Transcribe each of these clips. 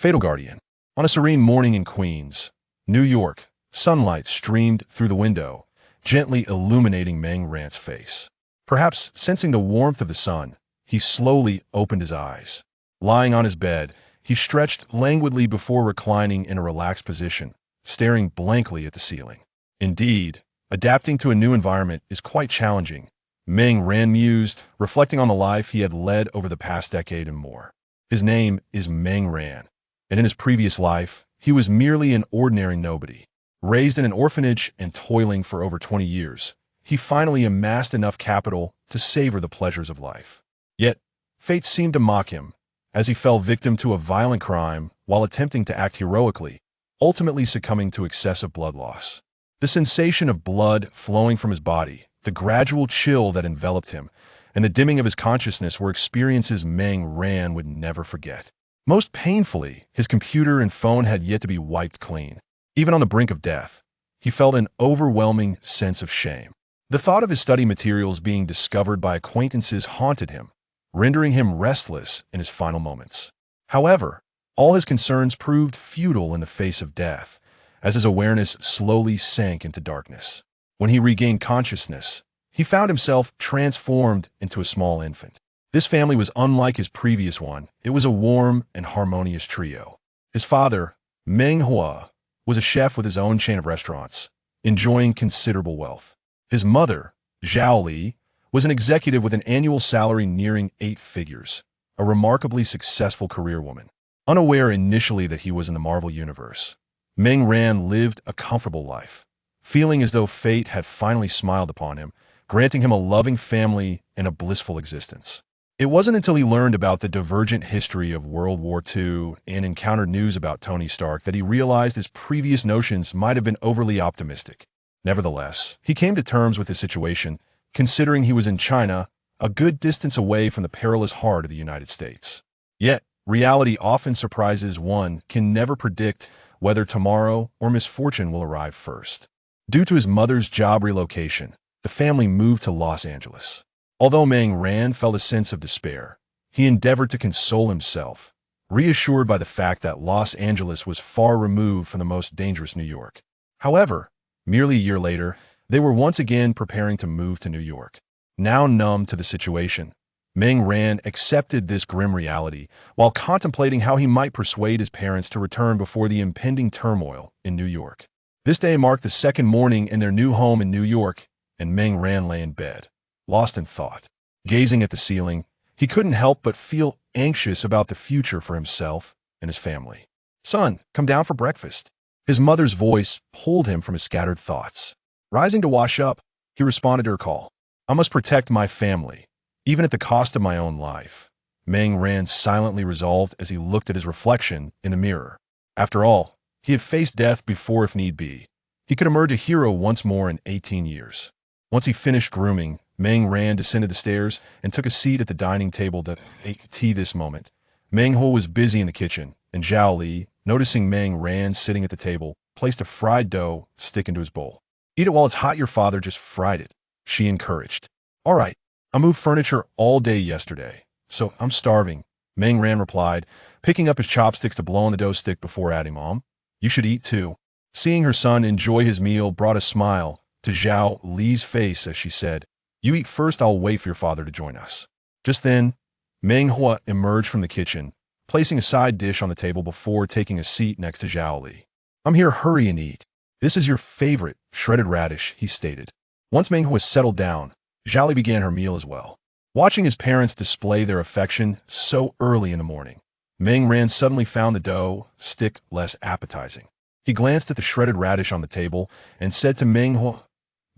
Fatal Guardian. On a serene morning in Queens, New York, sunlight streamed through the window, gently illuminating Meng Rand's face. Perhaps sensing the warmth of the sun, he slowly opened his eyes. Lying on his bed, he stretched languidly before reclining in a relaxed position, staring blankly at the ceiling. Indeed, adapting to a new environment is quite challenging, Meng Rand mused, reflecting on the life he had led over the past decade and more. His name is Meng Rand, and in his previous life, he was merely an ordinary nobody. Raised in an orphanage and toiling for over 20 years, he finally amassed enough capital to savor the pleasures of life. Yet, fate seemed to mock him, as he fell victim to a violent crime while attempting to act heroically, ultimately succumbing to excessive blood loss. The sensation of blood flowing from his body, the gradual chill that enveloped him, and the dimming of his consciousness were experiences Meng Rand would never forget. Most painfully, his computer and phone had yet to be wiped clean. Even on the brink of death, he felt an overwhelming sense of shame. The thought of his study materials being discovered by acquaintances haunted him, rendering him restless in his final moments. However, all his concerns proved futile in the face of death, as his awareness slowly sank into darkness. When he regained consciousness, he found himself transformed into a small infant. This family was unlike his previous one. It was a warm and harmonious trio. His father, Meng Hua, was a chef with his own chain of restaurants, enjoying considerable wealth. His mother, Zhao Li, was an executive with an annual salary nearing 8 figures, a remarkably successful career woman. Unaware initially that he was in the Marvel Universe, Meng Rand lived a comfortable life, feeling as though fate had finally smiled upon him, granting him a loving family and a blissful existence. It wasn't until he learned about the divergent history of World War II and encountered news about Tony Stark that he realized his previous notions might have been overly optimistic. Nevertheless, he came to terms with his situation, considering he was in China, a good distance away from the perilous heart of the United States. Yet, reality often surprises. One can never predict whether tomorrow or misfortune will arrive first. Due to his mother's job relocation, the family moved to Los Angeles. Although Meng Rand felt a sense of despair, he endeavored to console himself, reassured by the fact that Los Angeles was far removed from the most dangerous New York. However, merely a year later, they were once again preparing to move to New York. Now numb to the situation, Meng Rand accepted this grim reality while contemplating how he might persuade his parents to return before the impending turmoil in New York. This day marked the second morning in their new home in New York, and Meng Rand lay in bed, lost in thought. Gazing at the ceiling, he couldn't help but feel anxious about the future for himself and his family. "Son, come down for breakfast." His mother's voice pulled him from his scattered thoughts. Rising to wash up, he responded to her call. "I must protect my family, even at the cost of my own life," Meng Rand silently resolved as he looked at his reflection in the mirror. After all, he had faced death before if need be. He could emerge a hero once more in 18 years. Once he finished grooming, Meng Rand descended the stairs and took a seat at the dining table to ate tea. This moment, Meng Ho was busy in the kitchen, and Zhao Li, noticing Meng Rand sitting at the table, placed a fried dough stick into his bowl. "Eat it while it's hot. Your father just fried it," she encouraged. "All right. I moved furniture all day yesterday, so I'm starving," Meng Rand replied, picking up his chopsticks to blow on the dough stick before adding, "Mom, you should eat too." Seeing her son enjoy his meal brought a smile to Zhao Li's face as she said, "You eat first, I'll wait for your father to join us." Just then, Meng Hua emerged from the kitchen, placing a side dish on the table before taking a seat next to Zhao Li. "I'm here, hurry and eat. This is your favorite, shredded radish," he stated. Once Meng Hua settled down, Zhao Li began her meal as well. Watching his parents display their affection so early in the morning, Meng Rand suddenly found the dough stick less appetizing. He glanced at the shredded radish on the table and said to Meng Hua,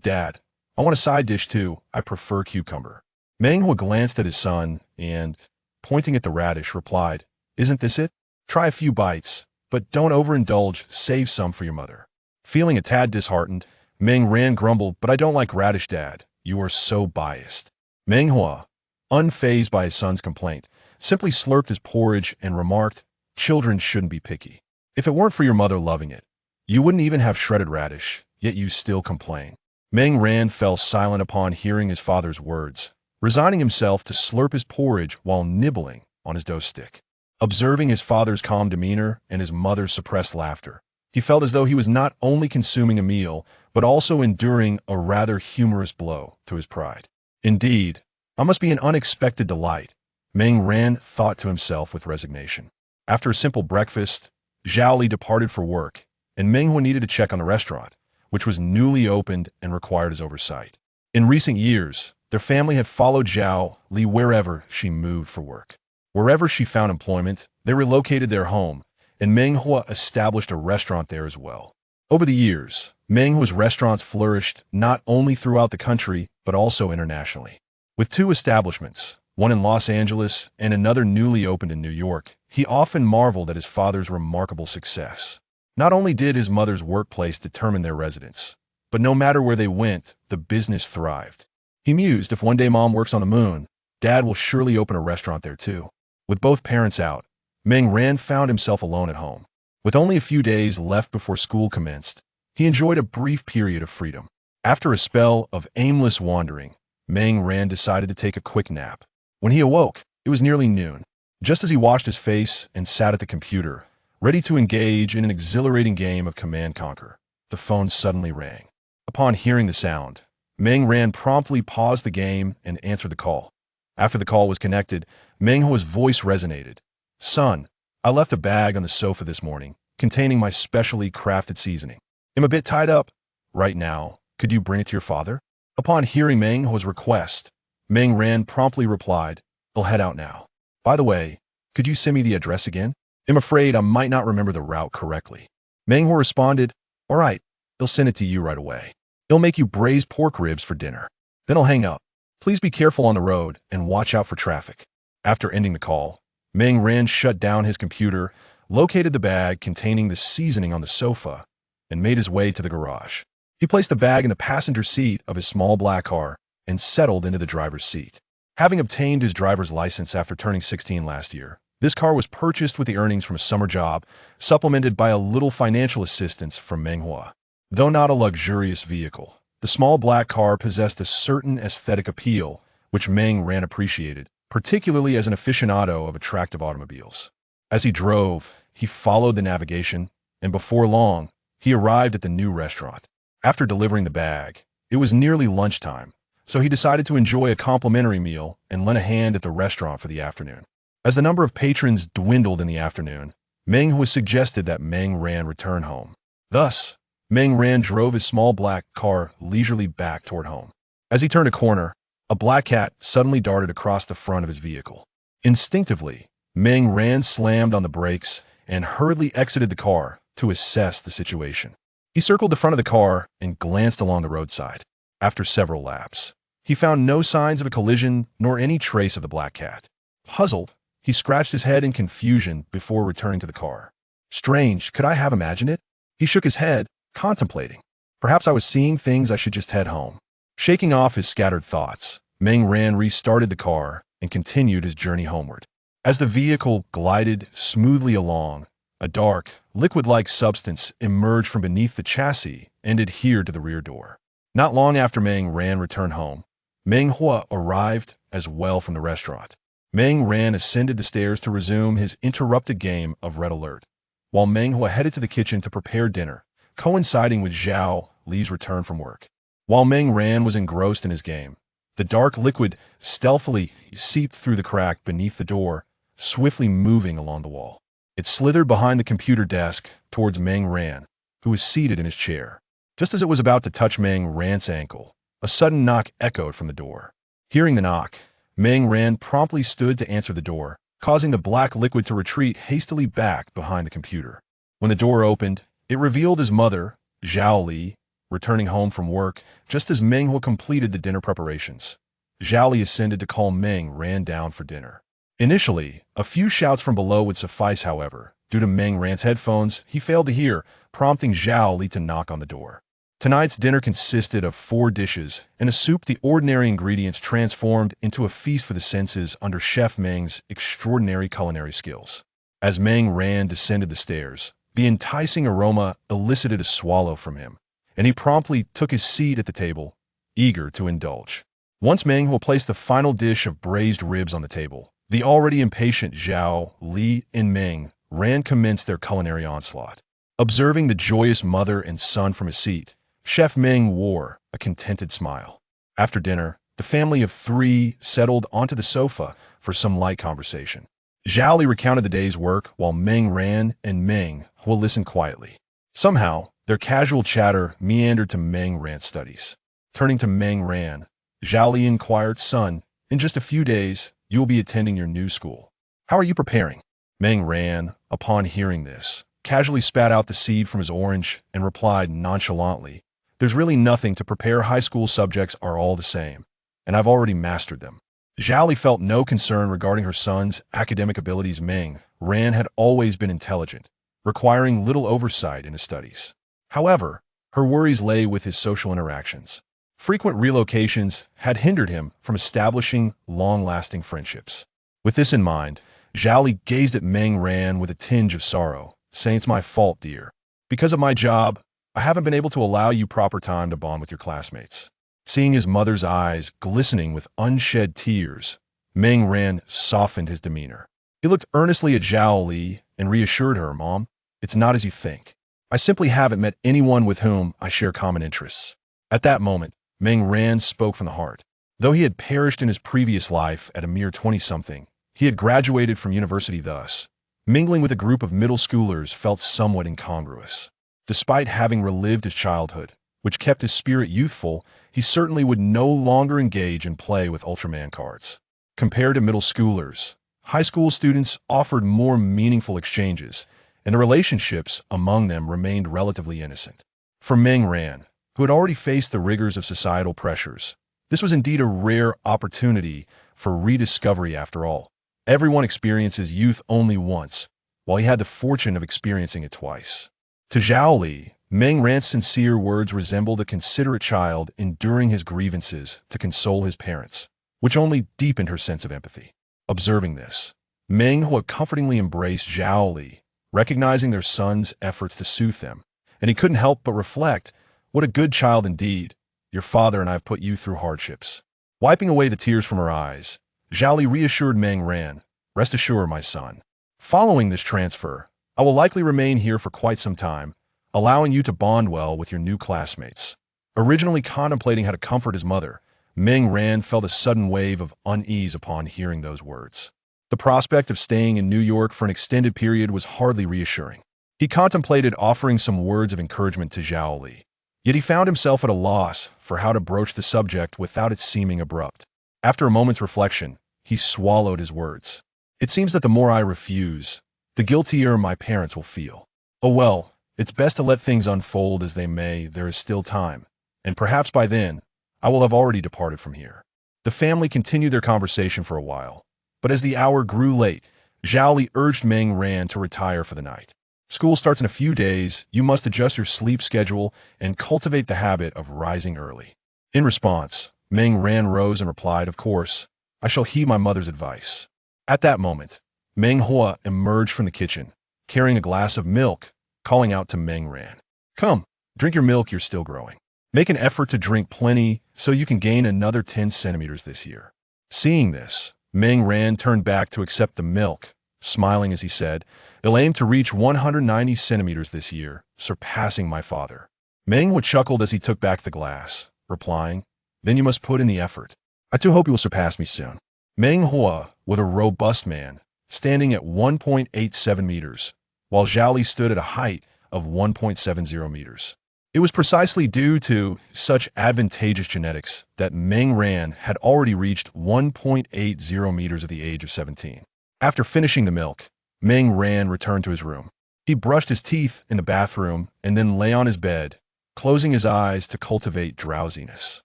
"Dad, I want a side dish too. I prefer cucumber." Meng Hua glanced at his son and, pointing at the radish, replied, "Isn't this it? Try a few bites, but don't overindulge. Save some for your mother." Feeling a tad disheartened, Meng Rand grumbled, "But I don't like radish, Dad. You are so biased." Meng Hua, unfazed by his son's complaint, simply slurped his porridge and remarked, "Children shouldn't be picky. If it weren't for your mother loving it, you wouldn't even have shredded radish, yet you still complain." Meng Rand fell silent upon hearing his father's words, resigning himself to slurp his porridge while nibbling on his dough stick. Observing his father's calm demeanor and his mother's suppressed laughter, he felt as though he was not only consuming a meal, but also enduring a rather humorous blow to his pride. Indeed, I must be an unexpected delight, Meng Ran thought to himself with resignation. After a simple breakfast, Zhao Li departed for work, and Meng Hu needed to check on the restaurant, which was newly opened and required his oversight. In recent years, their family had followed Zhao Li wherever she moved for work. Wherever she found employment, they relocated their home, and Meng Hu established a restaurant there as well. Over the years, Meng Hu's restaurants flourished not only throughout the country, but also internationally. With two establishments, one in Los Angeles and another newly opened in New York, he often marveled at his father's remarkable success. Not only did his mother's workplace determine their residence, but no matter where they went, the business thrived. He mused, if one day mom works on the moon, dad will surely open a restaurant there too. With both parents out, Meng Ran found himself alone at home. With only a few days left before school commenced, he enjoyed a brief period of freedom. After a spell of aimless wandering, Meng Ran decided to take a quick nap. When he awoke, it was nearly noon. Just as he washed his face and sat at the computer, ready to engage in an exhilarating game of Command and Conquer, the phone suddenly rang. Upon hearing the sound, Meng Ran promptly paused the game and answered the call. After the call was connected, Meng Hu's voice resonated. "Son, I left a bag on the sofa this morning, containing my specially crafted seasoning. I'm a bit tied up right now. Could you bring it to your father?" Upon hearing Meng Hu's request, Meng Ran promptly replied, "I'll head out now. By the way, could you send me the address again? I'm afraid I might not remember the route correctly." Meng Hu responded, "All right, I'll send it to you right away. I'll make you braised pork ribs for dinner." Then I'll hang up. Please be careful on the road and watch out for traffic. After ending the call, Meng Ran shut down his computer, located the bag containing the seasoning on the sofa, and made his way to the garage. He placed the bag in the passenger seat of his small black car and settled into the driver's seat. Having obtained his driver's license after turning 16 last year, this car was purchased with the earnings from a summer job, supplemented by a little financial assistance from Meng Hu. Though not a luxurious vehicle, the small black car possessed a certain aesthetic appeal, which Meng Ran appreciated, particularly as an aficionado of attractive automobiles. As he drove, he followed the navigation, and before long, he arrived at the new restaurant. After delivering the bag, it was nearly lunchtime, so he decided to enjoy a complimentary meal and lend a hand at the restaurant for the afternoon. As the number of patrons dwindled in the afternoon, Meng Hu suggested that Meng Ran return home. Thus, Meng Ran drove his small black car leisurely back toward home. As he turned a corner, a black cat suddenly darted across the front of his vehicle. Instinctively, Meng Ran slammed on the brakes and hurriedly exited the car to assess the situation. He circled the front of the car and glanced along the roadside. After several laps, he found no signs of a collision nor any trace of the black cat. Puzzled, he scratched his head in confusion before returning to the car. Strange, could I have imagined it? He shook his head, contemplating. Perhaps I was seeing things. I should just head home. Shaking off his scattered thoughts, Meng Ran restarted the car and continued his journey homeward. As the vehicle glided smoothly along, a dark, liquid-like substance emerged from beneath the chassis and adhered to the rear door. Not long after Meng Ran returned home, Meng Hu arrived as well from the restaurant. Meng Ran ascended the stairs to resume his interrupted game of Red Alert, while Meng Hu headed to the kitchen to prepare dinner, coinciding with Zhao Li's return from work. While Meng Ran was engrossed in his game, the dark liquid stealthily seeped through the crack beneath the door, swiftly moving along the wall. It slithered behind the computer desk towards Meng Ran, who was seated in his chair. Just as it was about to touch Meng Ran's ankle, a sudden knock echoed from the door. Hearing the knock, Meng Ran promptly stood to answer the door, causing the black liquid to retreat hastily back behind the computer. When the door opened, it revealed his mother, Zhao Li, returning home from work just as Meng Hu completed the dinner preparations. Zhao Li ascended to call Meng Ran down for dinner. Initially, a few shouts from below would suffice, however. Due to Meng Ran's headphones, he failed to hear, prompting Zhao Li to knock on the door. Tonight's dinner consisted of 4 dishes and a soup the ordinary ingredients transformed into a feast for the senses under Chef Meng's extraordinary culinary skills. As Meng Ran descended the stairs, the enticing aroma elicited a swallow from him, and he promptly took his seat at the table, eager to indulge. Once Meng Hu placed the final dish of braised ribs on the table, The already impatient Zhao, Li, and Meng Ran commenced their culinary onslaught. Observing the joyous mother and son from his seat, Chef Meng wore a contented smile. After dinner, the family of three settled onto the sofa for some light conversation. Zhao Li recounted the day's work while Meng Ran and Meng Hua listened quietly. Somehow, their casual chatter meandered to Meng Ran's studies. Turning to Meng Ran, Zhao Li inquired, "Son, in just a few days, you will be attending your new school. How are you preparing?" Meng Ran, upon hearing this, casually spat out the seed from his orange and replied nonchalantly, "There's really nothing to prepare. High school subjects are all the same, and I've already mastered them." Zhao Li felt no concern regarding her son's academic abilities. Meng Ran had always been intelligent, requiring little oversight in his studies. However, her worries lay with his social interactions. Frequent relocations had hindered him from establishing long-lasting friendships. With this in mind, Zhao Li gazed at Meng Ran with a tinge of sorrow, saying, "It's my fault, dear. Because of my job, I haven't been able to allow you proper time to bond with your classmates." Seeing his mother's eyes glistening with unshed tears, Meng Ran softened his demeanor. He looked earnestly at Zhao Li and reassured her, "Mom, it's not as you think. I simply haven't met anyone with whom I share common interests." At that moment, Meng Ran spoke from the heart. Though he had perished in his previous life at a mere 20-something, he had graduated from university. Thus, mingling with a group of middle schoolers felt somewhat incongruous. Despite having relived his childhood, which kept his spirit youthful, he certainly would no longer engage in play with Ultraman cards. Compared to middle schoolers, high school students offered more meaningful exchanges, and the relationships among them remained relatively innocent. For Meng Ran, who had already faced the rigors of societal pressures, this was indeed a rare opportunity for rediscovery. After all, everyone experiences youth only once, while he had the fortune of experiencing it twice. To Zhao Li, Meng Ran's sincere words resembled a considerate child enduring his grievances to console his parents, which only deepened her sense of empathy. Observing this, Meng Hua comfortingly embraced Zhao Li, recognizing their son's efforts to soothe them, and he couldn't help but reflect, "What a good child indeed. Your father and I have put you through hardships." Wiping away the tears from her eyes, Zhao Li reassured Meng Ran, "Rest assured, my son. Following this transfer, I will likely remain here for quite some time, allowing you to bond well with your new classmates." Originally contemplating how to comfort his mother, Meng Ran felt a sudden wave of unease upon hearing those words. The prospect of staying in New York for an extended period was hardly reassuring. He contemplated offering some words of encouragement to Zhao Li, yet he found himself at a loss for how to broach the subject without it seeming abrupt. After a moment's reflection, he swallowed his words. "It seems that the more I refuse, the guiltier my parents will feel. Oh well, it's best to let things unfold as they may. There is still time, and perhaps by then, I will have already departed from here." The family continued their conversation for a while, but as the hour grew late, Zhao Li urged Meng Ran to retire for the night. "School starts in a few days. You must adjust your sleep schedule and cultivate the habit of rising early." In response, Meng Ran rose and replied, "Of course, I shall heed my mother's advice." At that moment, Meng Hua emerged from the kitchen, carrying a glass of milk, calling out to Meng Ran, "Come, drink your milk. You're still growing. Make an effort to drink plenty so you can gain another 10 centimeters this year." Seeing this, Meng Ran turned back to accept the milk, smiling as he said, "They'll aim to reach 190 centimeters this year, surpassing my father." Meng Hua chuckled as he took back the glass, replying, "Then you must put in the effort. I too hope you will surpass me soon." Meng Hua was a robust man, standing at 1.87 meters, while Zhao Li stood at a height of 1.70 meters. It was precisely due to such advantageous genetics that Meng Ran had already reached 1.80 meters at the age of 17. After finishing the milk, Meng Ran returned to his room. He brushed his teeth in the bathroom and then lay on his bed, closing his eyes to cultivate drowsiness.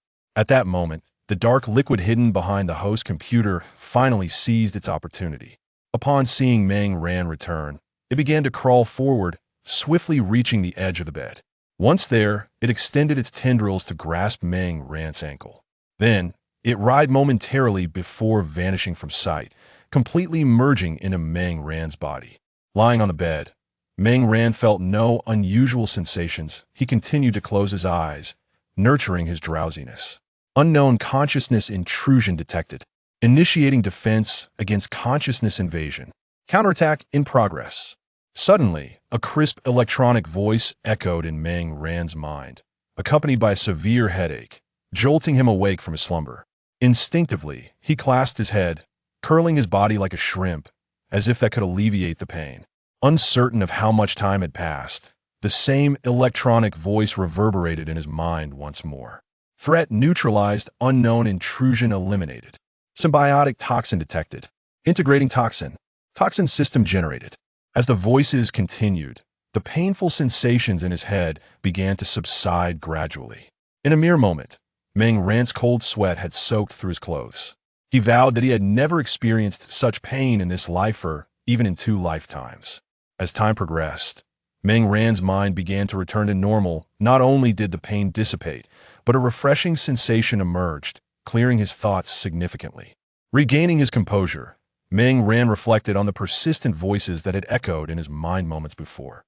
At that moment, the dark liquid hidden behind the host computer finally seized its opportunity. Upon seeing Meng Ran return, it began to crawl forward, swiftly reaching the edge of the bed. Once there, it extended its tendrils to grasp Meng Ran's ankle. Then, it writhed momentarily before vanishing from sight, completely merging into Meng Ran's body. Lying on the bed, Meng Ran felt no unusual sensations. He continued to close his eyes, nurturing his drowsiness. Unknown consciousness intrusion detected. initiating defense against consciousness invasion. Counterattack in progress. Suddenly, a crisp electronic voice echoed in Meng Ran's mind, accompanied by a severe headache, jolting him awake from his slumber. Instinctively, he clasped his head, curling his body like a shrimp, as if that could alleviate the pain. Uncertain of how much time had passed, the same electronic voice reverberated in his mind once more. Threat neutralized, unknown intrusion eliminated. Symbiotic toxin detected. Integrating toxin. Toxin system generated. As the voices continued, the painful sensations in his head began to subside gradually. In a mere moment, Meng Ran's cold sweat had soaked through his clothes. He vowed that he had never experienced such pain in this life or even in 2 lifetimes. As time progressed, Meng Ran's mind began to return to normal. Not only did the pain dissipate, but a refreshing sensation emerged, clearing his thoughts significantly. Regaining his composure, Meng Ran reflected on the persistent voices that had echoed in his mind moments before.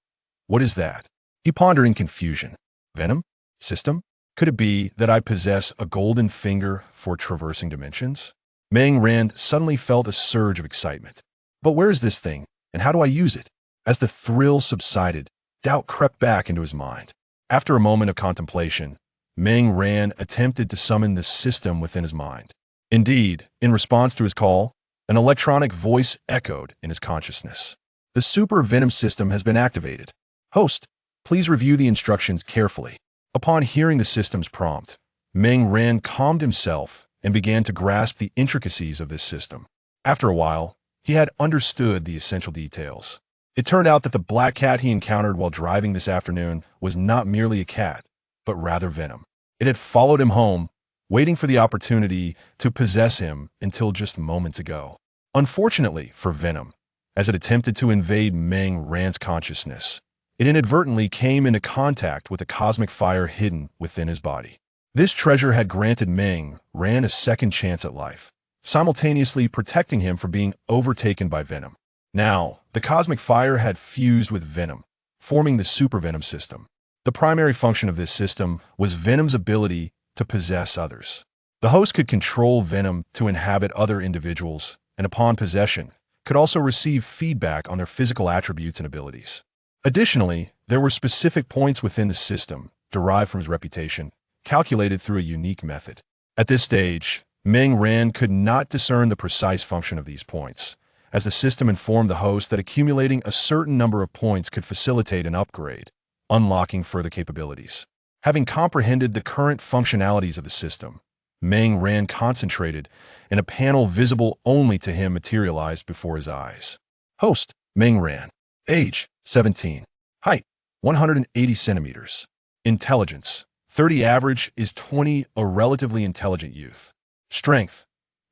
What is that? He pondered in confusion. Venom? System? Could it be that I possess a golden finger for traversing dimensions? Meng Ran suddenly felt a surge of excitement. But where is this thing, and how do I use it? As the thrill subsided, doubt crept back into his mind. After a moment of contemplation, Meng Ran attempted to summon the system within his mind. Indeed, in response to his call, an electronic voice echoed in his consciousness. The Super Venom system has been activated. Host, please review the instructions carefully. Upon hearing the system's prompt, Meng Ran calmed himself and began to grasp the intricacies of this system. After a while, he had understood the essential details. It turned out that the black cat he encountered while driving this afternoon was not merely a cat, but rather Venom. It had followed him home, waiting for the opportunity to possess him until just moments ago. Unfortunately for Venom, as it attempted to invade Meng Ran's consciousness, it inadvertently came into contact with a cosmic fire hidden within his body. This treasure had granted Meng Ran a second chance at life, simultaneously protecting him from being overtaken by Venom. Now, the cosmic fire had fused with Venom, forming the Super Venom system. The primary function of this system was Venom's ability to possess others. The host could control Venom to inhabit other individuals, and upon possession, could also receive feedback on their physical attributes and abilities. Additionally, there were specific points within the system, derived from his reputation, calculated through a unique method. At this stage, Meng Ran could not discern the precise function of these points, as the system informed the host that accumulating a certain number of points could facilitate an upgrade, unlocking further capabilities. Having comprehended the current functionalities of the system, Meng Ran concentrated, and a panel visible only to him materialized before his eyes. Host, Meng Ran. Age, 17. Height, 180 centimeters. Intelligence, 30. Average is 20, a relatively intelligent youth. Strength,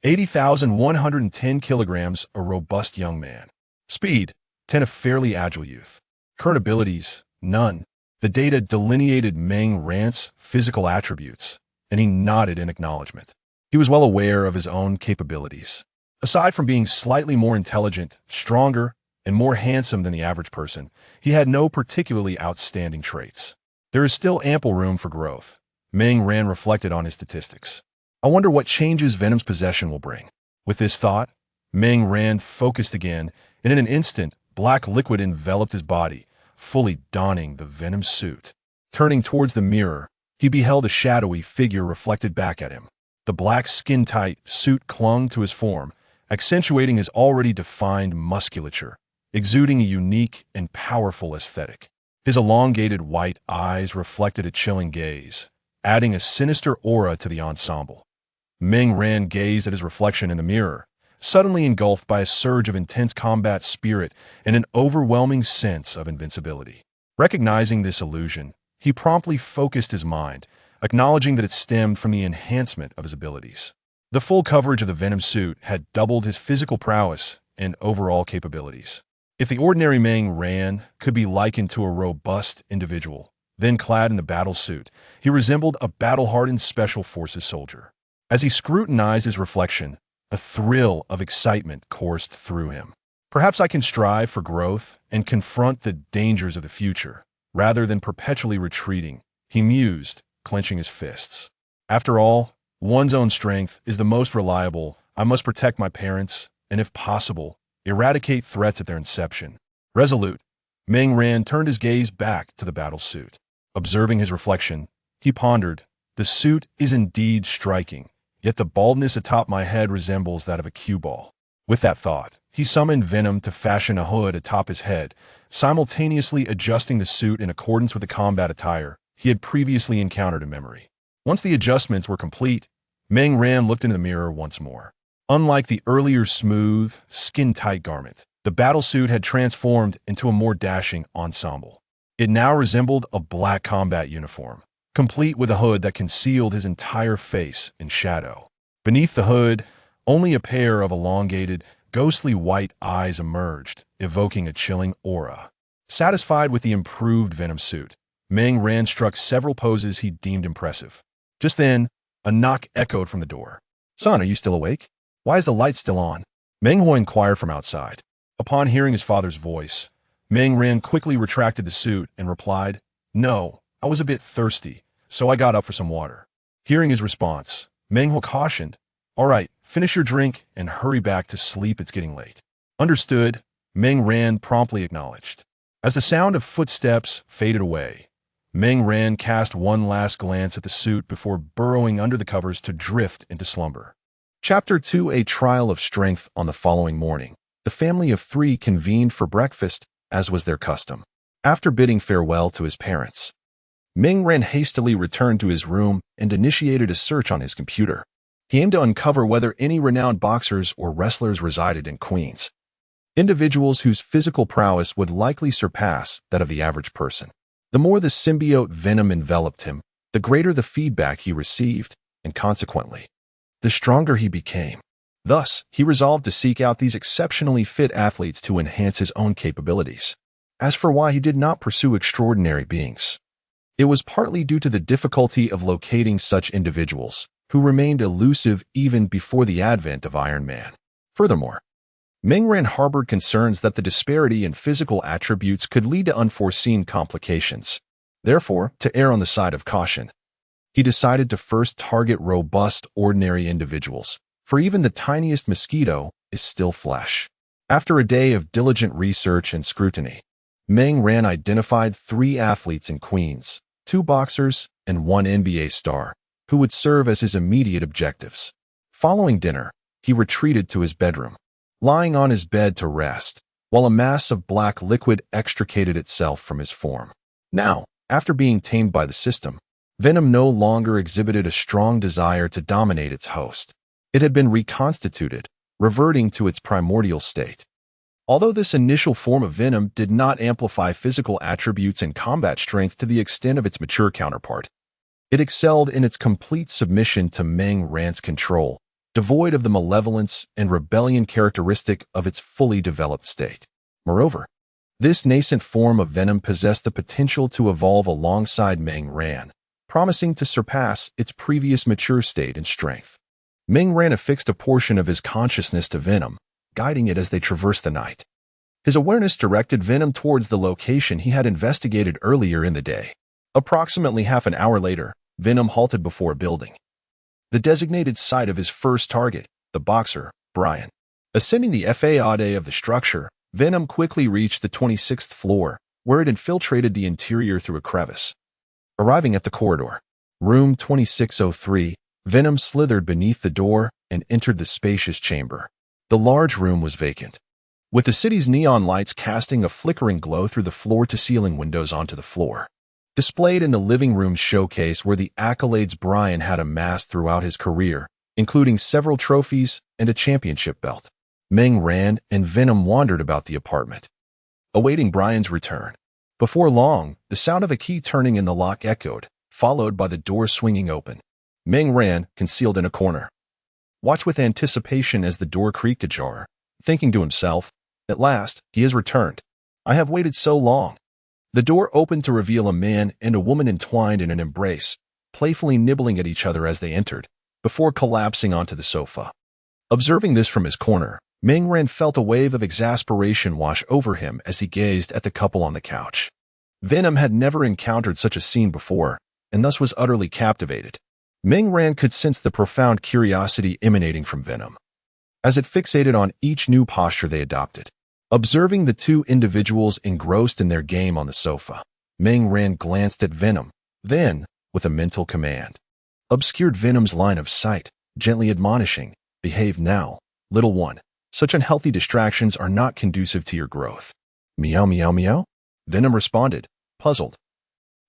80,110 kilograms, a robust young man. Speed, 10, a fairly agile youth. Current abilities, none. The data delineated Meng Ran's physical attributes, and he nodded in acknowledgement. He was well aware of his own capabilities. Aside from being slightly more intelligent, stronger, and more handsome than the average person, he had no particularly outstanding traits. There is still ample room for growth. Meng Ran reflected on his statistics. I wonder what changes Venom's possession will bring. With this thought, Meng Ran focused again, and in an instant, black liquid enveloped his body, fully donning the Venom suit. Turning towards the mirror, he beheld a shadowy figure reflected back at him. The black skin-tight suit clung to his form, accentuating his already defined musculature, exuding a unique and powerful aesthetic. His elongated white eyes reflected a chilling gaze, adding a sinister aura to the ensemble. Meng Ran gazed at his reflection in the mirror, suddenly engulfed by a surge of intense combat spirit and an overwhelming sense of invincibility. Recognizing this illusion, he promptly focused his mind, acknowledging that it stemmed from the enhancement of his abilities. The full coverage of the Venom suit had doubled his physical prowess and overall capabilities. If the ordinary Meng Ran could be likened to a robust individual, then clad in the battle suit, he resembled a battle-hardened Special Forces soldier. As he scrutinized his reflection, a thrill of excitement coursed through him. Perhaps I can strive for growth and confront the dangers of the future, rather than perpetually retreating, he mused, clenching his fists. After all, one's own strength is the most reliable, I must protect my parents, and if possible, eradicate threats at their inception. Resolute, Meng Ran turned his gaze back to the battle suit. Observing his reflection, he pondered, the suit is indeed striking, yet the baldness atop my head resembles that of a cue ball. With that thought, he summoned Venom to fashion a hood atop his head, simultaneously adjusting the suit in accordance with the combat attire he had previously encountered in memory. Once the adjustments were complete, Meng Ran looked into the mirror once more. Unlike the earlier smooth, skin-tight garment, the battlesuit had transformed into a more dashing ensemble. It now resembled a black combat uniform, complete with a hood that concealed his entire face in shadow. Beneath the hood, only a pair of elongated, ghostly white eyes emerged, evoking a chilling aura. Satisfied with the improved Venom suit, Meng Ran struck several poses he deemed impressive. Just then, a knock echoed from the door. "Son, are you still awake? Why is the light still on?" Meng Hui inquired from outside. Upon hearing his father's voice, Meng Ran quickly retracted the suit and replied, "No, I was a bit thirsty, so I got up for some water." Hearing his response, Meng Hui cautioned, "All right, finish your drink and hurry back to sleep, it's getting late." Understood, Meng Ran promptly acknowledged. As the sound of footsteps faded away, Meng Ran cast one last glance at the suit before burrowing under the covers to drift into slumber. Chapter 2: A Trial of Strength. On the following morning, the family of three convened for breakfast, as was their custom. After bidding farewell to his parents, Meng Ran hastily returned to his room and initiated a search on his computer. He aimed to uncover whether any renowned boxers or wrestlers resided in Queens, individuals whose physical prowess would likely surpass that of the average person. The more the symbiote Venom enveloped him, the greater the feedback he received, and consequently, the stronger he became. Thus, he resolved to seek out these exceptionally fit athletes to enhance his own capabilities. As for why he did not pursue extraordinary beings, it was partly due to the difficulty of locating such individuals, who remained elusive even before the advent of Iron Man. Furthermore, Meng Ran harbored concerns that the disparity in physical attributes could lead to unforeseen complications. Therefore, to err on the side of caution, he decided to first target robust, ordinary individuals, for even the tiniest mosquito is still flesh. After a day of diligent research and scrutiny, Meng Ran identified 3 athletes in Queens, 2 boxers, and 1 NBA star, who would serve as his immediate objectives. Following dinner, he retreated to his bedroom, lying on his bed to rest, while a mass of black liquid extricated itself from his form. Now, after being tamed by the system, Venom no longer exhibited a strong desire to dominate its host. It had been reconstituted, reverting to its primordial state. Although this initial form of Venom did not amplify physical attributes and combat strength to the extent of its mature counterpart, it excelled in its complete submission to Meng Ran's control, devoid of the malevolence and rebellion characteristic of its fully developed state. Moreover, this nascent form of Venom possessed the potential to evolve alongside Meng Ran, promising to surpass its previous mature state in strength. Meng Ran affixed a portion of his consciousness to Venom, guiding it as they traversed the night. His awareness directed Venom towards the location he had investigated earlier in the day. Approximately half an hour later, Venom halted before a building, the designated site of his first target, the boxer, Brian. Ascending the faade of the structure, Venom quickly reached the 26th floor, where it infiltrated the interior through a crevice. Arriving at the corridor, room 2603, Venom slithered beneath the door and entered the spacious chamber. The large room was vacant, with the city's neon lights casting a flickering glow through the floor-to-ceiling windows onto the floor. Displayed in the living room showcase were the accolades Brian had amassed throughout his career, including several trophies and a championship belt. Meng Ran and Venom wandered about the apartment, awaiting Brian's return. Before long, the sound of a key turning in the lock echoed, followed by the door swinging open. Meng Ran, concealed in a corner, watched with anticipation as the door creaked ajar, thinking to himself, "At last, he has returned. I have waited so long." The door opened to reveal a man and a woman entwined in an embrace, playfully nibbling at each other as they entered, before collapsing onto the sofa. Observing this from his corner, Meng Ran felt a wave of exasperation wash over him as he gazed at the couple on the couch. Venom had never encountered such a scene before, and thus was utterly captivated. Meng Ran could sense the profound curiosity emanating from Venom. as it fixated on each new posture they adopted. Observing the two individuals engrossed in their game on the sofa, Meng Ran glanced at Venom, then, with a mental command, obscured Venom's line of sight, gently admonishing, "Behave now, little one. Such unhealthy distractions are not conducive to your growth." "Meow, meow, meow?" Venom responded, puzzled,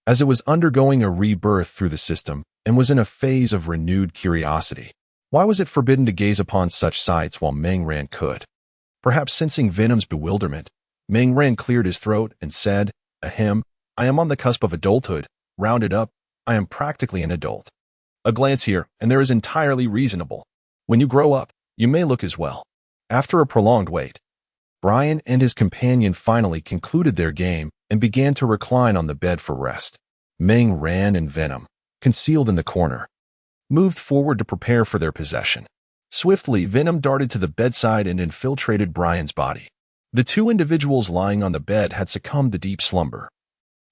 as it was undergoing a rebirth through the system and was in a phase of renewed curiosity. Why was it forbidden to gaze upon such sights while Meng Ran could? Perhaps sensing Venom's bewilderment, Meng Ran cleared his throat and said, "Ahem, I am on the cusp of adulthood. Rounded up, I am practically an adult. A glance here, and there is entirely reasonable. When you grow up, you may look as well." After a prolonged wait, Brian and his companion finally concluded their game and began to recline on the bed for rest. Meng Ran and Venom, concealed in the corner, moved forward to prepare for their possession. Swiftly, Venom darted to the bedside and infiltrated Brian's body. The two individuals lying on the bed had succumbed to deep slumber,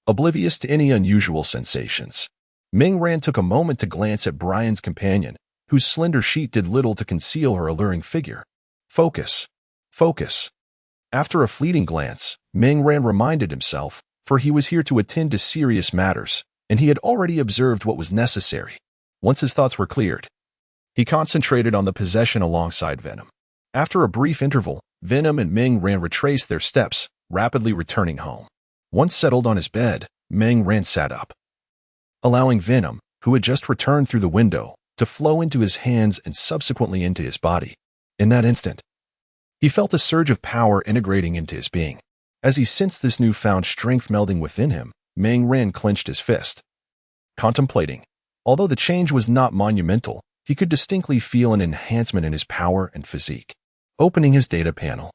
oblivious to any unusual sensations. Meng Ran took a moment to glance at Brian's companion, whose slender sheet did little to conceal her alluring figure. Focus. Focus. After a fleeting glance, Meng Ran reminded himself, for he was here to attend to serious matters, and he had already observed what was necessary. Once his thoughts were cleared, he concentrated on the possession alongside Venom. After a brief interval, Venom and Meng Ran retraced their steps, rapidly returning home. Once settled on his bed, Meng Ran sat up, allowing Venom, who had just returned through the window, to flow into his hands and subsequently into his body. In that instant, he felt a surge of power integrating into his being. As he sensed this newfound strength melding within him, Meng Ran clenched his fist, contemplating. Although the change was not monumental, he could distinctly feel an enhancement in his power and physique. Opening his data panel,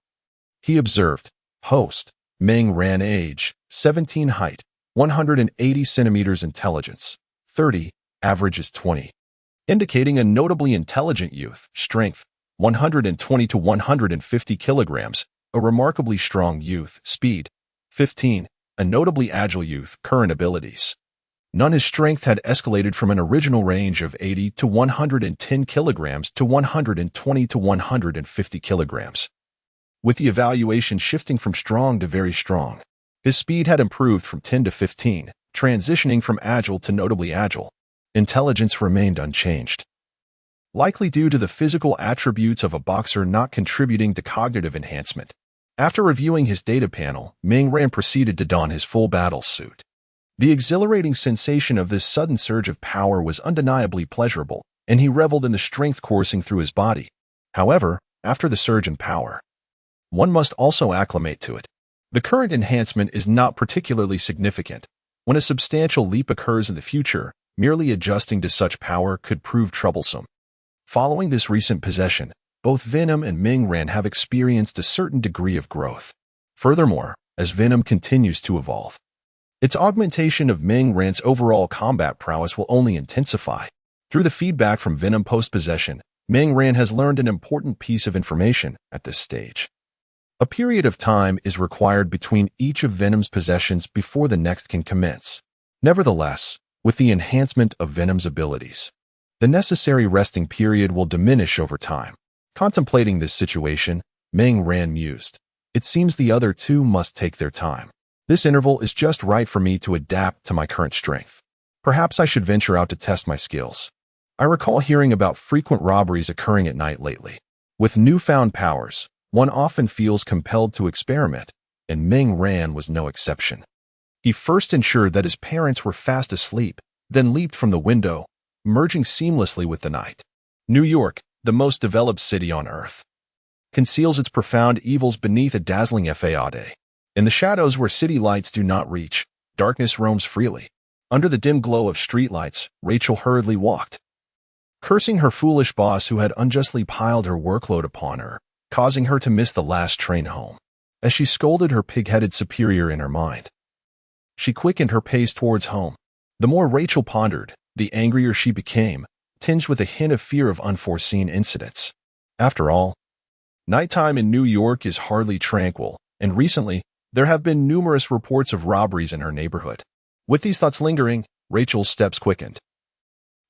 he observed, host, Meng Ran age, 17 height, 180 centimeters intelligence, 30, average is 20, indicating a notably intelligent youth, strength, 120 to 150 kilograms, a remarkably strong youth, speed, 15, a notably agile youth, current abilities. None. His strength had escalated from an original range of 80 to 110 kilograms to 120 to 150 kilograms, with the evaluation shifting from strong to very strong. His speed had improved from 10 to 15, transitioning from agile to notably agile. Intelligence remained unchanged, likely due to the physical attributes of a boxer not contributing to cognitive enhancement. After reviewing his data panel, Meng Ran proceeded to don his full battle suit. The exhilarating sensation of this sudden surge of power was undeniably pleasurable, and he reveled in the strength coursing through his body. However, after the surge in power, one must also acclimate to it. The current enhancement is not particularly significant. When a substantial leap occurs in the future, merely adjusting to such power could prove troublesome. Following this recent possession, both Venom and Meng Ran have experienced a certain degree of growth. Furthermore, as Venom continues to evolve, its augmentation of Meng Ran's overall combat prowess will only intensify. Through the feedback from Venom post-possession, Meng Ran has learned an important piece of information at this stage. A period of time is required between each of Venom's possessions before the next can commence. Nevertheless, with the enhancement of Venom's abilities, the necessary resting period will diminish over time. Contemplating this situation, Meng Ran mused, "It seems the other two must take their time. This interval is just right for me to adapt to my current strength. Perhaps I should venture out to test my skills. I recall hearing about frequent robberies occurring at night lately. With newfound powers, one often feels compelled to experiment, and Meng Ran was no exception. He first ensured that his parents were fast asleep, then leaped from the window, merging seamlessly with the night. New York, the most developed city on Earth, conceals its profound evils beneath a dazzling facade. In the shadows where city lights do not reach, darkness roams freely. Under the dim glow of streetlights, Rachel hurriedly walked, cursing her foolish boss who had unjustly piled her workload upon her, causing her to miss the last train home. As she scolded her pig-headed superior in her mind, she quickened her pace towards home. The more Rachel pondered, the angrier she became, tinged with a hint of fear of unforeseen incidents. After all, nighttime in New York is hardly tranquil, and recently, there have been numerous reports of robberies in her neighborhood. With these thoughts lingering, Rachel's steps quickened.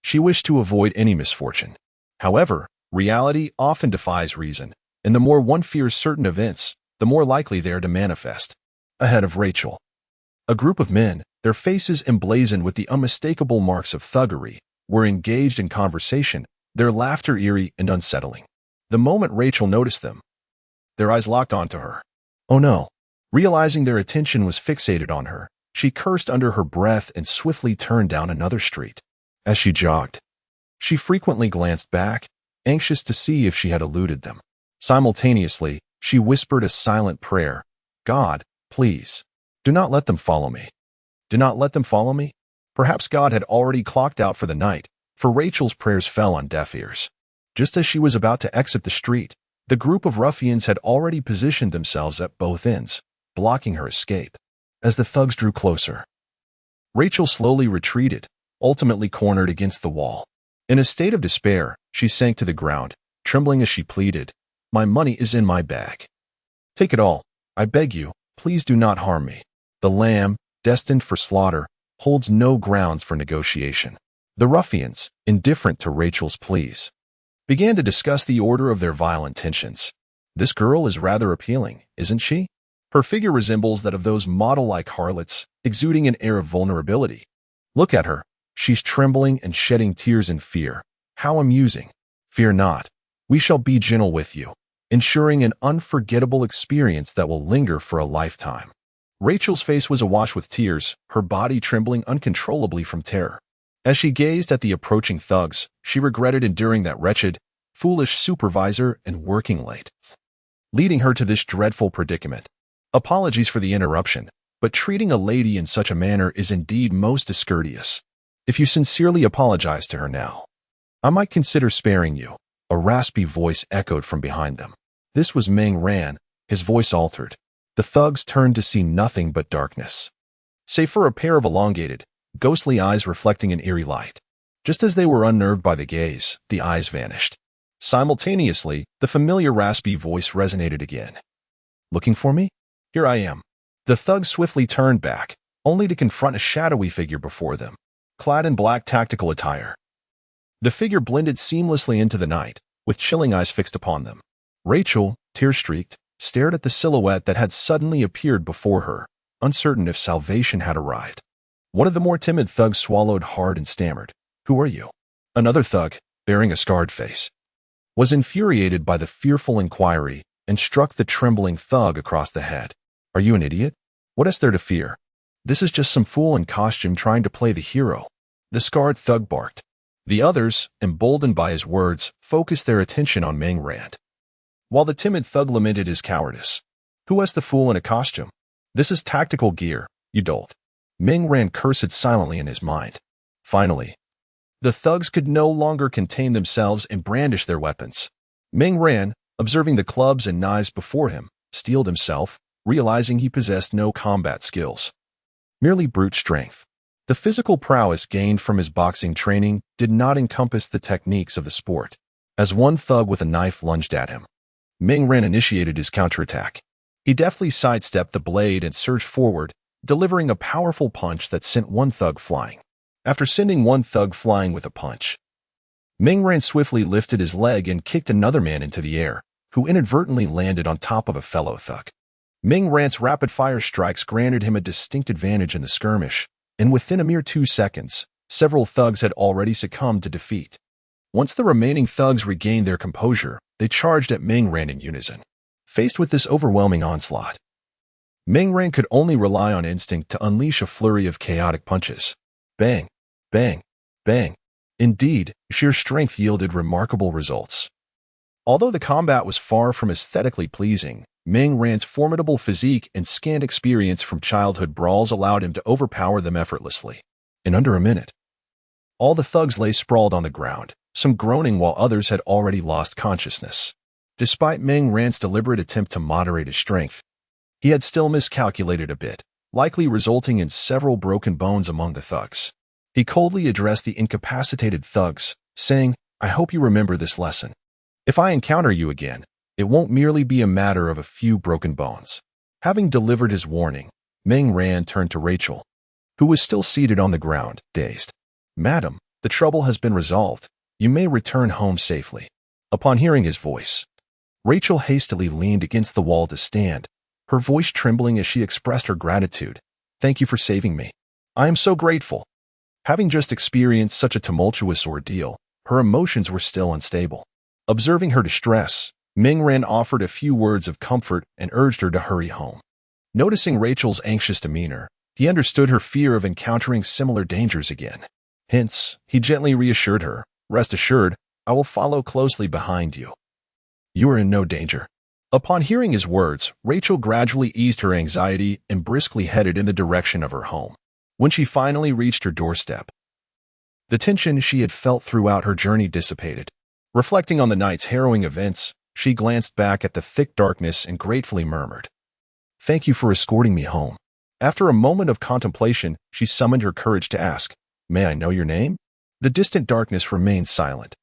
She wished to avoid any misfortune. However, Reality often defies reason, and the more one fears certain events, the more likely they are to manifest. Ahead of Rachel, a group of men, their faces emblazoned with the unmistakable marks of thuggery, were engaged in conversation, their laughter eerie and unsettling. The moment Rachel noticed them, their eyes locked onto her. Oh no! Realizing their attention was fixated on her, she cursed under her breath and swiftly turned down another street. As she jogged, she frequently glanced back, anxious to see if she had eluded them. Simultaneously, she whispered a silent prayer. God, please, do not let them follow me. Do not let them follow me? Perhaps God had already clocked out for the night, for Rachel's prayers fell on deaf ears. Just as she was about to exit the street, the group of ruffians had already positioned themselves at both ends, blocking her escape. As the thugs drew closer, Rachel slowly retreated, ultimately cornered against the wall. In a state of despair, she sank to the ground, trembling as she pleaded, "My money is in my bag. Take it all. I beg you, please do not harm me." The lamb, destined for slaughter, holds no grounds for negotiation. The ruffians, indifferent to Rachel's pleas, began to discuss the order of their vile intentions. This girl is rather appealing, isn't she? Her figure resembles that of those model-like harlots, exuding an air of vulnerability. Look at her. She's trembling and shedding tears in fear. How amusing. Fear not. We shall be gentle with you, ensuring an unforgettable experience that will linger for a lifetime. Rachel's face was awash with tears, her body trembling uncontrollably from terror. As she gazed at the approaching thugs, she regretted enduring that wretched, foolish supervisor and working late, leading her to this dreadful predicament. Apologies for the interruption, but treating a lady in such a manner is indeed most discourteous. If you sincerely apologize to her now, I might consider sparing you. A raspy voice echoed from behind them. This was Meng Ran, his voice altered. The thugs turned to see nothing but darkness, save for a pair of elongated, ghostly eyes reflecting an eerie light. Just as they were unnerved by the gaze, the eyes vanished. Simultaneously, the familiar raspy voice resonated again. Looking for me? Here I am. The thugs swiftly turned back, only to confront a shadowy figure before them, clad in black tactical attire. The figure blended seamlessly into the night, with chilling eyes fixed upon them. Rachel, tear-streaked, stared at the silhouette that had suddenly appeared before her, uncertain if salvation had arrived. One of the more timid thugs swallowed hard and stammered, "Who are you?" Another thug, bearing a scarred face, was infuriated by the fearful inquiry and struck the trembling thug across the head. "Are you an idiot? What is there to fear? This is just some fool in costume trying to play the hero," the scarred thug barked. The others, emboldened by his words, focused their attention on Meng Ran, while the timid thug lamented his cowardice. "Who was the fool in a costume? This is tactical gear, you dolt." Meng Ran cursed silently in his mind. Finally, the thugs could no longer contain themselves and brandished their weapons. Meng Ran, observing the clubs and knives before him, steeled himself, realizing he possessed no combat skills, merely brute strength. The physical prowess gained from his boxing training did not encompass the techniques of the sport. As one thug with a knife lunged at him, Meng Ran initiated his counterattack. He deftly sidestepped the blade and surged forward, delivering a powerful punch that sent one thug flying. After sending one thug flying with a punch, Meng Ran swiftly lifted his leg and kicked another man into the air, who inadvertently landed on top of a fellow thug. Meng Ran's rapid-fire strikes granted him a distinct advantage in the skirmish, and within a mere 2 seconds, several thugs had already succumbed to defeat. Once the remaining thugs regained their composure, they charged at Meng Ran in unison. Faced with this overwhelming onslaught, Meng Ran could only rely on instinct to unleash a flurry of chaotic punches. Bang, bang, bang. Indeed, sheer strength yielded remarkable results. Although the combat was far from aesthetically pleasing, Meng Ran's formidable physique and scant experience from childhood brawls allowed him to overpower them effortlessly. In under a minute, all the thugs lay sprawled on the ground, some groaning while others had already lost consciousness. Despite Meng Ran's deliberate attempt to moderate his strength, he had still miscalculated a bit, likely resulting in several broken bones among the thugs. He coldly addressed the incapacitated thugs, saying, "I hope you remember this lesson. If I encounter you again, it won't merely be a matter of a few broken bones." Having delivered his warning, Meng Ran turned to Rachel, who was still seated on the ground, dazed. "Madam, the trouble has been resolved. You may return home safely." Upon hearing his voice, Rachel hastily leaned against the wall to stand, her voice trembling as she expressed her gratitude. "Thank you for saving me. I am so grateful." Having just experienced such a tumultuous ordeal, her emotions were still unstable. Observing her distress, Ming-Ran offered a few words of comfort and urged her to hurry home. Noticing Rachel's anxious demeanor, he understood her fear of encountering similar dangers again. Hence, he gently reassured her, "Rest assured, I will follow closely behind you. You are in no danger." Upon hearing his words, Rachel gradually eased her anxiety and briskly headed in the direction of her home. When she finally reached her doorstep, the tension she had felt throughout her journey dissipated. Reflecting on the night's harrowing events, she glanced back at the thick darkness and gratefully murmured, "Thank you for escorting me home." After a moment of contemplation, she summoned her courage to ask, "May I know your name?" The distant darkness remained silent,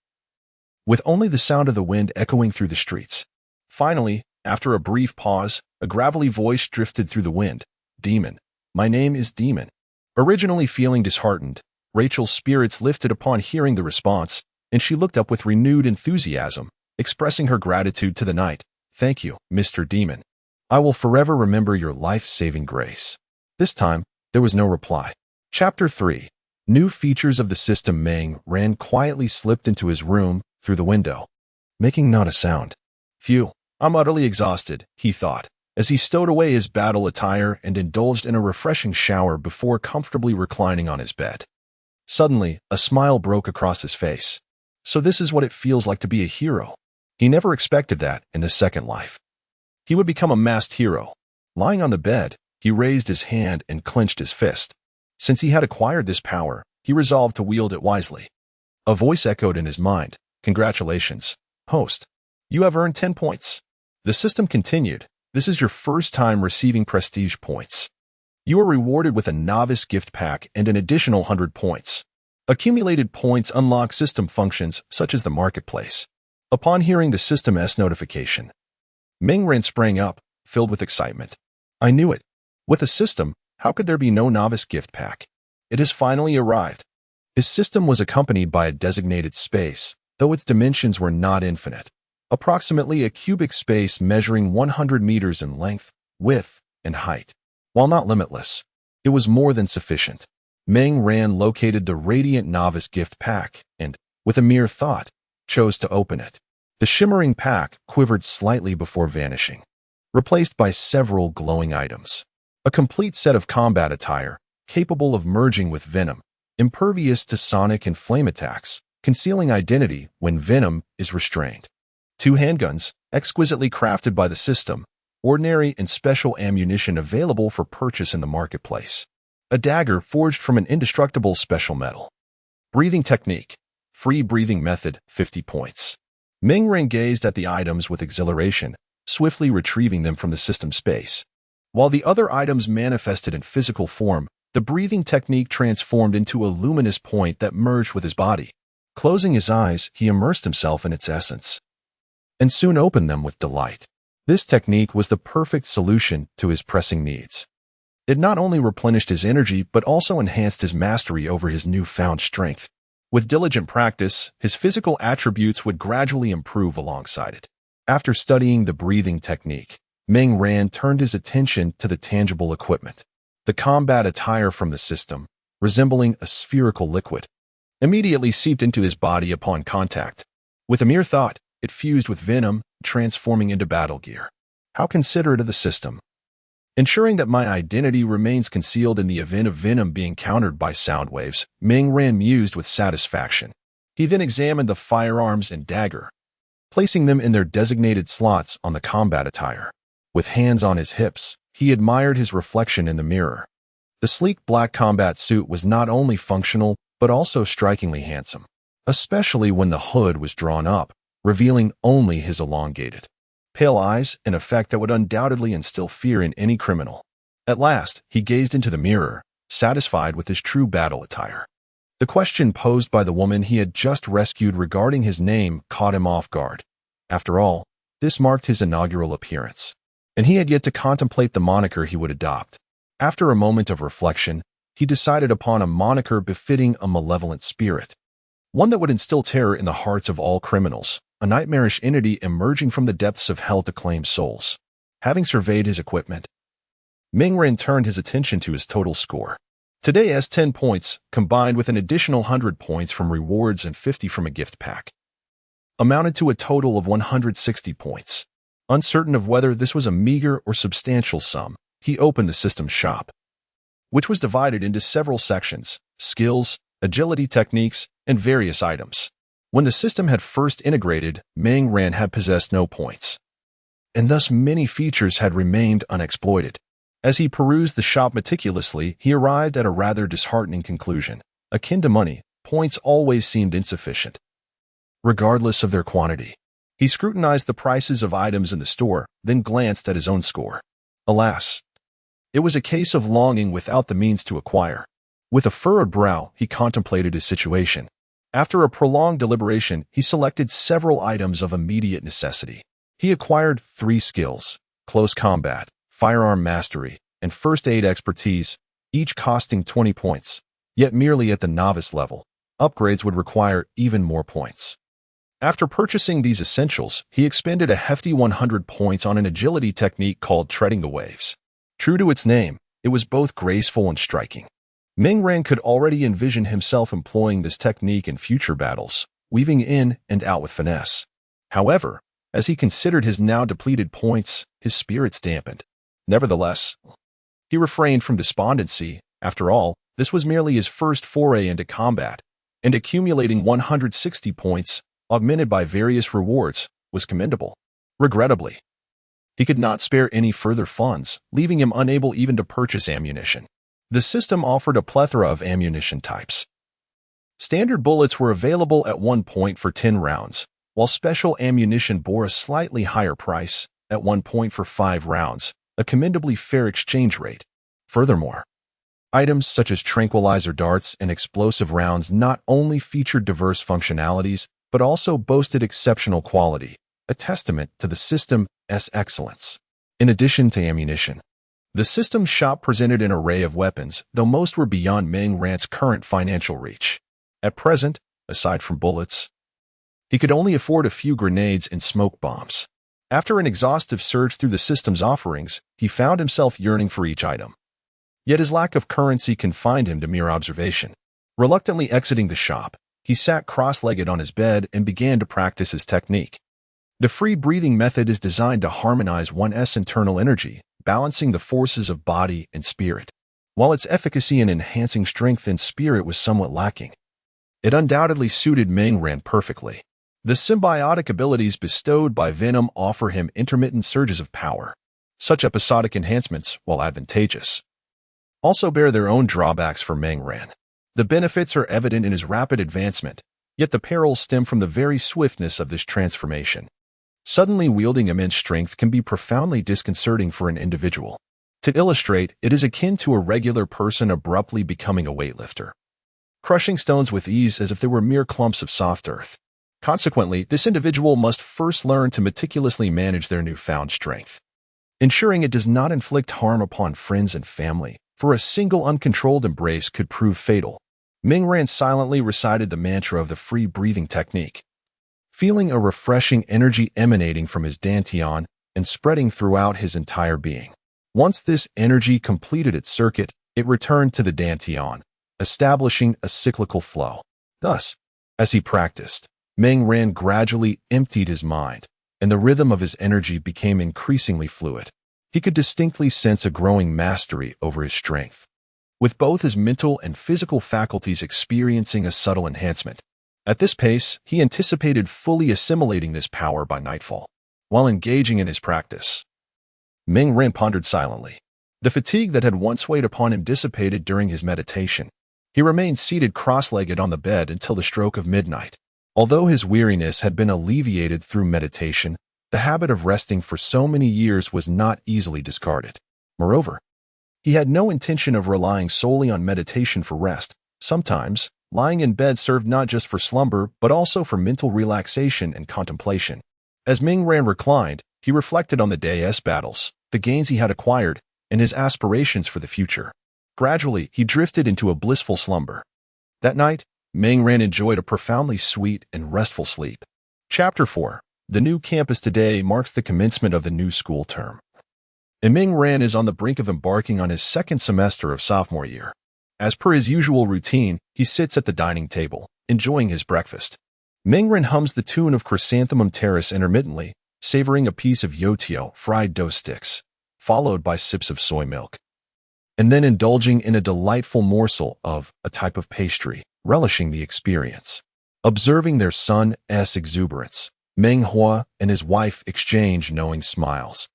with only the sound of the wind echoing through the streets. Finally, after a brief pause, a gravelly voice drifted through the wind. "Demon. My name is Demon." Originally feeling disheartened, Rachel's spirits lifted upon hearing the response, and she looked up with renewed enthusiasm, expressing her gratitude to the night. "Thank you, Mr. Demon. I will forever remember your life-saving grace." This time, there was no reply. Chapter 3. New features of the system. Ming-Ran quietly slipped into his room through the window, making not a sound. "Phew, I'm utterly exhausted," he thought, as he stowed away his battle attire and indulged in a refreshing shower before comfortably reclining on his bed. Suddenly, a smile broke across his face. So this is what it feels like to be a hero. He never expected that in the second life. He would become a masked hero. Lying on the bed, he raised his hand and clenched his fist. Since he had acquired this power, he resolved to wield it wisely. A voice echoed in his mind. "Congratulations, host. You have earned 10 points. The system continued. "This is your first time receiving prestige points. You are rewarded with a novice gift pack and an additional 100 points. Accumulated points unlock system functions such as the marketplace." Upon hearing the System S notification, Ming-Ran sprang up, filled with excitement. "I knew it. With a system, how could there be no novice gift pack? It has finally arrived." His system was accompanied by a designated space, though its dimensions were not infinite. Approximately a cubic space measuring 100 meters in length, width, and height. While not limitless, it was more than sufficient. Ming-Ran located the Radiant Novice Gift Pack and, with a mere thought, chose to open it. The shimmering pack quivered slightly before vanishing, replaced by several glowing items. A complete set of combat attire, capable of merging with Venom, impervious to sonic and flame attacks, concealing identity when Venom is restrained. 2 handguns, exquisitely crafted by the system, ordinary and special ammunition available for purchase in the marketplace. A dagger forged from an indestructible special metal. Breathing technique, free breathing method, 50 points. Ming-Ran gazed at the items with exhilaration, swiftly retrieving them from the system space. While the other items manifested in physical form, the breathing technique transformed into a luminous point that merged with his body. Closing his eyes, he immersed himself in its essence, and soon opened them with delight. This technique was the perfect solution to his pressing needs. It not only replenished his energy, but also enhanced his mastery over his newfound strength. With diligent practice, his physical attributes would gradually improve alongside it. After studying the breathing technique, Ming-Ran turned his attention to the tangible equipment. The combat attire from the system, resembling a spherical liquid, immediately seeped into his body upon contact. With a mere thought, it fused with Venom, transforming into battle gear. How considerate of the system. Ensuring that my identity remains concealed in the event of Venom being countered by sound waves, Ming-Ran mused with satisfaction. He then examined the firearms and dagger, placing them in their designated slots on the combat attire. With hands on his hips, he admired his reflection in the mirror. The sleek black combat suit was not only functional, but also strikingly handsome, especially when the hood was drawn up, revealing only his elongated, pale eyes, an effect that would undoubtedly instill fear in any criminal. At last, he gazed into the mirror, satisfied with his true battle attire. The question posed by the woman he had just rescued regarding his name caught him off guard. After all, this marked his inaugural appearance, and he had yet to contemplate the moniker he would adopt. After a moment of reflection, he decided upon a moniker befitting a malevolent spirit, one that would instill terror in the hearts of all criminals. a nightmarish entity emerging from the depths of hell to claim souls. Having surveyed his equipment, Ming-Ren turned his attention to his total score. Today's 10 points, combined with an additional 100 points from rewards and 50 from a gift pack, amounted to a total of 160 points. Uncertain of whether this was a meager or substantial sum, he opened the system shop, which was divided into several sections: skills, agility techniques, and various items. When the system had first integrated, Ming-Ren had possessed no points, and thus many features had remained unexploited. As he perused the shop meticulously, he arrived at a rather disheartening conclusion. Akin to money, points always seemed insufficient, regardless of their quantity. He scrutinized the prices of items in the store, then glanced at his own score. Alas, it was a case of longing without the means to acquire. With a furrowed brow, he contemplated his situation. After a prolonged deliberation, he selected several items of immediate necessity. He acquired 3 skills: close combat, firearm mastery, and first aid expertise, each costing 20 points. Yet merely at the novice level, upgrades would require even more points. After purchasing these essentials, he expended a hefty 100 points on an agility technique called treading the waves. True to its name, it was both graceful and striking. Ming-Ren could already envision himself employing this technique in future battles, weaving in and out with finesse. However, as he considered his now depleted points, his spirits dampened. Nevertheless, he refrained from despondency. After all, this was merely his first foray into combat, and accumulating 160 points, augmented by various rewards, was commendable. Regrettably, he could not spare any further funds, leaving him unable even to purchase ammunition. The system offered a plethora of ammunition types. Standard bullets were available at 1 point for 10 rounds, while special ammunition bore a slightly higher price, at 1 point for 5 rounds, a commendably fair exchange rate. Furthermore, items such as tranquilizer darts and explosive rounds not only featured diverse functionalities, but also boasted exceptional quality, a testament to the system's excellence. In addition to ammunition, the system shop presented an array of weapons, though most were beyond Ming-Ren's current financial reach. At present, aside from bullets, he could only afford a few grenades and smoke bombs. After an exhaustive search through the system's offerings, he found himself yearning for each item. Yet his lack of currency confined him to mere observation. Reluctantly exiting the shop, he sat cross-legged on his bed and began to practice his technique. The free breathing method is designed to harmonize one's internal energy, balancing the forces of body and spirit. While its efficacy in enhancing strength and spirit was somewhat lacking, it undoubtedly suited Ming-Ren perfectly. The symbiotic abilities bestowed by Venom offer him intermittent surges of power. Such episodic enhancements, while advantageous, also bear their own drawbacks for Ming-Ren. The benefits are evident in his rapid advancement, yet the perils stem from the very swiftness of this transformation. Suddenly wielding immense strength can be profoundly disconcerting for an individual. To illustrate, it is akin to a regular person abruptly becoming a weightlifter, crushing stones with ease as if they were mere clumps of soft earth. Consequently, this individual must first learn to meticulously manage their newfound strength, ensuring it does not inflict harm upon friends and family, for a single uncontrolled embrace could prove fatal. Ming-Ren silently recited the mantra of the free breathing technique, feeling a refreshing energy emanating from his dantian and spreading throughout his entire being. Once this energy completed its circuit, it returned to the dantian, establishing a cyclical flow. Thus, as he practiced, Ming-Ren gradually emptied his mind, and the rhythm of his energy became increasingly fluid. He could distinctly sense a growing mastery over his strength, with both his mental and physical faculties experiencing a subtle enhancement. At this pace, he anticipated fully assimilating this power by nightfall. While engaging in his practice, Ming-Ren pondered silently. The fatigue that had once weighed upon him dissipated during his meditation. He remained seated cross-legged on the bed until the stroke of midnight. Although his weariness had been alleviated through meditation, the habit of resting for so many years was not easily discarded. Moreover, he had no intention of relying solely on meditation for rest. Sometimes, lying in bed served not just for slumber, but also for mental relaxation and contemplation. As Ming-Ren reclined, he reflected on the day's battles, the gains he had acquired, and his aspirations for the future. Gradually, he drifted into a blissful slumber. That night, Ming-Ren enjoyed a profoundly sweet and restful sleep. Chapter 4. The new campus today marks the commencement of the new school term. And Ming Ran is on the brink of embarking on his second semester of sophomore year. As per his usual routine, he sits at the dining table, enjoying his breakfast. Ming Ran hums the tune of Chrysanthemum Terrace intermittently, savoring a piece of youtiao fried dough sticks, followed by sips of soy milk, and then indulging in a delightful morsel of a type of pastry, relishing the experience. Observing their son's exuberance, Meng Hua and his wife exchange knowing smiles,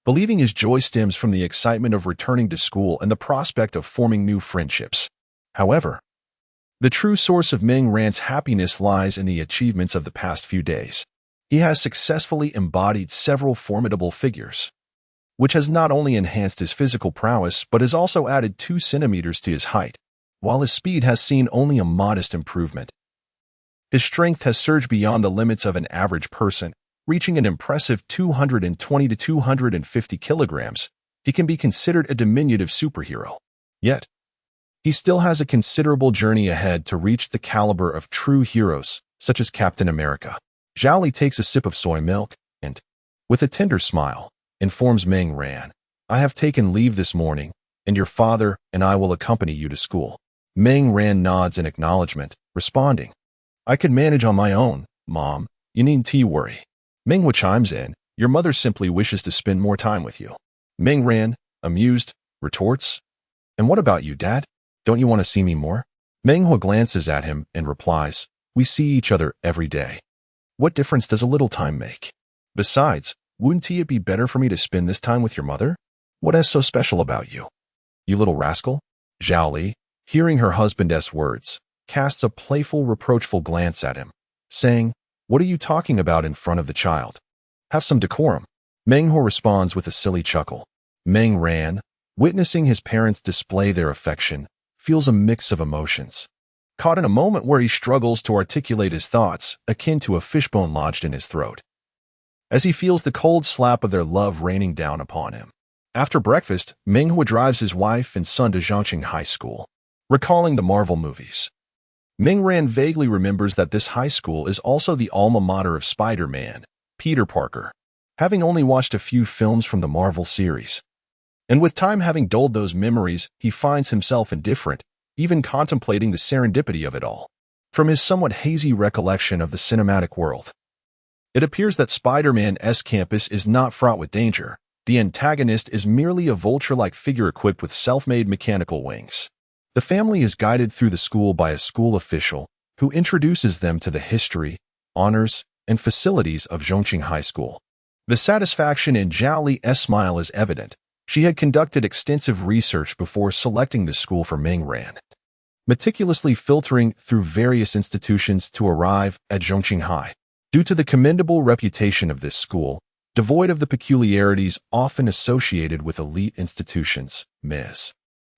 believing his joy stems from the excitement of returning to school and the prospect of forming new friendships. However, the true source of Ming Ran's happiness lies in the achievements of the past few days. He has successfully embodied several formidable figures, which has not only enhanced his physical prowess but has also added 2 centimeters to his height, while his speed has seen only a modest improvement. His strength has surged beyond the limits of an average person, reaching an impressive 220 to 250 kilograms. He can be considered a diminutive superhero. Yet, he still has a considerable journey ahead to reach the caliber of true heroes, such as Captain America. Zhao Li takes a sip of soy milk and, with a tender smile, informs Ming Ran, "I have taken leave this morning, and your father and I will accompany you to school." Ming Ran nods in acknowledgement, responding, "I could manage on my own, Mom. You needn't worry." Ming Hua chimes in, "Your mother simply wishes to spend more time with you." Ming Ran, amused, retorts, "And what about you, Dad? Don't you want to see me more?" Ming Hua glances at him and replies, "We see each other every day. What difference does a little time make? Besides, wouldn't it be better for me to spend this time with your mother? What is so special about you? You little rascal?" Zhao Li, hearing her husband's words, casts a playful, reproachful glance at him, saying, "What are you talking about in front of the child? Have some decorum." Meng Hua responds with a silly chuckle. Ming Ran, witnessing his parents display their affection, feels a mix of emotions. Caught in a moment where he struggles to articulate his thoughts, akin to a fishbone lodged in his throat, as he feels the cold slap of their love raining down upon him. After breakfast, Ming Hua drives his wife and son to Zhongqing High School. Recalling the Marvel movies, Ming Ran vaguely remembers that this high school is also the alma mater of Spider-Man, Peter Parker, having only watched a few films from the Marvel series. And with time having dulled those memories, he finds himself indifferent, even contemplating the serendipity of it all. From his somewhat hazy recollection of the cinematic world, it appears that Spider-Man's campus is not fraught with danger. The antagonist is merely a vulture-like figure equipped with self-made mechanical wings. The family is guided through the school by a school official who introduces them to the history, honors, and facilities of Zhongqing High School. The satisfaction in Zhao Li's smile is evident. She had conducted extensive research before selecting the school for Ming Ran, meticulously filtering through various institutions to arrive at Zhongqing High. Due to the commendable reputation of this school, devoid of the peculiarities often associated with elite institutions, Ms.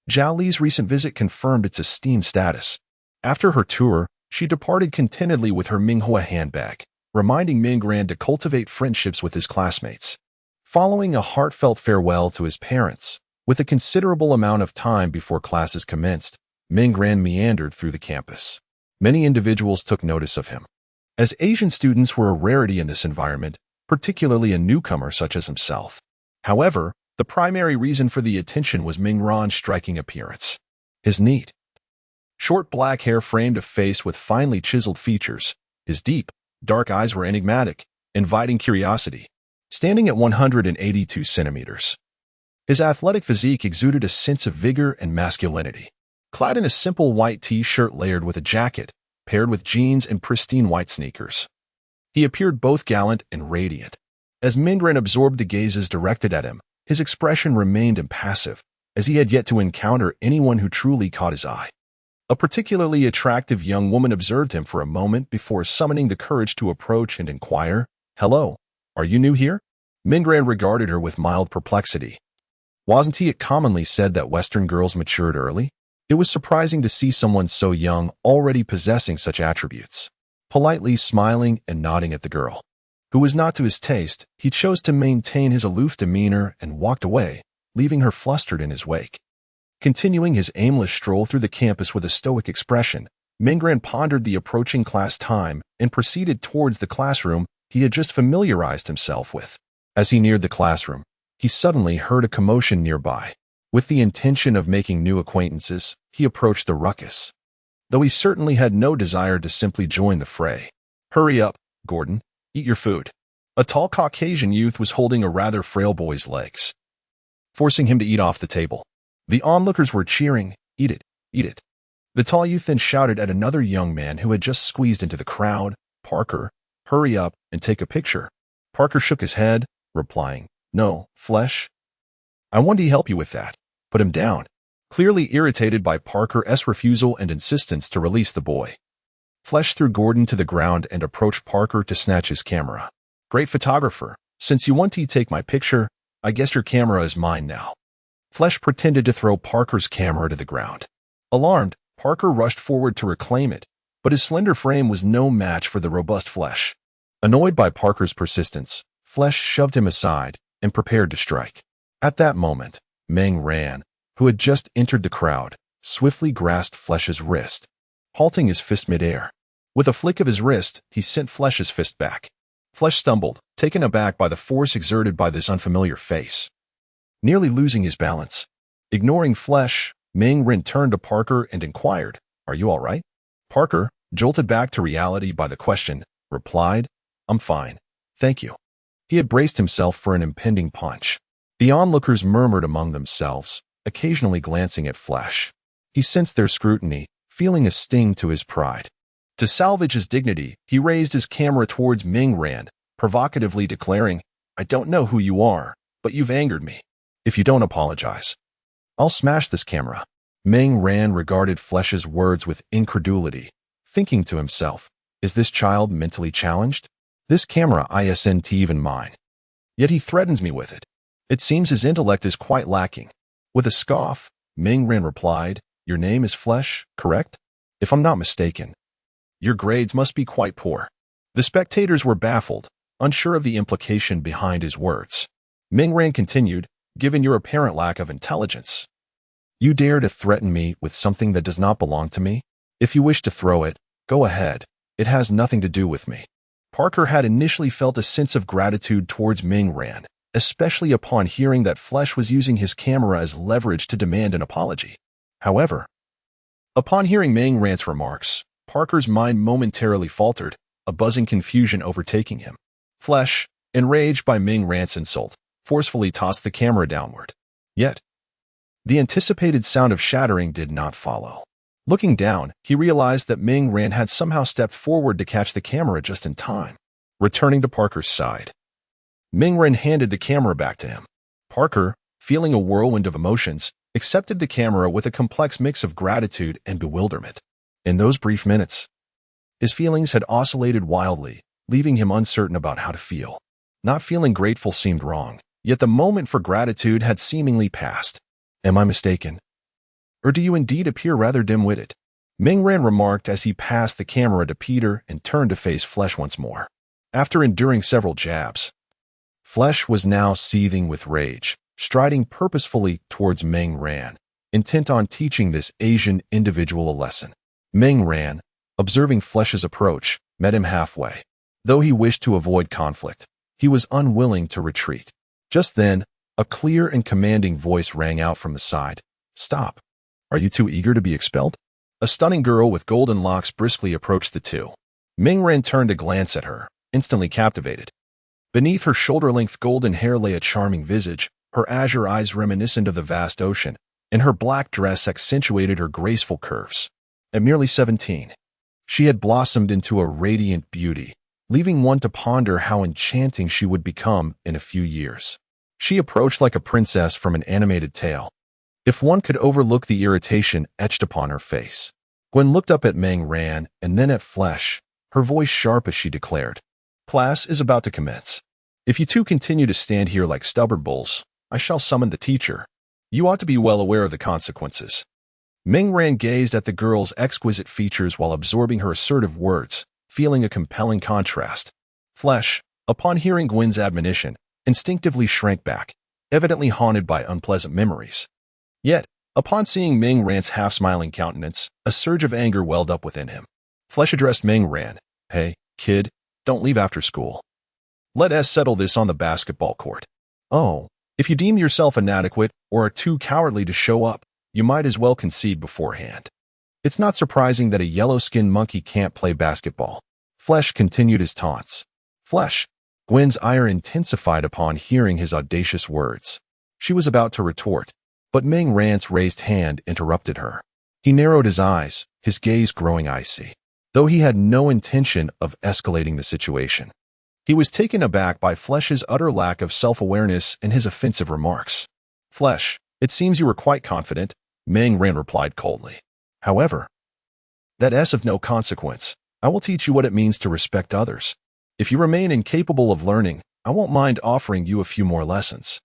Zhao Li's recent visit confirmed its esteemed status. After her tour, she departed contentedly with her Ming Hua handbag, reminding Ming Ran to cultivate friendships with his classmates. Following a heartfelt farewell to his parents, with a considerable amount of time before classes commenced, Ming Ran meandered through the campus. Many individuals took notice of him, as Asian students were a rarity in this environment, particularly a newcomer such as himself. However, the primary reason for the attention was Ming Ran's striking appearance. His neat, short black hair framed a face with finely chiseled features. His deep, dark eyes were enigmatic, inviting curiosity. Standing at 182 centimeters, his athletic physique exuded a sense of vigor and masculinity. Clad in a simple white t-shirt layered with a jacket, paired with jeans and pristine white sneakers, he appeared both gallant and radiant. As Ming Ran absorbed the gazes directed at him, his expression remained impassive, as he had yet to encounter anyone who truly caught his eye. A particularly attractive young woman observed him for a moment before summoning the courage to approach and inquire, "Hello, are you new here?" Ming Ran regarded her with mild perplexity. Wasn't it commonly said that Western girls matured early? It was surprising to see someone so young already possessing such attributes. Politely smiling and nodding at the girl, who was not to his taste, he chose to maintain his aloof demeanor and walked away, leaving her flustered in his wake. Continuing his aimless stroll through the campus with a stoic expression, Mingran pondered the approaching class time and proceeded towards the classroom he had just familiarized himself with. As he neared the classroom, he suddenly heard a commotion nearby. With the intention of making new acquaintances, he approached the ruckus, though he certainly had no desire to simply join the fray. "Hurry up, Gordon. Eat your food." A tall Caucasian youth was holding a rather frail boy's legs, forcing him to eat off the table. The onlookers were cheering, "Eat it, eat it." The tall youth then shouted at another young man who had just squeezed into the crowd, "Parker, hurry up and take a picture." Parker shook his head, replying, "No, Flesh. I want to help you with that." Put him down. Clearly irritated by Parker's refusal and insistence to release the boy, Flesh threw Gordon to the ground and approached Parker to snatch his camera. "Great photographer. Since you want to take my picture, I guess your camera is mine now." Flesh pretended to throw Parker's camera to the ground. Alarmed, Parker rushed forward to reclaim it, but his slender frame was no match for the robust Flesh. Annoyed by Parker's persistence, Flesh shoved him aside and prepared to strike. At that moment, Mingran, who had just entered the crowd, swiftly grasped Flesh's wrist, halting his fist midair. With a flick of his wrist, he sent Flesh's fist back. Flesh stumbled, taken aback by the force exerted by this unfamiliar face, nearly losing his balance. Ignoring Flesh, Mingran turned to Parker and inquired, "Are you all right?" Parker, jolted back to reality by the question, replied, "I'm fine, thank you." He had braced himself for an impending punch. The onlookers murmured among themselves, occasionally glancing at Flesh. He sensed their scrutiny, feeling a sting to his pride. To salvage his dignity, he raised his camera towards Mingran, provocatively declaring, "I don't know who you are, but you've angered me. If you don't apologize, I'll smash this camera." Mingran regarded Flesh's words with incredulity, thinking to himself, "Is this child mentally challenged? This camera isn't even mine. Yet he threatens me with it. It seems his intellect is quite lacking." With a scoff, Mingran replied, "Your name is Flesh, correct? If I'm not mistaken, your grades must be quite poor." The spectators were baffled, unsure of the implication behind his words. Mingran continued, "Given your apparent lack of intelligence, you dare to threaten me with something that does not belong to me? If you wish to throw it, go ahead. It has nothing to do with me." Parker had initially felt a sense of gratitude towards Mingran, especially upon hearing that Flesh was using his camera as leverage to demand an apology. However, upon hearing Mingran's remarks, Parker's mind momentarily faltered, a buzzing confusion overtaking him. Flesh, enraged by Mingran's insult, forcefully tossed the camera downward. Yet, the anticipated sound of shattering did not follow. Looking down, he realized that Mingran had somehow stepped forward to catch the camera just in time. Returning to Parker's side, Mingran handed the camera back to him. Parker, feeling a whirlwind of emotions, accepted the camera with a complex mix of gratitude and bewilderment. In those brief minutes, his feelings had oscillated wildly, leaving him uncertain about how to feel. Not feeling grateful seemed wrong, yet the moment for gratitude had seemingly passed. "Am I mistaken? Or do you indeed appear rather dim-witted?" Mingran remarked as he passed the camera to Peter and turned to face Flesh once more. After enduring several jabs, Flesh was now seething with rage, striding purposefully towards Mingran, intent on teaching this Asian individual a lesson. Mingran, observing Flesh's approach, met him halfway. Though he wished to avoid conflict, he was unwilling to retreat. Just then, a clear and commanding voice rang out from the side. "Stop. Are you too eager to be expelled?" A stunning girl with golden locks briskly approached the two. Mingran turned to glance at her, instantly captivated. Beneath her shoulder-length golden hair lay a charming visage, her azure eyes reminiscent of the vast ocean, and her black dress accentuated her graceful curves. At merely 17, she had blossomed into a radiant beauty, leaving one to ponder how enchanting she would become in a few years. She approached like a princess from an animated tale, if one could overlook the irritation etched upon her face. Gwen looked up at Mingran and then at Flesh, her voice sharp as she declared, "Class is about to commence. If you two continue to stand here like stubborn bulls, I shall summon the teacher. You ought to be well aware of the consequences." Mingran gazed at the girl's exquisite features while absorbing her assertive words, feeling a compelling contrast. Flesh, upon hearing Gwen's admonition, instinctively shrank back, evidently haunted by unpleasant memories. Yet, Upon seeing Ming Ran's half-smiling countenance, a surge of anger welled up within him. Flesh addressed Ming Ran. Hey, kid, don't leave after school. Let us settle this on the basketball court. Oh, if you deem yourself inadequate or are too cowardly to show up, you might as well concede beforehand. It's not surprising that a yellow-skinned monkey can't play basketball. Flesh continued his taunts. Flesh. Gwen's ire intensified upon hearing his audacious words. She was about to retort, but Ming Ran's raised hand interrupted her. He narrowed his eyes, his gaze growing icy, though he had no intention of escalating the situation. He was taken aback by Flesh's utter lack of self-awareness and his offensive remarks. Flesh, it seems you were quite confident, Ming Ran replied coldly. However, that's of no consequence. I will teach you what it means to respect others. If you remain incapable of learning, I won't mind offering you a few more lessons.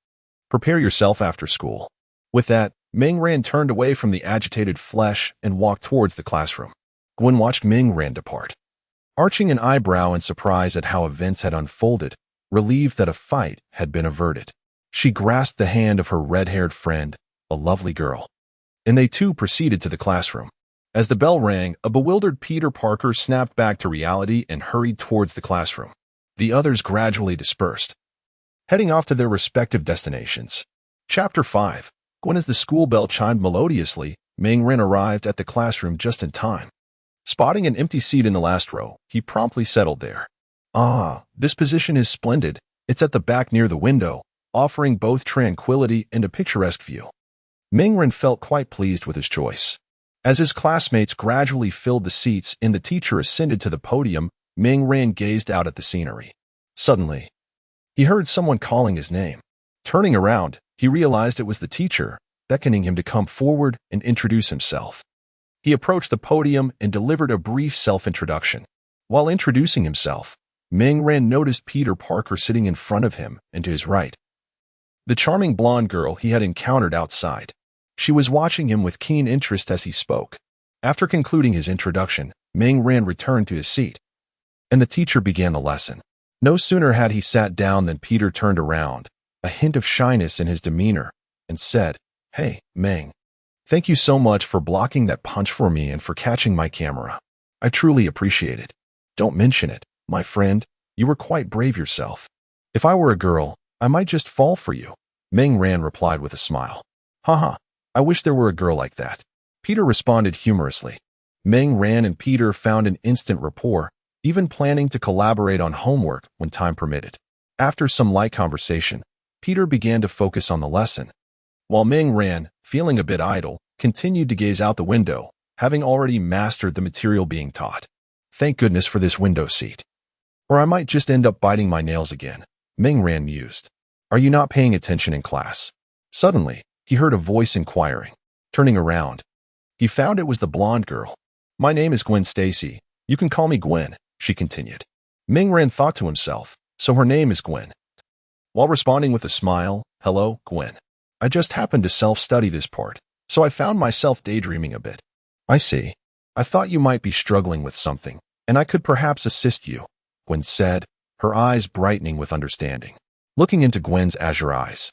Prepare yourself after school. With that, Ming Ran turned away from the agitated Flesh and walked towards the classroom. Gwen watched Ming Ran depart, arching an eyebrow in surprise at how events had unfolded, relieved that a fight had been averted. She grasped the hand of her red-haired friend, a lovely girl, and they too proceeded to the classroom. As the bell rang, a bewildered Peter Parker snapped back to reality and hurried towards the classroom. The others gradually dispersed, heading off to their respective destinations. Chapter 5. Gwen. As the school bell chimed melodiously, Ming Ran arrived at the classroom just in time. Spotting an empty seat in the last row, he promptly settled there. Ah, this position is splendid. It's at the back near the window, offering both tranquility and a picturesque view. Ming Ran felt quite pleased with his choice. As his classmates gradually filled the seats and the teacher ascended to the podium, Ming Ran gazed out at the scenery. Suddenly, he heard someone calling his name. Turning around, he realized it was the teacher, beckoning him to come forward and introduce himself. He approached the podium and delivered a brief self-introduction. While introducing himself, Ming Ran noticed Peter Parker sitting in front of him and to his right, the charming blonde girl he had encountered outside. She was watching him with keen interest as he spoke. After concluding his introduction, Ming Ran returned to his seat, and the teacher began the lesson. No sooner had he sat down than Peter turned around, a hint of shyness in his demeanor, and said, Hey, Ming. Thank you so much for blocking that punch for me and for catching my camera. I truly appreciate it. Don't mention it, my friend. You were quite brave yourself. If I were a girl, I might just fall for you. Ming Ran replied with a smile. Haha, I wish there were a girl like that. Peter responded humorously. Ming Ran and Peter found an instant rapport, even planning to collaborate on homework when time permitted. After some light conversation, Peter began to focus on the lesson, while Ming Ran, feeling a bit idle, continued to gaze out the window, having already mastered the material being taught. Thank goodness for this window seat. Or I might just end up biting my nails again, Ming Ran mused. Are you not paying attention in class? Suddenly, he heard a voice inquiring. Turning around, he found it was the blonde girl. My name is Gwen Stacy. You can call me Gwen, she continued. Ming Ran thought to himself, so her name is Gwen. While responding with a smile, hello, Gwen. I just happened to self-study this part, so I found myself daydreaming a bit. I see. I thought you might be struggling with something, and I could perhaps assist you, Gwen said, her eyes brightening with understanding. Looking into Gwen's azure eyes,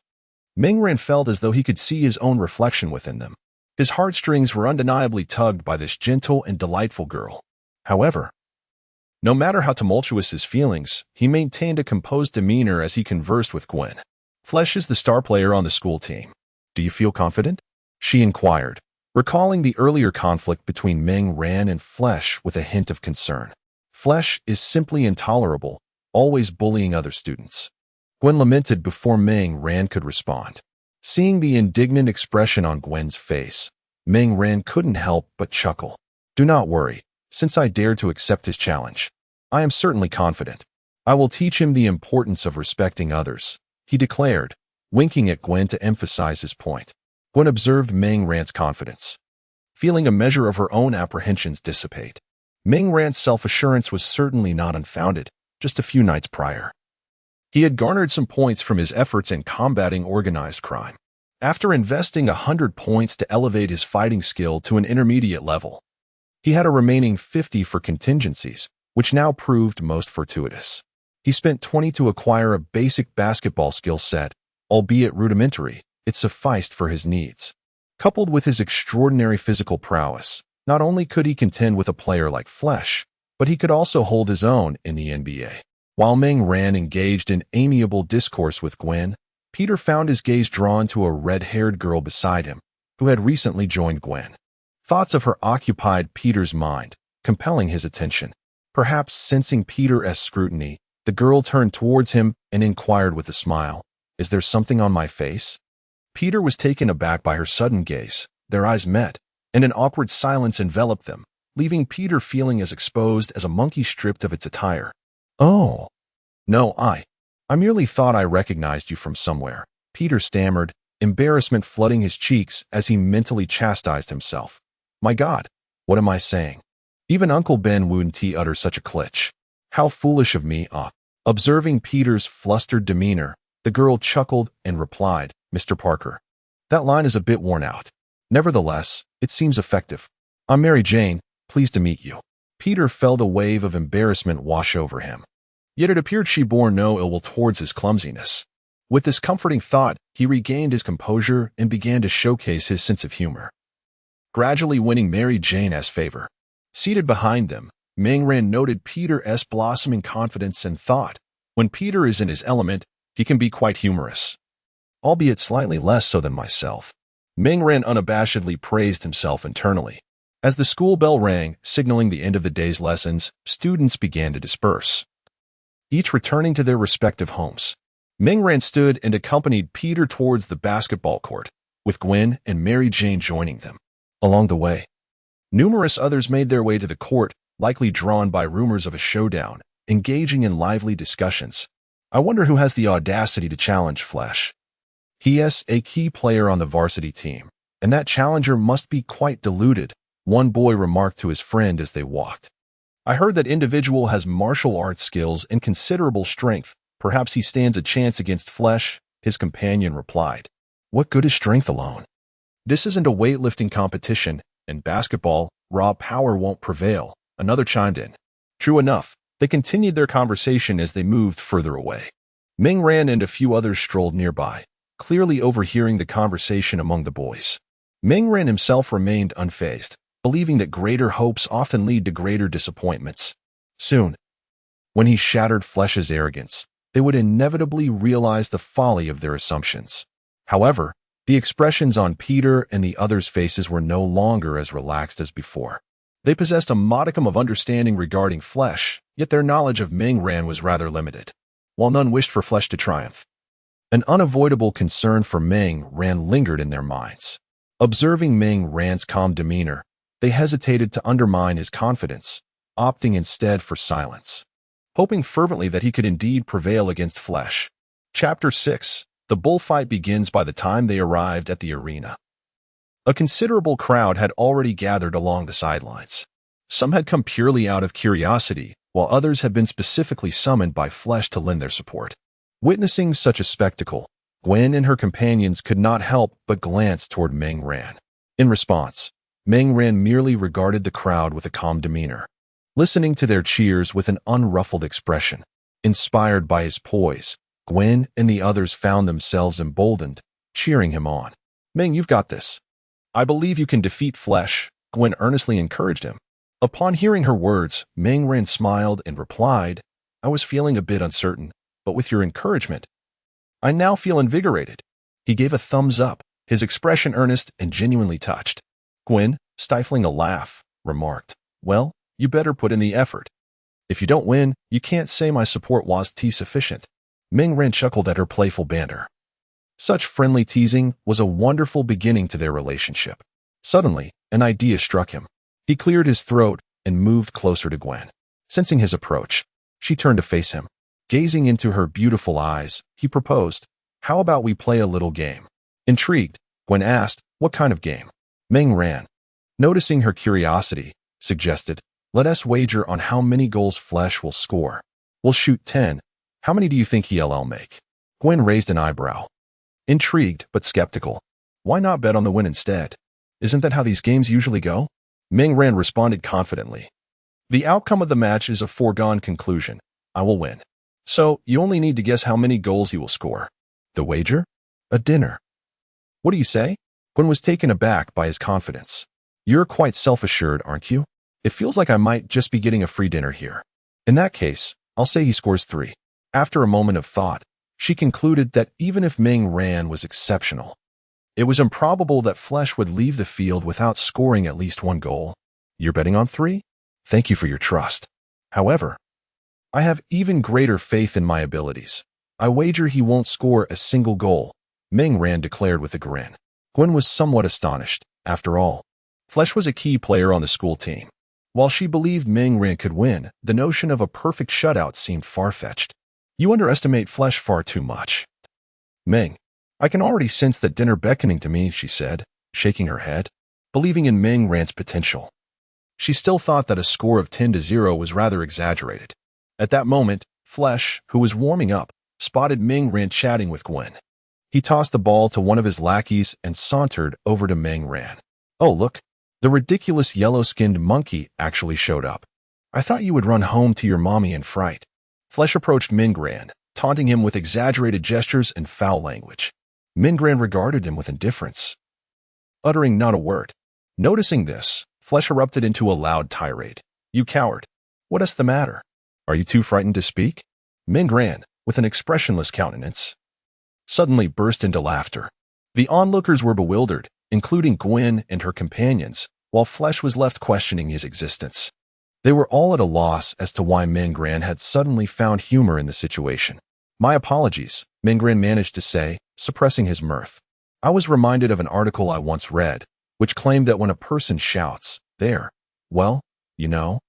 Ming Ran felt as though he could see his own reflection within them. His heartstrings were undeniably tugged by this gentle and delightful girl. However, no matter how tumultuous his feelings, he maintained a composed demeanor as he conversed with Gwen. Flesh is the star player on the school team. Do you feel confident? She inquired, recalling the earlier conflict between Ming Ran and Flesh with a hint of concern. Flesh is simply intolerable, always bullying other students. Gwen lamented before Ming Ran could respond. Seeing the indignant expression on Gwen's face, Ming Ran couldn't help but chuckle. Do not worry, since I dared to accept his challenge. I am certainly confident. I will teach him the importance of respecting others, he declared, winking at Gwen to emphasize his point. Gwen observed Ming Ran's confidence, feeling a measure of her own apprehensions dissipate. Ming Ran's self-assurance was certainly not unfounded. Just a few nights prior, he had garnered some points from his efforts in combating organized crime. After investing 100 points to elevate his fighting skill to an intermediate level, he had a remaining 50 for contingencies, which now proved most fortuitous. He spent 20 to acquire a basic basketball skill set, albeit rudimentary. It sufficed for his needs. Coupled with his extraordinary physical prowess, not only could he contend with a player like Flesh, but he could also hold his own in the NBA. While Meng Ran engaged in amiable discourse with Gwen, Peter found his gaze drawn to a red-haired girl beside him, who had recently joined Gwen. Thoughts of her occupied Peter's mind, compelling his attention. Perhaps sensing Peter's scrutiny, the girl turned towards him and inquired with a smile, "Is there something on my face?" Peter was taken aback by her sudden gaze. Their eyes met, and an awkward silence enveloped them, leaving Peter feeling as exposed as a monkey stripped of its attire. "Oh, no, I merely thought I recognized you from somewhere," Peter stammered, embarrassment flooding his cheeks as he mentally chastised himself. "My God, what am I saying? Even Uncle Ben wouldn't utter such a glitch. How foolish of me, Observing Peter's flustered demeanor, the girl chuckled and replied, "Mr. Parker, that line is a bit worn out. Nevertheless, it seems effective. I'm Mary Jane, pleased to meet you." Peter felt a wave of embarrassment wash over him. Yet it appeared she bore no ill will towards his clumsiness. With this comforting thought, he regained his composure and began to showcase his sense of humor, gradually winning Mary Jane's favor. Seated behind them, Meng Ran noted Peter's blossoming confidence and thought, when Peter is in his element, he can be quite humorous. Albeit slightly less so than myself. Meng Ran unabashedly praised himself internally. As the school bell rang, signaling the end of the day's lessons, students began to disperse, each returning to their respective homes. Meng Ran stood and accompanied Peter towards the basketball court, with Gwen and Mary Jane joining them. Along the way, numerous others made their way to the court, likely drawn by rumors of a showdown, engaging in lively discussions. "I wonder who has the audacity to challenge Flesh. He's a key player on the varsity team, and that challenger must be quite deluded," one boy remarked to his friend as they walked. "I heard that individual has martial arts skills and considerable strength. Perhaps he stands a chance against Flesh," his companion replied. "What good is strength alone? This isn't a weightlifting competition, and basketball, raw power won't prevail," another chimed in. True enough, they continued their conversation as they moved further away. Meng Ran and a few others strolled nearby, clearly overhearing the conversation among the boys. Meng Ran himself remained unfazed, believing that greater hopes often lead to greater disappointments. Soon, when he shattered Flesh's arrogance, they would inevitably realize the folly of their assumptions. However, the expressions on Peter and the others' faces were no longer as relaxed as before. They possessed a modicum of understanding regarding Flesh, yet their knowledge of Meng Ran was rather limited. While none wished for Flesh to triumph, an unavoidable concern for Meng Ran lingered in their minds. Observing Meng Ran's calm demeanor, they hesitated to undermine his confidence, opting instead for silence, hoping fervently that he could indeed prevail against Flesh. Chapter 6. The bullfight begins. By the time they arrived at the arena, a considerable crowd had already gathered along the sidelines. Some had come purely out of curiosity, while others had been specifically summoned by Flesh to lend their support. Witnessing such a spectacle, Gwen and her companions could not help but glance toward Meng Ran. In response, Meng Ran merely regarded the crowd with a calm demeanor, listening to their cheers with an unruffled expression. Inspired by his poise, Gwen and the others found themselves emboldened, cheering him on. "Meng, you've got this. I believe you can defeat Flesh," Gwen earnestly encouraged him. Upon hearing her words, Meng Ran smiled and replied, "I was feeling a bit uncertain, but with your encouragement, I now feel invigorated." He gave a thumbs up, his expression earnest and genuinely touched. Gwen, stifling a laugh, remarked, "Well, you better put in the effort. If you don't win, you can't say my support was sufficient." Meng Ran chuckled at her playful banter. Such friendly teasing was a wonderful beginning to their relationship. Suddenly, an idea struck him. He cleared his throat and moved closer to Gwen. Sensing his approach, she turned to face him. Gazing into her beautiful eyes, he proposed, "How about we play a little game?" Intrigued, Gwen asked, "What kind of game?" Meng Ran, noticing her curiosity, suggested, "Let us wager on how many goals Flesh will score. We'll shoot 10. How many do you think he'll make?" Gwen raised an eyebrow. Intrigued but skeptical. "Why not bet on the win instead? Isn't that how these games usually go?" Meng Ran responded confidently. "The outcome of the match is a foregone conclusion. I will win. So, you only need to guess how many goals he will score. The wager? A dinner. What do you say?" Gwen was taken aback by his confidence. You're quite self-assured, aren't you? It feels like I might just be getting a free dinner here. In that case, I'll say he scores 3. After a moment of thought, she concluded that even if Ming Ran was exceptional, it was improbable that Flesh would leave the field without scoring at least 1 goal. You're betting on 3? Thank you for your trust. However, I have even greater faith in my abilities. I wager he won't score a single goal, Ming Ran declared with a grin. Gwen was somewhat astonished. After all, Flesh was a key player on the school team. While she believed Ming Ran could win, the notion of a perfect shutout seemed far-fetched. You underestimate Flesh far too much. Ming, I can already sense that dinner beckoning to me, she said, shaking her head, believing in Ming Ran's potential. She still thought that a score of 10-0 was rather exaggerated. At that moment, Flesh, who was warming up, spotted Ming Ran chatting with Gwen. He tossed the ball to one of his lackeys and sauntered over to Ming Ran. Oh, look, the ridiculous yellow-skinned monkey actually showed up. I thought you would run home to your mommy in fright. Flesh approached Ming Ran, taunting him with exaggerated gestures and foul language. Ming Ran regarded him with indifference, uttering not a word. Noticing this, Flesh erupted into a loud tirade. You coward! What is the matter? Are you too frightened to speak? Ming Ran, with an expressionless countenance, suddenly burst into laughter. The onlookers were bewildered, including Gwen and her companions, while Flesh was left questioning his existence. They were all at a loss as to why Ming Ran had suddenly found humor in the situation. My apologies, Ming Ran managed to say, suppressing his mirth. I was reminded of an article I once read, which claimed that when a person shouts, there, well, you know,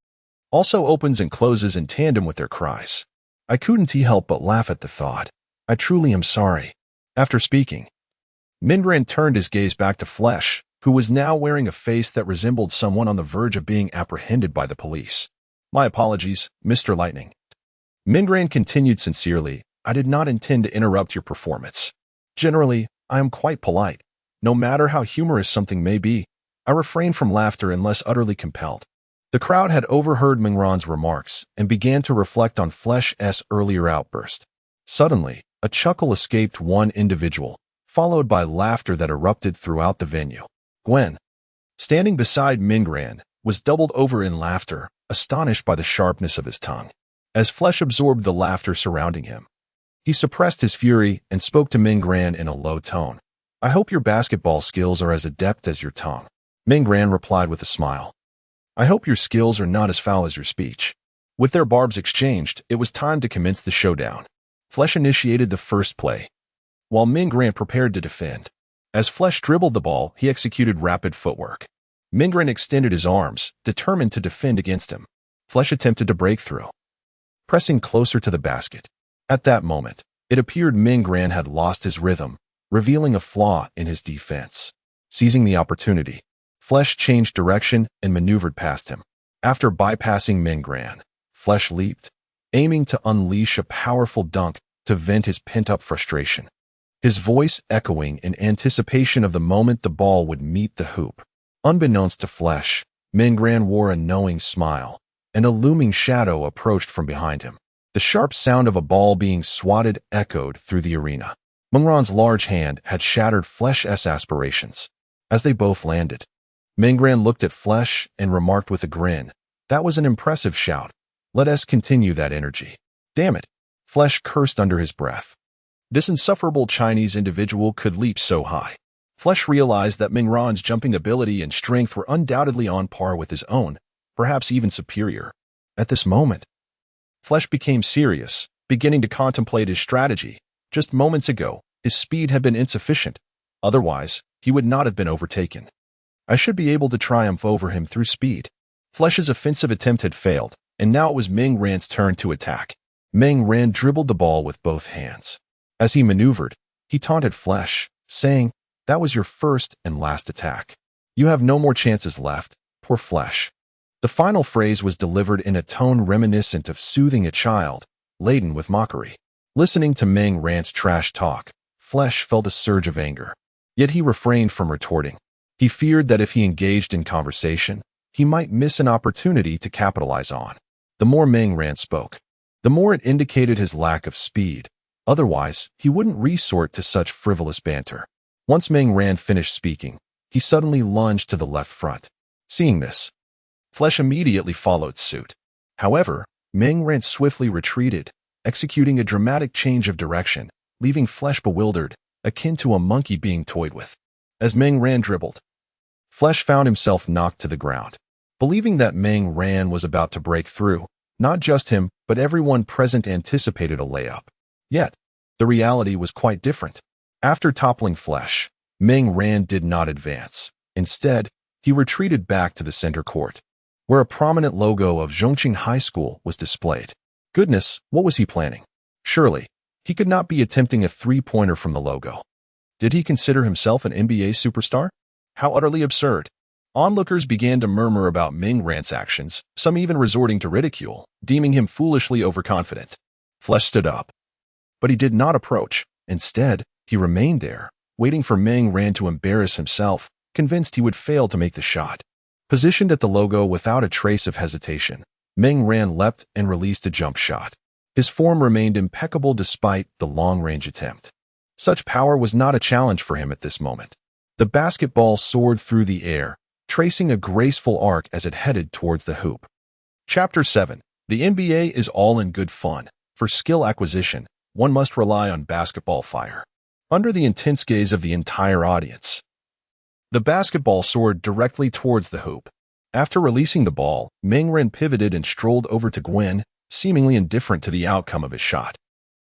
also opens and closes in tandem with their cries. I couldn't help but laugh at the thought. I truly am sorry. After speaking, Ming Ran turned his gaze back to Flesh, who was now wearing a face that resembled someone on the verge of being apprehended by the police. My apologies, Mr. Lightning. Ming Ran continued sincerely, I did not intend to interrupt your performance. Generally, I am quite polite. No matter how humorous something may be, I refrain from laughter unless utterly compelled. The crowd had overheard Ming Ran's remarks and began to reflect on Flesh's earlier outburst. Suddenly, a chuckle escaped one individual, followed by laughter that erupted throughout the venue. Gwen, standing beside Ming Ran, was doubled over in laughter, astonished by the sharpness of his tongue. As Flesh absorbed the laughter surrounding him, he suppressed his fury and spoke to Ming Ran in a low tone. I hope your basketball skills are as adept as your tongue. Ming Ran replied with a smile. I hope your skills are not as foul as your speech. With their barbs exchanged, it was time to commence the showdown. Flesh initiated the first play, while Ming Ran prepared to defend. As Flesh dribbled the ball, he executed rapid footwork. Ming Ran extended his arms, determined to defend against him. Flesh attempted to break through, pressing closer to the basket. At that moment, it appeared Ming Ran had lost his rhythm, revealing a flaw in his defense. Seizing the opportunity, Flesh changed direction and maneuvered past him. After bypassing Ming Ran, Flesh leaped, aiming to unleash a powerful dunk to vent his pent-up frustration, his voice echoing in anticipation of the moment the ball would meet the hoop. Unbeknownst to Flesh, Ming Ran wore a knowing smile, and a looming shadow approached from behind him. The sharp sound of a ball being swatted echoed through the arena. Ming Ran's large hand had shattered Flesh's aspirations. As they both landed, Ming Ran looked at Flesh and remarked with a grin, that was an impressive shout. Let us continue that energy. Damn it, Flesh cursed under his breath. This insufferable Chinese individual could leap so high. Flesh realized that Ming Ran's jumping ability and strength were undoubtedly on par with his own, perhaps even superior. At this moment, Flesh became serious, beginning to contemplate his strategy. Just moments ago, his speed had been insufficient. Otherwise, he would not have been overtaken. I should be able to triumph over him through speed. Flesh's offensive attempt had failed, and now it was Ming Ran's turn to attack. Ming Ran dribbled the ball with both hands. As he maneuvered, he taunted Flesh, saying, that was your first and last attack. You have no more chances left, poor Flesh. The final phrase was delivered in a tone reminiscent of soothing a child, laden with mockery. Listening to Ming Ran's trash talk, Flesh felt a surge of anger. Yet he refrained from retorting. He feared that if he engaged in conversation, he might miss an opportunity to capitalize on. The more Ming Ran spoke, the more it indicated his lack of speed. Otherwise, he wouldn't resort to such frivolous banter. Once Meng Ran finished speaking, he suddenly lunged to the left front. Seeing this, Flesh immediately followed suit. However, Meng Ran swiftly retreated, executing a dramatic change of direction, leaving Flesh bewildered, akin to a monkey being toyed with. As Meng Ran dribbled, Flesh found himself knocked to the ground. Believing that Meng Ran was about to break through, not just him, but everyone present anticipated a layup. Yet, the reality was quite different. After toppling Flesh, Meng Ran did not advance. Instead, he retreated back to the center court, where a prominent logo of Zhongqing High School was displayed. Goodness, what was he planning? Surely, he could not be attempting a three-pointer from the logo. Did he consider himself an NBA superstar? How utterly absurd. Onlookers began to murmur about Meng Ran's actions, some even resorting to ridicule, deeming him foolishly overconfident. Flesh stood up. But he did not approach. Instead, he remained there, waiting for Meng Ran to embarrass himself, convinced he would fail to make the shot. Positioned at the logo without a trace of hesitation, Meng Ran leapt and released a jump shot. His form remained impeccable despite the long-range attempt. Such power was not a challenge for him at this moment. The basketball soared through the air, tracing a graceful arc as it headed towards the hoop. Chapter 7. The NBA is all in good fun. For skill acquisition, one must rely on basketball fire. Under the intense gaze of the entire audience, the basketball soared directly towards the hoop. After releasing the ball, Meng Ran pivoted and strolled over to Gwen, seemingly indifferent to the outcome of his shot.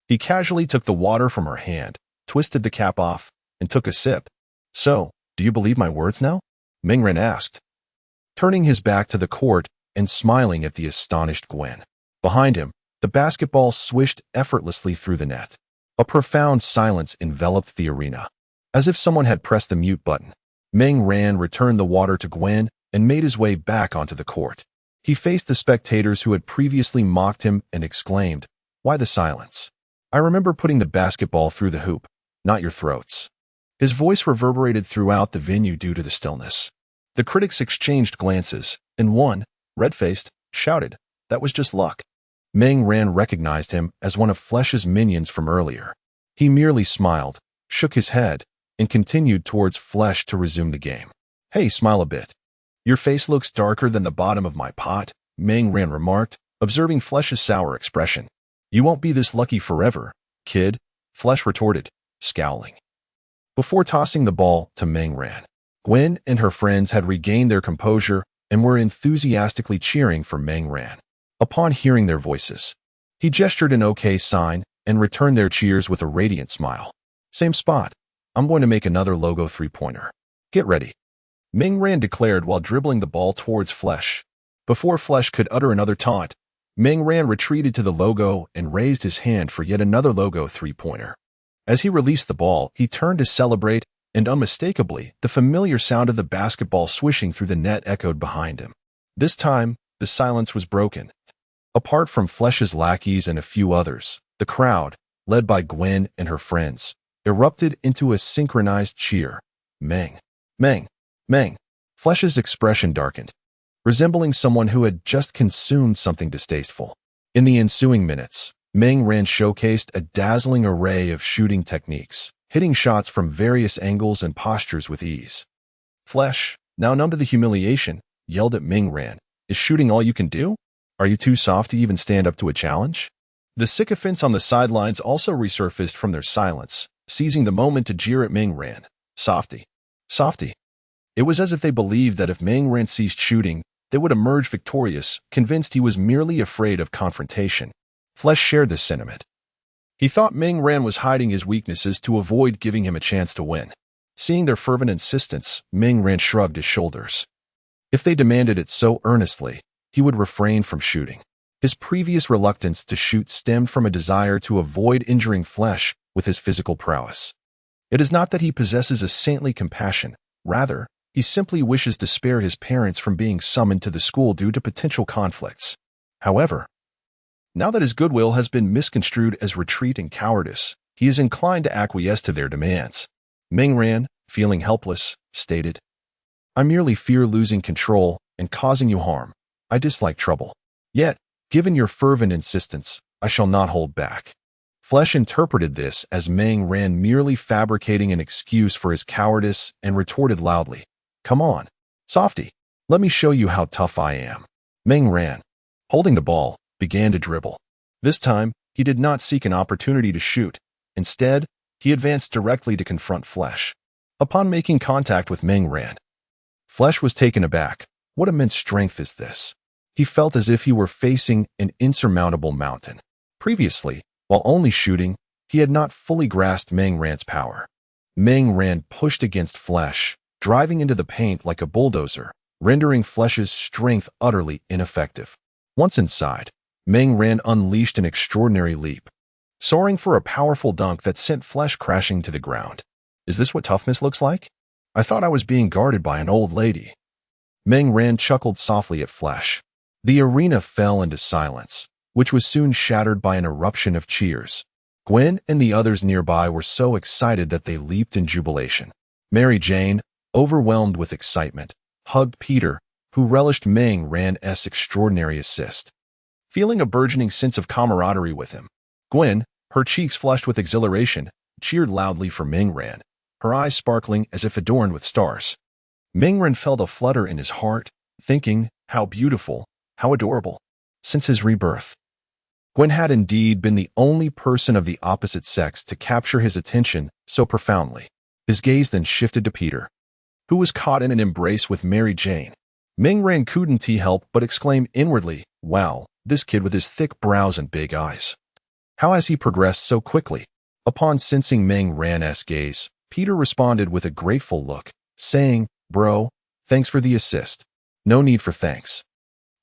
He casually took the water from her hand, twisted the cap off, and took a sip. "So, do you believe my words now?" Meng Ran asked, turning his back to the court and smiling at the astonished Gwen. Behind him, the basketball swished effortlessly through the net. A profound silence enveloped the arena. As if someone had pressed the mute button, Meng Ran returned the water to Gwen and made his way back onto the court. He faced the spectators who had previously mocked him and exclaimed, "Why the silence? I remember putting the basketball through the hoop, not your throats." His voice reverberated throughout the venue due to the stillness. The critics exchanged glances, and one, red-faced, shouted, "That was just luck." Meng Ran recognized him as one of Flesh's minions from earlier. He merely smiled, shook his head, and continued towards Flesh to resume the game. "Hey, smile a bit. Your face looks darker than the bottom of my pot," Meng Ran remarked, observing Flesh's sour expression. "You won't be this lucky forever, kid," Flesh retorted, scowling. Before tossing the ball to Meng Ran, Gwen and her friends had regained their composure and were enthusiastically cheering for Meng Ran. Upon hearing their voices, he gestured an OK sign and returned their cheers with a radiant smile. "Same spot. I'm going to make another logo three-pointer. Get ready," Meng Ran declared while dribbling the ball towards Flesh. Before Flesh could utter another taunt, Meng Ran retreated to the logo and raised his hand for yet another logo three-pointer. As he released the ball, he turned to celebrate, and unmistakably, the familiar sound of the basketball swishing through the net echoed behind him. This time, the silence was broken. Apart from Flesh's lackeys and a few others, the crowd, led by Gwen and her friends, erupted into a synchronized cheer. "Meng! Meng! Meng!" Flesh's expression darkened, resembling someone who had just consumed something distasteful. In the ensuing minutes, Meng Ran showcased a dazzling array of shooting techniques, hitting shots from various angles and postures with ease. Flesh, now numb to the humiliation, yelled at Meng Ran, "Is shooting all you can do? Are you too soft to even stand up to a challenge?" The sycophants on the sidelines also resurfaced from their silence, seizing the moment to jeer at Meng Ran. "Softy. Softy." It was as if they believed that if Meng Ran ceased shooting, they would emerge victorious, convinced he was merely afraid of confrontation. Flesh shared this sentiment. He thought Meng Ran was hiding his weaknesses to avoid giving him a chance to win. Seeing their fervent insistence, Meng Ran shrugged his shoulders. If they demanded it so earnestly, he would refrain from shooting. His previous reluctance to shoot stemmed from a desire to avoid injuring Flesh with his physical prowess. It is not that he possesses a saintly compassion. Rather, he simply wishes to spare his parents from being summoned to the school due to potential conflicts. However, now that his goodwill has been misconstrued as retreat and cowardice, he is inclined to acquiesce to their demands. Meng Ran, feeling helpless, stated, "I merely fear losing control and causing you harm. I dislike trouble. Yet, given your fervent insistence, I shall not hold back." Flesh interpreted this as Meng Ran merely fabricating an excuse for his cowardice and retorted loudly, "Come on, softy, let me show you how tough I am." Meng Ran, holding the ball, began to dribble. This time, he did not seek an opportunity to shoot. Instead, he advanced directly to confront Flesh. Upon making contact with Meng Ran, Flesh was taken aback. What immense strength is this? He felt as if he were facing an insurmountable mountain. Previously, while only shooting, he had not fully grasped Meng Ran's power. Meng Ran pushed against Flesh, driving into the paint like a bulldozer, rendering Flesh's strength utterly ineffective. Once inside, Meng Ran unleashed an extraordinary leap, soaring for a powerful dunk that sent Flesh crashing to the ground. Is this what toughness looks like? I thought I was being guarded by an old lady. Meng Ran chuckled softly at Flesh. The arena fell into silence, which was soon shattered by an eruption of cheers. Gwen and the others nearby were so excited that they leaped in jubilation. Mary Jane, overwhelmed with excitement, hugged Peter, who relished Meng Ran's extraordinary assist. Feeling a burgeoning sense of camaraderie with him, Gwen, her cheeks flushed with exhilaration, cheered loudly for Meng Ran, her eyes sparkling as if adorned with stars. Meng Ran felt a flutter in his heart, thinking, how beautiful, how adorable. Since his rebirth, Gwen had indeed been the only person of the opposite sex to capture his attention so profoundly. His gaze then shifted to Peter, who was caught in an embrace with Mary Jane. Meng Ran couldn't help but exclaim inwardly, wow, this kid with his thick brows and big eyes. How has he progressed so quickly? Upon sensing Meng Ran's gaze, Peter responded with a grateful look, saying, bro, thanks for the assist. No need for thanks.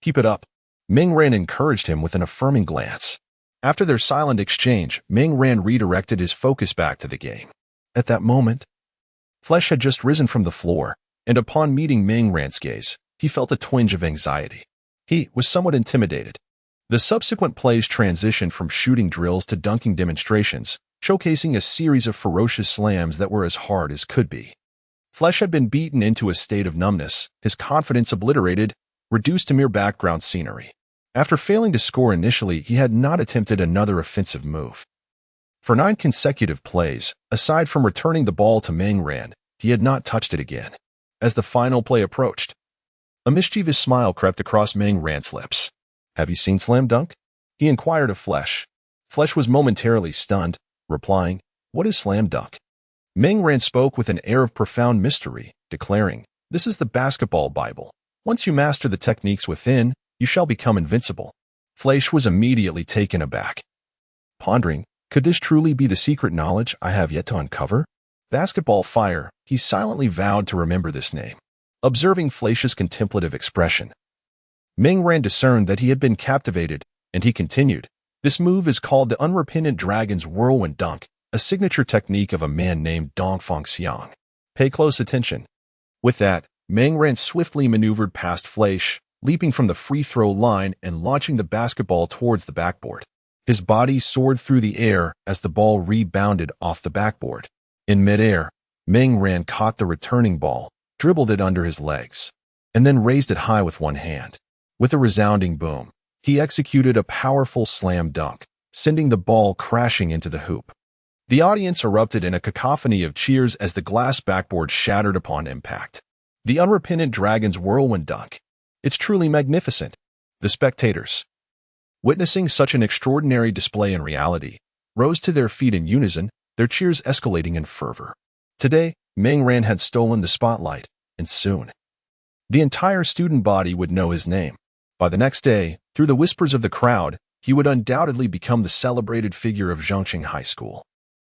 Keep it up. Meng Ran encouraged him with an affirming glance. After their silent exchange, Meng Ran redirected his focus back to the game. At that moment, Flesh had just risen from the floor, and upon meeting Meng Ran's gaze, he felt a twinge of anxiety. He was somewhat intimidated. The subsequent plays transitioned from shooting drills to dunking demonstrations, showcasing a series of ferocious slams that were as hard as could be. Flesh had been beaten into a state of numbness, his confidence obliterated, reduced to mere background scenery. After failing to score initially, he had not attempted another offensive move. For 9 consecutive plays, aside from returning the ball to Meng Ran, he had not touched it again. As the final play approached, a mischievous smile crept across Meng Ran's lips. Have you seen Slam Dunk? He inquired of Flesh. Flesh was momentarily stunned, replying, what is Slam Dunk? Meng Ran spoke with an air of profound mystery, declaring, this is the basketball Bible. Once you master the techniques within, you shall become invincible. Flesh was immediately taken aback. Pondering, could this truly be the secret knowledge I have yet to uncover? Basketball Fire, he silently vowed to remember this name. Observing Flesh's contemplative expression, Meng Ran discerned that he had been captivated, and he continued, this move is called the Unrepentant Dragon's Whirlwind Dunk, a signature technique of a man named Dongfang Xiang. Pay close attention. With that, Meng Ran swiftly maneuvered past Flesh, leaping from the free throw line and launching the basketball towards the backboard. His body soared through the air as the ball rebounded off the backboard. In midair, Meng Ran caught the returning ball, dribbled it under his legs, and then raised it high with one hand. With a resounding boom, he executed a powerful slam dunk, sending the ball crashing into the hoop. The audience erupted in a cacophony of cheers as the glass backboard shattered upon impact. The Unrepentant Dragon's Whirlwind Dunk. It's truly magnificent. The spectators, witnessing such an extraordinary display in reality, rose to their feet in unison, their cheers escalating in fervor. Today, Meng Ran had stolen the spotlight, and soon, the entire student body would know his name. By the next day, through the whispers of the crowd, he would undoubtedly become the celebrated figure of Zhongqing High School.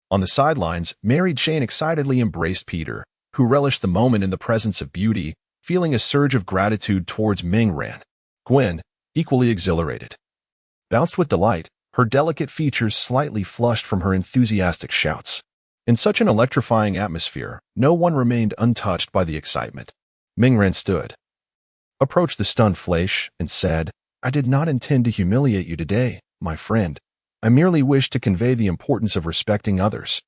On the sidelines, Mary Jane excitedly embraced Peter, who relished the moment in the presence of beauty, feeling a surge of gratitude towards Meng Ran. Gwen, equally exhilarated, bounced with delight, her delicate features slightly flushed from her enthusiastic shouts. In such an electrifying atmosphere, no one remained untouched by the excitement. Meng Ran stood, approached the stunned Flesh, and said, I did not intend to humiliate you today, my friend. I merely wished to convey the importance of respecting others.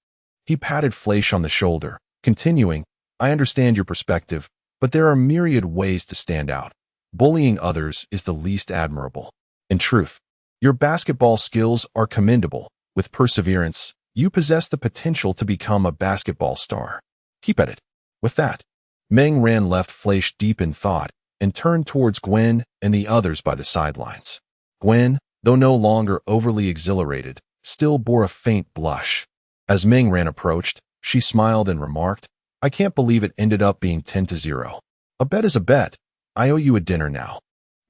He patted Flesh on the shoulder, continuing, I understand your perspective, but there are myriad ways to stand out. Bullying others is the least admirable. In truth, your basketball skills are commendable, With perseverance, you possess the potential to become a basketball star. Keep at it. With that, Meng ran left flash deep in thought and turned towards Gwen and the others by the sidelines. Gwen, though no longer overly exhilarated, still bore a faint blush. As Meng Ran approached, she smiled and remarked, "I can't believe it ended up being 10-0. A bet is a bet. I owe you a dinner now."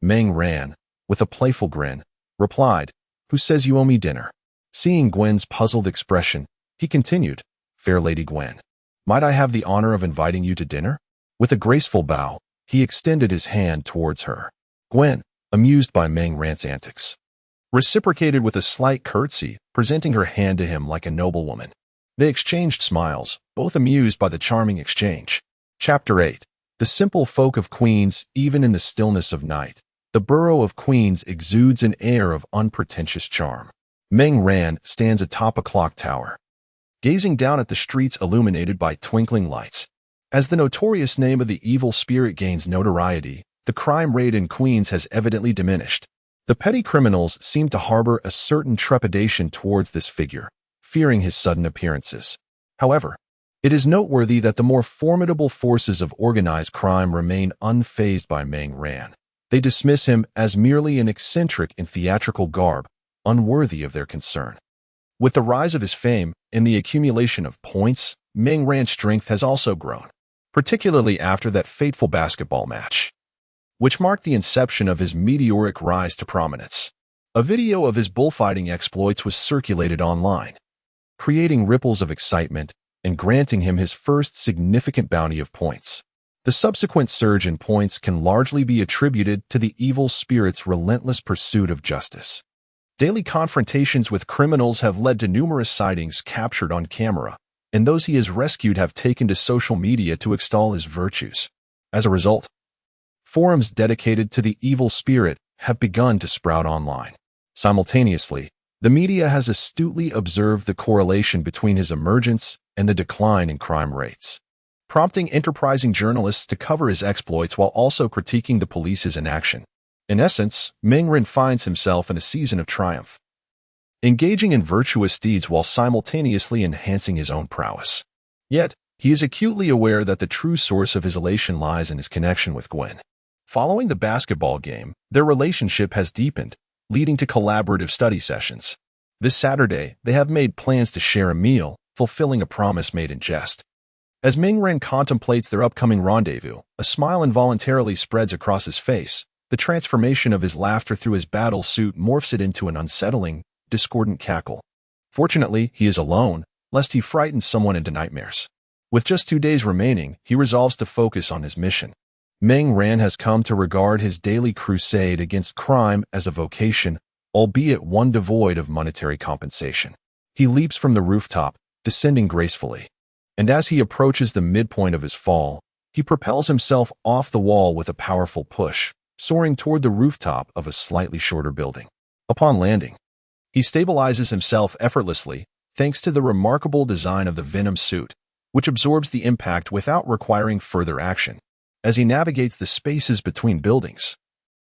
Meng Ran, with a playful grin, replied, "Who says you owe me dinner?" Seeing Gwen's puzzled expression, he continued, "Fair Lady Gwen, might I have the honor of inviting you to dinner?" With a graceful bow, he extended his hand towards her. Gwen, amused by Meng Ran's antics, reciprocated with a slight curtsy, presenting her hand to him like a noblewoman. They exchanged smiles, both amused by the charming exchange. Chapter 8. The simple folk of Queens, even in the stillness of night. The borough of Queens exudes an air of unpretentious charm. Meng Ran stands atop a clock tower, gazing down at the streets illuminated by twinkling lights. As the notorious name of the evil spirit gains notoriety, the crime rate in Queens has evidently diminished. The petty criminals seem to harbor a certain trepidation towards this figure, fearing his sudden appearances. However, it is noteworthy that the more formidable forces of organized crime remain unfazed by Meng Ran. They dismiss him as merely an eccentric in theatrical garb, unworthy of their concern. With the rise of his fame and the accumulation of points, Meng Ran's strength has also grown, particularly after that fateful basketball match, which marked the inception of his meteoric rise to prominence. A video of his bullfighting exploits was circulated online, creating ripples of excitement and granting him his first significant bounty of points. The subsequent surge in points can largely be attributed to the evil spirit's relentless pursuit of justice. Daily confrontations with criminals have led to numerous sightings captured on camera, and those he has rescued have taken to social media to extol his virtues. As a result, forums dedicated to the evil spirit have begun to sprout online. Simultaneously, the media has astutely observed the correlation between his emergence and the decline in crime rates, prompting enterprising journalists to cover his exploits while also critiquing the police's inaction. In essence, Meng Ran finds himself in a season of triumph, engaging in virtuous deeds while simultaneously enhancing his own prowess. Yet, he is acutely aware that the true source of his elation lies in his connection with Gwen. Following the basketball game, their relationship has deepened, leading to collaborative study sessions. This Saturday, they have made plans to share a meal, fulfilling a promise made in jest. As Meng Ran contemplates their upcoming rendezvous, a smile involuntarily spreads across his face. The transformation of his laughter through his battle suit morphs it into an unsettling, discordant cackle. Fortunately, he is alone, lest he frighten someone into nightmares. With just 2 days remaining, he resolves to focus on his mission. Meng Ran has come to regard his daily crusade against crime as a vocation, albeit one devoid of monetary compensation. He leaps from the rooftop, descending gracefully. And as he approaches the midpoint of his fall, he propels himself off the wall with a powerful push, soaring toward the rooftop of a slightly shorter building. Upon landing, he stabilizes himself effortlessly, thanks to the remarkable design of the Venom suit, which absorbs the impact without requiring further action. As he navigates the spaces between buildings,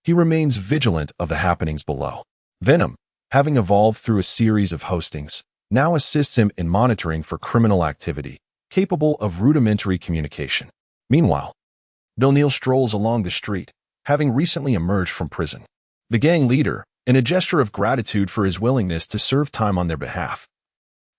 he remains vigilant of the happenings below. Venom, having evolved through a series of hostings, now assists him in monitoring for criminal activity, capable of rudimentary communication. Meanwhile, O'Neill strolls along the street, having recently emerged from prison. The gang leader, in a gesture of gratitude for his willingness to serve time on their behalf,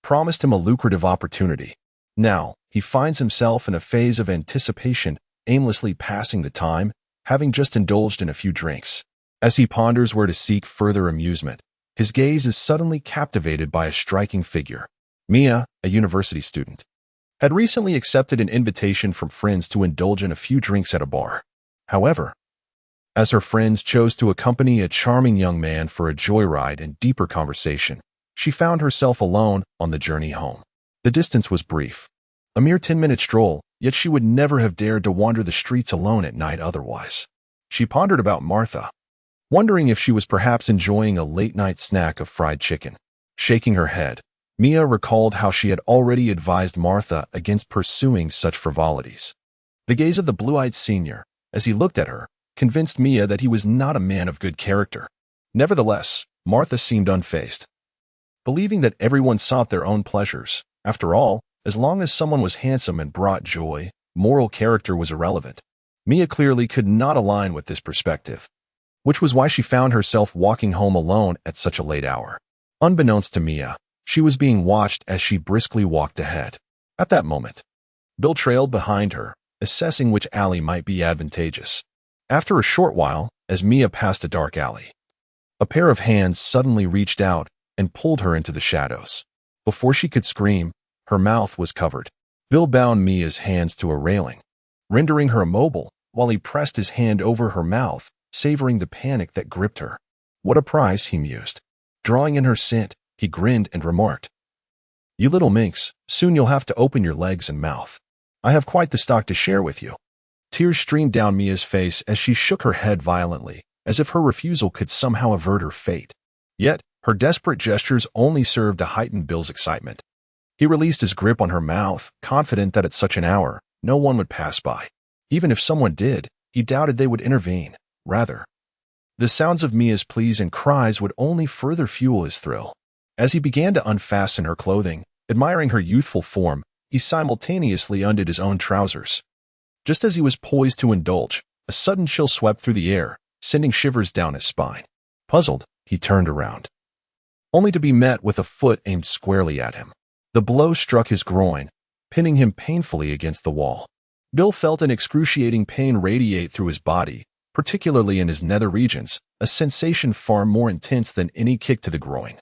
promised him a lucrative opportunity. Now, he finds himself in a phase of anticipation, aimlessly passing the time, having just indulged in a few drinks. As he ponders where to seek further amusement, his gaze is suddenly captivated by a striking figure. Mia, a university student, had recently accepted an invitation from friends to indulge in a few drinks at a bar. However, as her friends chose to accompany a charming young man for a joyride and deeper conversation, she found herself alone on the journey home. The distance was brief, a mere 10-minute stroll, yet she would never have dared to wander the streets alone at night otherwise. She pondered about Martha, wondering if she was perhaps enjoying a late-night snack of fried chicken. Shaking her head, Mia recalled how she had already advised Martha against pursuing such frivolities. The gaze of the blue-eyed senior, as he looked at her, convinced Mia that he was not a man of good character. Nevertheless, Martha seemed unfazed. believing that everyone sought their own pleasures. After all, as long as someone was handsome and brought joy, moral character was irrelevant. Mia clearly could not align with this perspective, which was why she found herself walking home alone at such a late hour. Unbeknownst to Mia, she was being watched as she briskly walked ahead. At that moment, Bill trailed behind her, assessing which alley might be advantageous. After a short while, as Mia passed a dark alley, a pair of hands suddenly reached out and pulled her into the shadows. Before she could scream, her mouth was covered. Bill bound Mia's hands to a railing, rendering her immobile while he pressed his hand over her mouth, savoring the panic that gripped her. What a price, he mused. Drawing in her scent, he grinned and remarked, "You little minx, soon you'll have to open your legs and mouth. I have quite the stock to share with you." Tears streamed down Mia's face as she shook her head violently, as if her refusal could somehow avert her fate. Yet, her desperate gestures only served to heighten Bill's excitement. He released his grip on her mouth, confident that at such an hour, no one would pass by. Even if someone did, he doubted they would intervene. Rather, the sounds of Mia's pleas and cries would only further fuel his thrill. As he began to unfasten her clothing, admiring her youthful form, he simultaneously undid his own trousers. Just as he was poised to indulge, a sudden chill swept through the air, sending shivers down his spine. Puzzled, he turned around, only to be met with a foot aimed squarely at him. The blow struck his groin, pinning him painfully against the wall. Bill felt an excruciating pain radiate through his body, particularly in his nether regions, a sensation far more intense than any kick to the groin.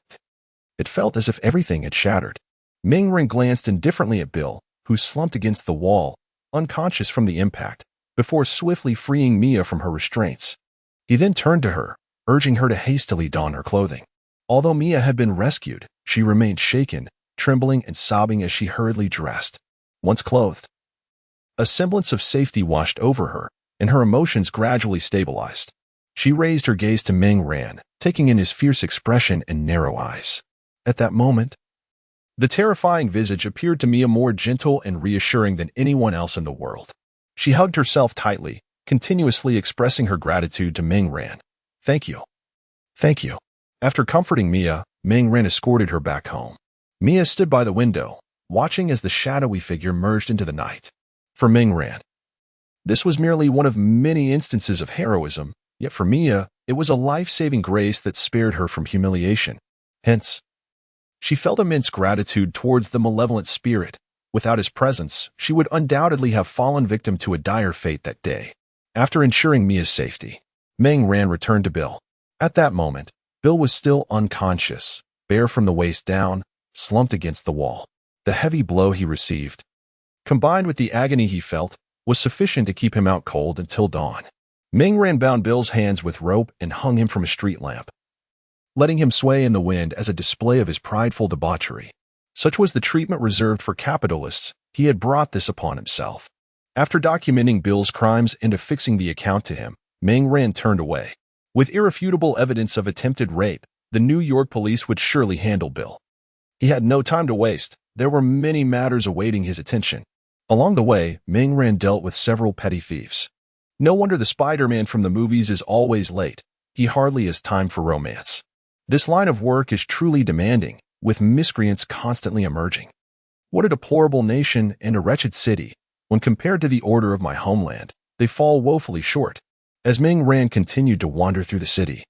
It felt as if everything had shattered. Ming-Ren glanced indifferently at Bill, who slumped against the wall, unconscious from the impact, before swiftly freeing Mia from her restraints. He then turned to her, urging her to hastily don her clothing. Although Mia had been rescued, she remained shaken, trembling and sobbing as she hurriedly dressed. Once clothed, a semblance of safety washed over her, and her emotions gradually stabilized. She raised her gaze to Ming-Ren, taking in his fierce expression and narrow eyes. At that moment, the terrifying visage appeared to Mia more gentle and reassuring than anyone else in the world. She hugged herself tightly, continuously expressing her gratitude to Ming-Ren. "Thank you. Thank you." After comforting Mia, Ming-Ren escorted her back home. Mia stood by the window, watching as the shadowy figure merged into the night. For Ming-Ren, this was merely one of many instances of heroism, yet for Mia, it was a life-saving grace that spared her from humiliation. Hence, she felt immense gratitude towards the malevolent spirit. Without his presence, she would undoubtedly have fallen victim to a dire fate that day. After ensuring Mia's safety, Ming-Ren returned to Bill. At that moment, Bill was still unconscious, bare from the waist down, slumped against the wall. The heavy blow he received, combined with the agony he felt, was sufficient to keep him out cold until dawn. Ming-Ren bound Bill's hands with rope and hung him from a street lamp, letting him sway in the wind as a display of his prideful debauchery. Such was the treatment reserved for capitalists. He had brought this upon himself. After documenting Bill's crimes and affixing the account to him, Ming-Ren turned away. With irrefutable evidence of attempted rape, the New York police would surely handle Bill. He had no time to waste. There were many matters awaiting his attention. Along the way, Ming-Ren dealt with several petty thieves. No wonder the Spider-Man from the movies is always late. He hardly has time for romance. This line of work is truly demanding, with miscreants constantly emerging. What a deplorable nation and a wretched city. When compared to the order of my homeland, they fall woefully short. As Ming-Ren continued to wander through the city,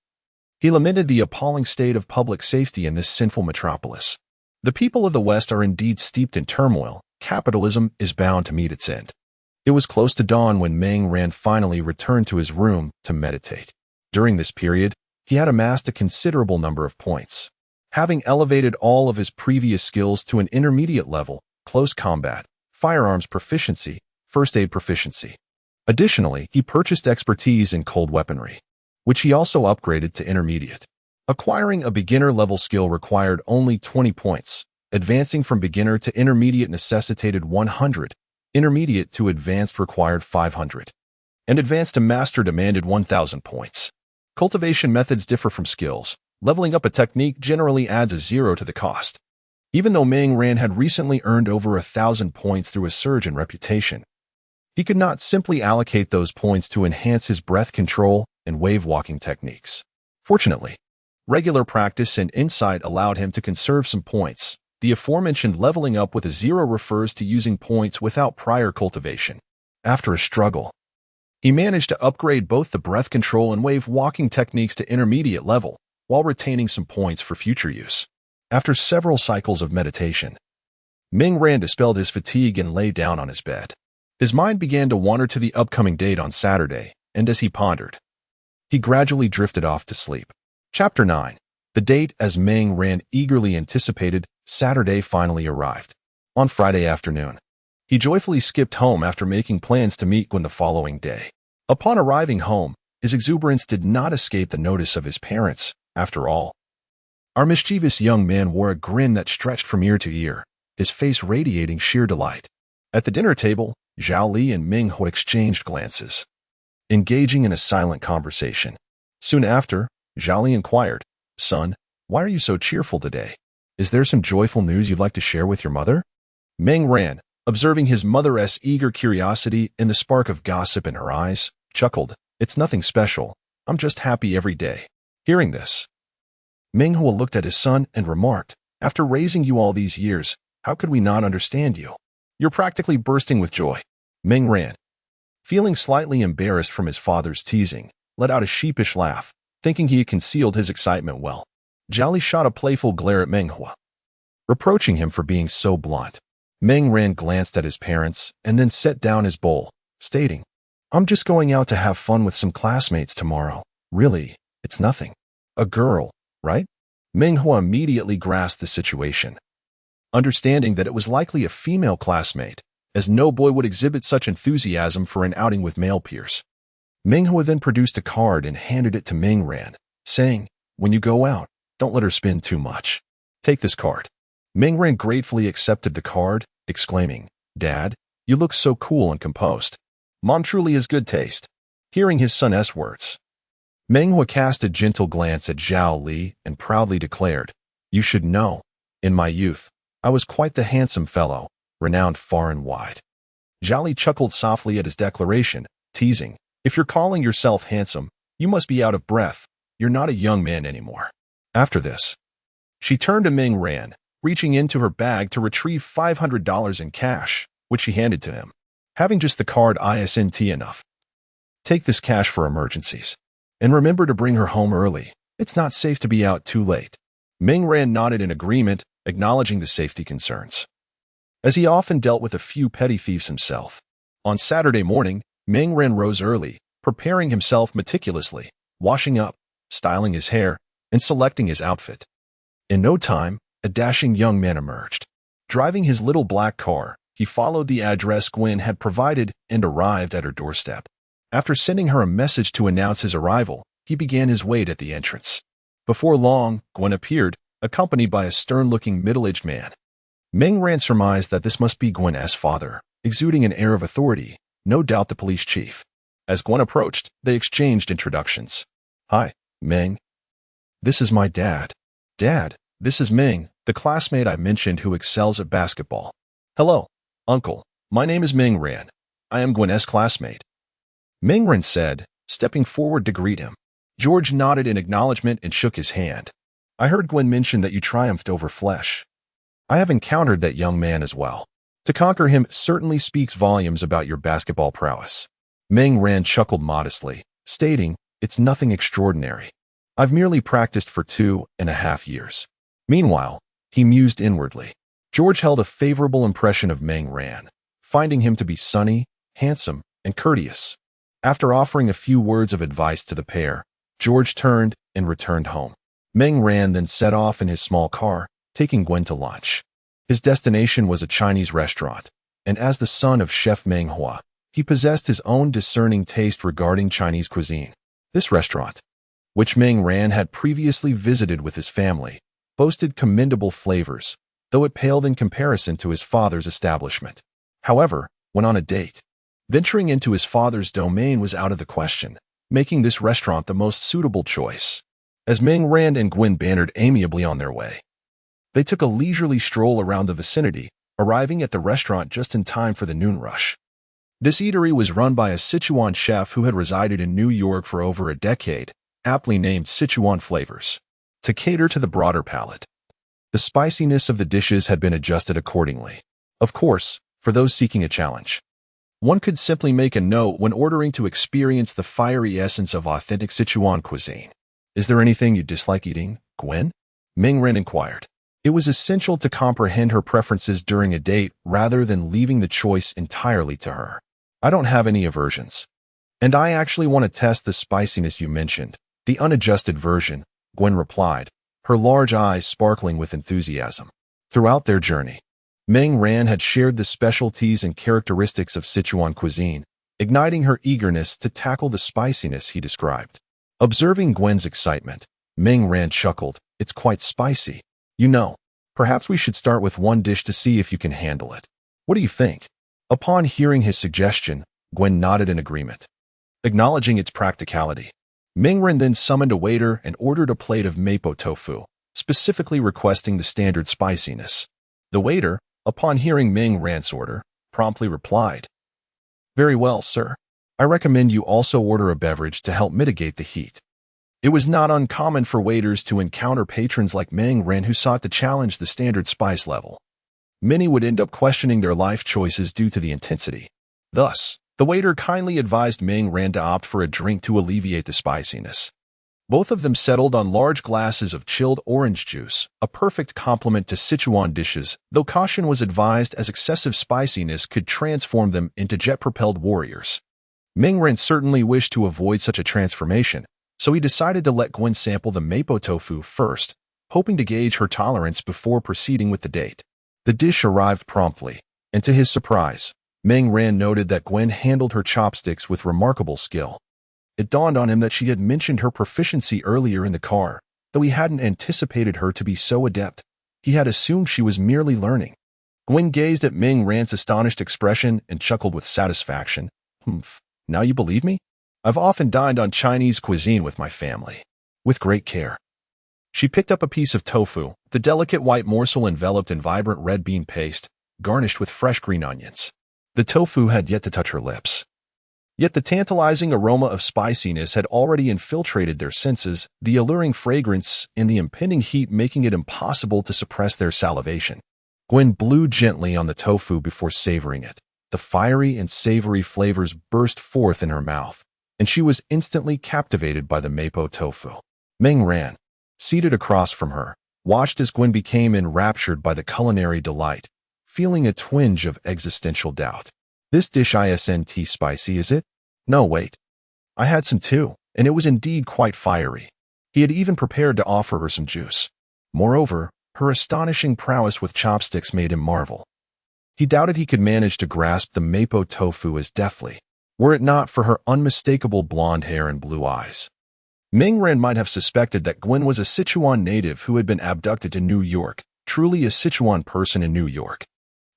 he lamented the appalling state of public safety in this sinful metropolis. The people of the West are indeed steeped in turmoil. Capitalism is bound to meet its end. It was close to dawn when Ming-Ren finally returned to his room to meditate. During this period, he had amassed a considerable number of points. Having elevated all of his previous skills to an intermediate level, close combat, firearms proficiency, first aid proficiency. Additionally, he purchased expertise in cold weaponry, which he also upgraded to intermediate. Acquiring a beginner-level skill required only 20 points. Advancing from beginner to intermediate necessitated 100. Intermediate to advanced required 500. And advanced to master demanded 1,000 points. Cultivation methods differ from skills. Leveling up a technique generally adds a 0 to the cost. Even though Ming-Ren had recently earned over 1,000 points through a surge in reputation, he could not simply allocate those points to enhance his breath control and wave-walking techniques. Fortunately, Regular practice and insight allowed him to conserve some points. The aforementioned leveling up with a 0 refers to using points without prior cultivation. After a struggle, he managed to upgrade both the breath control and wave walking techniques to intermediate level, while retaining some points for future use. After several cycles of meditation, Ming Ran dispelled his fatigue and lay down on his bed. His mind began to wander to the upcoming date on Saturday, and as he pondered, he gradually drifted off to sleep. Chapter 9. The date, as Ming Ran eagerly anticipated, Saturday finally arrived. On Friday afternoon, he joyfully skipped home after making plans to meet Gwen the following day. Upon arriving home, his exuberance did not escape the notice of his parents. After all, our mischievous young man wore a grin that stretched from ear to ear, his face radiating sheer delight. At the dinner table, Zhao Li and Ming He exchanged glances, engaging in a silent conversation. Soon after, Zhao Li inquired, "Son, why are you so cheerful today? Is there some joyful news you'd like to share with your mother?" Ming Ran, observing his mother's eager curiosity and the spark of gossip in her eyes, chuckled, "It's nothing special. I'm just happy every day." Hearing this, Ming He looked at his son and remarked, "After raising you all these years, how could we not understand you? You're practically bursting with joy." Ming Ran, feeling slightly embarrassed from his father's teasing, let out a sheepish laugh, thinking he had concealed his excitement well. Zhao Li shot a playful glare at Ming He, reproaching him for being so blunt. Ming Ran glanced at his parents and then set down his bowl, stating, "I'm just going out to have fun with some classmates tomorrow. Really, it's nothing. A girl, right?" Ming He immediately grasped the situation, understanding that it was likely a female classmate, as no boy would exhibit such enthusiasm for an outing with male peers. Ming He then produced a card and handed it to Ming Ran, saying, "When you go out, don't let her spend too much. Take this card." Ming Ran gratefully accepted the card, exclaiming, "Dad, you look so cool and composed. Mom truly has good taste." Hearing his son's words, Ming He cast a gentle glance at Zhao Li and proudly declared, "You should know, in my youth, I was quite the handsome fellow, renowned far and wide." Zhao Li chuckled softly at his declaration, teasing, "If you're calling yourself handsome, you must be out of breath. You're not a young man anymore." After this, she turned to Ming Ran, reaching into her bag to retrieve $500 in cash, which she handed to him. "Having just the card isn't enough. Take this cash for emergencies. And remember to bring her home early. It's not safe to be out too late." Ming Ran nodded in agreement, acknowledging the safety concerns, as he often dealt with a few petty thieves himself. On Saturday morning, Ming Ran rose early, preparing himself meticulously, washing up, styling his hair, and selecting his outfit. In no time, a dashing young man emerged. Driving his little black car, he followed the address Gwen had provided and arrived at her doorstep. After sending her a message to announce his arrival, he began his wait at the entrance. Before long, Gwen appeared, accompanied by a stern-looking middle-aged man. Ming Ran surmised that this must be Gwen's father, exuding an air of authority, no doubt the police chief. As Gwen approached, they exchanged introductions. "Hi, Ming. This is my dad." "Dad, this is Ming, the classmate I mentioned who excels at basketball." "Hello, Uncle. My name is Ming Ran. I am Gwen's classmate," Ming Ran said, stepping forward to greet him. George nodded in acknowledgement and shook his hand. "I heard Gwen mention that you triumphed over Flesh. I have encountered that young man as well. To conquer him certainly speaks volumes about your basketball prowess." Ming Ran chuckled modestly, stating, "It's nothing extraordinary. I've merely practiced for 2.5 years. Meanwhile, he mused inwardly. George held a favorable impression of Ming Ran, finding him to be sunny, handsome, and courteous. After offering a few words of advice to the pair, George turned and returned home. Ming Ran then set off in his small car, taking Gwen to lunch. His destination was a Chinese restaurant, and as the son of Chef Meng Hua, he possessed his own discerning taste regarding Chinese cuisine. This restaurant, which Ming Ran had previously visited with his family, boasted commendable flavors, though it paled in comparison to his father's establishment. However, when on a date, venturing into his father's domain was out of the question, making this restaurant the most suitable choice. As Ming Ran and Gwen bantered amiably on their way, they took a leisurely stroll around the vicinity, arriving at the restaurant just in time for the noon rush. This eatery was run by a Sichuan chef who had resided in New York for over a decade, aptly named Sichuan Flavors. to cater to the broader palate. The spiciness of the dishes had been adjusted accordingly. Of course, for those seeking a challenge. One could simply make a note when ordering to experience the fiery essence of authentic Sichuan cuisine. Is there anything you dislike eating, Gwen? Ming Ren inquired. It was essential to comprehend her preferences during a date rather than leaving the choice entirely to her. I don't have any aversions. And I actually want to test the spiciness you mentioned, the unadjusted version, Gwen replied, her large eyes sparkling with enthusiasm. Throughout their journey, Ming Ran had shared the specialties and characteristics of Sichuan cuisine, igniting her eagerness to tackle the spiciness he described. Observing Gwen's excitement, Ming Ran chuckled, "It's quite spicy. You know, perhaps we should start with one dish to see if you can handle it. What do you think?" Upon hearing his suggestion, Gwen nodded in agreement. Acknowledging its practicality, Ming Ran then summoned a waiter and ordered a plate of mapo tofu, specifically requesting the standard spiciness. The waiter, upon hearing Ming Ran's order, promptly replied, "Very well, sir. I recommend you also order a beverage to help mitigate the heat." It was not uncommon for waiters to encounter patrons like Ming Ran who sought to challenge the standard spice level. Many would end up questioning their life choices due to the intensity. Thus, the waiter kindly advised Ming Ran to opt for a drink to alleviate the spiciness. Both of them settled on large glasses of chilled orange juice, a perfect complement to Sichuan dishes, though caution was advised as excessive spiciness could transform them into jet-propelled warriors. Ming Ran certainly wished to avoid such a transformation, so he decided to let Gwen sample the mapo tofu first, hoping to gauge her tolerance before proceeding with the date. The dish arrived promptly, and to his surprise, Ming Ran noted that Gwen handled her chopsticks with remarkable skill. It dawned on him that she had mentioned her proficiency earlier in the car. Though he hadn't anticipated her to be so adept, he had assumed she was merely learning. Gwen gazed at Ming Ran's astonished expression and chuckled with satisfaction. "Humph, now you believe me? I've often dined on Chinese cuisine with my family. With great care." She picked up a piece of tofu, the delicate white morsel enveloped in vibrant red bean paste, garnished with fresh green onions. The tofu had yet to touch her lips. Yet the tantalizing aroma of spiciness had already infiltrated their senses, the alluring fragrance and the impending heat making it impossible to suppress their salivation. Gwen blew gently on the tofu before savoring it. The fiery and savory flavors burst forth in her mouth, and she was instantly captivated by the mapo tofu. Ming Ran, seated across from her, watched as Gwen became enraptured by the culinary delight, feeling a twinge of existential doubt. "This dish isn't spicy, is it? No, wait. I had some too, and it was indeed quite fiery." He had even prepared to offer her some juice. Moreover, her astonishing prowess with chopsticks made him marvel. He doubted he could manage to grasp the mapo tofu as deftly, were it not for her unmistakable blonde hair and blue eyes. Ming Ran might have suspected that Gwen was a Sichuan native who had been abducted to New York, truly a Sichuan person in New York.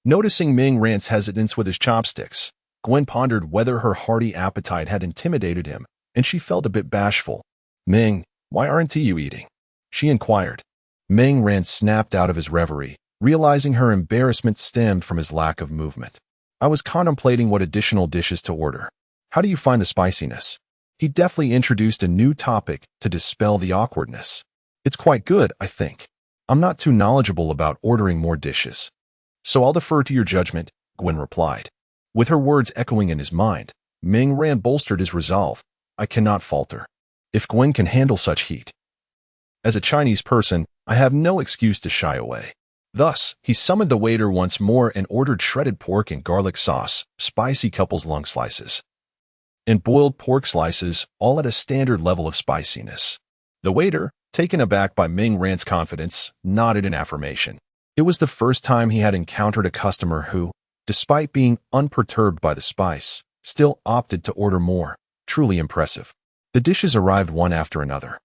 Noticing Ming Ran's hesitance with his chopsticks, Gwen pondered whether her hearty appetite had intimidated him, and she felt a bit bashful. "Ming, why aren't you eating?" she inquired. Ming Ran snapped out of his reverie, realizing her embarrassment stemmed from his lack of movement. "I was contemplating what additional dishes to order. How do you find the spiciness?" He deftly introduced a new topic to dispel the awkwardness. "It's quite good, I think. I'm not too knowledgeable about ordering more dishes, so I'll defer to your judgment," Gwen replied. With her words echoing in his mind, Ming Ran bolstered his resolve. "I cannot falter. If Gwen can handle such heat. As a Chinese person, I have no excuse to shy away." Thus, he summoned the waiter once more and ordered shredded pork and garlic sauce, spicy couple's lung slices, and boiled pork slices, all at a standard level of spiciness. The waiter, taken aback by Ming Ran's confidence, nodded in affirmation. It was the first time he had encountered a customer who, despite being unperturbed by the spice, still opted to order more. Truly impressive. The dishes arrived one after another,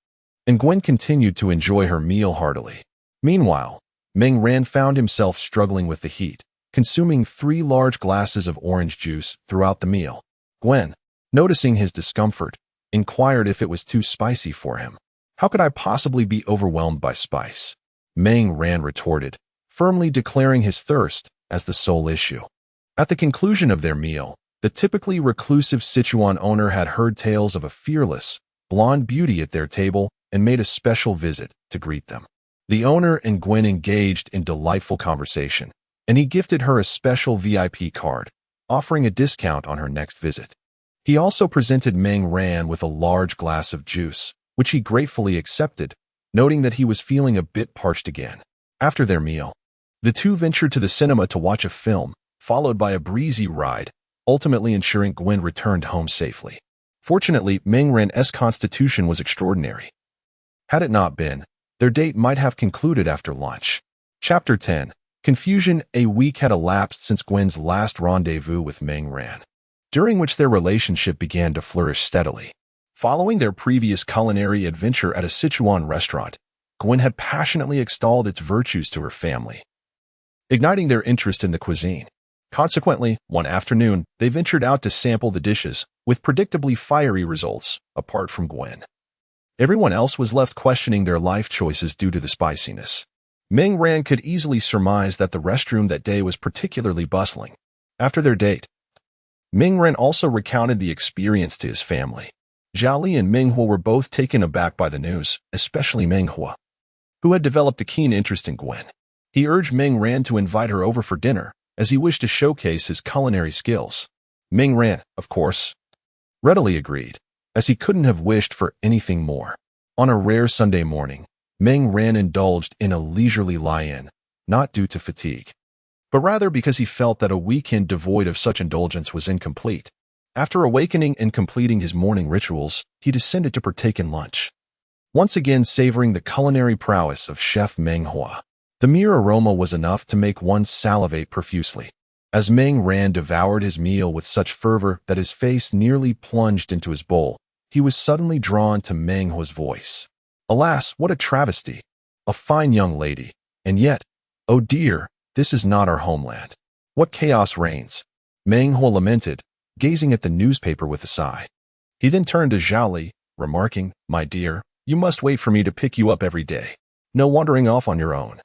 and Gwen continued to enjoy her meal heartily. Meanwhile, Ming Ran found himself struggling with the heat, consuming 3 large glasses of orange juice throughout the meal. Gwen, noticing his discomfort, inquired if it was too spicy for him. "How could I possibly be overwhelmed by spice?" Ming Ran retorted, firmly declaring his thirst as the sole issue. At the conclusion of their meal, the typically reclusive Sichuan owner had heard tales of a fearless, blonde beauty at their table and made a special visit to greet them. The owner and Gwen engaged in delightful conversation, and he gifted her a special VIP card, offering a discount on her next visit. He also presented Meng Ran with a large glass of juice, which he gratefully accepted, noting that he was feeling a bit parched again. After their meal, the two ventured to the cinema to watch a film, followed by a breezy ride, ultimately ensuring Gwen returned home safely. Fortunately, Meng Ran's constitution was extraordinary. Had it not been, their date might have concluded after lunch. Chapter 10. Confusion. A week had elapsed since Gwen's last rendezvous with Meng Ran, during which their relationship began to flourish steadily. Following their previous culinary adventure at a Sichuan restaurant, Gwen had passionately extolled its virtues to her family, igniting their interest in the cuisine. Consequently, one afternoon, they ventured out to sample the dishes, with predictably fiery results, apart from Gwen. Everyone else was left questioning their life choices due to the spiciness. Meng Ran could easily surmise that the restroom that day was particularly bustling. After their date, Meng Ran also recounted the experience to his family. Zhao Li and Meng Hua were both taken aback by the news, especially Meng Hua, who had developed a keen interest in Gwen. He urged Meng Ran to invite her over for dinner, as he wished to showcase his culinary skills. Meng Ran, of course, readily agreed, as he couldn't have wished for anything more. On a rare Sunday morning, Meng Ran indulged in a leisurely lie-in, not due to fatigue, but rather because he felt that a weekend devoid of such indulgence was incomplete. After awakening and completing his morning rituals, he descended to partake in lunch, once again savoring the culinary prowess of Chef Meng Hua. The mere aroma was enough to make one salivate profusely. As Meng Ran devoured his meal with such fervor that his face nearly plunged into his bowl, he was suddenly drawn to Meng Hua's voice. Alas, what a travesty! A fine young lady, and yet, oh dear, this is not our homeland. What chaos reigns! Meng Hua lamented, gazing at the newspaper with a sigh. He then turned to Zhao Li, remarking, "My dear, you must wait for me to pick you up every day. No wandering off on your own.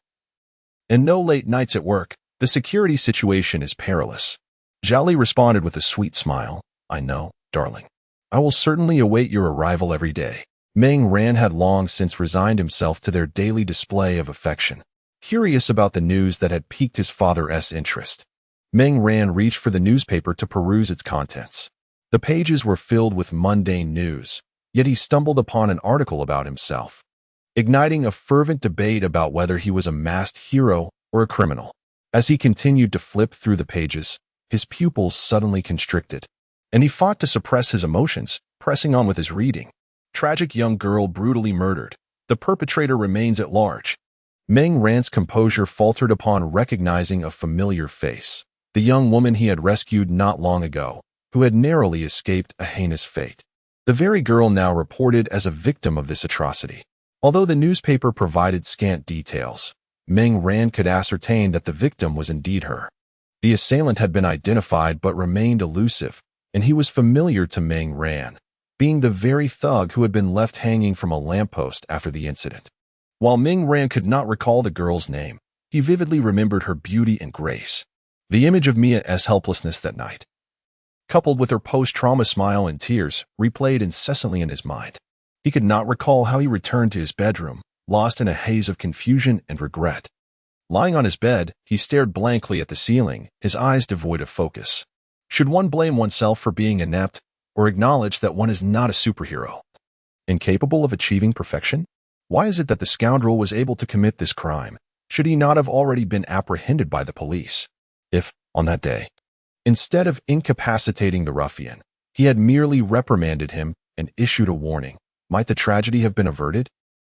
And no late nights at work. The security situation is perilous." Zhao Li responded with a sweet smile, "I know, darling. I will certainly await your arrival every day." Meng Ran had long since resigned himself to their daily display of affection. Curious about the news that had piqued his father's interest, Meng Ran reached for the newspaper to peruse its contents. The pages were filled with mundane news, yet he stumbled upon an article about himself, igniting a fervent debate about whether he was a masked hero or a criminal. As he continued to flip through the pages, his pupils suddenly constricted, and he fought to suppress his emotions, pressing on with his reading. Tragic young girl brutally murdered. The perpetrator remains at large. Meng Ran's composure faltered upon recognizing a familiar face, the young woman he had rescued not long ago, who had narrowly escaped a heinous fate. The very girl now reported as a victim of this atrocity. Although the newspaper provided scant details, Meng Ran could ascertain that the victim was indeed her. The assailant had been identified but remained elusive, and he was familiar to Meng Ran, being the very thug who had been left hanging from a lamppost after the incident. While Meng Ran could not recall the girl's name, he vividly remembered her beauty and grace. The image of Mia's helplessness that night, coupled with her post-trauma smile and tears, replayed incessantly in his mind. He could not recall how he returned to his bedroom, lost in a haze of confusion and regret. Lying on his bed, he stared blankly at the ceiling, his eyes devoid of focus. Should one blame oneself for being inept, or acknowledge that one is not a superhero, incapable of achieving perfection? Why is it that the scoundrel was able to commit this crime? Should he not have already been apprehended by the police? If, on that day, instead of incapacitating the ruffian, he had merely reprimanded him and issued a warning, might the tragedy have been averted?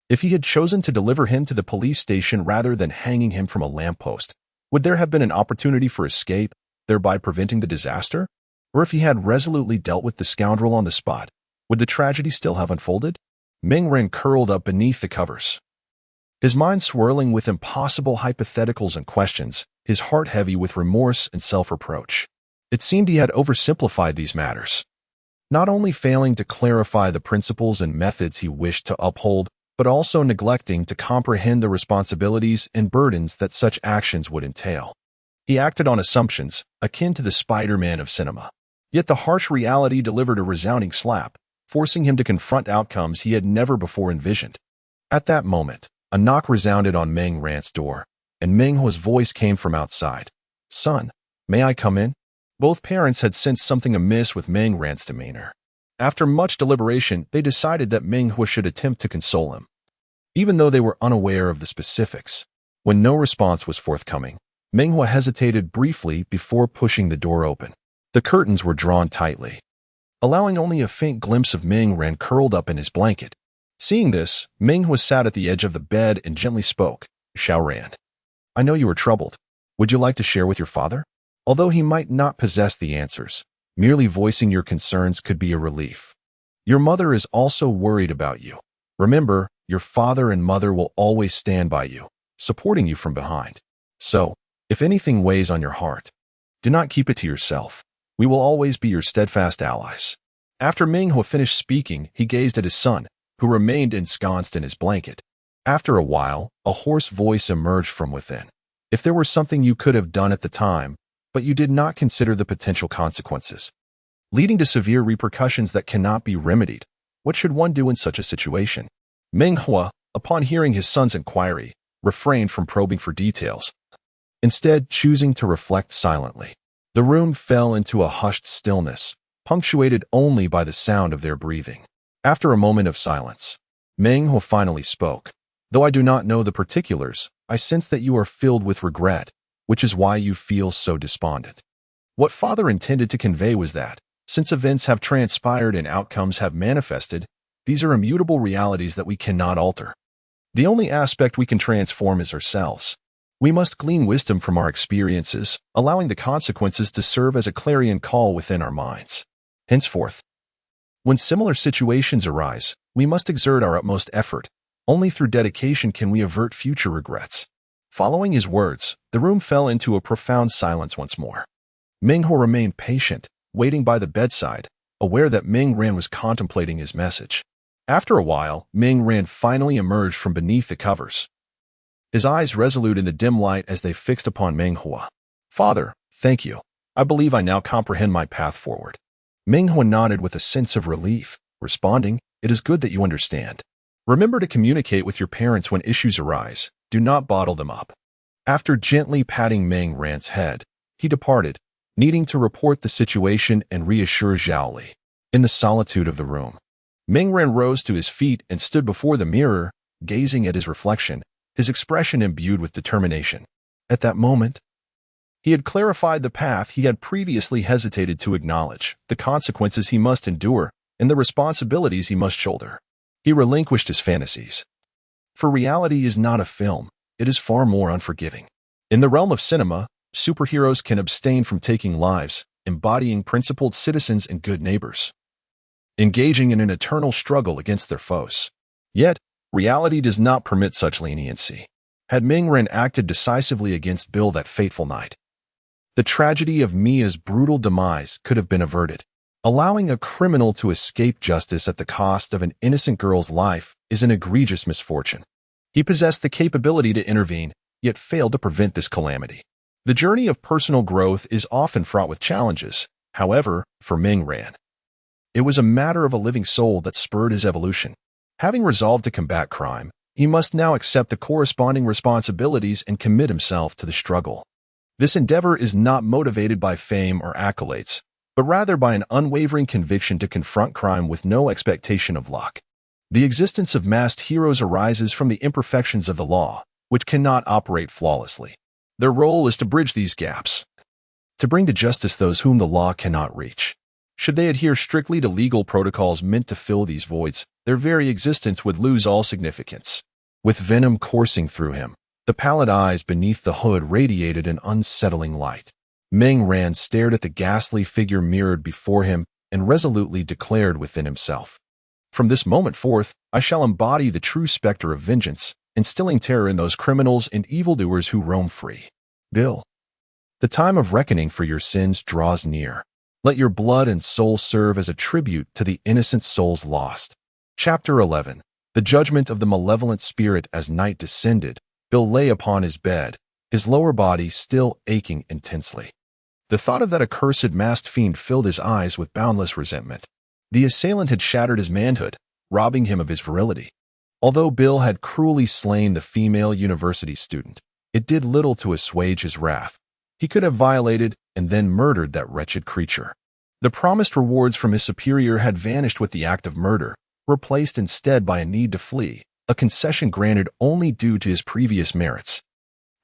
If he had chosen to deliver him to the police station rather than hanging him from a lamppost, would there have been an opportunity for escape, thereby preventing the disaster? Or if he had resolutely dealt with the scoundrel on the spot, would the tragedy still have unfolded? Meng Ran curled up beneath the covers, his mind swirling with impossible hypotheticals and questions, his heart heavy with remorse and self-reproach. It seemed he had oversimplified these matters, not only failing to clarify the principles and methods he wished to uphold, but also neglecting to comprehend the responsibilities and burdens that such actions would entail. He acted on assumptions, akin to the Spider-Man of cinema. Yet the harsh reality delivered a resounding slap, forcing him to confront outcomes he had never before envisioned. At that moment, a knock resounded on Meng Rant's door, and Meng Hua's voice came from outside. "Son, may I come in?" Both parents had sensed something amiss with Meng Rant's demeanor. After much deliberation, they decided that Meng Hua should attempt to console him, even though they were unaware of the specifics. When no response was forthcoming, Meng Hua hesitated briefly before pushing the door open. The curtains were drawn tightly, allowing only a faint glimpse of Meng Ran curled up in his blanket. Seeing this, Meng Hua sat at the edge of the bed and gently spoke. "Xiao Ran, I know you are troubled. Would you like to share with your father?" Although he might not possess the answers, merely voicing your concerns could be a relief. Your mother is also worried about you. Remember, your father and mother will always stand by you, supporting you from behind. So, if anything weighs on your heart, do not keep it to yourself. We will always be your steadfast allies. After Meng Hua finished speaking, he gazed at his son, who remained ensconced in his blanket. After a while, a hoarse voice emerged from within. "If there were something you could have done at the time, but you did not consider the potential consequences, leading to severe repercussions that cannot be remedied, what should one do in such a situation?" Meng Hua, upon hearing his son's inquiry, refrained from probing for details, instead choosing to reflect silently. The room fell into a hushed stillness, punctuated only by the sound of their breathing. After a moment of silence, Meng Hua finally spoke. "Though I do not know the particulars, I sense that you are filled with regret, which is why you feel so despondent." What father intended to convey was that, since events have transpired and outcomes have manifested, these are immutable realities that we cannot alter. The only aspect we can transform is ourselves. We must glean wisdom from our experiences, allowing the consequences to serve as a clarion call within our minds. Henceforth, when similar situations arise, we must exert our utmost effort. Only through dedication can we avert future regrets. Following his words, the room fell into a profound silence once more. Meng Hua remained patient, waiting by the bedside, aware that Meng Ran was contemplating his message. After a while, Meng Ran finally emerged from beneath the covers, his eyes resolute in the dim light as they fixed upon Meng Hua. "Father, thank you. I believe I now comprehend my path forward." Meng Hua nodded with a sense of relief, responding, "It is good that you understand. Remember to communicate with your parents when issues arise. Do not bottle them up." After gently patting Meng Ran's head, he departed, needing to report the situation and reassure Zhao Li. In the solitude of the room, Meng Ran rose to his feet and stood before the mirror, gazing at his reflection, his expression imbued with determination. At that moment, he had clarified the path he had previously hesitated to acknowledge, the consequences he must endure, and the responsibilities he must shoulder. He relinquished his fantasies. For reality is not a film, it is far more unforgiving. In the realm of cinema, superheroes can abstain from taking lives, embodying principled citizens and good neighbors, engaging in an eternal struggle against their foes. Yet, reality does not permit such leniency. Had Meng Ran acted decisively against Bill that fateful night, the tragedy of Mia's brutal demise could have been averted. Allowing a criminal to escape justice at the cost of an innocent girl's life is an egregious misfortune. He possessed the capability to intervene, yet failed to prevent this calamity. The journey of personal growth is often fraught with challenges. However, for Meng Ran, it was a matter of a living soul that spurred his evolution. Having resolved to combat crime, he must now accept the corresponding responsibilities and commit himself to the struggle. This endeavor is not motivated by fame or accolades, but rather by an unwavering conviction to confront crime with no expectation of luck. The existence of masked heroes arises from the imperfections of the law, which cannot operate flawlessly. Their role is to bridge these gaps, to bring to justice those whom the law cannot reach. Should they adhere strictly to legal protocols meant to fill these voids, their very existence would lose all significance. With venom coursing through him, the pallid eyes beneath the hood radiated an unsettling light. Meng Ran stared at the ghastly figure mirrored before him and resolutely declared within himself, "From this moment forth, I shall embody the true specter of vengeance, instilling terror in those criminals and evildoers who roam free. Bill, the time of reckoning for your sins draws near. Let your blood and soul serve as a tribute to the innocent souls lost." Chapter 11. The Judgment of the Malevolent Spirit. As night descended, Bill lay upon his bed, his lower body still aching intensely. The thought of that accursed masked fiend filled his eyes with boundless resentment. The assailant had shattered his manhood, robbing him of his virility. Although Bill had cruelly slain the female university student, it did little to assuage his wrath. He could have violated and then murdered that wretched creature. The promised rewards from his superior had vanished with the act of murder, replaced instead by a need to flee, a concession granted only due to his previous merits.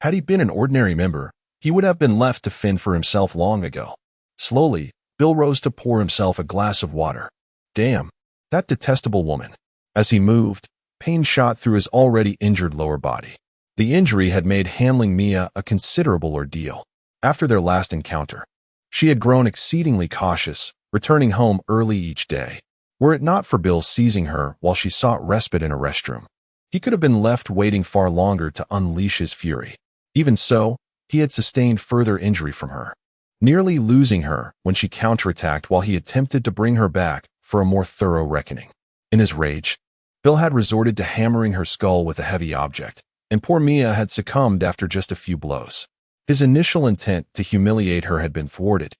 Had he been an ordinary member, he would have been left to fend for himself long ago. Slowly, Bill rose to pour himself a glass of water. Damn, that detestable woman. As he moved, pain shot through his already injured lower body. The injury had made handling Mia a considerable ordeal. After their last encounter, she had grown exceedingly cautious, returning home early each day. Were it not for Bill seizing her while she sought respite in a restroom, he could have been left waiting far longer to unleash his fury. Even so, he had sustained further injury from her, nearly losing her when she counterattacked while he attempted to bring her back for a more thorough reckoning. In his rage, Bill had resorted to hammering her skull with a heavy object, and poor Mia had succumbed after just a few blows. His initial intent to humiliate her had been thwarted,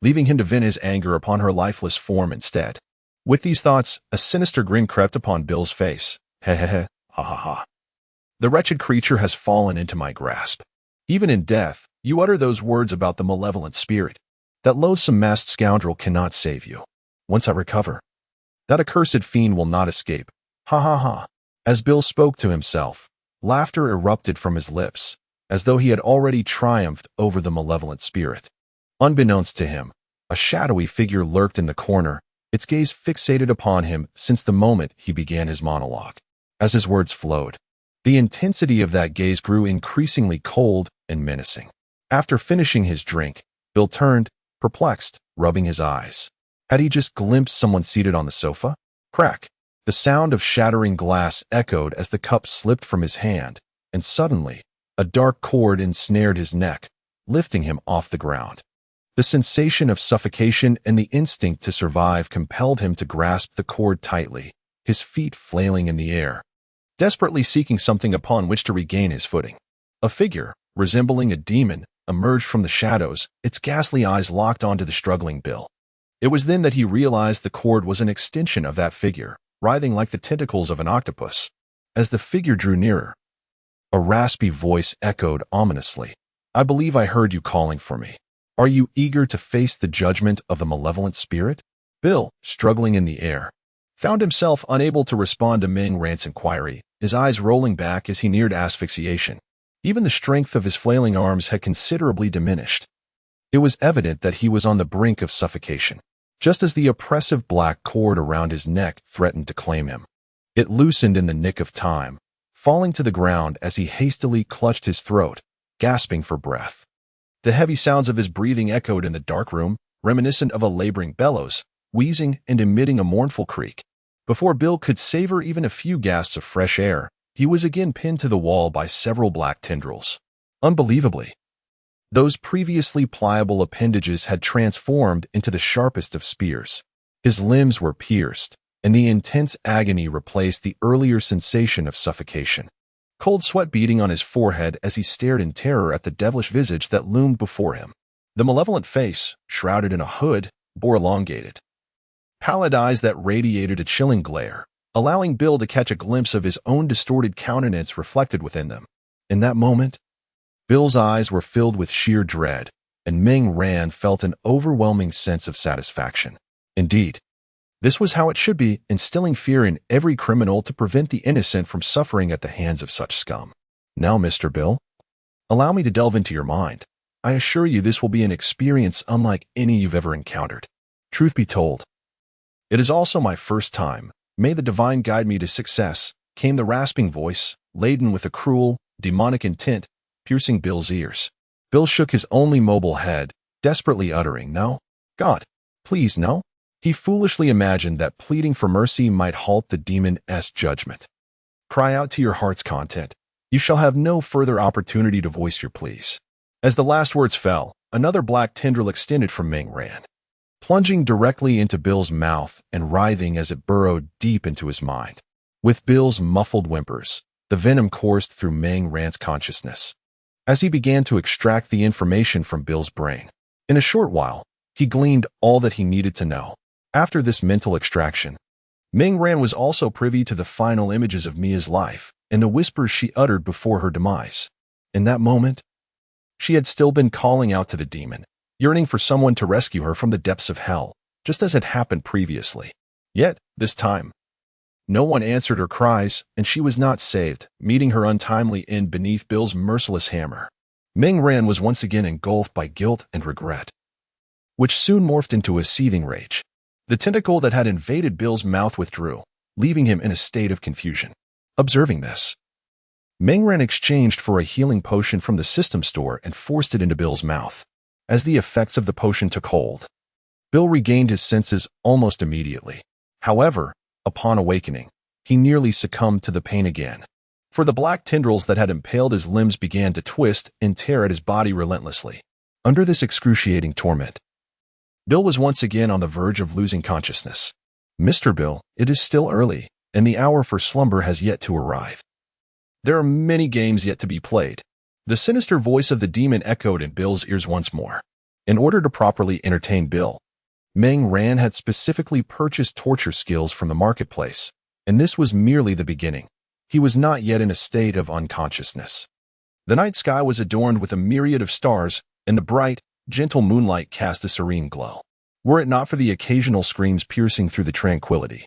leaving him to vent his anger upon her lifeless form instead. With these thoughts, a sinister grin crept upon Bill's face. Heh heh heh, ha ha ha. The wretched creature has fallen into my grasp. Even in death, you utter those words about the malevolent spirit. That loathsome masked scoundrel cannot save you. Once I recover, that accursed fiend will not escape. Ha ha ha. As Bill spoke to himself, laughter erupted from his lips, as though he had already triumphed over the malevolent spirit. Unbeknownst to him, a shadowy figure lurked in the corner, its gaze fixated upon him since the moment he began his monologue. As his words flowed, the intensity of that gaze grew increasingly cold and menacing. After finishing his drink, Bill turned, perplexed, rubbing his eyes. Had he just glimpsed someone seated on the sofa? Crack! The sound of shattering glass echoed as the cup slipped from his hand, and suddenly, a dark cord ensnared his neck, lifting him off the ground. The sensation of suffocation and the instinct to survive compelled him to grasp the cord tightly, his feet flailing in the air, desperately seeking something upon which to regain his footing. A figure, resembling a demon, emerged from the shadows, its ghastly eyes locked onto the struggling Bill. It was then that he realized the cord was an extension of that figure, writhing like the tentacles of an octopus. As the figure drew nearer, a raspy voice echoed ominously. I believe I heard you calling for me. Are you eager to face the judgment of the malevolent spirit? Bill, struggling in the air, found himself unable to respond to Ming Rant's inquiry, his eyes rolling back as he neared asphyxiation. Even the strength of his flailing arms had considerably diminished. It was evident that he was on the brink of suffocation, just as the oppressive black cord around his neck threatened to claim him. It loosened in the nick of time, falling to the ground as he hastily clutched his throat, gasping for breath. The heavy sounds of his breathing echoed in the dark room, reminiscent of a laboring bellows, wheezing and emitting a mournful creak. Before Bill could savor even a few gasps of fresh air, he was again pinned to the wall by several black tendrils. Unbelievably, those previously pliable appendages had transformed into the sharpest of spears. His limbs were pierced, and the intense agony replaced the earlier sensation of suffocation. Cold sweat beading on his forehead as he stared in terror at the devilish visage that loomed before him. The malevolent face, shrouded in a hood, bore elongated, pallid eyes that radiated a chilling glare, allowing Bill to catch a glimpse of his own distorted countenance reflected within them. In that moment, Bill's eyes were filled with sheer dread, and Ming Ran felt an overwhelming sense of satisfaction. Indeed, this was how it should be, instilling fear in every criminal to prevent the innocent from suffering at the hands of such scum. Now, Mr. Bill, allow me to delve into your mind. I assure you this will be an experience unlike any you've ever encountered. Truth be told, it is also my first time. May the divine guide me to success, came the rasping voice, laden with a cruel, demonic intent, piercing Bill's ears. Bill shook his only mobile head, desperately uttering, "No. God, please, no." He foolishly imagined that pleading for mercy might halt the demon's judgment. Cry out to your heart's content. You shall have no further opportunity to voice your pleas. As the last words fell, another black tendril extended from Ming Ran, plunging directly into Bill's mouth and writhing as it burrowed deep into his mind. With Bill's muffled whimpers, the venom coursed through Ming Ran's consciousness as he began to extract the information from Bill's brain. In a short while, he gleaned all that he needed to know. After this mental extraction, Ming Ran was also privy to the final images of Mia's life and the whispers she uttered before her demise. In that moment, she had still been calling out to the demon, yearning for someone to rescue her from the depths of hell, just as had happened previously. Yet, this time, no one answered her cries, and she was not saved, meeting her untimely end beneath Bill's merciless hammer. Ming Ran was once again engulfed by guilt and regret, which soon morphed into a seething rage. The tentacle that had invaded Bill's mouth withdrew, leaving him in a state of confusion. Observing this, Ming Ran exchanged for a healing potion from the system store and forced it into Bill's mouth. As the effects of the potion took hold, Bill regained his senses almost immediately. However, upon awakening, he nearly succumbed to the pain again, for the black tendrils that had impaled his limbs began to twist and tear at his body relentlessly. Under this excruciating torment, Bill was once again on the verge of losing consciousness. "Mr. Bill, it is still early, and the hour for slumber has yet to arrive. There are many games yet to be played." The sinister voice of the demon echoed in Bill's ears once more. In order to properly entertain Bill, Ming Ran had specifically purchased torture skills from the marketplace, and this was merely the beginning. He was not yet in a state of unconsciousness. The night sky was adorned with a myriad of stars, and the bright, gentle moonlight cast a serene glow. Were it not for the occasional screams piercing through the tranquility,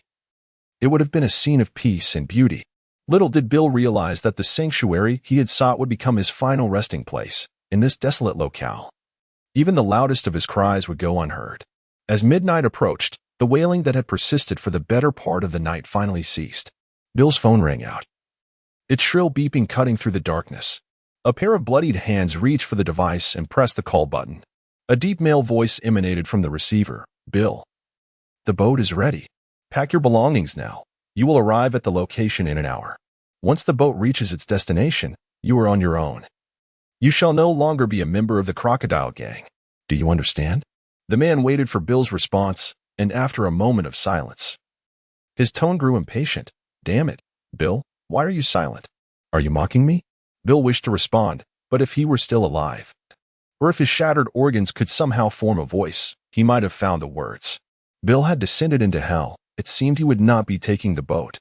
it would have been a scene of peace and beauty. Little did Bill realize that the sanctuary he had sought would become his final resting place in this desolate locale. Even the loudest of his cries would go unheard. As midnight approached, the wailing that had persisted for the better part of the night finally ceased. Bill's phone rang out, its shrill beeping cutting through the darkness. A pair of bloodied hands reached for the device and pressed the call button. A deep male voice emanated from the receiver. "Bill, the boat is ready. Pack your belongings now. You will arrive at the location in an hour. Once the boat reaches its destination, you are on your own. You shall no longer be a member of the Crocodile Gang. Do you understand?" The man waited for Bill's response, and after a moment of silence, his tone grew impatient. "Damn it, Bill, why are you silent? Are you mocking me?" Bill wished to respond, but if he were still alive, or if his shattered organs could somehow form a voice, he might have found the words. Bill had descended into hell. It seemed he would not be taking the boat.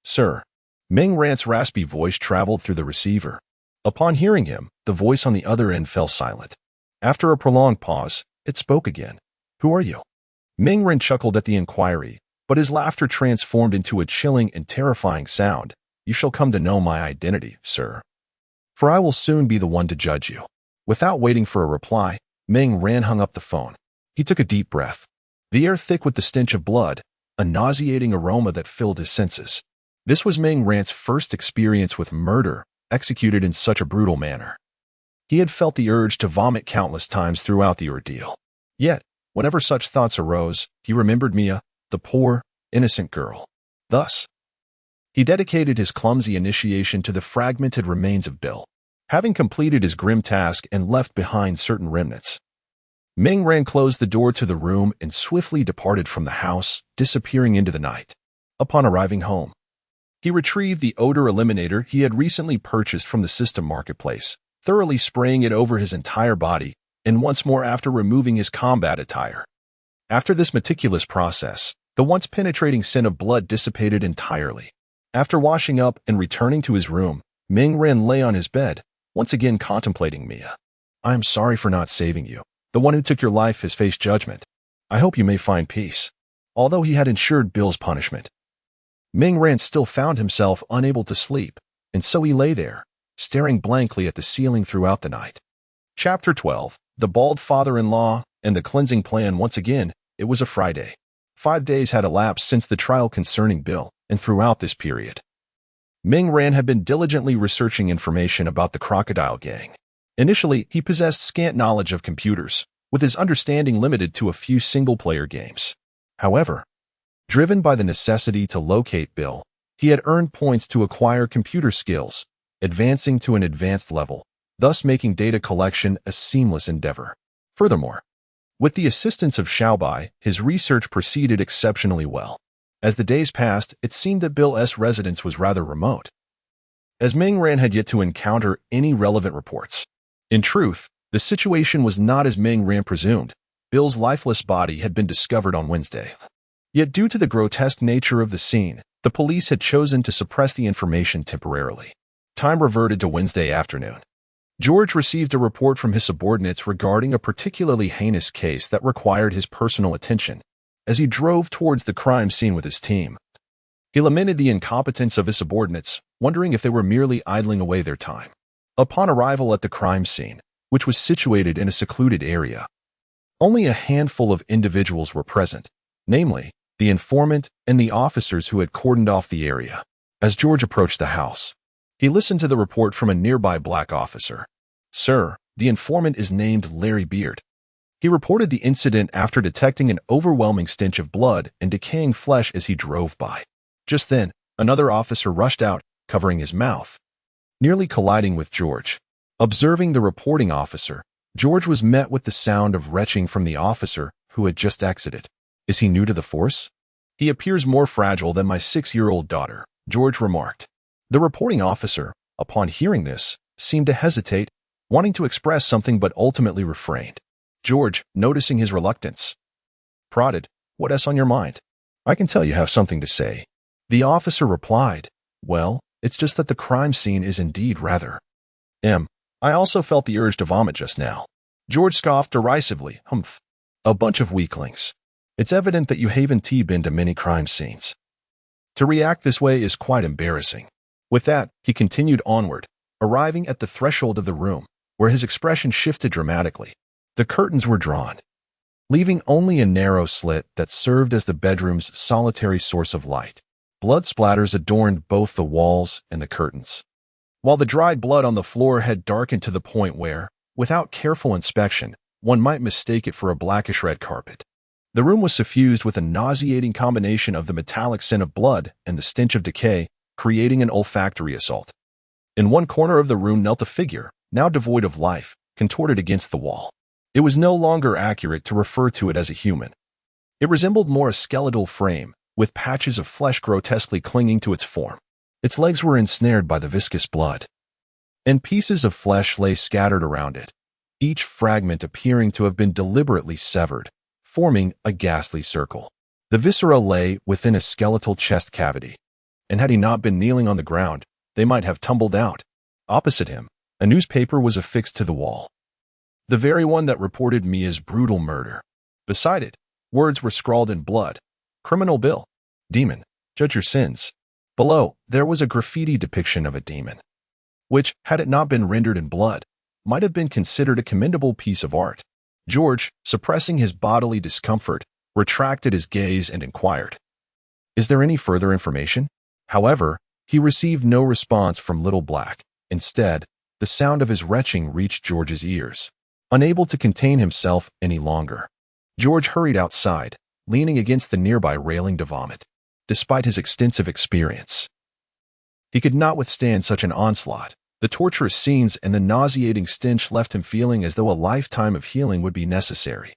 "Sir." Ming Ran's raspy voice traveled through the receiver. Upon hearing him, the voice on the other end fell silent. After a prolonged pause, it spoke again. "Who are you?" Ming Ran chuckled at the inquiry, but his laughter transformed into a chilling and terrifying sound. "You shall come to know my identity, sir, for I will soon be the one to judge you." Without waiting for a reply, Ming Ran hung up the phone. He took a deep breath. The air thick with the stench of blood, a nauseating aroma that filled his senses. This was Ming Ran's first experience with murder, executed in such a brutal manner. He had felt the urge to vomit countless times throughout the ordeal. Yet, whenever such thoughts arose, he remembered Mia, the poor, innocent girl. Thus, he dedicated his clumsy initiation to the fragmented remains of Bill. Having completed his grim task and left behind certain remnants, Ming Ran closed the door to the room and swiftly departed from the house, disappearing into the night. Upon arriving home, he retrieved the odor eliminator he had recently purchased from the system marketplace, thoroughly spraying it over his entire body, and once more after removing his combat attire. After this meticulous process, the once penetrating scent of blood dissipated entirely. After washing up and returning to his room, Ming Ran lay on his bed, once again contemplating Mia. "I am sorry for not saving you. The one who took your life has faced judgment. I hope you may find peace." Although he had ensured Bill's punishment, Ming Ran still found himself unable to sleep, and so he lay there, staring blankly at the ceiling throughout the night. Chapter 12. The Bald Father-in-Law and the Cleansing Plan. Once again, it was a Friday. 5 days had elapsed since the trial concerning Bill, and throughout this period, Ming Ran had been diligently researching information about the Crocodile Gang. Initially, he possessed scant knowledge of computers, with his understanding limited to a few single-player games. However, driven by the necessity to locate Bill, he had earned points to acquire computer skills, advancing to an advanced level, thus making data collection a seamless endeavor. Furthermore, with the assistance of Xiaobai, his research proceeded exceptionally well. As the days passed, it seemed that Bill's residence was rather remote, as Ming Ran had yet to encounter any relevant reports. In truth, the situation was not as Ming Ran presumed. Bill's lifeless body had been discovered on Wednesday. Yet due to the grotesque nature of the scene, the police had chosen to suppress the information temporarily. Time reverted to Wednesday afternoon. George received a report from his subordinates regarding a particularly heinous case that required his personal attention. As he drove towards the crime scene with his team, he lamented the incompetence of his subordinates, wondering if they were merely idling away their time. Upon arrival at the crime scene, which was situated in a secluded area, only a handful of individuals were present, namely, the informant and the officers who had cordoned off the area. As George approached the house, he listened to the report from a nearby black officer. "Sir, the informant is named Larry Beard." He reported the incident after detecting an overwhelming stench of blood and decaying flesh as he drove by. Just then, another officer rushed out, covering his mouth, nearly colliding with George. Observing the reporting officer, George was met with the sound of retching from the officer who had just exited. "Is he new to the force?" "He appears more fragile than my 6-year-old daughter," George remarked. The reporting officer, upon hearing this, seemed to hesitate, wanting to express something but ultimately refrained. George, noticing his reluctance, prodded, "What's on your mind? I can tell you have something to say." The officer replied, "Well, it's just that the crime scene is indeed rather. I also felt the urge to vomit just now." George scoffed derisively. "Humph. A bunch of weaklings. It's evident that you haven't been to many crime scenes. To react this way is quite embarrassing." With that, he continued onward, arriving at the threshold of the room, where his expression shifted dramatically. The curtains were drawn, leaving only a narrow slit that served as the bedroom's solitary source of light. Blood splatters adorned both the walls and the curtains, while the dried blood on the floor had darkened to the point where, without careful inspection, one might mistake it for a blackish-red carpet. The room was suffused with a nauseating combination of the metallic scent of blood and the stench of decay, creating an olfactory assault. In one corner of the room knelt a figure, now devoid of life, contorted against the wall. It was no longer accurate to refer to it as a human. It resembled more a skeletal frame, with patches of flesh grotesquely clinging to its form. Its legs were ensnared by the viscous blood, and pieces of flesh lay scattered around it, each fragment appearing to have been deliberately severed, forming a ghastly circle. The viscera lay within a skeletal chest cavity, and had he not been kneeling on the ground, they might have tumbled out. Opposite him, a newspaper was affixed to the wall, the very one that reported Mia's brutal murder. Beside it, words were scrawled in blood. "Criminal Bill. Demon. Judge your sins." Below, there was a graffiti depiction of a demon, which, had it not been rendered in blood, might have been considered a commendable piece of art. George, suppressing his bodily discomfort, retracted his gaze and inquired, "Is there any further information?" However, he received no response from Little Black. Instead, the sound of his retching reached George's ears. Unable to contain himself any longer, George hurried outside, leaning against the nearby railing to vomit. Despite his extensive experience, he could not withstand such an onslaught. The torturous scenes and the nauseating stench left him feeling as though a lifetime of healing would be necessary.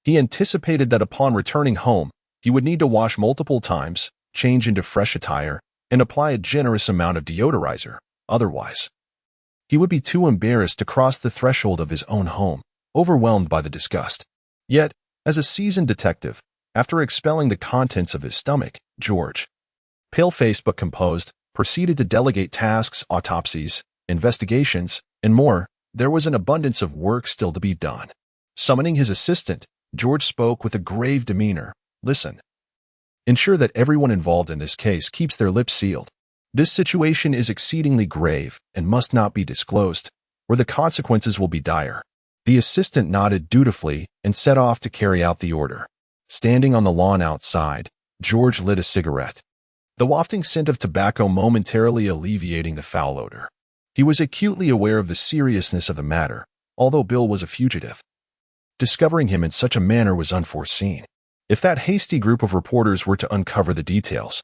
He anticipated that upon returning home, he would need to wash multiple times, change into fresh attire, and apply a generous amount of deodorizer. Otherwise, he would be too embarrassed to cross the threshold of his own home, overwhelmed by the disgust. Yet, as a seasoned detective, after expelling the contents of his stomach, George, pale-faced but composed, proceeded to delegate tasks, autopsies, investigations, and more. There was an abundance of work still to be done. Summoning his assistant, George spoke with a grave demeanor. "Listen. Ensure that everyone involved in this case keeps their lips sealed. This situation is exceedingly grave and must not be disclosed, or the consequences will be dire." The assistant nodded dutifully and set off to carry out the order. Standing on the lawn outside, George lit a cigarette, the wafting scent of tobacco momentarily alleviating the foul odor. He was acutely aware of the seriousness of the matter, although Bill was a fugitive. Discovering him in such a manner was unforeseen. If that hasty group of reporters were to uncover the details,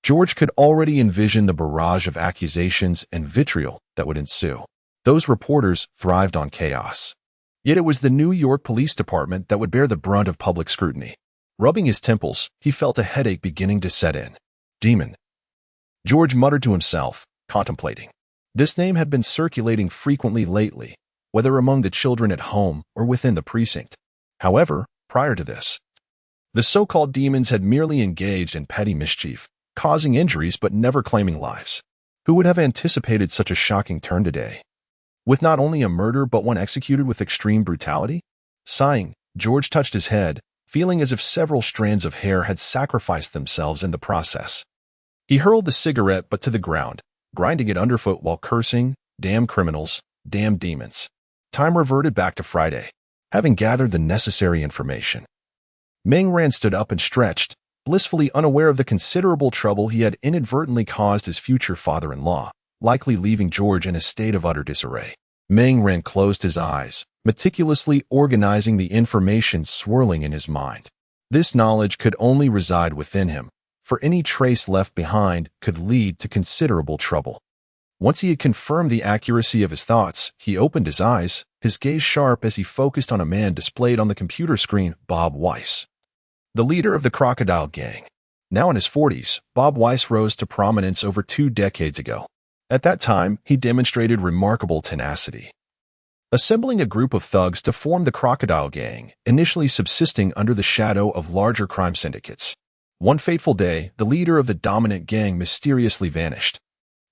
George could already envision the barrage of accusations and vitriol that would ensue. Those reporters thrived on chaos. Yet it was the New York Police Department that would bear the brunt of public scrutiny. Rubbing his temples, he felt a headache beginning to set in. "Demon," George muttered to himself, contemplating. This name had been circulating frequently lately, whether among the children at home or within the precinct. However, prior to this, The so-called demons had merely engaged in petty mischief, causing injuries but never claiming lives. Who would have anticipated such a shocking turn today? With not only a murder but one executed with extreme brutality? Sighing, George touched his head, feeling as if several strands of hair had sacrificed themselves in the process. He hurled the cigarette but to the ground, grinding it underfoot while cursing, "Damn criminals, damn demons." Time reverted back to Friday, having gathered the necessary information. Ming Ran stood up and stretched, blissfully unaware of the considerable trouble he had inadvertently caused his future father-in-law, likely leaving George in a state of utter disarray. Ming Ran closed his eyes, meticulously organizing the information swirling in his mind. This knowledge could only reside within him, for any trace left behind could lead to considerable trouble. Once he had confirmed the accuracy of his thoughts, he opened his eyes, his gaze sharp as he focused on a man displayed on the computer screen, Bob Weiss. The leader of the Crocodile Gang. Now in his 40s, Bob Weiss rose to prominence over 2 decades ago. At that time, he demonstrated remarkable tenacity, assembling a group of thugs to form the Crocodile Gang, initially subsisting under the shadow of larger crime syndicates. One fateful day, the leader of the dominant gang mysteriously vanished,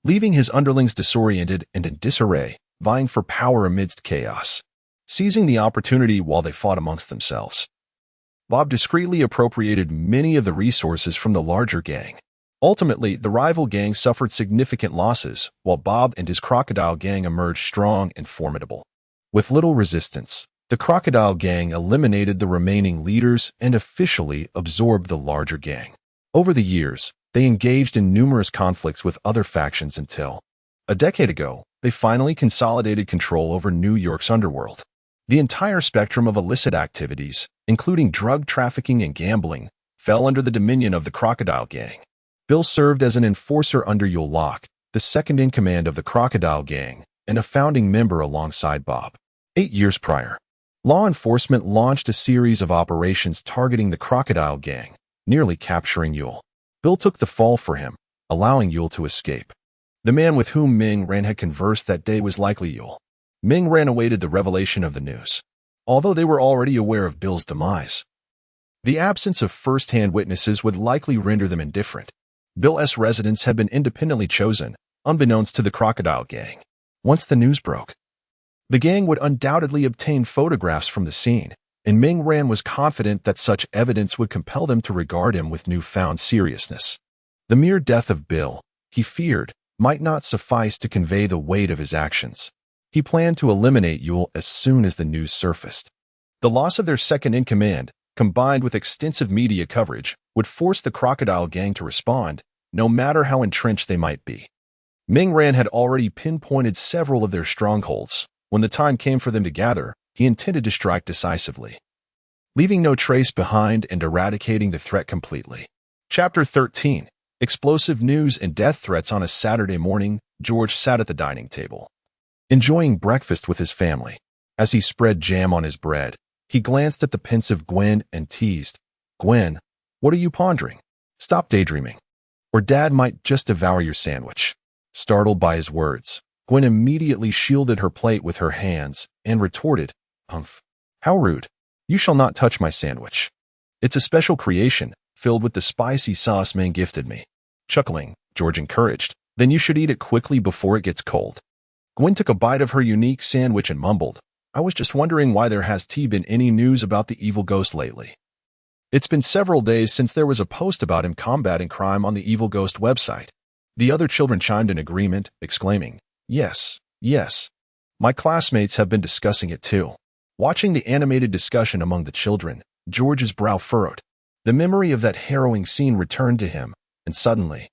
leaving his underlings disoriented and in disarray, vying for power amidst chaos. Seizing the opportunity while they fought amongst themselves, Bob discreetly appropriated many of the resources from the larger gang. Ultimately, the rival gang suffered significant losses, while Bob and his Crocodile Gang emerged strong and formidable. With little resistance, the Crocodile Gang eliminated the remaining leaders and officially absorbed the larger gang. Over the years, they engaged in numerous conflicts with other factions until, a decade ago, they finally consolidated control over New York's underworld. The entire spectrum of illicit activities, including drug trafficking and gambling, fell under the dominion of the Crocodile Gang. Bill served as an enforcer under Yul Locke, the second-in-command of the Crocodile Gang, and a founding member alongside Bob. 8 years prior, law enforcement launched a series of operations targeting the Crocodile Gang, nearly capturing Yul. Bill took the fall for him, allowing Yul to escape. The man with whom Ming Ran had conversed that day was likely Yul. Ming Ran awaited the revelation of the news, although they were already aware of Bill's demise. The absence of first-hand witnesses would likely render them indifferent. Bill's residence had been independently chosen, unbeknownst to the Crocodile Gang. Once the news broke, the gang would undoubtedly obtain photographs from the scene, and Ming Ran was confident that such evidence would compel them to regard him with newfound seriousness. The mere death of Bill, he feared, might not suffice to convey the weight of his actions. He planned to eliminate Yul as soon as the news surfaced. The loss of their second-in-command, combined with extensive media coverage, would force the Crocodile Gang to respond, no matter how entrenched they might be. Ming Ran had already pinpointed several of their strongholds. When the time came for them to gather, he intended to strike decisively, leaving no trace behind and eradicating the threat completely. Chapter 13. Explosive news and death threats. On a Saturday morning, George sat at the dining table, enjoying breakfast with his family. As he spread jam on his bread, he glanced at the pensive Gwen and teased, "Gwen, what are you pondering? Stop daydreaming, or Dad might just devour your sandwich." Startled by his words, Gwen immediately shielded her plate with her hands and retorted, "Humph! How rude. You shall not touch my sandwich. It's a special creation, filled with the spicy sauce Mang gifted me." Chuckling, George encouraged, "Then you should eat it quickly before it gets cold." Gwen took a bite of her unique sandwich and mumbled, "I was just wondering why there has been any news about the evil ghost lately. It's been several days since there was a post about him combating crime on the Evil Ghost website." The other children chimed in agreement, exclaiming, "Yes, yes. My classmates have been discussing it too." Watching the animated discussion among the children, George's brow furrowed. The memory of that harrowing scene returned to him, and suddenly,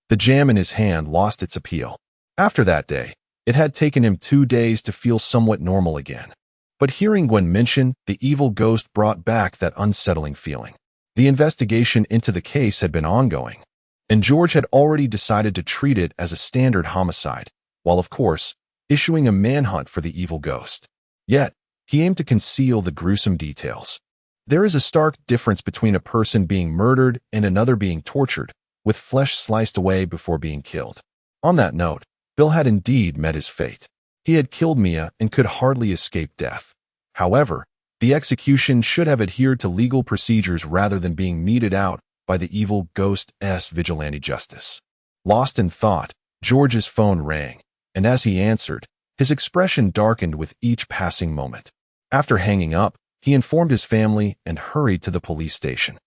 the jam in his hand lost its appeal. After that day, it had taken him 2 days to feel somewhat normal again. But hearing Gwen mention the evil ghost brought back that unsettling feeling. The investigation into the case had been ongoing, and George had already decided to treat it as a standard homicide, while of course, issuing a manhunt for the evil ghost. Yet, he aimed to conceal the gruesome details. There is a stark difference between a person being murdered and another being tortured, with flesh sliced away before being killed. On that note, Bill had indeed met his fate. He had killed Mia and could hardly escape death. However, The execution should have adhered to legal procedures rather than being meted out by the evil ghost's vigilante justice. Lost in thought, George's phone rang, and as he answered, his expression darkened with each passing moment. After hanging up, he informed his family and hurried to the police station.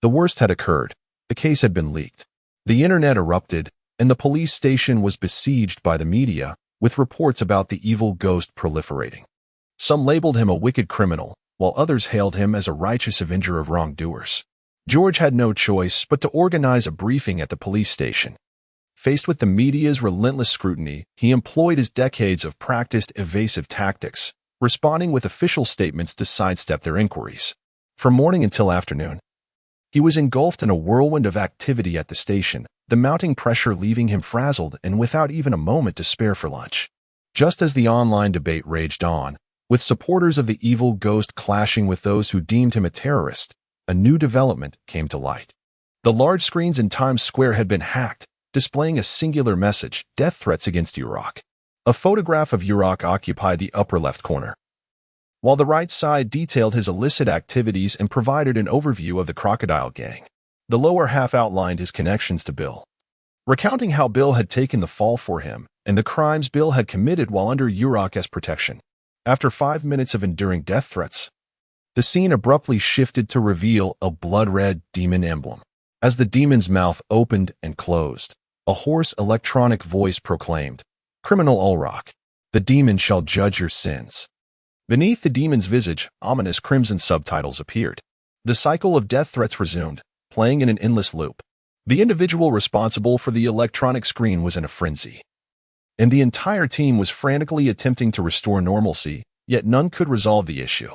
The worst had occurred. The case had been leaked. The internet erupted, and the police station was besieged by the media with reports about the evil ghost proliferating. Some labeled him a wicked criminal, while others hailed him as a righteous avenger of wrongdoers. George had no choice but to organize a briefing at the police station. Faced with the media's relentless scrutiny, he employed his decades of practiced evasive tactics, responding with official statements to sidestep their inquiries. From morning until afternoon, he was engulfed in a whirlwind of activity at the station, the mounting pressure leaving him frazzled and without even a moment to spare for lunch. Just as the online debate raged on, with supporters of the evil ghost clashing with those who deemed him a terrorist, a new development came to light. The large screens in Times Square had been hacked, displaying a singular message: death threats against Yurok. A photograph of Yurok occupied the upper left corner, while the right side detailed his illicit activities and provided an overview of the Crocodile Gang. The lower half outlined his connections to Bill, recounting how Bill had taken the fall for him and the crimes Bill had committed while under Yurok's protection. After 5 minutes of enduring death threats, the scene abruptly shifted to reveal a blood-red demon emblem. As the demon's mouth opened and closed, a hoarse electronic voice proclaimed, "Criminal Ulrok, the demon shall judge your sins." Beneath the demon's visage, ominous crimson subtitles appeared. The cycle of death threats resumed, playing in an endless loop. The individual responsible for the electronic screen was in a frenzy, and the entire team was frantically attempting to restore normalcy, yet none could resolve the issue.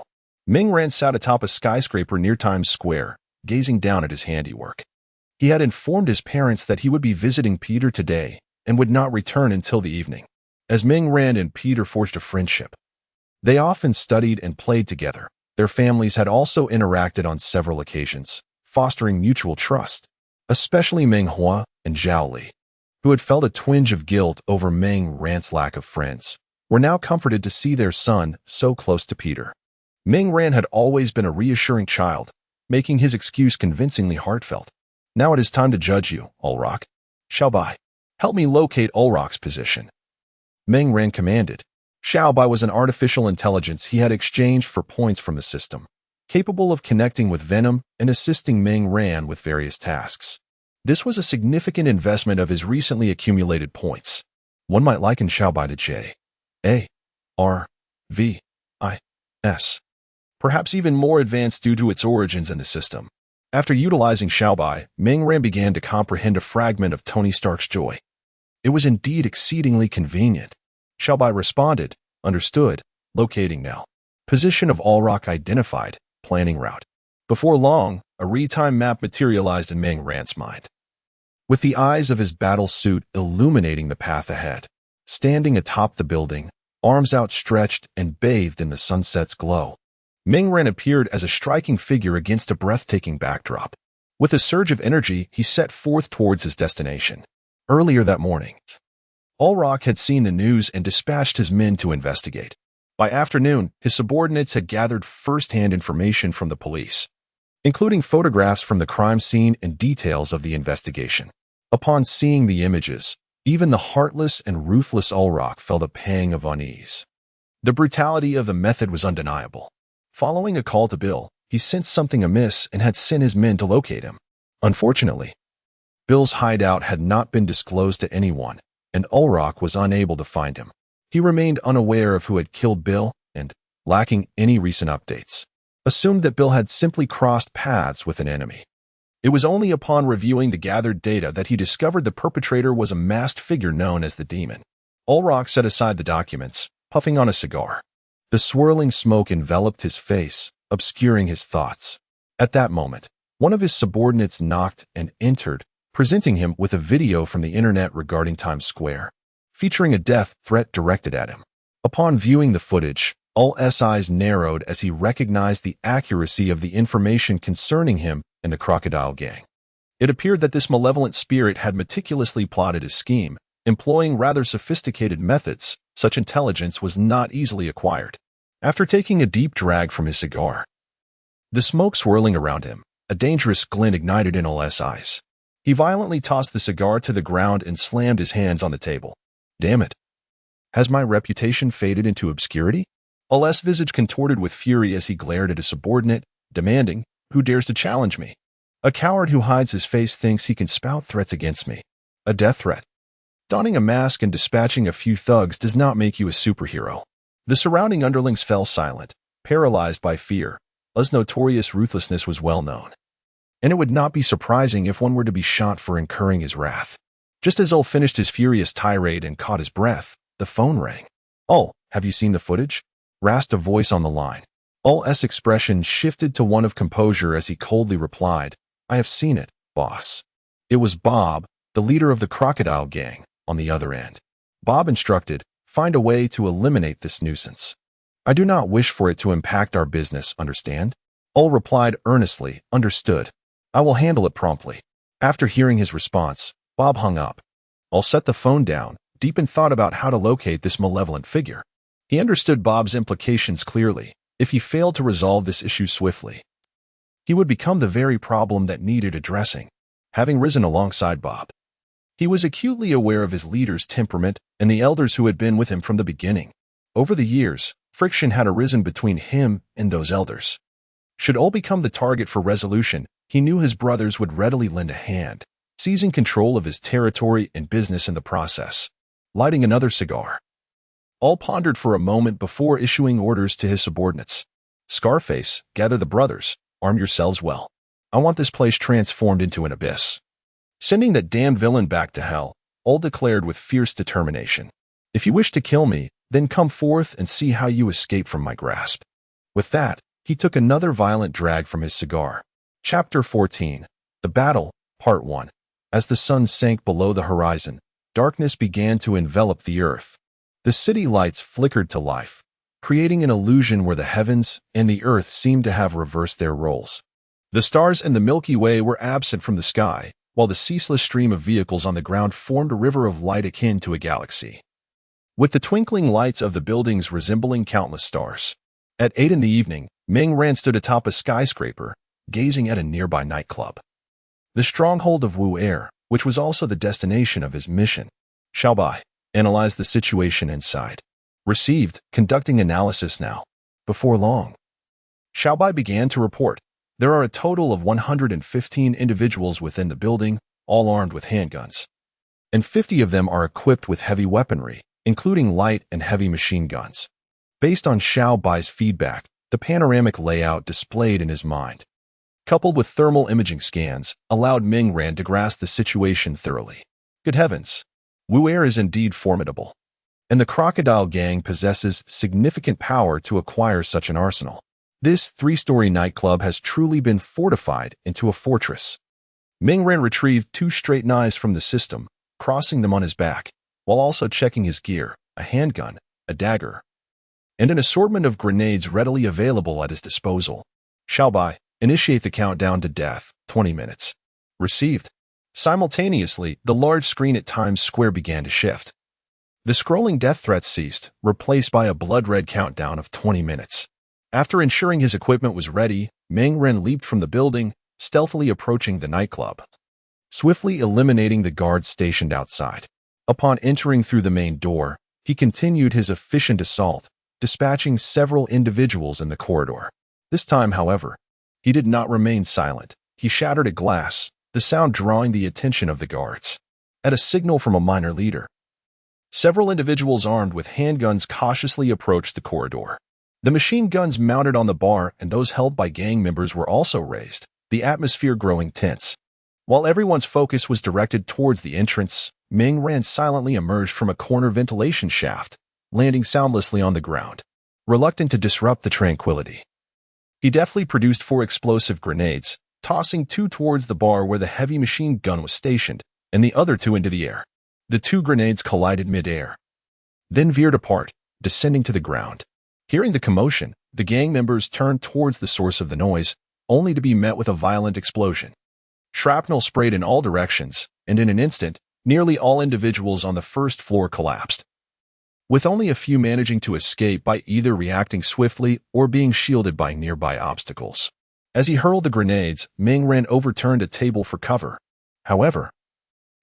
Ming Ran sat atop a skyscraper near Times Square, gazing down at his handiwork. He had informed his parents that he would be visiting Peter today and would not return until the evening. As Ming Ran and Peter forged a friendship, they often studied and played together. Their families had also interacted on several occasions, fostering mutual trust. Especially Meng Hua and Zhao Li, who had felt a twinge of guilt over Meng Ran's lack of friends, were now comforted to see their son so close to Peter. Ming Ran had always been a reassuring child, making his excuse convincingly heartfelt. "Now it is time to judge you, Ulrok. Xiaobai, help me locate Ulrok's position," Ming Ran commanded. Xiaobai was an artificial intelligence he had exchanged for points from the system, capable of connecting with Venom and assisting Ming Ran with various tasks. This was a significant investment of his recently accumulated points. One might liken Xiaobai to J.A.R.V.I.S., perhaps even more advanced due to its origins in the system. After utilizing Xiaobai, Ming Ran began to comprehend a fragment of Tony Stark's joy. It was indeed exceedingly convenient. Xiaobai responded, "Understood, locating now. Position of Ulrok identified, planning route." Before long, a real-time map materialized in Ming Ran's mind, with the eyes of his battle suit illuminating the path ahead. Standing atop the building, arms outstretched and bathed in the sunset's glow, Ming Ran appeared as a striking figure against a breathtaking backdrop. With a surge of energy, he set forth towards his destination. Earlier that morning, Ulrok had seen the news and dispatched his men to investigate. By afternoon, his subordinates had gathered first-hand information from the police, including photographs from the crime scene and details of the investigation. Upon seeing the images, even the heartless and ruthless Ulrok felt a pang of unease. The brutality of the method was undeniable. Following a call to Bill, he sensed something amiss and had sent his men to locate him. Unfortunately, Bill's hideout had not been disclosed to anyone, and Ulrok was unable to find him. He remained unaware of who had killed Bill and, lacking any recent updates, assumed that Bill had simply crossed paths with an enemy. It was only upon reviewing the gathered data that he discovered the perpetrator was a masked figure known as the Demon. Ulrok set aside the documents, puffing on a cigar. The swirling smoke enveloped his face, obscuring his thoughts. At that moment, one of his subordinates knocked and entered, presenting him with a video from the internet regarding Times Square, featuring a death threat directed at him. Upon viewing the footage, Ul's eyes narrowed as he recognized the accuracy of the information concerning him and the Crocodile Gang. It appeared that this malevolent spirit had meticulously plotted his scheme, employing rather sophisticated methods. Such intelligence was not easily acquired. After taking a deep drag from his cigar, the smoke swirling around him, a dangerous glint ignited in Ol's eyes. He violently tossed the cigar to the ground and slammed his hands on the table. Damn it. Has my reputation faded into obscurity? Ol's visage contorted with fury as he glared at his subordinate, demanding, "Who dares to challenge me? A coward who hides his face thinks he can spout threats against me. A death threat. Donning a mask and dispatching a few thugs does not make you a superhero." The surrounding underlings fell silent, paralyzed by fear. Ol's notorious ruthlessness was well known, and it would not be surprising if one were to be shot for incurring his wrath. Just as Ol finished his furious tirade and caught his breath, the phone rang. "Ol, have you seen the footage?" rasped a voice on the line. Ol's expression shifted to one of composure as he coldly replied, "I have seen it, boss." It was Bob, the leader of the Crocodile Gang, on the other end. Bob instructed, "Find a way to eliminate this nuisance. I do not wish for it to impact our business, understand?" Ol replied earnestly, "Understood. I will handle it promptly." After hearing his response, Bob hung up. Ol set the phone down, deep in thought about how to locate this malevolent figure. He understood Bob's implications clearly. If he failed to resolve this issue swiftly, he would become the very problem that needed addressing. Having risen alongside Bob, he was acutely aware of his leader's temperament and the elders who had been with him from the beginning. Over the years, friction had arisen between him and those elders. Should Ol become the target for resolution, he knew his brothers would readily lend a hand, seizing control of his territory and business in the process. Lighting another cigar, Ol pondered for a moment before issuing orders to his subordinates. "Scarface, gather the brothers. Arm yourselves well. I want this place transformed into an abyss." Sending that damned villain back to hell, Ol declared with fierce determination, "If you wish to kill me, then come forth and see how you escape from my grasp." With that, he took another violent drag from his cigar. Chapter 14. The Battle, Part 1. As the sun sank below the horizon, darkness began to envelop the earth. The city lights flickered to life, creating an illusion where the heavens and the earth seemed to have reversed their roles. The stars and the Milky Way were absent from the sky, while the ceaseless stream of vehicles on the ground formed a river of light akin to a galaxy, with the twinkling lights of the buildings resembling countless stars. At 8 in the evening, Ming Ran stood atop a skyscraper, gazing at a nearby nightclub, the stronghold of Wu Air, which was also the destination of his mission. Xiaobai analyzed the situation inside. Received, conducting analysis now. Before long, Xiaobai began to report. There are a total of 115 individuals within the building, all armed with handguns, and 50 of them are equipped with heavy weaponry, including light and heavy machine guns. Based on Xiaobai's feedback, the panoramic layout displayed in his mind, coupled with thermal imaging scans, allowed Ming Ran to grasp the situation thoroughly. Good heavens! Wu Air is indeed formidable, and the Crocodile Gang possesses significant power to acquire such an arsenal. This 3-story nightclub has truly been fortified into a fortress. Ming Ran retrieved 2 straight knives from the system, crossing them on his back, while also checking his gear, a handgun, a dagger, and an assortment of grenades readily available at his disposal. Xiaobai, initiate the countdown to death, 20 minutes. Received. Simultaneously, the large screen at Times Square began to shift. The scrolling death threats ceased, replaced by a blood-red countdown of 20 minutes. After ensuring his equipment was ready, Ming Ren leaped from the building, stealthily approaching the nightclub, swiftly eliminating the guards stationed outside. Upon entering through the main door, he continued his efficient assault, dispatching several individuals in the corridor. This time, however, he did not remain silent. He shattered a glass, the sound drawing the attention of the guards. At a signal from a minor leader, several individuals armed with handguns cautiously approached the corridor. The machine guns mounted on the bar and those held by gang members were also raised, the atmosphere growing tense. While everyone's focus was directed towards the entrance, Ming Ran silently emerged from a corner ventilation shaft, landing soundlessly on the ground. Reluctant to disrupt the tranquility, he deftly produced 4 explosive grenades, tossing 2 towards the bar where the heavy machine gun was stationed, and the other 2 into the air. The 2 grenades collided mid-air, then veered apart, descending to the ground. Hearing the commotion, the gang members turned towards the source of the noise, only to be met with a violent explosion. Shrapnel sprayed in all directions, and in an instant, nearly all individuals on the first floor collapsed. with only a few managing to escape by either reacting swiftly or being shielded by nearby obstacles. As he hurled the grenades, Ming Ran overturned a table for cover. However,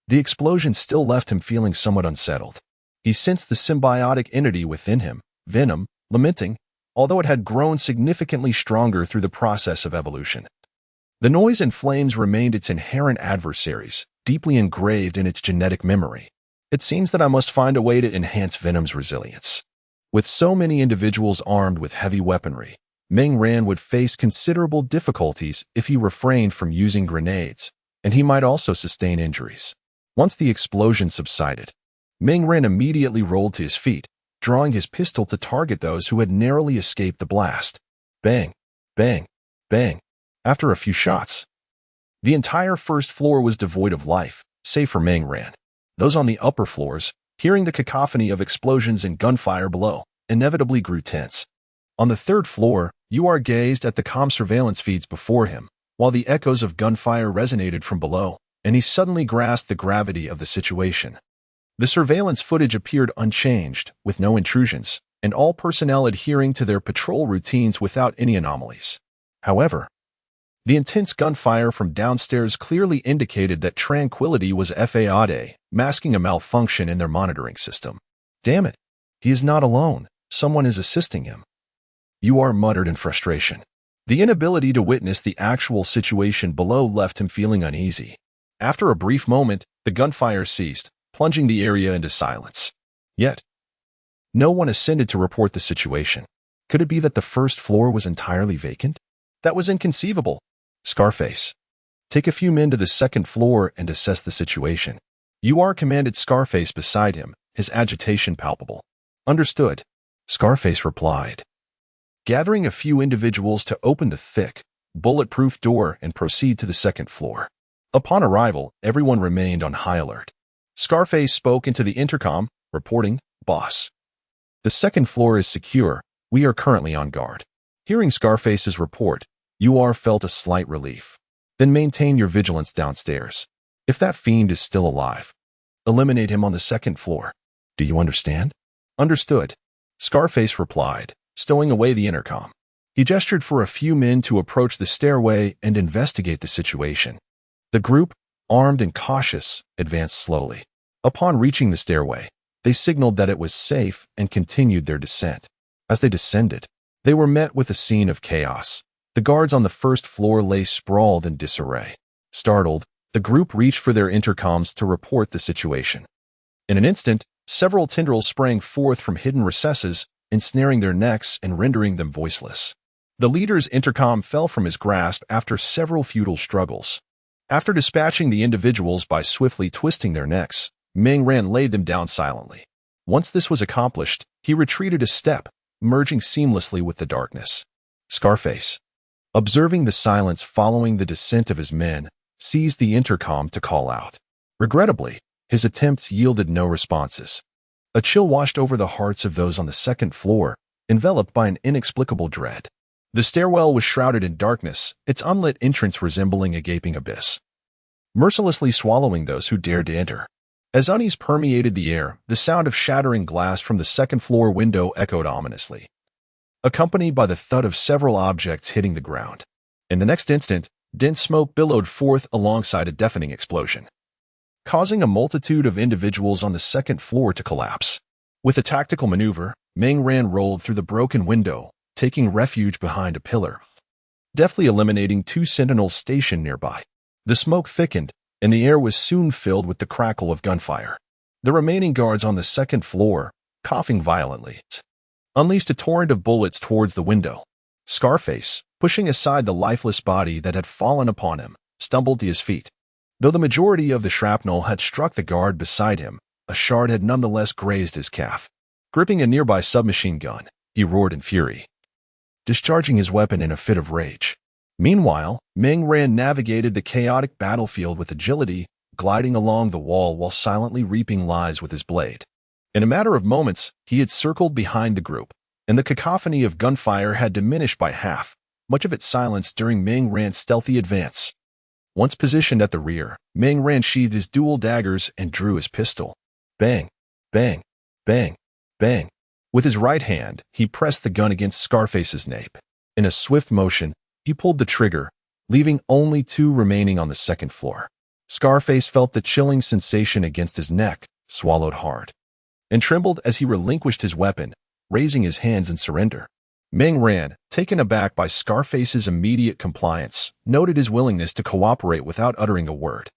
the explosion still left him feeling somewhat unsettled. He sensed the symbiotic entity within him, Venom, lamenting, although it had grown significantly stronger through the process of evolution. The noise and flames remained its inherent adversaries, deeply engraved in its genetic memory. It seems that I must find a way to enhance Venom's resilience. With so many individuals armed with heavy weaponry, Ming Ran would face considerable difficulties if he refrained from using grenades, and he might also sustain injuries. Once the explosion subsided, Ming Ran immediately rolled to his feet, drawing his pistol to target those who had narrowly escaped the blast. Bang, bang, bang. After a few shots, the entire first floor was devoid of life, save for Ming Ran. Those on the upper floors, hearing the cacophony of explosions and gunfire below, inevitably grew tense. On the third floor, UR gazed at the comm surveillance feeds before him, while the echoes of gunfire resonated from below, and he suddenly grasped the gravity of the situation. The surveillance footage appeared unchanged, with no intrusions, and all personnel adhering to their patrol routines without any anomalies. However, the intense gunfire from downstairs clearly indicated that tranquility was FAAD, masking a malfunction in their monitoring system. Damn it, he is not alone. Someone is assisting him. UR muttered in frustration. The inability to witness the actual situation below left him feeling uneasy. After a brief moment, the gunfire ceased, plunging the area into silence. Yet, no one ascended to report the situation. Could it be that the first floor was entirely vacant? That was inconceivable. Scarface. Take a few men to the second floor and assess the situation. UR commanded Scarface beside him, his agitation palpable. Understood, Scarface replied. Gathering a few individuals to open the thick, bulletproof door and proceed to the second floor. Upon arrival, everyone remained on high alert. Scarface spoke into the intercom, reporting, "Boss, the second floor is secure. We are currently on guard." Hearing Scarface's report, UR felt a slight relief. Then maintain your vigilance downstairs. If that fiend is still alive, eliminate him on the second floor. Do you understand? Understood, Scarface replied, stowing away the intercom. He gestured for a few men to approach the stairway and investigate the situation. The group, armed and cautious, advanced slowly. Upon reaching the stairway, they signaled that it was safe and continued their descent. As they descended, they were met with a scene of chaos. The guards on the first floor lay sprawled in disarray. Startled, the group reached for their intercoms to report the situation. In an instant, several tendrils sprang forth from hidden recesses, ensnaring their necks and rendering them voiceless. The leader's intercom fell from his grasp after several futile struggles. After dispatching the individuals by swiftly twisting their necks, Ming Ran laid them down silently. Once this was accomplished, he retreated a step, merging seamlessly with the darkness. Scarface, observing the silence following the descent of his men, seized the intercom to call out. Regrettably, his attempts yielded no responses. A chill washed over the hearts of those on the second floor, enveloped by an inexplicable dread. The stairwell was shrouded in darkness, its unlit entrance resembling a gaping abyss, mercilessly swallowing those who dared to enter. As unease permeated the air, the sound of shattering glass from the second-floor window echoed ominously, accompanied by the thud of several objects hitting the ground. In the next instant, dense smoke billowed forth alongside a deafening explosion, causing a multitude of individuals on the second floor to collapse. With a tactical maneuver, Ming Ran rolled through the broken window, taking refuge behind a pillar, deftly eliminating two sentinels stationed nearby. The smoke thickened, and the air was soon filled with the crackle of gunfire. The remaining guards on the second floor, coughing violently, unleashed a torrent of bullets towards the window. Scarface, pushing aside the lifeless body that had fallen upon him, stumbled to his feet. Though the majority of the shrapnel had struck the guard beside him, a shard had nonetheless grazed his calf. Gripping a nearby submachine gun, he roared in fury, discharging his weapon in a fit of rage. Meanwhile, Ming Ran navigated the chaotic battlefield with agility, gliding along the wall while silently reaping lives with his blade. In a matter of moments, he had circled behind the group, and the cacophony of gunfire had diminished by half, much of it silenced during Ming Ran's stealthy advance. Once positioned at the rear, Ming Ran sheathed his dual daggers and drew his pistol. Bang, bang, bang, Bang! With his right hand, he pressed the gun against Scarface's nape. In a swift motion, he pulled the trigger, leaving only two remaining on the second floor. Scarface felt the chilling sensation against his neck, swallowed hard, and trembled as he relinquished his weapon, raising his hands in surrender. Meng Ran, taken aback by Scarface's immediate compliance, noted his willingness to cooperate without uttering a word.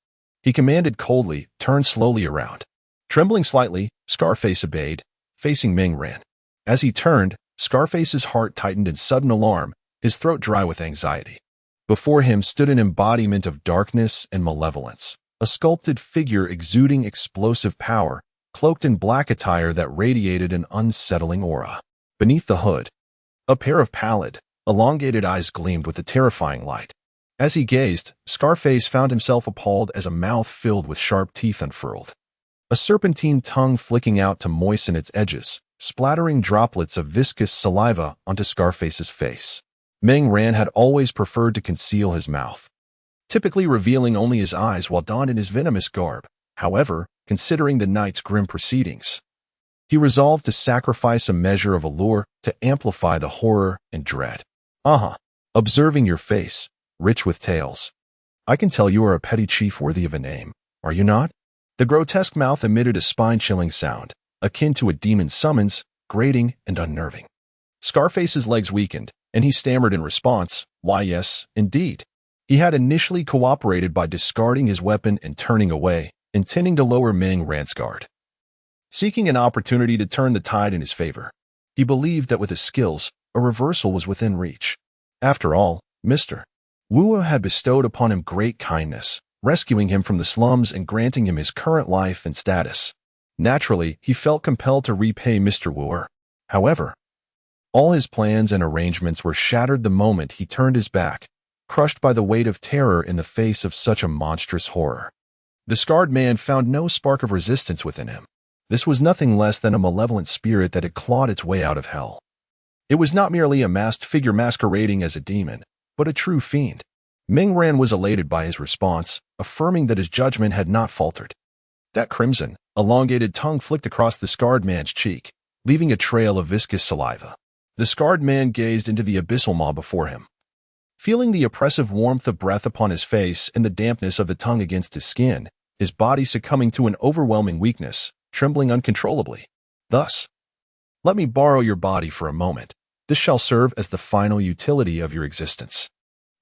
He commanded coldly, "Turn slowly around." Trembling slightly, Scarface obeyed, facing Meng Ran. As he turned, Scarface's heart tightened in sudden alarm, his throat dry with anxiety. Before him stood an embodiment of darkness and malevolence, a sculpted figure exuding explosive power, cloaked in black attire that radiated an unsettling aura. Beneath the hood, a pair of pallid, elongated eyes gleamed with a terrifying light. As he gazed, Scarface found himself appalled as a mouth filled with sharp teeth unfurled, a serpentine tongue flicking out to moisten its edges, splattering droplets of viscous saliva onto Scarface's face. Meng Ran had always preferred to conceal his mouth, typically revealing only his eyes while donned in his venomous garb. However, considering the night's grim proceedings, he resolved to sacrifice a measure of allure to amplify the horror and dread. Observing your face, rich with tales, I can tell you are a petty chief worthy of a name, are you not? The grotesque mouth emitted a spine-chilling sound, akin to a demon's summons, grating and unnerving. Scarface's legs weakened, and he stammered in response, "Why, yes, indeed." He had initially cooperated by discarding his weapon and turning away, intending to lower Meng Ran's guard, seeking an opportunity to turn the tide in his favor. He believed that with his skills, a reversal was within reach. After all, Mr. Wu had bestowed upon him great kindness, rescuing him from the slums and granting him his current life and status. Naturally, he felt compelled to repay Mr. Wu. However, all his plans and arrangements were shattered the moment he turned his back, crushed by the weight of terror in the face of such a monstrous horror. The scarred man found no spark of resistance within him. This was nothing less than a malevolent spirit that had clawed its way out of hell. It was not merely a masked figure masquerading as a demon, but a true fiend. Meng Ran was elated by his response, affirming that his judgment had not faltered. That crimson, elongated tongue flicked across the scarred man's cheek, leaving a trail of viscous saliva. The scarred man gazed into the abyssal maw before him. Feeling the oppressive warmth of breath upon his face and the dampness of the tongue against his skin, his body succumbing to an overwhelming weakness, trembling uncontrollably. Thus, "Let me borrow your body for a moment. This shall serve as the final utility of your existence."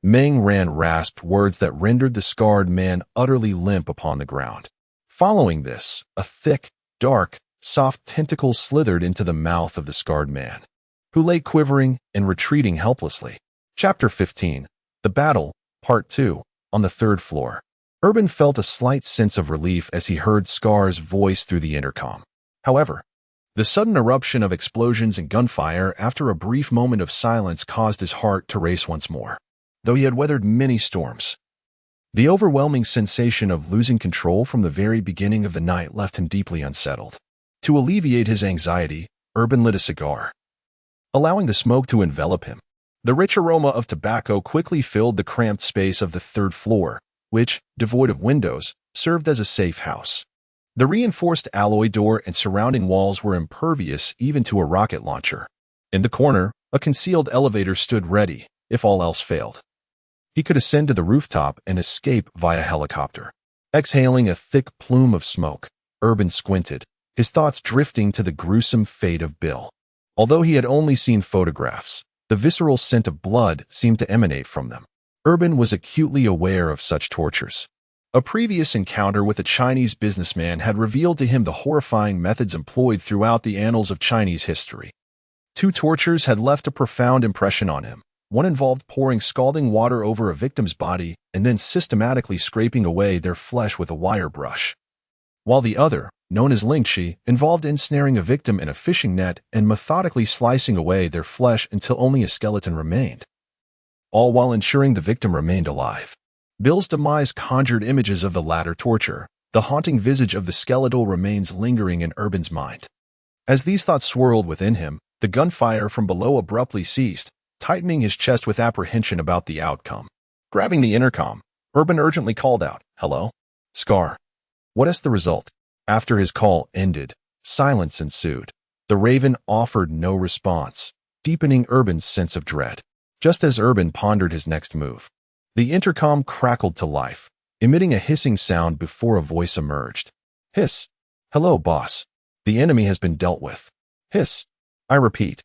Meng Ran rasped words that rendered the scarred man utterly limp upon the ground. Following this, a thick, dark, soft tentacle slithered into the mouth of the scarred man, who lay quivering and retreating helplessly. Chapter 15. The Battle, Part 2, on the third floor. Urban felt a slight sense of relief as he heard Scar's voice through the intercom. However, the sudden eruption of explosions and gunfire after a brief moment of silence caused his heart to race once more. Though he had weathered many storms, the overwhelming sensation of losing control from the very beginning of the night left him deeply unsettled. To alleviate his anxiety, Urban lit a cigar, allowing the smoke to envelop him. The rich aroma of tobacco quickly filled the cramped space of the third floor, which, devoid of windows, served as a safe house. The reinforced alloy door and surrounding walls were impervious even to a rocket launcher. In the corner, a concealed elevator stood ready, if all else failed. He could ascend to the rooftop and escape via helicopter. Exhaling a thick plume of smoke, Urban squinted, his thoughts drifting to the gruesome fate of Bill. Although he had only seen photographs, the visceral scent of blood seemed to emanate from them. Urban was acutely aware of such tortures. A previous encounter with a Chinese businessman had revealed to him the horrifying methods employed throughout the annals of Chinese history. Two tortures had left a profound impression on him. One involved pouring scalding water over a victim's body and then systematically scraping away their flesh with a wire brush, while the other, known as lingxi, involved ensnaring a victim in a fishing net and methodically slicing away their flesh until only a skeleton remained, all while ensuring the victim remained alive. Bill's demise conjured images of the latter torture, the haunting visage of the skeletal remains lingering in Urban's mind. As these thoughts swirled within him, the gunfire from below abruptly ceased, tightening his chest with apprehension about the outcome. Grabbing the intercom, Urban urgently called out, "Hello? Scar. What is the result?" After his call ended, silence ensued. The raven offered no response, deepening Urban's sense of dread. Just as Urban pondered his next move, the intercom crackled to life, emitting a hissing sound before a voice emerged. Hiss. Hello, boss. The enemy has been dealt with. Hiss. I repeat.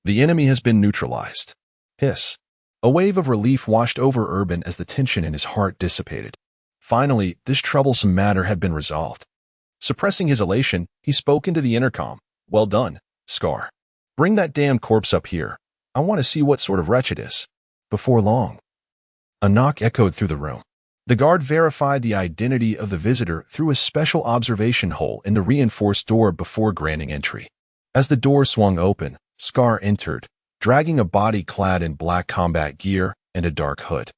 The enemy has been neutralized. Hiss. A wave of relief washed over Urban as the tension in his heart dissipated. Finally, this troublesome matter had been resolved. Suppressing his elation, he spoke into the intercom. Well done, Scar. Bring that damned corpse up here. I want to see what sort of wretch it is. Before long. A knock echoed through the room. The guard verified the identity of the visitor through a special observation hole in the reinforced door before granting entry. As the door swung open, Scar entered, dragging a body clad in black combat gear and a dark hood.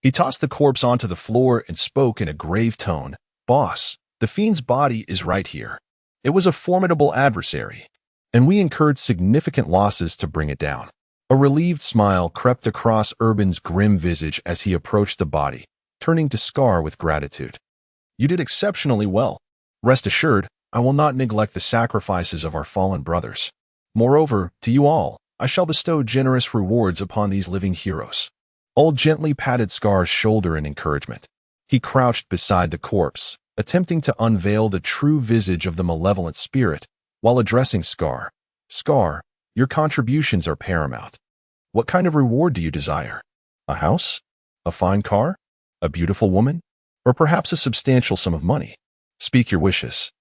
He tossed the corpse onto the floor and spoke in a grave tone. Boss, the fiend's body is right here. It was a formidable adversary, and we incurred significant losses to bring it down. A relieved smile crept across Urban's grim visage as he approached the body, turning to Scar with gratitude. You did exceptionally well. Rest assured, I will not neglect the sacrifices of our fallen brothers. Moreover, to you all, I shall bestow generous rewards upon these living heroes. Ul gently patted Scar's shoulder in encouragement. He crouched beside the corpse, attempting to unveil the true visage of the malevolent spirit, while addressing Scar. Scar, your contributions are paramount. What kind of reward do you desire? A house? A fine car? A beautiful woman? Or perhaps a substantial sum of money? Speak your wishes,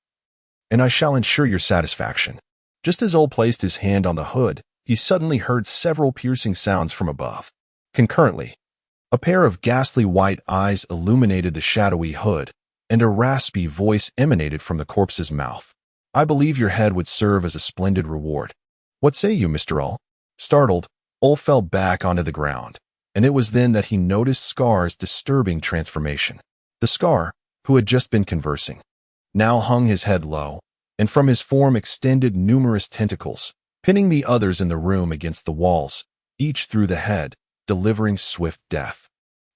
and I shall ensure your satisfaction. Just as Ul placed his hand on the hood, he suddenly heard several piercing sounds from above. Concurrently, a pair of ghastly white eyes illuminated the shadowy hood, and a raspy voice emanated from the corpse's mouth. I believe your head would serve as a splendid reward. What say you, Mr. Ul? Startled, Ul fell back onto the ground, and it was then that he noticed Scar's disturbing transformation. The Scar, who had just been conversing, now hung his head low, and from his form extended numerous tentacles, pinning the others in the room against the walls, each through the head, delivering swift death.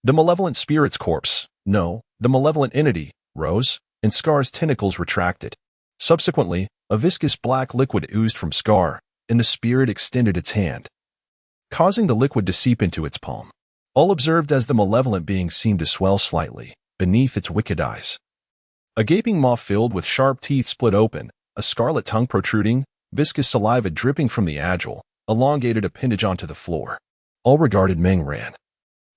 The malevolent spirit's corpse, no, the malevolent entity, rose, and Scar's tentacles retracted. Subsequently, a viscous black liquid oozed from Scar, and the spirit extended its hand, causing the liquid to seep into its palm. All observed as the malevolent being seemed to swell slightly beneath its wicked eyes. A gaping maw filled with sharp teeth split open, a scarlet tongue protruding, viscous saliva dripping from the agile, elongated appendage onto the floor. All regarded Meng Ran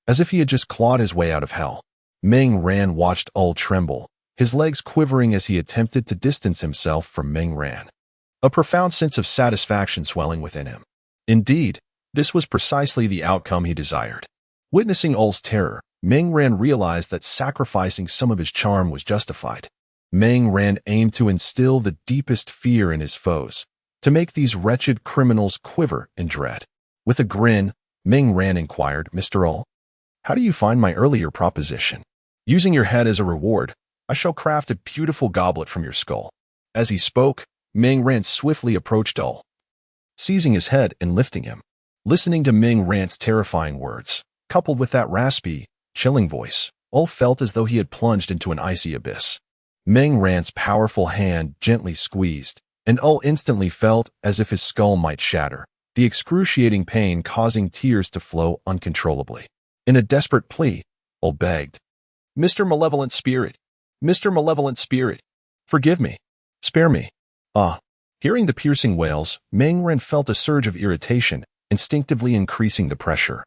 as if he had just clawed his way out of hell. Meng Ran watched Ul tremble, his legs quivering as he attempted to distance himself from Meng Ran, a profound sense of satisfaction swelling within him. Indeed, this was precisely the outcome he desired. Witnessing Ul's terror, Meng Ran realized that sacrificing some of his charm was justified. Meng Ran aimed to instill the deepest fear in his foes, to make these wretched criminals quiver in dread. With a grin, Meng Ran inquired, Mr. Ul, how do you find my earlier proposition? Using your head as a reward, I shall craft a beautiful goblet from your skull. As he spoke, Meng Ran swiftly approached Ul, seizing his head and lifting him. Listening to Meng Ran's terrifying words, coupled with that raspy, chilling voice, Ul felt as though he had plunged into an icy abyss. Meng Ran's powerful hand gently squeezed, and Ul instantly felt as if his skull might shatter, the excruciating pain causing tears to flow uncontrollably. In a desperate plea, Ul begged, Mr. Malevolent Spirit, Mr. Malevolent Spirit, forgive me, spare me. Hearing the piercing wails, Meng Ran felt a surge of irritation, instinctively increasing the pressure,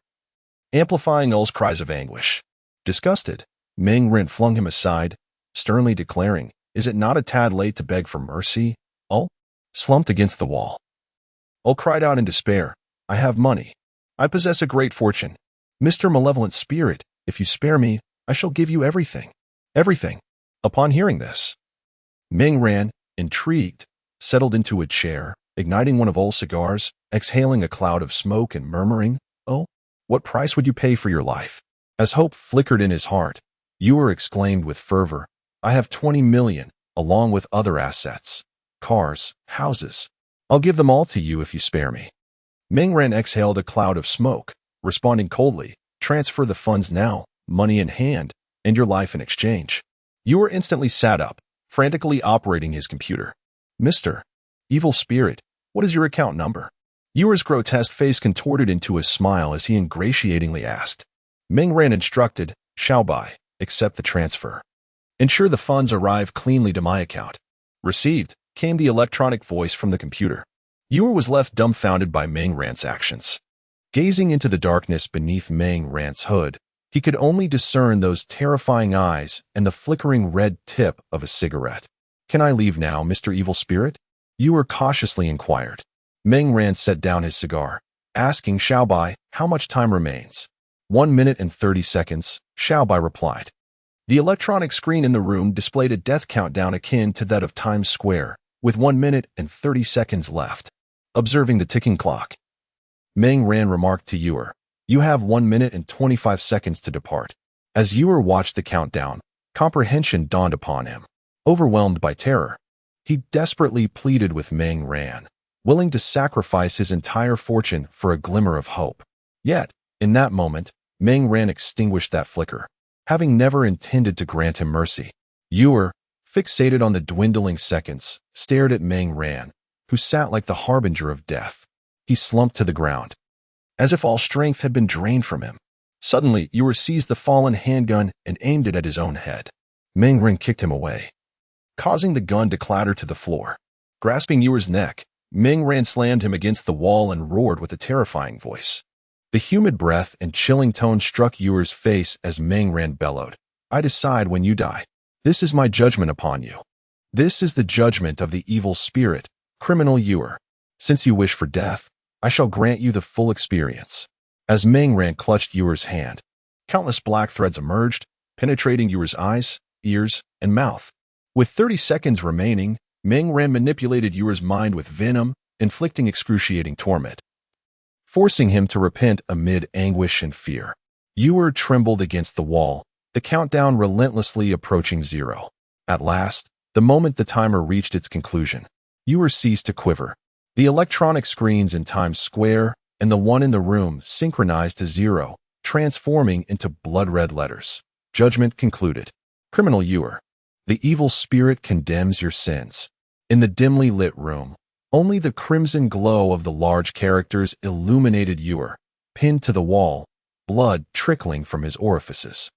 amplifying Ul's cries of anguish. Disgusted, Meng Ran flung him aside, sternly declaring, is it not a tad late to beg for mercy? Ul slumped against the wall. Ul cried out in despair, I have money. I possess a great fortune. Mr. Malevolent Spirit, if you spare me, I shall give you everything. Everything. Upon hearing this, Meng Ran, intrigued, settled into a chair, igniting one of Ul's cigars, exhaling a cloud of smoke and murmuring, Oh, what price would you pay for your life? As hope flickered in his heart, Ewer exclaimed with fervor, I have 20 million, along with other assets, cars, houses. I'll give them all to you if you spare me. Meng Ran exhaled a cloud of smoke, responding coldly, transfer the funds now, money in hand, and your life in exchange. Ewer instantly sat up, frantically operating his computer. Mr. Evil Spirit, What is your account number? Yuer's grotesque face contorted into a smile as he ingratiatingly asked. Ming Ran instructed, Xiaobai, accept the transfer. Ensure the funds arrive cleanly to my account. Received, came the electronic voice from the computer. Yuer was left dumbfounded by Ming Ran's actions. Gazing into the darkness beneath Ming Ran's hood, he could only discern those terrifying eyes and the flickering red tip of a cigarette. Can I leave now, Mr. Evil Spirit? Yuer cautiously inquired. Ming Ran set down his cigar, asking Xiaobai how much time remains. 1 minute and 30 seconds, Xiaobai replied. The electronic screen in the room displayed a death countdown akin to that of Times Square, with 1 minute and 30 seconds left. Observing the ticking clock, Ming Ran remarked to Yuer, You have 1 minute and 25 seconds to depart. As Yuer watched the countdown, comprehension dawned upon him. Overwhelmed by terror, he desperately pleaded with Ming Ran, willing to sacrifice his entire fortune for a glimmer of hope. Yet, in that moment, Ming Ran extinguished that flicker, having never intended to grant him mercy. Yuer, fixated on the dwindling seconds, stared at Ming Ran, who sat like the harbinger of death. He slumped to the ground, as if all strength had been drained from him. Suddenly, Yuer seized the fallen handgun and aimed it at his own head. Ming Ran kicked him away, causing the gun to clatter to the floor. Grasping Yuer's neck, Ming Ran slammed him against the wall and roared with a terrifying voice. The humid breath and chilling tone struck Yuer's face as Ming Ran bellowed, I decide when you die. This is my judgment upon you. This is the judgment of the evil spirit, criminal Yuer. Since you wish for death, I shall grant you the full experience. As Ming Ran clutched Yuer's hand, countless black threads emerged, penetrating Yuer's eyes, ears, and mouth. With 30 seconds remaining, Ming Ran manipulated Yuer's mind with venom, inflicting excruciating torment, forcing him to repent amid anguish and fear. Yuer trembled against the wall, the countdown relentlessly approaching 0. At last, the moment the timer reached its conclusion, Yuer ceased to quiver. The electronic screens in Times Square and the one in the room synchronized to 0, transforming into blood-red letters. Judgment concluded. Criminal Yuer, the evil spirit condemns your sins. In the dimly lit room, only the crimson glow of the large characters illuminated Yuer, pinned to the wall, blood trickling from his orifices.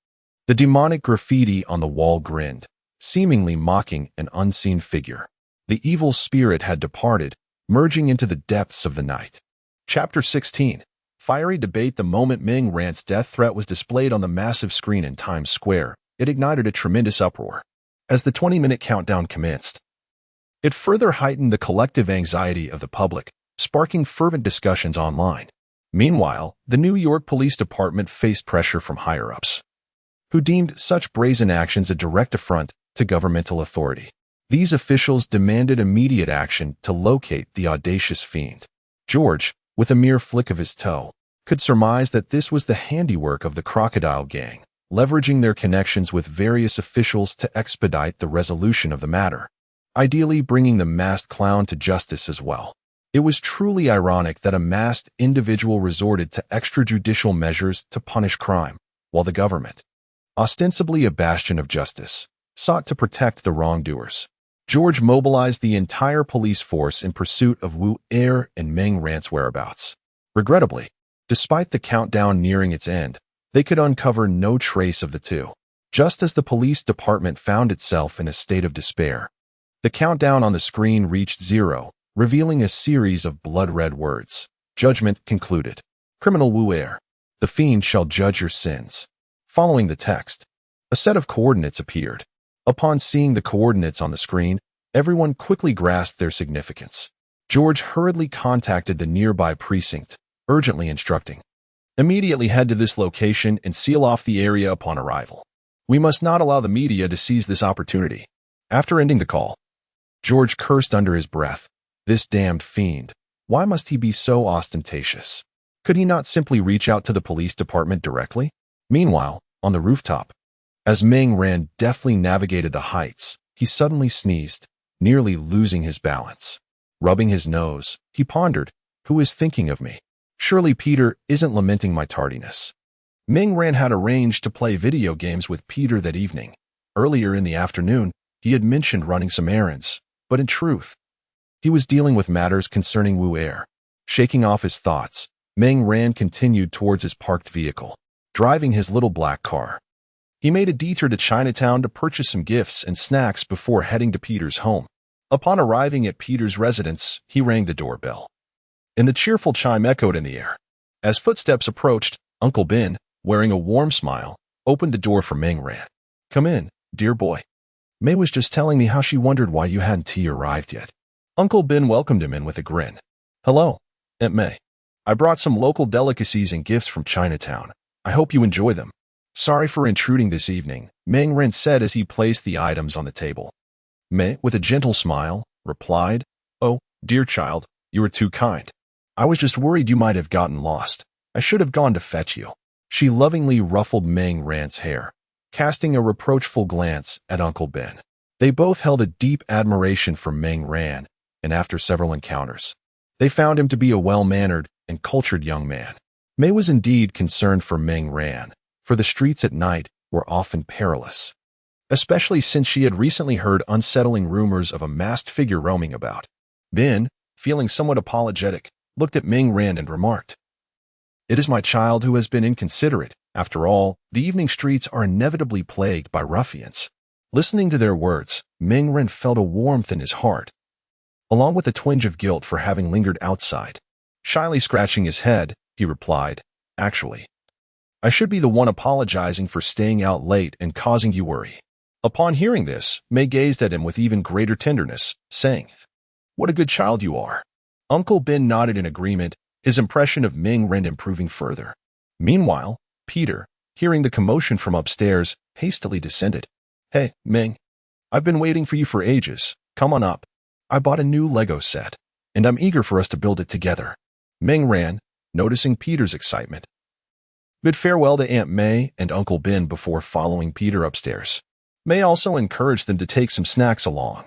The demonic graffiti on the wall grinned, seemingly mocking an unseen figure. The evil spirit had departed, merging into the depths of the night. Chapter 16. Fiery debate. The moment Ming Ran's death threat was displayed on the massive screen in Times Square, it ignited a tremendous uproar. As the 20-minute countdown commenced, it further heightened the collective anxiety of the public, sparking fervent discussions online. Meanwhile, the New York Police Department faced pressure from higher-ups, who deemed such brazen actions a direct affront to governmental authority. These officials demanded immediate action to locate the audacious fiend. George, with a mere flick of his toe, could surmise that this was the handiwork of the Crocodile Gang, leveraging their connections with various officials to expedite the resolution of the matter, ideally bringing the masked clown to justice as well. It was truly ironic that a masked individual resorted to extrajudicial measures to punish crime, while the government, ostensibly a bastion of justice, sought to protect the wrongdoers. George mobilized the entire police force in pursuit of Wu Er and Ming Ran's whereabouts. Regrettably, despite the countdown nearing its end, they could uncover no trace of the two. Just as the police department found itself in a state of despair, the countdown on the screen reached 0, revealing a series of blood-red words. Judgment concluded. Criminal Wu Er, the fiend shall judge your sins. Following the text, a set of coordinates appeared. Upon seeing the coordinates on the screen, everyone quickly grasped their significance. George hurriedly contacted the nearby precinct, urgently instructing, immediately head to this location and seal off the area upon arrival. We must not allow the media to seize this opportunity. After ending the call, George cursed under his breath. This damned fiend. Why must he be so ostentatious? Could he not simply reach out to the police department directly? Meanwhile, on the rooftop, as Ming Ran deftly navigated the heights, he suddenly sneezed, nearly losing his balance. Rubbing his nose, he pondered, who is thinking of me? Surely Peter isn't lamenting my tardiness. Ming Ran had arranged to play video games with Peter that evening. Earlier in the afternoon, he had mentioned running some errands, but in truth, He was dealing with matters concerning Wu Er. Shaking off his thoughts, Meng Ran continued towards his parked vehicle, driving his little black car. He made a detour to Chinatown to purchase some gifts and snacks before heading to Peter's home. Upon arriving at Peter's residence, he rang the doorbell, and the cheerful chime echoed in the air. As footsteps approached, Uncle Ben, wearing a warm smile, opened the door for Meng Ran. "Come in, dear boy. May was just telling me how she wondered why you hadn't tea arrived yet." Uncle Ben welcomed him in with a grin. "Hello, Aunt May. I brought some local delicacies and gifts from Chinatown. I hope you enjoy them." "Sorry for intruding this evening," Meng Ran said as he placed the items on the table. May, with a gentle smile, replied, "Oh, dear child, you are too kind. I was just worried you might have gotten lost. I should have gone to fetch you." She lovingly ruffled Meng Ran's hair, casting a reproachful glance at Uncle Ben. They both held a deep admiration for Meng Ran, and after several encounters, they found him to be a well-mannered and cultured young man. May was indeed concerned for Meng Ran, for the streets at night were often perilous, especially since she had recently heard unsettling rumors of a masked figure roaming about. Ben, feeling somewhat apologetic, looked at Meng Ran and remarked, "It is my child who has been inconsiderate. After all, the evening streets are inevitably plagued by ruffians." Listening to their words, Meng Ran felt a warmth in his heart, along with a twinge of guilt for having lingered outside. Shyly scratching his head, he replied, "Actually, I should be the one apologizing for staying out late and causing you worry." Upon hearing this, May gazed at him with even greater tenderness, saying, "What a good child you are." Uncle Ben nodded in agreement, his impression of Meng Ran improving further. Meanwhile, Peter, hearing the commotion from upstairs, hastily descended. "Hey, Meng, I've been waiting for you for ages. Come on up. I bought a new Lego set, and I'm eager for us to build it together." Meng Ran, noticing Peter's excitement, bid farewell to Aunt May and Uncle Ben before following Peter upstairs. May also encouraged them to take some snacks along.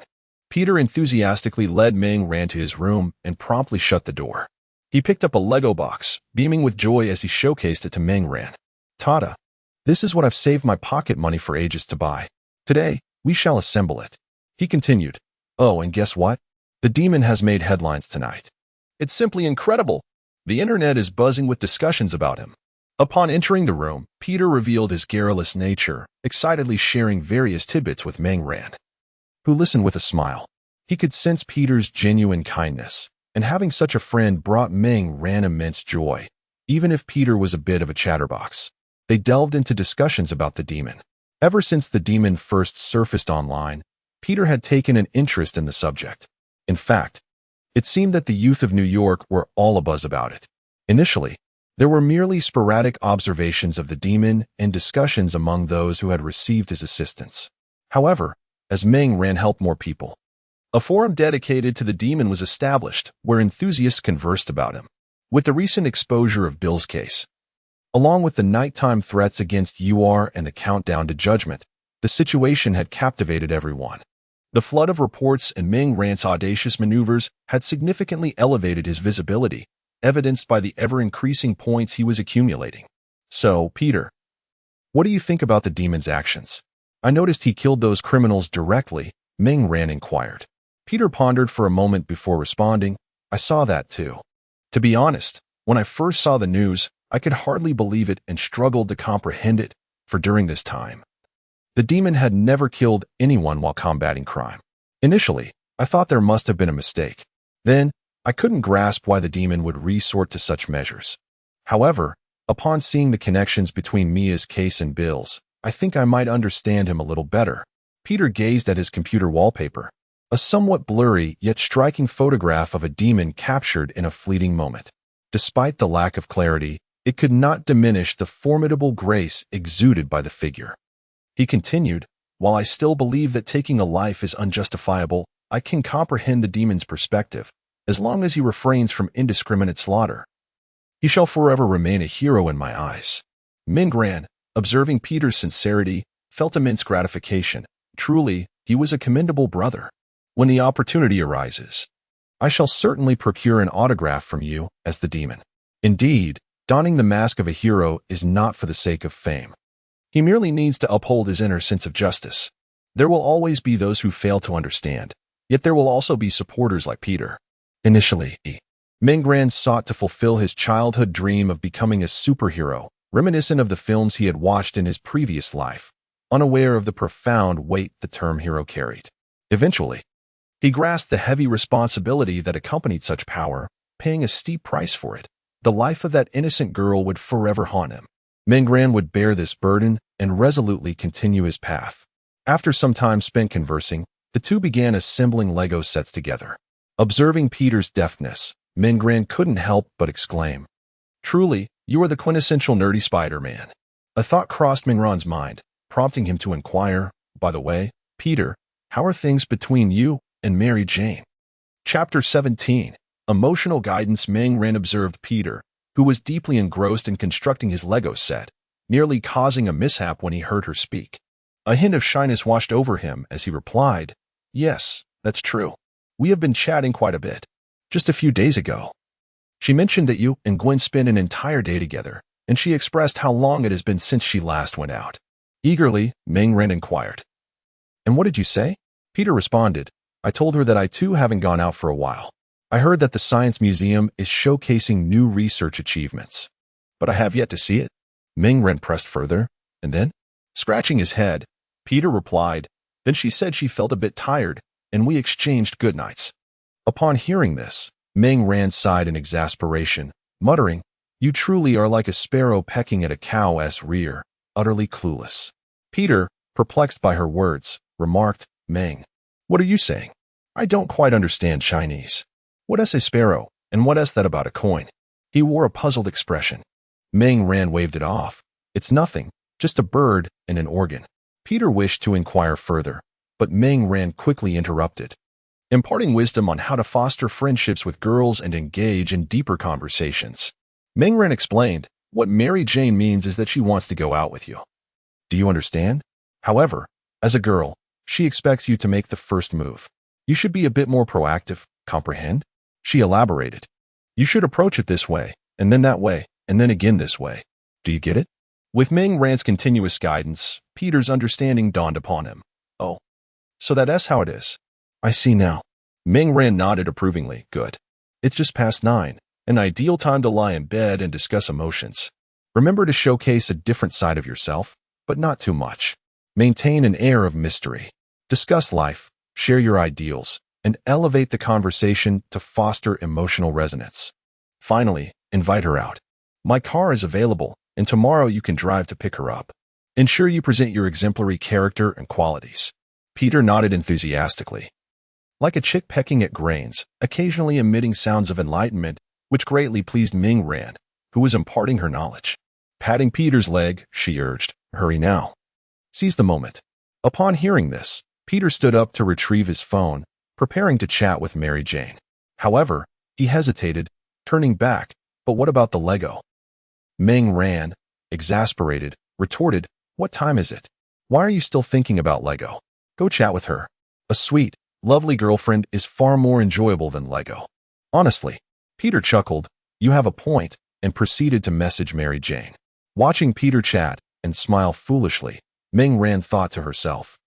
Peter enthusiastically led Meng Ran to his room and promptly shut the door. He picked up a Lego box, beaming with joy as he showcased it to Meng Ran. "Tada, this is what I've saved my pocket money for ages to buy. Today, we shall assemble it." He continued, "Oh, and guess what? The demon has made headlines tonight. It's simply incredible. The internet is buzzing with discussions about him." Upon entering the room, Peter revealed his garrulous nature, excitedly sharing various tidbits with Meng Ran, who listened with a smile. He could sense Peter's genuine kindness, and having such a friend brought Meng Ran immense joy, even if Peter was a bit of a chatterbox. They delved into discussions about the demon. Ever since the demon first surfaced online, Peter had taken an interest in the subject. In fact, it seemed that the youth of New York were all abuzz about it. Initially, there were merely sporadic observations of the demon and discussions among those who had received his assistance. However, as Meng Ran helped more people, a forum dedicated to the demon was established where enthusiasts conversed about him. With the recent exposure of Bill's case, along with the nighttime threats against UR and the countdown to judgment, the situation had captivated everyone. The flood of reports and Meng Ran's audacious maneuvers had significantly elevated his visibility, evidenced by the ever-increasing points he was accumulating. "So, Peter, what do you think about the demon's actions? I noticed he killed those criminals directly," Meng Ran inquired. Peter pondered for a moment before responding, "I saw that too. To be honest, when I first saw the news, I could hardly believe it and struggled to comprehend it, for during this time, the demon had never killed anyone while combating crime. Initially, I thought there must have been a mistake. Then, I couldn't grasp why the demon would resort to such measures. However, upon seeing the connections between Mia's case and Bill's, I think I might understand him a little better." Peter gazed at his computer wallpaper, a somewhat blurry yet striking photograph of a demon captured in a fleeting moment. Despite the lack of clarity, it could not diminish the formidable grace exuded by the figure. He continued, "While I still believe that taking a life is unjustifiable, I can comprehend the demon's perspective. As long as he refrains from indiscriminate slaughter, he shall forever remain a hero in my eyes." Meng Ran, observing Peter's sincerity, felt immense gratification. Truly, he was a commendable brother. "When the opportunity arises, I shall certainly procure an autograph from you as the demon." Indeed, donning the mask of a hero is not for the sake of fame. He merely needs to uphold his inner sense of justice. There will always be those who fail to understand, Yet there will also be supporters like Peter. Initially, Ming Ran sought to fulfill his childhood dream of becoming a superhero, reminiscent of the films he had watched in his previous life, unaware of the profound weight the term hero carried. Eventually, he grasped the heavy responsibility that accompanied such power, paying a steep price for it. The life of that innocent girl would forever haunt him. Ming Ran would bear this burden and resolutely continue his path. After some time spent conversing, the two began assembling Lego sets together. Observing Peter's deftness, Ming Ran couldn't help but exclaim, "Truly, you are the quintessential nerdy Spider-Man." A thought crossed Ming Ran's mind, prompting him to inquire, "By the way, Peter, how are things between you and Mary Jane?" Chapter 17. Emotional Guidance. Ming Ran observed Peter, who was deeply engrossed in constructing his Lego set, nearly causing a mishap when he heard her speak. A hint of shyness washed over him as he replied, "Yes, that's true. We have been chatting quite a bit. Just a few days ago, she mentioned that you and Gwen spent an entire day together, and she expressed how long it has been since she last went out." Eagerly, Ming Ran inquired, "And what did you say?" Peter responded, "I told her that I too haven't gone out for a while. I heard that the Science Museum is showcasing new research achievements, but I have yet to see it." Ming Ran pressed further, and then, scratching his head, Peter replied, "Then she said she felt a bit tired, and we exchanged goodnights." Upon hearing this, Ming Ran sighed in exasperation, muttering, "You truly are like a sparrow pecking at a cow's rear, utterly clueless." Peter, perplexed by her words, remarked, "Ming, what are you saying? I don't quite understand Chinese. What is a sparrow, and what is that about a coin?" He wore a puzzled expression. Ming Ran waved it off. "It's nothing, just a bird and an organ." Peter wished to inquire further, but Ming Ran quickly interrupted, imparting wisdom on how to foster friendships with girls and engage in deeper conversations. Ming Ran explained, "What Mary Jane means is that she wants to go out with you. Do you understand? However, as a girl, she expects you to make the first move. You should be a bit more proactive, comprehend?" She elaborated, "You should approach it this way, and then that way, and then again this way. Do you get it?" With Ming Ran's continuous guidance, Peter's understanding dawned upon him. "Oh, so that's how it is. I see now." Ming Ran nodded approvingly. "Good. It's just past 9, an ideal time to lie in bed and discuss emotions. Remember to showcase a different side of yourself, but not too much. Maintain an air of mystery. Discuss life, share your ideals, and elevate the conversation to foster emotional resonance. Finally, invite her out. My car is available, and tomorrow you can drive to pick her up. Ensure you present your exemplary character and qualities." Peter nodded enthusiastically. Like a chick pecking at grains, occasionally emitting sounds of enlightenment, which greatly pleased Ming Ran, who was imparting her knowledge. Patting Peter's leg, she urged, "Hurry now. Seize the moment." Upon hearing this, Peter stood up to retrieve his phone, preparing to chat with Mary Jane. However, he hesitated, turning back, "But what about the Lego?" Ming Ran, exasperated, retorted, "What time is it? Why are you still thinking about Lego? Go chat with her. A sweet, lovely girlfriend is far more enjoyable than Lego." Honestly, Peter chuckled, "You have a point," and proceeded to message Mary Jane. Watching Peter chat and smile foolishly, Ming Ran thought to herself,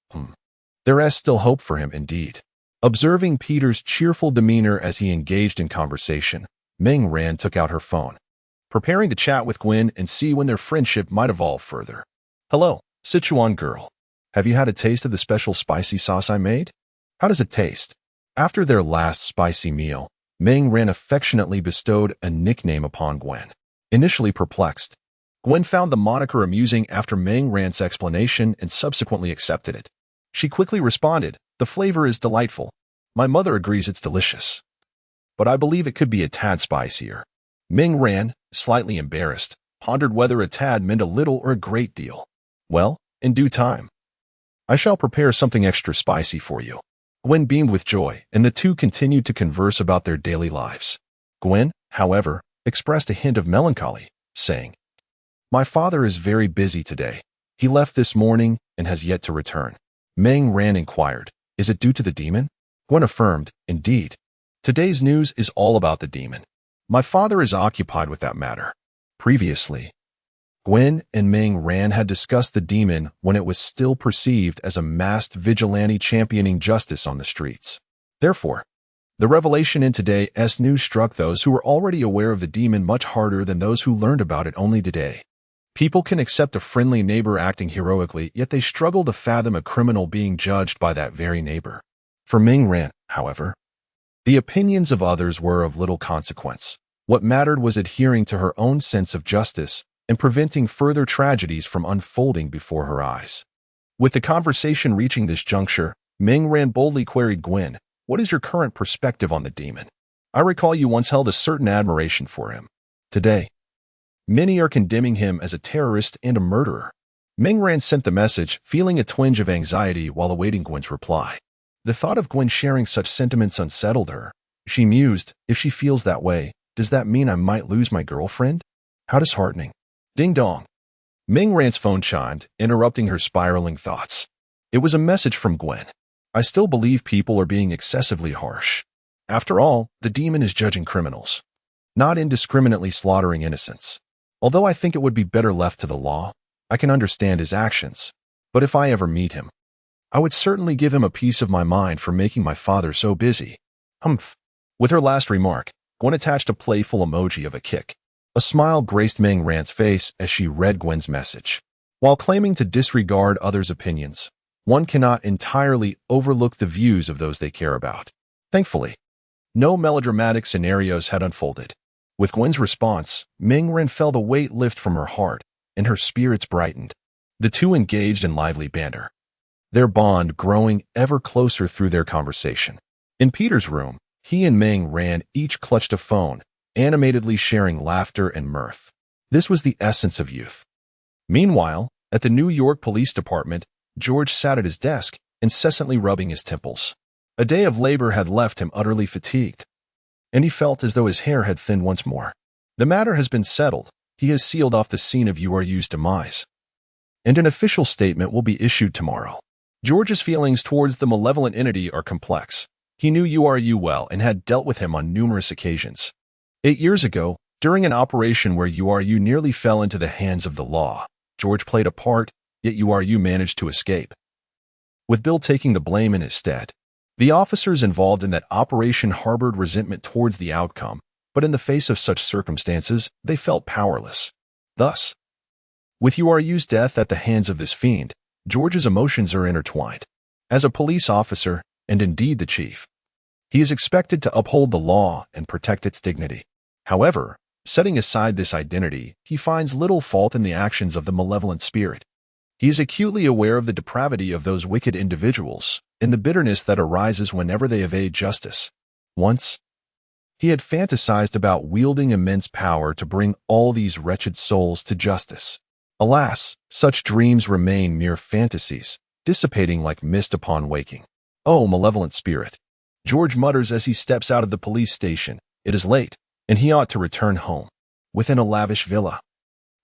there is still hope for him indeed. Observing Peter's cheerful demeanor as he engaged in conversation, Ming Ran took out her phone, preparing to chat with Gwen and see when their friendship might evolve further. "Hello, Sichuan girl. Have you had a taste of the special spicy sauce I made? How does it taste?" After their last spicy meal, Ming Ran affectionately bestowed a nickname upon Gwen. Initially perplexed, Gwen found the moniker amusing after Ming Ran's explanation and subsequently accepted it. She quickly responded, "The flavor is delightful. My mother agrees it's delicious. But I believe it could be a tad spicier." Ming Ran, slightly embarrassed, pondered whether a tad meant a little or a great deal. "Well, in due time. I shall prepare something extra spicy for you." Gwen beamed with joy, and the two continued to converse about their daily lives. Gwen, however, expressed a hint of melancholy, saying, "My father is very busy today. He left this morning and has yet to return." Ming Ran inquired, "Is it due to the demon?" Gwen affirmed, "Indeed. Today's news is all about the demon. My father is occupied with that matter." Previously, Gwen and Ming Ran had discussed the demon when it was still perceived as a masked vigilante championing justice on the streets. Therefore, the revelation in today's news struck those who were already aware of the demon much harder than those who learned about it only today. People can accept a friendly neighbor acting heroically, yet they struggle to fathom a criminal being judged by that very neighbor. For Ming Ran, however, the opinions of others were of little consequence. What mattered was adhering to her own sense of justice and preventing further tragedies from unfolding before her eyes. With the conversation reaching this juncture, Ming Ran boldly queried Gwen, "What is your current perspective on the demon? I recall you once held a certain admiration for him. Today, many are condemning him as a terrorist and a murderer." Ming Ran sent the message, feeling a twinge of anxiety while awaiting Gwen's reply. The thought of Gwen sharing such sentiments unsettled her. She mused, if she feels that way, does that mean I might lose my girlfriend? How disheartening. Ding dong. Ming Ran's phone chimed, interrupting her spiraling thoughts. It was a message from Gwen. I still believe people are being excessively harsh. After all, the demon is judging criminals, not indiscriminately slaughtering innocents. Although I think it would be better left to the law, I can understand his actions. But if I ever meet him, I would certainly give him a piece of my mind for making my father so busy. Humph. With her last remark, Gwen attached a playful emoji of a kick. A smile graced Ming Ran's face as she read Gwen's message. While claiming to disregard others' opinions, one cannot entirely overlook the views of those they care about. Thankfully, no melodramatic scenarios had unfolded. With Gwen's response, Ming Ran felt a weight lift from her heart, and her spirits brightened. The two engaged in lively banter, their bond growing ever closer through their conversation. In Peter's room, he and Ming Ran each clutched a phone, animatedly sharing laughter and mirth. This was the essence of youth. Meanwhile, at the New York Police Department, George sat at his desk, incessantly rubbing his temples. A day of labor had left him utterly fatigued, and he felt as though his hair had thinned once more. The matter has been settled. He has sealed off the scene of URU's demise, and an official statement will be issued tomorrow. George's feelings towards the malevolent entity are complex. He knew URU well and had dealt with him on numerous occasions. 8 years ago, during an operation where URU nearly fell into the hands of the law, George played a part, yet URU managed to escape, with Bill taking the blame in his stead. The officers involved in that operation harbored resentment towards the outcome, but in the face of such circumstances, they felt powerless. Thus, with URU's death at the hands of this fiend, George's emotions are intertwined. As a police officer, and indeed the chief, he is expected to uphold the law and protect its dignity. However, setting aside this identity, he finds little fault in the actions of the malevolent spirit. He is acutely aware of the depravity of those wicked individuals and the bitterness that arises whenever they evade justice. Once, he had fantasized about wielding immense power to bring all these wretched souls to justice. Alas, such dreams remain mere fantasies, dissipating like mist upon waking. Oh, malevolent spirit, George mutters as he steps out of the police station. It is late, and he ought to return home. Within a lavish villa,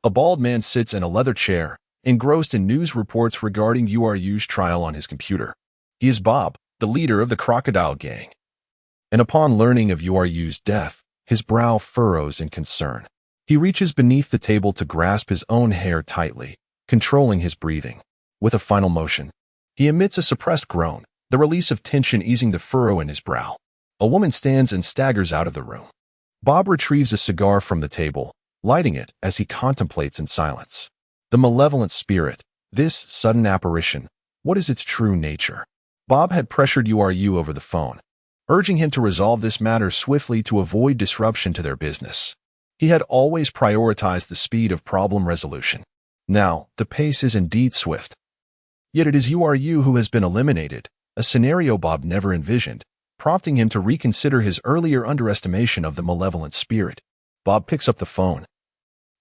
a bald man sits in a leather chair, engrossed in news reports regarding URU's trial on his computer. He is Bob, the leader of the Crocodile Gang. And upon learning of URU's death, his brow furrows in concern. He reaches beneath the table to grasp his own hair tightly, controlling his breathing. With a final motion, he emits a suppressed groan, the release of tension easing the furrow in his brow. A woman stands and staggers out of the room. Bob retrieves a cigar from the table, lighting it as he contemplates in silence. The malevolent spirit, this sudden apparition, what is its true nature? Bob had pressured URU over the phone, urging him to resolve this matter swiftly to avoid disruption to their business. He had always prioritized the speed of problem resolution. Now, the pace is indeed swift. Yet it is URU who has been eliminated, a scenario Bob never envisioned, prompting him to reconsider his earlier underestimation of the malevolent spirit. Bob picks up the phone,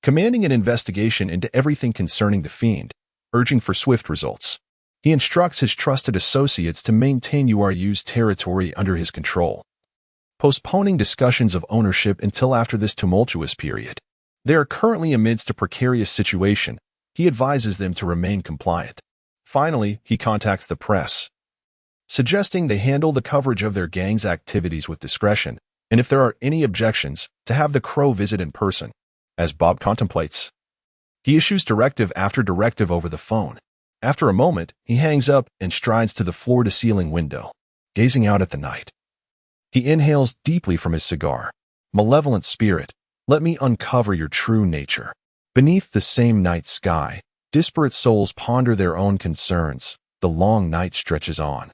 commanding an investigation into everything concerning the fiend, urging for swift results. He instructs his trusted associates to maintain URU's territory under his control, postponing discussions of ownership until after this tumultuous period. They are currently amidst a precarious situation. He advises them to remain compliant. Finally, he contacts the press, suggesting they handle the coverage of their gang's activities with discretion, and if there are any objections, to have the Crow visit in person. As Bob contemplates, he issues directive after directive over the phone. After a moment, he hangs up and strides to the floor-to-ceiling window, gazing out at the night. He inhales deeply from his cigar. Malevolent spirit, let me uncover your true nature. Beneath the same night sky, disparate souls ponder their own concerns. The long night stretches on,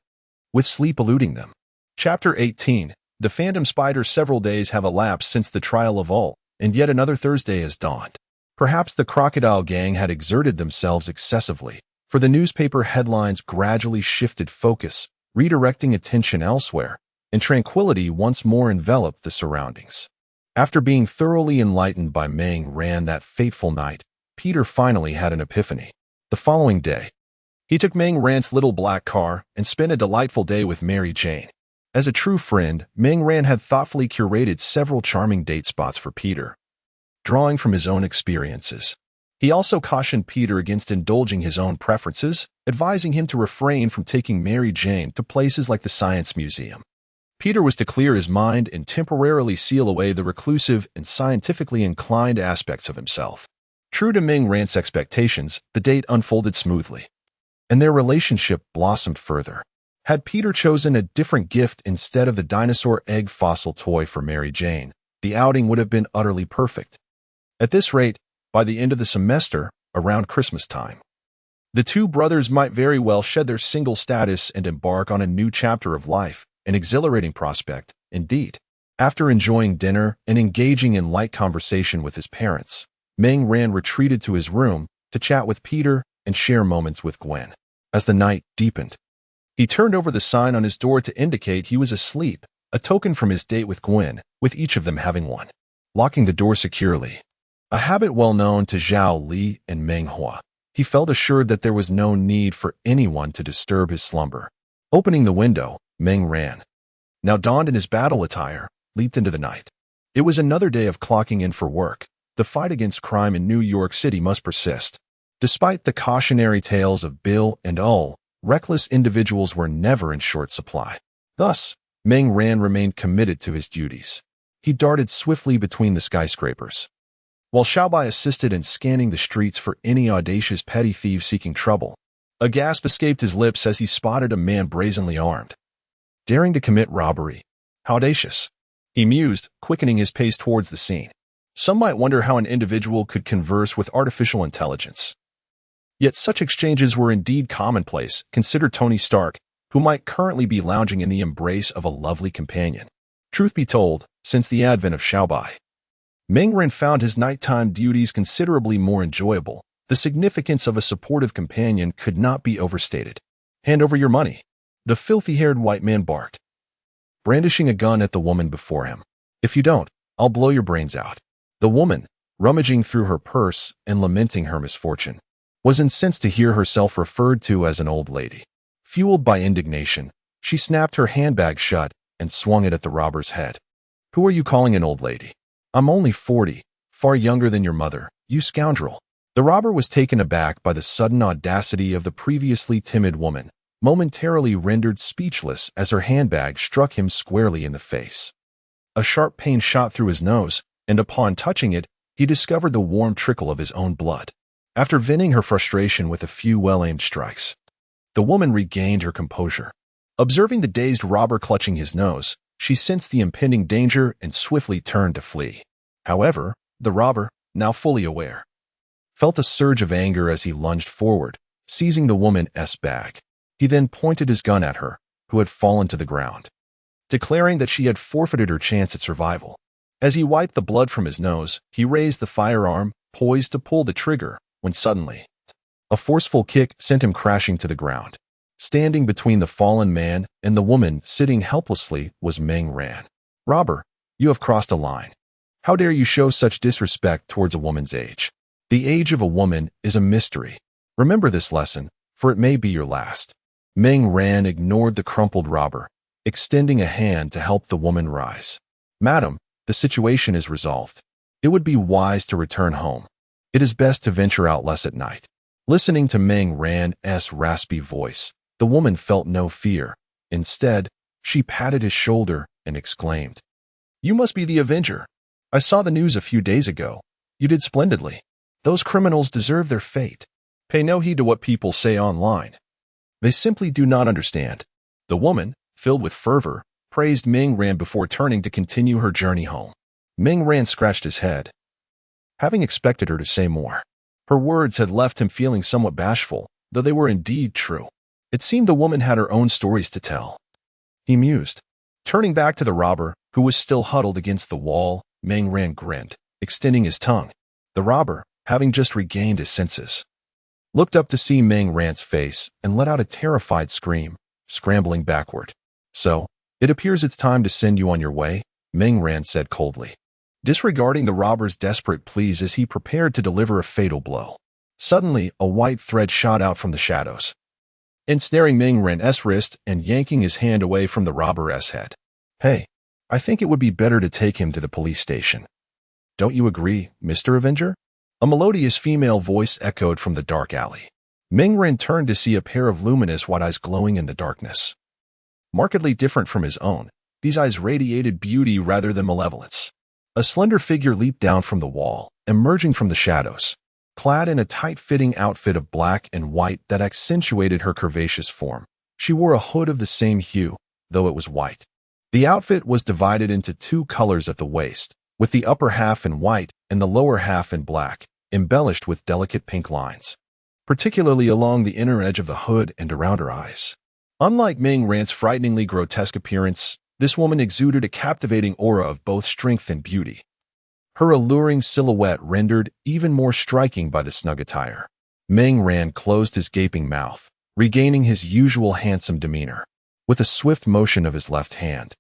with sleep eluding them. Chapter 18. The Phantom Spider. Several days have elapsed since the trial of all, and yet another Thursday has dawned. Perhaps the Crocodile Gang had exerted themselves excessively, for the newspaper headlines gradually shifted focus, redirecting attention elsewhere, and tranquility once more enveloped the surroundings. After being thoroughly enlightened by Meng Ran that fateful night, Peter finally had an epiphany. The following day, he took Meng Ran's little black car and spent a delightful day with Mary Jane. As a true friend, Meng Ran had thoughtfully curated several charming date spots for Peter, drawing from his own experiences. He also cautioned Peter against indulging his own preferences, advising him to refrain from taking Mary Jane to places like the Science Museum. Peter was to clear his mind and temporarily seal away the reclusive and scientifically inclined aspects of himself. True to Meng Ran's expectations, the date unfolded smoothly, and their relationship blossomed further. Had Peter chosen a different gift instead of the dinosaur egg fossil toy for Mary Jane, the outing would have been utterly perfect. At this rate, by the end of the semester, around Christmas time, the two brothers might very well shed their single status and embark on a new chapter of life, an exhilarating prospect, indeed. After enjoying dinner and engaging in light conversation with his parents, Meng Ran retreated to his room to chat with Peter and share moments with Gwen. As the night deepened, he turned over the sign on his door to indicate he was asleep, a token from his date with Gwen, with each of them having one. Locking the door securely, a habit well known to Zhao Li and Meng Hua, he felt assured that there was no need for anyone to disturb his slumber. Opening the window, Meng Ran, now donned in his battle attire, leaped into the night. It was another day of clocking in for work. The fight against crime in New York City must persist. Despite the cautionary tales of Bill and Ul, reckless individuals were never in short supply. Thus, Meng Ran remained committed to his duties. He darted swiftly between the skyscrapers, while Xiaobai assisted in scanning the streets for any audacious petty thief seeking trouble. A gasp escaped his lips as he spotted a man brazenly armed, daring to commit robbery. How audacious, he mused, quickening his pace towards the scene. Some might wonder how an individual could converse with artificial intelligence. Yet such exchanges were indeed commonplace. Consider Tony Stark, who might currently be lounging in the embrace of a lovely companion. Truth be told, since the advent of Xiaobai, Meng Ran found his nighttime duties considerably more enjoyable. The significance of a supportive companion could not be overstated. Hand over your money, the filthy-haired white man barked, brandishing a gun at the woman before him. If you don't, I'll blow your brains out. The woman, rummaging through her purse and lamenting her misfortune, was incensed to hear herself referred to as an old lady. Fueled by indignation, she snapped her handbag shut and swung it at the robber's head. Who are you calling an old lady? I'm only 40, far younger than your mother, you scoundrel. The robber was taken aback by the sudden audacity of the previously timid woman, momentarily rendered speechless as her handbag struck him squarely in the face. A sharp pain shot through his nose, and upon touching it, he discovered the warm trickle of his own blood. After venting her frustration with a few well-aimed strikes, the woman regained her composure. Observing the dazed robber clutching his nose, she sensed the impending danger and swiftly turned to flee. However, the robber, now fully aware, felt a surge of anger as he lunged forward, seizing the woman's bag. He then pointed his gun at her, who had fallen to the ground, declaring that she had forfeited her chance at survival. As he wiped the blood from his nose, he raised the firearm, poised to pull the trigger, when suddenly, a forceful kick sent him crashing to the ground. Standing between the fallen man and the woman sitting helplessly was Meng Ran. Robber, you have crossed a line. How dare you show such disrespect towards a woman's age? The age of a woman is a mystery. Remember this lesson, for it may be your last. Meng Ran ignored the crumpled robber, extending a hand to help the woman rise. Madam, the situation is resolved. It would be wise to return home. It is best to venture out less at night. Listening to Meng Ran's raspy voice, the woman felt no fear. Instead, she patted his shoulder and exclaimed, You must be the Avenger. I saw the news a few days ago. You did splendidly. Those criminals deserve their fate. Pay no heed to what people say online. They simply do not understand. The woman, filled with fervor, praised Ming Ran before turning to continue her journey home. Ming Ran scratched his head, having expected her to say more. Her words had left him feeling somewhat bashful, though they were indeed true. It seemed the woman had her own stories to tell. He mused. Turning back to the robber, who was still huddled against the wall, Ming Ran grinned, extending his tongue. The robber, having just regained his senses, looked up to see Ming Ran's face and let out a terrified scream, scrambling backward. So, it appears it's time to send you on your way, Ming Ran said coldly, disregarding the robber's desperate pleas as he prepared to deliver a fatal blow. Suddenly, a white thread shot out from the shadows, ensnaring Ming Ran's wrist and yanking his hand away from the robber's head. Hey, I think it would be better to take him to the police station. Don't you agree, Mr. Avenger? A melodious female voice echoed from the dark alley. Ming Ran turned to see a pair of luminous white eyes glowing in the darkness. Markedly different from his own, these eyes radiated beauty rather than malevolence. A slender figure leaped down from the wall, emerging from the shadows, clad in a tight-fitting outfit of black and white that accentuated her curvaceous form. She wore a hood of the same hue, though it was white. The outfit was divided into two colors at the waist, with the upper half in white and the lower half in black, embellished with delicate pink lines, particularly along the inner edge of the hood and around her eyes. Unlike Ming Ran's frighteningly grotesque appearance, this woman exuded a captivating aura of both strength and beauty, her alluring silhouette rendered even more striking by the snug attire. Ming Ran closed his gaping mouth, regaining his usual handsome demeanor. With a swift motion of his left hand,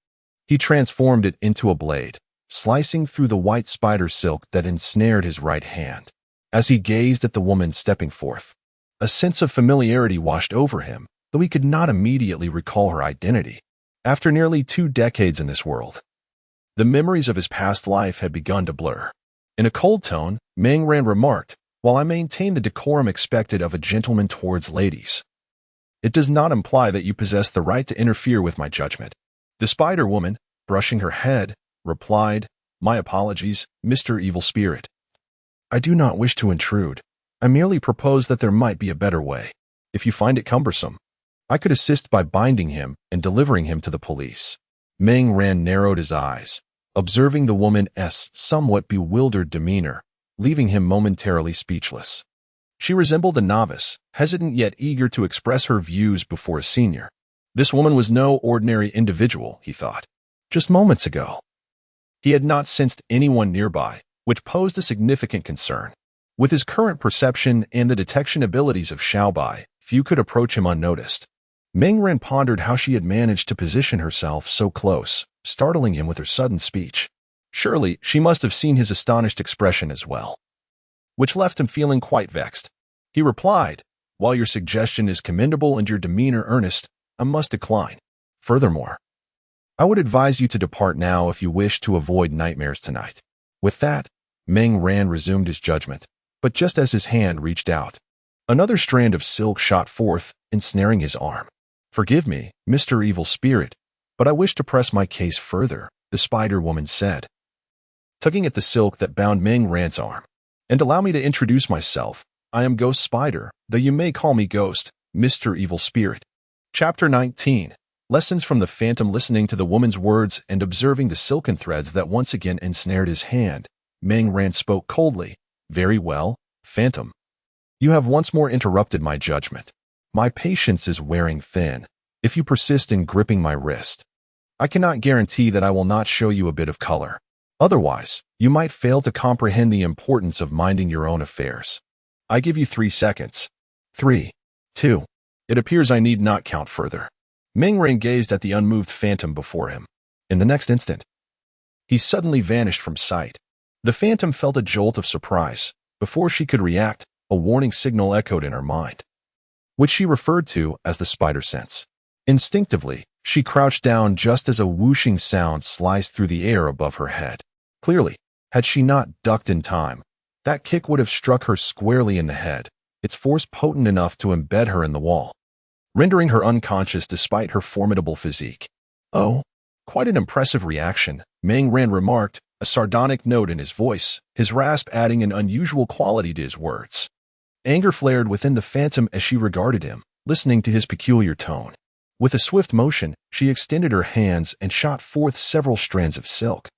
he transformed it into a blade, slicing through the white spider silk that ensnared his right hand. As he gazed at the woman stepping forth, a sense of familiarity washed over him, though he could not immediately recall her identity. After nearly 2 decades in this world, the memories of his past life had begun to blur. In a cold tone, Ming Ran remarked, "While I maintain the decorum expected of a gentleman towards ladies, it does not imply that you possess the right to interfere with my judgment." The spider woman, brushing her head, replied, "My apologies, Mr. Evil Spirit. I do not wish to intrude. I merely propose that there might be a better way. If you find it cumbersome, I could assist by binding him and delivering him to the police." Ming Ran narrowed his eyes, observing the woman's somewhat bewildered demeanor, leaving him momentarily speechless. She resembled a novice, hesitant yet eager to express her views before a senior. This woman was no ordinary individual, he thought. Just moments ago, he had not sensed anyone nearby, which posed a significant concern. With his current perception and the detection abilities of Xiaobai, few could approach him unnoticed. Ming Ran pondered how she had managed to position herself so close, startling him with her sudden speech. Surely, she must have seen his astonished expression as well, which left him feeling quite vexed. He replied, "While your suggestion is commendable and your demeanor earnest, I must decline. Furthermore, I would advise you to depart now if you wish to avoid nightmares tonight." With that, Ming Ran resumed his judgment, but just as his hand reached out, another strand of silk shot forth, ensnaring his arm. "Forgive me, Mr. Evil Spirit, but I wish to press my case further," the spider woman said, tugging at the silk that bound Ming Ran's arm. "And allow me to introduce myself. I am Ghost Spider, though you may call me Ghost, Mr. Evil Spirit." Chapter 19. Lessons from the Phantom. Listening to the woman's words and observing the silken threads that once again ensnared his hand, Ming Ran spoke coldly. "Very well, Phantom. You have once more interrupted my judgment. My patience is wearing thin. If you persist in gripping my wrist, I cannot guarantee that I will not show you a bit of color. Otherwise, you might fail to comprehend the importance of minding your own affairs. I give you 3 seconds. 3, 2. It appears I need not count further." Ming Ran gazed at the unmoved phantom before him. In the next instant, he suddenly vanished from sight. The phantom felt a jolt of surprise. Before she could react, a warning signal echoed in her mind, which she referred to as the spider sense. Instinctively, she crouched down just as a whooshing sound sliced through the air above her head. Clearly, had she not ducked in time, that kick would have struck her squarely in the head, its force potent enough to embed her in the wall, rendering her unconscious despite her formidable physique. "Oh, quite an impressive reaction," Ming Ran remarked, a sardonic note in his voice, his rasp adding an unusual quality to his words. Anger flared within the phantom as she regarded him, listening to his peculiar tone. With a swift motion, she extended her hands and shot forth several strands of silk,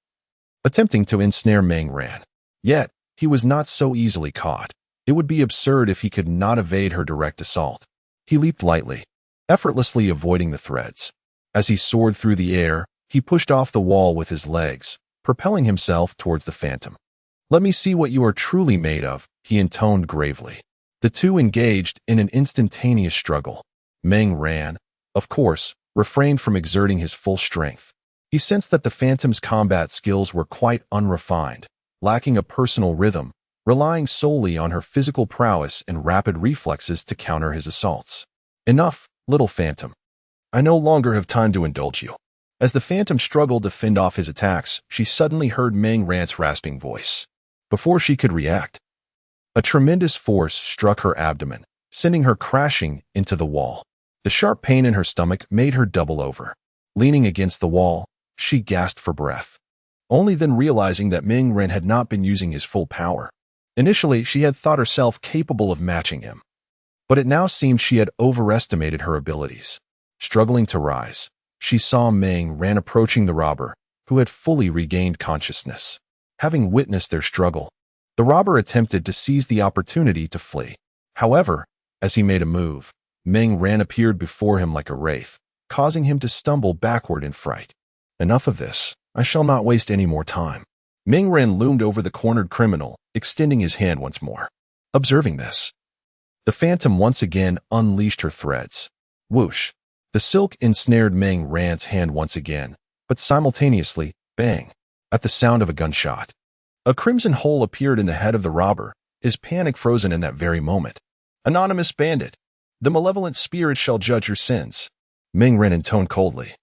attempting to ensnare Meng Ran. Yet, he was not so easily caught. It would be absurd if he could not evade her direct assault. He leaped lightly, effortlessly avoiding the threads. As he soared through the air, he pushed off the wall with his legs, propelling himself towards the phantom. "Let me see what you are truly made of," he intoned gravely. The two engaged in an instantaneous struggle. Meng Ran, of course, refrained from exerting his full strength. He sensed that the phantom's combat skills were quite unrefined, lacking a personal rhythm, relying solely on her physical prowess and rapid reflexes to counter his assaults. "Enough, little phantom. I no longer have time to indulge you." As the phantom struggled to fend off his attacks, she suddenly heard Meng Ran's rasping voice. Before she could react, a tremendous force struck her abdomen, sending her crashing into the wall. The sharp pain in her stomach made her double over. Leaning against the wall, she gasped for breath, only then realizing that Meng Ran had not been using his full power. Initially, she had thought herself capable of matching him, but it now seemed she had overestimated her abilities. Struggling to rise, she saw Meng Ran approaching the robber, who had fully regained consciousness. Having witnessed their struggle, the robber attempted to seize the opportunity to flee. However, as he made a move, Meng Ran appeared before him like a wraith, causing him to stumble backward in fright. "Enough of this. I shall not waste any more time." Meng Ran loomed over the cornered criminal, extending his hand once more. Observing this, the phantom once again unleashed her threads. Whoosh! The silk ensnared Meng Ran's hand once again, but simultaneously, bang! At the sound of a gunshot, a crimson hole appeared in the head of the robber, his panic frozen in that very moment. "Anonymous bandit, the malevolent spirit shall judge your sins," Meng Ran intoned coldly,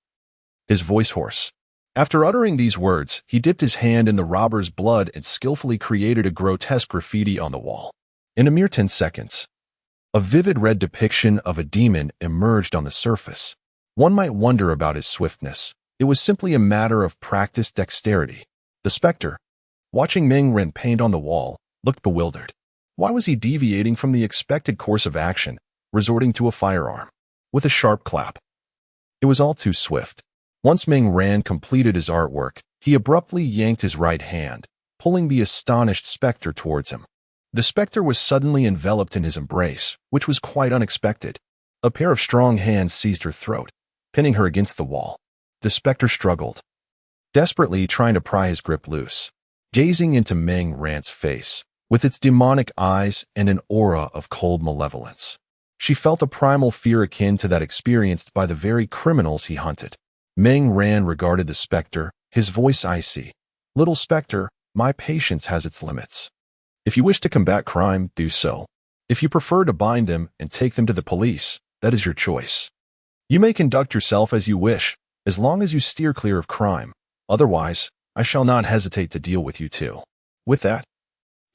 his voice hoarse. After uttering these words, he dipped his hand in the robber's blood and skillfully created a grotesque graffiti on the wall. In a mere 10 seconds, a vivid red depiction of a demon emerged on the surface. One might wonder about his swiftness. It was simply a matter of practiced dexterity. The specter, watching Meng Ran paint on the wall, looked bewildered. Why was he deviating from the expected course of action, resorting to a firearm? With a sharp clap, it was all too swift. Once Meng Ran completed his artwork, he abruptly yanked his right hand, pulling the astonished specter towards him. The specter was suddenly enveloped in his embrace, which was quite unexpected. A pair of strong hands seized her throat, pinning her against the wall. The specter struggled, desperately trying to pry his grip loose. Gazing into Meng Ran's face, with its demonic eyes and an aura of cold malevolence, she felt a primal fear akin to that experienced by the very criminals he hunted. Meng Ran regarded the specter, his voice icy. "Little specter, my patience has its limits. If you wish to combat crime, do so. If you prefer to bind them and take them to the police, that is your choice. You may conduct yourself as you wish, as long as you steer clear of crime. Otherwise, I shall not hesitate to deal with you too." With that,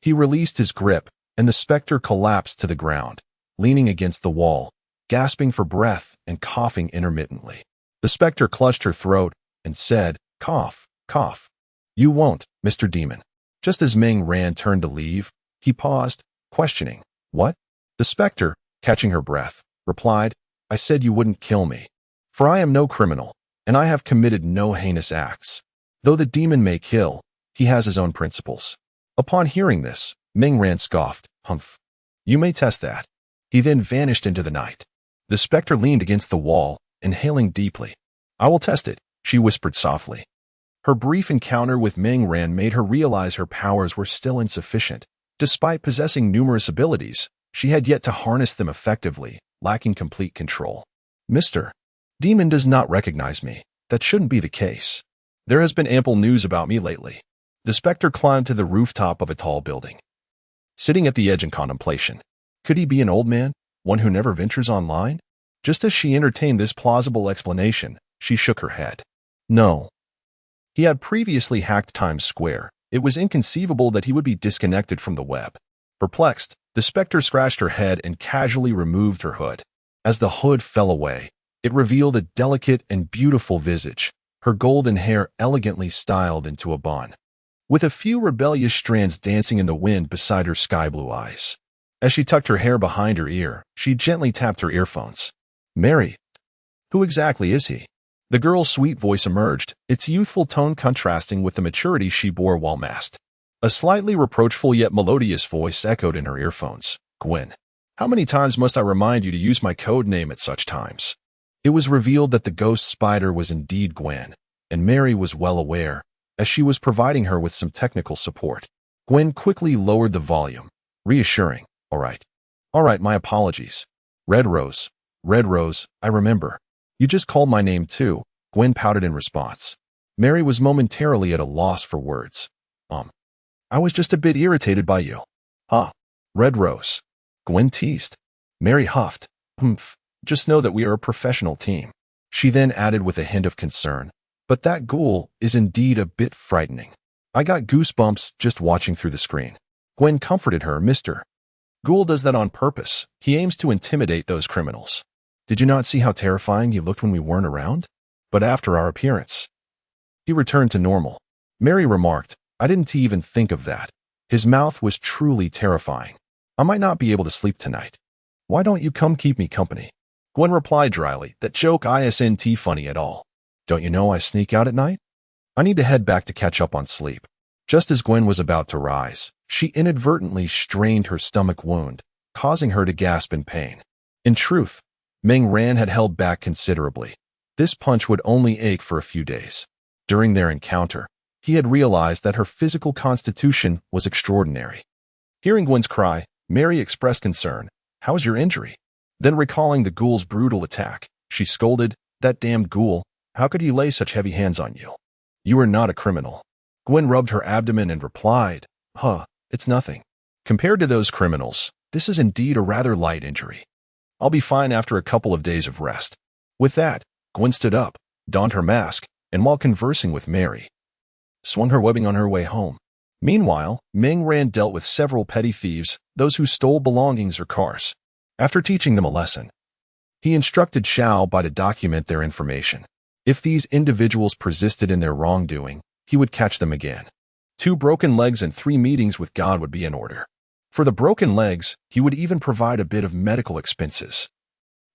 he released his grip, and the specter collapsed to the ground, leaning against the wall, gasping for breath and coughing intermittently. The specter clutched her throat and said, "Cough, cough. You won't, Mr. Demon." Just as Meng Ran turned to leave, he paused, questioning, "What?" The specter, catching her breath, replied, "I said you wouldn't kill me. For I am no criminal, and I have committed no heinous acts. Though the demon may kill, he has his own principles." Upon hearing this, Meng Ran scoffed, "Humph. You may test that." He then vanished into the night. The specter leaned against the wall, inhaling deeply. "I will test it," she whispered softly. Her brief encounter with Meng Ran made her realize her powers were still insufficient. Despite possessing numerous abilities, she had yet to harness them effectively, lacking complete control. "Mr. Demon does not recognize me. That shouldn't be the case. There has been ample news about me lately." The specter climbed to the rooftop of a tall building, sitting at the edge in contemplation. Could he be an old man, one who never ventures online? Just as she entertained this plausible explanation, she shook her head. No. He had previously hacked Times Square. It was inconceivable that he would be disconnected from the web. Perplexed, the specter scratched her head and casually removed her hood. As the hood fell away, it revealed a delicate and beautiful visage, her golden hair elegantly styled into a bun, with a few rebellious strands dancing in the wind beside her sky-blue eyes. As she tucked her hair behind her ear, she gently tapped her earphones. "Mary." Who exactly is he? The girl's sweet voice emerged, its youthful tone contrasting with the maturity she bore while masked. A slightly reproachful yet melodious voice echoed in her earphones. Gwen. How many times must I remind you to use my code name at such times? It was revealed that the ghost spider was indeed Gwen, and Mary was well aware, as she was providing her with some technical support. Gwen quickly lowered the volume, reassuring, All right, my apologies. Red Rose, I remember. You just called my name too, Gwen pouted in response. Mary was momentarily at a loss for words. I was just a bit irritated by you. Huh. Red Rose. Gwen teased. Mary huffed. Just know that we are a professional team. She then added with a hint of concern. But that ghoul is indeed a bit frightening. I got goosebumps just watching through the screen. Gwen comforted her, Mr. Ghoul does that on purpose. He aims to intimidate those criminals. Did you not see how terrifying he looked when we weren't around? But after our appearance, he returned to normal. Mary remarked, I didn't even think of that. His mouth was truly terrifying. I might not be able to sleep tonight. Why don't you come keep me company? Gwen replied dryly, that joke isn't funny at all. Don't you know I sneak out at night? I need to head back to catch up on sleep. Just as Gwen was about to rise, she inadvertently strained her stomach wound, causing her to gasp in pain. In truth, Meng Ran had held back considerably. This punch would only ache for a few days. During their encounter, he had realized that her physical constitution was extraordinary. Hearing Gwen's cry, Mary expressed concern. How's your injury? Then recalling the ghoul's brutal attack, she scolded, That damned ghoul, how could he lay such heavy hands on you? You are not a criminal. Gwen rubbed her abdomen and replied, It's nothing. Compared to those criminals, this is indeed a rather light injury. I'll be fine after a couple of days of rest. With that, Gwen stood up, donned her mask, and while conversing with Mary, swung her webbing on her way home. Meanwhile, Meng Ran dealt with several petty thieves, those who stole belongings or cars. After teaching them a lesson, he instructed Xiao Bai to document their information. If these individuals persisted in their wrongdoing, he would catch them again. 2 broken legs and 3 meetings with God would be in order. For the broken legs, he would even provide a bit of medical expenses,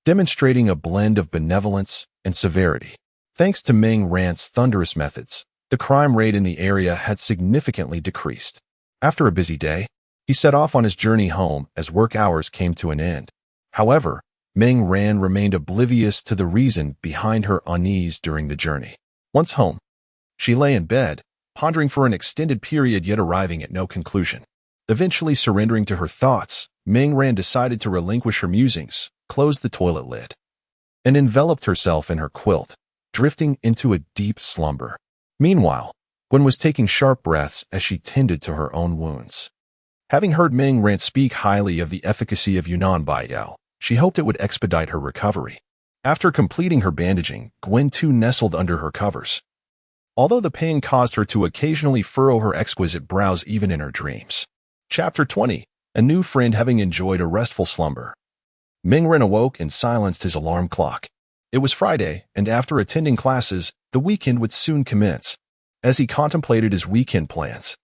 demonstrating a blend of benevolence and severity. Thanks to Meng Ran's thunderous methods, the crime rate in the area had significantly decreased. After a busy day, he set off on his journey home as work hours came to an end. However, Meng Ran remained oblivious to the reason behind her unease during the journey. Once home, she lay in bed, pondering for an extended period yet arriving at no conclusion. Eventually surrendering to her thoughts, Meng Ran decided to relinquish her musings, closed the toilet lid, and enveloped herself in her quilt, drifting into a deep slumber. Meanwhile, Gwen was taking sharp breaths as she tended to her own wounds. Having heard Meng Ran speak highly of the efficacy of Yunnan Baiyao, she hoped it would expedite her recovery. After completing her bandaging, Gwen too nestled under her covers, although the pain caused her to occasionally furrow her exquisite brows even in her dreams. Chapter 20. A new friend having enjoyed a restful slumber. Meng Ran awoke and silenced his alarm clock. It was Friday, and after attending classes, the weekend would soon commence. As he contemplated his weekend plans,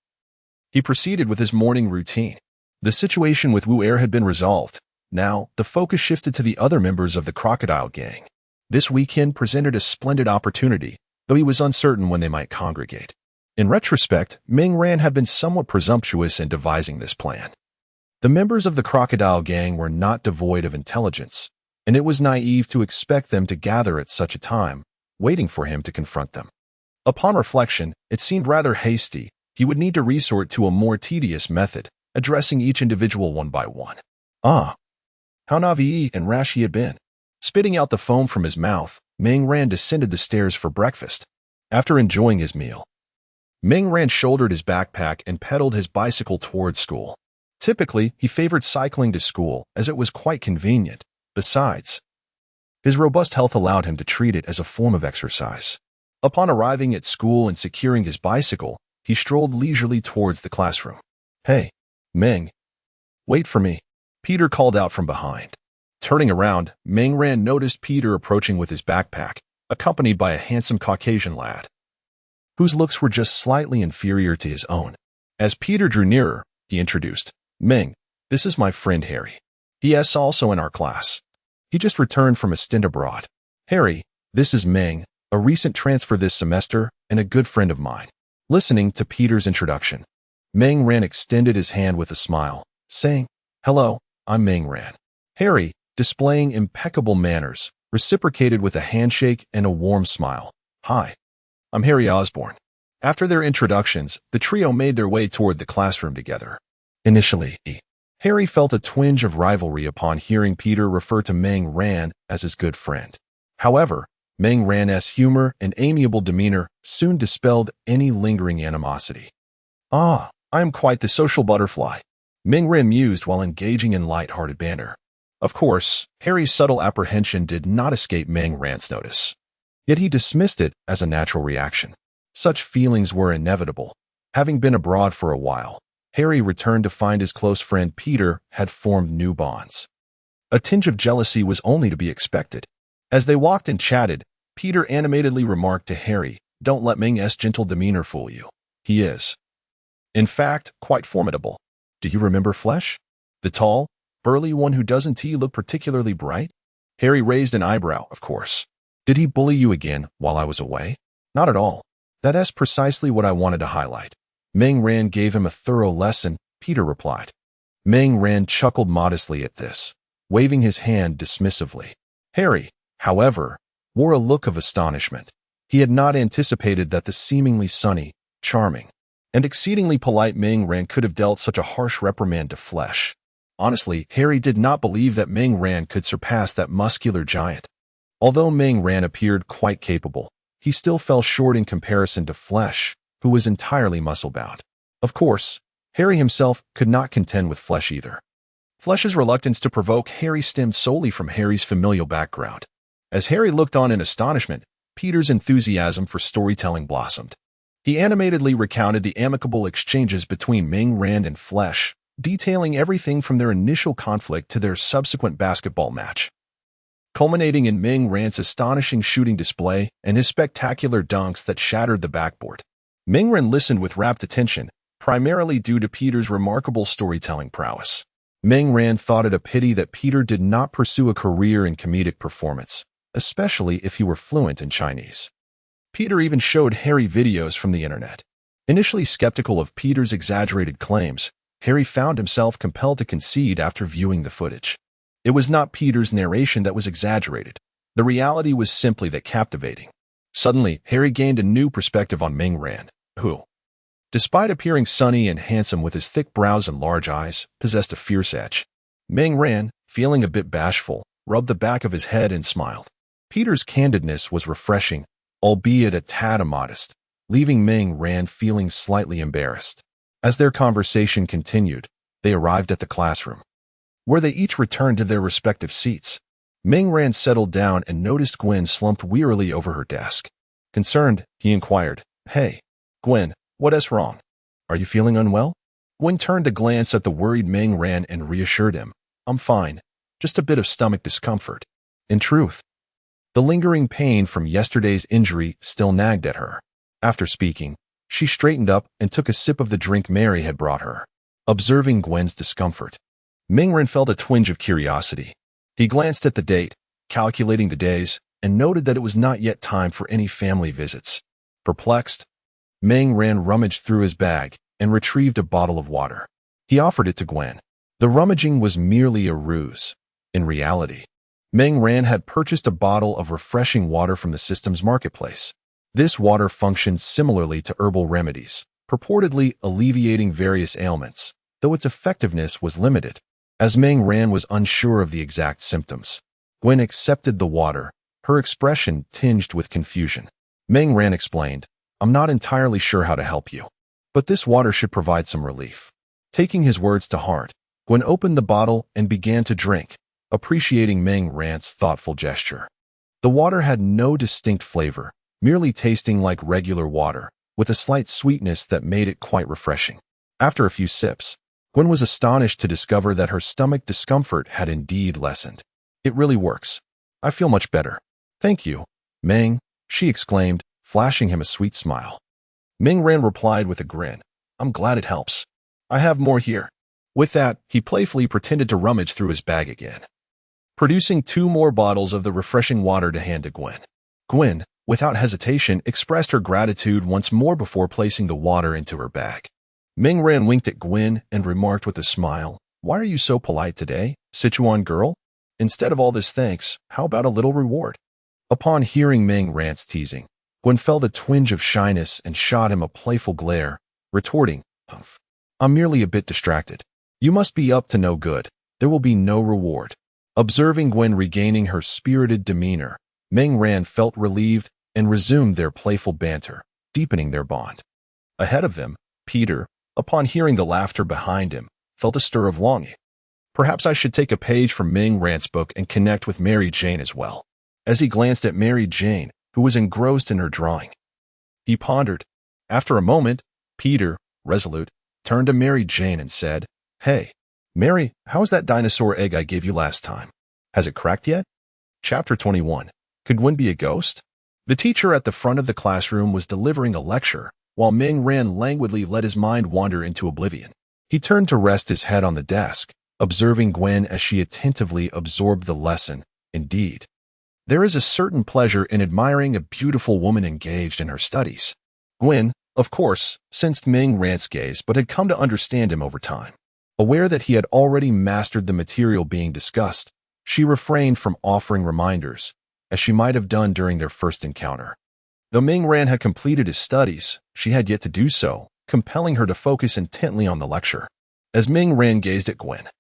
he proceeded with his morning routine. The situation with Wu Er had been resolved. Now, the focus shifted to the other members of the Crocodile Gang. This weekend presented a splendid opportunity, though he was uncertain when they might congregate. In retrospect, Meng Ran had been somewhat presumptuous in devising this plan. The members of the Crocodile Gang were not devoid of intelligence, and it was naive to expect them to gather at such a time, waiting for him to confront them. Upon reflection, it seemed rather hasty. He would need to resort to a more tedious method, addressing each individual one by one. How naive and rash he had been. Spitting out the foam from his mouth, Meng Ran descended the stairs for breakfast. After enjoying his meal, Meng Ran shouldered his backpack and pedaled his bicycle towards school. Typically, he favored cycling to school as it was quite convenient. Besides, his robust health allowed him to treat it as a form of exercise. Upon arriving at school and securing his bicycle, he strolled leisurely towards the classroom. Hey, Meng, wait for me, Peter called out from behind. Turning around, Meng Ran noticed Peter approaching with his backpack, accompanied by a handsome Caucasian lad, whose looks were just slightly inferior to his own. As Peter drew nearer, he introduced, Meng, this is my friend Harry. He is also in our class. He just returned from a stint abroad. Harry, this is Ming, a recent transfer this semester and a good friend of mine. Listening to Peter's introduction, Ming Ran extended his hand with a smile, saying, "Hello, I'm Ming Ran." Harry, displaying impeccable manners, reciprocated with a handshake and a warm smile. "Hi, I'm Harry Osborne." After their introductions, the trio made their way toward the classroom together. Initially, Harry felt a twinge of rivalry upon hearing Peter refer to Ming Ran as his good friend. However, Ming Ran's humor and amiable demeanor soon dispelled any lingering animosity. "Ah, I am quite the social butterfly," Ming Ran mused while engaging in light-hearted banter. Of course, Harry's subtle apprehension did not escape Ming Ran's notice. Yet he dismissed it as a natural reaction. Such feelings were inevitable. Having been abroad for a while, Harry returned to find his close friend Peter had formed new bonds. A tinge of jealousy was only to be expected. As they walked and chatted, Peter animatedly remarked to Harry, "Don't let Ming's gentle demeanor fool you. He is, in fact, quite formidable. Do you remember Flesh? The tall, burly one who doesn't he look particularly bright?" Harry raised an eyebrow, of course. "Did he bully you again while I was away?" "Not at all. That's precisely what I wanted to highlight. Ming Ran gave him a thorough lesson," Peter replied. Ming Ran chuckled modestly at this, waving his hand dismissively. Harry, however, wore a look of astonishment. He had not anticipated that the seemingly sunny, charming, and exceedingly polite Ming Ran could have dealt such a harsh reprimand to Flesh. Honestly, Harry did not believe that Ming Ran could surpass that muscular giant. Although Ming Ran appeared quite capable, he still fell short in comparison to Flesh, who was entirely muscle-bound. Of course, Harry himself could not contend with Flesh either. Flesh's reluctance to provoke Harry stemmed solely from Harry's familial background. As Harry looked on in astonishment, Peter's enthusiasm for storytelling blossomed. He animatedly recounted the amicable exchanges between Ming Ran and Flesh, detailing everything from their initial conflict to their subsequent basketball match, culminating in Ming Ran's astonishing shooting display and his spectacular dunks that shattered the backboard. Ming Ran listened with rapt attention, primarily due to Peter's remarkable storytelling prowess. Ming Ran thought it a pity that Peter did not pursue a career in comedic performance, especially if he were fluent in Chinese. Peter even showed Harry videos from the internet. Initially skeptical of Peter's exaggerated claims, Harry found himself compelled to concede after viewing the footage. It was not Peter's narration that was exaggerated. The reality was simply that captivating. Suddenly, Harry gained a new perspective on Ming Ran, who, despite appearing sunny and handsome with his thick brows and large eyes, possessed a fierce edge. Ming Ran, feeling a bit bashful, rubbed the back of his head and smiled. Peter's candidness was refreshing, albeit a tad immodest, leaving Ming Ran feeling slightly embarrassed. As their conversation continued, they arrived at the classroom, where they each returned to their respective seats. Ming Ran settled down and noticed Gwen slumped wearily over her desk. Concerned, he inquired, "Hey, Gwen, what is wrong? Are you feeling unwell?" Gwen turned to glance at the worried Ming Ran and reassured him, "I'm fine, just a bit of stomach discomfort." In truth, the lingering pain from yesterday's injury still nagged at her. After speaking, she straightened up and took a sip of the drink Mary had brought her. Observing Gwen's discomfort, Ming Ran felt a twinge of curiosity. He glanced at the date, calculating the days, and noted that it was not yet time for any family visits. Perplexed, Ming Ran rummaged through his bag and retrieved a bottle of water. He offered it to Gwen. The rummaging was merely a ruse. In reality, Ming Ran had purchased a bottle of refreshing water from the system's marketplace. This water functioned similarly to herbal remedies, purportedly alleviating various ailments, though its effectiveness was limited. As Ming Ran was unsure of the exact symptoms, Gwen accepted the water, her expression tinged with confusion. Ming Ran explained, "I'm not entirely sure how to help you, but this water should provide some relief." Taking his words to heart, Gwen opened the bottle and began to drink, appreciating Ming Ran's thoughtful gesture. The water had no distinct flavor, merely tasting like regular water, with a slight sweetness that made it quite refreshing. After a few sips, Gwen was astonished to discover that her stomach discomfort had indeed lessened. "It really works. I feel much better. Thank you, Ming," she exclaimed, flashing him a sweet smile. Ming Ran replied with a grin, "I'm glad it helps. I have more here." With that, he playfully pretended to rummage through his bag again. producing 2 more bottles of the refreshing water to hand to Gwen. Gwen, without hesitation, expressed her gratitude once more before placing the water into her bag. Ming Ran winked at Gwen and remarked with a smile, "Why are you so polite today, Sichuan girl? Instead of all this thanks, how about a little reward?" Upon hearing Ming Ran's teasing, Gwen felt a twinge of shyness and shot him a playful glare, retorting, "Humph. I'm merely a bit distracted. You must be up to no good. There will be no reward." Observing Gwen regaining her spirited demeanor, Ming Ran felt relieved and resumed their playful banter, deepening their bond. Ahead of them, Peter, upon hearing the laughter behind him, felt a stir of longing. Perhaps I should take a page from Ming Ran's book and connect with Mary Jane as well. As he glanced at Mary Jane, who was engrossed in her drawing, he pondered. After a moment, Peter, resolute, turned to Mary Jane and said, "Hey, Mary, how's that dinosaur egg I gave you last time? Has it cracked yet?" Chapter 21. Could Gwen be a ghost? The teacher at the front of the classroom was delivering a lecture, while Ming Ran languidly let his mind wander into oblivion. He turned to rest his head on the desk, observing Gwen as she attentively absorbed the lesson. Indeed, there is a certain pleasure in admiring a beautiful woman engaged in her studies. Gwen, of course, sensed Ming Ran's gaze but had come to understand him over time. Aware that he had already mastered the material being discussed, she refrained from offering reminders, as she might have done during their first encounter. Though Ming Ran had completed his studies, she had yet to do so, compelling her to focus intently on the lecture. As Ming Ran gazed at Gwen,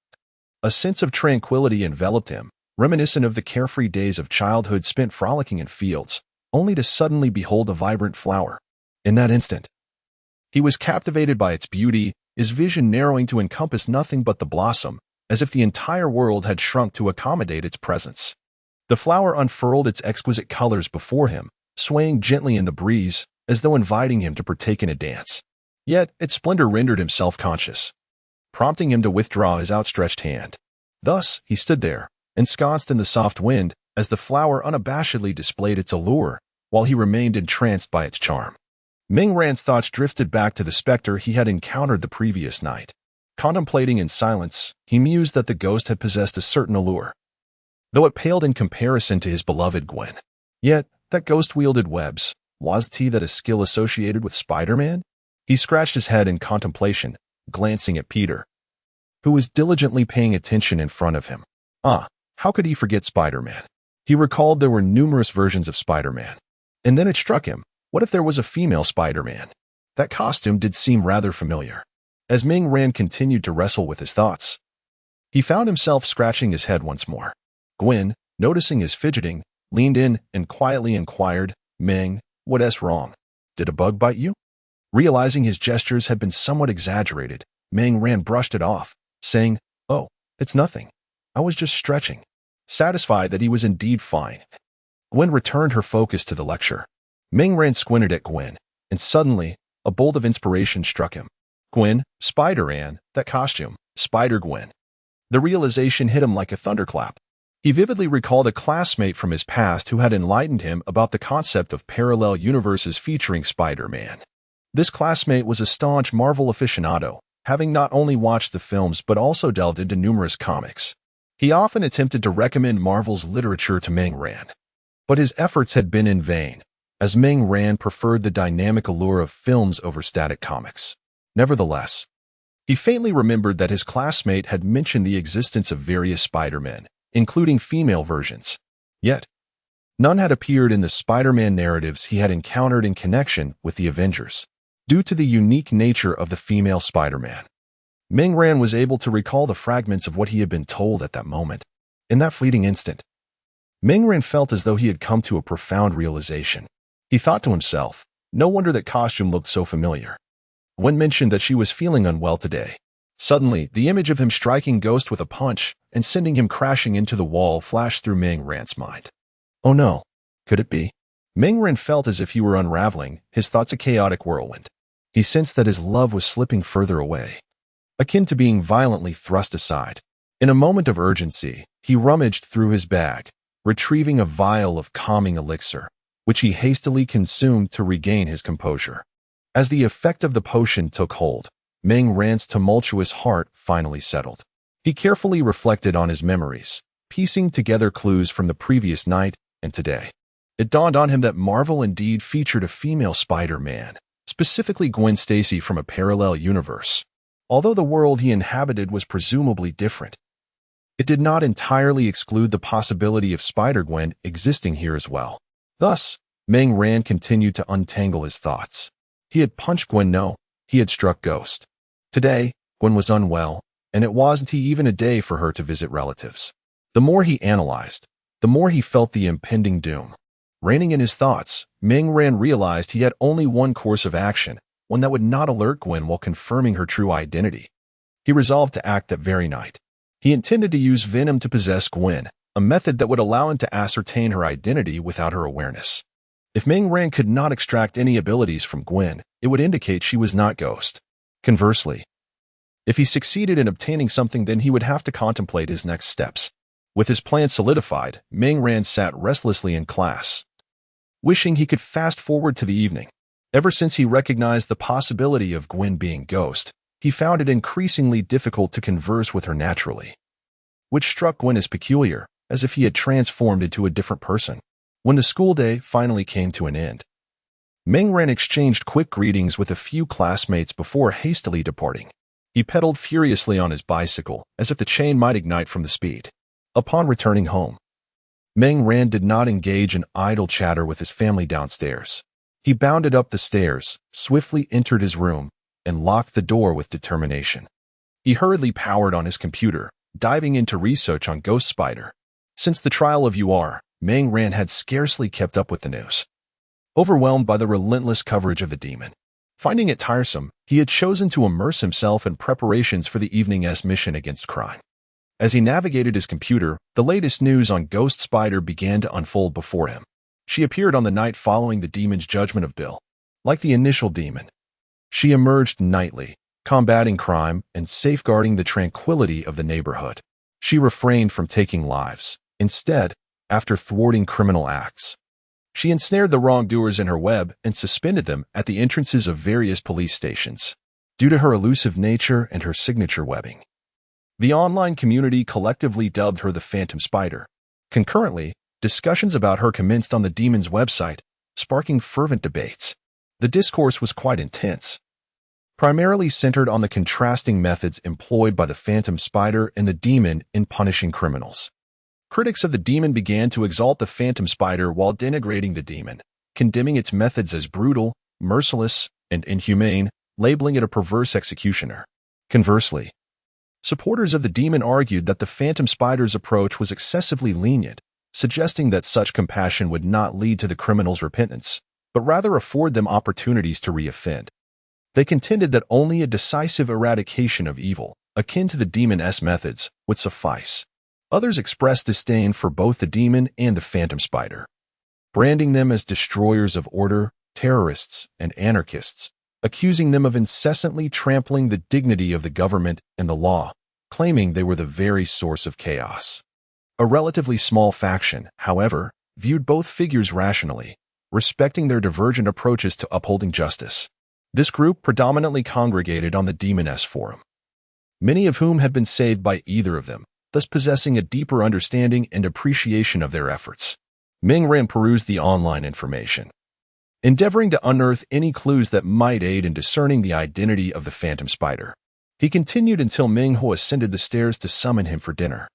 a sense of tranquility enveloped him, reminiscent of the carefree days of childhood spent frolicking in fields, only to suddenly behold a vibrant flower. In that instant, he was captivated by its beauty, his vision narrowing to encompass nothing but the blossom, as if the entire world had shrunk to accommodate its presence. The flower unfurled its exquisite colors before him, swaying gently in the breeze, as though inviting him to partake in a dance. Yet its splendor rendered him self-conscious, prompting him to withdraw his outstretched hand. Thus he stood there, ensconced in the soft wind, as the flower unabashedly displayed its allure, while he remained entranced by its charm. Ming Ran's thoughts drifted back to the specter he had encountered the previous night. Contemplating in silence, he mused that the ghost had possessed a certain allure, though it paled in comparison to his beloved Gwen. Yet, that ghost wielded webs. Was that a skill associated with Spider-Man? He scratched his head in contemplation, glancing at Peter, who was diligently paying attention in front of him. How could he forget Spider-Man? He recalled there were numerous versions of Spider-Man. And then it struck him, what if there was a female Spider-Man? That costume did seem rather familiar. As Ming Ran continued to wrestle with his thoughts, he found himself scratching his head once more. Gwen, noticing his fidgeting, leaned in and quietly inquired, "Ming, what's wrong? Did a bug bite you?" Realizing his gestures had been somewhat exaggerated, Ming Ran brushed it off, saying, "Oh, it's nothing. I was just stretching." Satisfied that he was indeed fine, Gwen returned her focus to the lecture. Ming Ran squinted at Gwen, and suddenly, a bolt of inspiration struck him. Gwen, Spider-Man, that costume, Spider-Gwen. The realization hit him like a thunderclap. He vividly recalled a classmate from his past who had enlightened him about the concept of parallel universes featuring Spider-Man. This classmate was a staunch Marvel aficionado, having not only watched the films but also delved into numerous comics. He often attempted to recommend Marvel's literature to Ming Ran, but his efforts had been in vain, as Ming Ran preferred the dynamic allure of films over static comics. Nevertheless, he faintly remembered that his classmate had mentioned the existence of various Spider-Men, including female versions. Yet, none had appeared in the Spider-Man narratives he had encountered in connection with the Avengers. Due to the unique nature of the female Spider-Man, Ming Ran was able to recall the fragments of what he had been told at that moment. In that fleeting instant, Ming Ran felt as though he had come to a profound realization. He thought to himself, no wonder that costume looked so familiar. Gwen mentioned that she was feeling unwell today. Suddenly, the image of him striking Ghost with a punch and sending him crashing into the wall flashed through Ming Ran's mind. Oh no, could it be? Ming Ran felt as if he were unraveling, his thoughts a chaotic whirlwind. He sensed that his love was slipping further away, akin to being violently thrust aside. In a moment of urgency, he rummaged through his bag, retrieving a vial of calming elixir, which he hastily consumed to regain his composure. As the effect of the potion took hold, Ming Ran's tumultuous heart finally settled. He carefully reflected on his memories, piecing together clues from the previous night and today. It dawned on him that Marvel indeed featured a female Spider-Man, specifically Gwen Stacy from a parallel universe. Although the world he inhabited was presumably different, it did not entirely exclude the possibility of Spider-Gwen existing here as well. Thus, Meng Ran continued to untangle his thoughts. He had punched Gwen, no, he had struck Ghost. Today, Gwen was unwell, and it wasn't even a day for her to visit relatives. The more he analyzed, the more he felt the impending doom. Reining in his thoughts, Meng Ran realized he had only one course of action, one that would not alert Gwen while confirming her true identity. He resolved to act that very night. He intended to use Venom to possess Gwen, a method that would allow him to ascertain her identity without her awareness. If Meng Ran could not extract any abilities from Gwen, it would indicate she was not Ghost. Conversely, if he succeeded in obtaining something, then he would have to contemplate his next steps. With his plan solidified, Meng Ran sat restlessly in class, wishing he could fast forward to the evening. Ever since he recognized the possibility of Gwen being Ghost, he found it increasingly difficult to converse with her naturally, which struck Gwen as peculiar, as if he had transformed into a different person. When the school day finally came to an end, Meng Ran exchanged quick greetings with a few classmates before hastily departing. He pedaled furiously on his bicycle, as if the chain might ignite from the speed. Upon returning home, Meng Ran did not engage in idle chatter with his family downstairs. He bounded up the stairs, swiftly entered his room, and locked the door with determination. He hurriedly powered on his computer, diving into research on Ghost Spider. Since the trial of UR, Meng Ran had scarcely kept up with the news. Overwhelmed by the relentless coverage of the demon, finding it tiresome, he had chosen to immerse himself in preparations for the evening's mission against crime. As he navigated his computer, the latest news on Ghost Spider began to unfold before him. She appeared on the night following the demon's judgment of Bill. Like the initial demon, she emerged nightly, combating crime and safeguarding the tranquility of the neighborhood. She refrained from taking lives. Instead, after thwarting criminal acts, she ensnared the wrongdoers in her web and suspended them at the entrances of various police stations. Due to her elusive nature and her signature webbing, the online community collectively dubbed her the Phantom Spider. Concurrently, discussions about her commenced on the demon's website, sparking fervent debates. The discourse was quite intense, primarily centered on the contrasting methods employed by the Phantom Spider and the demon in punishing criminals. Critics of the demon began to exalt the Phantom Spider while denigrating the demon, condemning its methods as brutal, merciless, and inhumane, labeling it a perverse executioner. Conversely, supporters of the demon argued that the Phantom Spider's approach was excessively lenient, suggesting that such compassion would not lead to the criminal's repentance, but rather afford them opportunities to reoffend. They contended that only a decisive eradication of evil, akin to the demon's methods, would suffice. Others expressed disdain for both the demon and the Phantom Spider, branding them as destroyers of order, terrorists, and anarchists, accusing them of incessantly trampling the dignity of the government and the law, claiming they were the very source of chaos. A relatively small faction, however, viewed both figures rationally, respecting their divergent approaches to upholding justice. This group predominantly congregated on the demon's forum, many of whom had been saved by either of them, thus possessing a deeper understanding and appreciation of their efforts. Meng Ran perused the online information, endeavoring to unearth any clues that might aid in discerning the identity of the Phantom Spider. He continued until Meng Ho ascended the stairs to summon him for dinner.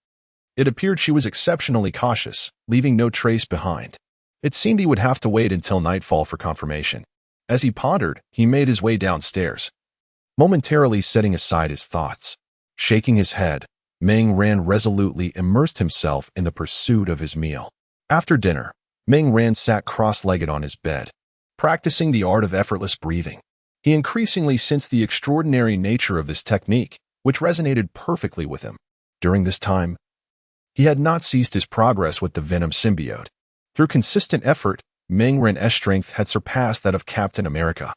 It appeared she was exceptionally cautious, leaving no trace behind. It seemed he would have to wait until nightfall for confirmation. As he pondered, he made his way downstairs, momentarily setting aside his thoughts. Shaking his head, Meng Ran resolutely immersed himself in the pursuit of his meal. After dinner, Meng Ran sat cross-legged on his bed, practicing the art of effortless breathing. He increasingly sensed the extraordinary nature of this technique, which resonated perfectly with him. During this time, he had not ceased his progress with the Venom symbiote. Through consistent effort, Meng Ran's strength had surpassed that of Captain America,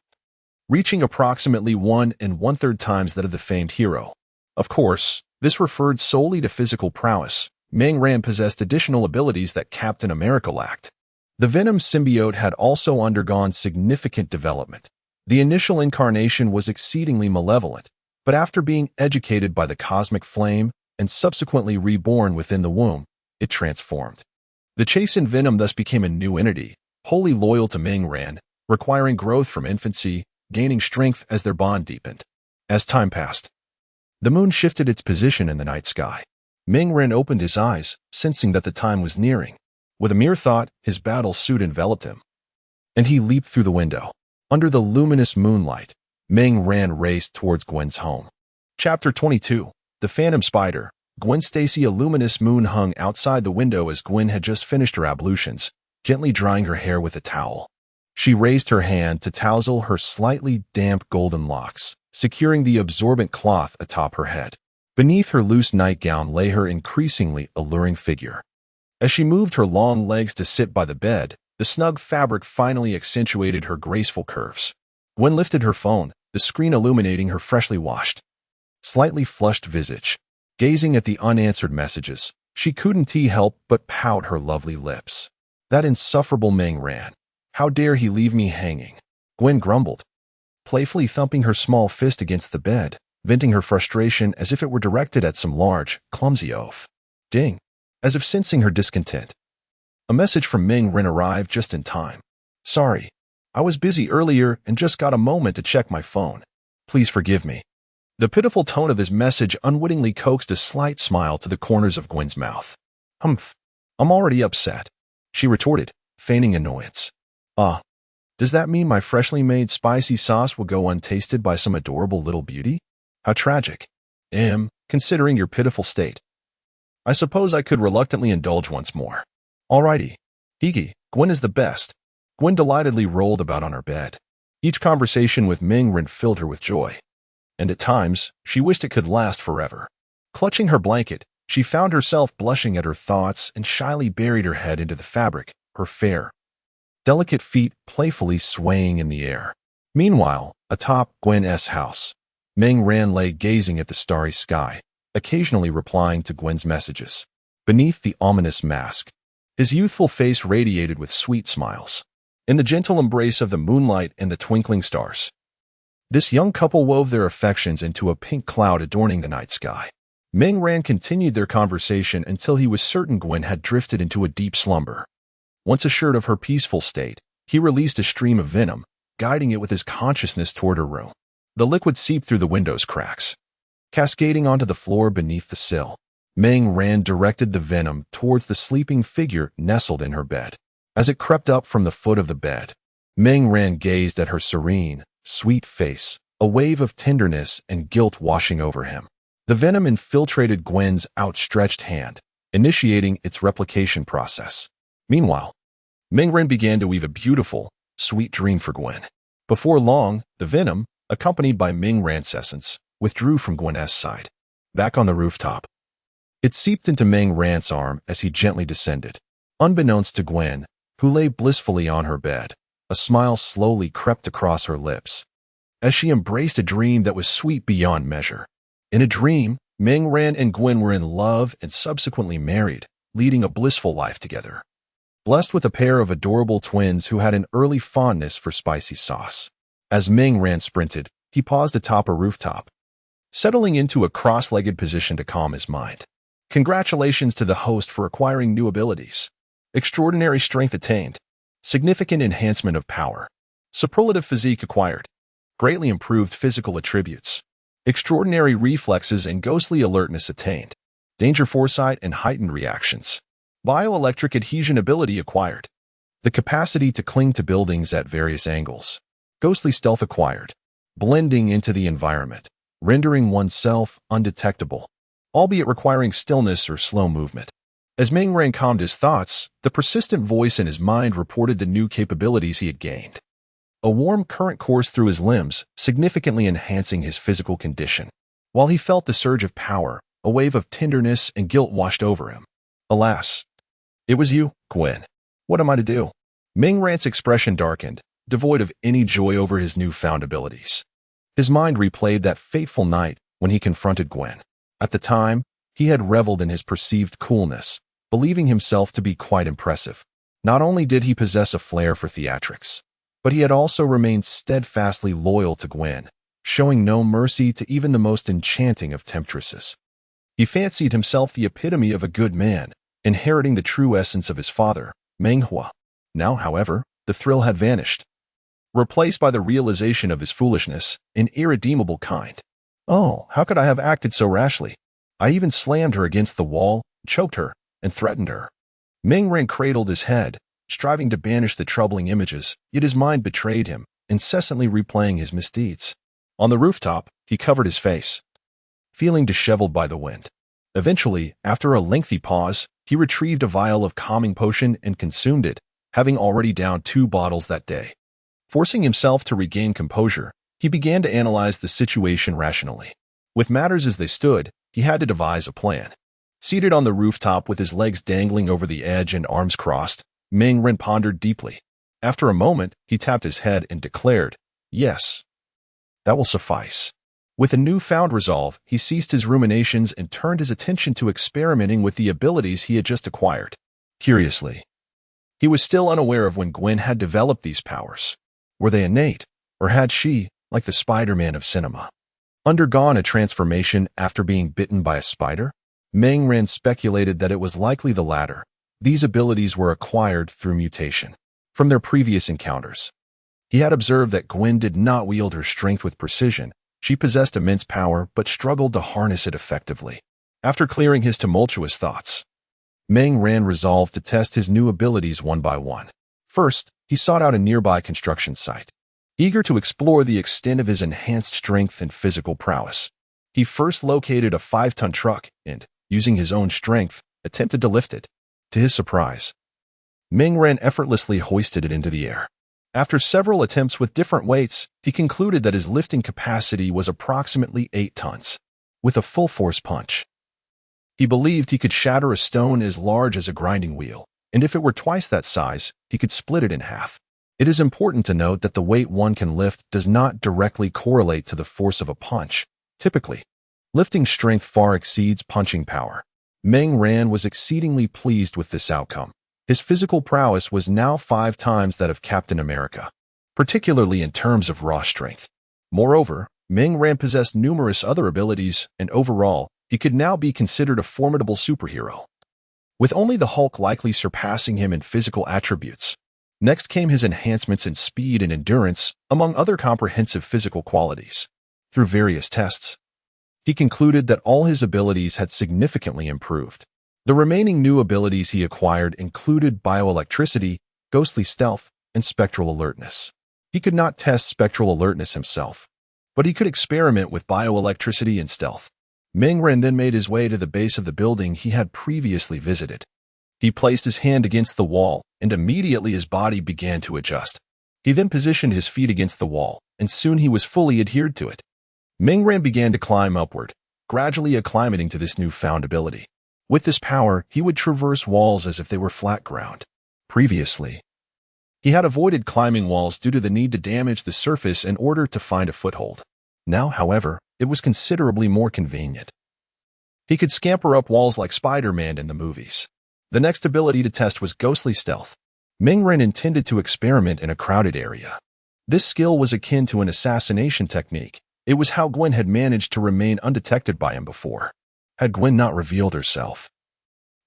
reaching approximately 1 1/3 times that of the famed hero. Of course, this referred solely to physical prowess. Meng Ran possessed additional abilities that Captain America lacked. The Venom symbiote had also undergone significant development. The initial incarnation was exceedingly malevolent, but after being educated by the cosmic flame and subsequently reborn within the womb, it transformed. The chastened Venom thus became a new entity, wholly loyal to Ming Ran, requiring growth from infancy, gaining strength as their bond deepened. As time passed, the moon shifted its position in the night sky. Ming Ran opened his eyes, sensing that the time was nearing. With a mere thought, his battle suit enveloped him, and he leaped through the window. Under the luminous moonlight, Ming Ran raced towards Gwen's home. Chapter 22. The Phantom Spider. Gwen Stacy. A luminous moon hung outside the window as Gwen had just finished her ablutions, gently drying her hair with a towel. She raised her hand to tousle her slightly damp golden locks, securing the absorbent cloth atop her head. Beneath her loose nightgown lay her increasingly alluring figure. As she moved her long legs to sit by the bed, the snug fabric finally accentuated her graceful curves. Gwen lifted her phone, the screen illuminating her freshly washed, slightly flushed visage. Gazing at the unanswered messages, she couldn't help but pout her lovely lips. That insufferable Ming Ran. How dare he leave me hanging? Gwen grumbled, playfully thumping her small fist against the bed, venting her frustration as if it were directed at some large, clumsy oaf. Ding! As if sensing her discontent, a message from Ming Ran arrived just in time. Sorry, I was busy earlier and just got a moment to check my phone. Please forgive me. The pitiful tone of his message unwittingly coaxed a slight smile to the corners of Gwen's mouth. Humph, I'm already upset, she retorted, feigning annoyance. Does that mean my freshly made spicy sauce will go untasted by some adorable little beauty? How tragic. Considering your pitiful state. I suppose I could reluctantly indulge once more. Alrighty. Hiki, Gwen is the best. Gwen delightedly rolled about on her bed. Each conversation with Ming Ran filled her with joy, and at times, she wished it could last forever. Clutching her blanket, she found herself blushing at her thoughts and shyly buried her head into the fabric, her fair, delicate feet playfully swaying in the air. Meanwhile, atop Gwen's house, Ming Ran lay gazing at the starry sky, occasionally replying to Gwen's messages. Beneath the ominous mask, his youthful face radiated with sweet smiles. In the gentle embrace of the moonlight and the twinkling stars, this young couple wove their affections into a pink cloud adorning the night sky. Ming Ran continued their conversation until he was certain Gwen had drifted into a deep slumber. Once assured of her peaceful state, he released a stream of venom, guiding it with his consciousness toward her room. The liquid seeped through the window's cracks, cascading onto the floor beneath the sill. Ming Ran directed the venom towards the sleeping figure nestled in her bed. As it crept up from the foot of the bed, Ming Ran gazed at her serene, sweet face, a wave of tenderness and guilt washing over him. The venom infiltrated Gwen's outstretched hand, initiating its replication process. Meanwhile, Ming Ran began to weave a beautiful, sweet dream for Gwen. Before long, the venom, accompanied by Ming Ran's essence, withdrew from Gwen's side. Back on the rooftop, it seeped into Ming Ran's arm as he gently descended. Unbeknownst to Gwen, who lay blissfully on her bed, a smile slowly crept across her lips as she embraced a dream that was sweet beyond measure. In a dream, Ming Ran and Gwen were in love and subsequently married, leading a blissful life together, blessed with a pair of adorable twins who had an early fondness for spicy sauce. As Ming Ran sprinted, he paused atop a rooftop, settling into a cross-legged position to calm his mind. Congratulations to the host for acquiring new abilities. Extraordinary strength attained. Significant enhancement of power. Superlative physique acquired. Greatly improved physical attributes. Extraordinary reflexes and ghostly alertness attained. Danger foresight and heightened reactions. Bioelectric adhesion ability acquired. The capacity to cling to buildings at various angles. Ghostly stealth acquired. Blending into the environment, rendering oneself undetectable, albeit requiring stillness or slow movement. As Ming Ran calmed his thoughts, the persistent voice in his mind reported the new capabilities he had gained. A warm current coursed through his limbs, significantly enhancing his physical condition. While he felt the surge of power, a wave of tenderness and guilt washed over him. Alas, it was you, Gwen. What am I to do? Ming Ran's expression darkened, devoid of any joy over his newfound abilities. His mind replayed that fateful night when he confronted Gwen. At the time, he had reveled in his perceived coolness, believing himself to be quite impressive. Not only did he possess a flair for theatrics, but he had also remained steadfastly loyal to Gwen, showing no mercy to even the most enchanting of temptresses. He fancied himself the epitome of a good man, inheriting the true essence of his father, Meng Hua. Now, however, the thrill had vanished, replaced by the realization of his foolishness, an irredeemable kind. Oh, how could I have acted so rashly? I even slammed her against the wall, choked her, and threatened her. Meng Ren cradled his head, striving to banish the troubling images, yet his mind betrayed him, incessantly replaying his misdeeds. On the rooftop, he covered his face, feeling disheveled by the wind. Eventually, after a lengthy pause, he retrieved a vial of calming potion and consumed it, having already downed 2 bottles that day. Forcing himself to regain composure, he began to analyze the situation rationally. With matters as they stood, he had to devise a plan. Seated on the rooftop with his legs dangling over the edge and arms crossed, Meng Ren pondered deeply. After a moment, he tapped his head and declared, "Yes, that will suffice." With a newfound resolve, he ceased his ruminations and turned his attention to experimenting with the abilities he had just acquired. Curiously, he was still unaware of when Gwen had developed these powers. Were they innate, or had she, like the Spider-Man of cinema, undergone a transformation after being bitten by a spider? Meng Ren speculated that it was likely the latter. These abilities were acquired through mutation. From their previous encounters, he had observed that Gwen did not wield her strength with precision. She possessed immense power but struggled to harness it effectively. After clearing his tumultuous thoughts, Meng Ren resolved to test his new abilities one by one. First, he sought out a nearby construction site. Eager to explore the extent of his enhanced strength and physical prowess, he first located a 5-ton truck and, using his own strength, attempted to lift it. To his surprise, Meng Ren effortlessly hoisted it into the air. After several attempts with different weights, he concluded that his lifting capacity was approximately 8 tons. With a full-force punch, he believed he could shatter a stone as large as a grinding wheel, and if it were twice that size, he could split it in half. It is important to note that the weight one can lift does not directly correlate to the force of a punch. Typically, lifting strength far exceeds punching power. Meng Ren was exceedingly pleased with this outcome. His physical prowess was now 5 times that of Captain America, particularly in terms of raw strength. Moreover, Meng Ren possessed numerous other abilities, and overall, he could now be considered a formidable superhero, with only the Hulk likely surpassing him in physical attributes. Next came his enhancements in speed and endurance, among other comprehensive physical qualities. Through various tests, he concluded that all his abilities had significantly improved. The remaining new abilities he acquired included bioelectricity, ghostly stealth, and spectral alertness. He could not test spectral alertness himself, but he could experiment with bioelectricity and stealth. Meng Ren then made his way to the base of the building he had previously visited. He placed his hand against the wall, and immediately his body began to adjust. He then positioned his feet against the wall, and soon he was fully adhered to it. Meng Ren began to climb upward, gradually acclimating to this newfound ability. With this power, he would traverse walls as if they were flat ground. Previously, he had avoided climbing walls due to the need to damage the surface in order to find a foothold. Now, however, it was considerably more convenient. He could scamper up walls like Spider-Man in the movies. The next ability to test was ghostly stealth. Meng Ren intended to experiment in a crowded area. This skill was akin to an assassination technique. It was how Gwen had managed to remain undetected by him before. Had Gwen not revealed herself,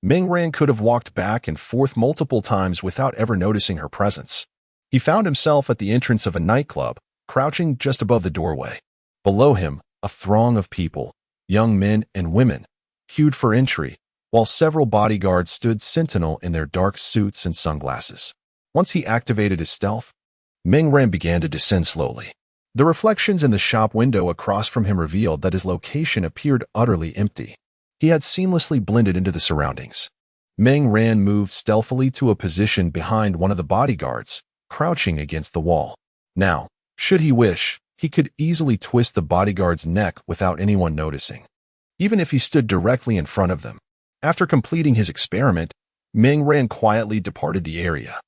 Meng Ren could have walked back and forth multiple times without ever noticing her presence. He found himself at the entrance of a nightclub, crouching just above the doorway. Below him, a throng of people, young men and women, queued for entry, while several bodyguards stood sentinel in their dark suits and sunglasses. Once he activated his stealth, Meng Ren began to descend slowly. The reflections in the shop window across from him revealed that his location appeared utterly empty. He had seamlessly blended into the surroundings. Meng Ren moved stealthily to a position behind one of the bodyguards, crouching against the wall. Now, should he wish, he could easily twist the bodyguard's neck without anyone noticing, even if he stood directly in front of them. After completing his experiment, Meng Ren quietly departed the area.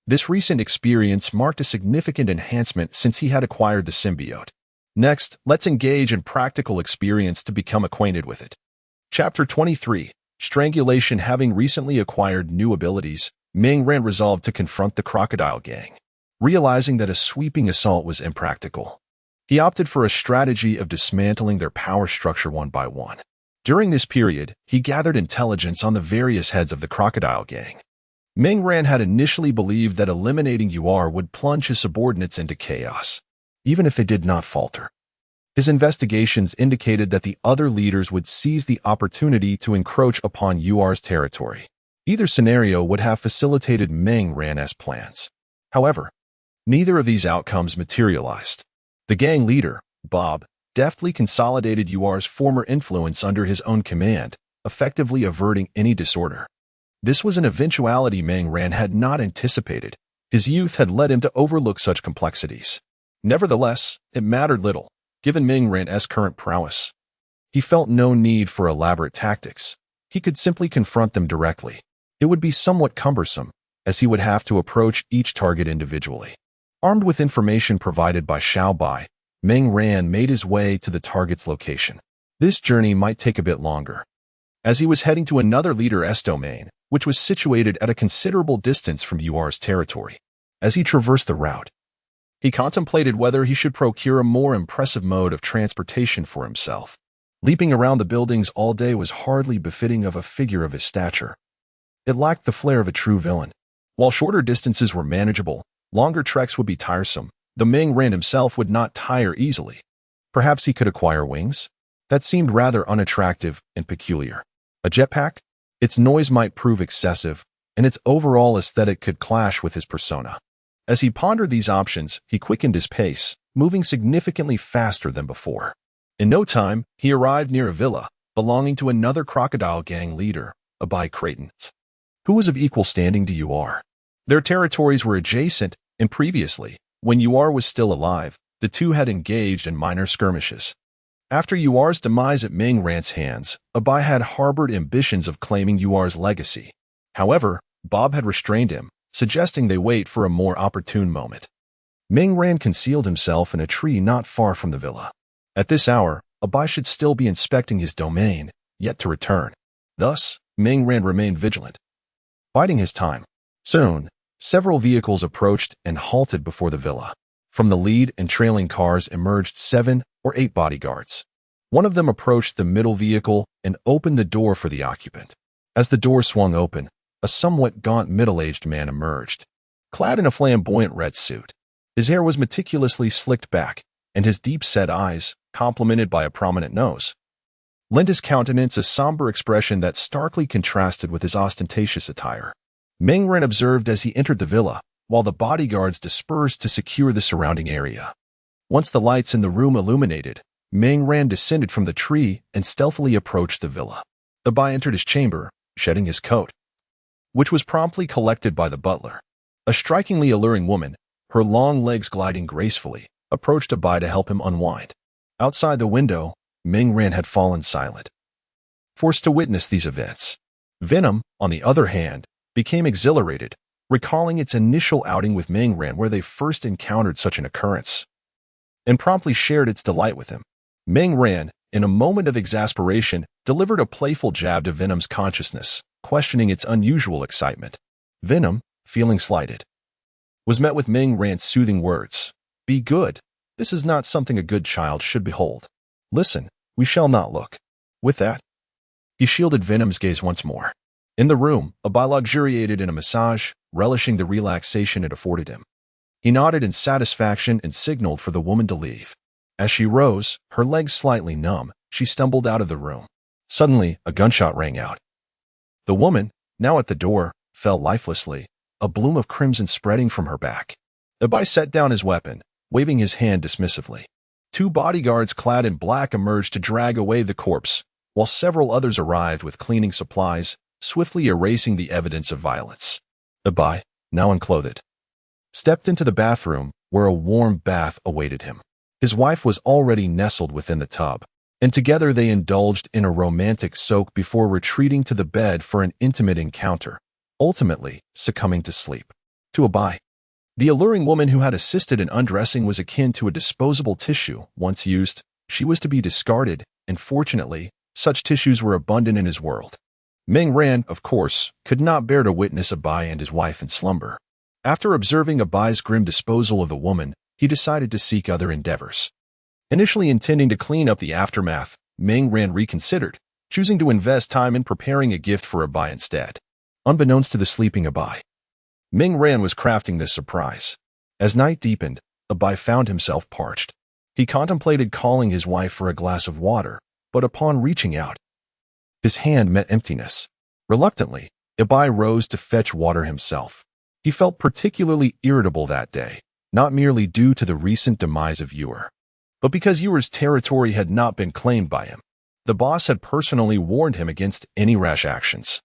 This recent experience marked a significant enhancement since he had acquired the symbiote. Next, let's engage in practical experience to become acquainted with it. Chapter 23, Strangulation. Having recently acquired new abilities, Meng Ren resolved to confront the crocodile gang. Realizing that a sweeping assault was impractical, he opted for a strategy of dismantling their power structure one by one. During this period, he gathered intelligence on the various heads of the crocodile gang. Meng Ran had initially believed that eliminating Yuar would plunge his subordinates into chaos, even if they did not falter. His investigations indicated that the other leaders would seize the opportunity to encroach upon Yuar's territory. Either scenario would have facilitated Meng Ran's plans. However, neither of these outcomes materialized. The gang leader, Bob, deftly consolidated Yuar's former influence under his own command, effectively averting any disorder. This was an eventuality Meng Ran had not anticipated. His youth had led him to overlook such complexities. Nevertheless, it mattered little, given Meng Ran's current prowess. He felt no need for elaborate tactics. He could simply confront them directly. It would be somewhat cumbersome, as he would have to approach each target individually. Armed with information provided by Xiao Bai, Meng Ran made his way to the target's location. This journey might take a bit longer, as he was heading to another leader's domain, which was situated at a considerable distance from Yuar's territory. As he traversed the route, he contemplated whether he should procure a more impressive mode of transportation for himself. Leaping around the buildings all day was hardly befitting of a figure of his stature. It lacked the flair of a true villain. While shorter distances were manageable, longer treks would be tiresome. The Meng Ran himself would not tire easily. Perhaps he could acquire wings? That seemed rather unattractive and peculiar. A jetpack? Its noise might prove excessive, and its overall aesthetic could clash with his persona. As he pondered these options, he quickened his pace, moving significantly faster than before. In no time, he arrived near a villa belonging to another crocodile gang leader, Abai Creighton, who was of equal standing to Yuar. Their territories were adjacent, and previously, when Yuar was still alive, the two had engaged in minor skirmishes. After Yuar's demise at Meng Ran's hands, Abai had harbored ambitions of claiming Yuar's legacy. However, Bob had restrained him, suggesting they wait for a more opportune moment. Meng Ran concealed himself in a tree not far from the villa. At this hour, Abai should still be inspecting his domain, yet to return. Thus, Meng Ran remained vigilant, biding his time. Soon, several vehicles approached and halted before the villa. From the lead and trailing cars emerged 7 or 8 bodyguards. One of them approached the middle vehicle and opened the door for the occupant. As the door swung open, a somewhat gaunt middle-aged man emerged, clad in a flamboyant red suit. His hair was meticulously slicked back, and his deep-set eyes, complemented by a prominent nose, lent his countenance a somber expression that starkly contrasted with his ostentatious attire. Meng Ran observed as he entered the villa, while the bodyguards dispersed to secure the surrounding area. Once the lights in the room illuminated, Meng Ran descended from the tree and stealthily approached the villa. Abai entered his chamber, shedding his coat, which was promptly collected by the butler. A strikingly alluring woman, her long legs gliding gracefully, approached Abai to help him unwind. Outside the window, Meng Ran had fallen silent, forced to witness these events. Venom, on the other hand, became exhilarated, recalling its initial outing with Meng Ran where they first encountered such an occurrence, and promptly shared its delight with him. Meng Ran, in a moment of exasperation, delivered a playful jab to Venom's consciousness, questioning its unusual excitement. Venom, feeling slighted, was met with Meng Ran's soothing words. "Be good. This is not something a good child should behold. Listen, we shall not look." With that, he shielded Venom's gaze once more. In the room, Abai luxuriated in a massage, relishing the relaxation it afforded him. He nodded in satisfaction and signaled for the woman to leave. As she rose, her legs slightly numb, she stumbled out of the room. Suddenly, a gunshot rang out. The woman, now at the door, fell lifelessly, a bloom of crimson spreading from her back. Abai set down his weapon, waving his hand dismissively. 2 bodyguards clad in black emerged to drag away the corpse, while several others arrived with cleaning supplies, swiftly erasing the evidence of violence. Abai, now unclothed, stepped into the bathroom, where a warm bath awaited him. His wife was already nestled within the tub, and together they indulged in a romantic soak before retreating to the bed for an intimate encounter, ultimately succumbing to sleep. To Abai, the alluring woman who had assisted in undressing was akin to a disposable tissue. Once used, she was to be discarded, and fortunately, such tissues were abundant in his world. Meng Ran, of course, could not bear to witness Abai and his wife in slumber. After observing Abai's grim disposal of the woman, he decided to seek other endeavors. Initially intending to clean up the aftermath, Meng Ran reconsidered, choosing to invest time in preparing a gift for Abai instead. Unbeknownst to the sleeping Abai, Ming Ran was crafting this surprise. As night deepened, Abai found himself parched. He contemplated calling his wife for a glass of water, but upon reaching out, his hand met emptiness. Reluctantly, Abai rose to fetch water himself. He felt particularly irritable that day, not merely due to the recent demise of Ewer, but because Ewer's territory had not been claimed by him. The boss had personally warned him against any rash actions,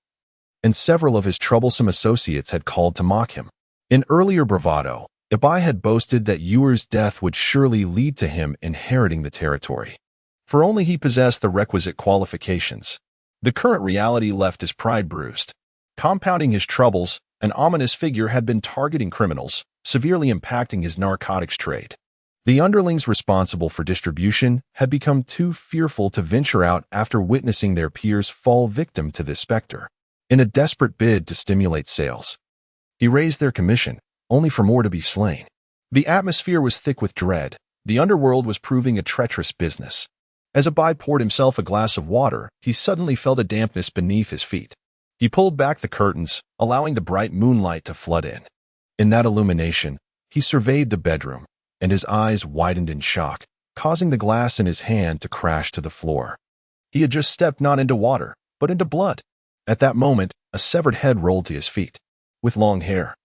and several of his troublesome associates had called to mock him. In earlier bravado, Abai had boasted that Ewer's death would surely lead to him inheriting the territory, for only he possessed the requisite qualifications. The current reality left his pride bruised. Compounding his troubles, an ominous figure had been targeting criminals, severely impacting his narcotics trade. The underlings responsible for distribution had become too fearful to venture out after witnessing their peers fall victim to this specter. In a desperate bid to stimulate sales, he raised their commission, only for more to be slain. The atmosphere was thick with dread. The underworld was proving a treacherous business. As Abai poured himself a glass of water, he suddenly felt a dampness beneath his feet. He pulled back the curtains, allowing the bright moonlight to flood in. In that illumination, he surveyed the bedroom, and his eyes widened in shock, causing the glass in his hand to crash to the floor. He had just stepped not into water, but into blood. At that moment, a severed head rolled to his feet, with long hair.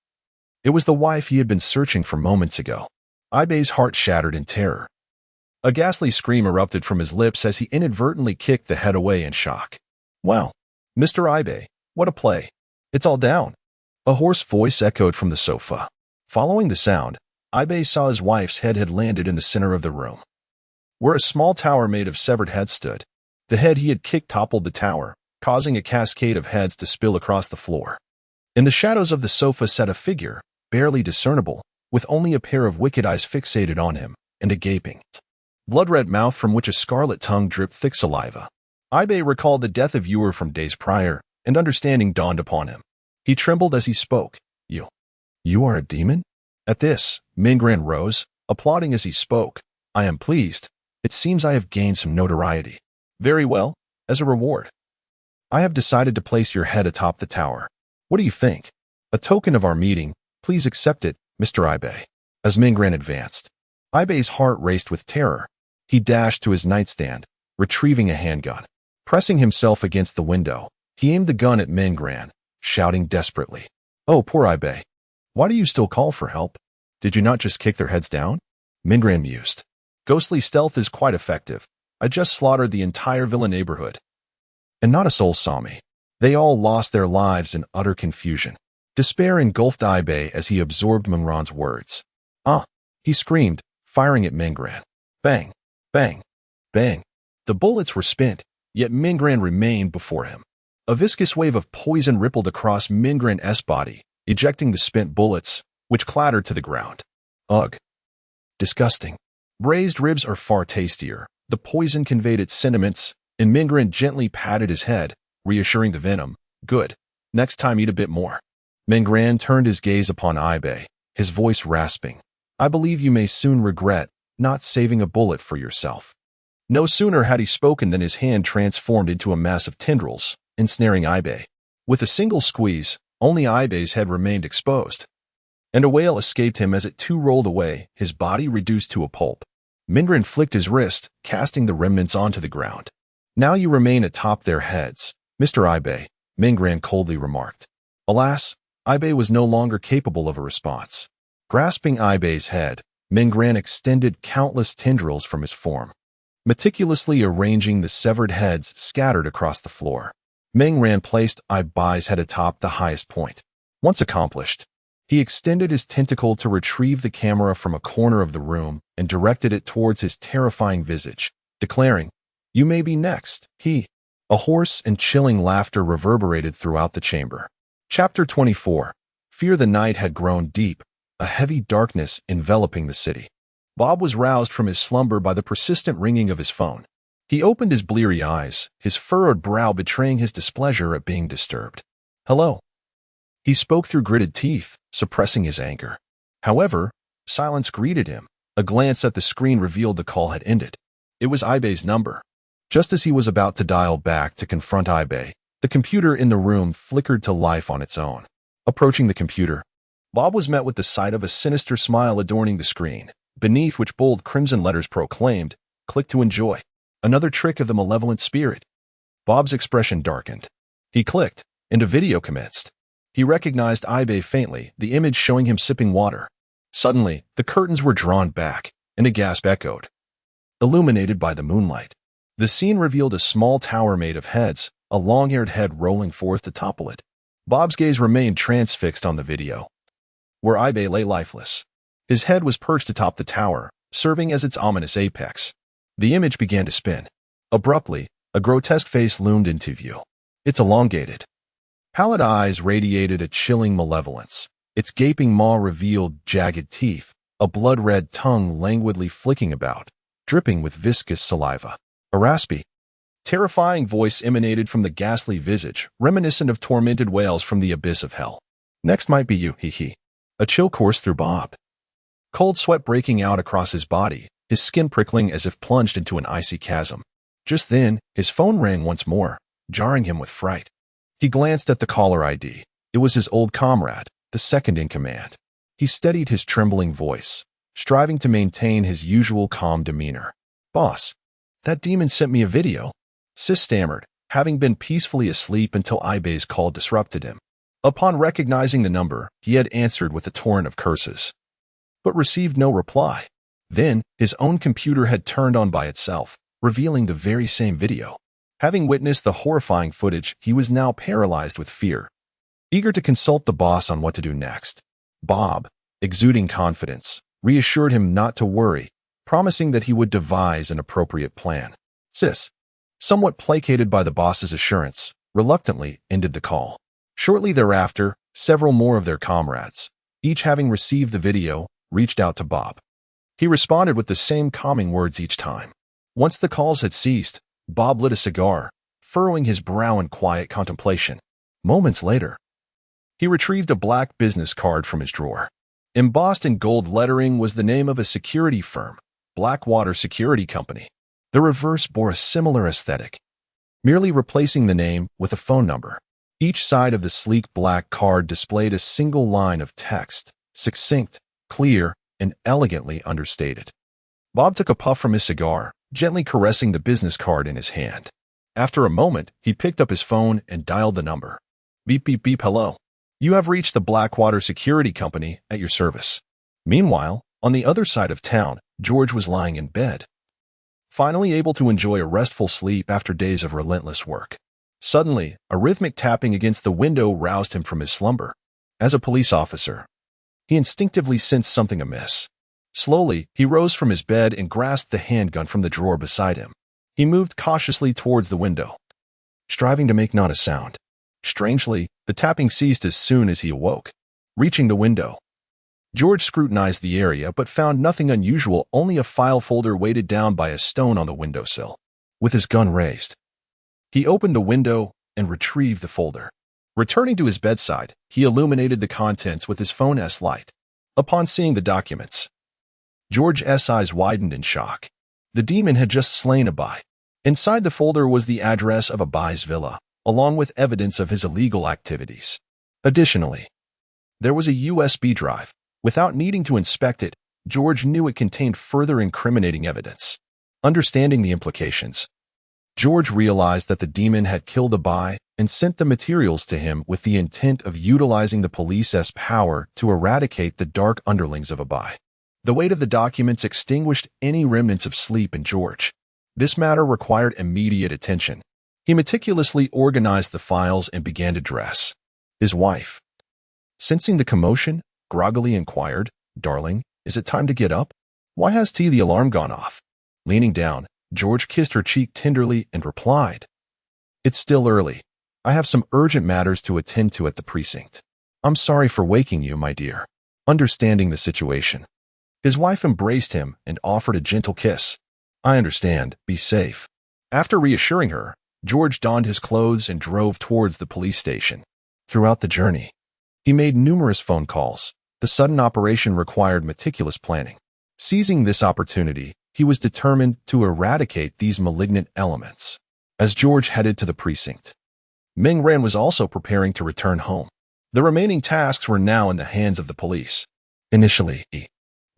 It was the wife he had been searching for moments ago. Ibei's heart shattered in terror. A ghastly scream erupted from his lips as he inadvertently kicked the head away in shock. "Wow, Mr. Ibei, what a play. It's all down." A hoarse voice echoed from the sofa. Following the sound, Ibei saw his wife's head had landed in the center of the room, where a small tower made of severed heads stood. The head he had kicked toppled the tower, causing a cascade of heads to spill across the floor. In the shadows of the sofa sat a figure, barely discernible, with only a pair of wicked eyes fixated on him, and a gaping, blood-red mouth from which a scarlet tongue dripped thick saliva. Ibei recalled the death of Ewer from days prior, and understanding dawned upon him. He trembled as he spoke. You are a demon?" At this, Mingran rose, applauding as he spoke. "I am pleased. It seems I have gained some notoriety." "Very well. As a reward, I have decided to place your head atop the tower. What do you think? A token of our meeting. Please accept it, Mr. Ibei." As Mingran advanced, Ibei's heart raced with terror. He dashed to his nightstand, retrieving a handgun. Pressing himself against the window, he aimed the gun at Mingran, shouting desperately, "Oh, poor Ibei. Why do you still call for help? Did you not just kick their heads down?" Mingran mused. "Ghostly stealth is quite effective. I just slaughtered the entire villa neighborhood, and not a soul saw me." They all lost their lives in utter confusion. Despair engulfed Ibei as he absorbed Mingran's words. "Ah!" he screamed, firing at Mingran. Bang! Bang! Bang! The bullets were spent, yet Mingran remained before him. A viscous wave of poison rippled across Mingran's body, ejecting the spent bullets, which clattered to the ground. Ugh! Disgusting. Braised ribs are far tastier. The poison conveyed its sentiments, and Mingran gently patted his head, reassuring the Venom. "Good. Next time eat a bit more." Mingran turned his gaze upon Ibei, his voice rasping. "I believe you may soon regret not saving a bullet for yourself." No sooner had he spoken than his hand transformed into a mass of tendrils, ensnaring Ibei. With a single squeeze, only Ibei's head remained exposed, and a wail escaped him as it too rolled away, his body reduced to a pulp. Mingran flicked his wrist, casting the remnants onto the ground. "Now you remain atop their heads, Mr. Ibei," Mingran coldly remarked. Alas, Ibei was no longer capable of a response. Grasping Ibei's head, Mingran extended countless tendrils from his form, meticulously arranging the severed heads scattered across the floor. Mingran placed Ibei's head atop the highest point. Once accomplished, he extended his tentacle to retrieve the camera from a corner of the room and directed it towards his terrifying visage, declaring, "You may be next." A hoarse and chilling laughter reverberated throughout the chamber. Chapter 24. Fear. The night had grown deep, a heavy darkness enveloping the city. Bob was roused from his slumber by the persistent ringing of his phone. He opened his bleary eyes, his furrowed brow betraying his displeasure at being disturbed. "Hello." He spoke through gritted teeth, suppressing his anger. However, silence greeted him. A glance at the screen revealed the call had ended. It was Ibei's number. Just as he was about to dial back to confront Ibe, the computer in the room flickered to life on its own. Approaching the computer, Bob was met with the sight of a sinister smile adorning the screen, beneath which bold crimson letters proclaimed, "Click to enjoy." Another trick of the malevolent spirit. Bob's expression darkened. He clicked, and a video commenced. He recognized Ibe faintly, the image showing him sipping water. Suddenly, the curtains were drawn back, and a gasp echoed. Illuminated by the moonlight, the scene revealed a small tower made of heads, a long-haired head rolling forth to topple it. Bob's gaze remained transfixed on the video, where Ibe lay lifeless. His head was perched atop the tower, serving as its ominous apex. The image began to spin. Abruptly, a grotesque face loomed into view. Its elongated, pallid eyes radiated a chilling malevolence. Its gaping maw revealed jagged teeth, a blood-red tongue languidly flicking about, dripping with viscous saliva. A raspy, terrifying voice emanated from the ghastly visage, reminiscent of tormented whales from the abyss of hell. "Next might be you, he." A chill coursed through Bob. Cold sweat breaking out across his body, his skin prickling as if plunged into an icy chasm. Just then, his phone rang once more, jarring him with fright. He glanced at the caller ID. It was his old comrade, the second in command. He steadied his trembling voice, striving to maintain his usual calm demeanor. "Boss, that demon sent me a video," Sis stammered, having been peacefully asleep until Ibe's call disrupted him. Upon recognizing the number, he had answered with a torrent of curses, but received no reply. Then, his own computer had turned on by itself, revealing the very same video. Having witnessed the horrifying footage, he was now paralyzed with fear. Eager to consult the boss on what to do next, Bob, exuding confidence, reassured him not to worry, promising that he would devise an appropriate plan. Sis, somewhat placated by the boss's assurance, reluctantly ended the call. Shortly thereafter, several more of their comrades, each having received the video, reached out to Bob. He responded with the same calming words each time. Once the calls had ceased, Bob lit a cigar, furrowing his brow in quiet contemplation. Moments later, he retrieved a black business card from his drawer. Embossed in gold lettering was the name of a security firm, Blackwater Security Company. The reverse bore a similar aesthetic, merely replacing the name with a phone number. Each side of the sleek black card displayed a single line of text, succinct, clear, and elegantly understated. Bob took a puff from his cigar, gently caressing the business card in his hand. After a moment, he picked up his phone and dialed the number. "Beep, beep, beep, hello. You have reached the Blackwater Security Company at your service." Meanwhile, on the other side of town, George was lying in bed, finally able to enjoy a restful sleep after days of relentless work. Suddenly, a rhythmic tapping against the window roused him from his slumber. As a police officer, he instinctively sensed something amiss. Slowly, he rose from his bed and grasped the handgun from the drawer beside him. He moved cautiously towards the window, striving to make not a sound. Strangely, the tapping ceased as soon as he awoke. Reaching the window, George scrutinized the area but found nothing unusual, only a file folder weighted down by a stone on the windowsill. With his gun raised, he opened the window and retrieved the folder. Returning to his bedside, he illuminated the contents with his phone's light. Upon seeing the documents, George's eyes widened in shock. The demon had just slain Abai. Inside the folder was the address of Abai's villa, along with evidence of his illegal activities. Additionally, there was a USB drive. Without needing to inspect it, George knew it contained further incriminating evidence. Understanding the implications, George realized that the demon had killed Abai and sent the materials to him with the intent of utilizing the police's power to eradicate the dark underlings of Abai. The weight of the documents extinguished any remnants of sleep in George. This matter required immediate attention. He meticulously organized the files and began to dress. His wife, sensing the commotion, groggily inquired, "Darling, is it time to get up? Why has the alarm gone off?" Leaning down, George kissed her cheek tenderly and replied, "It's still early. I have some urgent matters to attend to at the precinct. I'm sorry for waking you, my dear." Understanding the situation, his wife embraced him and offered a gentle kiss. "I understand. Be safe." After reassuring her, George donned his clothes and drove towards the police station. Throughout the journey, he made numerous phone calls. The sudden operation required meticulous planning. Seizing this opportunity, he was determined to eradicate these malignant elements. As George headed to the precinct, Ming Ran was also preparing to return home. The remaining tasks were now in the hands of the police. Initially,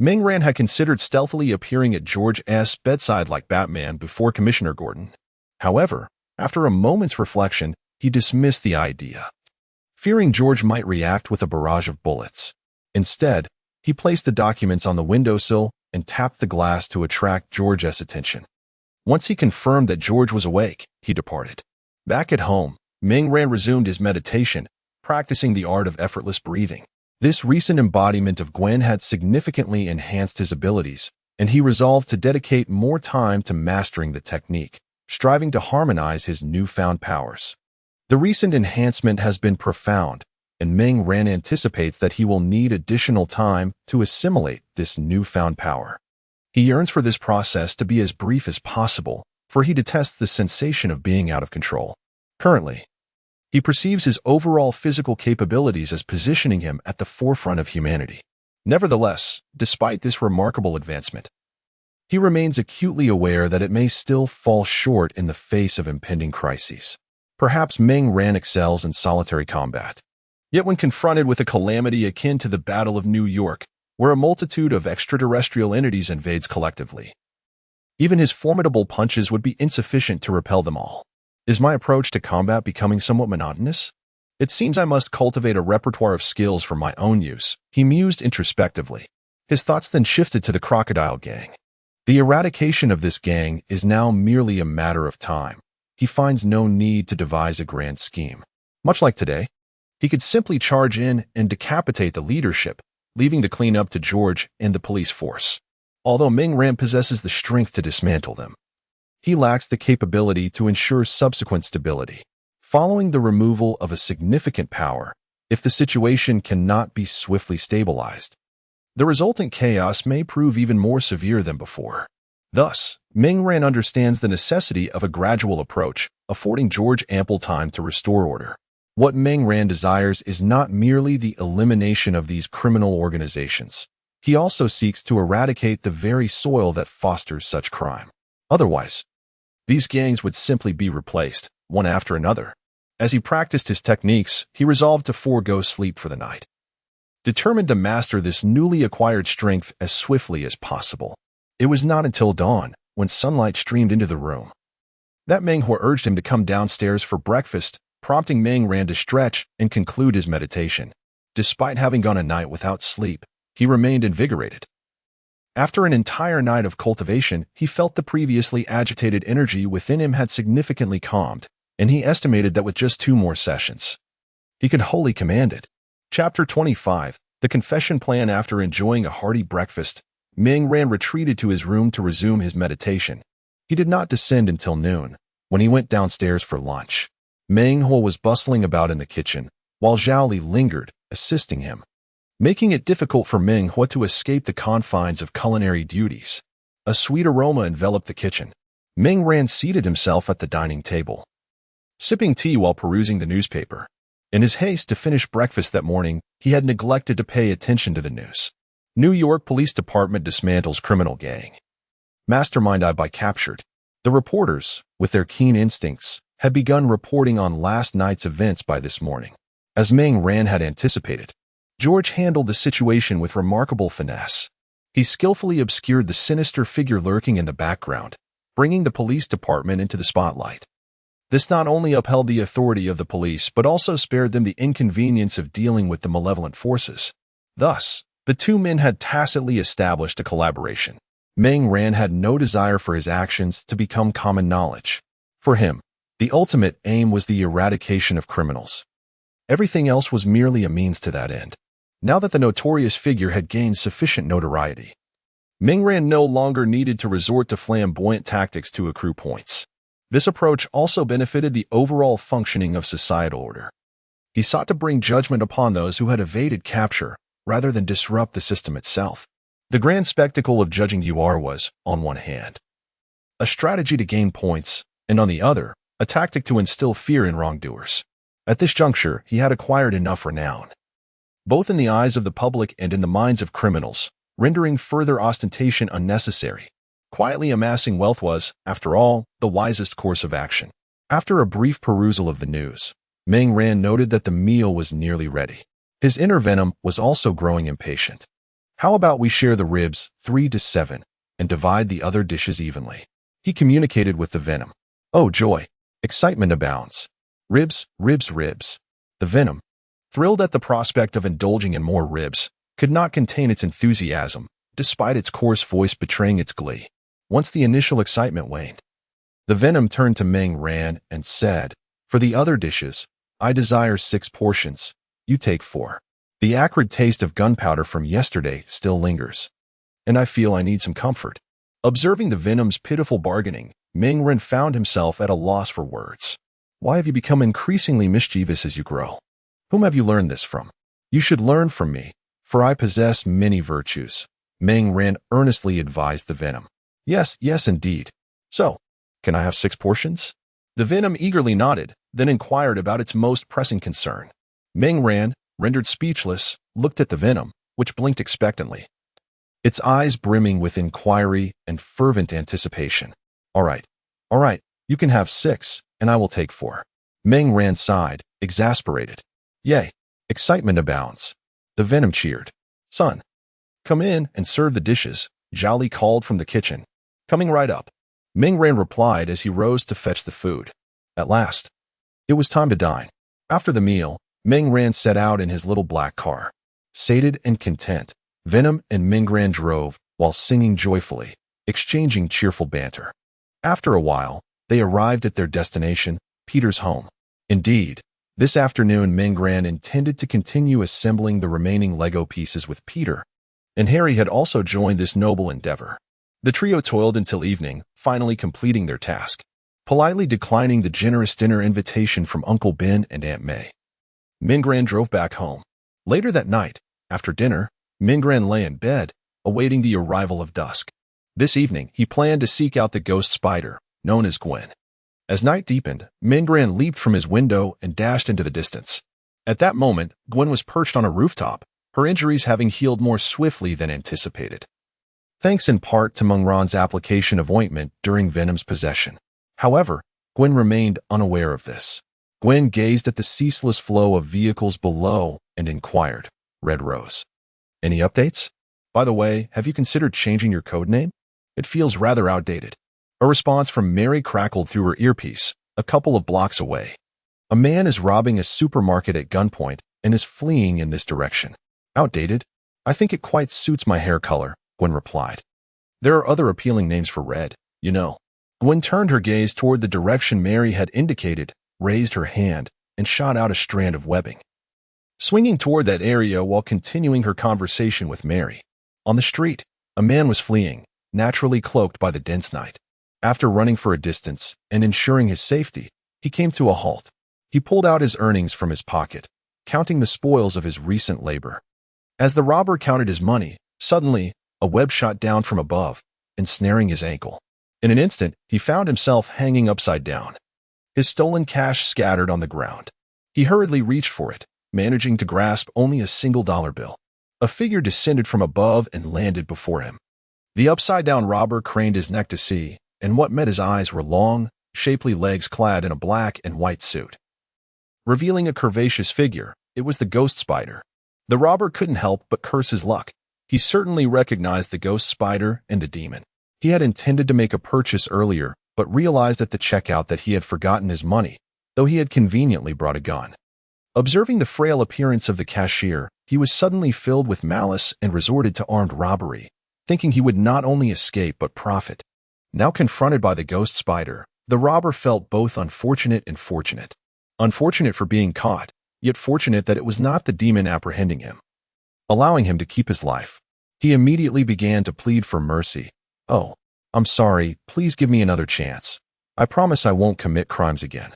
Ming Ran had considered stealthily appearing at George's bedside like Batman before Commissioner Gordon. However, after a moment's reflection, he dismissed the idea, fearing George might react with a barrage of bullets. Instead, he placed the documents on the windowsill and tapped the glass to attract George's attention. Once he confirmed that George was awake, he departed. Back at home, Ming Ran resumed his meditation, practicing the art of effortless breathing. This recent embodiment of Gwen had significantly enhanced his abilities, and he resolved to dedicate more time to mastering the technique, striving to harmonize his newfound powers. The recent enhancement has been profound, and Ming Ran anticipates that he will need additional time to assimilate this newfound power. He yearns for this process to be as brief as possible, for he detests the sensation of being out of control. Currently, he perceives his overall physical capabilities as positioning him at the forefront of humanity. Nevertheless, despite this remarkable advancement, he remains acutely aware that it may still fall short in the face of impending crises. Perhaps Ming Ran excels in solitary combat. Yet when confronted with a calamity akin to the Battle of New York, where a multitude of extraterrestrial entities invades collectively, even his formidable punches would be insufficient to repel them all. Is my approach to combat becoming somewhat monotonous? It seems I must cultivate a repertoire of skills for my own use, he mused introspectively. His thoughts then shifted to the Crocodile Gang. The eradication of this gang is now merely a matter of time. He finds no need to devise a grand scheme. Much like today, he could simply charge in and decapitate the leadership, leaving the cleanup to George and the police force. Although Ming Ran possesses the strength to dismantle them, he lacks the capability to ensure subsequent stability. Following the removal of a significant power, if the situation cannot be swiftly stabilized, the resultant chaos may prove even more severe than before. Thus, Ming Ran understands the necessity of a gradual approach, affording George ample time to restore order. What Ming Ran desires is not merely the elimination of these criminal organizations. He also seeks to eradicate the very soil that fosters such crime. Otherwise, these gangs would simply be replaced, one after another. As he practiced his techniques, he resolved to forego sleep for the night, determined to master this newly acquired strength as swiftly as possible. It was not until dawn, when sunlight streamed into the room, that Meng Hua urged him to come downstairs for breakfast, prompting Ming Ran to stretch and conclude his meditation. Despite having gone a night without sleep, he remained invigorated. After an entire night of cultivation, he felt the previously agitated energy within him had significantly calmed, and he estimated that with just 2 more sessions, he could wholly command it. Chapter 25, The Confession Plan. After enjoying a hearty breakfast, Ming Ran retreated to his room to resume his meditation. He did not descend until noon, when he went downstairs for lunch. Meng Hua was bustling about in the kitchen, while Zhao Li lingered, assisting him, making it difficult for Meng Hua to escape the confines of culinary duties. A sweet aroma enveloped the kitchen. Ming Ran seated himself at the dining table, sipping tea while perusing the newspaper. In his haste to finish breakfast that morning, he had neglected to pay attention to the news. New York Police Department dismantles criminal gang. Mastermind by captured. The reporters, with their keen instincts, had begun reporting on last night's events by this morning. As Ming Ran had anticipated, George handled the situation with remarkable finesse. He skillfully obscured the sinister figure lurking in the background, bringing the police department into the spotlight. This not only upheld the authority of the police but also spared them the inconvenience of dealing with the malevolent forces. Thus, the 2 men had tacitly established a collaboration. Ming Ran had no desire for his actions to become common knowledge. For him, the ultimate aim was the eradication of criminals. Everything else was merely a means to that end. Now that the notorious figure had gained sufficient notoriety, Ming Ran no longer needed to resort to flamboyant tactics to accrue points. This approach also benefited the overall functioning of societal order. He sought to bring judgment upon those who had evaded capture, rather than disrupt the system itself. The grand spectacle of judging UR was, on one hand, a strategy to gain points, and on the other, a tactic to instill fear in wrongdoers. At this juncture, he had acquired enough renown, both in the eyes of the public and in the minds of criminals, rendering further ostentation unnecessary. Quietly amassing wealth was, after all, the wisest course of action. After a brief perusal of the news, Meng Ran noted that the meal was nearly ready. His inner Venom was also growing impatient. How about we share the ribs 3-7 and divide the other dishes evenly? He communicated with the Venom. Oh joy! Excitement abounds. Ribs, ribs, ribs. The Venom, thrilled at the prospect of indulging in more ribs, could not contain its enthusiasm, despite its coarse voice betraying its glee. Once the initial excitement waned, the Venom turned to Meng Ran and said, "For the other dishes, I desire 6 portions. You take 4. The acrid taste of gunpowder from yesterday still lingers, and I feel I need some comfort." Observing the Venom's pitiful bargaining, Meng Ran found himself at a loss for words. Why have you become increasingly mischievous as you grow? Whom have you learned this from? You should learn from me, for I possess many virtues. Meng Ran earnestly advised the Venom. Yes, yes, indeed. So, can I have 6 portions? The Venom eagerly nodded, then inquired about its most pressing concern. Meng Ran, rendered speechless, looked at the Venom, which blinked expectantly, its eyes brimming with inquiry and fervent anticipation. All right, you can have 6, and I will take 4. Meng Ran sighed, exasperated. Yay, excitement abounds. The Venom cheered. Son, come in and serve the dishes, Jolly called from the kitchen. Coming right up. Meng Ran replied as he rose to fetch the food. At last, it was time to dine. After the meal, Meng Ran set out in his little black car. Sated and content, Venom and Meng Ran drove, while singing joyfully, exchanging cheerful banter. After a while, they arrived at their destination, Peter's home. Indeed, this afternoon Meng Ran intended to continue assembling the remaining Lego pieces with Peter, and Harry had also joined this noble endeavor. The trio toiled until evening, finally completing their task, politely declining the generous dinner invitation from Uncle Ben and Aunt May. Meng Ran drove back home. Later that night, after dinner, Meng Ran lay in bed, awaiting the arrival of dusk. This evening, he planned to seek out the ghost spider, known as Gwen. As night deepened, Meng Ran leaped from his window and dashed into the distance. At that moment, Gwen was perched on a rooftop, her injuries having healed more swiftly than anticipated, thanks in part to Meng Ran's application of ointment during Venom's possession. However, Gwen remained unaware of this. Gwen gazed at the ceaseless flow of vehicles below and inquired, Red Rose, any updates? By the way, have you considered changing your code name? It feels rather outdated. A response from Mary crackled through her earpiece, a couple of blocks away. A man is robbing a supermarket at gunpoint and is fleeing in this direction. Outdated? I think it quite suits my hair color, Gwen replied. There are other appealing names for red, you know. Gwen turned her gaze toward the direction Mary had indicated, raised her hand, and shot out a strand of webbing, swinging toward that area while continuing her conversation with Mary. On the street, a man was fleeing, naturally cloaked by the dense night. After running for a distance and ensuring his safety, he came to a halt. He pulled out his earnings from his pocket, counting the spoils of his recent labor. As the robber counted his money, suddenly, a web shot down from above, ensnaring his ankle. In an instant, he found himself hanging upside down, his stolen cash scattered on the ground. He hurriedly reached for it, managing to grasp only a single dollar bill. A figure descended from above and landed before him. The upside-down robber craned his neck to see, and what met his eyes were long, shapely legs clad in a black and white suit. Revealing a curvaceous figure, it was the ghost spider. The robber couldn't help but curse his luck. He certainly recognized the ghost spider and the demon. He had intended to make a purchase earlier, but realized at the checkout that he had forgotten his money, though he had conveniently brought a gun. Observing the frail appearance of the cashier, he was suddenly filled with malice and resorted to armed robbery, thinking he would not only escape but profit. Now confronted by the ghost spider, the robber felt both unfortunate and fortunate. Unfortunate for being caught, yet fortunate that it was not the demon apprehending him, allowing him to keep his life. He immediately began to plead for mercy. Oh, I'm sorry, please give me another chance. I promise I won't commit crimes again.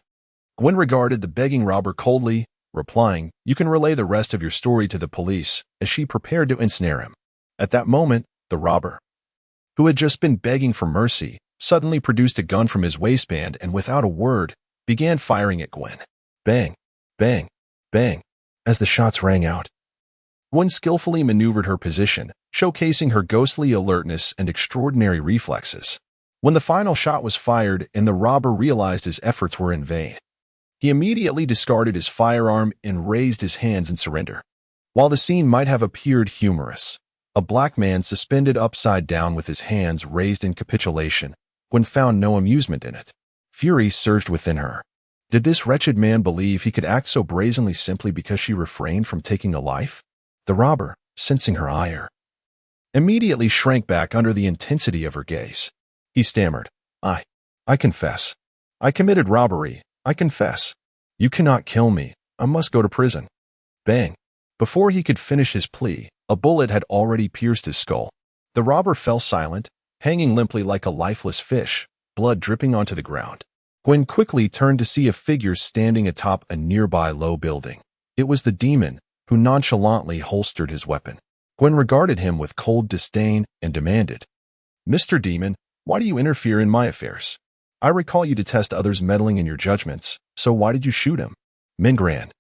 Gwen regarded the begging robber coldly, replying, You can relay the rest of your story to the police, as she prepared to ensnare him. At that moment, the robber, who had just been begging for mercy, suddenly produced a gun from his waistband and without a word, began firing at Gwen. Bang, bang, bang, as the shots rang out. Gwen skillfully maneuvered her position, showcasing her ghostly alertness and extraordinary reflexes. When the final shot was fired and the robber realized his efforts were in vain, he immediately discarded his firearm and raised his hands in surrender. While the scene might have appeared humorous, a black man suspended upside down with his hands raised in capitulation, Gwen found no amusement in it. Fury surged within her. Did this wretched man believe he could act so brazenly simply because she refrained from taking a life? The robber, sensing her ire, immediately shrank back under the intensity of her gaze. He stammered, I confess. I committed robbery. I confess. You cannot kill me. I must go to prison. Bang. Before he could finish his plea, a bullet had already pierced his skull. The robber fell silent, hanging limply like a lifeless fish, blood dripping onto the ground. Gwen quickly turned to see a figure standing atop a nearby low building. It was the demon, who nonchalantly holstered his weapon. Gwen regarded him with cold disdain and demanded, Mr. Demon, why do you interfere in my affairs? I recall you detest others meddling in your judgments, so why did you shoot him? Mingran,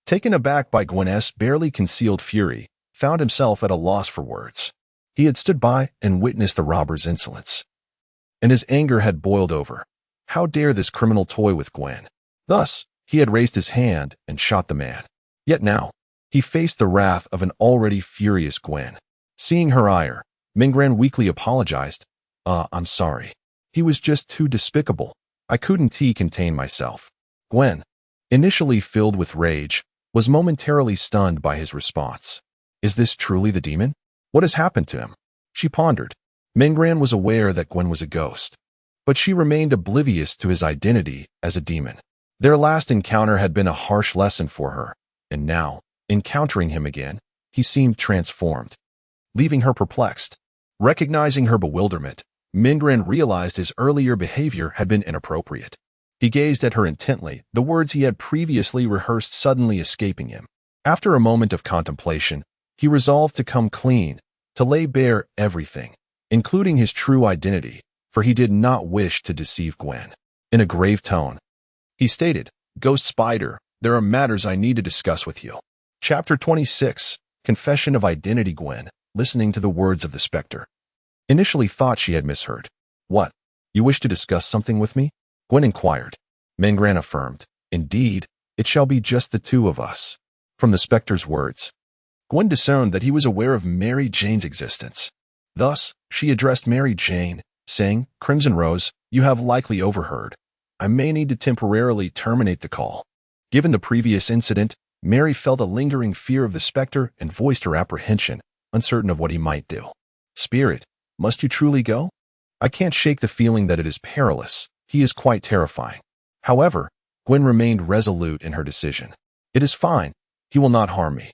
taken aback by Gwen's barely concealed fury, found himself at a loss for words. He had stood by and witnessed the robber's insolence, and his anger had boiled over. How dare this criminal toy with Gwen? Thus, he had raised his hand and shot the man. Yet now, he faced the wrath of an already furious Gwen. Seeing her ire, Mingran weakly apologized. I'm sorry. He was just too despicable. I couldn't contain myself. Gwen, initially filled with rage, was momentarily stunned by his response. Is this truly the demon? What has happened to him? She pondered. Mingran was aware that Gwen was a ghost, but she remained oblivious to his identity as a demon. Their last encounter had been a harsh lesson for her, and now, encountering him again, he seemed transformed, leaving her perplexed. Recognizing her bewilderment, Mingran realized his earlier behavior had been inappropriate. He gazed at her intently, the words he had previously rehearsed suddenly escaping him. After a moment of contemplation, he resolved to come clean, to lay bare everything, including his true identity, for he did not wish to deceive Gwen. In a grave tone, he stated, Ghost Spider, there are matters I need to discuss with you. Chapter 26, Confession of Identity. Gwen, listening to the words of the specter, initially thought she had misheard. What? You wish to discuss something with me? Gwen inquired. Mingran affirmed, Indeed, it shall be just the two of us. From the specter's words, Gwen discerned that he was aware of Mary Jane's existence. Thus, she addressed Mary Jane, saying, Crimson Rose, you have likely overheard. I may need to temporarily terminate the call. Given the previous incident, Mary felt a lingering fear of the specter and voiced her apprehension, uncertain of what he might do. Spirit, must you truly go? I can't shake the feeling that it is perilous. He is quite terrifying. However, Gwen remained resolute in her decision. It is fine. He will not harm me.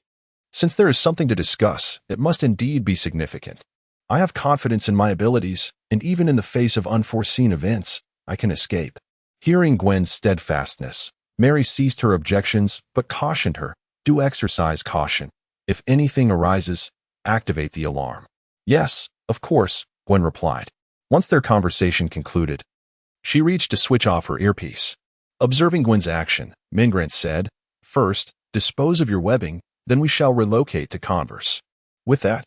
Since there is something to discuss, it must indeed be significant. I have confidence in my abilities, and even in the face of unforeseen events, I can escape. Hearing Gwen's steadfastness, Mary ceased her objections but cautioned her, do exercise caution. If anything arises, activate the alarm. Yes, of course, Gwen replied. Once their conversation concluded, she reached to switch off her earpiece. Observing Gwen's action, Mingran said, First, dispose of your webbing, then we shall relocate to converse. With that,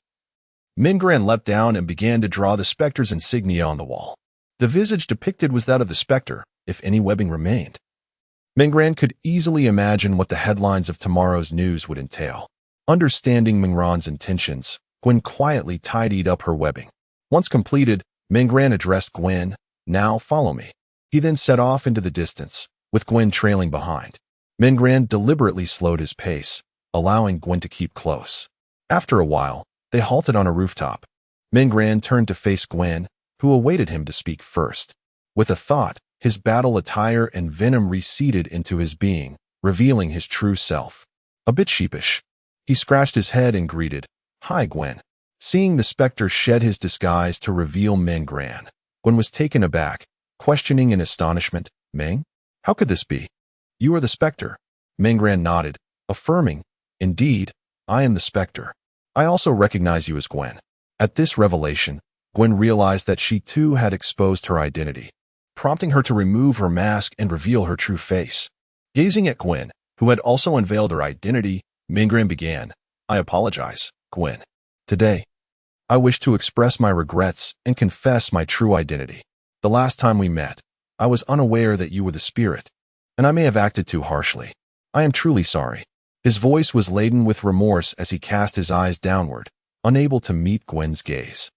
Mingran leapt down and began to draw the specter's insignia on the wall. The visage depicted was that of the specter, if any webbing remained. Mingran could easily imagine what the headlines of tomorrow's news would entail. Understanding Mingran's intentions, Gwen quietly tidied up her webbing. Once completed, Mingran addressed Gwen, Now follow me. He then set off into the distance, with Gwen trailing behind. Mingran deliberately slowed his pace, allowing Gwen to keep close. After a while, they halted on a rooftop. Mingran turned to face Gwen, who awaited him to speak first. With a thought, his battle attire and venom receded into his being, revealing his true self. A bit sheepish, he scratched his head and greeted, Hi, Gwen. Seeing the specter shed his disguise to reveal Mingran, Gwen was taken aback, questioning in astonishment, Ming? How could this be? You are the specter. Mingran nodded, affirming, Indeed, I am the specter. I also recognize you as Gwen. At this revelation, Gwen realized that she too had exposed her identity, prompting her to remove her mask and reveal her true face. Gazing at Gwen, who had also unveiled her identity, Mingran began, I apologize, Gwen. Today, I wish to express my regrets and confess my true identity. The last time we met, I was unaware that you were the spirit, and I may have acted too harshly. I am truly sorry." His voice was laden with remorse as he cast his eyes downward, unable to meet Gwen's gaze.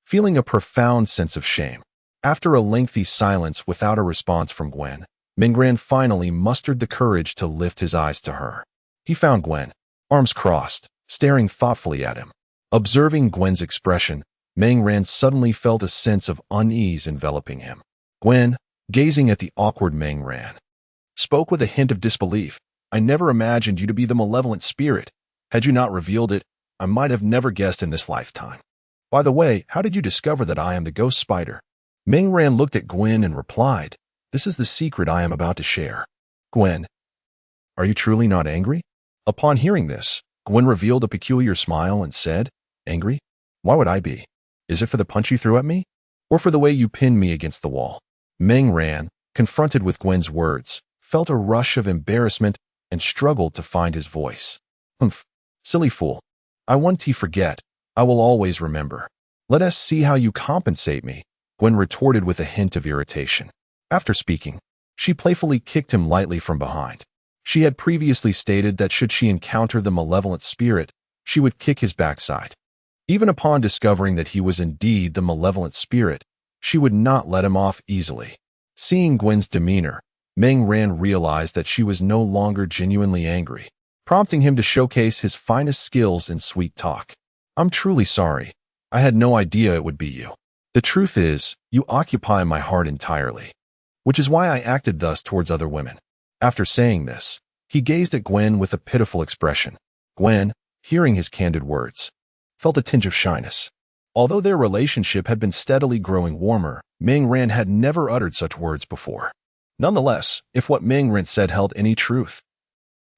Feeling a profound sense of shame. After a lengthy silence without a response from Gwen, Mingran finally mustered the courage to lift his eyes to her. He found Gwen, arms crossed, staring thoughtfully at him. Observing Gwen's expression, Mingran suddenly felt a sense of unease enveloping him. Gwen, gazing at the awkward Mingran, spoke with a hint of disbelief. "I never imagined you to be the malevolent spirit. Had you not revealed it, I might have never guessed in this lifetime. By the way, how did you discover that I am the ghost spider?" Mingran looked at Gwen and replied, "This is the secret I am about to share." "Gwen, are you truly not angry?" Upon hearing this, Gwen revealed a peculiar smile and said, "Angry? Why would I be? Is it for the punch you threw at me? Or for the way you pinned me against the wall?" Mingran, confronted with Gwen's words, felt a rush of embarrassment and struggled to find his voice. "Humph, silly fool. I won't forget. I will always remember. Let us see how you compensate me," Gwen retorted with a hint of irritation. After speaking, she playfully kicked him lightly from behind. She had previously stated that should she encounter the malevolent spirit, she would kick his backside. Even upon discovering that he was indeed the malevolent spirit, she would not let him off easily. Seeing Gwen's demeanor, Mingran realized that she was no longer genuinely angry, prompting him to showcase his finest skills in sweet talk. "I'm truly sorry. I had no idea it would be you. The truth is, you occupy my heart entirely, which is why I acted thus towards other women." After saying this, he gazed at Gwen with a pitiful expression. Gwen, hearing his candid words, felt a tinge of shyness. Although their relationship had been steadily growing warmer, Mingran had never uttered such words before. Nonetheless, if what Mingran said held any truth,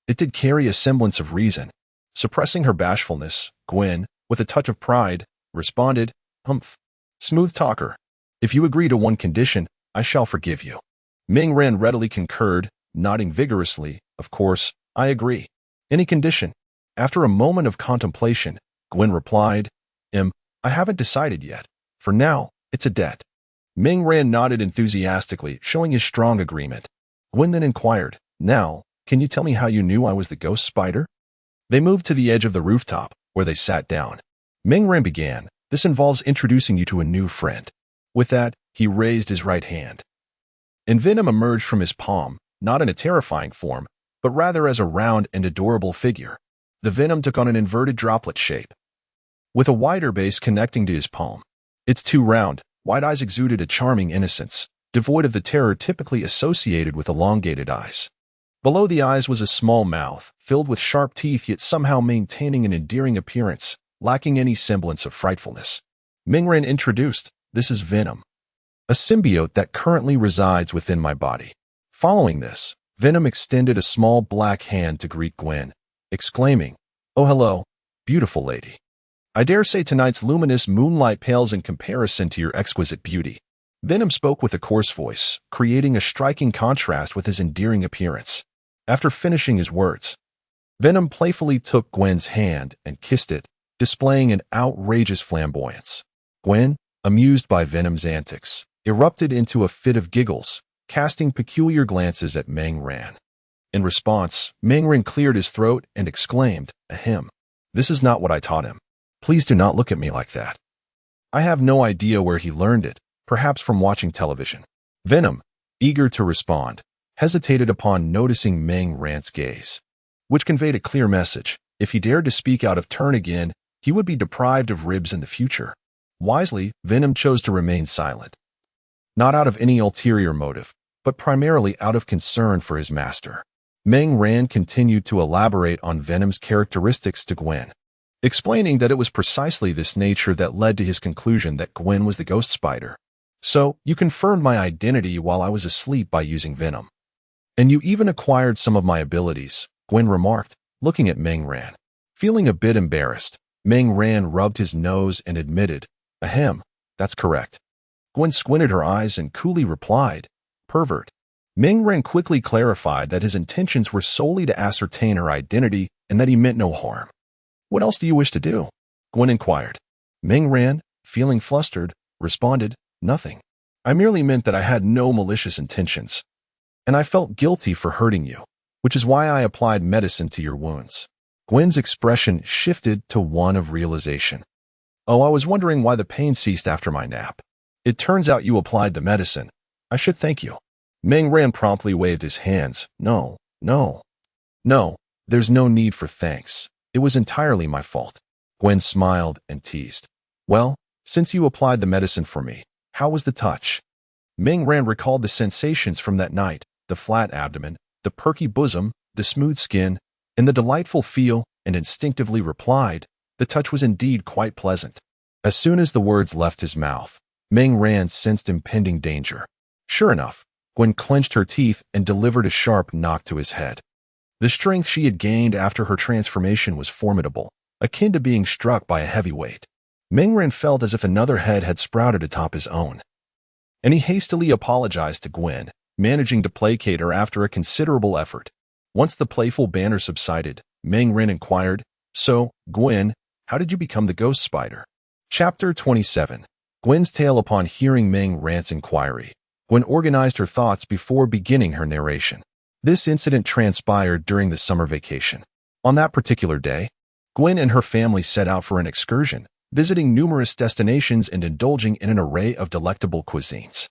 it did carry a semblance of reason. Suppressing her bashfulness, Gwen, with a touch of pride, responded, "Humph, smooth talker. If you agree to one condition, I shall forgive you." Mingran readily concurred, nodding vigorously. "Of course, I agree. Any condition?" After a moment of contemplation, Gwen replied, I haven't decided yet. For now, it's a debt." Mingran nodded enthusiastically, showing his strong agreement. Gwen then inquired, "Now, can you tell me how you knew I was the ghost spider?" They moved to the edge of the rooftop, where they sat down. Mingran began, "This involves introducing you to a new friend." With that, he raised his right hand, and Venom emerged from his palm, not in a terrifying form, but rather as a round and adorable figure. The Venom took on an inverted droplet shape, with a wider base connecting to his palm. Its two round, wide eyes exuded a charming innocence, devoid of the terror typically associated with elongated eyes. Below the eyes was a small mouth, filled with sharp teeth yet somehow maintaining an endearing appearance, lacking any semblance of frightfulness. Mingran introduced, "This is Venom, a symbiote that currently resides within my body." Following this, Venom extended a small black hand to greet Gwen, exclaiming, "Oh hello, beautiful lady. I dare say tonight's luminous moonlight pales in comparison to your exquisite beauty." Venom spoke with a coarse voice, creating a striking contrast with his endearing appearance. After finishing his words, Venom playfully took Gwen's hand and kissed it, displaying an outrageous flamboyance. Gwen, amused by Venom's antics, erupted into a fit of giggles, casting peculiar glances at Mingran. In response, Mingran cleared his throat and exclaimed, "Ahem. This is not what I taught him. Please do not look at me like that." I have no idea where he learned it, perhaps from watching television. Venom, eager to respond, hesitated upon noticing Mingran's gaze, which conveyed a clear message. If he dared to speak out of turn again, he would be deprived of ribs in the future. Wisely, Venom chose to remain silent, not out of any ulterior motive, but primarily out of concern for his master. Mingran continued to elaborate on Venom's characteristics to Gwen, explaining that it was precisely this nature that led to his conclusion that Gwen was the ghost spider. "So, you confirmed my identity while I was asleep by using Venom. And you even acquired some of my abilities," Gwen remarked, looking at Mingran. Feeling a bit embarrassed, Mingran rubbed his nose and admitted, "Ahem, that's correct." Gwen squinted her eyes and coolly replied, "Pervert." Mingran quickly clarified that his intentions were solely to ascertain her identity and that he meant no harm. "What else do you wish to do?" Gwen inquired. Ming Ran, feeling flustered, responded, "Nothing. I merely meant that I had no malicious intentions. And I felt guilty for hurting you, which is why I applied medicine to your wounds." Gwen's expression shifted to one of realization. "Oh, I was wondering why the pain ceased after my nap. It turns out you applied the medicine. I should thank you." Ming Ran promptly waved his hands. No, no, no, there's no need for thanks. It was entirely my fault." Gwen smiled and teased. "Well, since you applied the medicine for me, how was the touch?" Ming Ran recalled the sensations from that night, the flat abdomen, the perky bosom, the smooth skin, and the delightful feel, and instinctively replied, the touch was indeed quite pleasant. As soon as the words left his mouth, Ming Ran sensed impending danger. Sure enough, Gwen clenched her teeth and delivered a sharp knock to his head. The strength she had gained after her transformation was formidable, akin to being struck by a heavy weight. Ming Ran felt as if another head had sprouted atop his own. And he hastily apologized to Gwen, managing to placate her after a considerable effort. Once the playful banter subsided, Ming Ran inquired, "So, Gwen, how did you become the ghost spider?" Chapter 27. Gwen's tale. Upon hearing Ming Ran's inquiry, Gwen organized her thoughts before beginning her narration. This incident transpired during the summer vacation. On that particular day, Gwen and her family set out for an excursion, visiting numerous destinations and indulging in an array of delectable cuisines.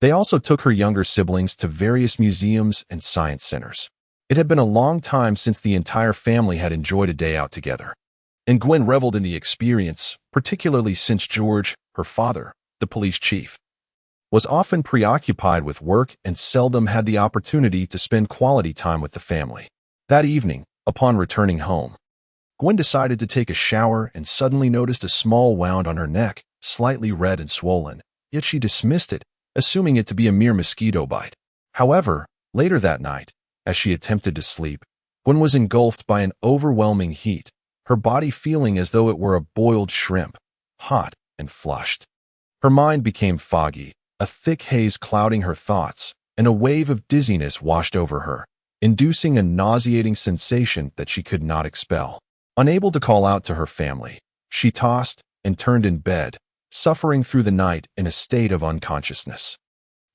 They also took her younger siblings to various museums and science centers. It had been a long time since the entire family had enjoyed a day out together, and Gwen reveled in the experience, particularly since George, her father, the police chief, was often preoccupied with work and seldom had the opportunity to spend quality time with the family. That evening, upon returning home, Gwen decided to take a shower and suddenly noticed a small wound on her neck, slightly red and swollen, yet she dismissed it, assuming it to be a mere mosquito bite. However, later that night, as she attempted to sleep, Gwen was engulfed by an overwhelming heat, her body feeling as though it were a boiled shrimp, hot and flushed. Her mind became foggy, a thick haze clouding her thoughts, and a wave of dizziness washed over her, inducing a nauseating sensation that she could not expel. Unable to call out to her family, she tossed and turned in bed, suffering through the night in a state of unconsciousness.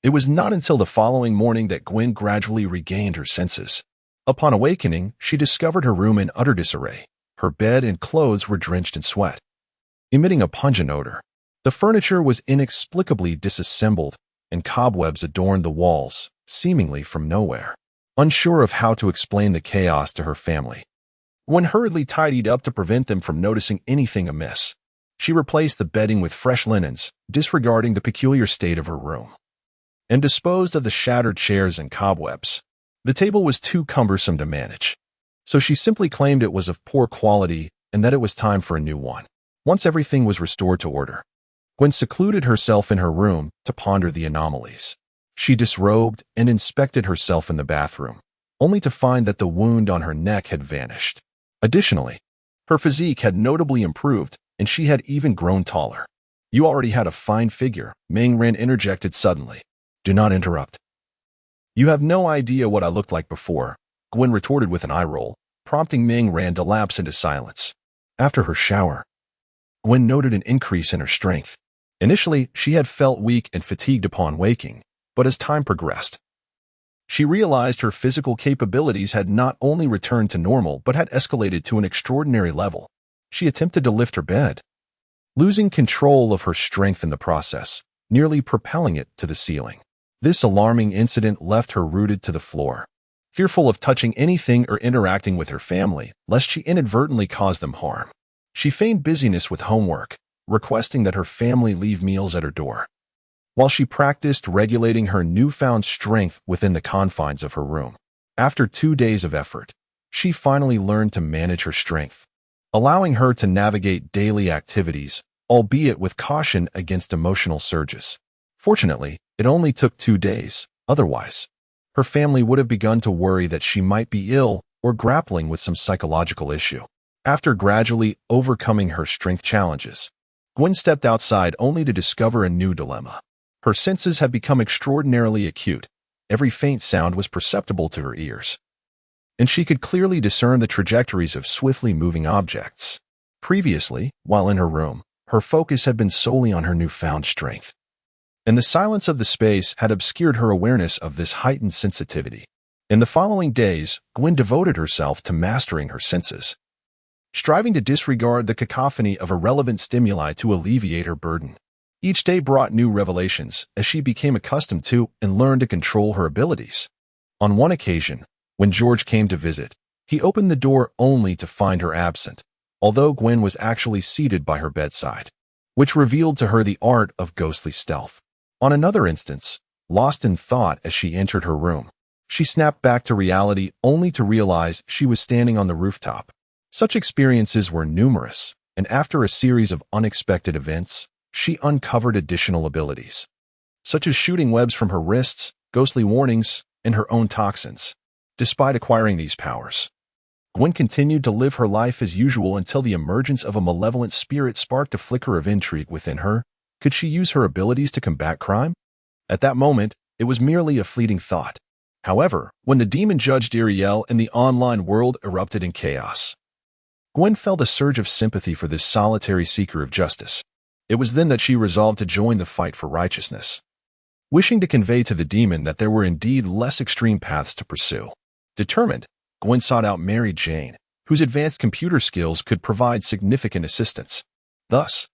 It was not until the following morning that Gwen gradually regained her senses. Upon awakening, she discovered her room in utter disarray. Her bed and clothes were drenched in sweat, emitting a pungent odor. The furniture was inexplicably disassembled, and cobwebs adorned the walls, seemingly from nowhere. Unsure of how to explain the chaos to her family, Gwen hurriedly tidied up to prevent them from noticing anything amiss. She replaced the bedding with fresh linens, disregarding the peculiar state of her room, and disposed of the shattered chairs and cobwebs. The table was too cumbersome to manage, so she simply claimed it was of poor quality and that it was time for a new one. Once everything was restored to order, Gwen secluded herself in her room to ponder the anomalies. She disrobed and inspected herself in the bathroom, only to find that the wound on her neck had vanished. Additionally, her physique had notably improved, and she had even grown taller. "You already had a fine figure," Ming Ran interjected suddenly. "Do not interrupt." "You have no idea what I looked like before," Gwen retorted with an eye roll, prompting Ming Ran to lapse into silence. After her shower, Gwen noted an increase in her strength. Initially, she had felt weak and fatigued upon waking, but as time progressed, she realized her physical capabilities had not only returned to normal but had escalated to an extraordinary level. She attempted to lift her bed, losing control of her strength in the process, nearly propelling it to the ceiling. This alarming incident left her rooted to the floor, fearful of touching anything or interacting with her family, lest she inadvertently cause them harm. She feigned busyness with homework, requesting that her family leave meals at her door, while she practiced regulating her newfound strength within the confines of her room. After 2 days of effort, she finally learned to manage her strength, allowing her to navigate daily activities, albeit with caution against emotional surges. Fortunately, it only took 2 days. Otherwise, her family would have begun to worry that she might be ill or grappling with some psychological issue. After gradually overcoming her strength challenges, Gwen stepped outside only to discover a new dilemma. Her senses had become extraordinarily acute. Every faint sound was perceptible to her ears, and she could clearly discern the trajectories of swiftly moving objects. Previously, while in her room, Her focus had been solely on her newfound strength, and the silence of the space had obscured her awareness of this heightened sensitivity. In the following days, Gwen devoted herself to mastering her senses, striving to disregard the cacophony of irrelevant stimuli to alleviate her burden. Each day brought new revelations as she became accustomed to and learned to control her abilities. On one occasion, when George came to visit, he opened the door only to find her absent, although Gwen was actually seated by her bedside, which revealed to her the art of ghostly stealth. On another instance, lost in thought as she entered her room, she snapped back to reality only to realize she was standing on the rooftop. Such experiences were numerous, and after a series of unexpected events, she uncovered additional abilities, such as shooting webs from her wrists, ghostly warnings, and her own toxins. Despite acquiring these powers, Gwen continued to live her life as usual until the emergence of a malevolent spirit sparked a flicker of intrigue within her. Could she use her abilities to combat crime? At that moment, it was merely a fleeting thought. However, when the demon judge Dariel and the online world erupted in chaos, Gwen felt a surge of sympathy for this solitary seeker of justice. It was then that she resolved to join the fight for righteousness, wishing to convey to the demon that there were indeed less extreme paths to pursue. Determined, Gwen sought out Mary Jane, whose advanced computer skills could provide significant assistance. Thus,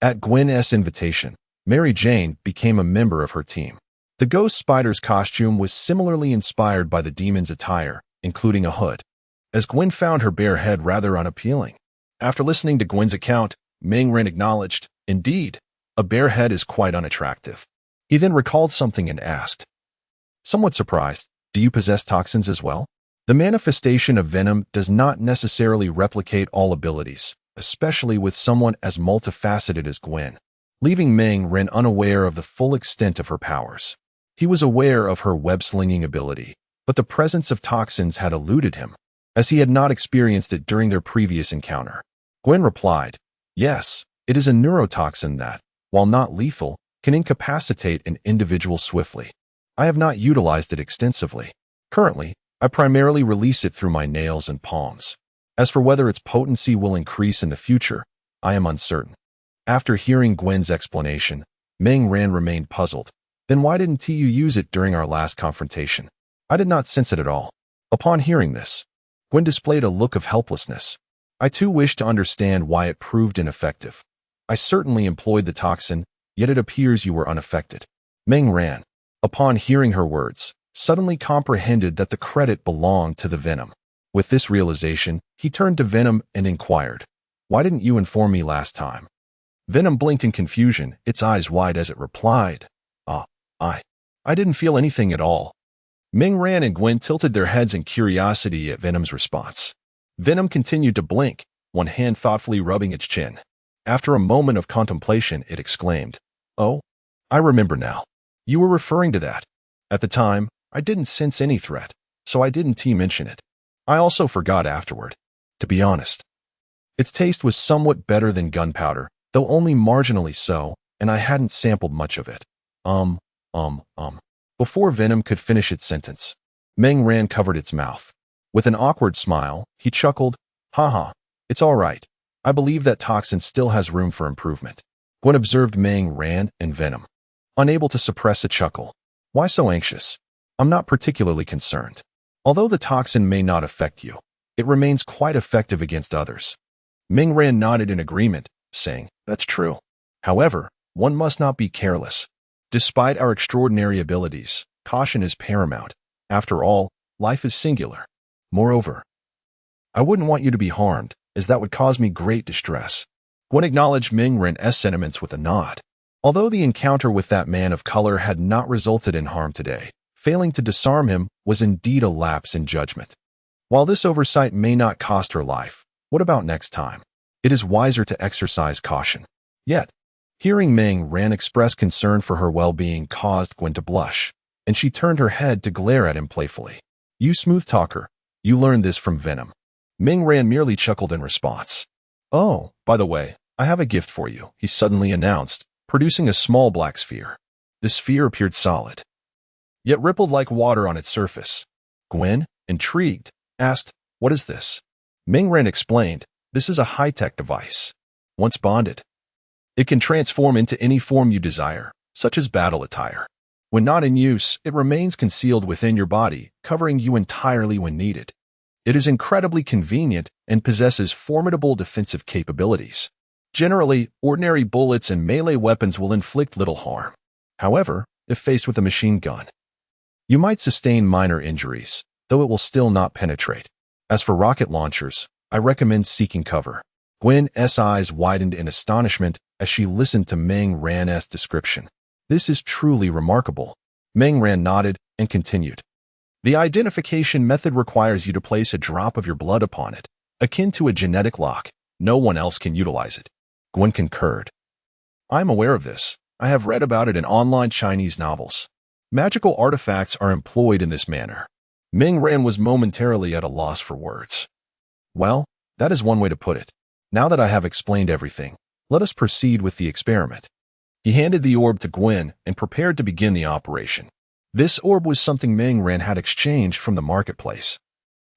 at Gwen's invitation, Mary Jane became a member of her team. The ghost spider's costume was similarly inspired by the demon's attire, including a hood, as Gwen found her bare head rather unappealing. After listening to Gwen's account, Ming Ren acknowledged, "Indeed, a bare head is quite unattractive." He then recalled something and asked, somewhat surprised, "Do you possess toxins as well?" The manifestation of venom does not necessarily replicate all abilities, especially with someone as multifaceted as Gwen, leaving Ming Ren unaware of the full extent of her powers. He was aware of her web-slinging ability, but the presence of toxins had eluded him, as he had not experienced it during their previous encounter. Gwen replied, "Yes, it is a neurotoxin that, while not lethal, can incapacitate an individual swiftly. I have not utilized it extensively. Currently, I primarily release it through my nails and palms. As for whether its potency will increase in the future, I am uncertain." After hearing Gwen's explanation, Ming Ran remained puzzled. "Then why didn't you use it during our last confrontation?" "I did not sense it at all." Upon hearing this, Gwen displayed a look of helplessness. "I too wish to understand why it proved ineffective. I certainly employed the toxin, yet it appears you were unaffected." Ming Ran, upon hearing her words, suddenly comprehended that the credit belonged to the Venom. With this realization, he turned to Venom and inquired, "Why didn't you inform me last time?" Venom blinked in confusion, its eyes wide as it replied, I didn't feel anything at all." Ming Ran and Gwen tilted their heads in curiosity at Venom's response. Venom continued to blink, one hand thoughtfully rubbing its chin. After a moment of contemplation, it exclaimed, "Oh, I remember now. You were referring to that. At the time, I didn't sense any threat, so I didn't mention it. I also forgot afterward. To be honest, its taste was somewhat better than gunpowder, though only marginally so, and I hadn't sampled much of it." Before Venom could finish its sentence, Ming Ran covered its mouth. With an awkward smile, he chuckled, "Haha, it's all right. I believe that toxin still has room for improvement." Gwen observed Ming Ran and Venom, unable to suppress a chuckle. "Why so anxious?" "I'm not particularly concerned. Although the toxin may not affect you, it remains quite effective against others." Ming Ran nodded in agreement, saying, "That's true. However, one must not be careless. Despite our extraordinary abilities, caution is paramount. After all, life is singular. Moreover, I wouldn't want you to be harmed, as that would cause me great distress." Gwen acknowledged Ming Ren's sentiments with a nod. Although the encounter with that man of color had not resulted in harm today, failing to disarm him was indeed a lapse in judgment. While this oversight may not cost her life, what about next time? It is wiser to exercise caution. Yet, hearing Ming Ran express concern for her well-being caused Gwen to blush, and she turned her head to glare at him playfully. "You smooth talker, you learned this from Venom." Ming Ran merely chuckled in response. "Oh, by the way, I have a gift for you," he suddenly announced, producing a small black sphere. The sphere appeared solid, yet rippled like water on its surface. Gwen, intrigued, asked, "What is this?" Ming Ran explained, "This is a high-tech device. Once bonded, It can transform into any form you desire, such as battle attire. When not in use, it remains concealed within your body, covering you entirely when needed. It is incredibly convenient and possesses formidable defensive capabilities. Generally, ordinary bullets and melee weapons will inflict little harm. However, if faced with a machine gun, you might sustain minor injuries, though it will still not penetrate. As for rocket launchers, I recommend seeking cover. Gwen's eyes widened in astonishment as she listened to Meng Ran's description. This is truly remarkable. Meng Ran nodded and continued. The identification method requires you to place a drop of your blood upon it, akin to a genetic lock. No one else can utilize it. Gwen concurred. I am aware of this. I have read about it in online Chinese novels. Magical artifacts are employed in this manner. Meng Ran was momentarily at a loss for words. Well, that is one way to put it. Now that I have explained everything, let us proceed with the experiment. He handed the orb to Gwen and prepared to begin the operation. This orb was something Meng Ran had exchanged from the marketplace,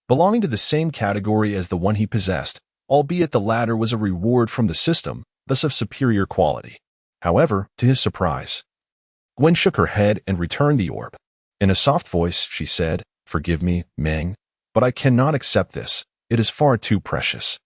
belonging to the same category as the one he possessed, albeit the latter was a reward from the system, thus of superior quality. However, to his surprise, Gwen shook her head and returned the orb. In a soft voice, she said, "Forgive me, Meng, but I cannot accept this. It is far too precious."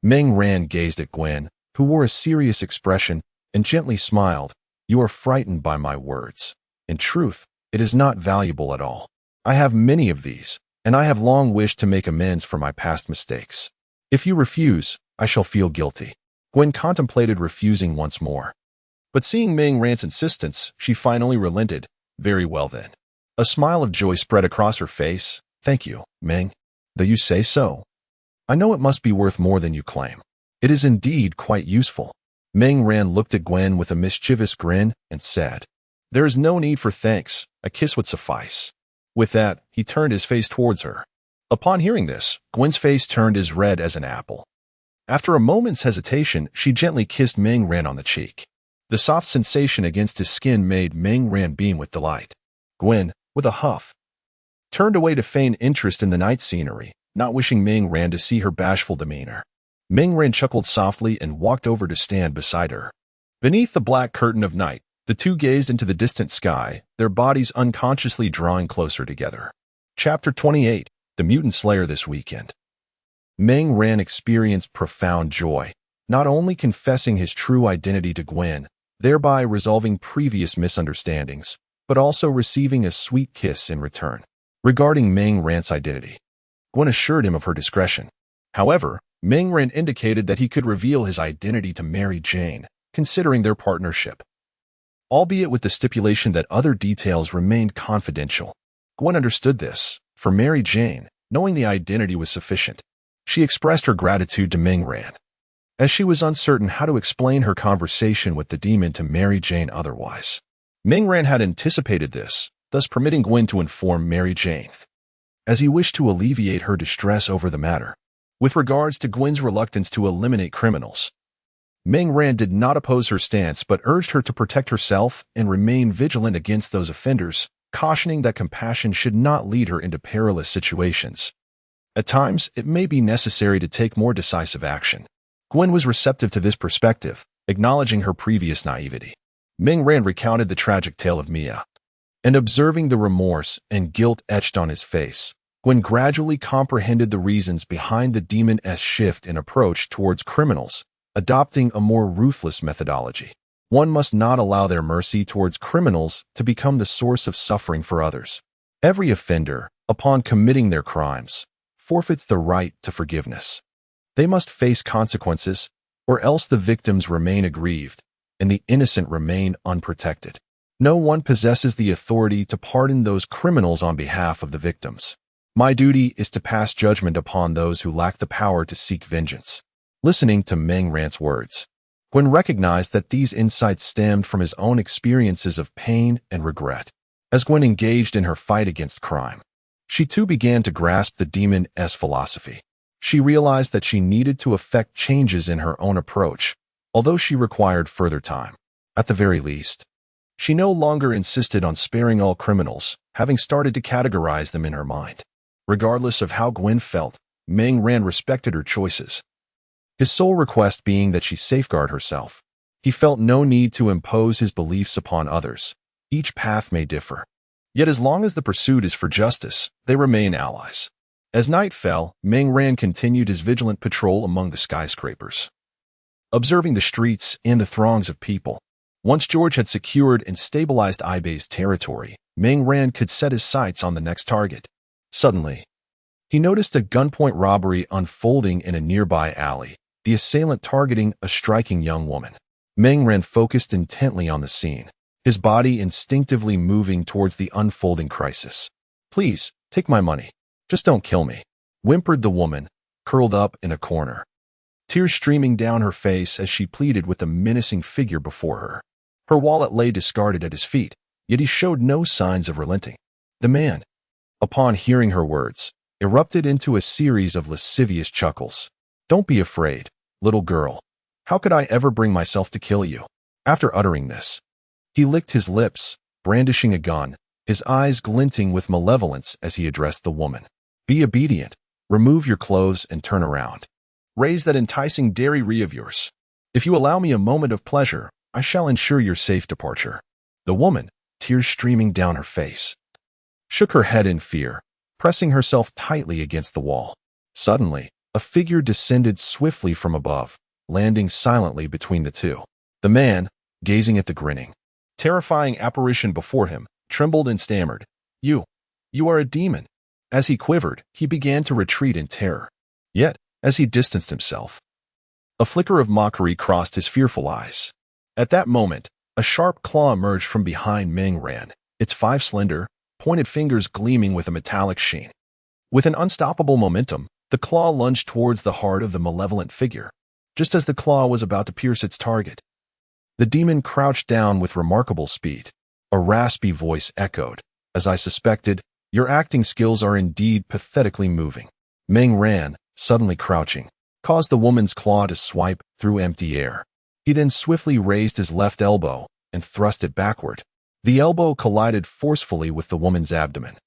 Meng Ran gazed at Gwen, who wore a serious expression, and gently smiled. "You are frightened by my words. In truth, it is not valuable at all. I have many of these, and I have long wished to make amends for my past mistakes. If you refuse, I shall feel guilty." Gwen contemplated refusing once more. But seeing Meng Ran's insistence, she finally relented. "Very well then." A smile of joy spread across her face. "Thank you, Meng. Though you say so, I know it must be worth more than you claim. It is indeed quite useful." Meng Ran looked at Gwen with a mischievous grin and said, "There is no need for thanks. A kiss would suffice." With that, he turned his face towards her. Upon hearing this, Gwen's face turned as red as an apple. After a moment's hesitation, she gently kissed Meng Ran on the cheek. The soft sensation against his skin made Meng Ran beam with delight. Gwen, with a huff, turned away to feign interest in the night scenery, not wishing Meng Ran to see her bashful demeanor. Meng Ran chuckled softly and walked over to stand beside her. Beneath the black curtain of night, the two gazed into the distant sky, their bodies unconsciously drawing closer together. Chapter 28, The Mutant Slayer This Weekend. Meng Ran experienced profound joy, not only confessing his true identity to Gwen, thereby resolving previous misunderstandings, but also receiving a sweet kiss in return. Regarding Meng Ran's identity, Gwen assured him of her discretion. However, Meng Ran indicated that he could reveal his identity to Mary Jane, considering their partnership, albeit with the stipulation that other details remained confidential. Gwen understood this. For Mary Jane, knowing the identity was sufficient. She expressed her gratitude to Meng Ran, as she was uncertain how to explain her conversation with the demon to Mary Jane otherwise. Meng Ran had anticipated this, thus permitting Gwen to inform Mary Jane, as he wished to alleviate her distress over the matter. With regards to Gwen's reluctance to eliminate criminals, Meng Ran did not oppose her stance but urged her to protect herself and remain vigilant against those offenders, cautioning that compassion should not lead her into perilous situations. At times, it may be necessary to take more decisive action. Gwen was receptive to this perspective, acknowledging her previous naivety. Meng Ran recounted the tragic tale of Mia, and observing the remorse and guilt etched on his face, Gwen gradually comprehended the reasons behind the demon's shift in approach towards criminals, adopting a more ruthless methodology. One must not allow their mercy towards criminals to become the source of suffering for others. Every offender, upon committing their crimes, forfeits the right to forgiveness. They must face consequences, or else the victims remain aggrieved, and the innocent remain unprotected. No one possesses the authority to pardon those criminals on behalf of the victims. My duty is to pass judgment upon those who lack the power to seek vengeance. Listening to Meng Ran's words, Gwen recognized that these insights stemmed from his own experiences of pain and regret. As Gwen engaged in her fight against crime, she too began to grasp the demon's philosophy. She realized that she needed to effect changes in her own approach, although she required further time. At the very least, she no longer insisted on sparing all criminals, having started to categorize them in her mind. Regardless of how Gwen felt, Meng Ran respected her choices, his sole request being that she safeguard herself. He felt no need to impose his beliefs upon others. Each path may differ. Yet as long as the pursuit is for justice, they remain allies. As night fell, Meng Ran continued his vigilant patrol among the skyscrapers, observing the streets and the throngs of people. Once George had secured and stabilized Ibei's territory, Meng Ran could set his sights on the next target. Suddenly, he noticed a gunpoint robbery unfolding in a nearby alley, the assailant targeting a striking young woman. Meng Ran focused intently on the scene, his body instinctively moving towards the unfolding crisis. "Please, take my money. Just don't kill me," whimpered the woman, curled up in a corner, tears streaming down her face as she pleaded with the menacing figure before her. Her wallet lay discarded at his feet, yet he showed no signs of relenting. The man, upon hearing her words, erupted into a series of lascivious chuckles. "Don't be afraid, little girl. How could I ever bring myself to kill you?" After uttering this, he licked his lips, brandishing a gun, his eyes glinting with malevolence as he addressed the woman. "Be obedient. Remove your clothes and turn around. Raise that enticing dairy of yours. If you allow me a moment of pleasure, I shall ensure your safe departure." The woman, tears streaming down her face, shook her head in fear, pressing herself tightly against the wall. Suddenly, a figure descended swiftly from above, landing silently between the two. The man, gazing at the grinning, terrifying apparition before him, trembled and stammered, You are a demon." As he quivered, he began to retreat in terror. Yet, as he distanced himself, a flicker of mockery crossed his fearful eyes. At that moment, a sharp claw emerged from behind Meng Ran, its 5 slender, pointed fingers gleaming with a metallic sheen. With an unstoppable momentum, the claw lunged towards the heart of the malevolent figure. Just as the claw was about to pierce its target, the demon crouched down with remarkable speed. A raspy voice echoed, "As I suspected, your acting skills are indeed pathetically moving." Meng Ran, suddenly crouching, caused the woman's claw to swipe through empty air. He then swiftly raised his left elbow and thrust it backward. The elbow collided forcefully with the woman's abdomen,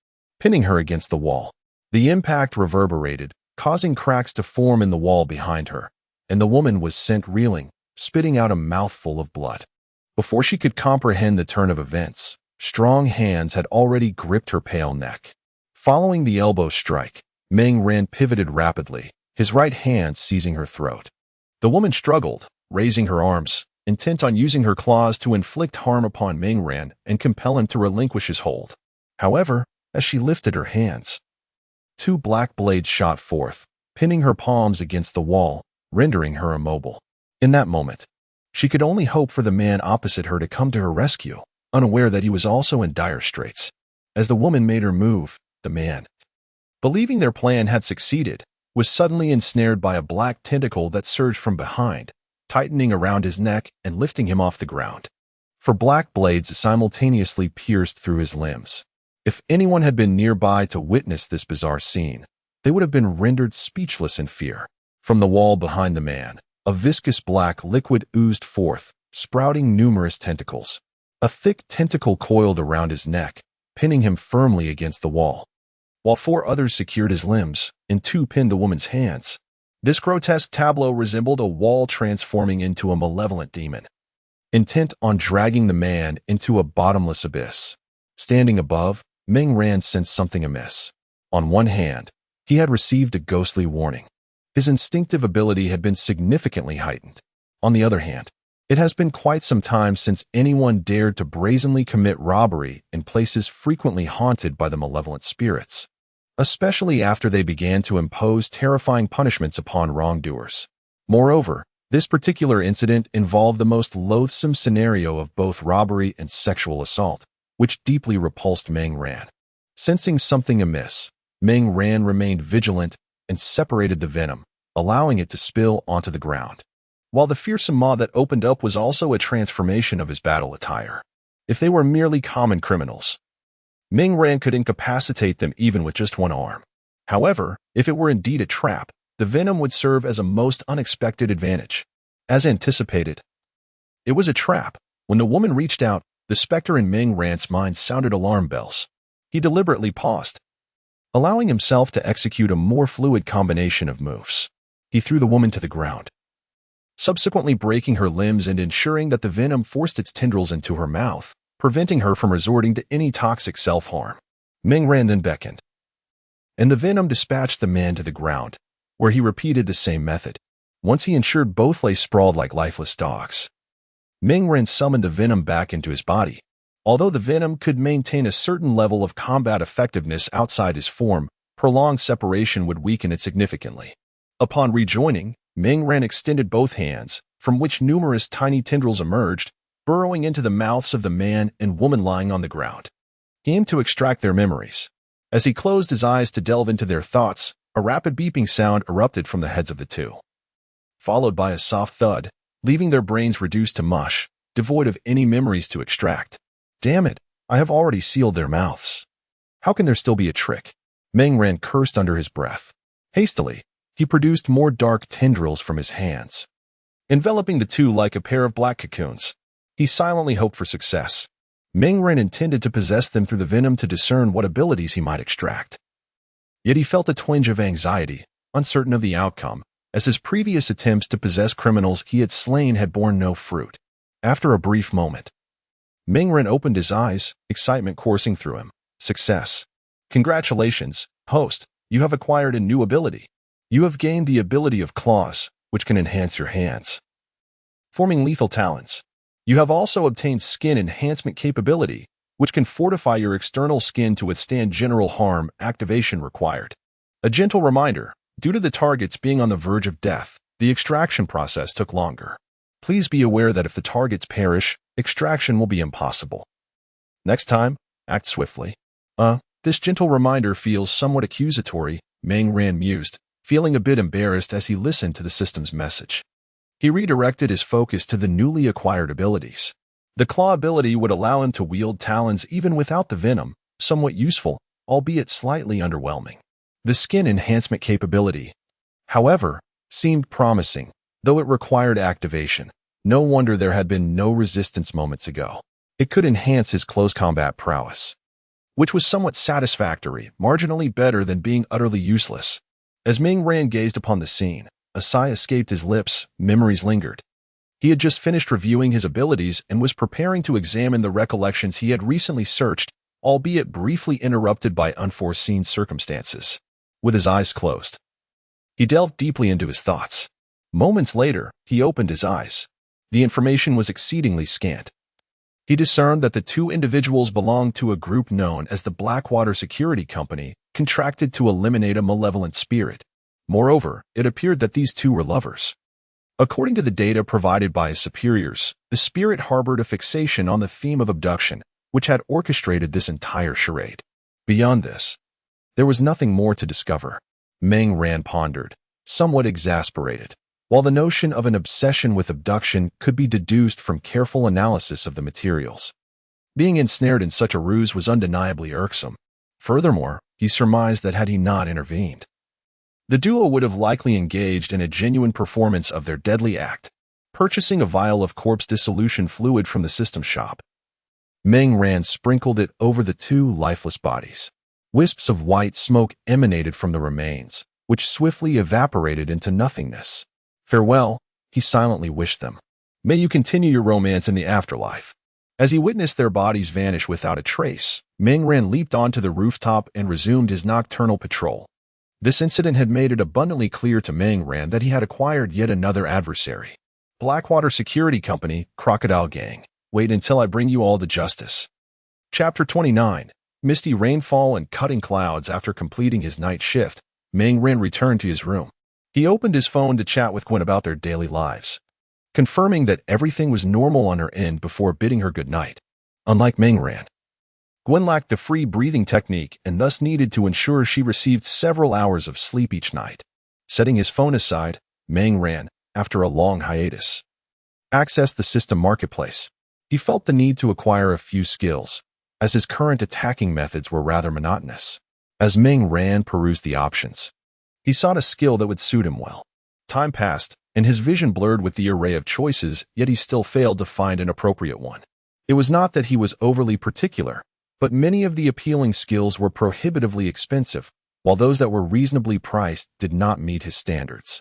pinning her against the wall. The impact reverberated, causing cracks to form in the wall behind her, and the woman was sent reeling, spitting out a mouthful of blood. Before she could comprehend the turn of events, strong hands had already gripped her pale neck. Following the elbow strike, Meng Ran pivoted rapidly, his right hand seizing her throat. The woman struggled, raising her arms, intent on using her claws to inflict harm upon Meng Ran and compel him to relinquish his hold. However, as she lifted her hands, 2 black blades shot forth, pinning her palms against the wall, rendering her immobile. In that moment, she could only hope for the man opposite her to come to her rescue, unaware that he was also in dire straits. As the woman made her move, the man, believing their plan had succeeded, was suddenly ensnared by a black tentacle that surged from behind, tightening around his neck and lifting him off the ground. For black blades simultaneously pierced through his limbs. If anyone had been nearby to witness this bizarre scene, they would have been rendered speechless in fear. From the wall behind the man, a viscous black liquid oozed forth, sprouting numerous tentacles. A thick tentacle coiled around his neck, pinning him firmly against the wall, while 4 others secured his limbs, and 2 pinned the woman's hands. This grotesque tableau resembled a wall transforming into a malevolent demon, intent on dragging the man into a bottomless abyss. Standing above, Meng Ran sensed something amiss. On one hand, he had received a ghostly warning. His instinctive ability had been significantly heightened. On the other hand, it has been quite some time since anyone dared to brazenly commit robbery in places frequently haunted by the malevolent spirits, especially after they began to impose terrifying punishments upon wrongdoers. Moreover, this particular incident involved the most loathsome scenario of both robbery and sexual assault, which deeply repulsed Meng Ran. Sensing something amiss, Meng Ran remained vigilant and separated the venom, allowing it to spill onto the ground. While the fearsome maw that opened up was also a transformation of his battle attire. If they were merely common criminals, Meng Ran could incapacitate them even with just 1 arm. However, if it were indeed a trap, the venom would serve as a most unexpected advantage. As anticipated, it was a trap. When the woman reached out, the specter in Meng Ran's mind sounded alarm bells. He deliberately paused, allowing himself to execute a more fluid combination of moves. He threw the woman to the ground, subsequently breaking her limbs and ensuring that the venom forced its tendrils into her mouth, preventing her from resorting to any toxic self-harm. Meng Ran then beckoned, and the venom dispatched the man to the ground, where he repeated the same method. Once he ensured both lay sprawled like lifeless dogs, Meng Ran summoned the venom back into his body. Although the venom could maintain a certain level of combat effectiveness outside his form, prolonged separation would weaken it significantly. Upon rejoining, Meng Ran extended both hands, from which numerous tiny tendrils emerged, burrowing into the mouths of the man and woman lying on the ground. He aimed to extract their memories. As he closed his eyes to delve into their thoughts, a rapid beeping sound erupted from the heads of the two, followed by a soft thud, leaving their brains reduced to mush, devoid of any memories to extract. Damn it, I have already sealed their mouths. How can there still be a trick? Meng Ran cursed under his breath. Hastily, he produced more dark tendrils from his hands, enveloping the two like a pair of black cocoons. He silently hoped for success. Meng Ran intended to possess them through the venom to discern what abilities he might extract. Yet he felt a twinge of anxiety, uncertain of the outcome, as his previous attempts to possess criminals he had slain had borne no fruit. After a brief moment, Meng Ran opened his eyes, excitement coursing through him. Success. Congratulations, host, you have acquired a new ability. You have gained the ability of claws, which can enhance your hands, forming lethal talons. You have also obtained skin enhancement capability, which can fortify your external skin to withstand general harm. Activation required. A gentle reminder, due to the targets being on the verge of death, the extraction process took longer. Please be aware that if the targets perish, extraction will be impossible. Next time, act swiftly. This gentle reminder feels somewhat accusatory, Meng Ran mused, feeling a bit embarrassed as he listened to the system's message. He redirected his focus to the newly acquired abilities. The claw ability would allow him to wield talons even without the venom, somewhat useful, albeit slightly underwhelming. The skin enhancement capability, however, seemed promising, though it required activation. No wonder there had been no resistance moments ago. It could enhance his close combat prowess, which was somewhat satisfactory, marginally better than being utterly useless. As Meng Ran gazed upon the scene, a sigh escaped his lips, memories lingered. He had just finished reviewing his abilities and was preparing to examine the recollections he had recently searched, albeit briefly interrupted by unforeseen circumstances. With his eyes closed, he delved deeply into his thoughts. Moments later, he opened his eyes. The information was exceedingly scant. He discerned that the two individuals belonged to a group known as the Blackwater Security Company, contracted to eliminate a malevolent spirit. Moreover, it appeared that these two were lovers. According to the data provided by his superiors, the spirit harbored a fixation on the theme of abduction, which had orchestrated this entire charade. Beyond this, there was nothing more to discover. Meng Ran pondered, somewhat exasperated. While the notion of an obsession with abduction could be deduced from careful analysis of the materials, being ensnared in such a ruse was undeniably irksome. Furthermore, he surmised that had he not intervened, the duo would have likely engaged in a genuine performance of their deadly act, purchasing a vial of corpse dissolution fluid from the system shop. Meng Ran sprinkled it over the two lifeless bodies. Wisps of white smoke emanated from the remains, which swiftly evaporated into nothingness. Farewell, he silently wished them. May you continue your romance in the afterlife. As he witnessed their bodies vanish without a trace, Meng Ran leaped onto the rooftop and resumed his nocturnal patrol. This incident had made it abundantly clear to Meng Ran that he had acquired yet another adversary. Blackwater Security Company, Crocodile Gang. Wait until I bring you all to justice. Chapter 29. Misty rainfall and cutting clouds. After completing his night shift, Meng Ran returned to his room. He opened his phone to chat with Gwen about their daily lives, confirming that everything was normal on her end before bidding her good night. Unlike Meng Ran, Gwen lacked the free breathing technique and thus needed to ensure she received several hours of sleep each night. Setting his phone aside, Meng Ran, after a long hiatus, accessed the system marketplace. He felt the need to acquire a few skills, as his current attacking methods were rather monotonous. As Meng Ran perused the options, he sought a skill that would suit him well. Time passed, and his vision blurred with the array of choices, yet he still failed to find an appropriate one. It was not that he was overly particular, but many of the appealing skills were prohibitively expensive, while those that were reasonably priced did not meet his standards.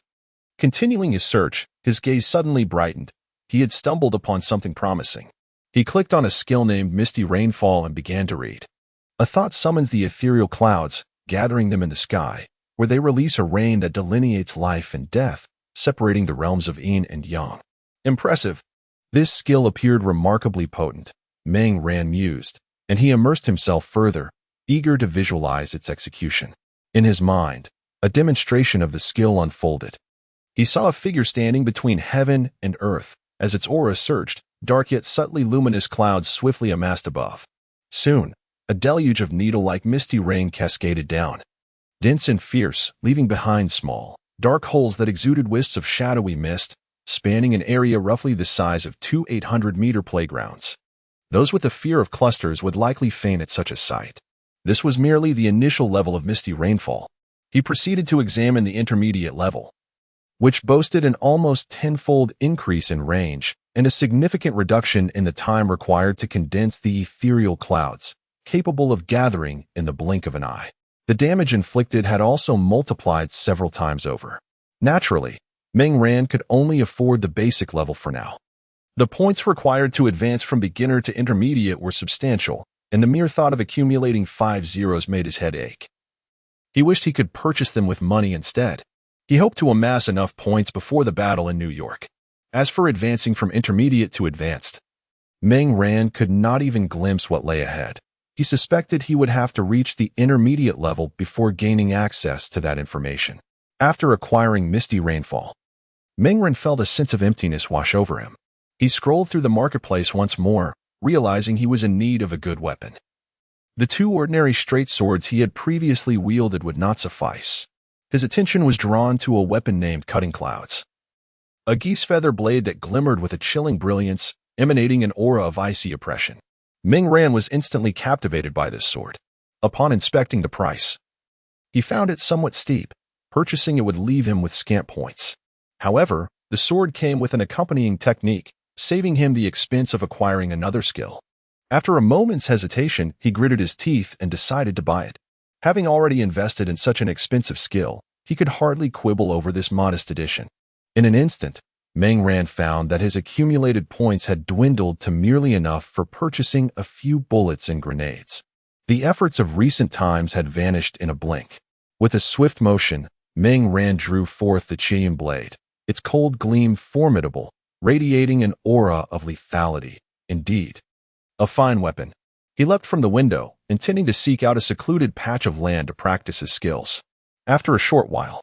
Continuing his search, his gaze suddenly brightened. He had stumbled upon something promising. He clicked on a skill named Misty Rainfall and began to read. A thought summons the ethereal clouds, gathering them in the sky, where they release a rain that delineates life and death, separating the realms of yin and yang. Impressive. This skill appeared remarkably potent. Meng Ran mused, and he immersed himself further, eager to visualize its execution. In his mind, a demonstration of the skill unfolded. He saw a figure standing between heaven and earth. As its aura surged, dark yet subtly luminous clouds swiftly amassed above. Soon, a deluge of needle-like misty rain cascaded down, dense and fierce, leaving behind small, dark holes that exuded wisps of shadowy mist, spanning an area roughly the size of two 800-meter playgrounds. Those with a fear of clusters would likely faint at such a sight. This was merely the initial level of misty rainfall. He proceeded to examine the intermediate level, which boasted an almost tenfold increase in range and a significant reduction in the time required to condense the ethereal clouds, capable of gathering in the blink of an eye. The damage inflicted had also multiplied several times over. Naturally, Meng Ran could only afford the basic level for now. The points required to advance from beginner to intermediate were substantial, and the mere thought of accumulating 5 zeros made his head ache. He wished he could purchase them with money instead. He hoped to amass enough points before the battle in New York. As for advancing from intermediate to advanced, Meng Ran could not even glimpse what lay ahead. He suspected he would have to reach the intermediate level before gaining access to that information. After acquiring Misty Rainfall, Meng Ran felt a sense of emptiness wash over him. He scrolled through the marketplace once more, realizing he was in need of a good weapon. The 2 ordinary straight swords he had previously wielded would not suffice. His attention was drawn to a weapon named Cutting Clouds, a geese feather blade that glimmered with a chilling brilliance, emanating an aura of icy oppression. Meng Ran was instantly captivated by this sword. Upon inspecting the price, he found it somewhat steep. Purchasing it would leave him with scant points. However, the sword came with an accompanying technique, saving him the expense of acquiring another skill. After a moment's hesitation, he gritted his teeth and decided to buy it. Having already invested in such an expensive skill, he could hardly quibble over this modest addition. In an instant, Meng Ran found that his accumulated points had dwindled to merely enough for purchasing a few bullets and grenades. The efforts of recent times had vanished in a blink. With a swift motion, Meng Ran drew forth the Qian blade, its cold gleam formidable, radiating an aura of lethality. Indeed, a fine weapon. He leapt from the window, intending to seek out a secluded patch of land to practice his skills. After a short while,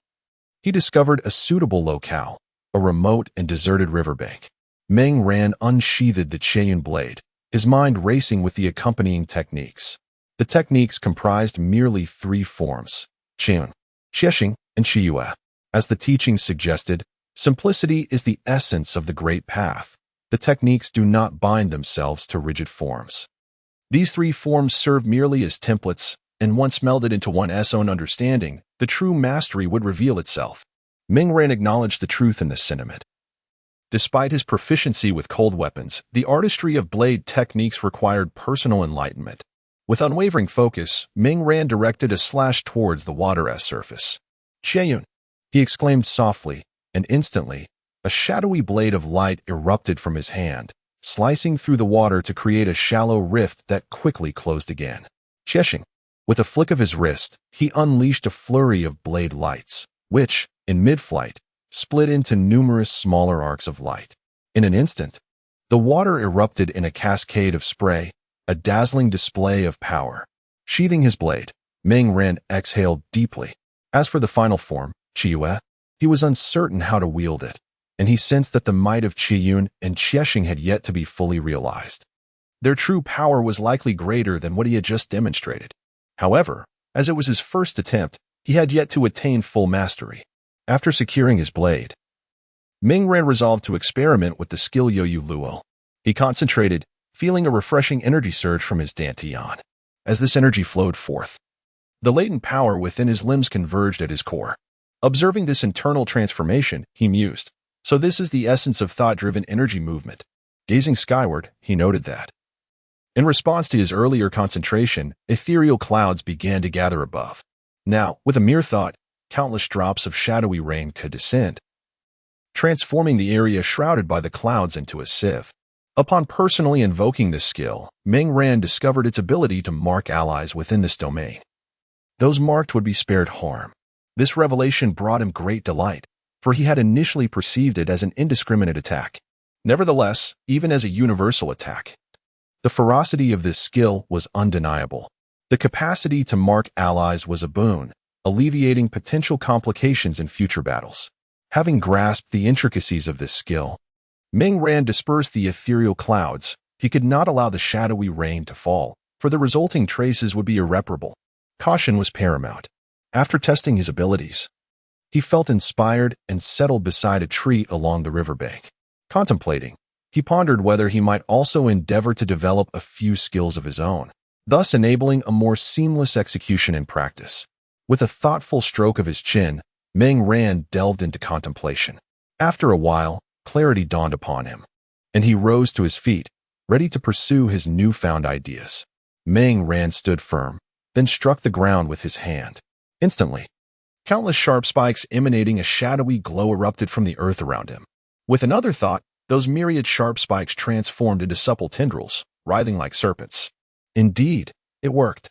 he discovered a suitable locale, a remote and deserted riverbank. Meng Ran unsheathed the Qian blade, his mind racing with the accompanying techniques. The techniques comprised merely 3 forms: Qian, Qiexing, and Qiyue. As the teachings suggested, simplicity is the essence of the Great Path. The techniques do not bind themselves to rigid forms. These 3 forms serve merely as templates, and once melded into one's own understanding, the true mastery would reveal itself. Meng Ran acknowledged the truth in this sentiment. Despite his proficiency with cold weapons, the artistry of blade techniques required personal enlightenment. With unwavering focus, Meng Ran directed a slash towards the water's surface. "Qieyun," he exclaimed softly, and instantly, a shadowy blade of light erupted from his hand, slicing through the water to create a shallow rift that quickly closed again. Qiexing. With a flick of his wrist, he unleashed a flurry of blade lights, which, in mid-flight, split into numerous smaller arcs of light. In an instant, the water erupted in a cascade of spray, a dazzling display of power. Sheathing his blade, Meng Ran exhaled deeply. As for the final form, Qiyue, he was uncertain how to wield it, and he sensed that the might of Qiyun and Qiexing had yet to be fully realized. Their true power was likely greater than what he had just demonstrated. However, as it was his first attempt, he had yet to attain full mastery. After securing his blade, Meng Ran resolved to experiment with the skill Yoyu Luo. He concentrated, feeling a refreshing energy surge from his dantian. As this energy flowed forth, the latent power within his limbs converged at his core. Observing this internal transformation, he mused, "So this is the essence of thought-driven energy movement." Gazing skyward, he noted that, in response to his earlier concentration, ethereal clouds began to gather above. Now, with a mere thought, countless drops of shadowy rain could descend, transforming the area shrouded by the clouds into a sieve. Upon personally invoking this skill, Meng Ran discovered its ability to mark allies within this domain. Those marked would be spared harm. This revelation brought him great delight, for he had initially perceived it as an indiscriminate attack. Nevertheless, even as a universal attack, the ferocity of this skill was undeniable. The capacity to mark allies was a boon, alleviating potential complications in future battles. Having grasped the intricacies of this skill, Meng Ran dispersed the ethereal clouds. He could not allow the shadowy rain to fall, for the resulting traces would be irreparable. Caution was paramount. After testing his abilities, he felt inspired and settled beside a tree along the riverbank. Contemplating, he pondered whether he might also endeavor to develop a few skills of his own, thus enabling a more seamless execution in practice. With a thoughtful stroke of his chin, Meng Ran delved into contemplation. After a while, clarity dawned upon him, and he rose to his feet, ready to pursue his newfound ideas. Meng Ran stood firm, then struck the ground with his hand. Instantly, countless sharp spikes emanating a shadowy glow erupted from the earth around him. With another thought, those myriad sharp spikes transformed into supple tendrils, writhing like serpents. Indeed, it worked.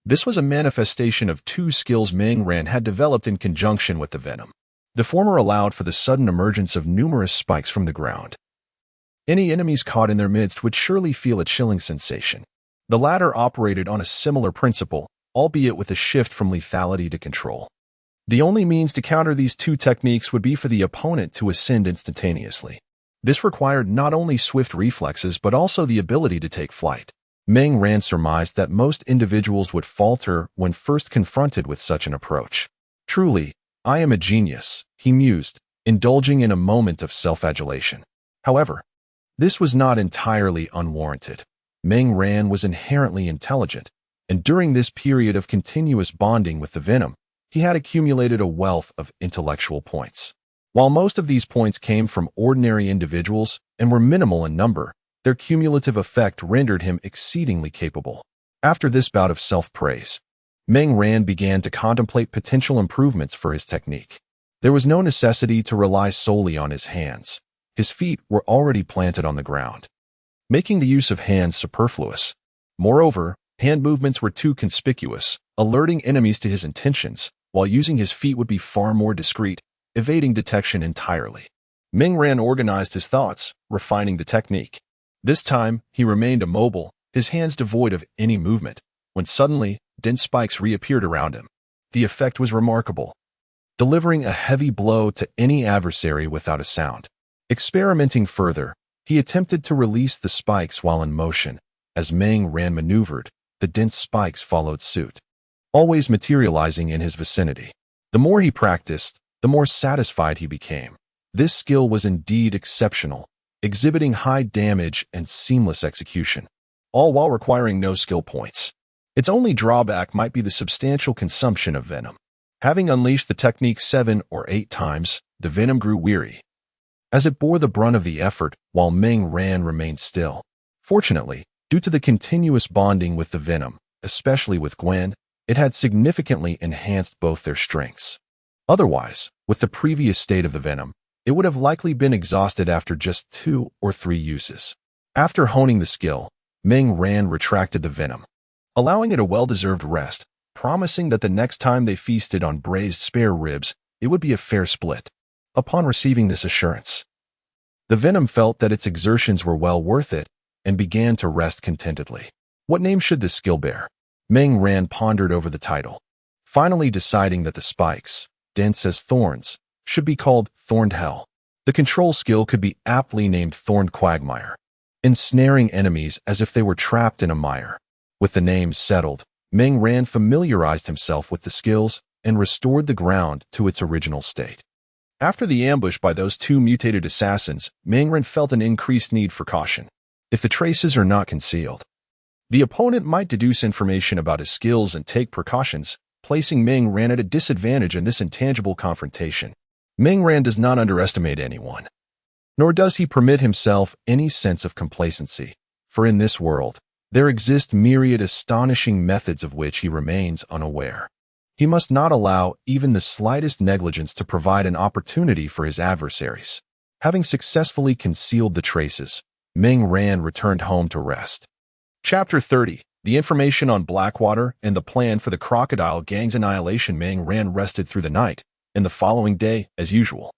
This was a manifestation of two skills Meng Ran had developed in conjunction with the Venom. The former allowed for the sudden emergence of numerous spikes from the ground. Any enemies caught in their midst would surely feel a chilling sensation. The latter operated on a similar principle, albeit with a shift from lethality to control. The only means to counter these two techniques would be for the opponent to ascend instantaneously. This required not only swift reflexes but also the ability to take flight. Meng Ran surmised that most individuals would falter when first confronted with such an approach. Truly, I am a genius, he mused, indulging in a moment of self-adulation. However, this was not entirely unwarranted. Meng Ran was inherently intelligent, and during this period of continuous bonding with the Venom, he had accumulated a wealth of intellectual points. While most of these points came from ordinary individuals and were minimal in number, their cumulative effect rendered him exceedingly capable. After this bout of self-praise, Meng Ran began to contemplate potential improvements for his technique. There was no necessity to rely solely on his hands. His feet were already planted on the ground, making the use of hands superfluous. Moreover, hand movements were too conspicuous, alerting enemies to his intentions, while using his feet would be far more discreet, evading detection entirely. Meng Ran organized his thoughts, refining the technique. This time, he remained immobile, his hands devoid of any movement, when suddenly, dense spikes reappeared around him. The effect was remarkable, delivering a heavy blow to any adversary without a sound. Experimenting further, he attempted to release the spikes while in motion. As Meng Ran maneuvered, the dense spikes followed suit, always materializing in his vicinity. The more he practiced, the more satisfied he became. This skill was indeed exceptional, exhibiting high damage and seamless execution, all while requiring no skill points. Its only drawback might be the substantial consumption of venom. Having unleashed the technique 7 or 8 times, the Venom grew weary, as it bore the brunt of the effort while Meng Ran remained still. Fortunately, due to the continuous bonding with the Venom, especially with Gwen, it had significantly enhanced both their strengths. Otherwise, with the previous state of the Venom, it would have likely been exhausted after just 2 or 3 uses. After honing the skill, Meng Ran retracted the Venom, allowing it a well-deserved rest, promising that the next time they feasted on braised spare ribs, it would be a fair split. Upon receiving this assurance, the Venom felt that its exertions were well worth it and began to rest contentedly. What name should this skill bear? Meng Ran pondered over the title, finally deciding that the spikes, dense as thorns, should be called Thorned Hell. The control skill could be aptly named Thorned Quagmire, ensnaring enemies as if they were trapped in a mire. With the name settled, Meng Ran familiarized himself with the skills and restored the ground to its original state. After the ambush by those 2 mutated assassins, Meng Ran felt an increased need for caution. If the traces are not concealed, the opponent might deduce information about his skills and take precautions, placing Meng Ran at a disadvantage in this intangible confrontation. Meng Ran does not underestimate anyone, nor does he permit himself any sense of complacency, for in this world, there exist myriad astonishing methods of which he remains unaware. He must not allow even the slightest negligence to provide an opportunity for his adversaries. Having successfully concealed the traces, Ming Ran returned home to rest. Chapter 30. The information on Blackwater and the plan for the crocodile gang's annihilation. Ming Ran rested through the night, and the following day, as usual,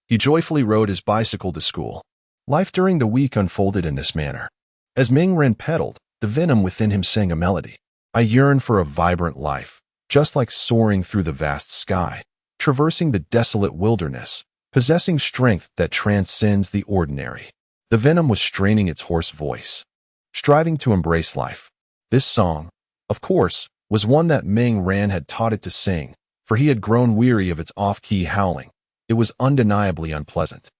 he joyfully rode his bicycle to school. Life during the week unfolded in this manner. As Ming Ran pedaled, the venom within him sang a melody. I yearn for a vibrant life, just like soaring through the vast sky, traversing the desolate wilderness, possessing strength that transcends the ordinary. The venom was straining its hoarse voice, striving to embrace life. This song, of course, was one that Ming Ran had taught it to sing, for he had grown weary of its off-key howling. It was undeniably unpleasant.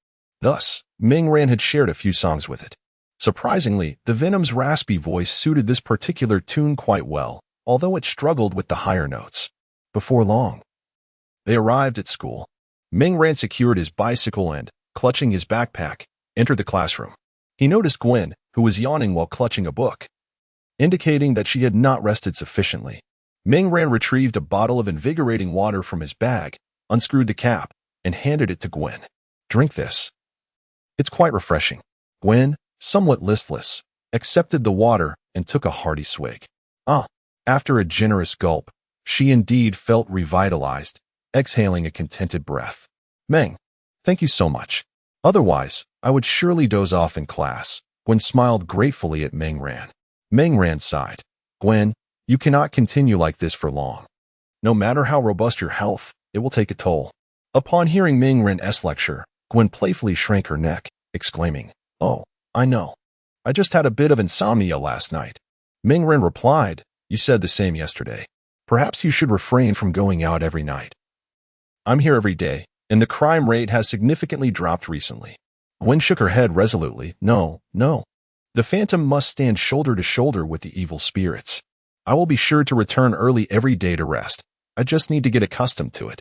Thus, Ming Ran had shared a few songs with it. Surprisingly, the venom's raspy voice suited this particular tune quite well, although it struggled with the higher notes. Before long, they arrived at school. Ming Ran secured his bicycle and, clutching his backpack, entered the classroom. He noticed Gwen, who was yawning while clutching a book, indicating that she had not rested sufficiently. Ming Ran retrieved a bottle of invigorating water from his bag, unscrewed the cap, and handed it to Gwen. Drink this. It's quite refreshing. Gwen, somewhat listless, accepted the water and took a hearty swig. After a generous gulp, she indeed felt revitalized, exhaling a contented breath. Meng, thank you so much. Otherwise, I would surely doze off in class. Gwen smiled gratefully at Ming Ran. Ming Ran sighed. Gwen, you cannot continue like this for long. No matter how robust your health, it will take a toll. Upon hearing Ming Ran's lecture, Gwen playfully shrank her neck, exclaiming, Oh, I know. I just had a bit of insomnia last night. Ming Ran replied, You said the same yesterday. Perhaps you should refrain from going out every night. I'm here every day, and the crime rate has significantly dropped recently. Gwen shook her head resolutely. No. The phantom must stand shoulder to shoulder with the evil spirits. I will be sure to return early every day to rest. I just need to get accustomed to it.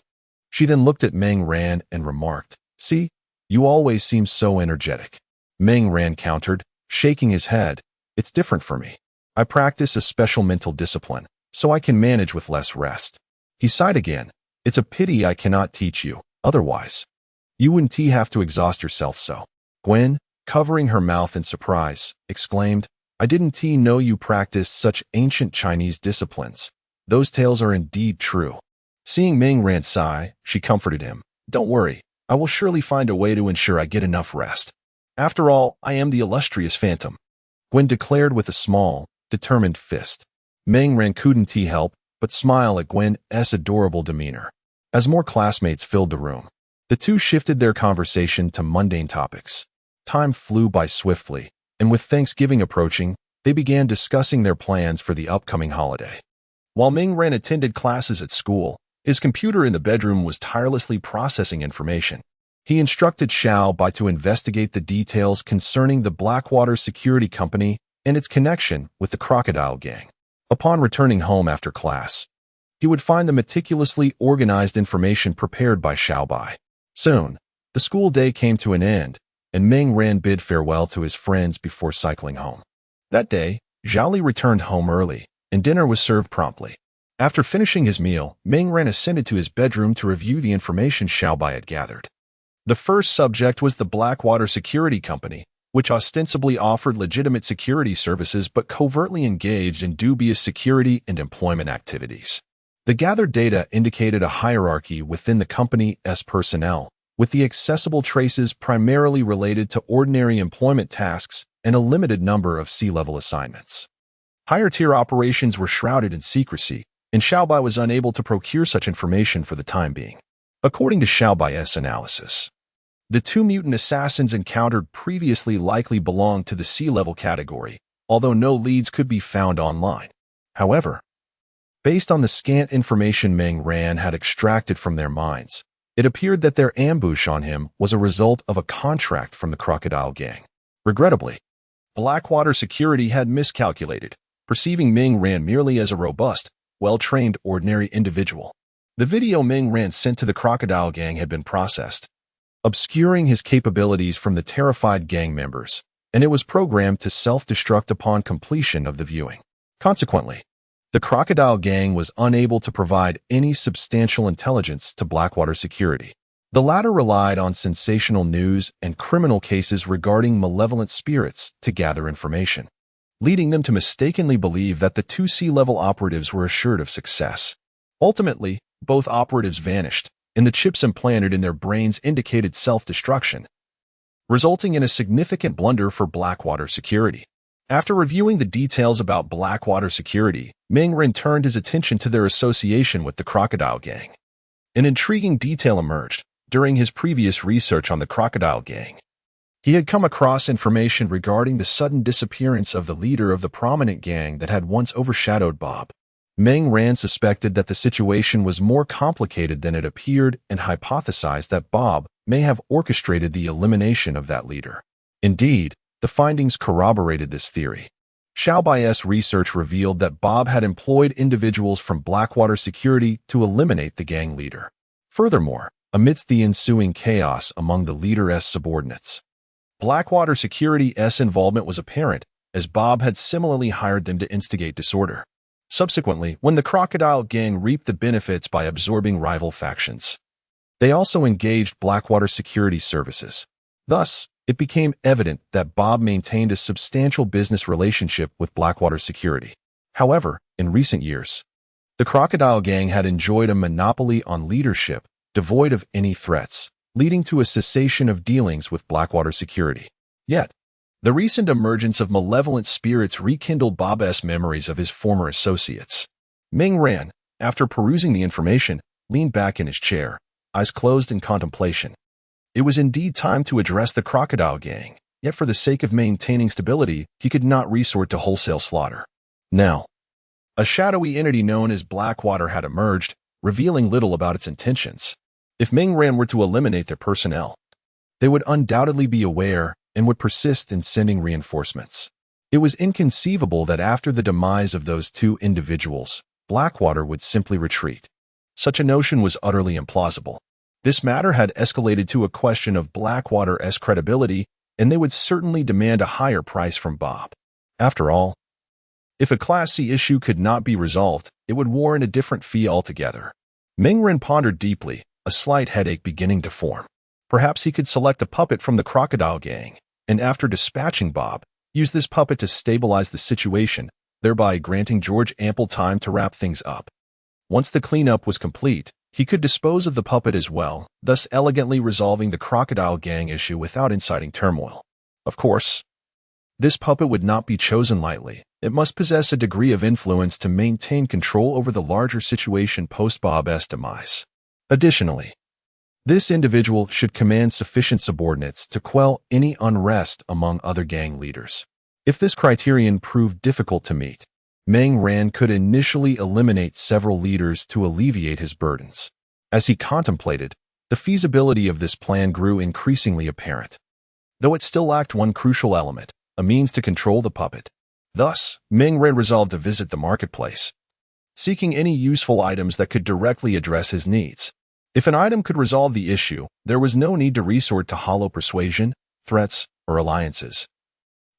She then looked at Ming Ran and remarked, See, you always seem so energetic. Ming Ran countered, shaking his head. It's different for me. I practice a special mental discipline, so I can manage with less rest. He sighed again. It's a pity I cannot teach you, otherwise. You wouldn't have to exhaust yourself so. Gwen, covering her mouth in surprise, exclaimed, I didn't know you practiced such ancient Chinese disciplines. Those tales are indeed true. Seeing Ming Ran sigh, she comforted him. Don't worry, I will surely find a way to ensure I get enough rest. After all, I am the illustrious phantom. Gwen declared with a small, determined fist. Ming Ran couldn't help but smile at Gwen's adorable demeanor. As more classmates filled the room, the two shifted their conversation to mundane topics. Time flew by swiftly, and with Thanksgiving approaching, they began discussing their plans for the upcoming holiday. While Ming Ran attended classes at school, his computer in the bedroom was tirelessly processing information. He instructed Xiao Bai to investigate the details concerning the Blackwater Security Company and its connection with the crocodile gang. Upon returning home after class, he would find the meticulously organized information prepared by Xiao Bai. Soon, the school day came to an end, and Ming Ran bid farewell to his friends before cycling home. That day, Zhao Li returned home early, and dinner was served promptly. After finishing his meal, Ming Ran ascended to his bedroom to review the information Xiao Bai had gathered. The first subject was the Blackwater Security Company, which ostensibly offered legitimate security services but covertly engaged in dubious security and employment activities. The gathered data indicated a hierarchy within the company's personnel, with the accessible traces primarily related to ordinary employment tasks and a limited number of C-level assignments. Higher-tier operations were shrouded in secrecy, and Xiao Bai was unable to procure such information for the time being. According to Xiao Bai's analysis, the two mutant assassins encountered previously likely belonged to the C-level category, although no leads could be found online. However, based on the scant information Ming Ran had extracted from their minds, it appeared that their ambush on him was a result of a contract from the crocodile gang. Regrettably, Blackwater Security had miscalculated, perceiving Ming Ran merely as a robust, well-trained ordinary individual. The video Ming Ran sent to the crocodile gang had been processed, obscuring his capabilities from the terrified gang members, and it was programmed to self-destruct upon completion of the viewing. Consequently, The Crocodile Gang was unable to provide any substantial intelligence to Blackwater Security. The latter relied on sensational news and criminal cases regarding malevolent spirits to gather information, leading them to mistakenly believe that the two C-level operatives were assured of success. Ultimately, both operatives vanished, and the chips implanted in their brains indicated self-destruction, resulting in a significant blunder for Blackwater Security. After reviewing the details about Blackwater Security, Meng-Ren turned his attention to their association with the Crocodile Gang. An intriguing detail emerged during his previous research on the Crocodile Gang. He had come across information regarding the sudden disappearance of the leader of the prominent gang that had once overshadowed Bob. Meng-Ren suspected that the situation was more complicated than it appeared and hypothesized that Bob may have orchestrated the elimination of that leader. Indeed, the findings corroborated this theory. Xiaobai's research revealed that Bob had employed individuals from Blackwater Security to eliminate the gang leader. Furthermore, amidst the ensuing chaos among the leader's subordinates, Blackwater Security's involvement was apparent, as Bob had similarly hired them to instigate disorder. Subsequently, when the Crocodile Gang reaped the benefits by absorbing rival factions, they also engaged Blackwater Security services. Thus, it became evident that Bob maintained a substantial business relationship with Blackwater Security. However, in recent years, the Crocodile Gang had enjoyed a monopoly on leadership, devoid of any threats, leading to a cessation of dealings with Blackwater Security. Yet, the recent emergence of malevolent spirits rekindled Bob's memories of his former associates. Meng-Ren, after perusing the information, leaned back in his chair, eyes closed in contemplation. It was indeed time to address the Crocodile Gang, yet for the sake of maintaining stability, he could not resort to wholesale slaughter. Now, a shadowy entity known as Blackwater had emerged, revealing little about its intentions. If Meng-Ren were to eliminate their personnel, they would undoubtedly be aware and would persist in sending reinforcements. It was inconceivable that after the demise of those two individuals, Blackwater would simply retreat. Such a notion was utterly implausible. This matter had escalated to a question of Blackwater's credibility, and they would certainly demand a higher price from Bob. After all, if a Class C issue could not be resolved, it would warrant a different fee altogether. Meng-Ren pondered deeply, a slight headache beginning to form. Perhaps he could select a puppet from the Crocodile Gang, and after dispatching Bob, use this puppet to stabilize the situation, thereby granting George ample time to wrap things up. Once the cleanup was complete, he could dispose of the puppet as well, thus elegantly resolving the Crocodile Gang issue without inciting turmoil. Of course, this puppet would not be chosen lightly. It must possess a degree of influence to maintain control over the larger situation post-Bob's demise. Additionally, this individual should command sufficient subordinates to quell any unrest among other gang leaders. If this criterion proved difficult to meet, Meng-Ren could initially eliminate several leaders to alleviate his burdens. As he contemplated, the feasibility of this plan grew increasingly apparent, though it still lacked one crucial element, a means to control the puppet. Thus, Meng-Ren resolved to visit the marketplace, seeking any useful items that could directly address his needs. If an item could resolve the issue, there was no need to resort to hollow persuasion, threats, or alliances,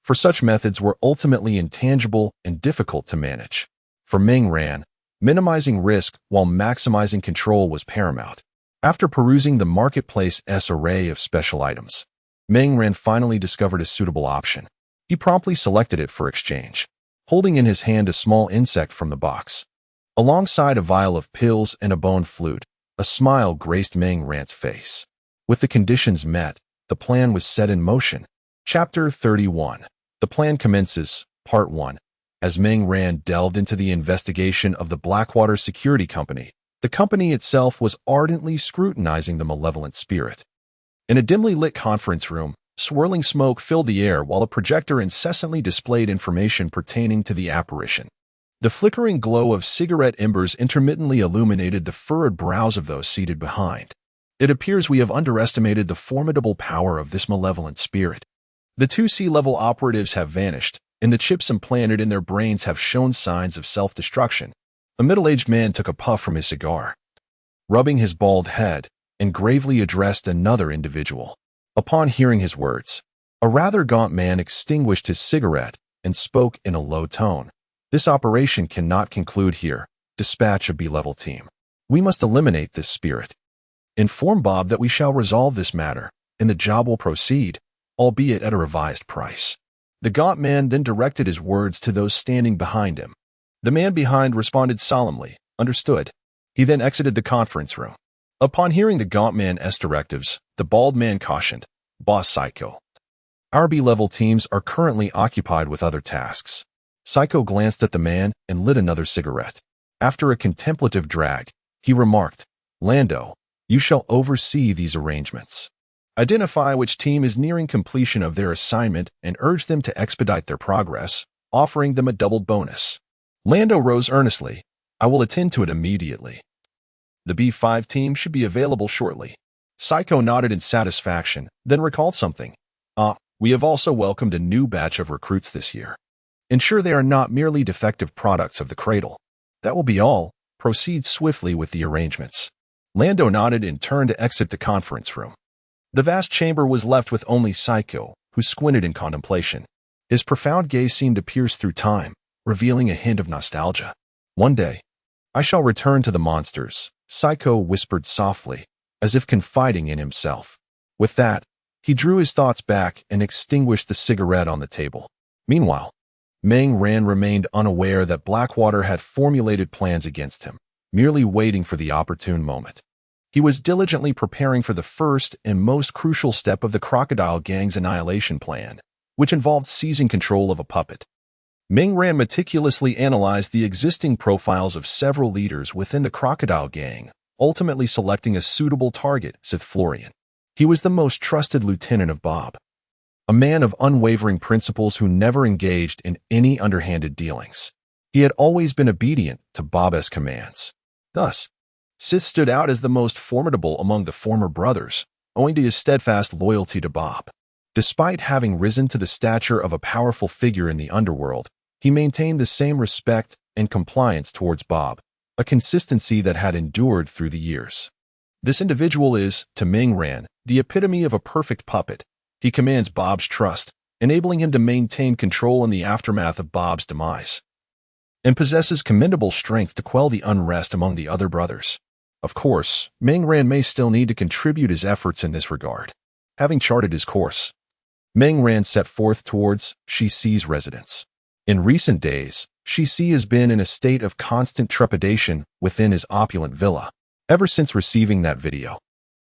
for such methods were ultimately intangible and difficult to manage. For Meng-Ren, minimizing risk while maximizing control was paramount. After perusing the marketplace's array of special items, Meng-Ren finally discovered a suitable option. He promptly selected it for exchange, holding in his hand a small insect from the box. Alongside a vial of pills and a bone flute, a smile graced Meng-Ren's face. With the conditions met, the plan was set in motion. Chapter 31. The plan commences, Part 1. As Meng-Ren delved into the investigation of the Blackwater Security Company, the company itself was ardently scrutinizing the malevolent spirit. In a dimly lit conference room, swirling smoke filled the air while a projector incessantly displayed information pertaining to the apparition. The flickering glow of cigarette embers intermittently illuminated the furrowed brows of those seated behind. It appears we have underestimated the formidable power of this malevolent spirit. The two C-level operatives have vanished, and the chips implanted in their brains have shown signs of self-destruction. A middle-aged man took a puff from his cigar, rubbing his bald head, and gravely addressed another individual. Upon hearing his words, a rather gaunt man extinguished his cigarette and spoke in a low tone. This operation cannot conclude here. Dispatch a B-level team. We must eliminate this spirit. Inform Bob that we shall resolve this matter, and the job will proceed, albeit at a revised price. The gaunt man then directed his words to those standing behind him. The man behind responded solemnly, "Understood." He then exited the conference room. Upon hearing the gaunt man's directives, the bald man cautioned, "Boss Psycho, our B-level teams are currently occupied with other tasks." Psycho glanced at the man and lit another cigarette. After a contemplative drag, he remarked, "Lando, you shall oversee these arrangements. Identify which team is nearing completion of their assignment and urge them to expedite their progress, offering them a double bonus." Lando rose earnestly. "I will attend to it immediately. The B5 team should be available shortly." Psycho nodded in satisfaction, then recalled something. We have also welcomed a new batch of recruits this year. Ensure they are not merely defective products of the cradle. That will be all. Proceed swiftly with the arrangements." Lando nodded and turned to exit the conference room. The vast chamber was left with only Psycho, who squinted in contemplation. His profound gaze seemed to pierce through time, revealing a hint of nostalgia. "One day, I shall return to the monsters," Psycho whispered softly, as if confiding in himself. With that, he drew his thoughts back and extinguished the cigarette on the table. Meanwhile, Meng Ran remained unaware that Blackwater had formulated plans against him, merely waiting for the opportune moment. He was diligently preparing for the first and most crucial step of the Crocodile Gang's annihilation plan, which involved seizing control of a puppet. Meng Ran meticulously analyzed the existing profiles of several leaders within the Crocodile Gang, ultimately selecting a suitable target, Sith Florian. He was the most trusted lieutenant of Bob, a man of unwavering principles who never engaged in any underhanded dealings. He had always been obedient to Bob's commands. Thus, Sith stood out as the most formidable among the former brothers, owing to his steadfast loyalty to Bob. Despite having risen to the stature of a powerful figure in the underworld, he maintained the same respect and compliance towards Bob, a consistency that had endured through the years. This individual is, to Meng Ran, the epitome of a perfect puppet. He commands Bob's trust, enabling him to maintain control in the aftermath of Bob's demise, and possesses commendable strength to quell the unrest among the other brothers. Of course, Meng Ran may still need to contribute his efforts in this regard. Having charted his course, Meng Ran set forth towards Shixi's residence. In recent days, Shixi has been in a state of constant trepidation within his opulent villa. Ever since receiving that video,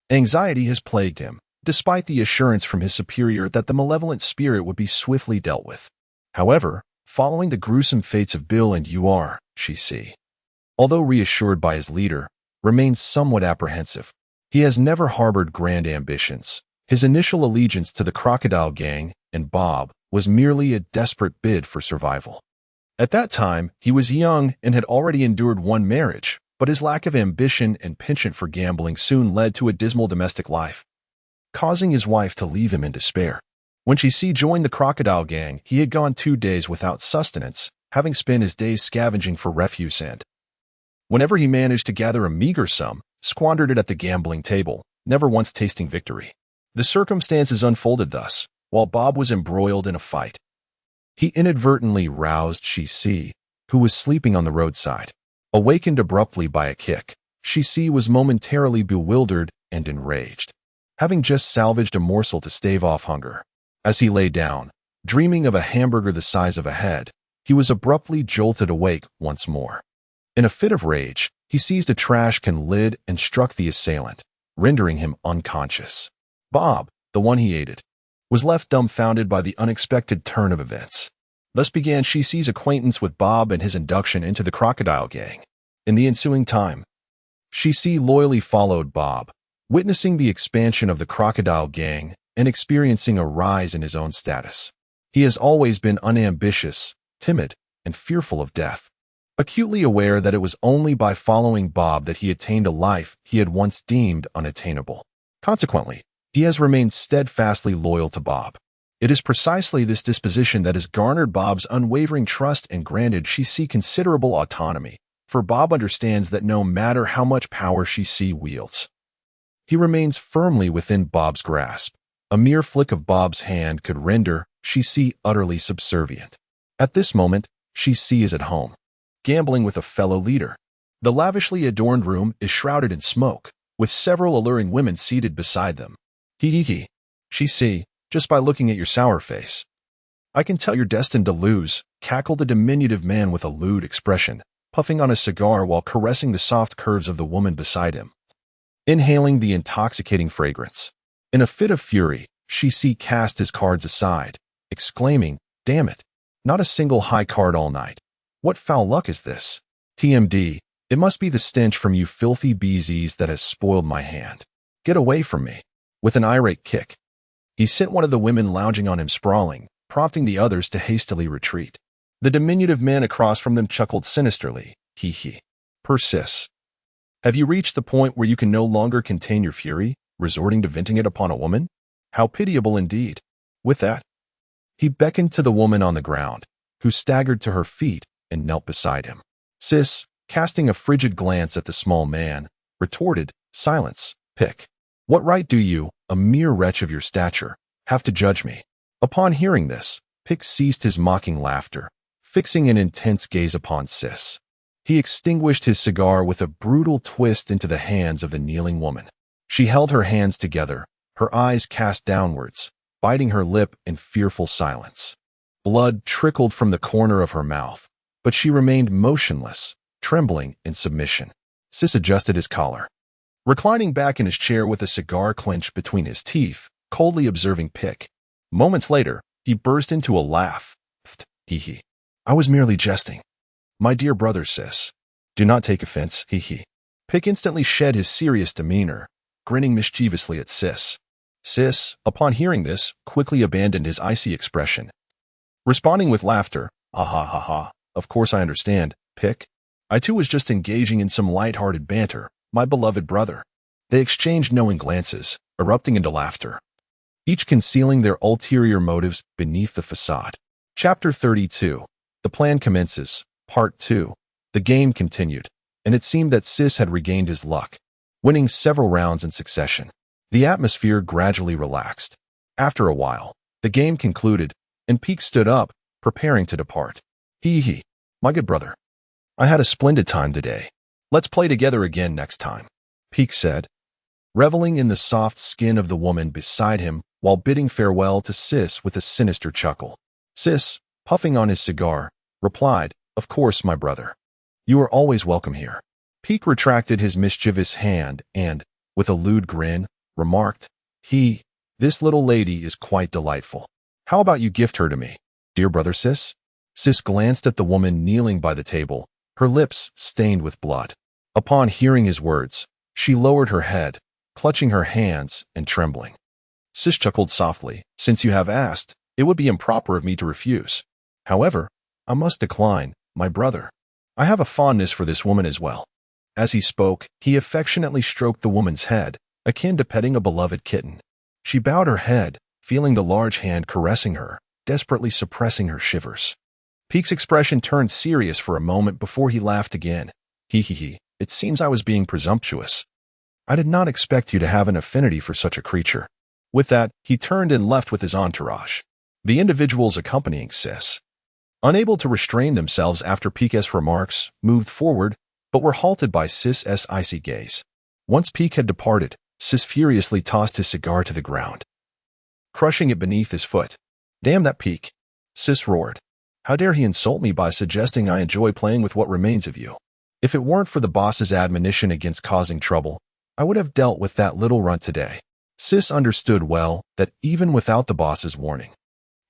anxiety has plagued him, despite the assurance from his superior that the malevolent spirit would be swiftly dealt with. However, following the gruesome fates of Bill and Shixi, although reassured by his leader, remains somewhat apprehensive. He has never harbored grand ambitions. His initial allegiance to the Crocodile Gang and Bob was merely a desperate bid for survival. At that time, he was young and had already endured one marriage, but his lack of ambition and penchant for gambling soon led to a dismal domestic life, causing his wife to leave him in despair. When Shixi joined the Crocodile Gang, he had gone 2 days without sustenance, having spent his days scavenging for refuse and, whenever he managed to gather a meager sum, squandered it at the gambling table, never once tasting victory. The circumstances unfolded thus, while Bob was embroiled in a fight. He inadvertently roused Shixi, who was sleeping on the roadside. Awakened abruptly by a kick, Shixi was momentarily bewildered and enraged, having just salvaged a morsel to stave off hunger. As he lay down, dreaming of a hamburger the size of a head, he was abruptly jolted awake once more. In a fit of rage, he seized a trash can lid and struck the assailant, rendering him unconscious. Bob, the one he aided, was left dumbfounded by the unexpected turn of events. Thus began Shixi's acquaintance with Bob and his induction into the Crocodile Gang. In the ensuing time, Shixi loyally followed Bob, witnessing the expansion of the Crocodile Gang and experiencing a rise in his own status. He has always been unambitious, timid, and fearful of death, acutely aware that it was only by following Bob that he attained a life he had once deemed unattainable. Consequently, he has remained steadfastly loyal to Bob. It is precisely this disposition that has garnered Bob's unwavering trust and granted Shixi considerable autonomy, for Bob understands that no matter how much power Shixi wields, he remains firmly within Bob's grasp. A mere flick of Bob's hand could render Shixi utterly subservient. At this moment, she is at home, gambling with a fellow leader. The lavishly adorned room is shrouded in smoke, with several alluring women seated beside them. Hee. She see, just by looking at your sour face. I can tell you're destined to lose, cackled a diminutive man with a lewd expression, puffing on a cigar while caressing the soft curves of the woman beside him. Inhaling the intoxicating fragrance. In a fit of fury, she cast his cards aside, exclaiming, "Damn it! Not a single high card all night. What foul luck is this? TMD, it must be the stench from you filthy BZs that has spoiled my hand. Get away from me." With an irate kick, he sent one of the women lounging on him sprawling, prompting the others to hastily retreat. The diminutive man across from them chuckled sinisterly. Hee. Persis. Have you reached the point where you can no longer contain your fury, resorting to venting it upon a woman? How pitiable indeed. With that, he beckoned to the woman on the ground, who staggered to her feet and knelt beside him. Sis, casting a frigid glance at the small man, retorted, "Silence, Pick. What right do you, a mere wretch of your stature, have to judge me?" Upon hearing this, Pick ceased his mocking laughter, fixing an intense gaze upon Sis. He extinguished his cigar with a brutal twist into the hands of the kneeling woman. She held her hands together, her eyes cast downwards, biting her lip in fearful silence. Blood trickled from the corner of her mouth, but she remained motionless, trembling in submission. Sis adjusted his collar. Reclining back in his chair with a cigar clenched between his teeth, coldly observing Pick. Moments later, he burst into a laugh. Hee. I was merely jesting. My dear brother, Sis. Do not take offense, hee. Pick instantly shed his serious demeanor, grinning mischievously at Sis. Sis, upon hearing this, quickly abandoned his icy expression. Responding with laughter, ha. Of course I understand, Pick. I too was just engaging in some light-hearted banter, my beloved brother. They exchanged knowing glances, erupting into laughter, each concealing their ulterior motives beneath the facade. Chapter 32. The plan commences. Part 2. The game continued, and it seemed that Sis had regained his luck, winning several rounds in succession. The atmosphere gradually relaxed. After a while, the game concluded, and Peak stood up, preparing to depart. Hee. My good brother. I had a splendid time today. Let's play together again next time, Peak said, reveling in the soft skin of the woman beside him while bidding farewell to Sis with a sinister chuckle. Sis, puffing on his cigar, replied, "Of course, my brother. You are always welcome here." Peak retracted his mischievous hand and, with a lewd grin, remarked, This little lady is quite delightful. How about you gift her to me, dear brother Sis?" Sis glanced at the woman kneeling by the table, her lips stained with blood. Upon hearing his words, she lowered her head, clutching her hands and trembling. Sis chuckled softly. "Since you have asked, it would be improper of me to refuse. However, I must decline, my brother. I have a fondness for this woman as well." As he spoke, he affectionately stroked the woman's head, akin to petting a beloved kitten. She bowed her head, feeling the large hand caressing her, desperately suppressing her shivers. Peak's expression turned serious for a moment before he laughed again. Hee. It seems I was being presumptuous. I did not expect you to have an affinity for such a creature. With that, he turned and left with his entourage, the individuals accompanying Sis. Unable to restrain themselves after Peak's remarks, moved forward, but were halted by Sis's icy gaze. Once Peak had departed, Sis furiously tossed his cigar to the ground, crushing it beneath his foot. "Damn that Peak!" Sis roared. "How dare he insult me by suggesting I enjoy playing with what remains of you? If it weren't for the boss's admonition against causing trouble, I would have dealt with that little runt today." Sis understood well that even without the boss's warning,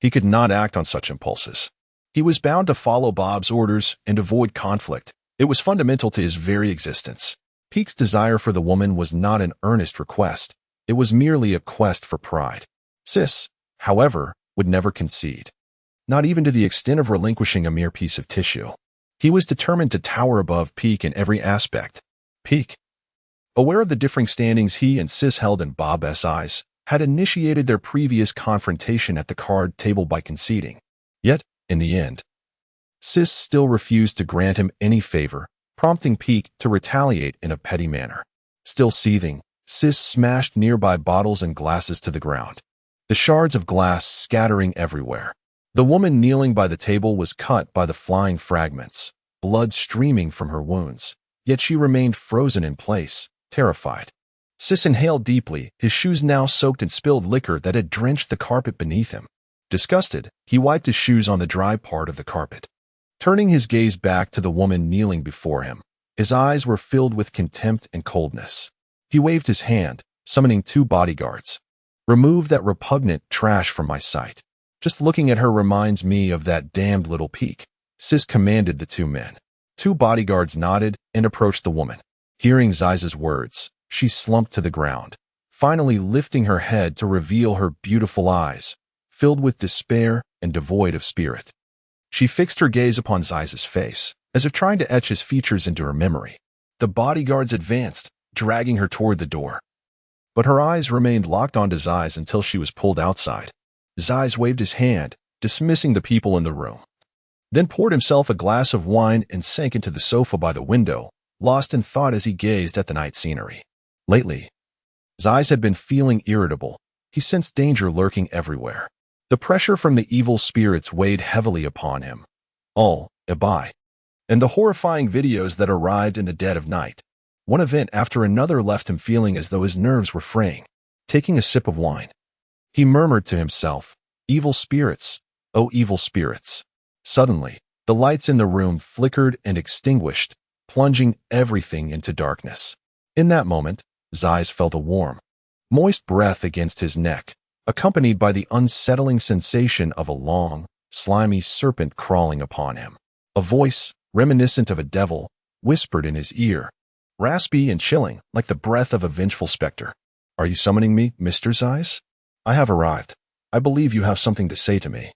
he could not act on such impulses. He was bound to follow Bob's orders and avoid conflict. It was fundamental to his very existence. Peak's desire for the woman was not an earnest request. It was merely a quest for pride. Sis, however, would never concede, not even to the extent of relinquishing a mere piece of tissue. He was determined to tower above Peak in every aspect. Peak, aware of the differing standings he and Sis held in Bob's eyes, had initiated their previous confrontation at the card table by conceding. Yet, in the end, Sis still refused to grant him any favor, prompting Peak to retaliate in a petty manner. Still seething, Sis smashed nearby bottles and glasses to the ground, the shards of glass scattering everywhere. The woman kneeling by the table was cut by the flying fragments, blood streaming from her wounds, yet she remained frozen in place, terrified. Sis inhaled deeply, his shoes now soaked in spilled liquor that had drenched the carpet beneath him. Disgusted, he wiped his shoes on the dry part of the carpet. Turning his gaze back to the woman kneeling before him, his eyes were filled with contempt and coldness. He waved his hand, summoning 2 bodyguards. "Remove that repugnant trash from my sight. Just looking at her reminds me of that damned little peak," Sis commanded the 2 men. 2 bodyguards nodded and approached the woman. Hearing Zai's words, she slumped to the ground, finally lifting her head to reveal her beautiful eyes, filled with despair and devoid of spirit. She fixed her gaze upon Zai's face, as if trying to etch his features into her memory. The bodyguards advanced, dragging her toward the door. But her eyes remained locked onto Zai's until she was pulled outside. Zai waved his hand, dismissing the people in the room, then poured himself a glass of wine and sank into the sofa by the window, lost in thought as he gazed at the night scenery. Lately, Zai had been feeling irritable. He sensed danger lurking everywhere. The pressure from the evil spirits weighed heavily upon him. All, Ibai, and the horrifying videos that arrived in the dead of night. One event after another left him feeling as though his nerves were fraying. Taking a sip of wine, he murmured to himself, "Evil spirits, oh evil spirits." Suddenly, the lights in the room flickered and extinguished, plunging everything into darkness. In that moment, Zai felt a warm, moist breath against his neck, accompanied by the unsettling sensation of a long, slimy serpent crawling upon him. A voice, reminiscent of a devil, whispered in his ear, raspy and chilling, like the breath of a vengeful specter. "Are you summoning me, Mr. Zai? I have arrived. I believe you have something to say to me."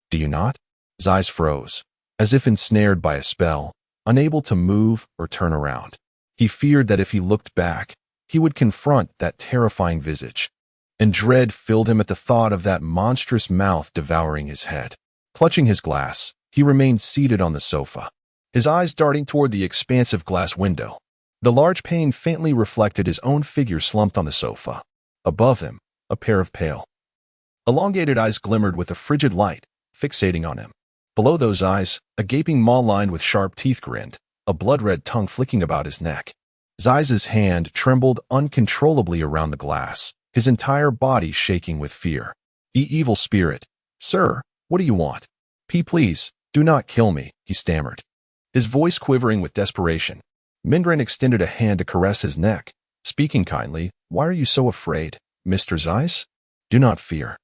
"Do you not?" Zai froze, as if ensnared by a spell, unable to move or turn around. He feared that if he looked back, he would confront that terrifying visage, and dread filled him at the thought of that monstrous mouth devouring his head. Clutching his glass, he remained seated on the sofa, his eyes darting toward the expansive glass window. The large pane faintly reflected his own figure slumped on the sofa. Above him, a pair of pale, elongated eyes glimmered with a frigid light, fixating on him. Below those eyes, a gaping maw lined with sharp teeth grinned, a blood-red tongue flicking about his neck. Zai's hand trembled uncontrollably around the glass, his entire body shaking with fear. Evil spirit, sir, what do you want?" Please, do not kill me," he stammered, his voice quivering with desperation. Mingren extended a hand to caress his neck, speaking kindly. "Why are you so afraid, Mr. Zai? Do not fear.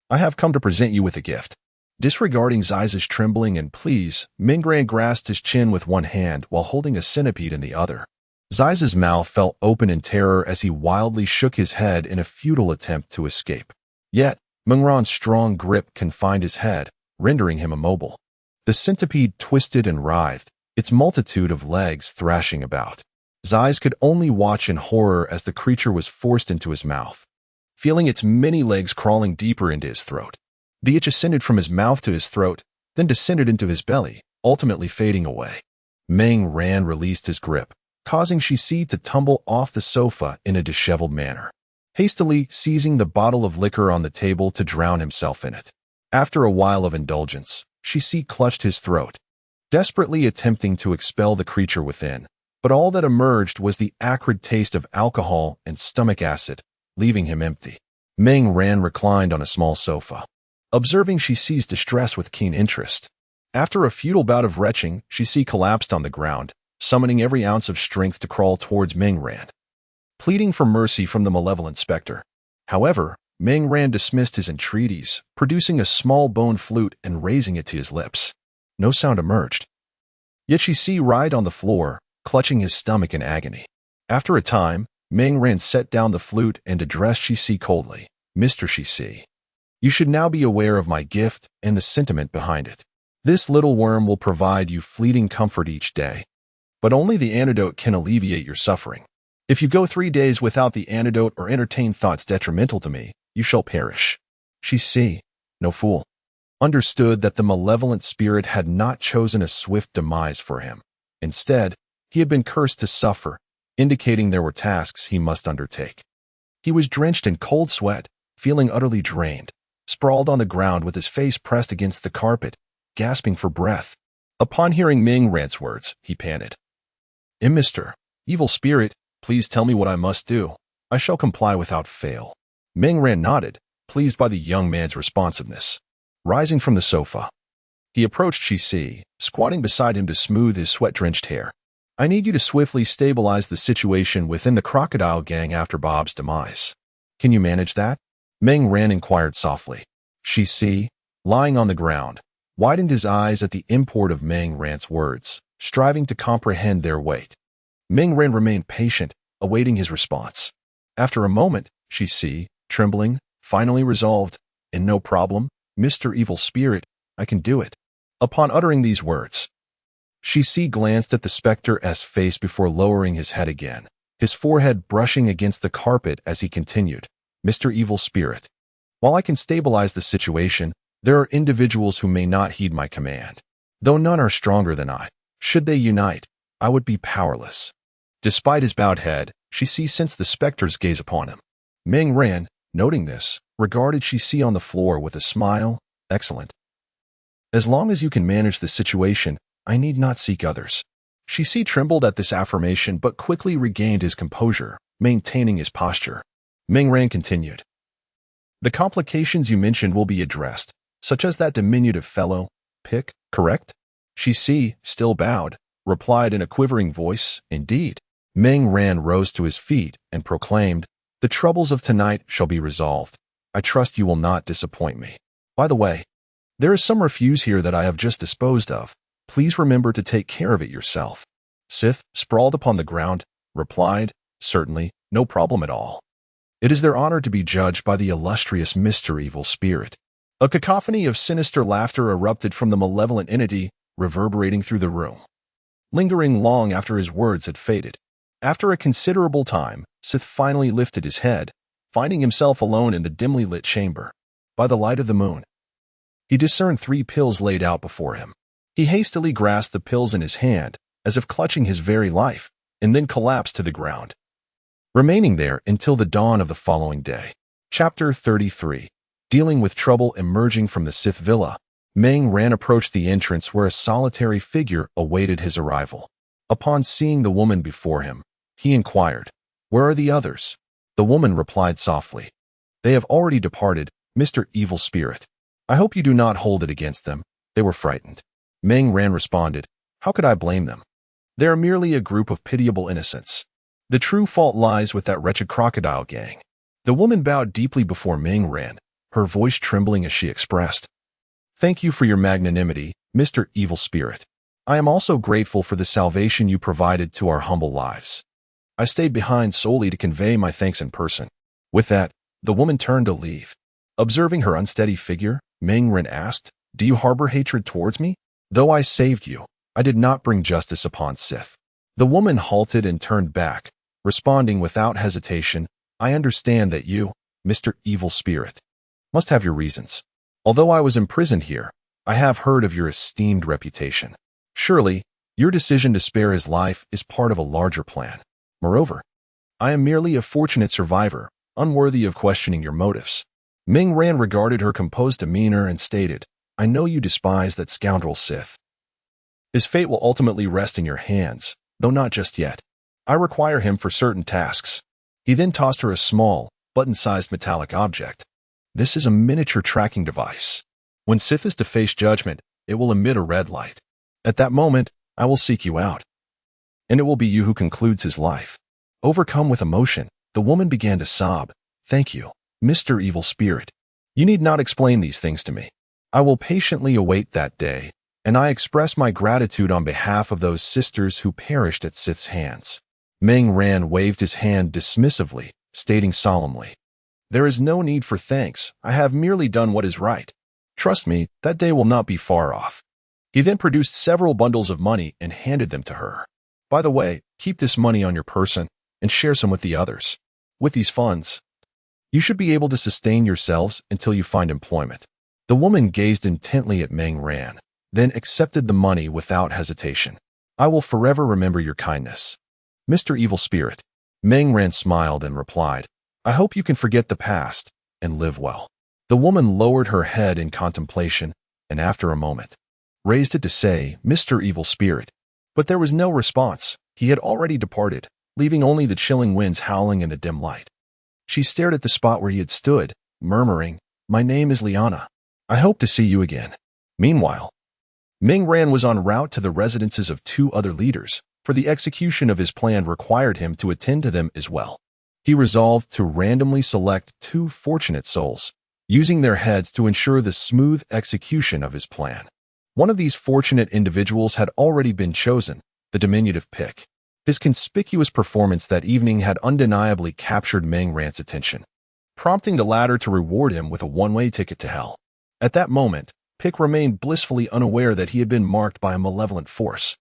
I have come to present you with a gift." Disregarding Zai's trembling and pleas, Mingren grasped his chin with one hand while holding a centipede in the other. Zai's mouth fell open in terror as he wildly shook his head in a futile attempt to escape. Yet, Mingren's strong grip confined his head, rendering him immobile. The centipede twisted and writhed, its multitude of legs thrashing about. Zai could only watch in horror as the creature was forced into his mouth, feeling its many legs crawling deeper into his throat. The itch ascended from his mouth to his throat, then descended into his belly, ultimately fading away. Mingren released his grip, causing Shici to tumble off the sofa in a disheveled manner, hastily seizing the bottle of liquor on the table to drown himself in it. After a while of indulgence, Shici clutched his throat, desperately attempting to expel the creature within, but all that emerged was the acrid taste of alcohol and stomach acid, leaving him empty. Mingren reclined on a small sofa, observing Shici's distress with keen interest. After a futile bout of retching, Shici collapsed on the ground, summoning every ounce of strength to crawl towards Mingren, pleading for mercy from the malevolent specter. However, Mingren dismissed his entreaties, producing a small bone flute and raising it to his lips. No sound emerged. Yet Shici writhed on the floor, clutching his stomach in agony. After a time, Mingren set down the flute and addressed Shici coldly. "Mr. Shici, you should now be aware of my gift and the sentiment behind it. This little worm will provide you fleeting comfort each day, but only the antidote can alleviate your suffering. If you go 3 days without the antidote or entertain thoughts detrimental to me, you shall perish." Shici, no fool, understood that the malevolent spirit had not chosen a swift demise for him. Instead, he had been cursed to suffer, indicating there were tasks he must undertake. He was drenched in cold sweat, feeling utterly drained. sprawled on the ground with his face pressed against the carpet, gasping for breath. Upon hearing Ming Ran's words, he panted. Mr. Evil Spirit, please tell me what I must do. I shall comply without fail. Ming Ran nodded, pleased by the young man's responsiveness. Rising from the sofa, he approached Shi, squatting beside him to smooth his sweat-drenched hair. I need you to swiftly stabilize the situation within the crocodile gang after Bob's demise. Can you manage that? Ming Ran inquired softly. Shi, lying on the ground, widened his eyes at the import of Ming Ran's words, striving to comprehend their weight. Ming Ran remained patient, awaiting his response. After a moment, Shi, trembling, finally resolved, and no problem, Mr. Evil Spirit, I can do it. Upon uttering these words, Shi glanced at the specter's face before lowering his head again, his forehead brushing against the carpet as he continued. Mr. Evil Spirit, while I can stabilize the situation, there are individuals who may not heed my command. Though none are stronger than I, should they unite, I would be powerless. Despite his bowed head, Shi sensed the specter's gaze upon him. Ming Ran, noting this, regarded Shi on the floor with a smile. Excellent. As long as you can manage the situation, I need not seek others. Shi trembled at this affirmation but quickly regained his composure, maintaining his posture. Ming Ran continued. The complications you mentioned will be addressed, such as that diminutive fellow, Pick, correct? Shi, still bowed, replied in a quivering voice, indeed. Ming Ran rose to his feet and proclaimed, the troubles of tonight shall be resolved. I trust you will not disappoint me. By the way, there is some refuse here that I have just disposed of. Please remember to take care of it yourself. Sith, sprawled upon the ground, replied, certainly, no problem at all. It is their honor to be judged by the illustrious Mr. Evil Spirit. A cacophony of sinister laughter erupted from the malevolent entity, reverberating through the room, lingering long after his words had faded. After a considerable time, Sith finally lifted his head, finding himself alone in the dimly lit chamber. By the light of the moon, he discerned 3 pills laid out before him. He hastily grasped the pills in his hand, as if clutching his very life, and then collapsed to the ground, remaining there until the dawn of the following day. Chapter 33. Dealing with trouble emerging from the Sith villa, Ming Ran approached the entrance where a solitary figure awaited his arrival. Upon seeing the woman before him, he inquired, where are the others? The woman replied softly, they have already departed, Mr. Evil Spirit. I hope you do not hold it against them. They were frightened. Ming Ran responded, how could I blame them? They are merely a group of pitiable innocents. The true fault lies with that wretched crocodile gang. The woman bowed deeply before Ming Ran, her voice trembling as she expressed, thank you for your magnanimity, Mr. Evil Spirit. I am also grateful for the salvation you provided to our humble lives. I stayed behind solely to convey my thanks in person. With that, the woman turned to leave. Observing her unsteady figure, Ming Ran asked, do you harbor hatred towards me? Though I saved you, I did not bring justice upon Sith. The woman halted and turned back, responding without hesitation, I understand that you, Mr. Evil Spirit, must have your reasons. Although I was imprisoned here, I have heard of your esteemed reputation. Surely, your decision to spare his life is part of a larger plan. Moreover, I am merely a fortunate survivor, unworthy of questioning your motives. Ming Ran regarded her composed demeanor and stated, I know you despise that scoundrel Sith. His fate will ultimately rest in your hands, though not just yet. I require him for certain tasks. He then tossed her a small, button-sized metallic object. This is a miniature tracking device. When Sith is to face judgment, it will emit a red light. At that moment, I will seek you out. And it will be you who concludes his life. Overcome with emotion, the woman began to sob. Thank you, Mr. Evil Spirit. You need not explain these things to me. I will patiently await that day, and I express my gratitude on behalf of those sisters who perished at Sith's hands. Ming Ran waved his hand dismissively, stating solemnly, there is no need for thanks. I have merely done what is right. Trust me, that day will not be far off. He then produced several bundles of money and handed them to her. By the way, keep this money on your person and share some with the others. With these funds, you should be able to sustain yourselves until you find employment. The woman gazed intently at Ming Ran, then accepted the money without hesitation. I will forever remember your kindness, Mr. Evil Spirit. Ming Ran smiled and replied, I hope you can forget the past and live well. The woman lowered her head in contemplation, and after a moment, raised it to say, "Mr. Evil Spirit." But there was no response. He had already departed, leaving only the chilling winds howling in the dim light. She stared at the spot where he had stood, murmuring, "My name is Liana. I hope to see you again." Meanwhile, Ming Ran was en route to the residences of two other leaders, for the execution of his plan required him to attend to them as well. He resolved to randomly select two fortunate souls, using their heads to ensure the smooth execution of his plan. One of these fortunate individuals had already been chosen, the diminutive Pick. His conspicuous performance that evening had undeniably captured Meng Ran's attention, prompting the latter to reward him with a one-way ticket to hell. At that moment, Pick remained blissfully unaware that he had been marked by a malevolent force.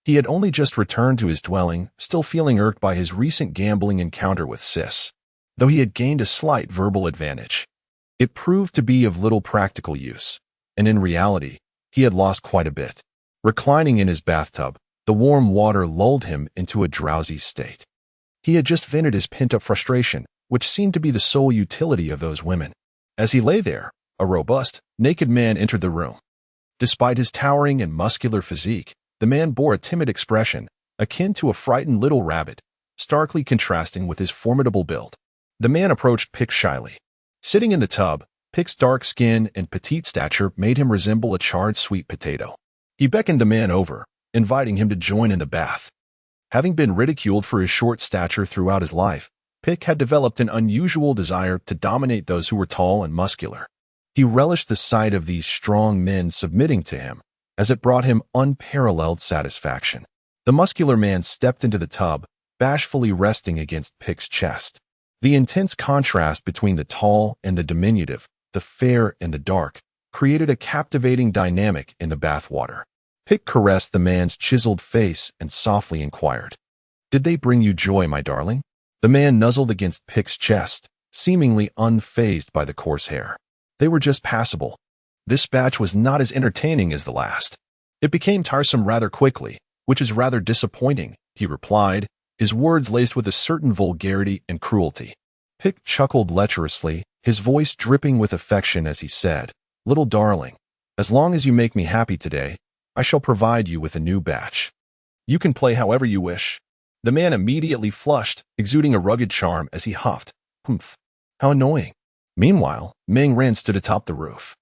He had only just returned to his dwelling, still feeling irked by his recent gambling encounter with Sis, though he had gained a slight verbal advantage. It proved to be of little practical use, and in reality, he had lost quite a bit. Reclining in his bathtub, the warm water lulled him into a drowsy state. He had just vented his pent-up frustration, which seemed to be the sole utility of those women. As he lay there, a robust, naked man entered the room. Despite his towering and muscular physique, the man bore a timid expression, akin to a frightened little rabbit, starkly contrasting with his formidable build. The man approached Pick shyly. Sitting in the tub, Pick's dark skin and petite stature made him resemble a charred sweet potato. He beckoned the man over, inviting him to join in the bath. Having been ridiculed for his short stature throughout his life, Pick had developed an unusual desire to dominate those who were tall and muscular. He relished the sight of these strong men submitting to him, as it brought him unparalleled satisfaction. The muscular man stepped into the tub, bashfully resting against Pick's chest. The intense contrast between the tall and the diminutive, the fair and the dark, created a captivating dynamic in the bathwater. Pick caressed the man's chiseled face and softly inquired, "Did they bring you joy, my darling?" The man nuzzled against Pick's chest, seemingly unfazed by the coarse hair. "They were just passable. This batch was not as entertaining as the last. It became tiresome rather quickly, which is rather disappointing," he replied, his words laced with a certain vulgarity and cruelty. Pick chuckled lecherously, his voice dripping with affection as he said, "Little darling, as long as you make me happy today, I shall provide you with a new batch. You can play however you wish." The man immediately flushed, exuding a rugged charm as he huffed, "Humph, how annoying." Meanwhile, Meng Ran stood atop the roof,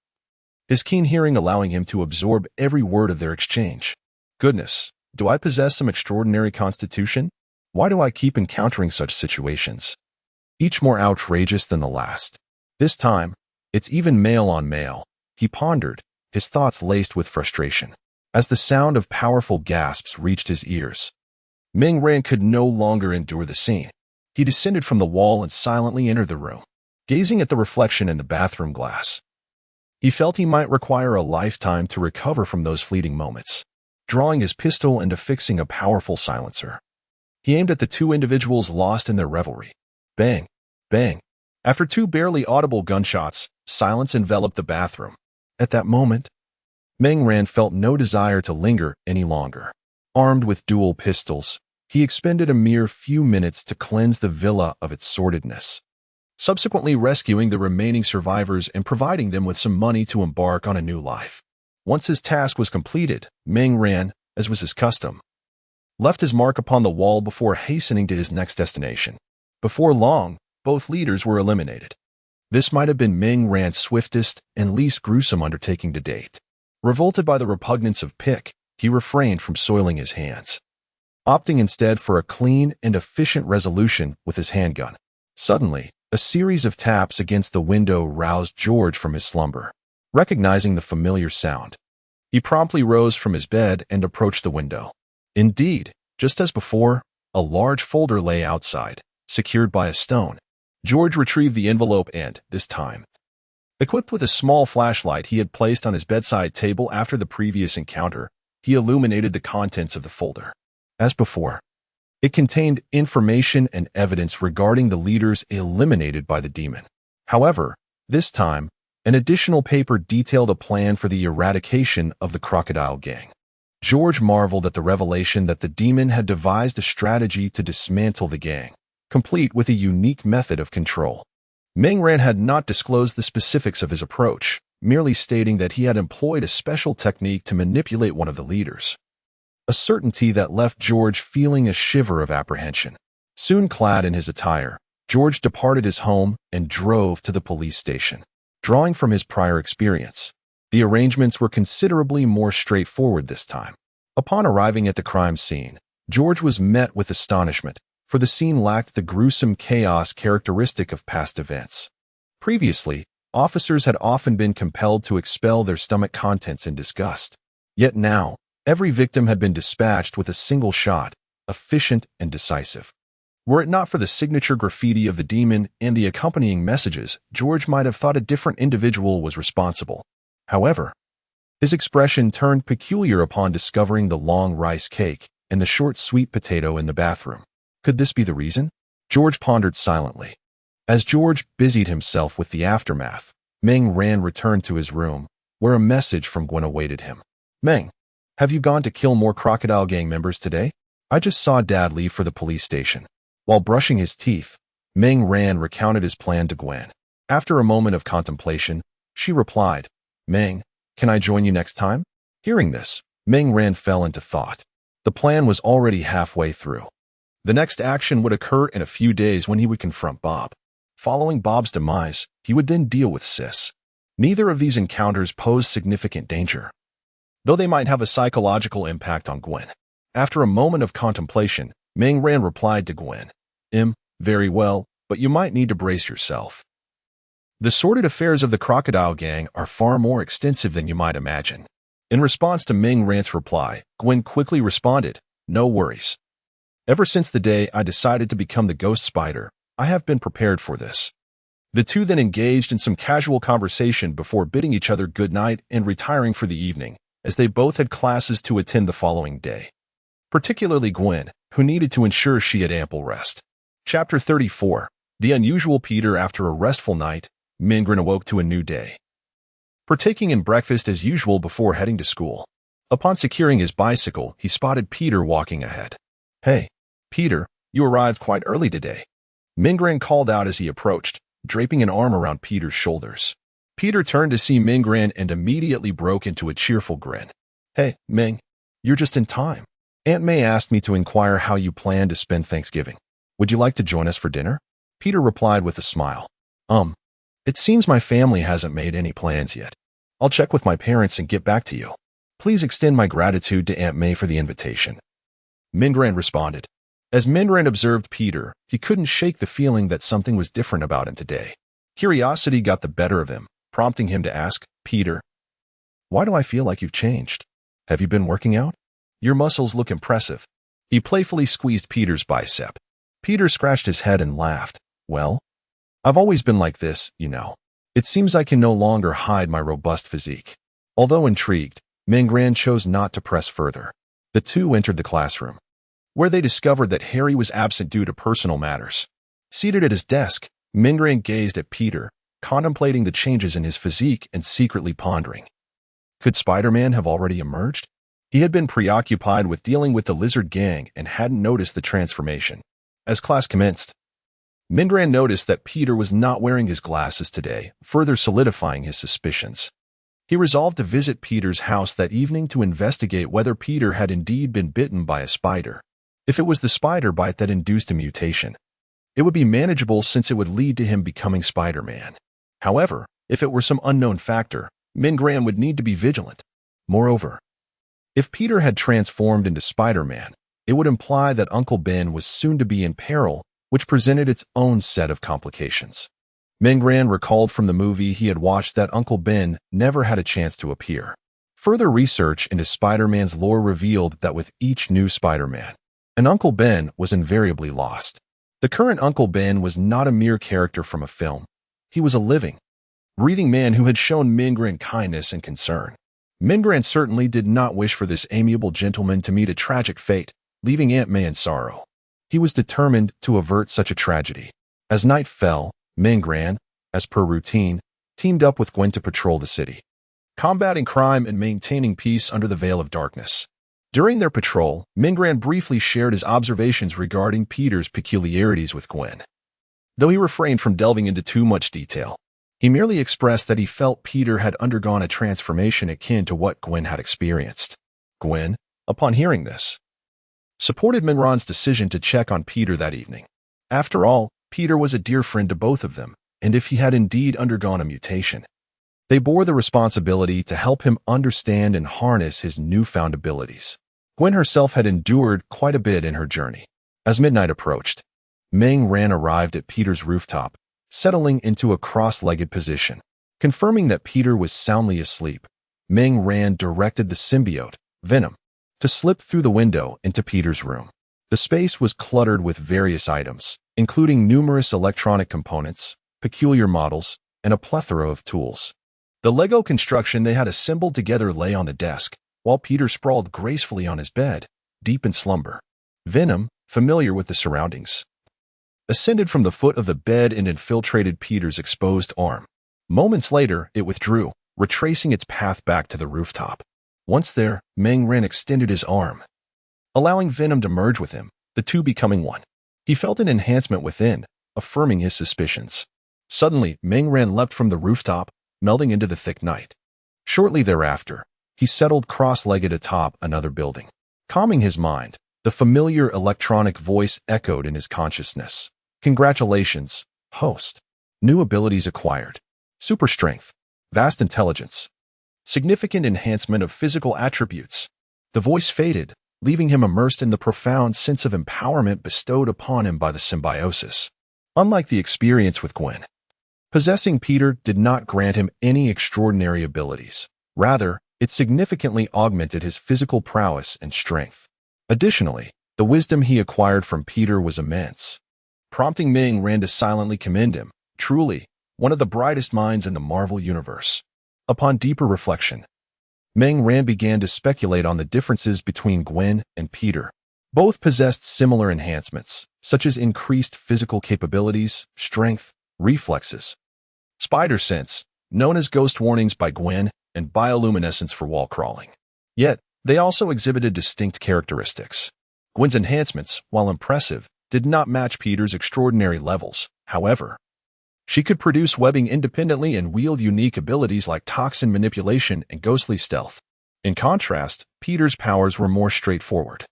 his keen hearing allowing him to absorb every word of their exchange. "Goodness, do I possess some extraordinary constitution? Why do I keep encountering such situations? Each more outrageous than the last. This time, it's even male on male," he pondered, his thoughts laced with frustration. As the sound of powerful gasps reached his ears, Meng Ran could no longer endure the scene. He descended from the wall and silently entered the room. Gazing at the reflection in the bathroom glass, he felt he might require a lifetime to recover from those fleeting moments. Drawing his pistol and affixing a powerful silencer, he aimed at the two individuals lost in their revelry. Bang! Bang! After two barely audible gunshots, silence enveloped the bathroom. At that moment, Meng Ran felt no desire to linger any longer. Armed with dual pistols, he expended a mere few minutes to cleanse the villa of its sordidness, subsequently rescuing the remaining survivors and providing them with some money to embark on a new life. Once his task was completed, Meng Ran, as was his custom, left his mark upon the wall before hastening to his next destination. Before long, both leaders were eliminated. This might have been Meng Ran's swiftest and least gruesome undertaking to date. Revolted by the repugnance of Pick, he refrained from soiling his hands, opting instead for a clean and efficient resolution with his handgun. Suddenly, a series of taps against the window roused George from his slumber. Recognizing the familiar sound, he promptly rose from his bed and approached the window. Indeed, just as before, a large folder lay outside, secured by a stone. George retrieved the envelope and, this time, equipped with a small flashlight he had placed on his bedside table after the previous encounter, he illuminated the contents of the folder. As before, it contained information and evidence regarding the leaders eliminated by the demon. However, this time, an additional paper detailed a plan for the eradication of the crocodile gang. George marveled at the revelation that the demon had devised a strategy to dismantle the gang, complete with a unique method of control. Ming Ran had not disclosed the specifics of his approach, merely stating that he had employed a special technique to manipulate one of the leaders. A certainty that left George feeling a shiver of apprehension. Soon clad in his attire, George departed his home and drove to the police station. Drawing from his prior experience, the arrangements were considerably more straightforward this time. Upon arriving at the crime scene, George was met with astonishment, for the scene lacked the gruesome chaos characteristic of past events. Previously, officers had often been compelled to expel their stomach contents in disgust. Yet now, every victim had been dispatched with a single shot, efficient and decisive. Were it not for the signature graffiti of the demon and the accompanying messages, George might have thought a different individual was responsible. However, his expression turned peculiar upon discovering the long rice cake and the short sweet potato in the bathroom. Could this be the reason? George pondered silently. As George busied himself with the aftermath, Ming Ran returned to his room, where a message from Gwen awaited him. Meng, have you gone to kill more Crocodile Gang members today? I just saw Dad leave for the police station. While brushing his teeth, Ming Ran recounted his plan to Gwen. After a moment of contemplation, she replied, Meng, can I join you next time? Hearing this, Ming Ran fell into thought. The plan was already halfway through. The next action would occur in a few days when he would confront Bob. Following Bob's demise, he would then deal with Sis. Neither of these encounters posed significant danger, though they might have a psychological impact on Gwen. After a moment of contemplation, Ming Ran replied to Gwen, very well, but you might need to brace yourself. The sordid affairs of the Crocodile Gang are far more extensive than you might imagine. In response to Ming Ran's reply, Gwen quickly responded, no worries. Ever since the day I decided to become the Ghost Spider, I have been prepared for this. The two then engaged in some casual conversation before bidding each other good night and retiring for the evening, as they both had classes to attend the following day. Particularly Gwen, who needed to ensure she had ample rest. Chapter 34. The unusual Peter. After a restful night, Ming Ran awoke to a new day. Partaking in breakfast as usual before heading to school. Upon securing his bicycle, he spotted Peter walking ahead. Hey, Peter, you arrived quite early today. Ming Ran called out as he approached, draping an arm around Peter's shoulders. Peter turned to see Ming Ran and immediately broke into a cheerful grin. Hey, Ming, you're just in time. Aunt May asked me to inquire how you plan to spend Thanksgiving. Would you like to join us for dinner? Peter replied with a smile. It seems my family hasn't made any plans yet. I'll check with my parents and get back to you. Please extend my gratitude to Aunt May for the invitation. Ming Ran responded. As Ming Ran observed Peter, he couldn't shake the feeling that something was different about him today. Curiosity got the better of him, prompting him to ask, Peter, why do I feel like you've changed? Have you been working out? Your muscles look impressive. He playfully squeezed Peter's bicep. Peter scratched his head and laughed. Well, I've always been like this, you know. It seems I can no longer hide my robust physique. Although intrigued, Ming Ran chose not to press further. The two entered the classroom, where they discovered that Harry was absent due to personal matters. Seated at his desk, Ming Ran gazed at Peter, contemplating the changes in his physique and secretly pondering. Could Spider-Man have already emerged? He had been preoccupied with dealing with the lizard gang and hadn't noticed the transformation. As class commenced, Ming Ran noticed that Peter was not wearing his glasses today, further solidifying his suspicions. He resolved to visit Peter's house that evening to investigate whether Peter had indeed been bitten by a spider. If it was the spider bite that induced a mutation, it would be manageable since it would lead to him becoming Spider-Man. However, if it were some unknown factor, Ming Ran would need to be vigilant. Moreover, if Peter had transformed into Spider-Man, it would imply that Uncle Ben was soon to be in peril, which presented its own set of complications. Ming Ran recalled from the movie he had watched that Uncle Ben never had a chance to appear. Further research into Spider-Man's lore revealed that with each new Spider-Man, an Uncle Ben was invariably lost. The current Uncle Ben was not a mere character from a film. He was a living, breathing man who had shown Ming Ran kindness and concern. Ming Ran certainly did not wish for this amiable gentleman to meet a tragic fate, leaving Aunt May in sorrow. He was determined to avert such a tragedy. As night fell, Ming Ran, as per routine, teamed up with Gwen to patrol the city, combating crime and maintaining peace under the veil of darkness. During their patrol, Ming Ran briefly shared his observations regarding Peter's peculiarities with Gwen. though he refrained from delving into too much detail. He merely expressed that he felt Peter had undergone a transformation akin to what Gwen had experienced. Gwen, upon hearing this, supported Minran's decision to check on Peter that evening. After all, Peter was a dear friend to both of them, and if he had indeed undergone a mutation, they bore the responsibility to help him understand and harness his newfound abilities. Gwen herself had endured quite a bit in her journey. As midnight approached, Meng Ran arrived at Peter's rooftop, settling into a cross-legged position. Confirming that Peter was soundly asleep, Meng Ran directed the symbiote, Venom, to slip through the window into Peter's room. The space was cluttered with various items, including numerous electronic components, peculiar models, and a plethora of tools. The Lego construction they had assembled together lay on the desk, while Peter sprawled gracefully on his bed, deep in slumber. Venom, familiar with the surroundings, ascended from the foot of the bed and infiltrated Peter's exposed arm. Moments later, it withdrew, retracing its path back to the rooftop. Once there, Meng Ran extended his arm, allowing Venom to merge with him, the two becoming one. He felt an enhancement within, affirming his suspicions. Suddenly, Meng Ran leapt from the rooftop, melding into the thick night. Shortly thereafter, he settled cross-legged atop another building. Calming his mind, the familiar electronic voice echoed in his consciousness. Congratulations, host. New abilities acquired. Super strength. Vast intelligence. Significant enhancement of physical attributes. The voice faded, leaving him immersed in the profound sense of empowerment bestowed upon him by the symbiosis. Unlike the experience with Gwen, possessing Peter did not grant him any extraordinary abilities. Rather, it significantly augmented his physical prowess and strength. Additionally, the wisdom he acquired from Peter was immense, prompting Meng Ran to silently commend him, truly, one of the brightest minds in the Marvel Universe. Upon deeper reflection, Meng Ran began to speculate on the differences between Gwen and Peter. Both possessed similar enhancements, such as increased physical capabilities, strength, reflexes, spider sense, known as ghost warnings by Gwen, and bioluminescence for wall crawling. Yet, they also exhibited distinct characteristics. Gwen's enhancements, while impressive, did not match Peter's extraordinary levels. However, she could produce webbing independently and wield unique abilities like toxin manipulation and ghostly stealth. In contrast, Peter's powers were more straightforward,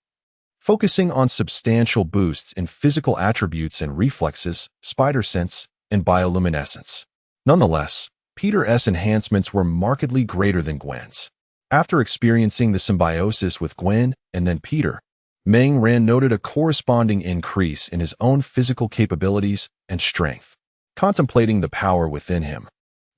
focusing on substantial boosts in physical attributes and reflexes, spider sense, and bioluminescence. Nonetheless, Peter's enhancements were markedly greater than Gwen's. After experiencing the symbiosis with Gwen and then Peter, Meng Ran noted a corresponding increase in his own physical capabilities and strength. Contemplating the power within him,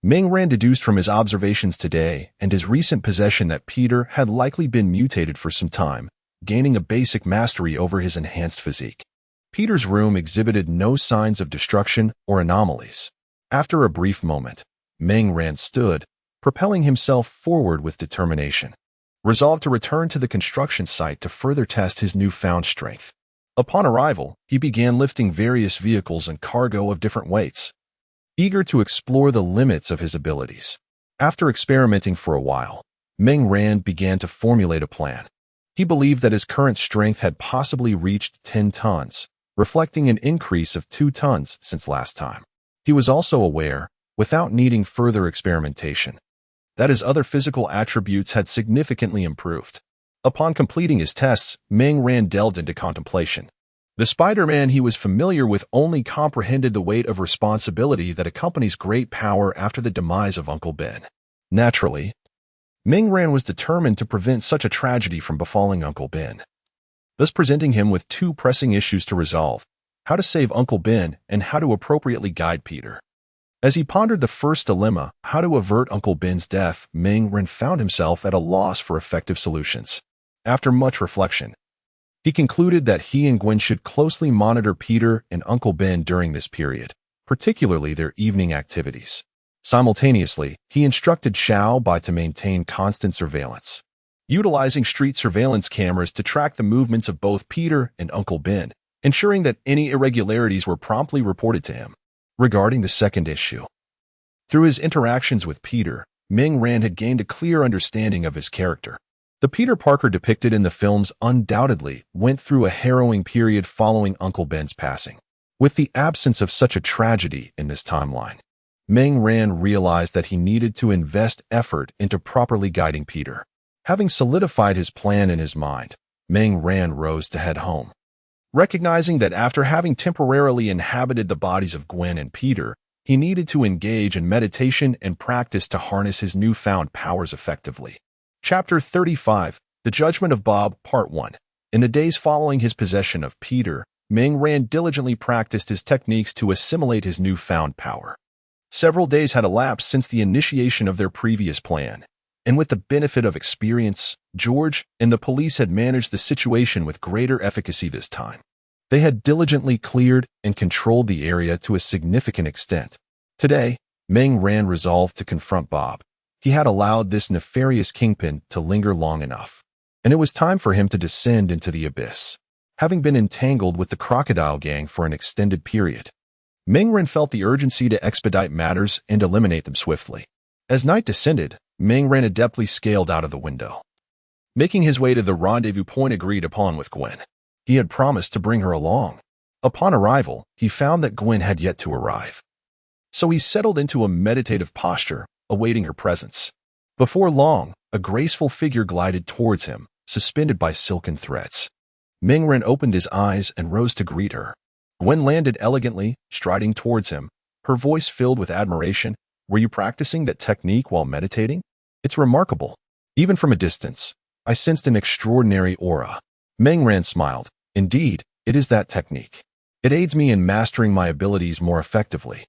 Meng Ran deduced from his observations today and his recent possession that Peter had likely been mutated for some time, gaining a basic mastery over his enhanced physique. Peter's room exhibited no signs of destruction or anomalies. After a brief moment, Meng Ran stood, propelling himself forward with determination, resolved to return to the construction site to further test his newfound strength. Upon arrival, he began lifting various vehicles and cargo of different weights, eager to explore the limits of his abilities. After experimenting for a while, Meng Ran began to formulate a plan. He believed that his current strength had possibly reached 10 tons, reflecting an increase of 2 tons since last time. He was also aware, without needing further experimentation, that his other physical attributes had significantly improved. Upon completing his tests, Meng Ran delved into contemplation. The Spider-Man he was familiar with only comprehended the weight of responsibility that accompanies great power after the demise of Uncle Ben. Naturally, Meng Ran was determined to prevent such a tragedy from befalling Uncle Ben, thus presenting him with 2 pressing issues to resolve: how to save Uncle Ben and how to appropriately guide Peter. As he pondered the first dilemma, how to avert Uncle Ben's death, Meng Ran found himself at a loss for effective solutions. After much reflection, he concluded that he and Gwen should closely monitor Peter and Uncle Ben during this period, particularly their evening activities. Simultaneously, he instructed Xiao Bai to maintain constant surveillance, utilizing street surveillance cameras to track the movements of both Peter and Uncle Ben, ensuring that any irregularities were promptly reported to him. Regarding the second issue, through his interactions with Peter, Meng Ran had gained a clear understanding of his character. The Peter Parker depicted in the films undoubtedly went through a harrowing period following Uncle Ben's passing. With the absence of such a tragedy in this timeline, Meng Ran realized that he needed to invest effort into properly guiding Peter. Having solidified his plan in his mind, Meng Ran rose to head home. Recognizing that after having temporarily inhabited the bodies of Gwen and Peter, he needed to engage in meditation and practice to harness his newfound powers effectively. Chapter 35, The Judgment of Bob, Part 1. In the days following his possession of Peter, Meng Ran diligently practiced his techniques to assimilate his newfound power. Several days had elapsed since the initiation of their previous plan, and with the benefit of experience, George and the police had managed the situation with greater efficacy this time. They had diligently cleared and controlled the area to a significant extent. Today, Meng Ran resolved to confront Bob. He had allowed this nefarious kingpin to linger long enough, and it was time for him to descend into the abyss. Having been entangled with the crocodile gang for an extended period, Meng Ran felt the urgency to expedite matters and eliminate them swiftly. As night descended, Meng Ran adeptly scaled out of the window, making his way to the rendezvous point agreed upon with Gwen. He had promised to bring her along. Upon arrival, he found that Gwen had yet to arrive. So he settled into a meditative posture, awaiting her presence. Before long, a graceful figure glided towards him, suspended by silken threads. Meng Ran opened his eyes and rose to greet her. Gwen landed elegantly, striding towards him, her voice filled with admiration. "Were you practicing that technique while meditating? It's remarkable. Even from a distance, I sensed an extraordinary aura." Meng Ran smiled. "Indeed, it is that technique. It aids me in mastering my abilities more effectively."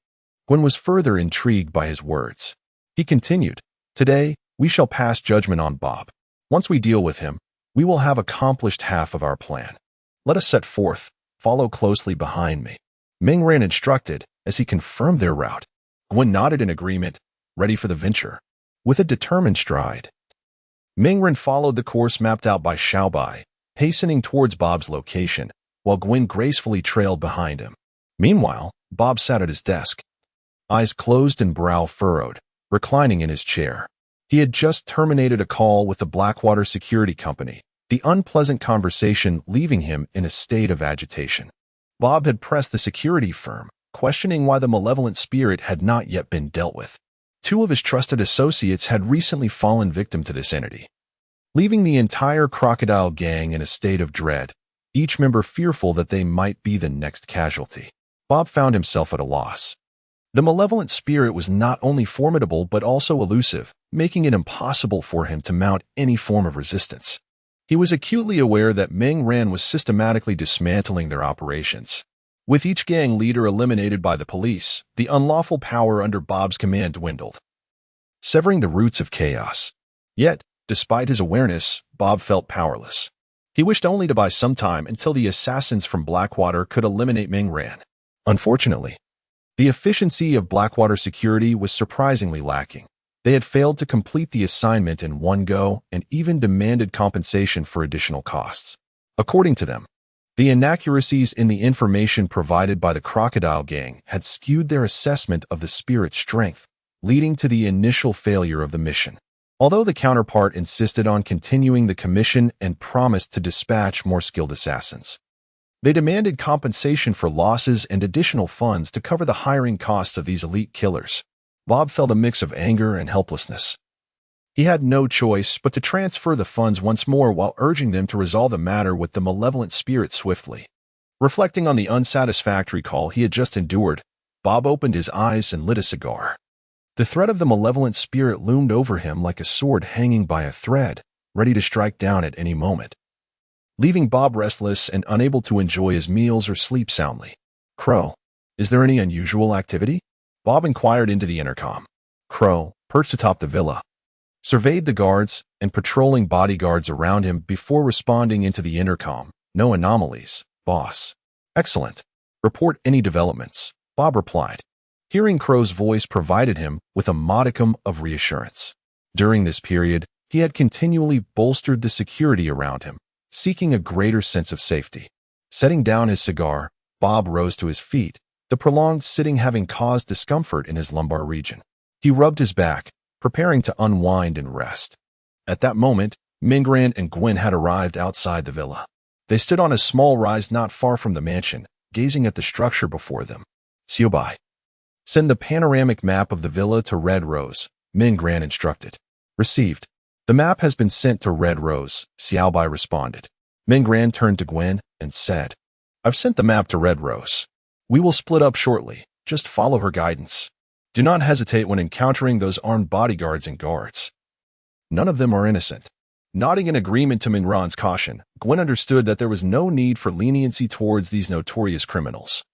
Gwen was further intrigued by his words. He continued, "Today, we shall pass judgment on Bob. Once we deal with him, we will have accomplished half of our plan. Let us set forth. Follow closely behind me." Meng Ran instructed as he confirmed their route. Gwen nodded in agreement, ready for the venture. With a determined stride, Meng Ran followed the course mapped out by Xiaobai, hastening towards Bob's location, while Gwen gracefully trailed behind him. Meanwhile, Bob sat at his desk, eyes closed and brow furrowed, reclining in his chair. He had just terminated a call with the Blackwater Security Company, the unpleasant conversation leaving him in a state of agitation. Bob had pressed the security firm, questioning why the malevolent spirit had not yet been dealt with. Two of his trusted associates had recently fallen victim to this entity, leaving the entire crocodile gang in a state of dread, each member fearful that they might be the next casualty. Bob found himself at a loss. The malevolent spirit was not only formidable but also elusive, making it impossible for him to mount any form of resistance. He was acutely aware that Meng Ran was systematically dismantling their operations. With each gang leader eliminated by the police, the unlawful power under Bob's command dwindled, severing the roots of chaos. Yet, despite his awareness, Bob felt powerless. He wished only to buy some time until the assassins from Blackwater could eliminate Meng Ran. Unfortunately, the efficiency of Blackwater security was surprisingly lacking. They had failed to complete the assignment in one go and even demanded compensation for additional costs. According to them, the inaccuracies in the information provided by the Crocodile Gang had skewed their assessment of the spirit's strength, leading to the initial failure of the mission. Although the counterpart insisted on continuing the commission and promised to dispatch more skilled assassins, they demanded compensation for losses and additional funds to cover the hiring costs of these elite killers. Bob felt a mix of anger and helplessness. He had no choice but to transfer the funds once more while urging them to resolve the matter with the malevolent spirit swiftly. Reflecting on the unsatisfactory call he had just endured, Bob opened his eyes and lit a cigar. The threat of the malevolent spirit loomed over him like a sword hanging by a thread, ready to strike down at any moment, leaving Bob restless and unable to enjoy his meals or sleep soundly. "Crow, is there any unusual activity?" Bob inquired into the intercom. Crow, perched atop the villa, surveyed the guards and patrolling bodyguards around him before responding into the intercom. "No anomalies, boss." "Excellent. Report any developments," Bob replied. Hearing Crow's voice provided him with a modicum of reassurance. During this period, he had continually bolstered the security around him, seeking a greater sense of safety. Setting down his cigar, Bob rose to his feet, the prolonged sitting having caused discomfort in his lumbar region. He rubbed his back, preparing to unwind and rest. At that moment, Meng Ran and Gwen had arrived outside the villa. They stood on a small rise not far from the mansion, gazing at the structure before them. Xiaobai. Send the panoramic map of the villa to Red Rose, Ming Gran instructed. Received. The map has been sent to Red Rose, Xiaobai responded. Ming Gran turned to Gwen and said, I've sent the map to Red Rose. We will split up shortly. Just follow her guidance. Do not hesitate when encountering those armed bodyguards and guards. None of them are innocent. Nodding in agreement to Minran's caution, Gwen understood that there was no need for leniency towards these notorious criminals.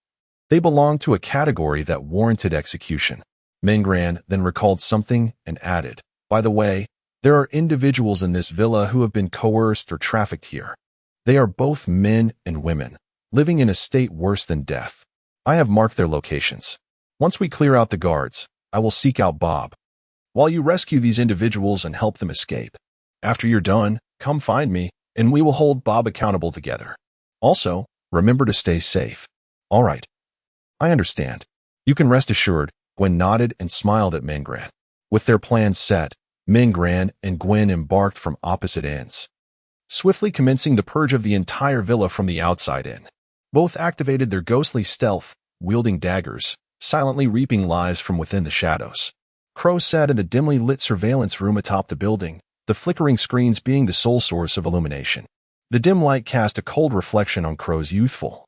They belonged to a category that warranted execution. Mingran then recalled something and added, By the way, there are individuals in this villa who have been coerced or trafficked here. They are both men and women, living in a state worse than death. I have marked their locations. Once we clear out the guards, I will seek out Bob, while you rescue these individuals and help them escape. After you're done, come find me, and we will hold Bob accountable together. Also, remember to stay safe. All right. I understand. You can rest assured, Gwen nodded and smiled at Mingran. With their plans set, Mingran and Gwen embarked from opposite ends, swiftly commencing the purge of the entire villa from the outside in. Both activated their ghostly stealth, wielding daggers, silently reaping lives from within the shadows. Crow sat in the dimly lit surveillance room atop the building, the flickering screens being the sole source of illumination. The dim light cast a cold reflection on Crow's youthful,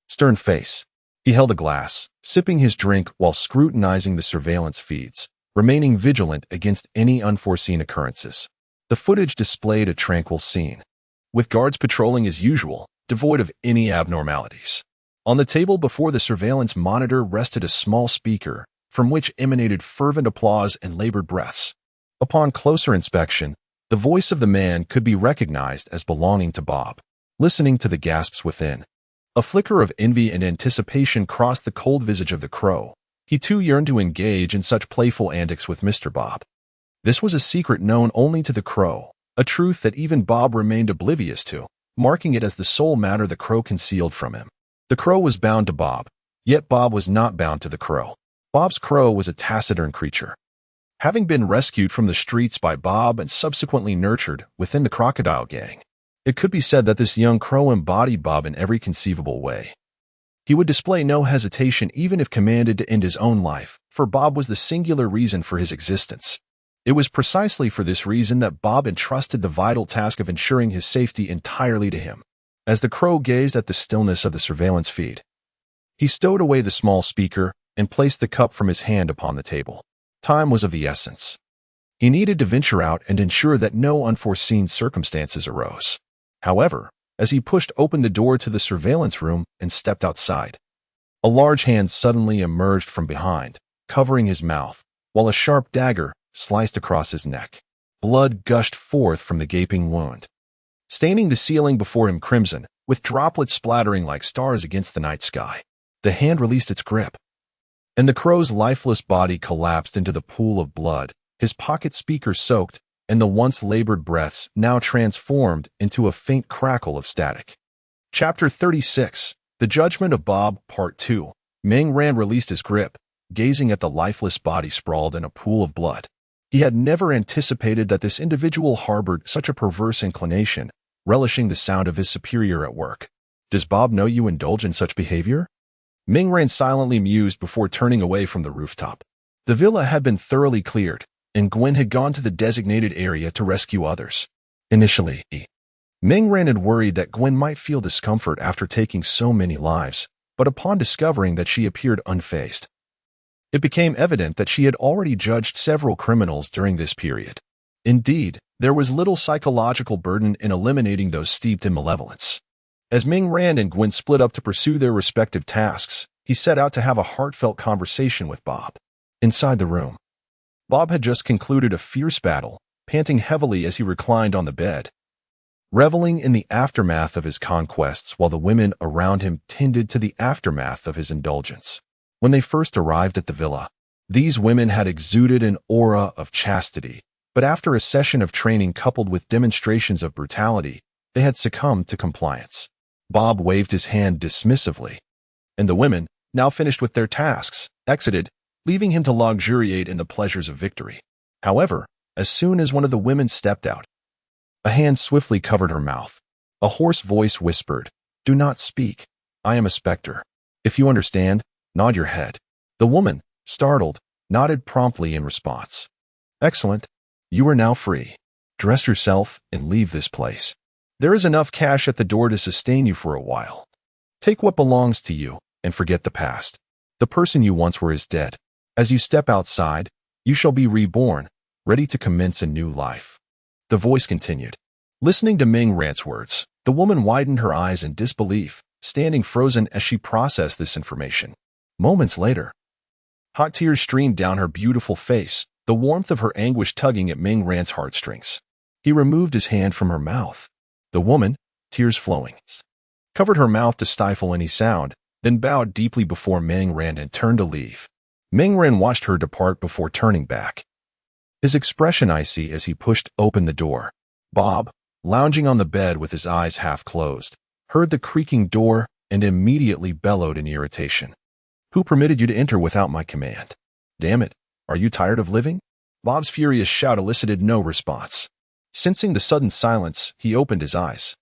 stern face. He held a glass, sipping his drink while scrutinizing the surveillance feeds, remaining vigilant against any unforeseen occurrences. The footage displayed a tranquil scene, with guards patrolling as usual, devoid of any abnormalities. On the table before the surveillance monitor rested a small speaker, from which emanated fervent applause and labored breaths. Upon closer inspection, the voice of the man could be recognized as belonging to Bob. Listening to the gasps within, a flicker of envy and anticipation crossed the cold visage of the Crow. He too yearned to engage in such playful antics with Mr. Bob. This was a secret known only to the Crow, a truth that even Bob remained oblivious to, marking it as the sole matter the Crow concealed from him. The Crow was bound to Bob, yet Bob was not bound to the Crow. Bob's Crow was a taciturn creature. Having been rescued from the streets by Bob and subsequently nurtured within the Crocodile Gang, it could be said that this young Crow embodied Bob in every conceivable way. He would display no hesitation even if commanded to end his own life, for Bob was the singular reason for his existence. It was precisely for this reason that Bob entrusted the vital task of ensuring his safety entirely to him. As the Crow gazed at the stillness of the surveillance feed, he stowed away the small speaker and placed the cup from his hand upon the table. Time was of the essence. He needed to venture out and ensure that no unforeseen circumstances arose. However, as he pushed open the door to the surveillance room and stepped outside, a large hand suddenly emerged from behind, covering his mouth, while a sharp dagger sliced across his neck. Blood gushed forth from the gaping wound, staining the ceiling before him crimson, with droplets splattering like stars against the night sky. The hand released its grip, and the Crow's lifeless body collapsed into the pool of blood, his pocket speaker soaked, and the once labored breaths now transformed into a faint crackle of static. Chapter 36, The Judgment of Bob, Part 2. Mingran released his grip, gazing at the lifeless body sprawled in a pool of blood. He had never anticipated that this individual harbored such a perverse inclination, relishing the sound of his superior at work. Does Bob know you indulge in such behavior? Mingran silently mused before turning away from the rooftop. The villa had been thoroughly cleared, and Gwen had gone to the designated area to rescue others. Initially, Mingran had worried that Gwen might feel discomfort after taking so many lives, but upon discovering that she appeared unfazed, it became evident that she had already judged several criminals during this period. Indeed, there was little psychological burden in eliminating those steeped in malevolence. As Mingran and Gwen split up to pursue their respective tasks, he set out to have a heartfelt conversation with Bob. Inside the room, Bob had just concluded a fierce battle, panting heavily as he reclined on the bed, reveling in the aftermath of his conquests while the women around him tended to the aftermath of his indulgence. When they first arrived at the villa, these women had exuded an aura of chastity, but after a session of training coupled with demonstrations of brutality, they had succumbed to compliance. Bob waved his hand dismissively, and the women, now finished with their tasks, exited, leaving him to luxuriate in the pleasures of victory. However, as soon as one of the women stepped out, a hand swiftly covered her mouth. A hoarse voice whispered, "Do not speak. I am a specter." If you understand, nod your head. The woman, startled, nodded promptly in response. Excellent. You are now free. Dress yourself and leave this place. There is enough cash at the door to sustain you for a while. Take what belongs to you and forget the past. The person you once were is dead. As you step outside, you shall be reborn, ready to commence a new life. The voice continued. Listening to Ming Rant's words, the woman widened her eyes in disbelief, standing frozen as she processed this information. Moments later, hot tears streamed down her beautiful face, the warmth of her anguish tugging at Ming Rant's heartstrings. He removed his hand from her mouth. The woman, tears flowing, covered her mouth to stifle any sound, then bowed deeply before Ming Ran and turned to leave. Ming Ran watched her depart before turning back, his expression icy as he pushed open the door. Bob, lounging on the bed with his eyes half closed, heard the creaking door and immediately bellowed in irritation. Who permitted you to enter without my command? Damn it, are you tired of living? Bob's furious shout elicited no response. Sensing the sudden silence, he opened his eyes.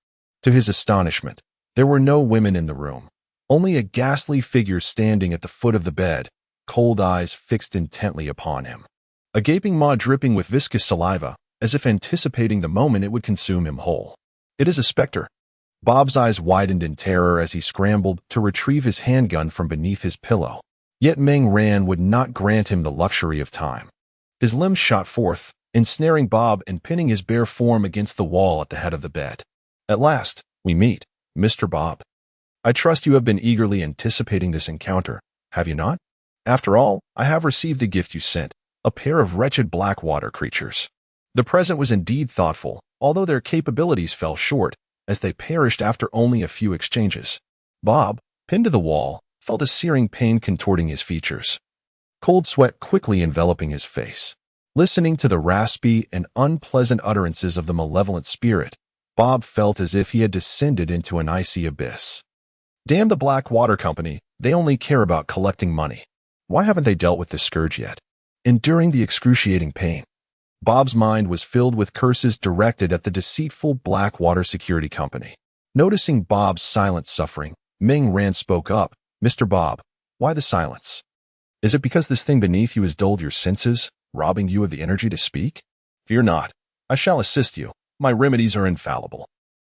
To his astonishment, there were no women in the room, only a ghastly figure standing at the foot of the bed, cold eyes fixed intently upon him. A gaping maw dripping with viscous saliva, as if anticipating the moment it would consume him whole. It is a specter. Bob's eyes widened in terror as he scrambled to retrieve his handgun from beneath his pillow. Yet Ming Ran would not grant him the luxury of time. His limbs shot forth, ensnaring Bob and pinning his bare form against the wall at the head of the bed. At last, we meet, Mr. Bob. I trust you have been eagerly anticipating this encounter, have you not? After all, I have received the gift you sent, a pair of wretched black water creatures. The present was indeed thoughtful, although their capabilities fell short, as they perished after only a few exchanges. Bob, pinned to the wall, felt a searing pain contorting his features, cold sweat quickly enveloping his face. Listening to the raspy and unpleasant utterances of the malevolent spirit, Bob felt as if he had descended into an icy abyss. Damn the Black Water Company, they only care about collecting money. Why haven't they dealt with this scourge yet? Enduring the excruciating pain, Bob's mind was filled with curses directed at the deceitful Blackwater Security Company. Noticing Bob's silent suffering, Ming Ran spoke up. Mr. Bob, why the silence? Is it because this thing beneath you has dulled your senses, robbing you of the energy to speak? Fear not. I shall assist you. My remedies are infallible.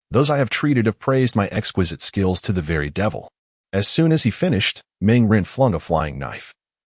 Those I have treated have praised my exquisite skills to the very devil. As soon as he finished, Ming Ran flung a flying knife,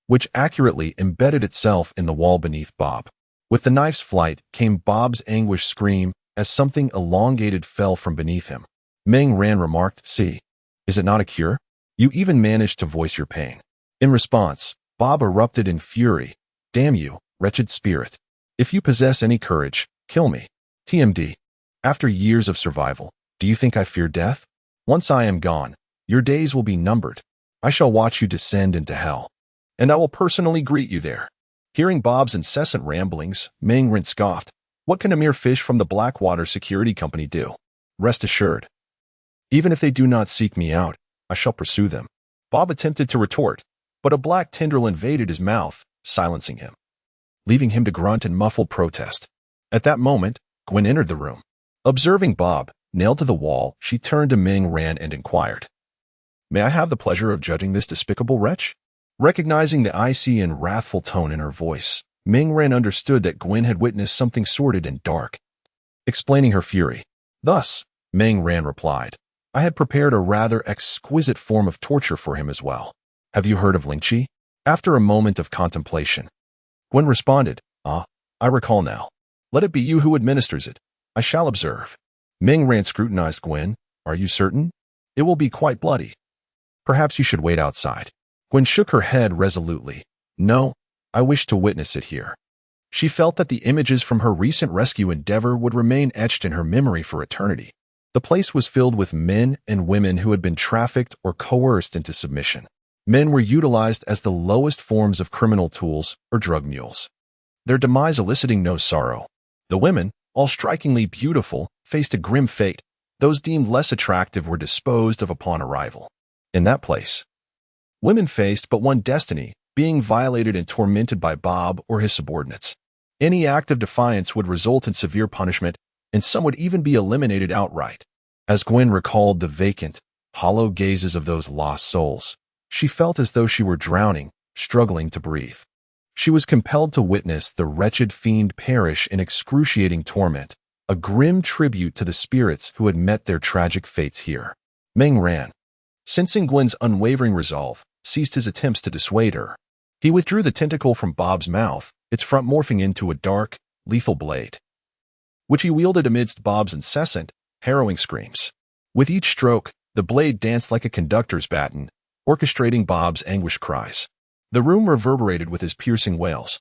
which accurately embedded itself in the wall beneath Bob. With the knife's flight came Bob's anguished scream as something elongated fell from beneath him. Ming Ran remarked, "See, is it not a cure? You even managed to voice your pain." In response, Bob erupted in fury. Damn you, wretched spirit. If you possess any courage, kill me. TMD. After years of survival, do you think I fear death? Once I am gone, your days will be numbered. I shall watch you descend into hell, and I will personally greet you there. Hearing Bob's incessant ramblings, Ming Ran scoffed. What can a mere fish from the Blackwater Security Company do? Rest assured, even if they do not seek me out, I shall pursue them. Bob attempted to retort, but a black tendril invaded his mouth, silencing him, leaving him to grunt in muffled protest. At that moment, Gwen entered the room. Observing Bob, nailed to the wall, she turned to Ming Ran and inquired, "May I have the pleasure of judging this despicable wretch?" Recognizing the icy and wrathful tone in her voice, Ming Ran understood that Gwen had witnessed something sordid and dark. Explaining her fury, thus, Ming Ran replied, "I had prepared a rather exquisite form of torture for him as well. Have you heard of Lingchi?" After a moment of contemplation, Gwen responded, "Ah, I recall now. Let it be you who administers it. I shall observe." Ming Ran scrutinized Gwen. "Are you certain? It will be quite bloody. Perhaps you should wait outside." Gwen shook her head resolutely. "No, I wish to witness it here." She felt that the images from her recent rescue endeavor would remain etched in her memory for eternity. The place was filled with men and women who had been trafficked or coerced into submission. Men were utilized as the lowest forms of criminal tools or drug mules, their demise eliciting no sorrow. The women, all strikingly beautiful, faced a grim fate. Those deemed less attractive were disposed of upon arrival. In that place, women faced but one destiny, being violated and tormented by Bob or his subordinates. Any act of defiance would result in severe punishment, and some would even be eliminated outright. As Gwen recalled the vacant, hollow gazes of those lost souls, She felt as though she were drowning, struggling to breathe. She was compelled to witness the wretched fiend perish in excruciating torment, a grim tribute to the spirits who had met their tragic fates here. Meng ran. Sensing Gwen's unwavering resolve, ceased his attempts to dissuade her. He withdrew the tentacle from Bob's mouth, its front morphing into a dark, lethal blade, which he wielded amidst Bob's incessant, harrowing screams. With each stroke, the blade danced like a conductor's baton, orchestrating Bob's anguished cries. The room reverberated with his piercing wails,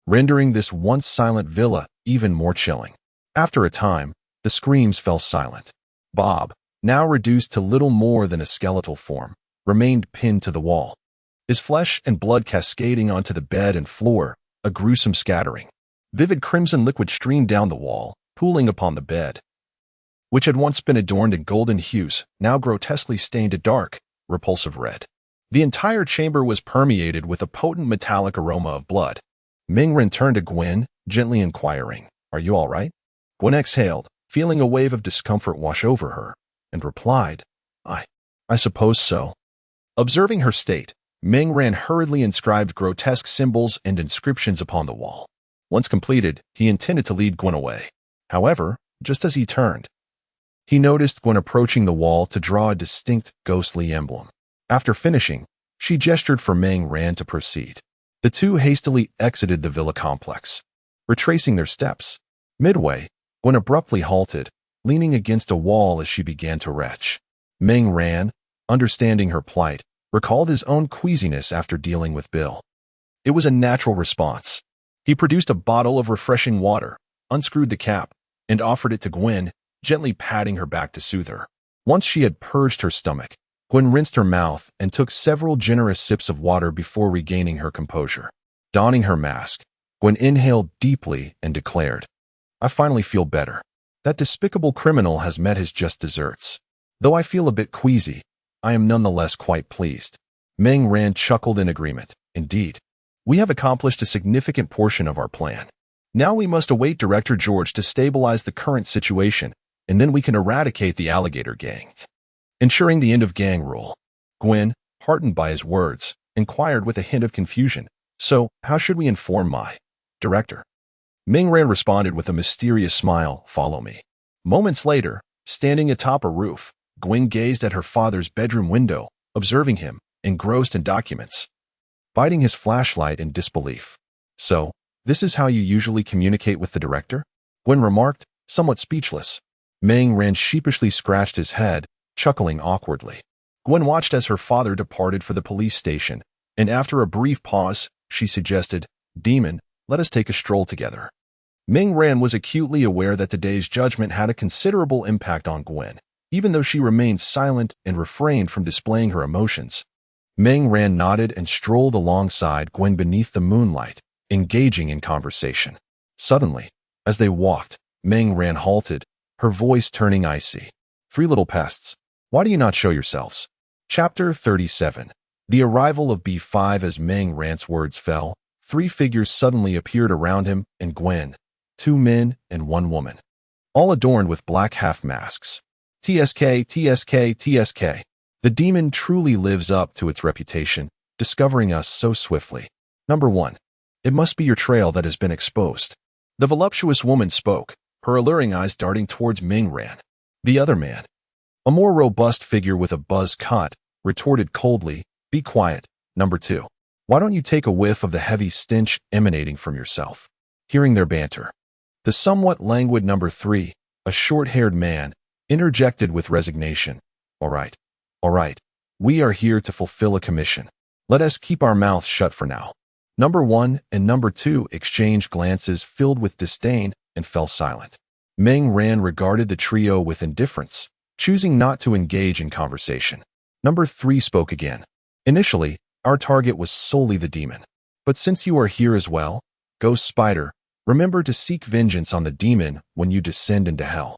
rendering this once silent villa even more chilling. After a time, the screams fell silent. Bob, now reduced to little more than a skeletal form, remained pinned to the wall, his flesh and blood cascading onto the bed and floor, a gruesome scattering. Vivid crimson liquid streamed down the wall, pooling upon the bed, which had once been adorned in golden hues, now grotesquely stained a dark, repulsive red. The entire chamber was permeated with a potent metallic aroma of blood. Mingren turned to Gwen, gently inquiring, "Are you all right?" Gwen exhaled, feeling a wave of discomfort wash over her, and replied, I suppose so." Observing her state, Mingren hurriedly inscribed grotesque symbols and inscriptions upon the wall. Once completed, he intended to lead Gwen away. However, just as he turned, he noticed Gwen approaching the wall to draw a distinct, ghostly emblem. After finishing, she gestured for Mingren to proceed. The two hastily exited the villa complex, retracing their steps. Midway, Gwen abruptly halted, leaning against a wall as she began to retch. Mingren, understanding her plight, recalled his own queasiness after dealing with Bill. It was a natural response. He produced a bottle of refreshing water, unscrewed the cap, and offered it to Gwen, gently patting her back to soothe her. Once she had purged her stomach, Gwen rinsed her mouth and took several generous sips of water before regaining her composure. Donning her mask, Gwen inhaled deeply and declared, "I finally feel better. That despicable criminal has met his just desserts. Though I feel a bit queasy, I am nonetheless quite pleased." Mingren chuckled in agreement. "Indeed, we have accomplished a significant portion of our plan. Now we must await Director George to stabilize the current situation, and then we can eradicate the alligator gang, ensuring the end of gang rule." Gwen, heartened by his words, inquired with a hint of confusion, "So, how should we inform my director?" Mingren responded with a mysterious smile, "Follow me." Moments later, standing atop a roof, Gwen gazed at her father's bedroom window, observing him, engrossed in documents, biting his flashlight in disbelief. "So, this is how you usually communicate with the director?" Gwen remarked, somewhat speechless. Mingren sheepishly scratched his head, chuckling awkwardly. Gwen watched as her father departed for the police station, and after a brief pause, she suggested, "Demon, let us take a stroll together." Mingren was acutely aware that today's judgment had a considerable impact on Gwen, even though she remained silent and refrained from displaying her emotions. Mingren nodded and strolled alongside Gwen beneath the moonlight, engaging in conversation. Suddenly, as they walked, Mingren halted, her voice turning icy. "Three little pests. Why do you not show yourselves?" Chapter 37. The arrival of B5. As Mingren's words fell, three figures suddenly appeared around him and Gwen, 2 men and 1 woman, all adorned with black half-masks. TSK, TSK, TSK. The demon truly lives up to its reputation, discovering us so swiftly. Number 1. It must be your trail that has been exposed. The voluptuous woman spoke, her alluring eyes darting towards Mingren. The other man, a more robust figure with a buzz cut, retorted coldly, "Be quiet, Number 2. Why don't you take a whiff of the heavy stench emanating from yourself?" Hearing their banter, the somewhat languid Number 3, a short-haired man, interjected with resignation, All right, we are here to fulfill a commission. Let us keep our mouths shut for now." Number 1 and Number 2 exchanged glances filled with disdain and fell silent. Mingren regarded the trio with indifference, choosing not to engage in conversation. Number 3 spoke again. "Initially, our target was solely the demon. But since you are here as well, Ghost Spider, remember to seek vengeance on the demon when you descend into hell.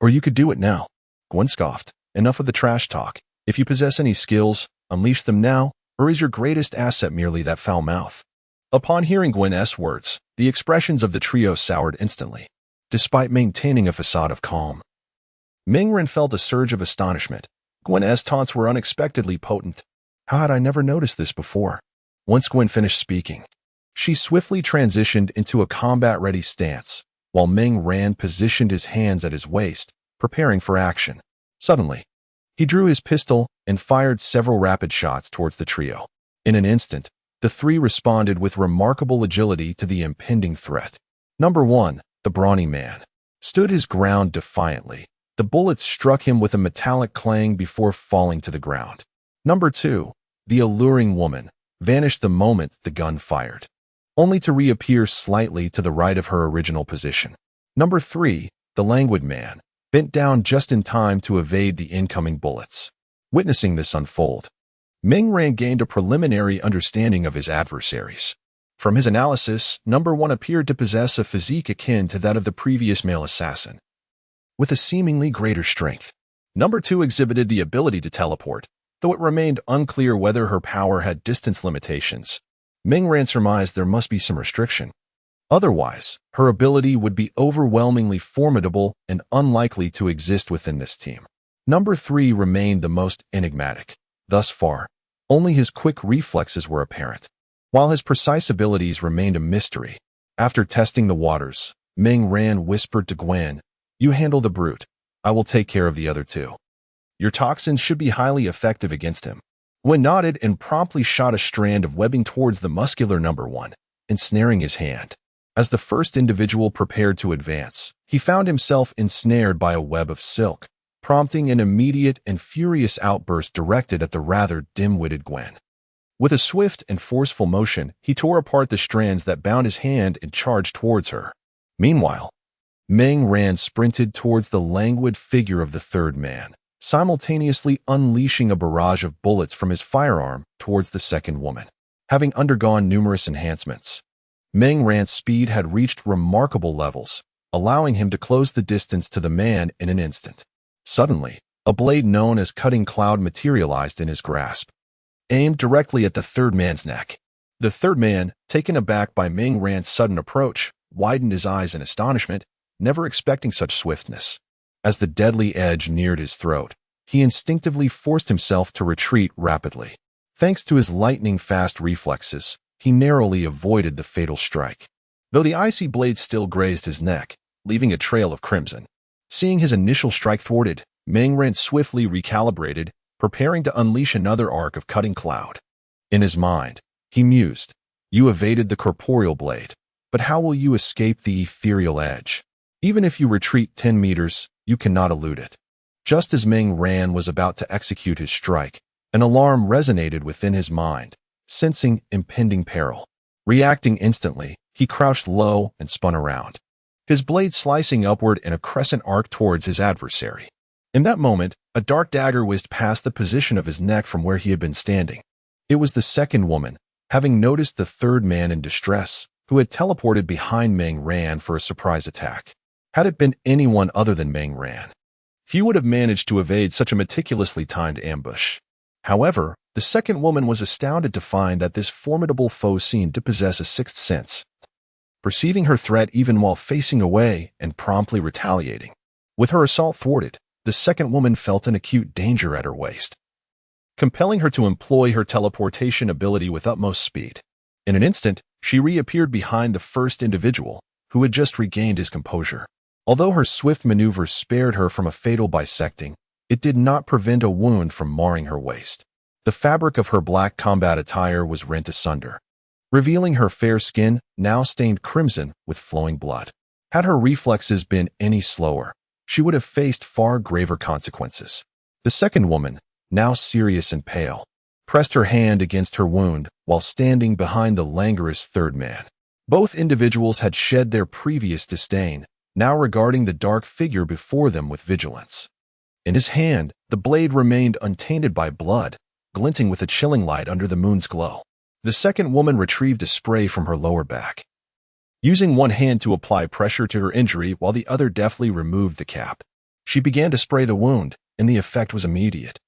Or you could do it now." Gwen scoffed. "Enough of the trash talk. If you possess any skills, unleash them now, or is your greatest asset merely that foul mouth?" Upon hearing Gwen's words, the expressions of the trio soured instantly, despite maintaining a facade of calm. Mingren felt a surge of astonishment. Gwen's taunts were unexpectedly potent. How had I never noticed this before? Once Gwen finished speaking, she swiftly transitioned into a combat-ready stance, while Ming Ran positioned his hands at his waist, preparing for action. Suddenly, he drew his pistol and fired several rapid shots towards the trio. In an instant, the three responded with remarkable agility to the impending threat. Number 1, the brawny man, stood his ground defiantly. The bullets struck him with a metallic clang before falling to the ground. Number 2, the alluring woman, vanished the moment the gun fired, only to reappear slightly to the right of her original position. Number 3, the languid man, bent down just in time to evade the incoming bullets. Witnessing this unfold, Ming Ran gained a preliminary understanding of his adversaries. From his analysis, Number 1 appeared to possess a physique akin to that of the previous male assassin, with a seemingly greater strength. Number 2 exhibited the ability to teleport, though it remained unclear whether her power had distance limitations. Ming Ran surmised there must be some restriction. Otherwise, her ability would be overwhelmingly formidable and unlikely to exist within this team. Number 3 remained the most enigmatic. Thus far, only his quick reflexes were apparent, while his precise abilities remained a mystery. After testing the waters, Ming Ran whispered to Gwen, "You handle the brute. I will take care of the other two. Your toxins should be highly effective against him." Gwen nodded and promptly shot a strand of webbing towards the muscular Number 1, ensnaring his hand. As the first individual prepared to advance, he found himself ensnared by a web of silk, prompting an immediate and furious outburst directed at the rather dim-witted Gwen. With a swift and forceful motion, he tore apart the strands that bound his hand and charged towards her. Meanwhile, Ming Ran sprinted towards the languid figure of the third man, simultaneously unleashing a barrage of bullets from his firearm towards the second woman. Having undergone numerous enhancements, Ming Ran's speed had reached remarkable levels, allowing him to close the distance to the man in an instant. Suddenly, a blade known as Cutting Cloud materialized in his grasp, aimed directly at the third man's neck. The third man, taken aback by Ming Ran's sudden approach, widened his eyes in astonishment, never expecting such swiftness. As the deadly edge neared his throat, he instinctively forced himself to retreat rapidly. Thanks to his lightning-fast reflexes, he narrowly avoided the fatal strike, though the icy blade still grazed his neck, leaving a trail of crimson. Seeing his initial strike thwarted, Ming Ran swiftly recalibrated, preparing to unleash another arc of Cutting Cloud. In his mind, he mused, "You evaded the corporeal blade, but how will you escape the ethereal edge? Even if you retreat 10 meters, you cannot elude it." Just as Ming Ran was about to execute his strike, an alarm resonated within his mind, sensing impending peril. Reacting instantly, he crouched low and spun around, his blade slicing upward in a crescent arc towards his adversary. In that moment, a dark dagger whizzed past the position of his neck from where he had been standing. It was the second woman, having noticed the third man in distress, who had teleported behind Ming Ran for a surprise attack. Had it been anyone other than Ming Ran, few would have managed to evade such a meticulously timed ambush. However, the second woman was astounded to find that this formidable foe seemed to possess a sixth sense, perceiving her threat even while facing away and promptly retaliating. With her assault thwarted, the second woman felt an acute danger at her waist, compelling her to employ her teleportation ability with utmost speed. In an instant, she reappeared behind the first individual, who had just regained his composure. Although her swift maneuver spared her from a fatal bisecting, it did not prevent a wound from marring her waist. The fabric of her black combat attire was rent asunder, revealing her fair skin, now stained crimson with flowing blood. Had her reflexes been any slower, she would have faced far graver consequences. The second woman, now serious and pale, pressed her hand against her wound while standing behind the languorous third man. Both individuals had shed their previous disdain, now regarding the dark figure before them with vigilance. In his hand, the blade remained untainted by blood, glinting with a chilling light under the moon's glow. The second woman retrieved a spray from her lower back, using one hand to apply pressure to her injury while the other deftly removed the cap. She began to spray the wound, and the effect was immediate.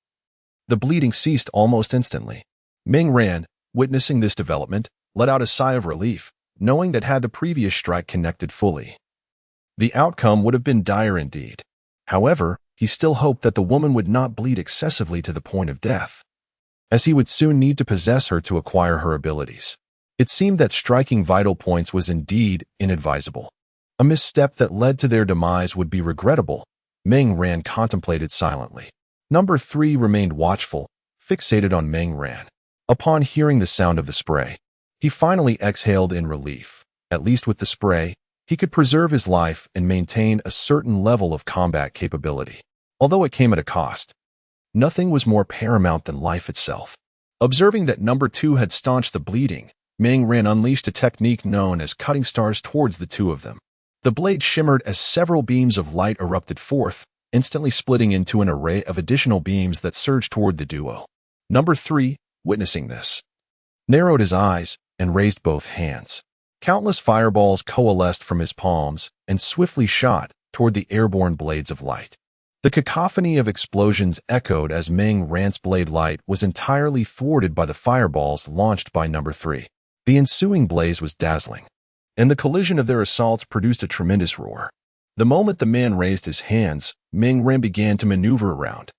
The bleeding ceased almost instantly. Ming Ran, witnessing this development, let out a sigh of relief, knowing that had the previous strike connected fully, the outcome would have been dire indeed. However, he still hoped that the woman would not bleed excessively to the point of death. as he would soon need to possess her to acquire her abilities. It seemed that striking vital points was indeed inadvisable. A misstep that led to their demise would be regrettable. Meng Ran contemplated silently. Number 3 remained watchful, fixated on Meng Ran. Upon hearing the sound of the spray, he finally exhaled in relief. At least with the spray, he could preserve his life and maintain a certain level of combat capability. Although it came at a cost, nothing was more paramount than life itself. Observing that number 2 had staunched the bleeding, Meng Ran unleashed a technique known as cutting stars towards the two of them. The blade shimmered as several beams of light erupted forth, instantly splitting into an array of additional beams that surged toward the duo. Number 3, witnessing this, narrowed his eyes and raised both hands. Countless fireballs coalesced from his palms and swiftly shot toward the airborne blades of light. The cacophony of explosions echoed as Meng Ran's blade light was entirely thwarted by the fireballs launched by number 3. The ensuing blaze was dazzling, and the collision of their assaults produced a tremendous roar. The moment the man raised his hands, Meng Ran began to maneuver around,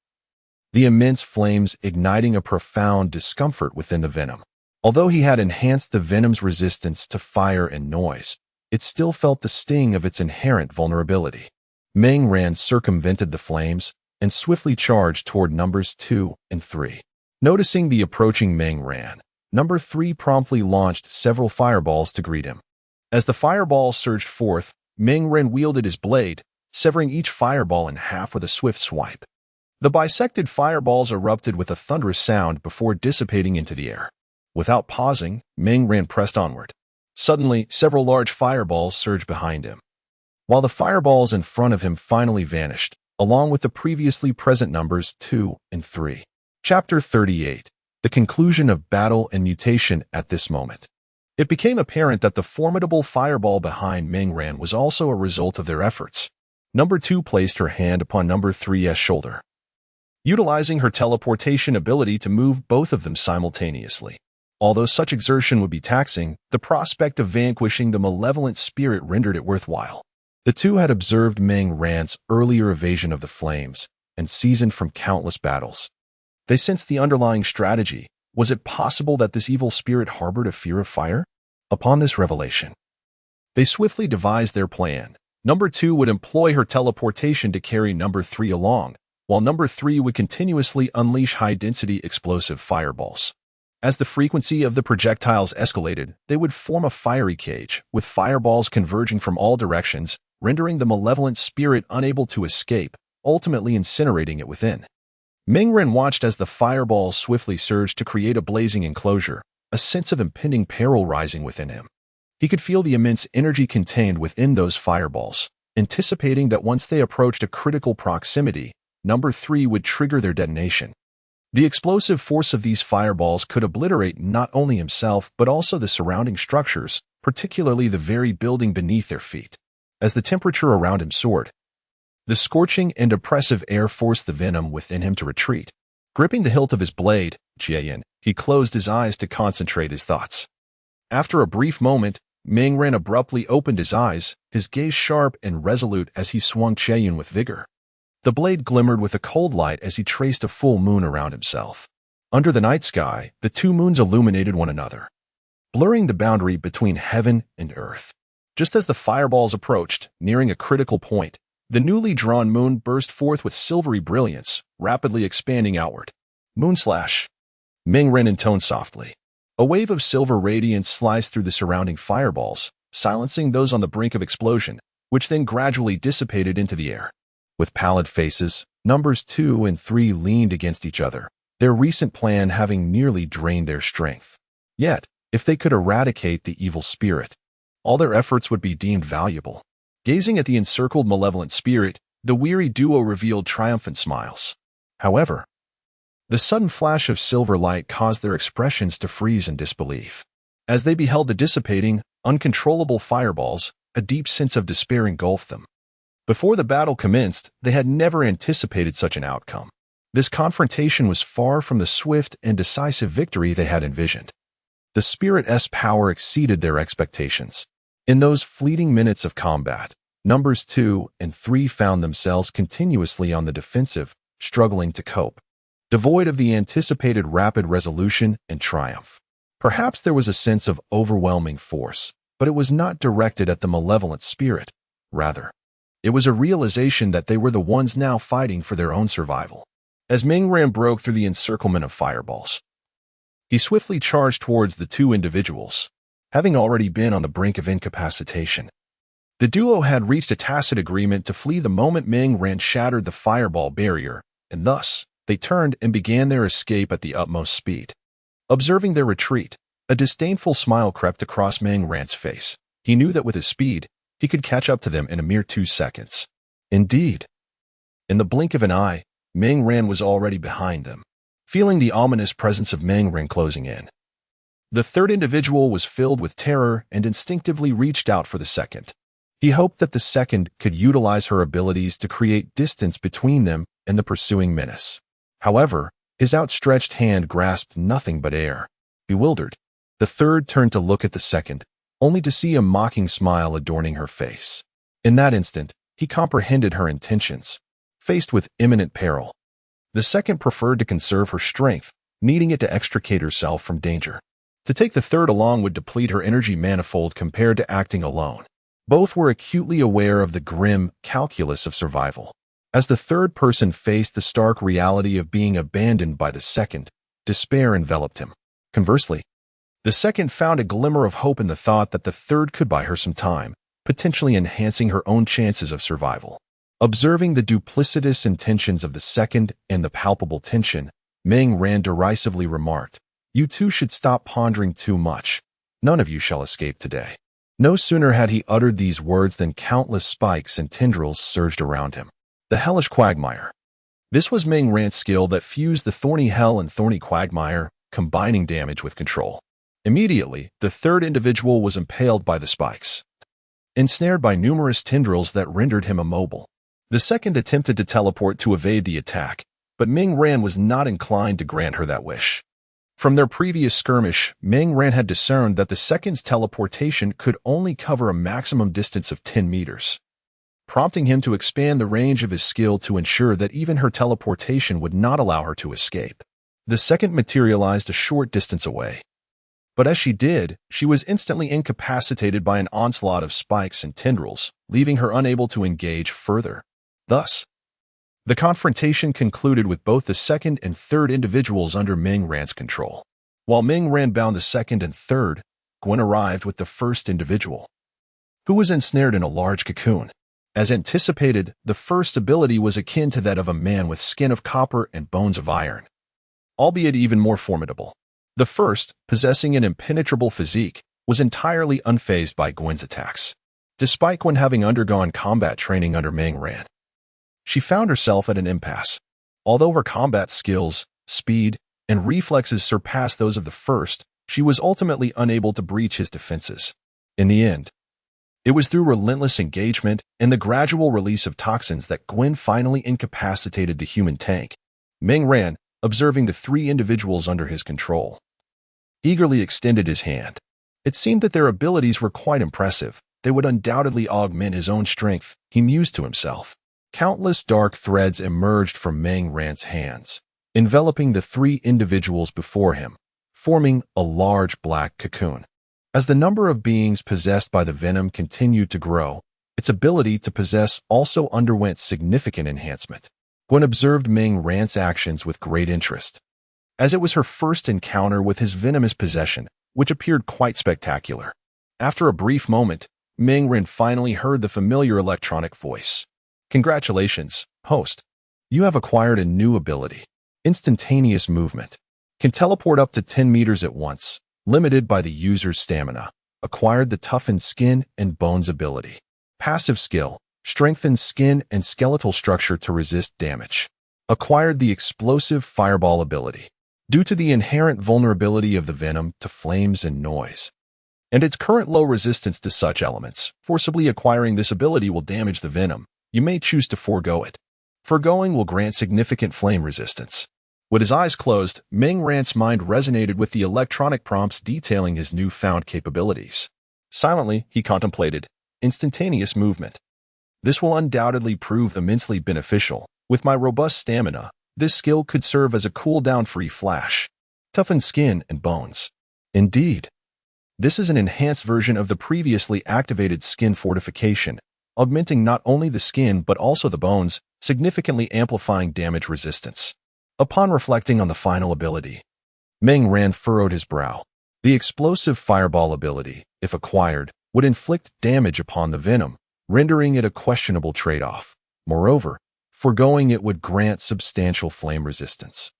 the immense flames igniting a profound discomfort within the Venom. Although he had enhanced the Venom's resistance to fire and noise, it still felt the sting of its inherent vulnerability. Meng Ran circumvented the flames and swiftly charged toward numbers 2 and 3. Noticing the approaching Meng Ran, number 3 promptly launched several fireballs to greet him. As the fireballs surged forth, Meng Ran wielded his blade, severing each fireball in half with a swift swipe. The bisected fireballs erupted with a thunderous sound before dissipating into the air. Without pausing, Meng Ran pressed onward. Suddenly, several large fireballs surged behind him, while the fireballs in front of him finally vanished, along with the previously present numbers 2 and 3. Chapter 38. The conclusion of battle and mutation. At this moment, it became apparent that the formidable fireball behind Meng Ran was also a result of their efforts. Number 2 placed her hand upon number 3's shoulder, utilizing her teleportation ability to move both of them simultaneously. Although such exertion would be taxing, the prospect of vanquishing the malevolent spirit rendered it worthwhile. The two had observed Meng Ran's earlier evasion of the flames and seasoned from countless battles. They sensed the underlying strategy. Was it possible that this evil spirit harbored a fear of fire? Upon this revelation, they swiftly devised their plan. Number 2 would employ her teleportation to carry number 3 along, while number 3 would continuously unleash high-density explosive fireballs. As the frequency of the projectiles escalated, they would form a fiery cage, with fireballs converging from all directions, rendering the malevolent spirit unable to escape, ultimately incinerating it within. Meng Ran watched as the fireballs swiftly surged to create a blazing enclosure, a sense of impending peril rising within him. He could feel the immense energy contained within those fireballs, anticipating that once they approached a critical proximity, number 3 would trigger their detonation. The explosive force of these fireballs could obliterate not only himself but also the surrounding structures, particularly the very building beneath their feet. As the temperature around him soared, the scorching and oppressive air forced the Venom within him to retreat. Gripping the hilt of his blade, he closed his eyes to concentrate his thoughts. After a brief moment, Meng Ran abruptly opened his eyes, his gaze sharp and resolute as he swung Cheyun with vigor. The blade glimmered with a cold light as he traced a full moon around himself. Under the night sky, the two moons illuminated one another, blurring the boundary between heaven and earth. Just as the fireballs approached, nearing a critical point, the newly drawn moon burst forth with silvery brilliance, rapidly expanding outward. Moonslash, Meng Ran intoned softly. A wave of silver radiance sliced through the surrounding fireballs, silencing those on the brink of explosion, which then gradually dissipated into the air. With pallid faces, numbers 2 and 3 leaned against each other, their recent plan having nearly drained their strength. Yet, if they could eradicate the evil spirit, all their efforts would be deemed valuable. Gazing at the encircled malevolent spirit, the weary duo revealed triumphant smiles. However, the sudden flash of silver light caused their expressions to freeze in disbelief. As they beheld the dissipating, uncontrollable fireballs, a deep sense of despair engulfed them. Before the battle commenced, they had never anticipated such an outcome. This confrontation was far from the swift and decisive victory they had envisioned. The spirit's power exceeded their expectations. In those fleeting minutes of combat, numbers 2 and 3 found themselves continuously on the defensive, struggling to cope. devoid of the anticipated rapid resolution and triumph. Perhaps there was a sense of overwhelming force, but it was not directed at the malevolent spirit. Rather, it was a realization that they were the ones now fighting for their own survival. As Ming Ran broke through the encirclement of fireballs, he swiftly charged towards the two individuals, having already been on the brink of incapacitation. The duo had reached a tacit agreement to flee the moment Ming Ran shattered the fireball barrier, and thus, they turned and began their escape at the utmost speed. Observing their retreat, a disdainful smile crept across Ming Ran's face. He knew that with his speed, he could catch up to them in a mere 2 seconds. Indeed, in the blink of an eye, Ming Ran was already behind them, feeling the ominous presence of Ming Ran closing in. The third individual was filled with terror and instinctively reached out for the second. He hoped that the second could utilize her abilities to create distance between them and the pursuing menace. However, his outstretched hand grasped nothing but air. Bewildered, the third turned to look at the second, only to see a mocking smile adorning her face. In that instant, he comprehended her intentions. Faced with imminent peril, the second preferred to conserve her strength, needing it to extricate herself from danger. To take the third along would deplete her energy manifold compared to acting alone. Both were acutely aware of the grim calculus of survival. As the third person faced the stark reality of being abandoned by the second, despair enveloped him. Conversely, the second found a glimmer of hope in the thought that the third could buy her some time, potentially enhancing her own chances of survival. Observing the duplicitous intentions of the second and the palpable tension, Ming Ran derisively remarked, "You two should stop pondering too much. None of you shall escape today." No sooner had he uttered these words than countless spikes and tendrils surged around him. The hellish quagmire. This was Ming Ran's skill that fused the thorny hell and thorny quagmire, combining damage with control. Immediately, the third individual was impaled by the spikes, ensnared by numerous tendrils that rendered him immobile. The second attempted to teleport to evade the attack, but Ming Ran was not inclined to grant her that wish. From their previous skirmish, Ming Ran had discerned that the second's teleportation could only cover a maximum distance of 10 meters, prompting him to expand the range of his skill to ensure that even her teleportation would not allow her to escape. The second materialized a short distance away, but as she did, she was instantly incapacitated by an onslaught of spikes and tendrils, leaving her unable to engage further. Thus, the confrontation concluded with both the second and third individuals under Ming Ran's control. While Ming Ran bound the second and third, Gwen arrived with the first individual, who was ensnared in a large cocoon. As anticipated, the first ability was akin to that of a man with skin of copper and bones of iron, albeit even more formidable. The first, possessing an impenetrable physique, was entirely unfazed by Gwen's attacks. Despite Gwen having undergone combat training under Ming Ran, she found herself at an impasse. Although her combat skills, speed, and reflexes surpassed those of the first, she was ultimately unable to breach his defenses. In the end, it was through relentless engagement and the gradual release of toxins that Gwen finally incapacitated the human tank. Ming Ran, observing the three individuals under his control, eagerly extended his hand. It seemed that their abilities were quite impressive. They would undoubtedly augment his own strength, he mused to himself. Countless dark threads emerged from Ming Ran's hands, enveloping the three individuals before him, forming a large black cocoon. As the number of beings possessed by the venom continued to grow, its ability to possess also underwent significant enhancement. Gwen observed Ming Ran's actions with great interest, as it was her first encounter with his venomous possession, which appeared quite spectacular. After a brief moment, Ming Ran finally heard the familiar electronic voice. "Congratulations, host. You have acquired a new ability. Instantaneous movement. Can teleport up to 10 meters at once, limited by the user's stamina. Acquired the toughened skin and bones ability. Passive skill. Strengthened skin and skeletal structure to resist damage. Acquired the explosive fireball ability. Due to the inherent vulnerability of the venom to flames and noise, and its current low resistance to such elements, forcibly acquiring this ability will damage the venom. You may choose to forego it. Foregoing will grant significant flame resistance." With his eyes closed, Ming Ran's mind resonated with the electronic prompts detailing his newfound capabilities. Silently, he contemplated instantaneous movement. This will undoubtedly prove immensely beneficial. With my robust stamina, This skill could serve as a cooldown-free flash. Toughen skin and bones. Indeed, this is an enhanced version of the previously activated skin fortification, augmenting not only the skin but also the bones, significantly amplifying damage resistance. Upon reflecting on the final ability, Meng Ran furrowed his brow. The explosive fireball ability, if acquired, would inflict damage upon the Venom, rendering it a questionable trade-off. Moreover, foregoing it would grant substantial flame resistance.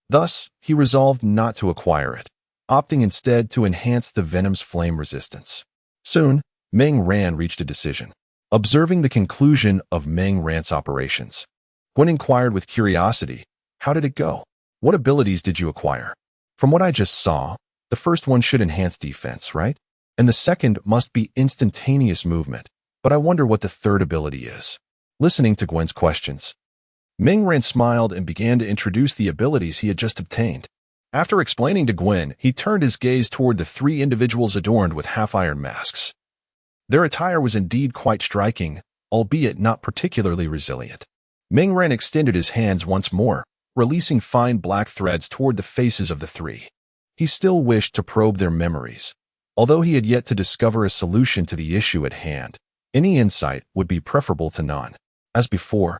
Thus, he resolved not to acquire it, opting instead to enhance the Venom's flame resistance. Soon, Meng Ran reached a decision. Observing the conclusion of Meng Ran's operations, Gwen inquired with curiosity, "How did it go? What abilities did you acquire?" "From what I just saw, the first one should enhance defense, right? And the second must be instantaneous movement. But I wonder what the third ability is." Listening to Gwen's questions, Meng Ran smiled and began to introduce the abilities he had just obtained. After explaining to Gwen, he turned his gaze toward the three individuals adorned with half-iron masks. Their attire was indeed quite striking, albeit not particularly resilient. Meng Ran extended his hands once more, releasing fine black threads toward the faces of the three. He still wished to probe their memories. Although he had yet to discover a solution to the issue at hand, any insight would be preferable to none. As before,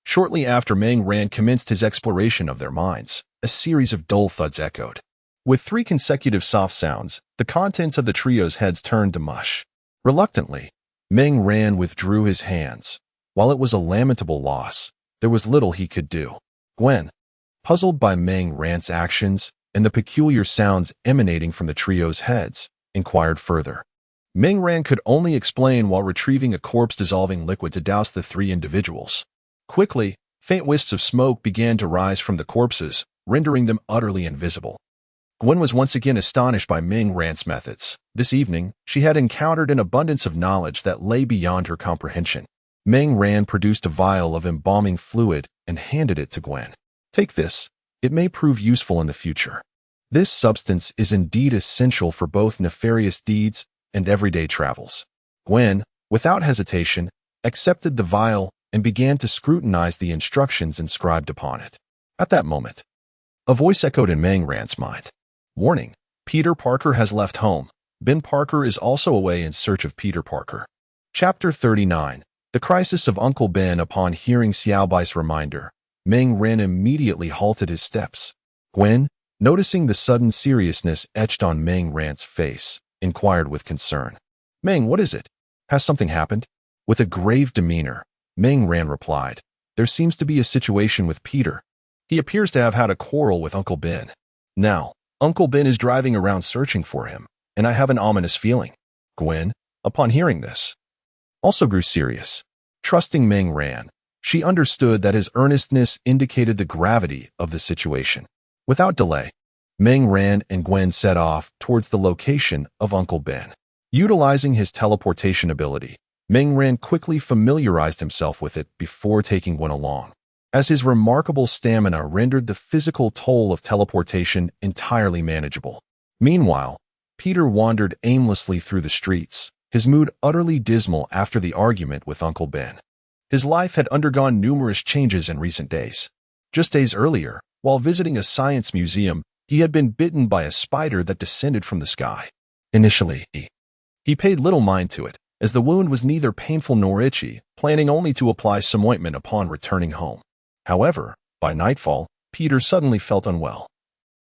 shortly after Meng Ran commenced his exploration of their minds, a series of dull thuds echoed. With 3 consecutive soft sounds, the contents of the trio's heads turned to mush. Reluctantly, Meng Ran withdrew his hands. While it was a lamentable loss, there was little he could do. Gwen, puzzled by Meng Ran's actions and the peculiar sounds emanating from the trio's heads, inquired further. Meng Ran could only explain while retrieving a corpse-dissolving liquid to douse the 3 individuals. Quickly, faint wisps of smoke began to rise from the corpses, rendering them utterly invisible. Gwen was once again astonished by Meng Ran's methods. This evening, she had encountered an abundance of knowledge that lay beyond her comprehension. Meng Ran produced a vial of embalming fluid and handed it to Gwen. "Take this. It may prove useful in the future. This substance is indeed essential for both nefarious deeds and everyday travels." Gwen, without hesitation, accepted the vial and began to scrutinize the instructions inscribed upon it. At that moment, a voice echoed in Meng Ran's mind. "Warning, Peter Parker has left home. Ben Parker is also away in search of Peter Parker." Chapter 39. The Crisis of Uncle Ben. Upon hearing Xiaobai's reminder, Meng Ran immediately halted his steps. Gwen, noticing the sudden seriousness etched on Meng Ran's face, inquired with concern. "Meng, what is it? Has something happened?" With a grave demeanor, Meng Ran replied, "There seems to be a situation with Peter. He appears to have had a quarrel with Uncle Ben. Now, Uncle Ben is driving around searching for him, and I have an ominous feeling." Gwen, upon hearing this, also grew serious. Trusting Meng Ran, she understood that his earnestness indicated the gravity of the situation. Without delay, Meng Ran and Gwen set off towards the location of Uncle Ben. Utilizing his teleportation ability, Meng Ran quickly familiarized himself with it before taking Gwen along, as his remarkable stamina rendered the physical toll of teleportation entirely manageable. Meanwhile, Peter wandered aimlessly through the streets, his mood utterly dismal after the argument with Uncle Ben. His life had undergone numerous changes in recent days. Just days earlier, while visiting a science museum, he had been bitten by a spider that descended from the sky. Initially, he paid little mind to it, as the wound was neither painful nor itchy, planning only to apply some ointment upon returning home. However, by nightfall, Peter suddenly felt unwell.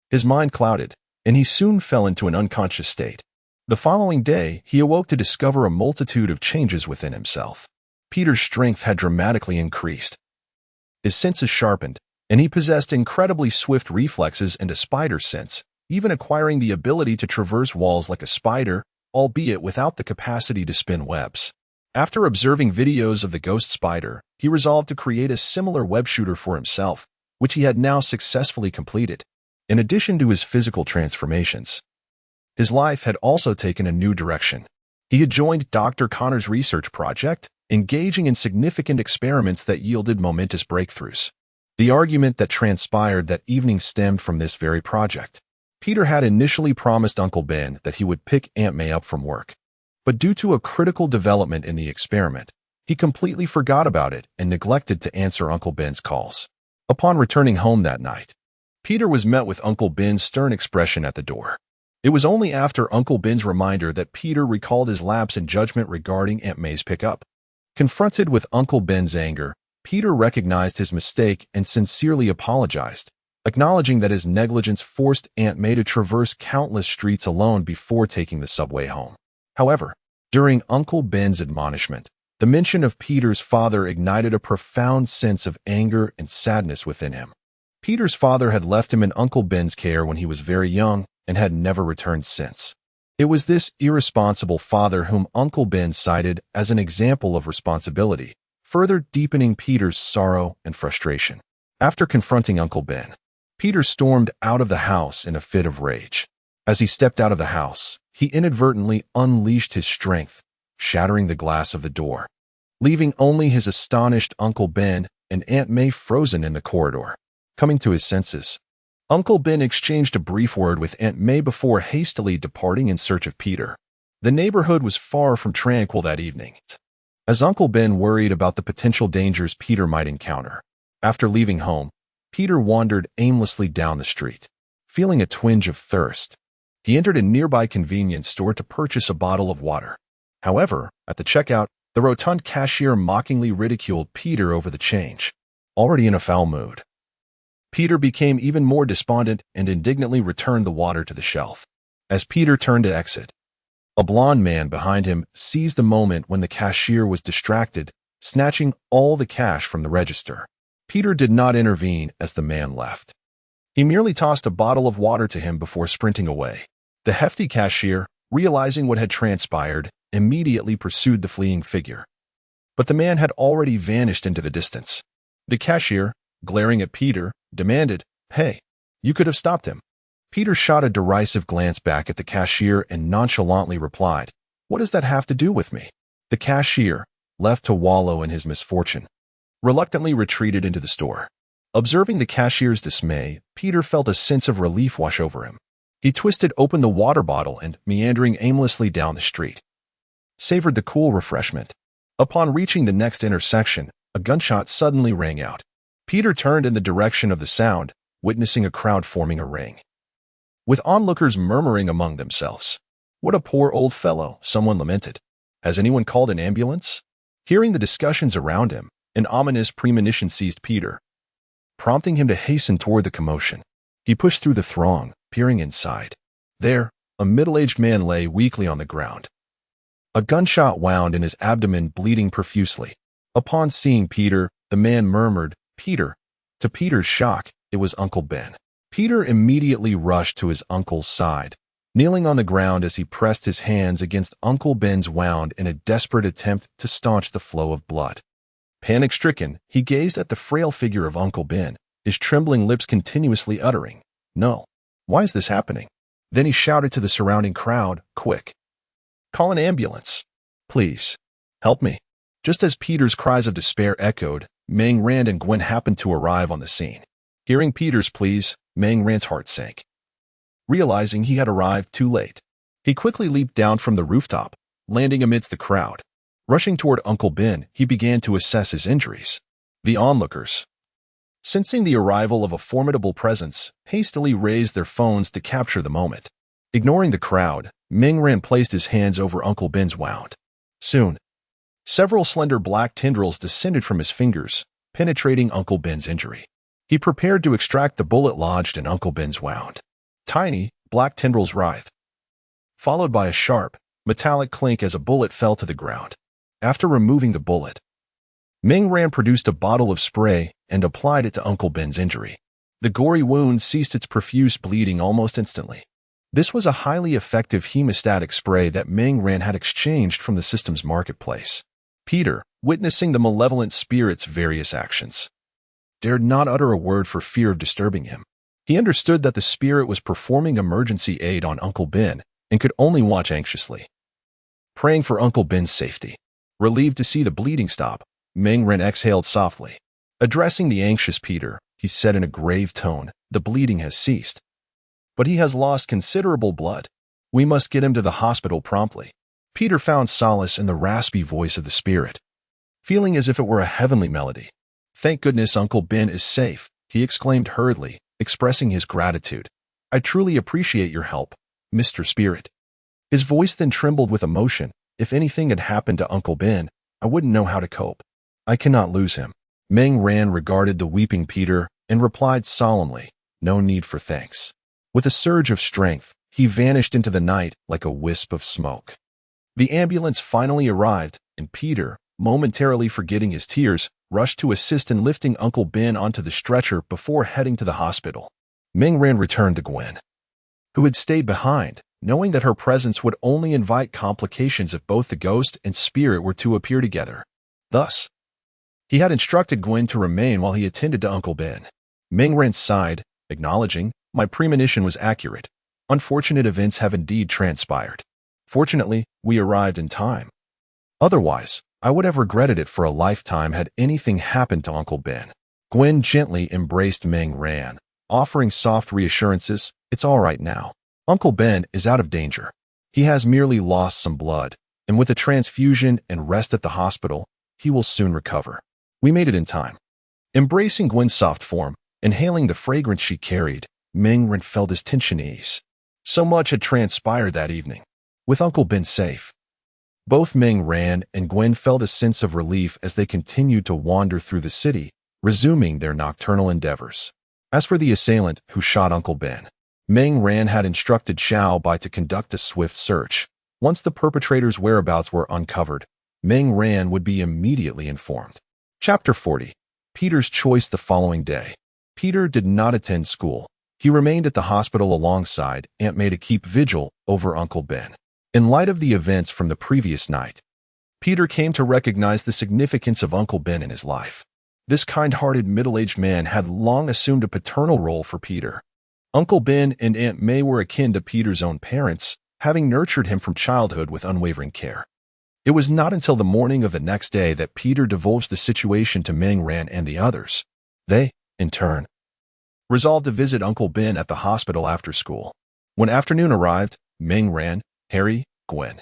His mind clouded, and he soon fell into an unconscious state. The following day, he awoke to discover a multitude of changes within himself. Peter's strength had dramatically increased. His senses sharpened, and he possessed incredibly swift reflexes and a spider sense, even acquiring the ability to traverse walls like a spider, albeit without the capacity to spin webs. After observing videos of the ghost spider, he resolved to create a similar web shooter for himself, which he had now successfully completed. In addition to his physical transformations, his life had also taken a new direction. He had joined Dr. Connor's research project, engaging in significant experiments that yielded momentous breakthroughs. The argument that transpired that evening stemmed from this very project. Peter had initially promised Uncle Ben that he would pick Aunt May up from work, but due to a critical development in the experiment, he completely forgot about it and neglected to answer Uncle Ben's calls. Upon returning home that night, Peter was met with Uncle Ben's stern expression at the door. It was only after Uncle Ben's reminder that Peter recalled his lapse in judgment regarding Aunt May's pickup. Confronted with Uncle Ben's anger, Peter recognized his mistake and sincerely apologized, acknowledging that his negligence forced Aunt May to traverse countless streets alone before taking the subway home. However, during Uncle Ben's admonishment, the mention of Peter's father ignited a profound sense of anger and sadness within him. Peter's father had left him in Uncle Ben's care when he was very young and had never returned since. It was this irresponsible father whom Uncle Ben cited as an example of responsibility, further deepening Peter's sorrow and frustration. After confronting Uncle Ben, Peter stormed out of the house in a fit of rage. As he stepped out of the house, he inadvertently unleashed his strength, shattering the glass of the door, leaving only his astonished Uncle Ben and Aunt May frozen in the corridor. Coming to his senses, Uncle Ben exchanged a brief word with Aunt May before hastily departing in search of Peter. The neighborhood was far from tranquil that evening, as Uncle Ben worried about the potential dangers Peter might encounter. After leaving home, Peter wandered aimlessly down the street, feeling a twinge of thirst. He entered a nearby convenience store to purchase a bottle of water. However, at the checkout, the rotund cashier mockingly ridiculed Peter over the change. Already in a foul mood, Peter became even more despondent and indignantly returned the water to the shelf. As Peter turned to exit, a blond man behind him seized the moment when the cashier was distracted, snatching all the cash from the register. Peter did not intervene as the man left. He merely tossed a bottle of water to him before sprinting away. The hefty cashier, realizing what had transpired, immediately pursued the fleeing figure. But the man had already vanished into the distance. The cashier, glaring at Peter, demanded, "Hey, you could have stopped him." Peter shot a derisive glance back at the cashier and nonchalantly replied, "What does that have to do with me?" The cashier, left to wallow in his misfortune, reluctantly retreated into the store. Observing the cashier's dismay, Peter felt a sense of relief wash over him. He twisted open the water bottle and, meandering aimlessly down the street, savored the cool refreshment. Upon reaching the next intersection, a gunshot suddenly rang out. Peter turned in the direction of the sound, witnessing a crowd forming a ring, with onlookers murmuring among themselves. "What a poor old fellow," someone lamented. "Has anyone called an ambulance?" Hearing the discussions around him, an ominous premonition seized Peter, prompting him to hasten toward the commotion. He pushed through the throng, peering inside. There, a middle-aged man lay weakly on the ground, a gunshot wound in his abdomen, bleeding profusely. Upon seeing Peter, the man murmured, "Peter." To Peter's shock, it was Uncle Ben. Peter immediately rushed to his uncle's side, kneeling on the ground as he pressed his hands against Uncle Ben's wound in a desperate attempt to staunch the flow of blood. Panic-stricken, he gazed at the frail figure of Uncle Ben, his trembling lips continuously uttering, "No. Why is this happening?" Then he shouted to the surrounding crowd, "Quick! Call an ambulance! Please, help me!" Just as Peter's cries of despair echoed, Meng Rand and Gwen happened to arrive on the scene. Hearing Peter's pleas, Meng Rand's heart sank. Realizing he had arrived too late, he quickly leaped down from the rooftop, landing amidst the crowd. Rushing toward Uncle Ben, he began to assess his injuries. The onlookers, sensing the arrival of a formidable presence, hastily raised their phones to capture the moment. Ignoring the crowd, Meng Rand placed his hands over Uncle Ben's wound. Soon, several slender black tendrils descended from his fingers, penetrating Uncle Ben's injury. He prepared to extract the bullet lodged in Uncle Ben's wound. Tiny, black tendrils writhed, followed by a sharp, metallic clink as a bullet fell to the ground. After removing the bullet, Meng Rand produced a bottle of spray and applied it to Uncle Ben's injury. The gory wound ceased its profuse bleeding almost instantly. This was a highly effective hemostatic spray that Meng Rand had exchanged from the system's marketplace. Peter, witnessing the malevolent spirit's various actions, dared not utter a word for fear of disturbing him. He understood that the spirit was performing emergency aid on Uncle Ben and could only watch anxiously, praying for Uncle Ben's safety. Relieved to see the bleeding stop, Meng Rand exhaled softly. Addressing the anxious Peter, he said in a grave tone, "The bleeding has ceased, but he has lost considerable blood. We must get him to the hospital promptly." Peter found solace in the raspy voice of the spirit, feeling as if it were a heavenly melody. "Thank goodness Uncle Ben is safe," he exclaimed hurriedly, expressing his gratitude. "I truly appreciate your help, Mr. Spirit." His voice then trembled with emotion. "If anything had happened to Uncle Ben, I wouldn't know how to cope. I cannot lose him." Meng Ran regarded the weeping Peter and replied solemnly, "No need for thanks." With a surge of strength, he vanished into the night like a wisp of smoke. The ambulance finally arrived, and Peter, momentarily forgetting his tears, rushed to assist in lifting Uncle Ben onto the stretcher before heading to the hospital. Meng Ran returned to Gwen, who had stayed behind, knowing that her presence would only invite complications if both the ghost and spirit were to appear together. Thus, he had instructed Gwen to remain while he attended to Uncle Ben. Meng Ran sighed, acknowledging, "My premonition was accurate. Unfortunate events have indeed transpired. Fortunately, we arrived in time. Otherwise, I would have regretted it for a lifetime had anything happened to Uncle Ben." Gwen gently embraced Meng Ran, offering soft reassurances. "It's all right now. Uncle Ben is out of danger. He has merely lost some blood, and with a transfusion and rest at the hospital, he will soon recover. We made it in time." Embracing Gwen's soft form, inhaling the fragrance she carried, Meng Ran felt his tension ease. So much had transpired that evening. With Uncle Ben safe, both Meng Ran and Gwen felt a sense of relief as they continued to wander through the city, resuming their nocturnal endeavors. As for the assailant who shot Uncle Ben, Meng Ran had instructed Xiao Bai to conduct a swift search. Once the perpetrator's whereabouts were uncovered, Meng Ran would be immediately informed. Chapter 40. Peter's choice the following day. Peter did not attend school. He remained at the hospital alongside Aunt May to keep vigil over Uncle Ben. In light of the events from the previous night, Peter came to recognize the significance of Uncle Ben in his life. This kind-hearted middle-aged man had long assumed a paternal role for Peter. Uncle Ben and Aunt May were akin to Peter's own parents, having nurtured him from childhood with unwavering care. It was not until the morning of the next day that Peter divulged the situation to Meng Ran and the others. They, in turn, resolved to visit Uncle Ben at the hospital after school. When afternoon arrived, Meng Ran, Harry, Gwen,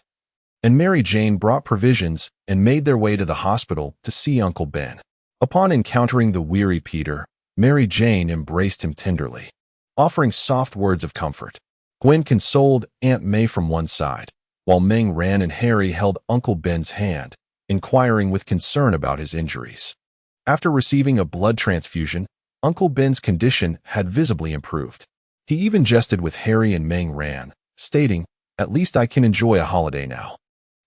and Mary Jane brought provisions and made their way to the hospital to see Uncle Ben. Upon encountering the weary Peter, Mary Jane embraced him tenderly, offering soft words of comfort. Gwen consoled Aunt May from one side, while Meng Ran and Harry held Uncle Ben's hand, inquiring with concern about his injuries. After receiving a blood transfusion, Uncle Ben's condition had visibly improved. He even jested with Harry and Meng Ran, stating, "At least I can enjoy a holiday now,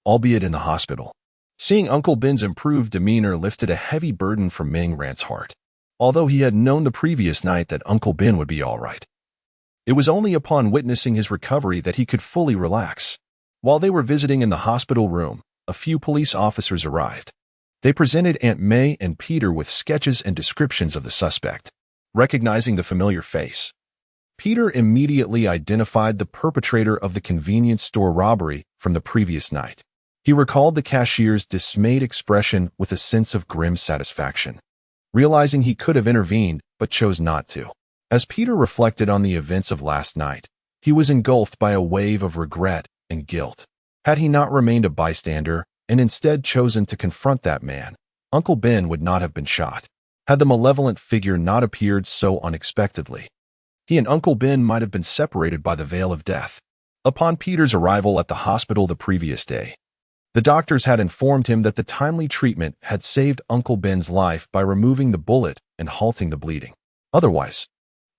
albeit in the hospital." Seeing Uncle Ben's improved demeanor lifted a heavy burden from Meng Ran's heart. Although he had known the previous night that Uncle Ben would be all right, it was only upon witnessing his recovery that he could fully relax. While they were visiting in the hospital room, a few police officers arrived. They presented Aunt May and Peter with sketches and descriptions of the suspect. Recognizing the familiar face, Peter immediately identified the perpetrator of the convenience store robbery from the previous night. He recalled the cashier's dismayed expression with a sense of grim satisfaction, realizing he could have intervened but chose not to. As Peter reflected on the events of last night, he was engulfed by a wave of regret and guilt. Had he not remained a bystander and instead chosen to confront that man, Uncle Ben would not have been shot. Had the malevolent figure not appeared so unexpectedly, he and Uncle Ben might have been separated by the veil of death. Upon Peter's arrival at the hospital the previous day, the doctors had informed him that the timely treatment had saved Uncle Ben's life by removing the bullet and halting the bleeding. Otherwise,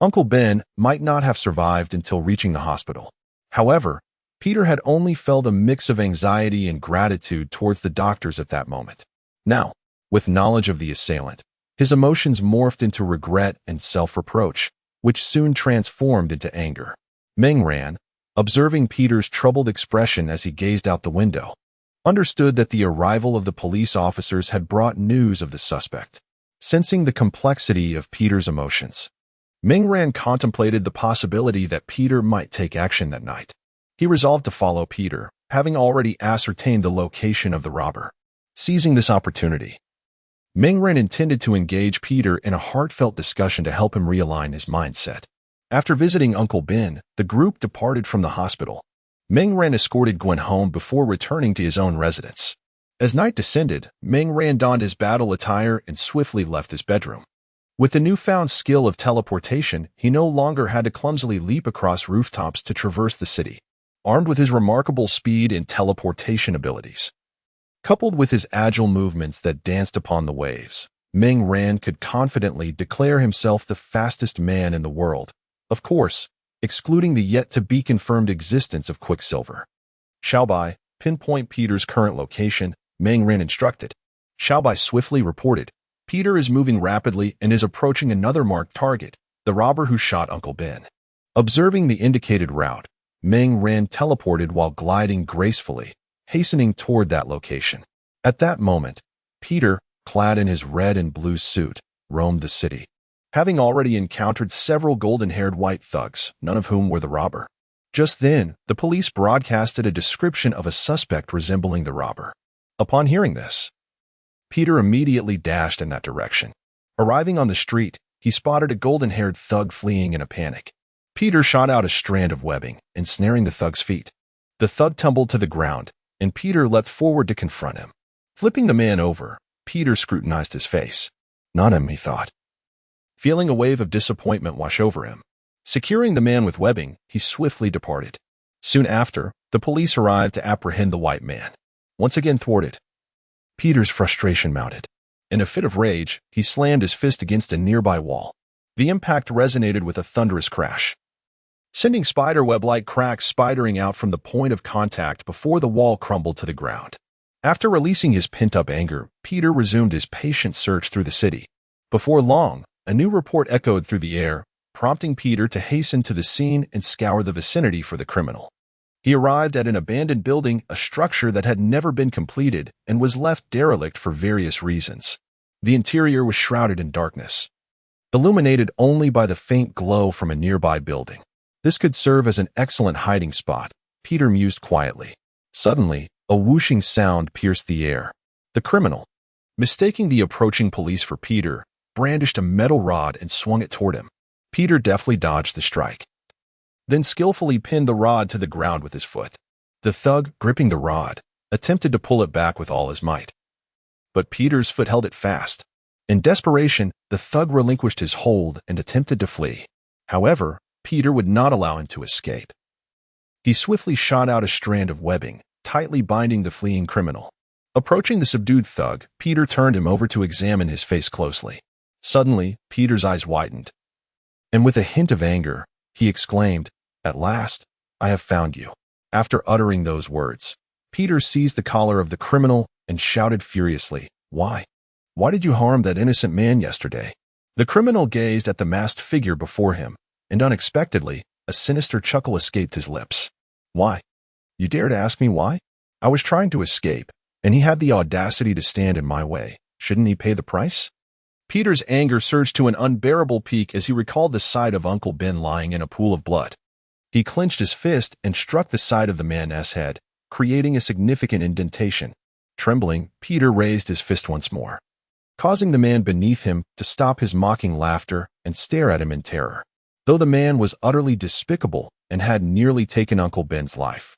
Uncle Ben might not have survived until reaching the hospital. However, Peter had only felt a mix of anxiety and gratitude towards the doctors at that moment. Now, with knowledge of the assailant, his emotions morphed into regret and self-reproach, which soon transformed into anger. Meng Ran, observing Peter's troubled expression as he gazed out the window, understood that the arrival of the police officers had brought news of the suspect. Sensing the complexity of Peter's emotions, Meng Ran contemplated the possibility that Peter might take action that night. He resolved to follow Peter, having already ascertained the location of the robber. Seizing this opportunity, Meng Ran intended to engage Peter in a heartfelt discussion to help him realign his mindset. After visiting Uncle Ben, the group departed from the hospital. Meng Ran escorted Gwen home before returning to his own residence. As night descended, Meng Ran donned his battle attire and swiftly left his bedroom. With the newfound skill of teleportation, he no longer had to clumsily leap across rooftops to traverse the city. Armed with his remarkable speed and teleportation abilities, coupled with his agile movements that danced upon the waves, Meng Ran could confidently declare himself the fastest man in the world, of course, excluding the yet-to-be-confirmed existence of Quicksilver. Xiaobai, pinpoint Peter's current location, Meng Ran instructed. Xiaobai swiftly reported, Peter is moving rapidly and is approaching another marked target, the robber who shot Uncle Ben. Observing the indicated route, Meng Ran teleported while gliding gracefully, hastening toward that location. At that moment, Peter, clad in his red and blue suit, roamed the city, having already encountered several golden-haired white thugs, none of whom were the robber. Just then, the police broadcasted a description of a suspect resembling the robber. Upon hearing this, Peter immediately dashed in that direction. Arriving on the street, he spotted a golden-haired thug fleeing in a panic. Peter shot out a strand of webbing, ensnaring the thug's feet. The thug tumbled to the ground, and Peter leapt forward to confront him. Flipping the man over, Peter scrutinized his face. Not him, he thought. Feeling a wave of disappointment wash over him. Securing the man with webbing, he swiftly departed. Soon after, the police arrived to apprehend the white man. Once again thwarted, Peter's frustration mounted. In a fit of rage, he slammed his fist against a nearby wall. The impact resonated with a thunderous crash, sending spiderweb-like cracks spidering out from the point of contact before the wall crumbled to the ground. After releasing his pent-up anger, Peter resumed his patient search through the city. Before long, a new report echoed through the air, prompting Peter to hasten to the scene and scour the vicinity for the criminal. He arrived at an abandoned building, a structure that had never been completed and was left derelict for various reasons. The interior was shrouded in darkness, illuminated only by the faint glow from a nearby building. This could serve as an excellent hiding spot, Peter mused quietly. Suddenly, a whooshing sound pierced the air. The criminal, mistaking the approaching police for Peter, brandished a metal rod and swung it toward him. Peter deftly dodged the strike, then skillfully pinned the rod to the ground with his foot. The thug, gripping the rod, attempted to pull it back with all his might. But Peter's foot held it fast. In desperation, the thug relinquished his hold and attempted to flee. However, Peter would not allow him to escape. He swiftly shot out a strand of webbing, tightly binding the fleeing criminal. Approaching the subdued thug, Peter turned him over to examine his face closely. Suddenly, Peter's eyes widened, and with a hint of anger, he exclaimed, "At last, I have found you." After uttering those words, Peter seized the collar of the criminal and shouted furiously, "Why? Why did you harm that innocent man yesterday?" The criminal gazed at the masked figure before him, and unexpectedly, a sinister chuckle escaped his lips. "Why? You dare to ask me why? I was trying to escape, and he had the audacity to stand in my way. Shouldn't he pay the price?" Peter's anger surged to an unbearable peak as he recalled the sight of Uncle Ben lying in a pool of blood. He clenched his fist and struck the side of the man's head, creating a significant indentation. Trembling, Peter raised his fist once more, causing the man beneath him to stop his mocking laughter and stare at him in terror. Though the man was utterly despicable and had nearly taken Uncle Ben's life,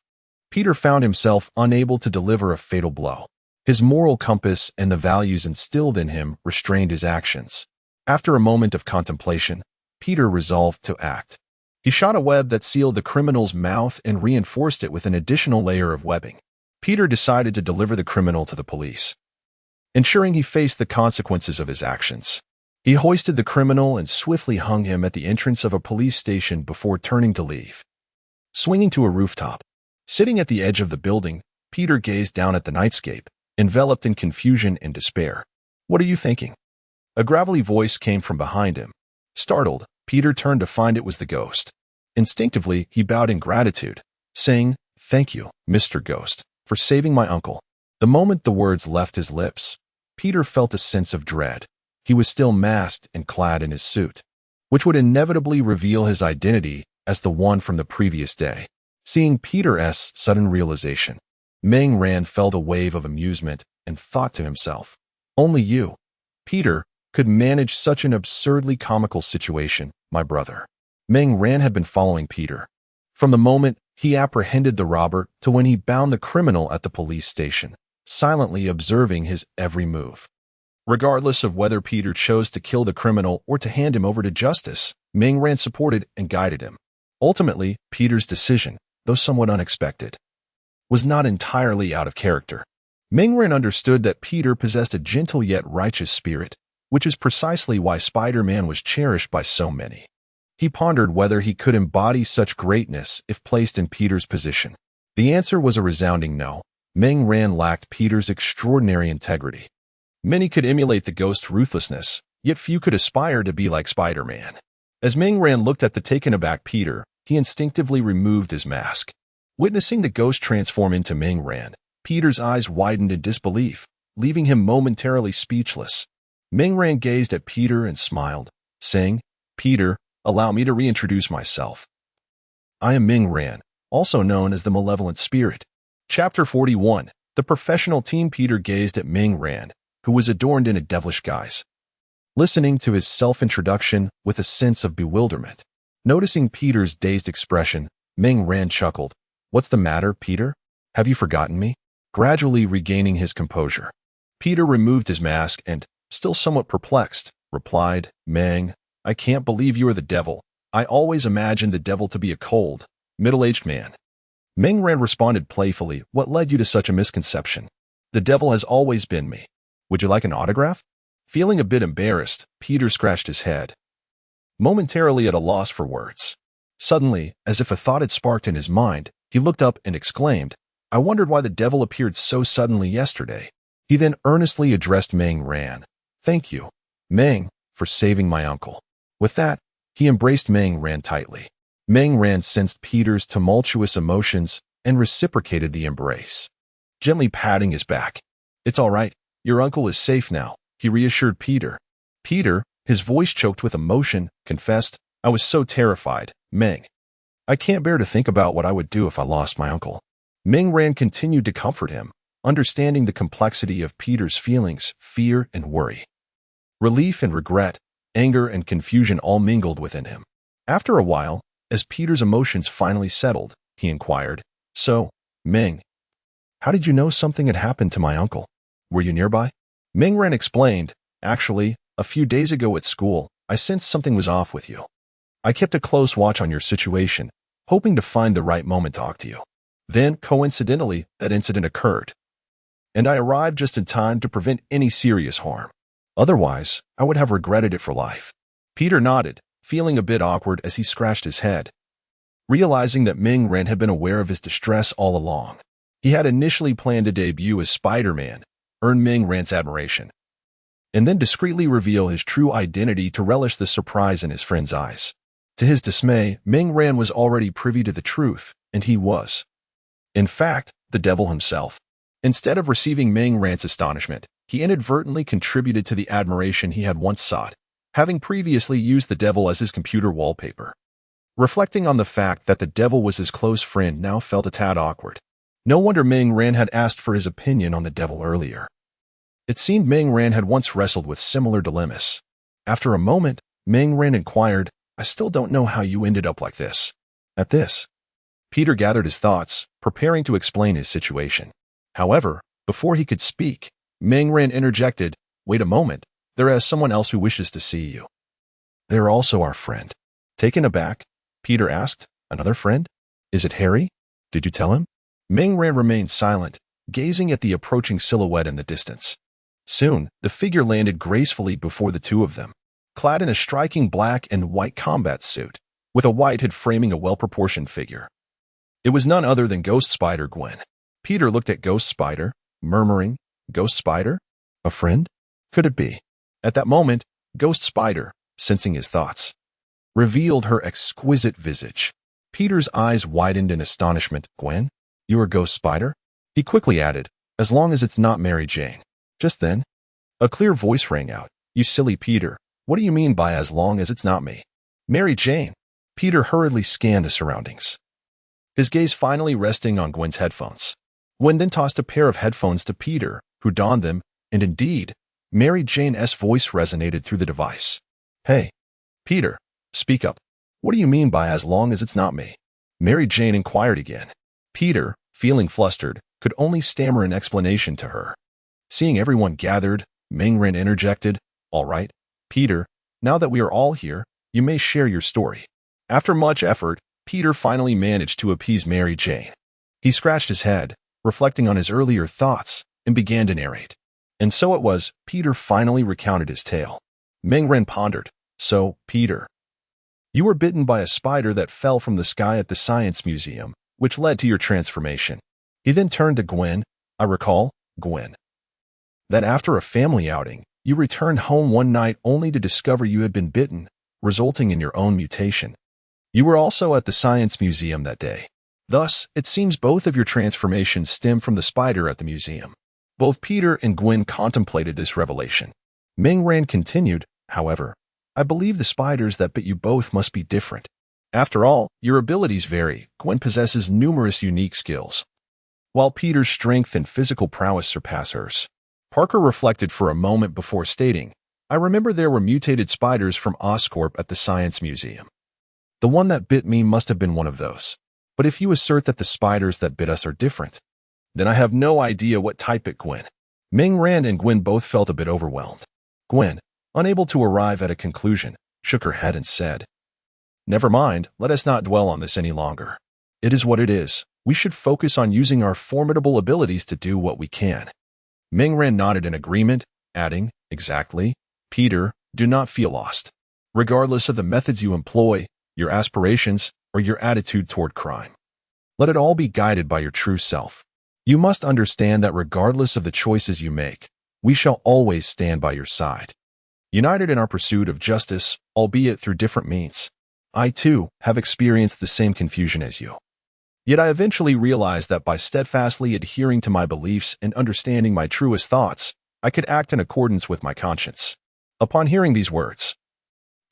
Peter found himself unable to deliver a fatal blow. His moral compass and the values instilled in him restrained his actions. After a moment of contemplation, Peter resolved to act. He shot a web that sealed the criminal's mouth and reinforced it with an additional layer of webbing. Peter decided to deliver the criminal to the police, ensuring he faced the consequences of his actions. He hoisted the criminal and swiftly hung him at the entrance of a police station before turning to leave. Swinging to a rooftop, sitting at the edge of the building, Peter gazed down at the nightscape, enveloped in confusion and despair. "What are you thinking?" A gravelly voice came from behind him. Startled, Peter turned to find it was the ghost. Instinctively, he bowed in gratitude, saying, "Thank you, Mr. Ghost, for saving my uncle." The moment the words left his lips, Peter felt a sense of dread. He was still masked and clad in his suit, which would inevitably reveal his identity as the one from the previous day. Seeing Peter's sudden realization, Meng Ran felt a wave of amusement and thought to himself, "Only you, Peter, could manage such an absurdly comical situation, my brother." Meng Ran had been following Peter from the moment he apprehended the robber to when he bound the criminal at the police station, silently observing his every move. Regardless of whether Peter chose to kill the criminal or to hand him over to justice, Ming Ran supported and guided him. Ultimately, Peter's decision, though somewhat unexpected, was not entirely out of character. Ming Ran understood that Peter possessed a gentle yet righteous spirit, which is precisely why Spider-Man was cherished by so many. He pondered whether he could embody such greatness if placed in Peter's position. The answer was a resounding no. Ming Ran lacked Peter's extraordinary integrity. Many could emulate the ghost's ruthlessness, yet few could aspire to be like Spider-Man. As Ming Ran looked at the taken-aback Peter, he instinctively removed his mask. Witnessing the ghost transform into Ming Ran, Peter's eyes widened in disbelief, leaving him momentarily speechless. Ming Ran gazed at Peter and smiled, saying, "Peter, allow me to reintroduce myself. I am Ming Ran, also known as the Malevolent Spirit." Chapter 41. The professional team. Peter gazed at Ming Ran, who was adorned in a devilish guise, listening to his self-introduction with a sense of bewilderment. Noticing Peter's dazed expression, Ming Ran chuckled. "What's the matter, Peter? Have you forgotten me?" Gradually regaining his composure, Peter removed his mask and, still somewhat perplexed, replied, "Ming, I can't believe you are the devil. I always imagined the devil to be a cold, middle-aged man." Ming Ran responded playfully, "What led you to such a misconception? The devil has always been me. Would you like an autograph?" Feeling a bit embarrassed, Peter scratched his head, momentarily at a loss for words. Suddenly, as if a thought had sparked in his mind, he looked up and exclaimed, "I wondered why the devil appeared so suddenly yesterday." He then earnestly addressed Ming Ran. "Thank you, Ming, for saving my uncle." With that, he embraced Ming Ran tightly. Ming Ran sensed Peter's tumultuous emotions and reciprocated the embrace, gently patting his back. "It's all right. Your uncle is safe now," he reassured Peter. Peter, his voice choked with emotion, confessed, "I was so terrified, Ming. I can't bear to think about what I would do if I lost my uncle." Ming Ran continued to comfort him, understanding the complexity of Peter's feelings, fear and worry. Relief and regret, anger and confusion all mingled within him. After a while, as Peter's emotions finally settled, he inquired, "So, Ming, how did you know something had happened to my uncle? Were you nearby?" Ming Ran explained, "Actually, a few days ago at school, I sensed something was off with you. I kept a close watch on your situation, hoping to find the right moment to talk to you. Then, coincidentally, that incident occurred, and I arrived just in time to prevent any serious harm. Otherwise, I would have regretted it for life." Peter nodded, feeling a bit awkward as he scratched his head, realizing that Ming Ran had been aware of his distress all along. He had initially planned to debut as Spider-Man, earn Ming Ran's admiration, and then discreetly reveal his true identity to relish the surprise in his friend's eyes. To his dismay, Ming Ran was already privy to the truth, and he was, in fact, the devil himself. Instead of receiving Ming Ran's astonishment, he inadvertently contributed to the admiration he had once sought, having previously used the devil as his computer wallpaper. Reflecting on the fact that the devil was his close friend now felt a tad awkward. No wonder Ming Ran had asked for his opinion on the devil earlier. It seemed Ming Ran had once wrestled with similar dilemmas. After a moment, Ming Ran inquired, "I still don't know how you ended up like this." At this, Peter gathered his thoughts, preparing to explain his situation. However, before he could speak, Ming Ran interjected, "Wait a moment. There is someone else who wishes to see you." "They're also our friend." Taken aback, Peter asked, "Another friend? Is it Harry? Did you tell him?" Ming Ran remained silent, gazing at the approaching silhouette in the distance. Soon, the figure landed gracefully before the two of them, clad in a striking black and white combat suit, with a white hood framing a well-proportioned figure. It was none other than Ghost Spider Gwen. Peter looked at Ghost Spider, murmuring, "Ghost Spider? A friend? Could it be?" At that moment, Ghost Spider, sensing his thoughts, revealed her exquisite visage. Peter's eyes widened in astonishment. "Gwen, you are Ghost Spider?" He quickly added, "As long as it's not Mary Jane." Just then, a clear voice rang out, "You silly Peter, what do you mean by as long as it's not me?" "Mary Jane." Peter hurriedly scanned the surroundings, his gaze finally resting on Gwen's headphones. Gwen then tossed a pair of headphones to Peter, who donned them, and indeed, Mary Jane's voice resonated through the device. "Hey, Peter, speak up. What do you mean by as long as it's not me?" Mary Jane inquired again. Peter, feeling flustered, could only stammer an explanation to her. Seeing everyone gathered, Mingren interjected. All right, Peter, now that we are all here, you may share your story. After much effort, Peter finally managed to appease Mary Jane. He scratched his head, reflecting on his earlier thoughts, and began to narrate. And so it was, Peter finally recounted his tale. Mingren pondered. So, Peter, you were bitten by a spider that fell from the sky at the Science Museum, which led to your transformation. He then turned to Gwen. I recall, Gwen, that after a family outing, you returned home one night only to discover you had been bitten, resulting in your own mutation. You were also at the Science Museum that day. Thus, it seems both of your transformations stem from the spider at the museum. Both Peter and Gwen contemplated this revelation. Mingren continued, however, I believe the spiders that bit you both must be different. After all, your abilities vary. Gwen possesses numerous unique skills, while Peter's strength and physical prowess surpass hers. Parker reflected for a moment before stating, I remember there were mutated spiders from Oscorp at the Science Museum. The one that bit me must have been one of those. But if you assert that the spiders that bit us are different, then I have no idea what type bit Gwen. Mingren and Gwen both felt a bit overwhelmed. Gwen, unable to arrive at a conclusion, shook her head and said, Never mind, let us not dwell on this any longer. It is what it is. We should focus on using our formidable abilities to do what we can. Mingren nodded in agreement, adding, Exactly. Peter, do not feel lost. Regardless of the methods you employ, your aspirations, or your attitude toward crime, let it all be guided by your true self. You must understand that regardless of the choices you make, we shall always stand by your side. United in our pursuit of justice, albeit through different means. I, too, have experienced the same confusion as you. Yet I eventually realized that by steadfastly adhering to my beliefs and understanding my truest thoughts, I could act in accordance with my conscience. Upon hearing these words,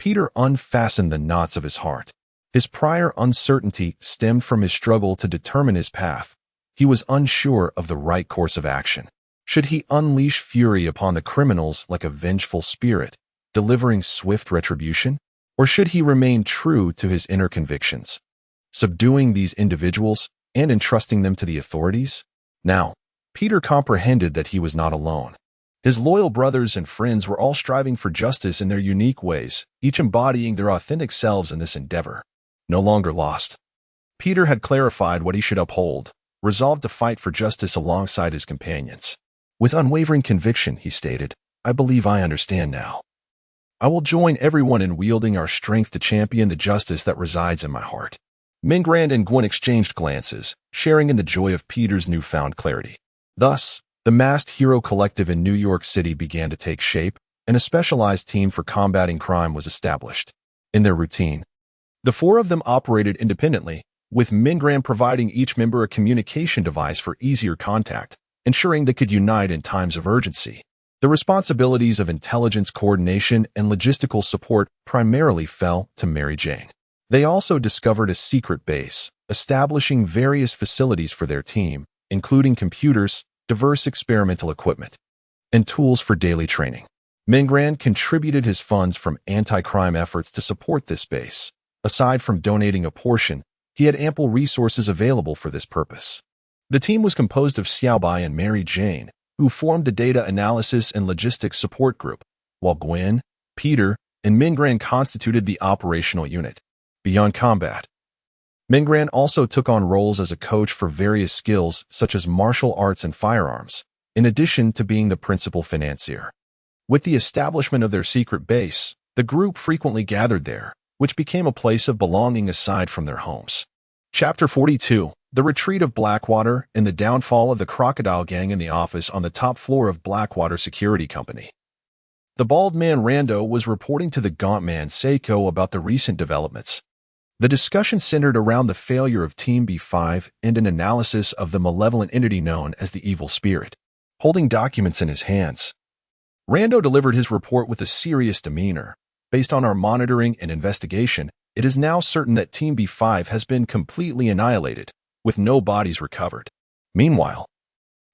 Peter unfastened the knots of his heart. His prior uncertainty stemmed from his struggle to determine his path. He was unsure of the right course of action. Should he unleash fury upon the criminals like a vengeful spirit, delivering swift retribution? Or should he remain true to his inner convictions, subduing these individuals and entrusting them to the authorities? Now, Peter comprehended that he was not alone. His loyal brothers and friends were all striving for justice in their unique ways, each embodying their authentic selves in this endeavor. No longer lost, Peter had clarified what he should uphold, resolved to fight for justice alongside his companions. With unwavering conviction, he stated, I believe I understand now. I will join everyone in wielding our strength to champion the justice that resides in my heart. Mingren and Gwen exchanged glances, sharing in the joy of Peter's newfound clarity. Thus, the masked hero collective in New York City began to take shape, and a specialized team for combating crime was established. In their routine, the four of them operated independently, with Mingren providing each member a communication device for easier contact, ensuring they could unite in times of urgency. The responsibilities of intelligence coordination and logistical support primarily fell to Mary Jane. They also discovered a secret base, establishing various facilities for their team, including computers, diverse experimental equipment, and tools for daily training. Mingren contributed his funds from anti-crime efforts to support this base. Aside from donating a portion, he had ample resources available for this purpose. The team was composed of Xiaobai and Mary Jane, who formed the data analysis and logistics support group, while Gwen, Peter, and Mingren constituted the operational unit. Beyond combat, Mingren also took on roles as a coach for various skills such as martial arts and firearms, in addition to being the principal financier. With the establishment of their secret base, the group frequently gathered there, which became a place of belonging aside from their homes. Chapter 42. The Retreat of Blackwater and the Downfall of the Crocodile Gang in the office on the top floor of Blackwater Security Company. The bald man Rando was reporting to the gaunt man Seiko about the recent developments. The discussion centered around the failure of Team B5 and an analysis of the malevolent entity known as the Evil Spirit. Holding documents in his hands, Rando delivered his report with a serious demeanor. Based on our monitoring and investigation, it is now certain that Team B5 has been completely annihilated, with no bodies recovered. Meanwhile,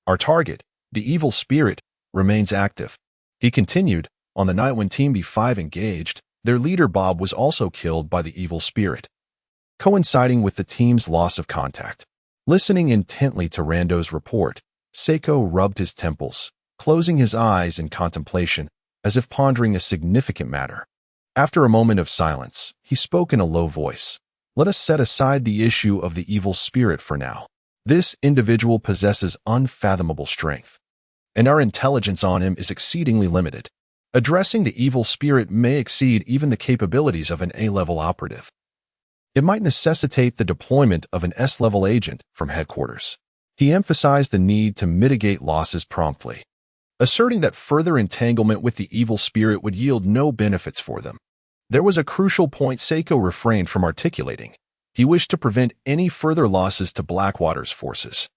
our target, the Evil Spirit, remains active. He continued, on the night when Team B5 engaged, their leader Bob was also killed by the Evil Spirit, coinciding with the team's loss of contact. Listening intently to Rando's report, Seiko rubbed his temples, closing his eyes in contemplation, as if pondering a significant matter. After a moment of silence, he spoke in a low voice. Let us set aside the issue of the evil spirit for now. This individual possesses unfathomable strength, and our intelligence on him is exceedingly limited. Addressing the evil spirit may exceed even the capabilities of an A-level operative. It might necessitate the deployment of an S-level agent from headquarters. He emphasized the need to mitigate losses promptly, asserting that further entanglement with the evil spirit would yield no benefits for them. There was a crucial point Seiko refrained from articulating. He wished to prevent any further losses to Blackwater's forces.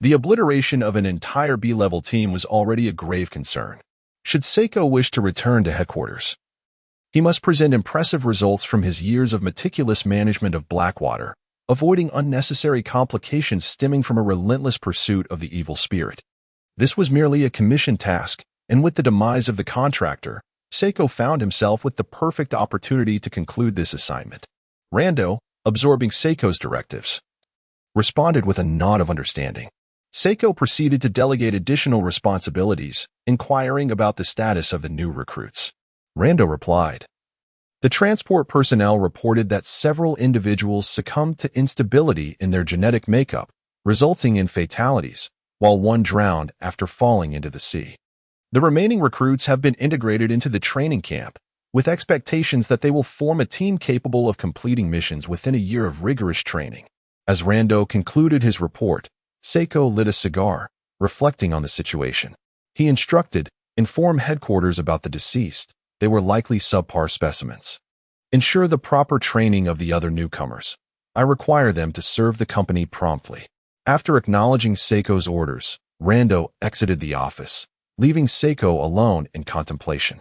The obliteration of an entire B-level team was already a grave concern. Should Seiko wish to return to headquarters, he must present impressive results from his years of meticulous management of Blackwater, avoiding unnecessary complications stemming from a relentless pursuit of the evil spirit. This was merely a commission task, and with the demise of the contractor, Seiko found himself with the perfect opportunity to conclude this assignment. Rando, absorbing Seiko's directives, responded with a nod of understanding. Seiko proceeded to delegate additional responsibilities, inquiring about the status of the new recruits. Rando replied. The transport personnel reported that several individuals succumbed to instability in their genetic makeup, resulting in fatalities, while one drowned after falling into the sea. The remaining recruits have been integrated into the training camp, with expectations that they will form a team capable of completing missions within a year of rigorous training. As Rando concluded his report, Seiko lit a cigar, reflecting on the situation. He instructed, inform headquarters about the deceased. They were likely subpar specimens. Ensure the proper training of the other newcomers. I require them to serve the company promptly. After acknowledging Seiko's orders, Rando exited the office, leaving Seiko alone in contemplation.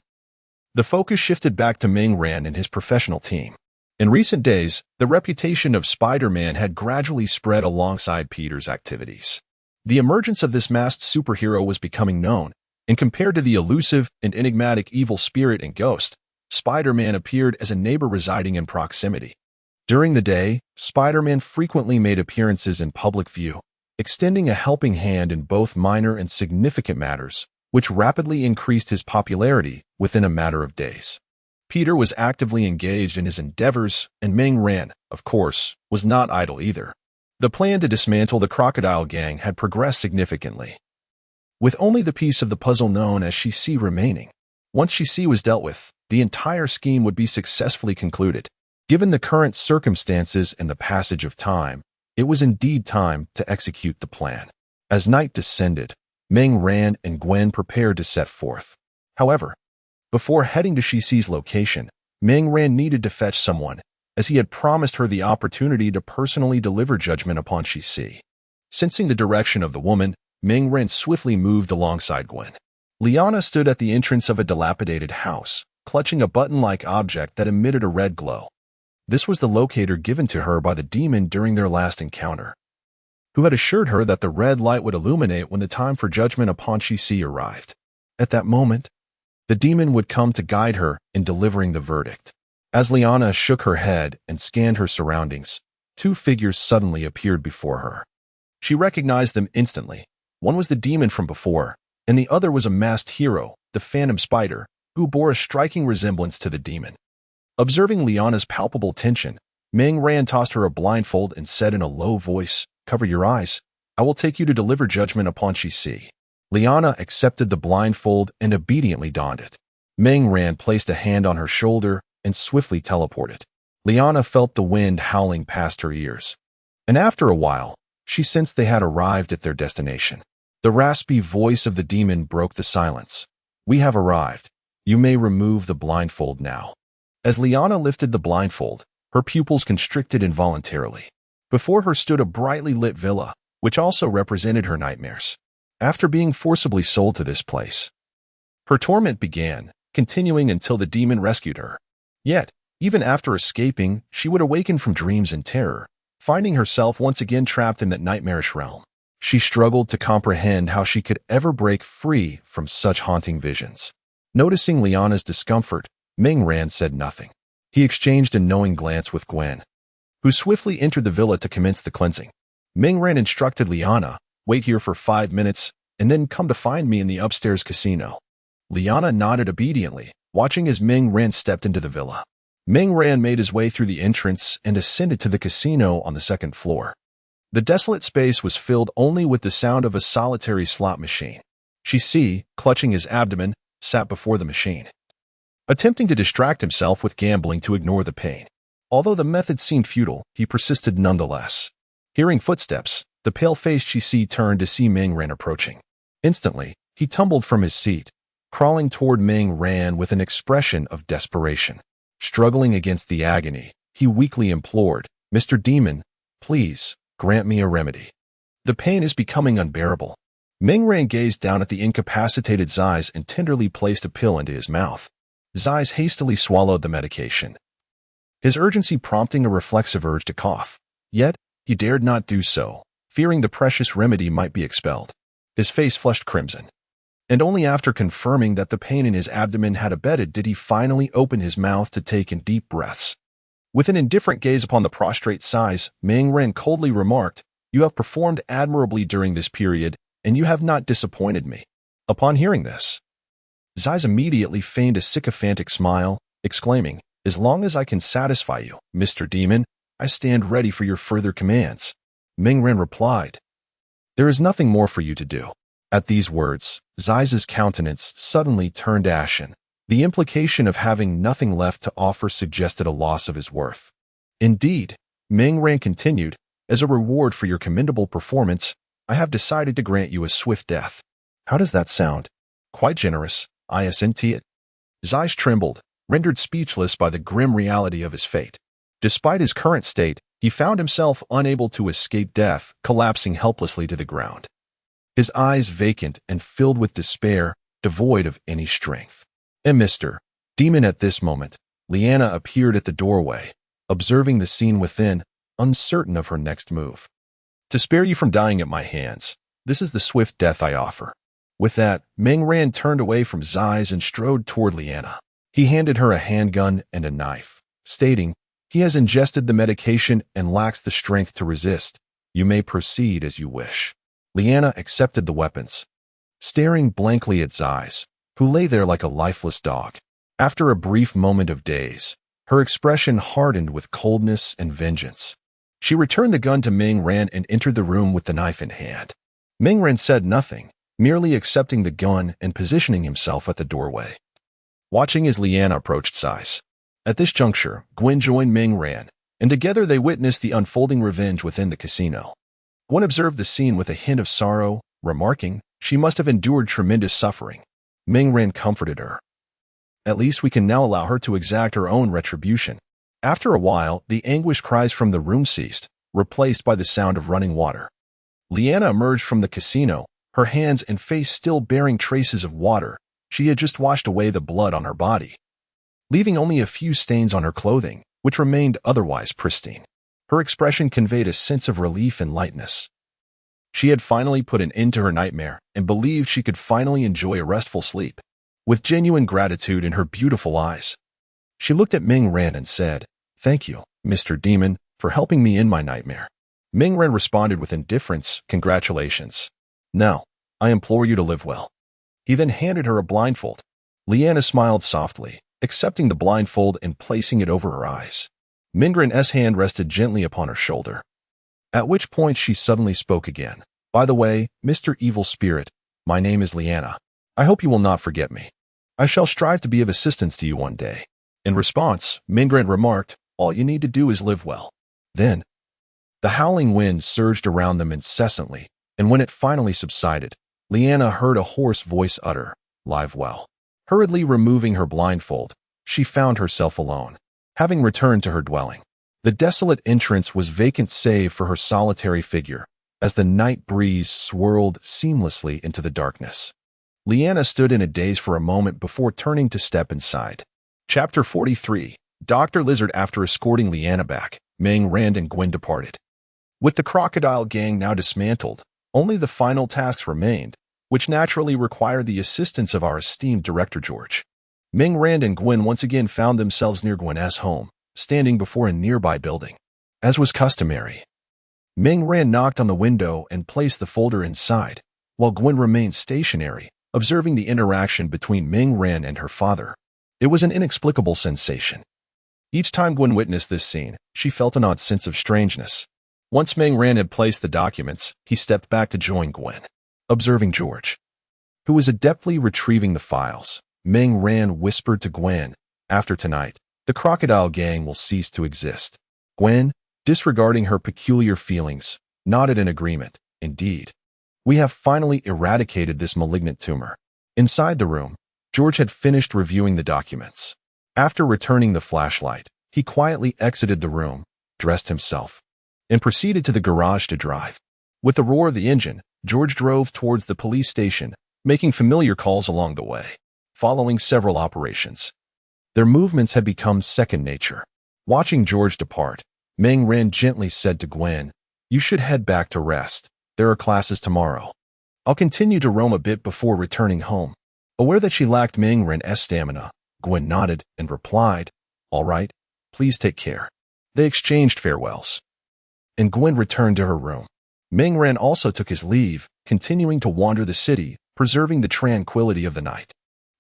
The focus shifted back to Ming Ran and his professional team. In recent days, the reputation of Spider-Man had gradually spread alongside Peter's activities. The emergence of this masked superhero was becoming known, and compared to the elusive and enigmatic evil spirit and ghost, Spider-Man appeared as a neighbor residing in proximity. During the day, Spider-Man frequently made appearances in public view, extending a helping hand in both minor and significant matters, which rapidly increased his popularity within a matter of days. Peter was actively engaged in his endeavors, and Ming Ran, of course, was not idle either. The plan to dismantle the Crocodile Gang had progressed significantly, with only the piece of the puzzle known as Shi remaining. Once Shi was dealt with, the entire scheme would be successfully concluded. Given the current circumstances and the passage of time, it was indeed time to execute the plan. As night descended, Ming Ran and Gwen prepared to set forth. However, before heading to Shi's location, Ming Ran needed to fetch someone, as he had promised her the opportunity to personally deliver judgment upon Shi. Sensing the direction of the woman, Ming Ran swiftly moved alongside Gwen. Liana stood at the entrance of a dilapidated house, clutching a button-like object that emitted a red glow. This was the locator given to her by the demon during their last encounter, who had assured her that the red light would illuminate when the time for judgment upon Shi arrived. At that moment, the demon would come to guide her in delivering the verdict. As Liana shook her head and scanned her surroundings, two figures suddenly appeared before her. She recognized them instantly. One was the demon from before, and the other was a masked hero, the Phantom Spider, who bore a striking resemblance to the demon. Observing Liana's palpable tension, Ming Ran tossed her a blindfold and said in a low voice, "Cover your eyes. I will take you to deliver judgment upon Shi." Liana accepted the blindfold and obediently donned it. Ming Ran placed a hand on her shoulder and swiftly teleported. Liana felt the wind howling past her ears, and after a while, she sensed they had arrived at their destination. The raspy voice of the demon broke the silence. "We have arrived. You may remove the blindfold now." As Liana lifted the blindfold, her pupils constricted involuntarily. Before her stood a brightly lit villa, which also represented her nightmares. After being forcibly sold to this place, her torment began, continuing until the demon rescued her. Yet, even after escaping, she would awaken from dreams and terror, finding herself once again trapped in that nightmarish realm. She struggled to comprehend how she could ever break free from such haunting visions. Noticing Liana's discomfort, Ming Ran said nothing. He exchanged a knowing glance with Gwen, who swiftly entered the villa to commence the cleansing. Ming Ran instructed Liana, "Wait here for 5 minutes. and then come to find me in the upstairs casino." Liana nodded obediently, watching as Ming Ran stepped into the villa. Ming Ran made his way through the entrance and ascended to the casino on the second floor. The desolate space was filled only with the sound of a solitary slot machine. Shi, clutching his abdomen, sat before the machine, attempting to distract himself with gambling to ignore the pain. Although the method seemed futile, he persisted nonetheless. Hearing footsteps, the pale-faced Shi turned to see Ming Ran approaching. Instantly, he tumbled from his seat, crawling toward Ming Ran with an expression of desperation. Struggling against the agony, he weakly implored, "Mr. Demon, please, grant me a remedy. The pain is becoming unbearable." Ming Ran gazed down at the incapacitated Zeiss and tenderly placed a pill into his mouth. Zeiss hastily swallowed the medication, his urgency prompting a reflexive urge to cough. Yet, he dared not do so, fearing the precious remedy might be expelled. His face flushed crimson, and only after confirming that the pain in his abdomen had abated did he finally open his mouth to take in deep breaths. With an indifferent gaze upon the prostrate Zeiss, Ming Ran coldly remarked, "You have performed admirably during this period, and you have not disappointed me." Upon hearing this, Zeiss immediately feigned a sycophantic smile, exclaiming, "As long as I can satisfy you, Mr. Demon, I stand ready for your further commands." Ming Ran replied, "There is nothing more for you to do." At these words, Zeiss's countenance suddenly turned ashen. The implication of having nothing left to offer suggested a loss of his worth. "Indeed," Ming Ran continued, "as a reward for your commendable performance, I have decided to grant you a swift death." "How does that sound?" "Quite generous. I assent to it." Zeiss trembled, rendered speechless by the grim reality of his fate. Despite his current state, he found himself unable to escape death, collapsing helplessly to the ground, his eyes vacant and filled with despair, devoid of any strength. And Mr. Demon, at this moment, Liana appeared at the doorway, observing the scene within, uncertain of her next move. "To spare you from dying at my hands, this is the swift death I offer." With that, Ming Ran turned away from Zeiss and strode toward Liana. He handed her a handgun and a knife, stating, "He has ingested the medication and lacks the strength to resist. You may proceed as you wish." Liana accepted the weapons, staring blankly at Zeiss, who lay there like a lifeless dog. After a brief moment of daze, her expression hardened with coldness and vengeance. She returned the gun to Ming Ran and entered the room with the knife in hand. Ming Ran said nothing, merely accepting the gun and positioning himself at the doorway, watching as Liana approached Zeiss. At this juncture, Gwen joined Ming Ran, and together they witnessed the unfolding revenge within the casino. Gwen observed the scene with a hint of sorrow, remarking, "She must have endured tremendous suffering." Ming Ran comforted her. "At least we can now allow her to exact her own retribution." After a while, the anguished cries from the room ceased, replaced by the sound of running water. Liana emerged from the casino, her hands and face still bearing traces of water. She had just washed away the blood on her body, leaving only a few stains on her clothing, which remained otherwise pristine. Her expression conveyed a sense of relief and lightness. She had finally put an end to her nightmare and believed she could finally enjoy a restful sleep. With genuine gratitude in her beautiful eyes, she looked at Ming Ran and said, "Thank you, Mr. Demon, for helping me in my nightmare." Ming Ran responded with indifference, "Congratulations. Now, I implore you to live well." He then handed her a blindfold. Liana smiled softly, accepting the blindfold and placing it over her eyes. Ming Ran's hand rested gently upon her shoulder, at which point she suddenly spoke again. "By the way, Mr. Evil Spirit, my name is Liana. I hope you will not forget me. I shall strive to be of assistance to you one day." In response, Ming Ran remarked, "All you need to do is live well." Then, the howling wind surged around them incessantly, and when it finally subsided, Liana heard a hoarse voice utter, "Live well." Hurriedly removing her blindfold, she found herself alone, having returned to her dwelling. The desolate entrance was vacant save for her solitary figure, as the night breeze swirled seamlessly into the darkness. Liana stood in a daze for a moment before turning to step inside. Chapter 43. Dr. Lizard. After escorting Liana back, Ming Ran and Gwen departed. With the crocodile gang now dismantled, only the final tasks remained, which naturally required the assistance of our esteemed Director George. Ming Ran and Gwen once again found themselves near Gwen's home, standing before a nearby building. As was customary, Ming Ran knocked on the window and placed the folder inside. while Gwen remained stationary, observing the interaction between Ming Ren and her father. It was an inexplicable sensation. Each time Gwen witnessed this scene, she felt an odd sense of strangeness. Once Ming Ren had placed the documents, he stepped back to join Gwen. Observing George, who was adeptly retrieving the files, Ming Ren whispered to Gwen, "After tonight, the Crocodile Gang will cease to exist." Gwen, disregarding her peculiar feelings, nodded in agreement. "Indeed. We have finally eradicated this malignant tumor." Inside the room, George had finished reviewing the documents. After returning the flashlight, he quietly exited the room, dressed himself, and proceeded to the garage to drive. With the roar of the engine, George drove towards the police station, making familiar calls along the way. Following several operations, their movements had become second nature. Watching George depart, Ming Ren gently said to Gwen, "You should head back to rest. There are classes tomorrow. I'll continue to roam a bit before returning home." Aware that she lacked Ming Ren's stamina, Gwen nodded and replied, "All right, please take care." They exchanged farewells, and Gwen returned to her room. Ming Ren also took his leave, continuing to wander the city, preserving the tranquility of the night.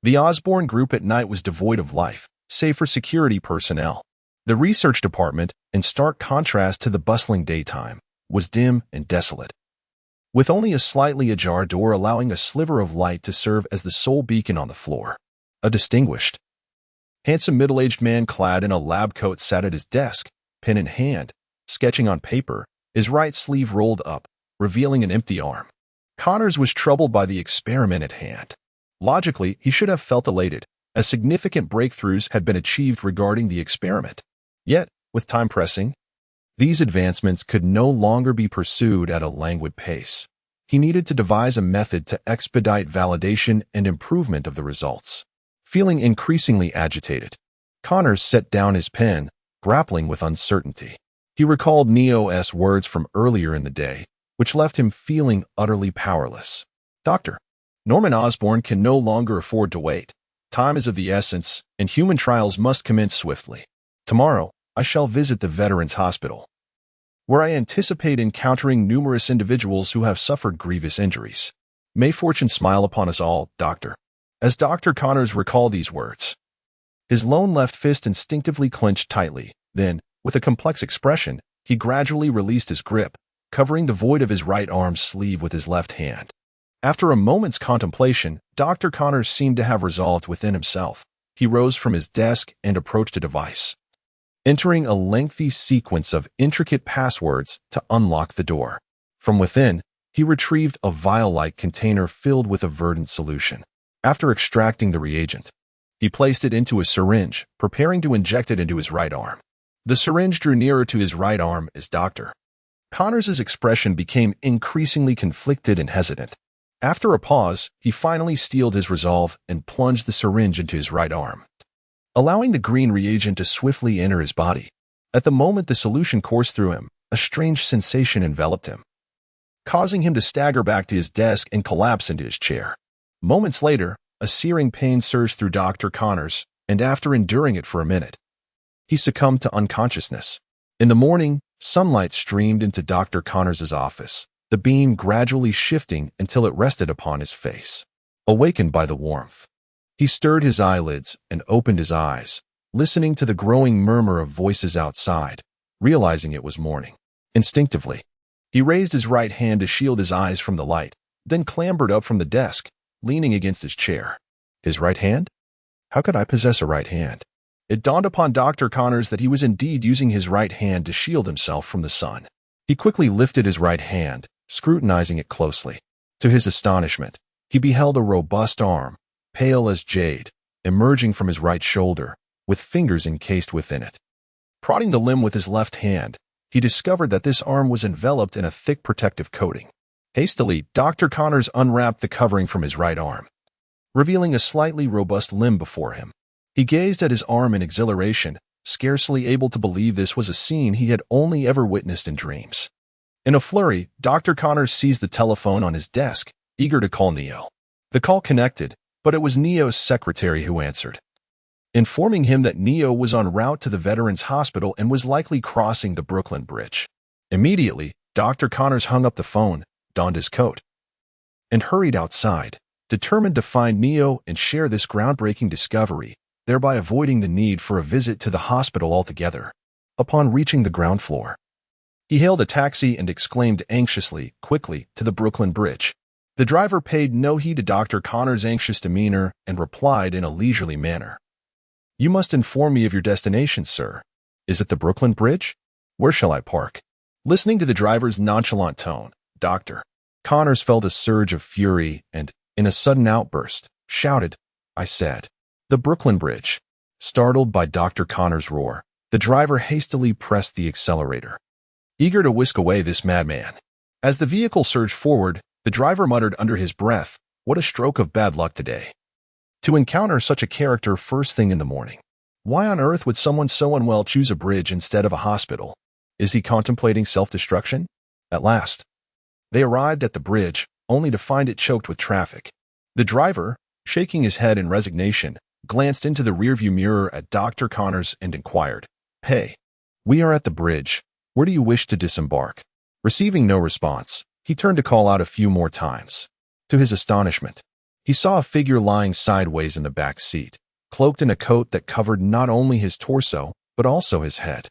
The Osborne group at night was devoid of life, save for security personnel. The research department, in stark contrast to the bustling daytime, was dim and desolate, with only a slightly ajar door allowing a sliver of light to serve as the sole beacon on the floor. A distinguished, handsome middle-aged man clad in a lab coat sat at his desk, pen in hand, sketching on paper, his right sleeve rolled up, revealing an empty arm. Connors was troubled by the experiment at hand. Logically, he should have felt elated, as significant breakthroughs had been achieved regarding the experiment. Yet, with time pressing, these advancements could no longer be pursued at a languid pace. He needed to devise a method to expedite validation and improvement of the results. Feeling increasingly agitated, Connors set down his pen, grappling with uncertainty. He recalled Neo's words from earlier in the day, which left him feeling utterly powerless. "Doctor, Norman Osborn can no longer afford to wait. Time is of the essence, and human trials must commence swiftly. Tomorrow, I shall visit the Veterans Hospital, where I anticipate encountering numerous individuals who have suffered grievous injuries. May fortune smile upon us all, Doctor." As Dr. Connors recalled these words, his lone left fist instinctively clenched tightly. Then, with a complex expression, he gradually released his grip, covering the void of his right arm's sleeve with his left hand. After a moment's contemplation, Dr. Connors seemed to have resolved within himself. He rose from his desk and approached a device, entering a lengthy sequence of intricate passwords to unlock the door. From within, he retrieved a vial-like container filled with a verdant solution. After extracting the reagent, he placed it into a syringe, preparing to inject it into his right arm. The syringe drew nearer to his right arm as Dr. Connors' expression became increasingly conflicted and hesitant. After a pause, he finally steeled his resolve and plunged the syringe into his right arm, allowing the green reagent to swiftly enter his body. At the moment the solution coursed through him, a strange sensation enveloped him, causing him to stagger back to his desk and collapse into his chair. Moments later, a searing pain surged through Dr. Connors, and after enduring it for a minute, he succumbed to unconsciousness. In the morning, sunlight streamed into Dr. Connors' office, the beam gradually shifting until it rested upon his face. Awakened by the warmth, he stirred his eyelids and opened his eyes, listening to the growing murmur of voices outside, realizing it was morning. Instinctively, he raised his right hand to shield his eyes from the light, then clambered up from the desk, leaning against his chair. His right hand? How could I possess a right hand? It dawned upon Dr. Connors that he was indeed using his right hand to shield himself from the sun. He quickly lifted his right hand, scrutinizing it closely. To his astonishment, he beheld a robust arm, pale as jade, emerging from his right shoulder, with fingers encased within it. Prodding the limb with his left hand, he discovered that this arm was enveloped in a thick protective coating. Hastily, Dr. Connors unwrapped the covering from his right arm, revealing a slightly robust limb before him. He gazed at his arm in exhilaration, scarcely able to believe this was a scene he had only ever witnessed in dreams. In a flurry, Dr. Connors seized the telephone on his desk, eager to call Neo. The call connected, but it was Neo's secretary who answered, informing him that Neo was en route to the Veterans Hospital and was likely crossing the Brooklyn Bridge. Immediately, Dr. Connors hung up the phone, donned his coat, and hurried outside, determined to find Neo and share this groundbreaking discovery, thereby avoiding the need for a visit to the hospital altogether. Upon reaching the ground floor, he hailed a taxi and exclaimed anxiously, "Quickly, to the Brooklyn Bridge." The driver paid no heed to Dr. Connor's anxious demeanor and replied in a leisurely manner, "You must inform me of your destination, sir. Is it the Brooklyn Bridge? Where shall I park?" Listening to the driver's nonchalant tone, Dr. Connors felt a surge of fury and, in a sudden outburst, shouted, "I said, the Brooklyn Bridge." Startled by Dr. Connor's roar, the driver hastily pressed the accelerator, eager to whisk away this madman. As the vehicle surged forward, the driver muttered under his breath, "What a stroke of bad luck today. To encounter such a character first thing in the morning. Why on earth would someone so unwell choose a bridge instead of a hospital? Is he contemplating self-destruction?" At last, they arrived at the bridge, only to find it choked with traffic. The driver, shaking his head in resignation, glanced into the rearview mirror at Dr. Connors and inquired, "Hey, we are at the bridge. Where do you wish to disembark?" Receiving no response, he turned to call out a few more times. To his astonishment, he saw a figure lying sideways in the back seat, cloaked in a coat that covered not only his torso, but also his head.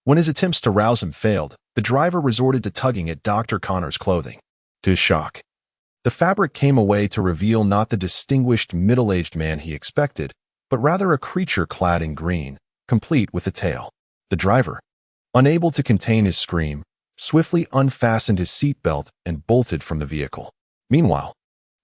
When his attempts to rouse him failed, the driver resorted to tugging at Dr. Connor's clothing. To his shock, the fabric came away to reveal not the distinguished middle-aged man he expected, but rather a creature clad in green, complete with a tail. The driver, unable to contain his scream, swiftly unfastened his seatbelt and bolted from the vehicle. Meanwhile,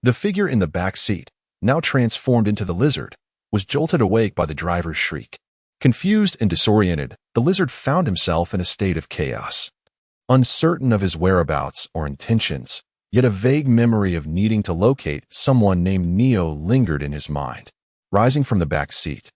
the figure in the back seat, now transformed into the lizard, was jolted awake by the driver's shriek. Confused and disoriented, the lizard found himself in a state of chaos. Uncertain of his whereabouts or intentions, yet a vague memory of needing to locate someone named Neo lingered in his mind. Rising from the back seat,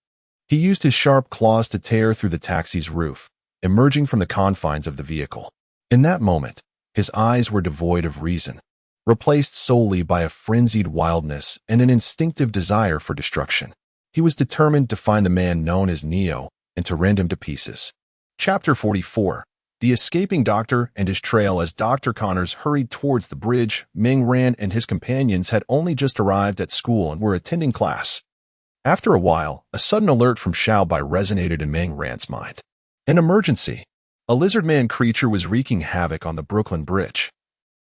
he used his sharp claws to tear through the taxi's roof, emerging from the confines of the vehicle. In that moment, his eyes were devoid of reason, replaced solely by a frenzied wildness and an instinctive desire for destruction. He was determined to find the man known as Neo and to rend him to pieces. Chapter 44. The Escaping Doctor and His Trail. As Dr. Connors hurried towards the bridge, Ming Ran and his companions had only just arrived at school and were attending class. After a while, a sudden alert from Xiaobai resonated in Ming Ran's mind. An emergency. A lizard-man creature was wreaking havoc on the Brooklyn Bridge,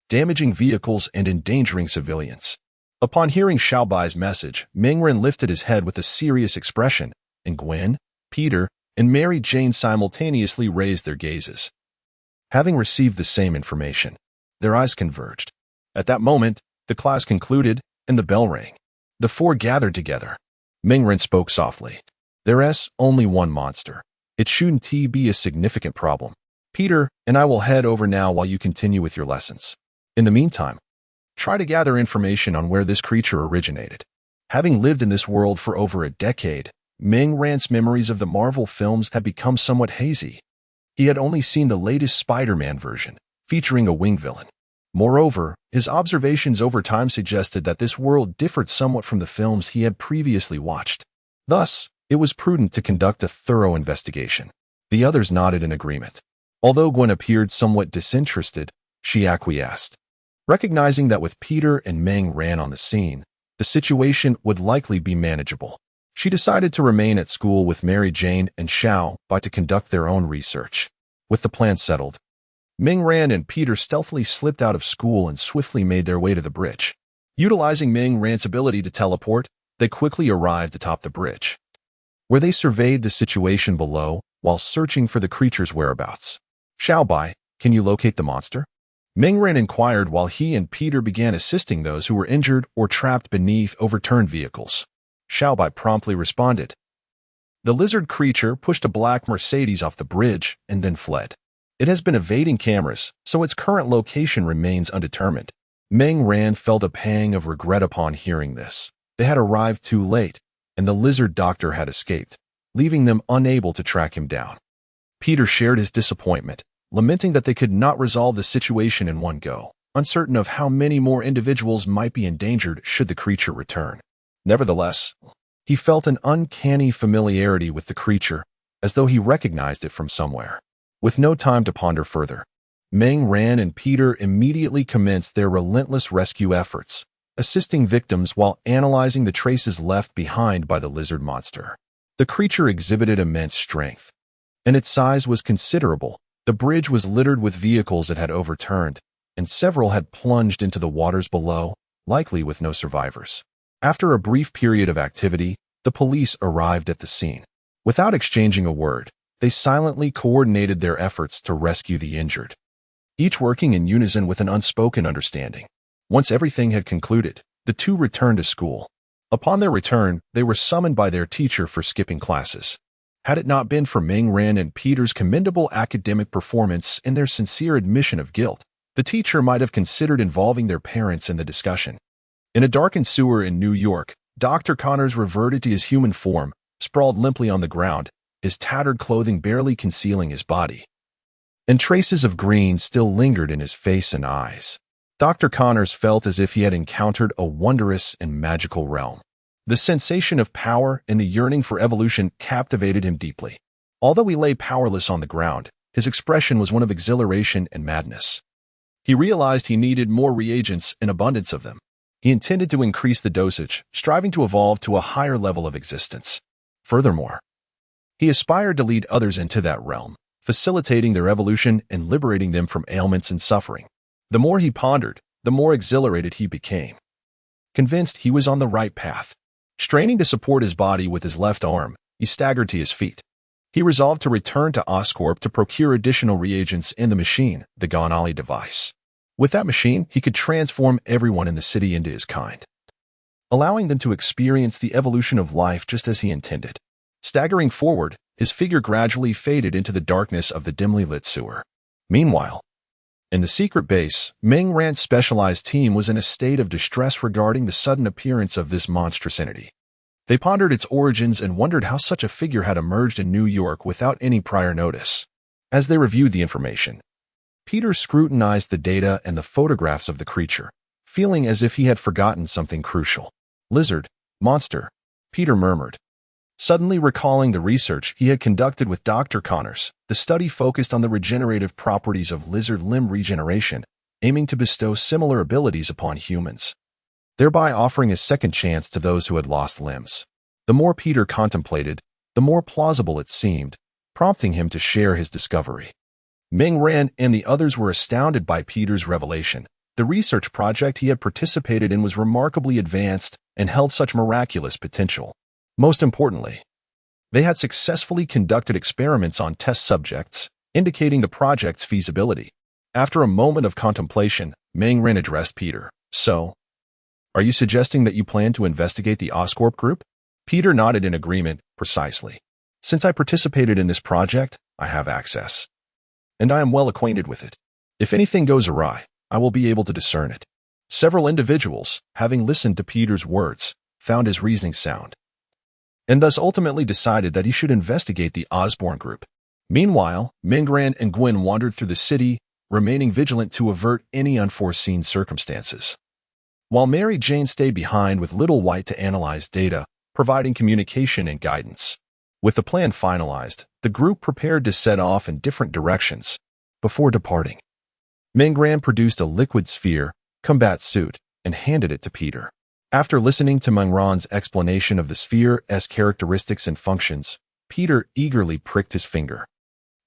damaging vehicles and endangering civilians. Upon hearing Xiaobai's message, Ming Ran lifted his head with a serious expression, and Gwen, Peter, and Mary Jane simultaneously raised their gazes. Having received the same information, their eyes converged. At that moment, the class concluded, and the bell rang. The four gathered together. Ming Ran spoke softly. "There's only one monster. It shouldn't be a significant problem. Peter and I will head over now while you continue with your lessons. In the meantime, try to gather information on where this creature originated." Having lived in this world for over a decade, Ming Ran's memories of the Marvel films had become somewhat hazy. He had only seen the latest Spider-Man version, featuring a winged villain. Moreover, his observations over time suggested that this world differed somewhat from the films he had previously watched. Thus, it was prudent to conduct a thorough investigation. The others nodded in agreement. Although Gwen appeared somewhat disinterested, she acquiesced. Recognizing that with Peter and Ming Ran on the scene, the situation would likely be manageable, she decided to remain at school with Mary Jane and Xiaobai to conduct their own research. With the plan settled, Ming Ran and Peter stealthily slipped out of school and swiftly made their way to the bridge. Utilizing Ming Ran's ability to teleport, they quickly arrived atop the bridge, where they surveyed the situation below while searching for the creature's whereabouts. "Xiaobai, can you locate the monster?" Ming Ran inquired while he and Peter began assisting those who were injured or trapped beneath overturned vehicles. Xiaobai promptly responded. The lizard creature pushed a black Mercedes off the bridge and then fled. It has been evading cameras, so its current location remains undetermined. Ming Ran felt a pang of regret upon hearing this. They had arrived too late, and the lizard doctor had escaped, leaving them unable to track him down. Peter shared his disappointment, lamenting that they could not resolve the situation in one go, uncertain of how many more individuals might be endangered should the creature return. Nevertheless, he felt an uncanny familiarity with the creature, as though he recognized it from somewhere. With no time to ponder further, Meng Ran and Peter immediately commenced their relentless rescue efforts, assisting victims while analyzing the traces left behind by the lizard monster. The creature exhibited immense strength, and its size was considerable. The bridge was littered with vehicles it had overturned, and several had plunged into the waters below, likely with no survivors. After a brief period of activity, the police arrived at the scene. Without exchanging a word, they silently coordinated their efforts to rescue the injured, each working in unison with an unspoken understanding. Once everything had concluded, the two returned to school. Upon their return, they were summoned by their teacher for skipping classes. Had it not been for Meng Ran and Peter's commendable academic performance and their sincere admission of guilt, the teacher might have considered involving their parents in the discussion. In a darkened sewer in New York, Dr. Connors reverted to his human form, sprawled limply on the ground, his tattered clothing barely concealing his body. And traces of green still lingered in his face and eyes. Dr. Connors felt as if he had encountered a wondrous and magical realm. The sensation of power and the yearning for evolution captivated him deeply. Although he lay powerless on the ground, his expression was one of exhilaration and madness. He realized he needed more reagents, an abundance of them. He intended to increase the dosage, striving to evolve to a higher level of existence. Furthermore, he aspired to lead others into that realm, facilitating their evolution and liberating them from ailments and suffering. The more he pondered, the more exhilarated he became. Convinced he was on the right path. Straining to support his body with his left arm, he staggered to his feet. He resolved to return to Oscorp to procure additional reagents in the machine, the Gonali device. With that machine, he could transform everyone in the city into his kind, allowing them to experience the evolution of life just as he intended. Staggering forward, his figure gradually faded into the darkness of the dimly lit sewer. Meanwhile, in the secret base, Meng Ran's specialized team was in a state of distress regarding the sudden appearance of this monstrous entity. They pondered its origins and wondered how such a figure had emerged in New York without any prior notice. As they reviewed the information, Peter scrutinized the data and the photographs of the creature, feeling as if he had forgotten something crucial. Lizard, monster, Peter murmured. Suddenly recalling the research he had conducted with Dr. Connors, the study focused on the regenerative properties of lizard limb regeneration, aiming to bestow similar abilities upon humans, thereby offering a second chance to those who had lost limbs. The more Peter contemplated, the more plausible it seemed, prompting him to share his discovery. Meng Ran and the others were astounded by Peter's revelation. The research project he had participated in was remarkably advanced and held such miraculous potential. Most importantly, they had successfully conducted experiments on test subjects, indicating the project's feasibility. After a moment of contemplation, Meng Ran addressed Peter. So, are you suggesting that you plan to investigate the Oscorp group? Peter nodded in agreement. Precisely. Since I participated in this project, I have access, and I am well acquainted with it. If anything goes awry, I will be able to discern it. Several individuals, having listened to Peter's words, found his reasoning sound, and thus ultimately decided that he should investigate the Osborne group. Meanwhile, Meng Ran and Gwen wandered through the city, remaining vigilant to avert any unforeseen circumstances, while Mary Jane stayed behind with Little White to analyze data, providing communication and guidance. With the plan finalized, the group prepared to set off in different directions. Before departing, Meng Ran produced a liquid sphere, combat suit, and handed it to Peter. After listening to Meng Ran's explanation of the sphere's characteristics and functions, Peter eagerly pricked his finger.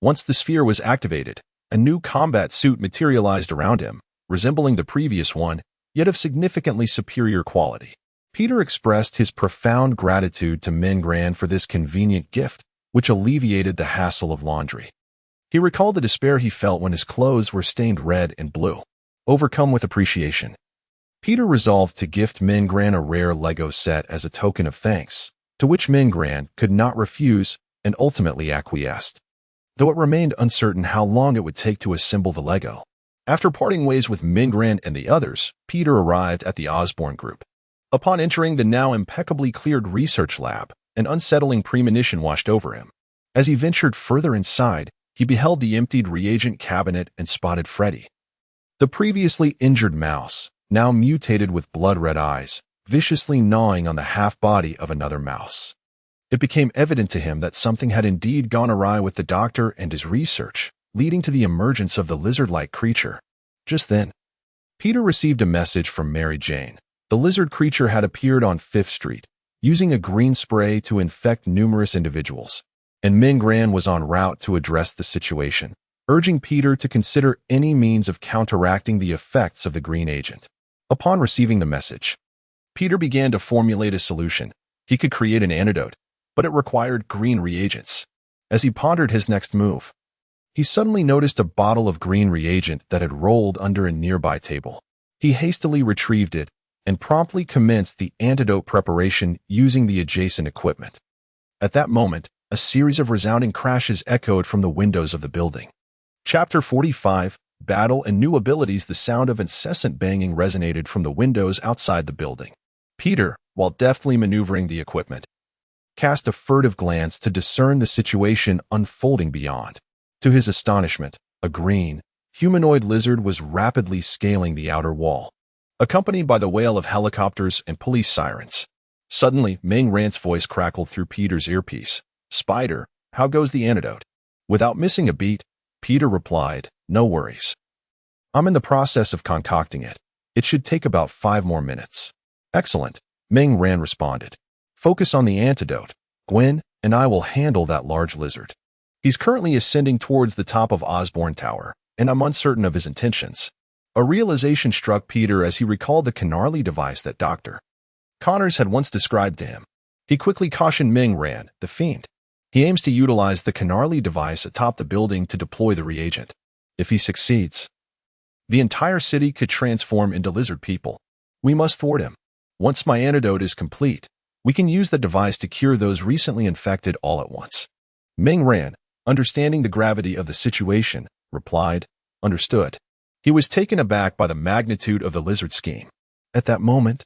Once the sphere was activated, a new combat suit materialized around him, resembling the previous one, yet of significantly superior quality. Peter expressed his profound gratitude to Meng Ran for this convenient gift, which alleviated the hassle of laundry. He recalled the despair he felt when his clothes were stained red and blue. Overcome with appreciation, Peter resolved to gift Meng Ran a rare Lego set as a token of thanks, to which Meng Ran could not refuse and ultimately acquiesced, though it remained uncertain how long it would take to assemble the Lego. After parting ways with Meng Ran and the others, Peter arrived at the Osborne group. Upon entering the now impeccably cleared research lab, an unsettling premonition washed over him. As he ventured further inside, he beheld the emptied reagent cabinet and spotted Freddy, the previously injured mouse, now mutated with blood-red eyes, viciously gnawing on the half-body of another mouse. It became evident to him that something had indeed gone awry with the doctor and his research, leading to the emergence of the lizard-like creature. Just then, Peter received a message from Mary Jane. The lizard creature had appeared on 5th Street, using a green spray to infect numerous individuals, and Ming Ran was en route to address the situation, urging Peter to consider any means of counteracting the effects of the green agent. Upon receiving the message, Peter began to formulate a solution. He could create an antidote, but it required green reagents. As he pondered his next move, he suddenly noticed a bottle of green reagent that had rolled under a nearby table. He hastily retrieved it and promptly commenced the antidote preparation using the adjacent equipment. At that moment, a series of resounding crashes echoed from the windows of the building. Chapter 45, Battle and New Abilities. The sound of incessant banging resonated from the windows outside the building. Peter, while deftly maneuvering the equipment, cast a furtive glance to discern the situation unfolding beyond. To his astonishment, a green, humanoid lizard was rapidly scaling the outer wall, accompanied by the wail of helicopters and police sirens. Suddenly, Ming Ran's voice crackled through Peter's earpiece. "Spider, how goes the antidote?" Without missing a beat, Peter replied, "No worries. I'm in the process of concocting it. It should take about 5 more minutes." "Excellent," Ming Ran responded. "Focus on the antidote. Gwen and I will handle that large lizard. He's currently ascending towards the top of Osborne Tower, and I'm uncertain of his intentions." A realization struck Peter as he recalled the Canarly device that Dr. Connors had once described to him. He quickly cautioned Ming Ran, the fiend. He aims to utilize the Canarly device atop the building to deploy the reagent. If he succeeds, the entire city could transform into lizard people. We must thwart him. Once my antidote is complete, we can use the device to cure those recently infected all at once. Ming Ran, understanding the gravity of the situation, replied, "Understood." He was taken aback by the magnitude of the lizard scheme. At that moment,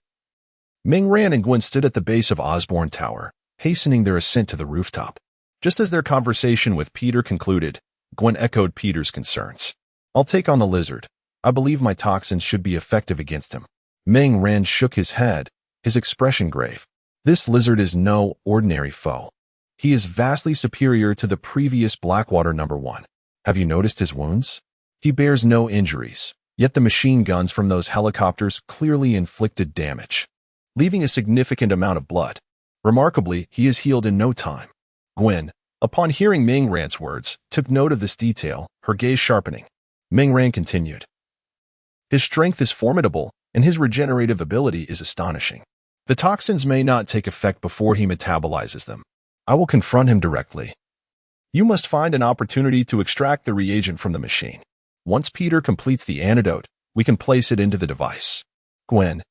Ming Ran and Gwen stood at the base of Osborne Tower, hastening their ascent to the rooftop. Just as their conversation with Peter concluded, Gwen echoed Peter's concerns. "I'll take on the lizard. I believe my toxins should be effective against him." Ming Ran shook his head, his expression grave. "This lizard is no ordinary foe. He is vastly superior to the previous Blackwater #1. Have you noticed his wounds? He bears no injuries, yet the machine guns from those helicopters clearly inflicted damage, leaving a significant amount of blood. Remarkably, he is healed in no time." Gwen, upon hearing Ming Ran's words, took note of this detail, her gaze sharpening. Ming Ran continued, "His strength is formidable, and his regenerative ability is astonishing. The toxins may not take effect before he metabolizes them. I will confront him directly. You must find an opportunity to extract the reagent from the machine. Once Peter completes the antidote, we can place it into the device. Gwen,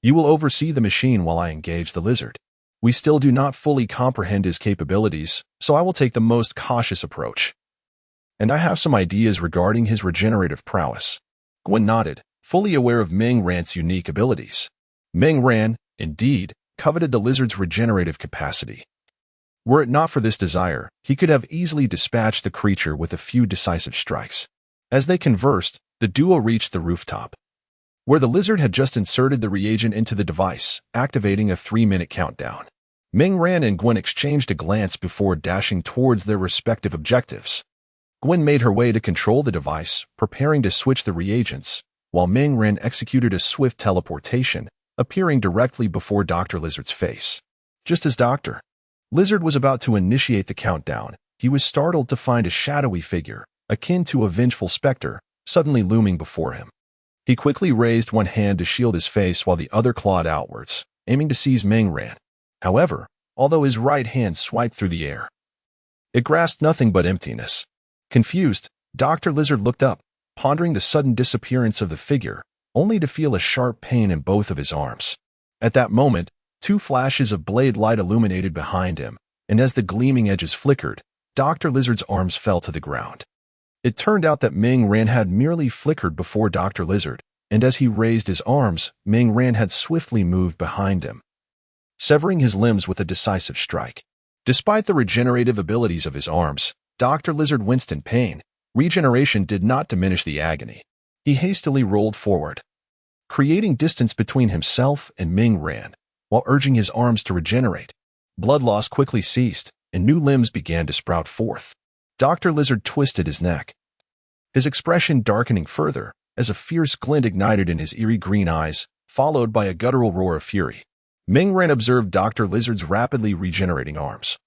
you will oversee the machine while I engage the lizard. We still do not fully comprehend his capabilities, so I will take the most cautious approach. And I have some ideas regarding his regenerative prowess." Gwen nodded, fully aware of Ming Ran's unique abilities. Ming Ran, indeed, coveted the lizard's regenerative capacity. Were it not for this desire, he could have easily dispatched the creature with a few decisive strikes. As they conversed, the duo reached the rooftop, where the lizard had just inserted the reagent into the device, activating a 3-minute countdown. Ming Ran and Gwen exchanged a glance before dashing towards their respective objectives. Gwen made her way to control the device, preparing to switch the reagents, while Ming Ran executed a swift teleportation, appearing directly before Dr. Lizard's face. Just as Dr. Lizard was about to initiate the countdown, he was startled to find a shadowy figure, akin to a vengeful specter, suddenly looming before him. He quickly raised one hand to shield his face while the other clawed outwards, aiming to seize Ming Ran. However, although his right hand swiped through the air, it grasped nothing but emptiness. Confused, Dr. Lizard looked up, pondering the sudden disappearance of the figure, only to feel a sharp pain in both of his arms. At that moment, 2 flashes of blade light illuminated behind him, and as the gleaming edges flickered, Dr. Lizard's arms fell to the ground. It turned out that Ming Ran had merely flickered before Dr. Lizard, and as he raised his arms, Ming Ran had swiftly moved behind him, severing his limbs with a decisive strike. Despite the regenerative abilities of his arms, Dr. Lizard winced in pain. Regeneration did not diminish the agony. He hastily rolled forward, creating distance between himself and Ming Ran, while urging his arms to regenerate. Blood loss quickly ceased, and new limbs began to sprout forth. Dr. Lizard twisted his neck, his expression darkening further as a fierce glint ignited in his eerie green eyes, followed by a guttural roar of fury. Ming Ren observed Dr. Lizard's rapidly regenerating arms,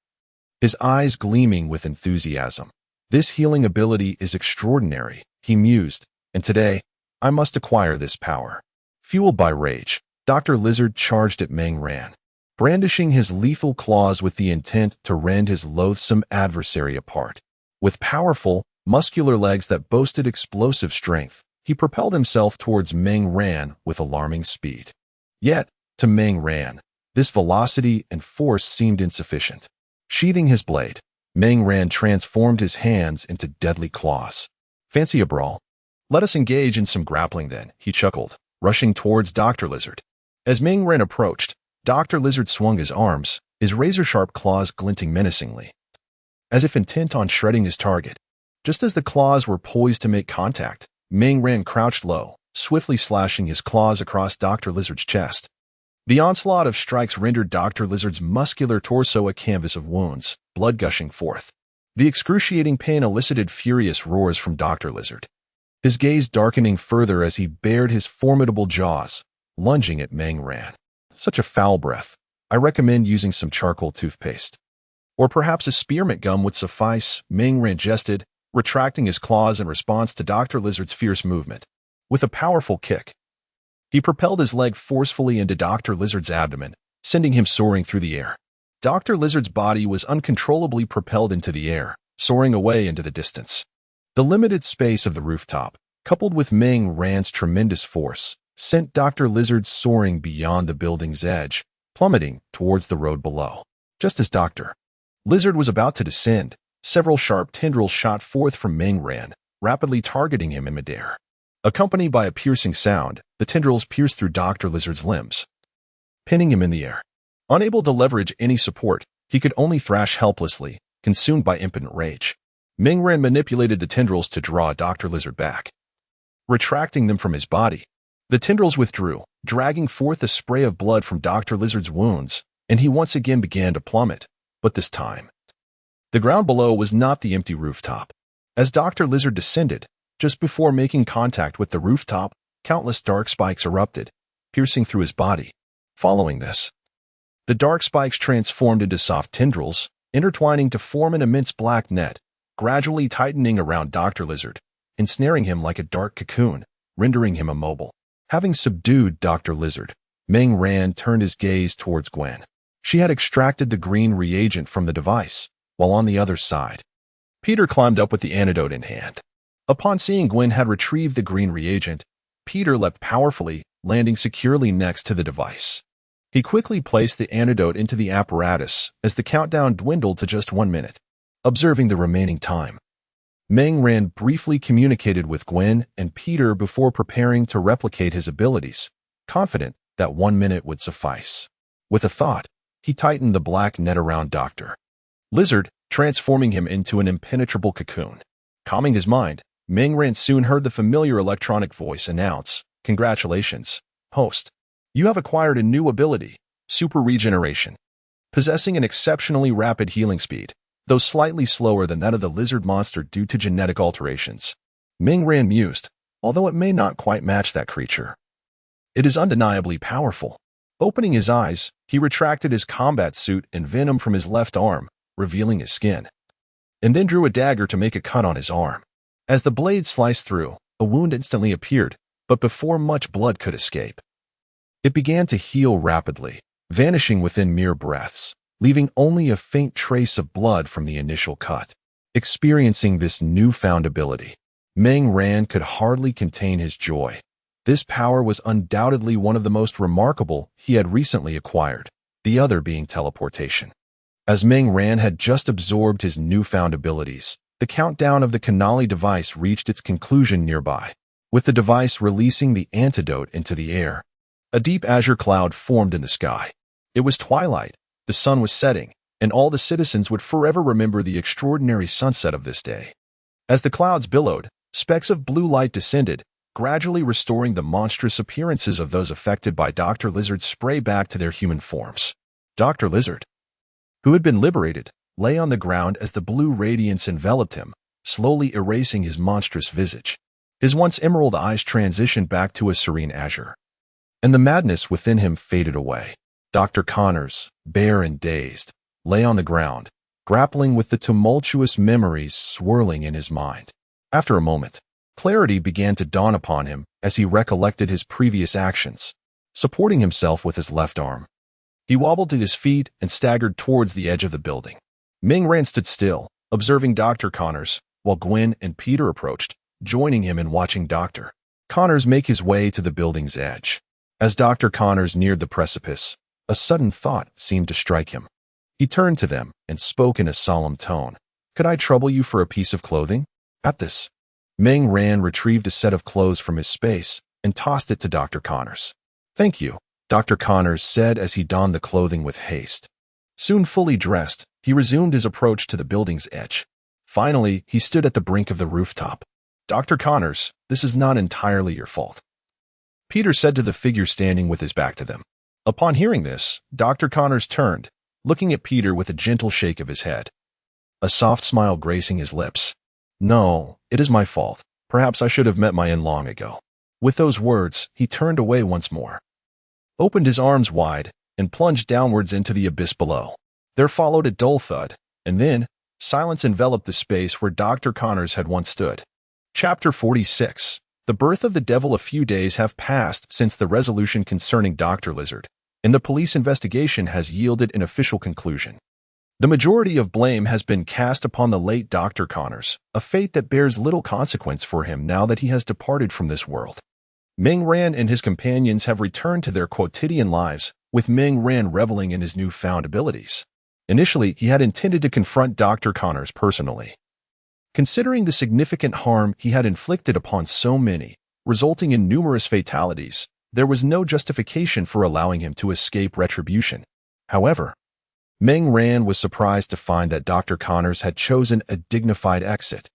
his eyes gleaming with enthusiasm. This healing ability is extraordinary, he mused, and today, I must acquire this power. Fueled by rage, Dr. Lizard charged at Ming Ren, brandishing his lethal claws with the intent to rend his loathsome adversary apart. With powerful, muscular legs that boasted explosive strength, he propelled himself towards Ming Ren with alarming speed. Yet, to Ming Ren, this velocity and force seemed insufficient. Sheathing his blade, Ming Ren transformed his hands into deadly claws. Fancy a brawl? Let us engage in some grappling then, he chuckled, rushing towards Dr. Lizard. As Ming Ren approached, Dr. Lizard swung his arms, his razor-sharp claws glinting menacingly, as if intent on shredding his target. Just as the claws were poised to make contact, Ming Ren crouched low, swiftly slashing his claws across Dr. Lizard's chest. The onslaught of strikes rendered Dr. Lizard's muscular torso a canvas of wounds, blood gushing forth. The excruciating pain elicited furious roars from Dr. Lizard, his gaze darkening further as he bared his formidable jaws, lunging at Ming Ren. Such a foul breath. I recommend using some charcoal toothpaste. Or perhaps a spearmint gum would suffice, Ming Ren jested, retracting his claws in response to Dr. Lizard's fierce movement. With a powerful kick, he propelled his leg forcefully into Dr. Lizard's abdomen, sending him soaring through the air. Dr. Lizard's body was uncontrollably propelled into the air, soaring away into the distance. The limited space of the rooftop, coupled with Ming Ren's tremendous force, sent Dr. Lizard soaring beyond the building's edge, plummeting towards the road below. Just as Dr. Lizard was about to descend, several sharp tendrils shot forth from Ming Ren, rapidly targeting him in midair. Accompanied by a piercing sound, the tendrils pierced through Dr. Lizard's limbs, pinning him in the air. Unable to leverage any support, he could only thrash helplessly, consumed by impotent rage. Ming Ren manipulated the tendrils to draw Dr. Lizard back, retracting them from his body. The tendrils withdrew, dragging forth a spray of blood from Dr. Lizard's wounds, and he once again began to plummet, but this time, the ground below was not the empty rooftop. As Dr. Lizard descended, just before making contact with the rooftop, countless dark spikes erupted, piercing through his body. Following this, the dark spikes transformed into soft tendrils, intertwining to form an immense black net, gradually tightening around Dr. Lizard, ensnaring him like a dark cocoon, rendering him immobile. Having subdued Dr. Lizard, Ming Ren turned his gaze towards Gwen. She had extracted the green reagent from the device, while on the other side, Peter climbed up with the antidote in hand. Upon seeing Gwen had retrieved the green reagent, Peter leapt powerfully, landing securely next to the device. He quickly placed the antidote into the apparatus as the countdown dwindled to just 1 minute. Observing the remaining time, Ming Ren briefly communicated with Gwen and Peter before preparing to replicate his abilities, confident that 1 minute would suffice. With a thought, he tightened the black net around Dr. Lizard, transforming him into an impenetrable cocoon. Calming his mind, Ming Ren soon heard the familiar electronic voice announce, "Congratulations, host. You have acquired a new ability, Super Regeneration, possessing an exceptionally rapid healing speed, though slightly slower than that of the lizard monster due to genetic alterations." Ming Ren mused, although it may not quite match that creature, it is undeniably powerful. Opening his eyes, he retracted his combat suit and Venom from his left arm, revealing his skin, and then drew a dagger to make a cut on his arm. As the blade sliced through, a wound instantly appeared, but before much blood could escape, it began to heal rapidly, vanishing within mere breaths, leaving only a faint trace of blood from the initial cut. Experiencing this newfound ability, Ming Ren could hardly contain his joy. This power was undoubtedly one of the most remarkable he had recently acquired, the other being teleportation. As Ming Ren had just absorbed his newfound abilities, the countdown of the Kanali device reached its conclusion nearby. With the device releasing the antidote into the air, a deep azure cloud formed in the sky. It was twilight, the sun was setting, and all the citizens would forever remember the extraordinary sunset of this day. As the clouds billowed, specks of blue light descended, gradually restoring the monstrous appearances of those affected by Dr. Lizard's spray back to their human forms. Dr. Lizard, who had been liberated, lay on the ground as the blue radiance enveloped him, slowly erasing his monstrous visage. His once emerald eyes transitioned back to a serene azure, and the madness within him faded away. Dr. Connors, bare and dazed, lay on the ground, grappling with the tumultuous memories swirling in his mind. After a moment, clarity began to dawn upon him as he recollected his previous actions, supporting himself with his left arm. He wobbled to his feet and staggered towards the edge of the building. Ming Ran stood still, observing Dr. Connors, while Gwen and Peter approached, joining him in watching Dr. Connors make his way to the building's edge. As Dr. Connors neared the precipice, a sudden thought seemed to strike him. He turned to them and spoke in a solemn tone. "Could I trouble you for a piece of clothing?" At this, Ming Ran retrieved a set of clothes from his space and tossed it to Dr. Connors. "Thank you," Dr. Connors said as he donned the clothing with haste. Soon fully dressed, he resumed his approach to the building's edge. Finally, he stood at the brink of the rooftop. "Dr. Connors, this is not entirely your fault," Peter said to the figure standing with his back to them. Upon hearing this, Dr. Connors turned, looking at Peter with a gentle shake of his head, a soft smile gracing his lips. "No, it is my fault. Perhaps I should have met my end long ago." With those words, he turned away once more, opened his arms wide, and plunged downwards into the abyss below. There followed a dull thud, and then silence enveloped the space where Dr. Connors had once stood. Chapter 46. The birth of the devil. A few days have passed since the resolution concerning Dr. Lizard, and the police investigation has yielded an official conclusion. The majority of blame has been cast upon the late Dr. Connors, a fate that bears little consequence for him now that he has departed from this world. Ming Ran and his companions have returned to their quotidian lives, with Ming Ran reveling in his newfound abilities. Initially, he had intended to confront Dr. Connors personally. Considering the significant harm he had inflicted upon so many, resulting in numerous fatalities, there was no justification for allowing him to escape retribution. However, Ming Ran was surprised to find that Dr. Connors had chosen a dignified exit,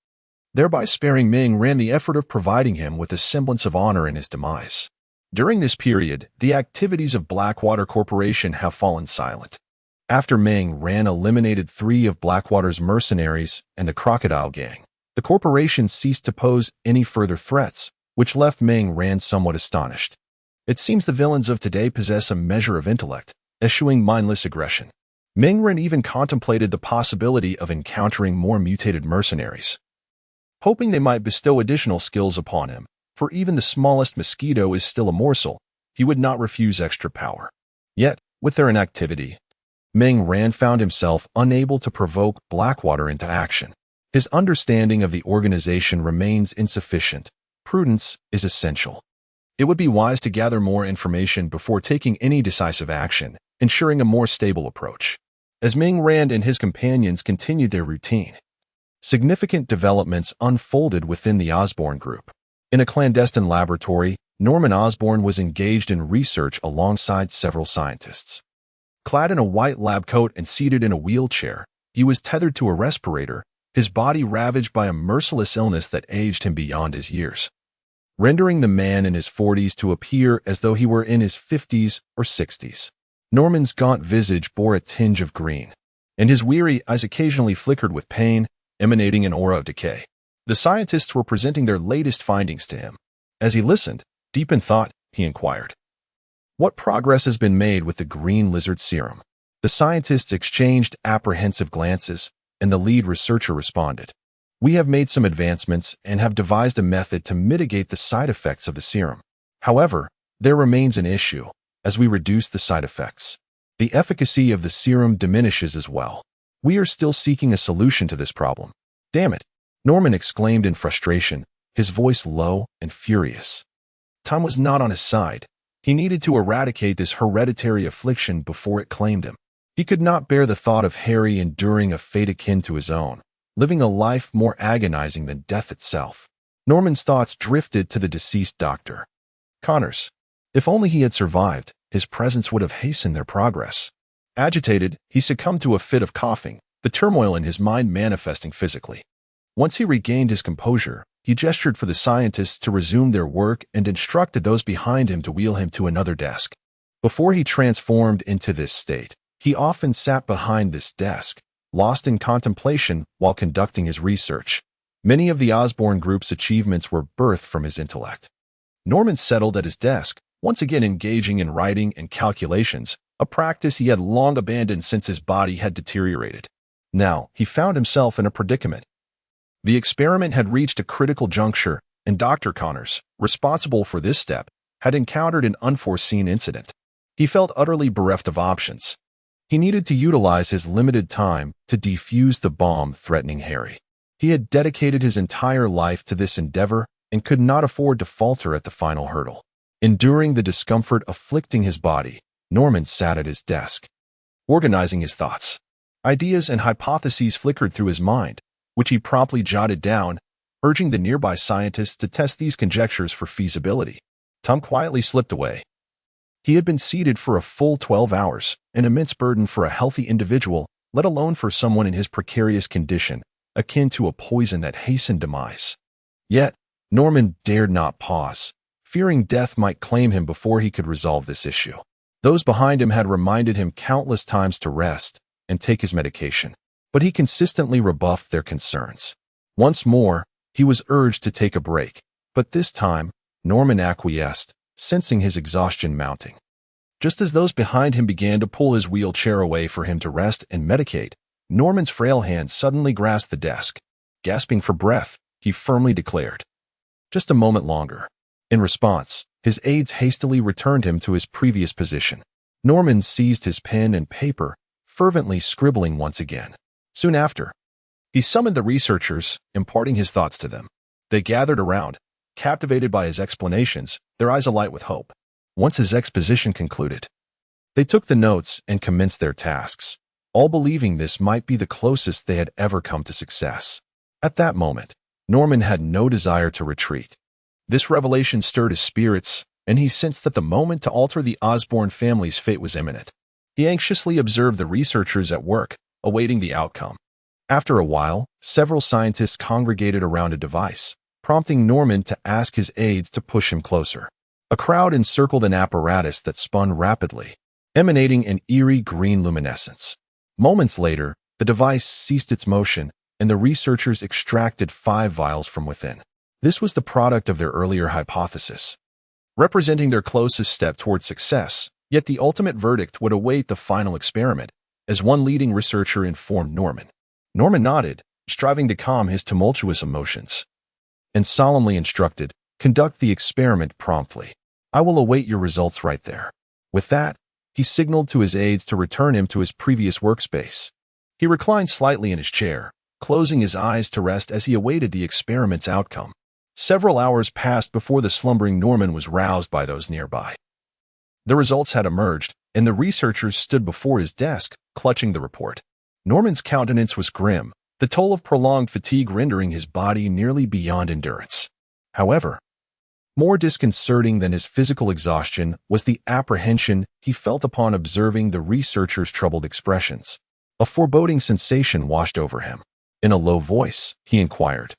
thereby sparing Ming Ran the effort of providing him with a semblance of honor in his demise. During this period, the activities of Blackwater Corporation have fallen silent. After Ming Ran eliminated 3 of Blackwater's mercenaries and the Crocodile Gang, the corporation ceased to pose any further threats, which left Ming Ran somewhat astonished. It seems the villains of today possess a measure of intellect, eschewing mindless aggression. Ming Ran even contemplated the possibility of encountering more mutated mercenaries, hoping they might bestow additional skills upon him, for even the smallest mosquito is still a morsel. He would not refuse extra power. Yet, with their inactivity, Ming Ran found himself unable to provoke Blackwater into action. His understanding of the organization remains insufficient. Prudence is essential. It would be wise to gather more information before taking any decisive action, ensuring a more stable approach. As Ming Ran and his companions continued their routine, significant developments unfolded within the Osborne Group. In a clandestine laboratory, Norman Osborne was engaged in research alongside several scientists. Clad in a white lab coat and seated in a wheelchair, he was tethered to a respirator, his body ravaged by a merciless illness that aged him beyond his years, rendering the man in his 40s to appear as though he were in his 50s or 60s. Norman's gaunt visage bore a tinge of green, and his weary eyes occasionally flickered with pain, emanating an aura of decay. The scientists were presenting their latest findings to him. As he listened, deep in thought, he inquired, "What progress has been made with the green lizard serum?" The scientists exchanged apprehensive glances, and the lead researcher responded, "We have made some advancements and have devised a method to mitigate the side effects of the serum. However, there remains an issue. As we reduce the side effects, the efficacy of the serum diminishes as well. We are still seeking a solution to this problem." "Damn it," Norman exclaimed in frustration, his voice low and furious. Time was not on his side. He needed to eradicate this hereditary affliction before it claimed him. He could not bear the thought of Harry enduring a fate akin to his own, living a life more agonizing than death itself. Norman's thoughts drifted to the deceased Dr. Connors. If only he had survived, his presence would have hastened their progress. Agitated, he succumbed to a fit of coughing, the turmoil in his mind manifesting physically. Once he regained his composure, he gestured for the scientists to resume their work and instructed those behind him to wheel him to another desk. Before he transformed into this state, he often sat behind this desk, lost in contemplation while conducting his research. Many of the Osborne Group's achievements were birthed from his intellect. Norman settled at his desk, once again engaging in writing and calculations, a practice he had long abandoned since his body had deteriorated. Now, he found himself in a predicament. The experiment had reached a critical juncture, and Dr. Connors, responsible for this step, had encountered an unforeseen incident. He felt utterly bereft of options. He needed to utilize his limited time to defuse the bomb threatening Harry. He had dedicated his entire life to this endeavor and could not afford to falter at the final hurdle. Enduring the discomfort afflicting his body, Norman sat at his desk, organizing his thoughts. Ideas and hypotheses flickered through his mind, which he promptly jotted down, urging the nearby scientists to test these conjectures for feasibility. Tom quietly slipped away. He had been seated for a full 12 hours, an immense burden for a healthy individual, let alone for someone in his precarious condition, akin to a poison that hastened demise. Yet, Norman dared not pause, fearing death might claim him before he could resolve this issue. Those behind him had reminded him countless times to rest and take his medication, but he consistently rebuffed their concerns. Once more, he was urged to take a break, but this time, Norman acquiesced, sensing his exhaustion mounting. Just as those behind him began to pull his wheelchair away for him to rest and medicate, Norman's frail hand suddenly grasped the desk. Gasping for breath, he firmly declared, "Just a moment longer." In response, his aides hastily returned him to his previous position. Norman seized his pen and paper, fervently scribbling once again. Soon after, he summoned the researchers, imparting his thoughts to them. They gathered around, captivated by his explanations, their eyes alight with hope. Once his exposition concluded, they took the notes and commenced their tasks, all believing this might be the closest they had ever come to success. At that moment, Norman had no desire to retreat. This revelation stirred his spirits, and he sensed that the moment to alter the Osborne family's fate was imminent. He anxiously observed the researchers at work, awaiting the outcome. After a while, several scientists congregated around a device, prompting Norman to ask his aides to push him closer. A crowd encircled an apparatus that spun rapidly, emanating an eerie green luminescence. Moments later, the device ceased its motion, and the researchers extracted 5 vials from within. This was the product of their earlier hypothesis, representing their closest step toward success, yet the ultimate verdict would await the final experiment, as one leading researcher informed Norman. Norman nodded, striving to calm his tumultuous emotions, and solemnly instructed, "Conduct the experiment promptly. I will await your results right there." With that, he signaled to his aides to return him to his previous workspace. He reclined slightly in his chair, closing his eyes to rest as he awaited the experiment's outcome. Several hours passed before the slumbering Norman was roused by those nearby. The results had emerged, and the researchers stood before his desk, clutching the report. Norman's countenance was grim, the toll of prolonged fatigue rendering his body nearly beyond endurance. However, more disconcerting than his physical exhaustion was the apprehension he felt upon observing the researcher's troubled expressions. A foreboding sensation washed over him. In a low voice, he inquired,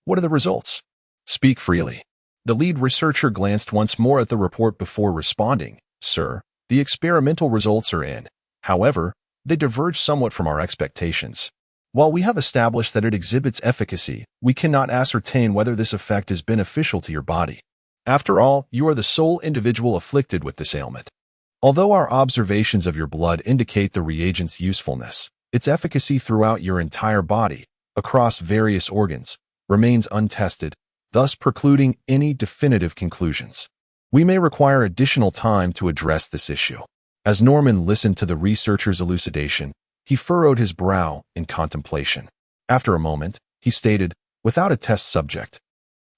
"What are the results?" "Speak freely." The lead researcher glanced once more at the report before responding, "Sir, the experimental results are in. However, they diverge somewhat from our expectations. While we have established that it exhibits efficacy, we cannot ascertain whether this effect is beneficial to your body. After all, you are the sole individual afflicted with this ailment. Although our observations of your blood indicate the reagent's usefulness, its efficacy throughout your entire body, across various organs, remains untested, thus precluding any definitive conclusions. We may require additional time to address this issue." As Norman listened to the researcher's elucidation, he furrowed his brow in contemplation. After a moment, he stated, "Without a test subject,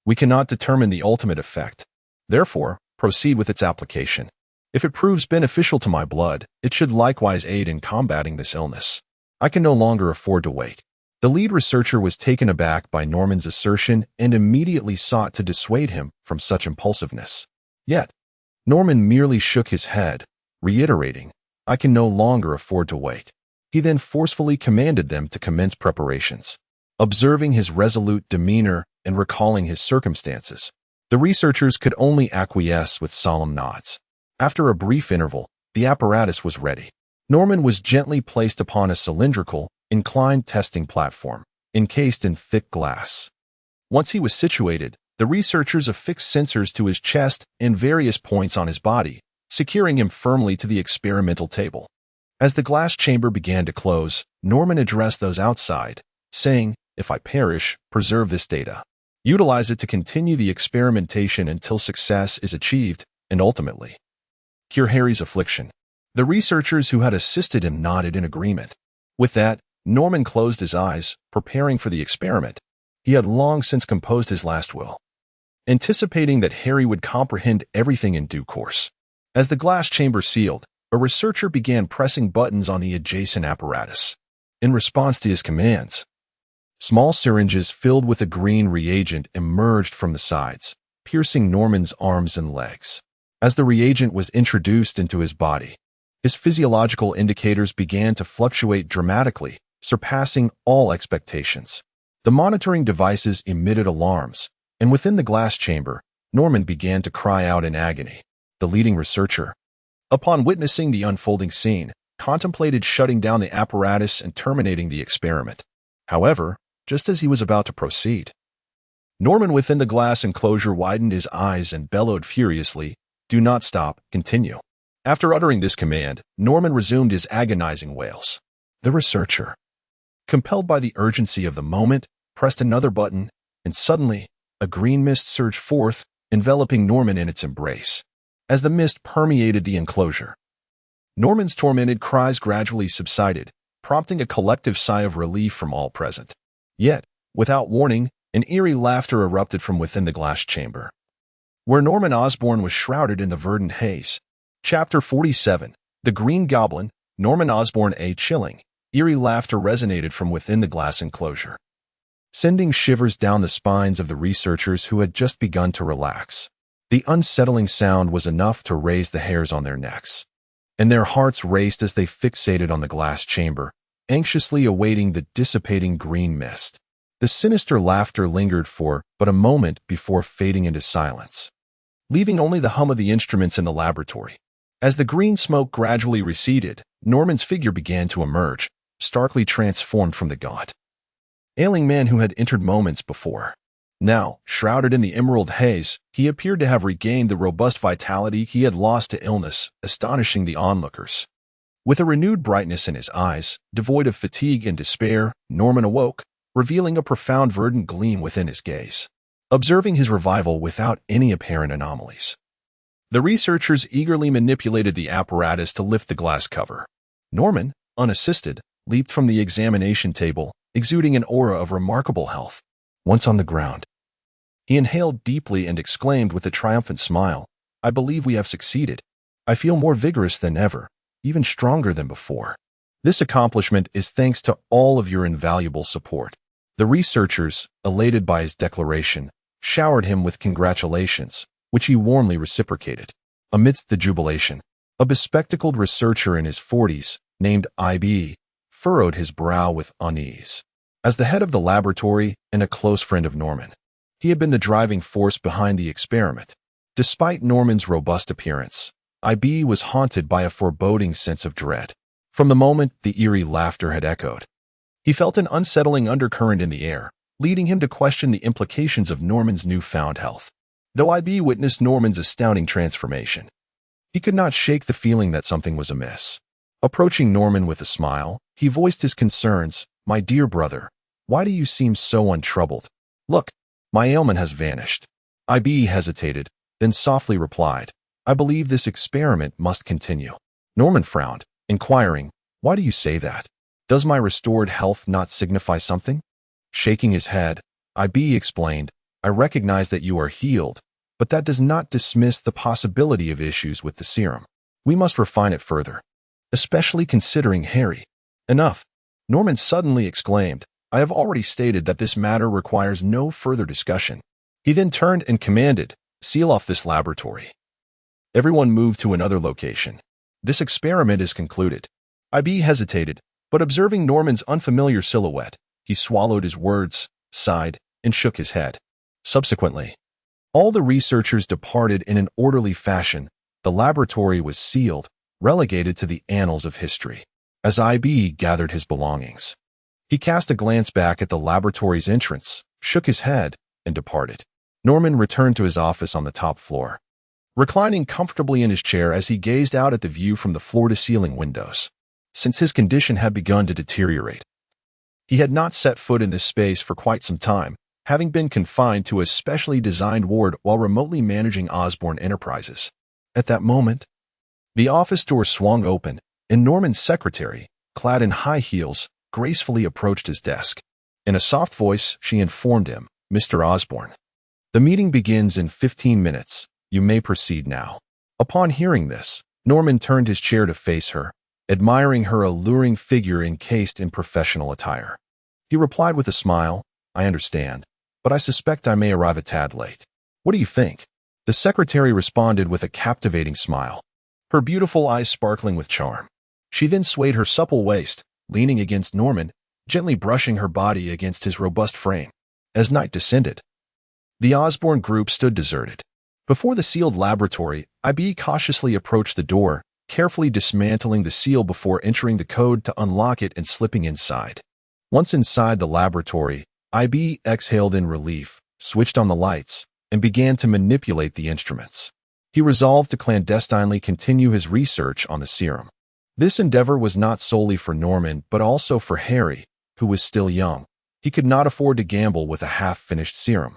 we cannot determine the ultimate effect. Therefore, proceed with its application. If it proves beneficial to my blood, it should likewise aid in combating this illness. I can no longer afford to wait." The lead researcher was taken aback by Norman's assertion and immediately sought to dissuade him from such impulsiveness. Yet, Norman merely shook his head, reiterating, "I can no longer afford to wait." He then forcefully commanded them to commence preparations. Observing his resolute demeanor and recalling his circumstances, the researchers could only acquiesce with solemn nods. After a brief interval, the apparatus was ready. Norman was gently placed upon a cylindrical, inclined testing platform, encased in thick glass. Once he was situated, the researchers affixed sensors to his chest and various points on his body, securing him firmly to the experimental table. As the glass chamber began to close, Norman addressed those outside, saying, "If I perish, preserve this data. Utilize it to continue the experimentation until success is achieved, and ultimately cure Harry's affliction." The researchers who had assisted him nodded in agreement. With that, Norman closed his eyes, preparing for the experiment. He had long since composed his last will, anticipating that Harry would comprehend everything in due course. As the glass chamber sealed, a researcher began pressing buttons on the adjacent apparatus. In response to his commands, small syringes filled with a green reagent emerged from the sides, piercing Norman's arms and legs. As the reagent was introduced into his body, his physiological indicators began to fluctuate dramatically, surpassing all expectations. The monitoring devices emitted alarms, and within the glass chamber, Norman began to cry out in agony. The leading researcher, upon witnessing the unfolding scene, contemplated shutting down the apparatus and terminating the experiment. However, just as he was about to proceed, Norman within the glass enclosure widened his eyes and bellowed furiously, "Do not stop, continue." After uttering this command, Norman resumed his agonizing wails. The researcher, compelled by the urgency of the moment, pressed another button, and suddenly, a green mist surged forth, enveloping Norman in its embrace. As the mist permeated the enclosure, Norman's tormented cries gradually subsided, prompting a collective sigh of relief from all present. Yet, without warning, an eerie laughter erupted from within the glass chamber, where Norman Osborn was shrouded in the verdant haze. Chapter 47. The Green Goblin. Norman Osborn. A chilling, eerie laughter resonated from within the glass enclosure, sending shivers down the spines of the researchers who had just begun to relax. The unsettling sound was enough to raise the hairs on their necks, and their hearts raced as they fixated on the glass chamber, anxiously awaiting the dissipating green mist. The sinister laughter lingered for but a moment before fading into silence, leaving only the hum of the instruments in the laboratory. As the green smoke gradually receded, Norman's figure began to emerge, starkly transformed from the gaunt, ailing man who had entered moments before. Now, shrouded in the emerald haze, he appeared to have regained the robust vitality he had lost to illness, astonishing the onlookers. With a renewed brightness in his eyes, devoid of fatigue and despair, Norman awoke, revealing a profound verdant gleam within his gaze, observing his revival without any apparent anomalies. The researchers eagerly manipulated the apparatus to lift the glass cover. Norman, unassisted, leaped from the examination table, exuding an aura of remarkable health. Once on the ground, he inhaled deeply and exclaimed with a triumphant smile, "I believe we have succeeded. I feel more vigorous than ever, even stronger than before. This accomplishment is thanks to all of your invaluable support." The researchers, elated by his declaration, showered him with congratulations, which he warmly reciprocated. Amidst the jubilation, a bespectacled researcher in his 40s, named I.B., furrowed his brow with unease. As the head of the laboratory and a close friend of Norman, he had been the driving force behind the experiment. Despite Norman's robust appearance, I.B. was haunted by a foreboding sense of dread. From the moment the eerie laughter had echoed, he felt an unsettling undercurrent in the air, leading him to question the implications of Norman's newfound health. Though I.B. witnessed Norman's astounding transformation, he could not shake the feeling that something was amiss. Approaching Norman with a smile, he voiced his concerns. "My dear brother, why do you seem so untroubled? Look, my ailment has vanished." I.B. hesitated, then softly replied, "I believe this experiment must continue." Norman frowned, inquiring, "Why do you say that? Does my restored health not signify something?" Shaking his head, I.B. explained, "I recognize that you are healed, but that does not dismiss the possibility of issues with the serum. We must refine it further, especially considering Harry." "Enough!" Norman suddenly exclaimed, "I have already stated that this matter requires no further discussion." He then turned and commanded, "Seal off this laboratory. Everyone move to another location. This experiment is concluded." I.B. hesitated, but observing Norman's unfamiliar silhouette, he swallowed his words, sighed, and shook his head. Subsequently, all the researchers departed in an orderly fashion. The laboratory was sealed, relegated to the annals of history. As I.B. gathered his belongings, he cast a glance back at the laboratory's entrance, shook his head, and departed. Norman returned to his office on the top floor, reclining comfortably in his chair as he gazed out at the view from the floor-to-ceiling windows. Since his condition had begun to deteriorate, he had not set foot in this space for quite some time, having been confined to a specially designed ward while remotely managing Osborne Enterprises. At that moment, the office door swung open, and Norman's secretary, clad in high heels, gracefully approached his desk. In a soft voice, she informed him, "Mr. Osborne, the meeting begins in 15 minutes. You may proceed now." Upon hearing this, Norman turned his chair to face her, admiring her alluring figure encased in professional attire. He replied with a smile, "I understand, but I suspect I may arrive a tad late. What do you think?" The secretary responded with a captivating smile, her beautiful eyes sparkling with charm. She then swayed her supple waist, leaning against Norman, gently brushing her body against his robust frame. As night descended, the Osborne group stood deserted. Before the sealed laboratory, IB cautiously approached the door, carefully dismantling the seal before entering the code to unlock it and slipping inside. Once inside the laboratory, IB exhaled in relief, switched on the lights, and began to manipulate the instruments. He resolved to clandestinely continue his research on the serum. This endeavor was not solely for Norman, but also for Harry, who was still young. He could not afford to gamble with a half-finished serum,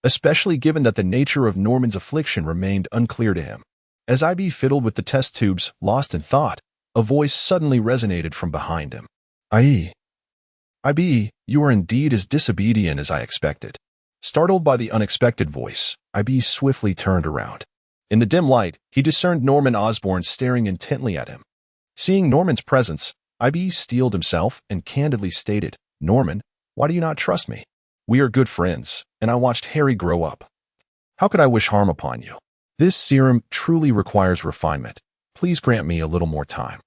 especially given that the nature of Norman's affliction remained unclear to him. As IB fiddled with the test tubes, lost in thought, a voice suddenly resonated from behind him. IB, you are indeed as disobedient as I expected." Startled by the unexpected voice, IB swiftly turned around. In the dim light, he discerned Norman Osborne staring intently at him. Seeing Norman's presence, IB steeled himself and candidly stated, "Norman, why do you not trust me? We are good friends, and I watched Harry grow up. How could I wish harm upon you? This serum truly requires refinement. Please grant me a little more time."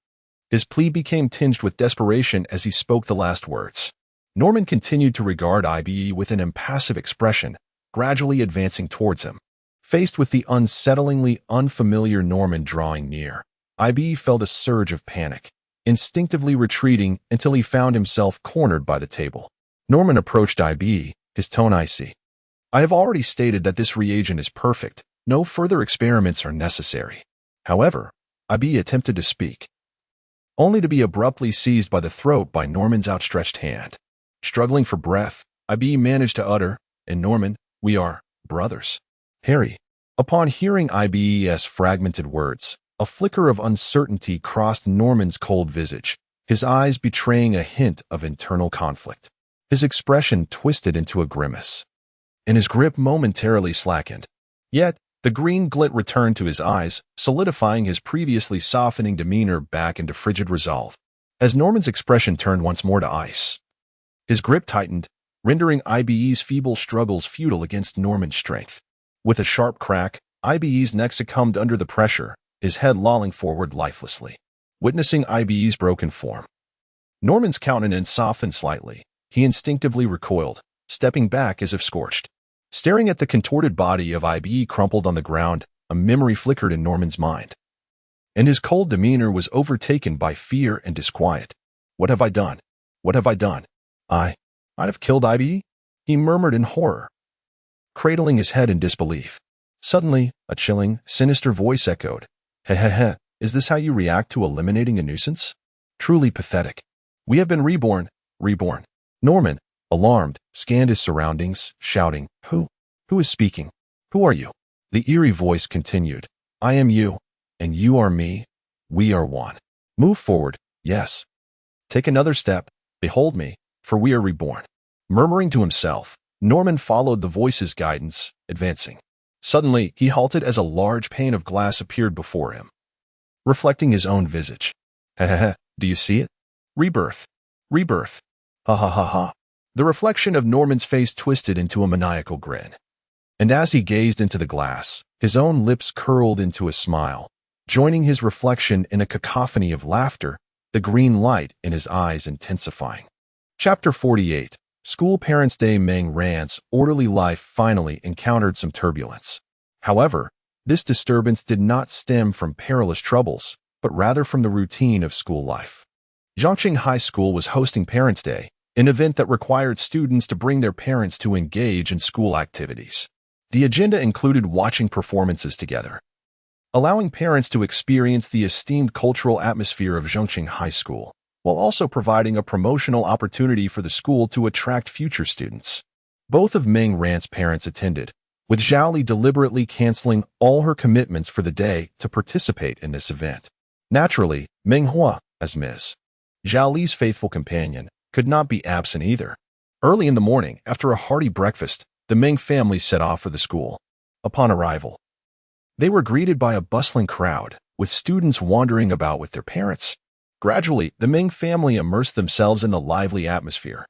His plea became tinged with desperation as he spoke the last words. Norman continued to regard IB with an impassive expression, gradually advancing towards him. Faced with the unsettlingly unfamiliar Norman drawing near, IB felt a surge of panic, instinctively retreating until he found himself cornered by the table. Norman approached IB, his tone icy. "I have already stated that this reagent is perfect. No further experiments are necessary." However, IB attempted to speak, only to be abruptly seized by the throat by Norman's outstretched hand. Struggling for breath, IB managed to utter, "And Norman, we are brothers." "Harry." Upon hearing IB's fragmented words, a flicker of uncertainty crossed Norman's cold visage, his eyes betraying a hint of internal conflict. His expression twisted into a grimace, and his grip momentarily slackened. Yet, the green glint returned to his eyes, solidifying his previously softening demeanor back into frigid resolve. As Norman's expression turned once more to ice, his grip tightened, rendering IB's feeble struggles futile against Norman's strength. With a sharp crack, IB's neck succumbed under the pressure, his head lolling forward lifelessly. Witnessing IB's broken form, Norman's countenance softened slightly. He instinctively recoiled, stepping back as if scorched. Staring at the contorted body of IB crumpled on the ground, a memory flickered in Norman's mind, and his cold demeanor was overtaken by fear and disquiet. "What have I done? What have I done? I'd have killed IB?" he murmured in horror, cradling his head in disbelief. Suddenly, a chilling, sinister voice echoed, "Heh, is this how you react to eliminating a nuisance? Truly pathetic. We have been reborn." Norman, alarmed, scanned his surroundings, shouting, Who is speaking? Who are you?" The eerie voice continued, "I am you, and you are me. We are one. Move forward, yes. Take another step, behold me, for we are reborn." Murmuring to himself, Norman followed the voice's guidance, advancing. Suddenly, he halted as a large pane of glass appeared before him, reflecting his own visage. Do you see it? Rebirth. Ha ha ha ha. The reflection of Norman's face twisted into a maniacal grin, and as he gazed into the glass, his own lips curled into a smile, joining his reflection in a cacophony of laughter, the green light in his eyes intensifying. Chapter 48. School Parents' Day. Meng Ran's orderly life finally encountered some turbulence. However, this disturbance did not stem from perilous troubles, but rather from the routine of school life. Zhongqing High School was hosting Parents' Day, an event that required students to bring their parents to engage in school activities. The agenda included watching performances together, allowing parents to experience the esteemed cultural atmosphere of Zhongqing High School, while also providing a promotional opportunity for the school to attract future students. Both of Meng Ran's parents attended, with Zhao Li deliberately canceling all her commitments for the day to participate in this event. Naturally, Meng Hua, as Ms. Zhao Li's faithful companion, could not be absent either. Early in the morning, after a hearty breakfast, the Meng family set off for the school. Upon arrival, they were greeted by a bustling crowd, with students wandering about with their parents. Gradually, the Meng family immersed themselves in the lively atmosphere.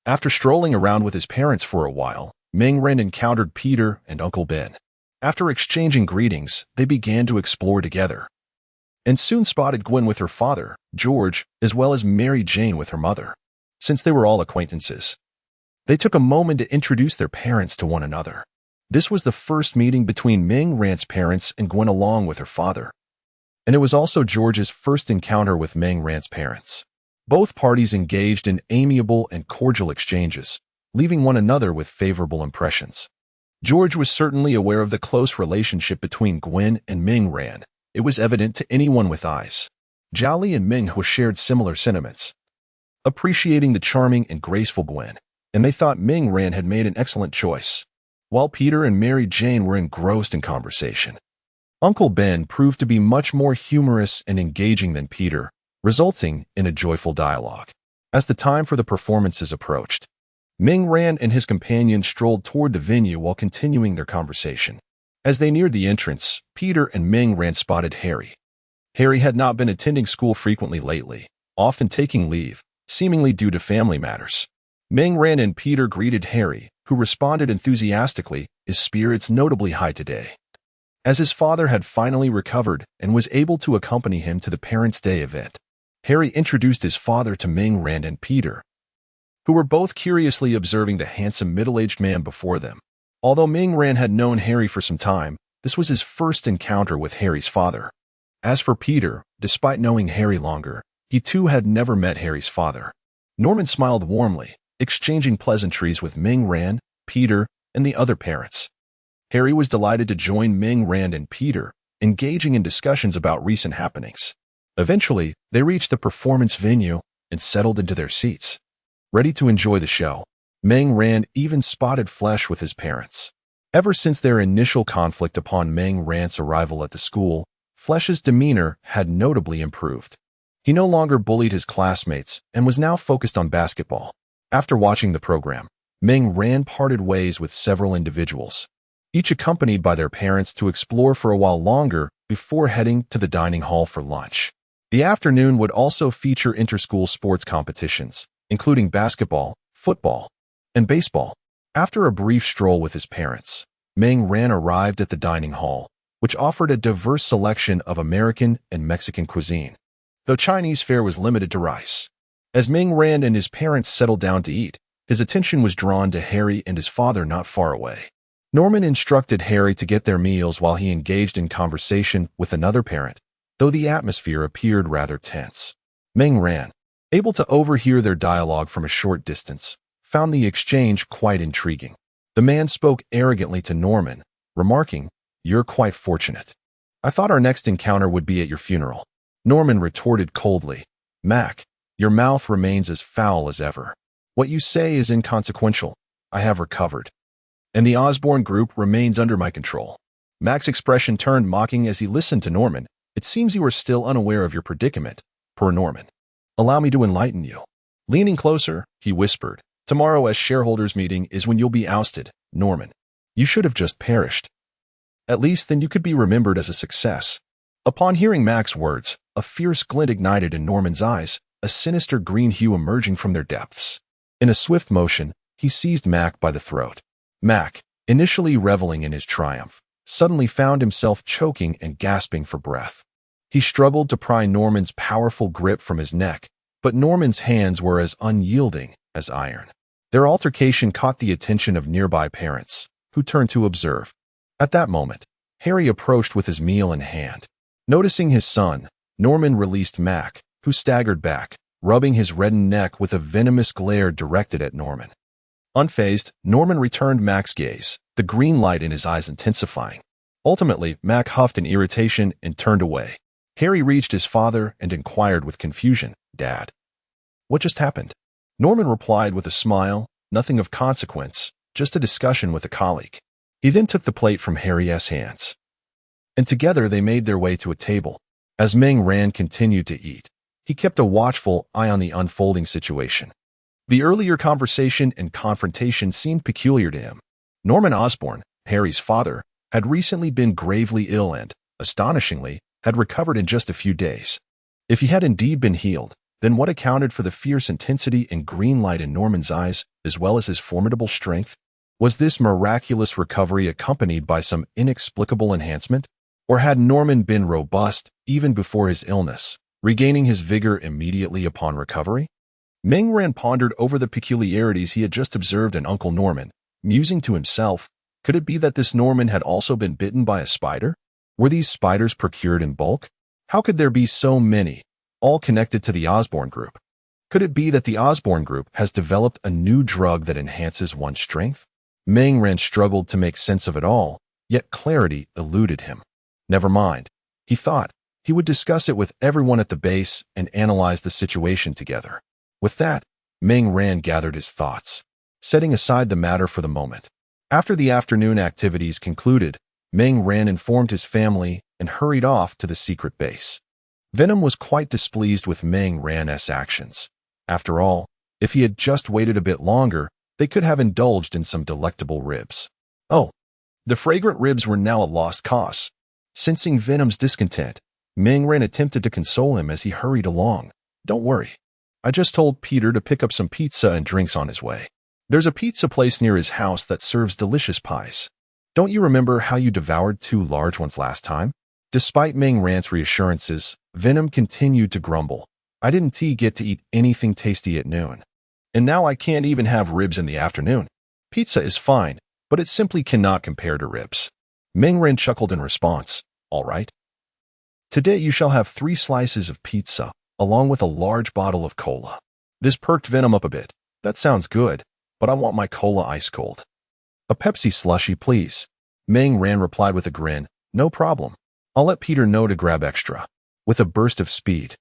After strolling around with his parents for a while, Meng Ren encountered Peter and Uncle Ben. After exchanging greetings, they began to explore together, and soon spotted Gwen with her father, George, as well as Mary Jane with her mother. Since they were all acquaintances, they took a moment to introduce their parents to one another. This was the first meeting between Meng Ran's parents and Gwen along with her father, and it was also George's first encounter with Meng Ran's parents. Both parties engaged in amiable and cordial exchanges, leaving one another with favorable impressions. George was certainly aware of the close relationship between Gwen and Meng Ran. It was evident to anyone with eyes. Zhao Li and Meng Hua shared similar sentiments, appreciating the charming and graceful Gwen, and they thought Meng Ran had made an excellent choice. While Peter and Mary Jane were engrossed in conversation, Uncle Ben proved to be much more humorous and engaging than Peter, resulting in a joyful dialogue. As the time for the performances approached, Meng Ran and his companion strolled toward the venue while continuing their conversation. As they neared the entrance, Peter and Meng Ran spotted Harry. Harry had not been attending school frequently lately, often taking leave, seemingly due to family matters. Meng Ran and Peter greeted Harry, who responded enthusiastically, his spirits notably high today, as his father had finally recovered and was able to accompany him to the Parents' Day event. Harry introduced his father to Meng Ran and Peter, who were both curiously observing the handsome middle-aged man before them. Although Meng Ran had known Harry for some time, this was his first encounter with Harry's father. As for Peter, despite knowing Harry longer, he too had never met Harry's father. Norman smiled warmly, exchanging pleasantries with Meng Ran, Peter, and the other parents. Harry was delighted to join Meng Ran and Peter, engaging in discussions about recent happenings. Eventually, they reached the performance venue and settled into their seats, ready to enjoy the show. Meng Ran even spotted Flesh with his parents. Ever since their initial conflict upon Meng Ran's arrival at the school, Flesh's demeanor had notably improved. He no longer bullied his classmates and was now focused on basketball. After watching the program, Meng Ran parted ways with several individuals, each accompanied by their parents to explore for a while longer before heading to the dining hall for lunch. The afternoon would also feature inter-school sports competitions, including basketball, football, and baseball. After a brief stroll with his parents, Meng Ran arrived at the dining hall, which offered a diverse selection of American and Mexican cuisine, though Chinese fare was limited to rice. As Meng Ran and his parents settled down to eat, his attention was drawn to Harry and his father not far away. Norman instructed Harry to get their meals while he engaged in conversation with another parent, though the atmosphere appeared rather tense. Meng Ran, able to overhear their dialogue from a short distance, found the exchange quite intriguing. The man spoke arrogantly to Norman, remarking, "You're quite fortunate. I thought our next encounter would be at your funeral." Norman retorted coldly, "Mac, your mouth remains as foul as ever. What you say is inconsequential. I have recovered, and the Osborne group remains under my control." Mac's expression turned mocking as he listened to Norman. "It seems you are still unaware of your predicament," per Norman. "Allow me to enlighten you." Leaning closer, he whispered, "Tomorrow as shareholders' meeting is when you'll be ousted, Norman. You should have just perished. At least then you could be remembered as a success." Upon hearing Mac's words, a fierce glint ignited in Norman's eyes, a sinister green hue emerging from their depths. In a swift motion, he seized Mac by the throat. Mac, initially reveling in his triumph, suddenly found himself choking and gasping for breath. He struggled to pry Norman's powerful grip from his neck, but Norman's hands were as unyielding as iron. Their altercation caught the attention of nearby parents, who turned to observe. At that moment, Harry approached with his meal in hand. Noticing his son, Norman released Mac, who staggered back, rubbing his reddened neck with a venomous glare directed at Norman. Unfazed, Norman returned Mac's gaze, the green light in his eyes intensifying. Ultimately, Mac huffed in irritation and turned away. Harry reached his father and inquired with confusion, "Dad, what just happened?" Norman replied with a smile, "Nothing of consequence, just a discussion with a colleague." He then took the plate from Harry's hands, and together they made their way to a table. As Meng Ran continued to eat, he kept a watchful eye on the unfolding situation. The earlier conversation and confrontation seemed peculiar to him. Norman Osborn, Harry's father, had recently been gravely ill and, astonishingly, had recovered in just a few days. If he had indeed been healed, then what accounted for the fierce intensity and green light in Norman's eyes, as well as his formidable strength? Was this miraculous recovery accompanied by some inexplicable enhancement? Or had Norman been robust even before his illness, regaining his vigor immediately upon recovery? Meng Ran pondered over the peculiarities he had just observed in Uncle Norman, musing to himself, could it be that this Norman had also been bitten by a spider? Were these spiders procured in bulk? How could there be so many, all connected to the Osborn group? Could it be that the Osborn group has developed a new drug that enhances one's strength? Meng Ran struggled to make sense of it all, yet clarity eluded him. Never mind, he thought. He would discuss it with everyone at the base and analyze the situation together. With that, Meng Ran gathered his thoughts, setting aside the matter for the moment. After the afternoon activities concluded, Meng Ran informed his family and hurried off to the secret base. Venom was quite displeased with Meng Ran's actions. After all, if he had just waited a bit longer, they could have indulged in some delectable ribs. Oh, the fragrant ribs were now a lost cause. Sensing Venom's discontent, Meng Ran attempted to console him as he hurried along. "Don't worry. I just told Peter to pick up some pizza and drinks on his way. There's a pizza place near his house that serves delicious pies. Don't you remember how you devoured 2 large ones last time?" Despite Meng Ran's reassurances, Venom continued to grumble. "I didn't get to eat anything tasty at noon. And now I can't even have ribs in the afternoon. Pizza is fine, but it simply cannot compare to ribs." Meng Ran chuckled in response. "All right. Today you shall have 3 slices of pizza, along with a large bottle of cola." This perked Venom up a bit. "That sounds good, but I want my cola ice cold." "A Pepsi slushie, please." Meng Ran replied with a grin. "No problem. I'll let Peter know to grab extra." With a burst of speed,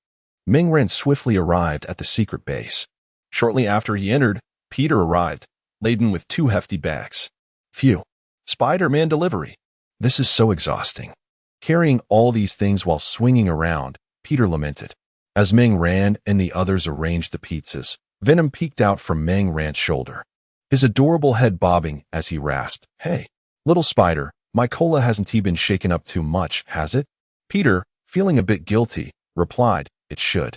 Meng Ran swiftly arrived at the secret base. Shortly after he entered, Peter arrived, laden with 2 hefty bags. "Phew. Spider-Man delivery. This is so exhausting." Carrying all these things while swinging around, Peter lamented. As Meng Ran and the others arranged the pizzas, Venom peeked out from Meng Ran's shoulder, his adorable head bobbing as he rasped, "Hey, little spider, my cola hasn't been shaken up too much, has it?" Peter, feeling a bit guilty, replied, "It should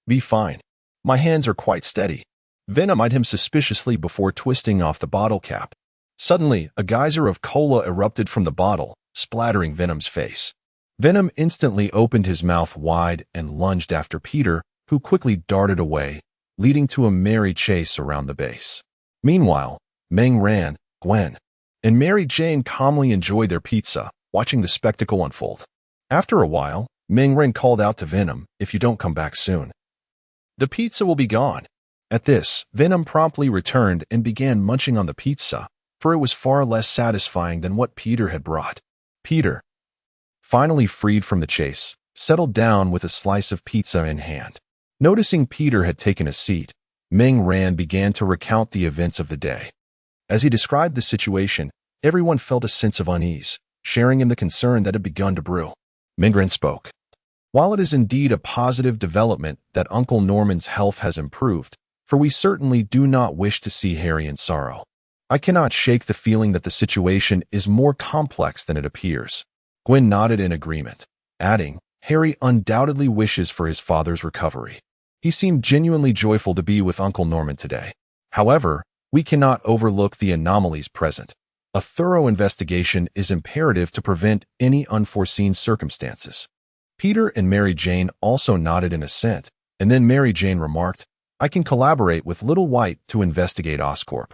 be fine. My hands are quite steady." Venom eyed him suspiciously before twisting off the bottle cap. Suddenly, a geyser of cola erupted from the bottle, splattering Venom's face. Venom instantly opened his mouth wide and lunged after Peter, who quickly darted away, leading to a merry chase around the base. Meanwhile, Meng Ran, Gwen, and Mary Jane calmly enjoyed their pizza, watching the spectacle unfold. After a while, Meng Ran called out to Venom, "If you don't come back soon, the pizza will be gone." At this, Venom promptly returned and began munching on the pizza, for it was far less satisfying than what Peter had brought. Peter, finally freed from the chase, settled down with a slice of pizza in hand. Noticing Peter had taken a seat, Meng Ran began to recount the events of the day. As he described the situation, everyone felt a sense of unease, sharing in the concern that had begun to brew. Meng Ran spoke. "While it is indeed a positive development that Uncle Norman's health has improved, for we certainly do not wish to see Harry in sorrow, I cannot shake the feeling that the situation is more complex than it appears." Gwen nodded in agreement, adding, "Harry undoubtedly wishes for his father's recovery. He seemed genuinely joyful to be with Uncle Norman today. However, we cannot overlook the anomalies present. A thorough investigation is imperative to prevent any unforeseen circumstances." Peter and Mary Jane also nodded in assent, and then Mary Jane remarked, "I can collaborate with Little White to investigate Oscorp,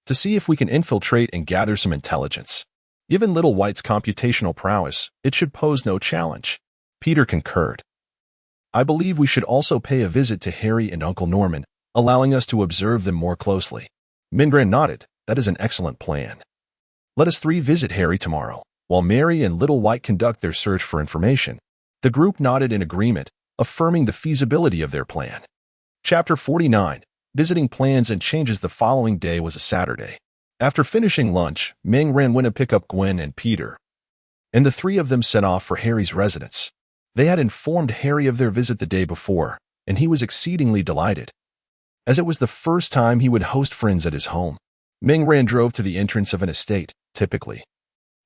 to see if we can infiltrate and gather some intelligence. Given Little White's computational prowess, it should pose no challenge." Peter concurred. I believe we should also pay a visit to Harry and Uncle Norman, allowing us to observe them more closely. Mingran nodded. That is an excellent plan. Let us three visit Harry tomorrow, while Mary and Little White conduct their search for information. The group nodded in agreement, affirming the feasibility of their plan. Chapter 49. Visiting plans and changes. The following day was a Saturday. After finishing lunch, Mingran went to pick up Gwen and Peter, and the three of them set off for Harry's residence. They had informed Harry of their visit the day before, and he was exceedingly delighted, as it was the first time he would host friends at his home. Mingran drove to the entrance of an estate, typically.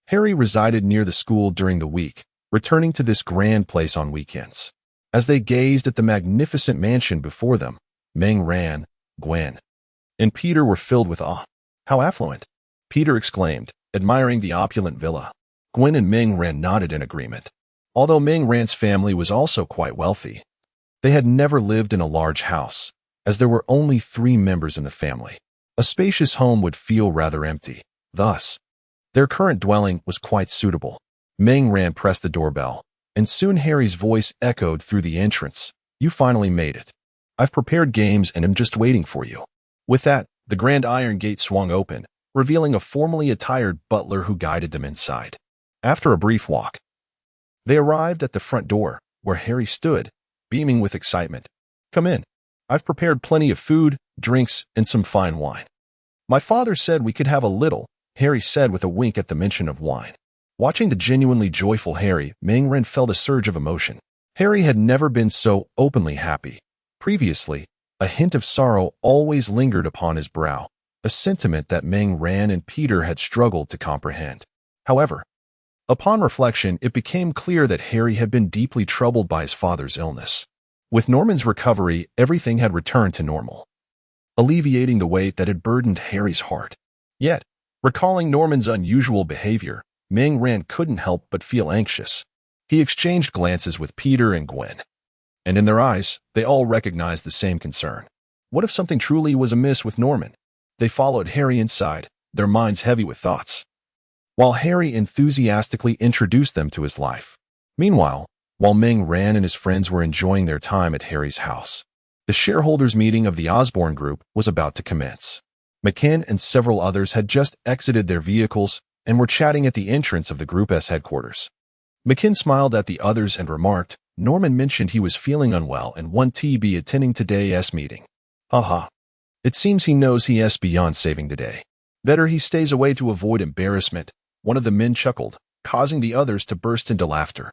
Harry resided near the school during the week, returning to this grand place on weekends. As they gazed at the magnificent mansion before them, Mingran, Gwen, and Peter were filled with awe. How affluent! Peter exclaimed, admiring the opulent villa. Gwen and Mingran nodded in agreement. Although Mingran's family was also quite wealthy, they had never lived in a large house, as there were only 3 members in the family. A spacious home would feel rather empty. Thus, their current dwelling was quite suitable. Mingran pressed the doorbell, and soon Harry's voice echoed through the entrance. You finally made it. I've prepared games and am just waiting for you. With that, the grand iron gate swung open, revealing a formally attired butler who guided them inside. After a brief walk, they arrived at the front door, where Harry stood, beaming with excitement. Come in. I've prepared plenty of food, drinks, and some fine wine. My father said we could have a little, Harry said with a wink at the mention of wine. Watching the genuinely joyful Harry, Mingran felt a surge of emotion. Harry had never been so openly happy. Previously, a hint of sorrow always lingered upon his brow, a sentiment that Mingran and Peter had struggled to comprehend. However, upon reflection, it became clear that Harry had been deeply troubled by his father's illness. With Norman's recovery, everything had returned to normal, alleviating the weight that had burdened Harry's heart. Yet, recalling Norman's unusual behavior, Mingran couldn't help but feel anxious. He exchanged glances with Peter and Gwen, and in their eyes, they all recognized the same concern. What if something truly was amiss with Norman? They followed Harry inside, their minds heavy with thoughts, while Harry enthusiastically introduced them to his life. Meanwhile, while Mingran and his friends were enjoying their time at Harry's house, the shareholders' meeting of the Osborne Group was about to commence. McKinn and several others had just exited their vehicles and were chatting at the entrance of the Group's headquarters. McKinn smiled at the others and remarked, Norman mentioned he was feeling unwell and wanted to be attending today's meeting. Haha. It seems he knows he is beyond saving today. Better he stays away to avoid embarrassment. One of the men chuckled, causing the others to burst into laughter.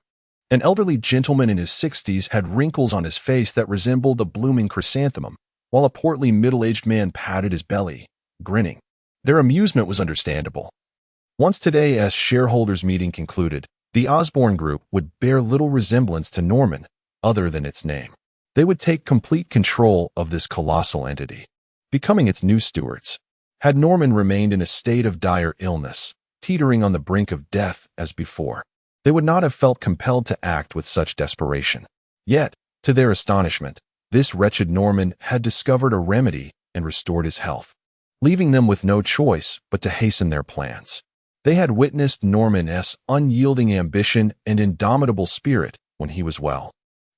An elderly gentleman in his 60s had wrinkles on his face that resembled a blooming chrysanthemum, while a portly middle-aged man patted his belly, grinning. Their amusement was understandable. Once today's shareholders' meeting concluded, the Osborne Group would bear little resemblance to Norman, other than its name. They would take complete control of this colossal entity, becoming its new stewards. Had Norman remained in a state of dire illness, teetering on the brink of death as before, they would not have felt compelled to act with such desperation. Yet, to their astonishment, this wretched Norman had discovered a remedy and restored his health, leaving them with no choice but to hasten their plans. They had witnessed Norman's unyielding ambition and indomitable spirit when he was well,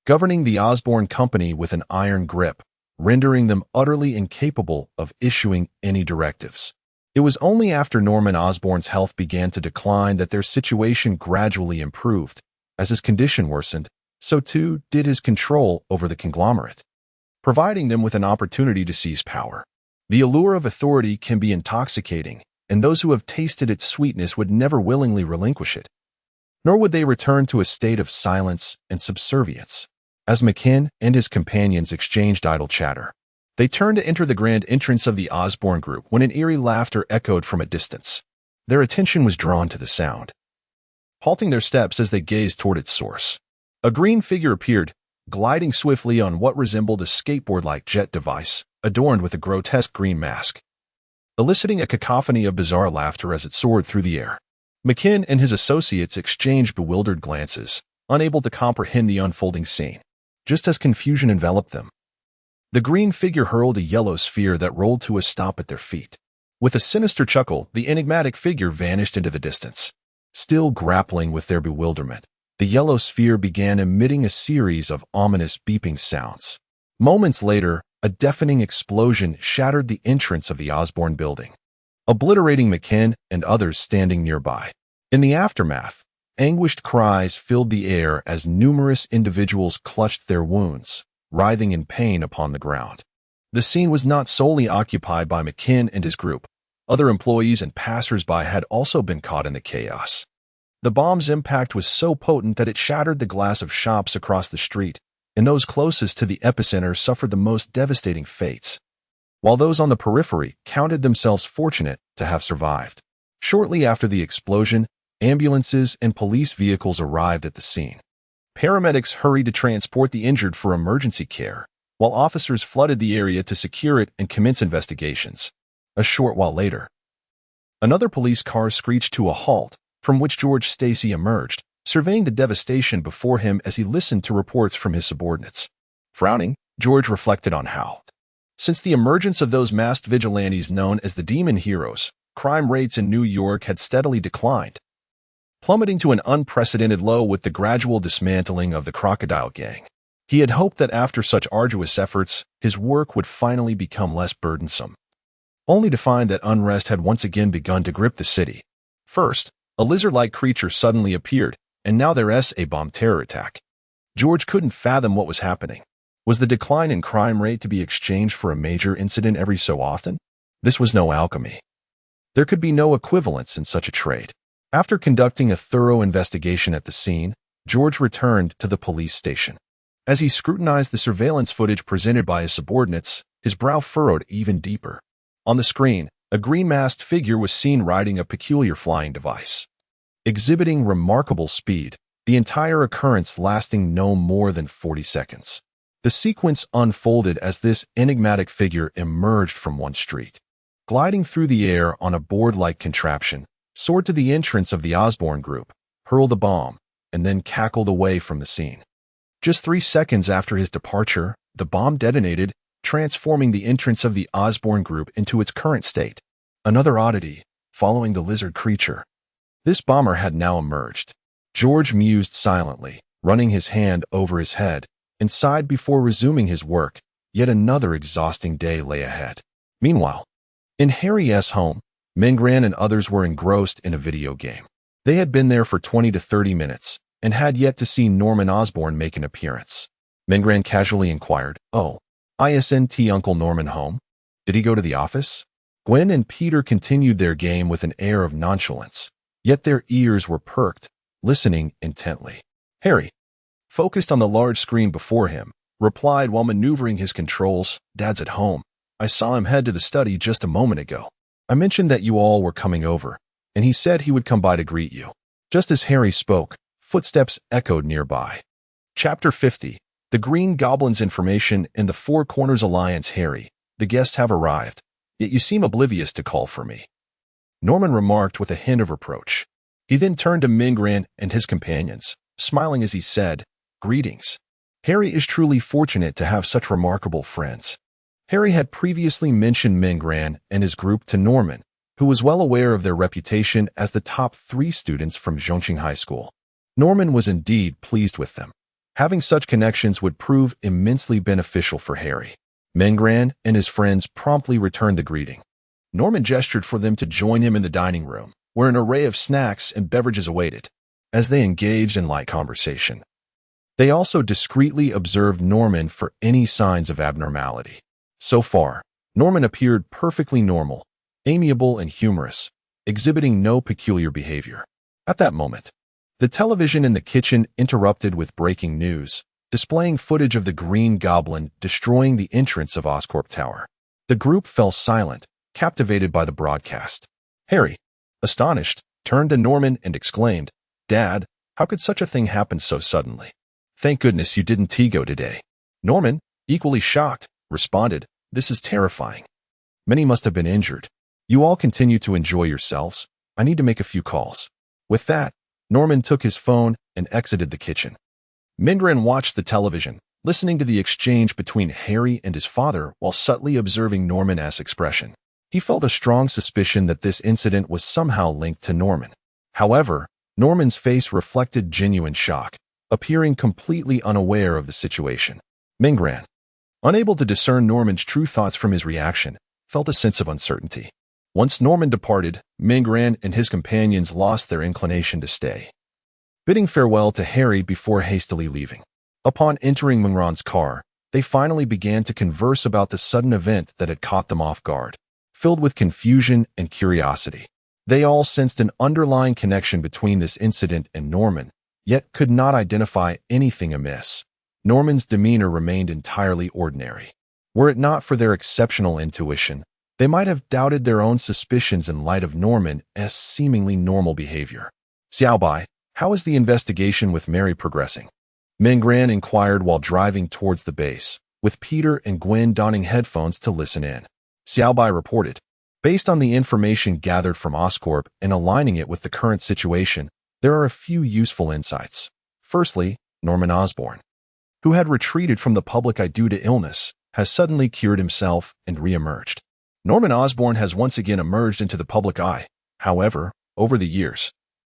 governing the Osborne Company with an iron grip, rendering them utterly incapable of issuing any directives. It was only after Norman Osborne's health began to decline that their situation gradually improved. As his condition worsened, so too did his control over the conglomerate, providing them with an opportunity to seize power. The allure of authority can be intoxicating, and those who have tasted its sweetness would never willingly relinquish it, nor would they return to a state of silence and subservience. As McKinn and his companions exchanged idle chatter, they turned to enter the grand entrance of the Osborne Group when an eerie laughter echoed from a distance. Their attention was drawn to the sound, halting their steps as they gazed toward its source. A green figure appeared, gliding swiftly on what resembled a skateboard-like jet device, adorned with a grotesque green mask, eliciting a cacophony of bizarre laughter as it soared through the air. McKinn and his associates exchanged bewildered glances, unable to comprehend the unfolding scene. Just as confusion enveloped them, the green figure hurled a yellow sphere that rolled to a stop at their feet. With a sinister chuckle, the enigmatic figure vanished into the distance. Still grappling with their bewilderment, The yellow sphere began emitting a series of ominous beeping sounds. Moments later, a deafening explosion shattered the entrance of the Osborne building, obliterating McKinn and others standing nearby. In the aftermath, anguished cries filled the air as numerous individuals clutched their wounds, writhing in pain upon the ground. The scene was not solely occupied by McKinn and his group. Other employees and passers-by had also been caught in the chaos. The bomb's impact was so potent that it shattered the glass of shops across the street, and those closest to the epicenter suffered the most devastating fates, while those on the periphery counted themselves fortunate to have survived. Shortly after the explosion, ambulances and police vehicles arrived at the scene. Paramedics hurried to transport the injured for emergency care, while officers flooded the area to secure it and commence investigations. A short while later, another police car screeched to a halt, from which George Stacy emerged, surveying the devastation before him as he listened to reports from his subordinates. Frowning, George reflected on how, since the emergence of those masked vigilantes known as the Demon Heroes, crime rates in New York had steadily declined, plummeting to an unprecedented low with the gradual dismantling of the Crocodile Gang. He had hoped that after such arduous efforts, his work would finally become less burdensome, only to find that unrest had once again begun to grip the city. First, a lizard-like creature suddenly appeared, and now there's a bomb terror attack. George couldn't fathom what was happening. Was the decline in crime rate to be exchanged for a major incident every so often? This was no alchemy. There could be no equivalence in such a trade. After conducting a thorough investigation at the scene, George returned to the police station. As he scrutinized the surveillance footage presented by his subordinates, his brow furrowed even deeper. On the screen, a green-masked figure was seen riding a peculiar flying device, exhibiting remarkable speed, the entire occurrence lasting no more than 40 seconds. The sequence unfolded as this enigmatic figure emerged from one street, gliding through the air on a board-like contraption, soared to the entrance of the Osborne group, hurled a bomb, and then cackled away from the scene. Just 3 seconds after his departure, the bomb detonated, transforming the entrance of the Osborne group into its current state. Another oddity, following the lizard creature. This bomber had now emerged. George mused silently, running his hand over his head, and sighed before resuming his work. Yet another exhausting day lay ahead. Meanwhile, in Harry's home, Mingran and others were engrossed in a video game. They had been there for 20 to 30 minutes, and had yet to see Norman Osborn make an appearance. Mingran casually inquired, "Oh, isn't Uncle Norman home? Did he go to the office?" Gwen and Peter continued their game with an air of nonchalance, yet their ears were perked, listening intently. Harry, focused on the large screen before him, replied while maneuvering his controls, "Dad's at home. I saw him head to the study just a moment ago. I mentioned that you all were coming over, and he said he would come by to greet you." Just as Harry spoke, footsteps echoed nearby. Chapter 50. The Green Goblin's Information in the Four Corners Alliance. Harry, the guests have arrived, yet you seem oblivious to call for me, Norman remarked with a hint of reproach. He then turned to Mingran and his companions, smiling as he said, "Greetings. Harry is truly fortunate to have such remarkable friends." Harry had previously mentioned Mingran and his group to Norman, who was well aware of their reputation as the top 3 students from Zhongqing High School. Norman was indeed pleased with them. Having such connections would prove immensely beneficial for Harry. Mingran and his friends promptly returned the greeting. Norman gestured for them to join him in the dining room, where an array of snacks and beverages awaited. As they engaged in light conversation, they also discreetly observed Norman for any signs of abnormality. So far, Norman appeared perfectly normal, amiable and humorous, exhibiting no peculiar behavior. At that moment, the television in the kitchen interrupted with breaking news, displaying footage of the Green Goblin destroying the entrance of Oscorp Tower. The group fell silent, captivated by the broadcast. Harry, astonished, turned to Norman and exclaimed, "Dad, how could such a thing happen so suddenly? Thank goodness you didn't go today." Norman, equally shocked, responded, "This is terrifying. Many must have been injured. You all continue to enjoy yourselves. I need to make a few calls." With that, Norman took his phone and exited the kitchen. Mingran watched the television, listening to the exchange between Harry and his father while subtly observing Norman's expression. He felt a strong suspicion that this incident was somehow linked to Norman. However, Norman's face reflected genuine shock, appearing completely unaware of the situation. Mingran, unable to discern Norman's true thoughts from his reaction, felt a sense of uncertainty. Once Norman departed, Mingran and his companions lost their inclination to stay, bidding farewell to Harry before hastily leaving. Upon entering Mingran's car, they finally began to converse about the sudden event that had caught them off guard. Filled with confusion and curiosity, they all sensed an underlying connection between this incident and Norman, yet could not identify anything amiss. Norman's demeanor remained entirely ordinary. Were it not for their exceptional intuition, they might have doubted their own suspicions in light of Norman's seemingly normal behavior. Xiaobai, how is the investigation with Mary progressing? Mingran inquired while driving towards the base, with Peter and Gwen donning headphones to listen in. Xiaobai reported, based on the information gathered from Oscorp and aligning it with the current situation, there are a few useful insights. Firstly, Norman Osborn, who had retreated from the public eye due to illness, has suddenly cured himself and re-emerged. Norman Osborn has once again emerged into the public eye. However, over the years,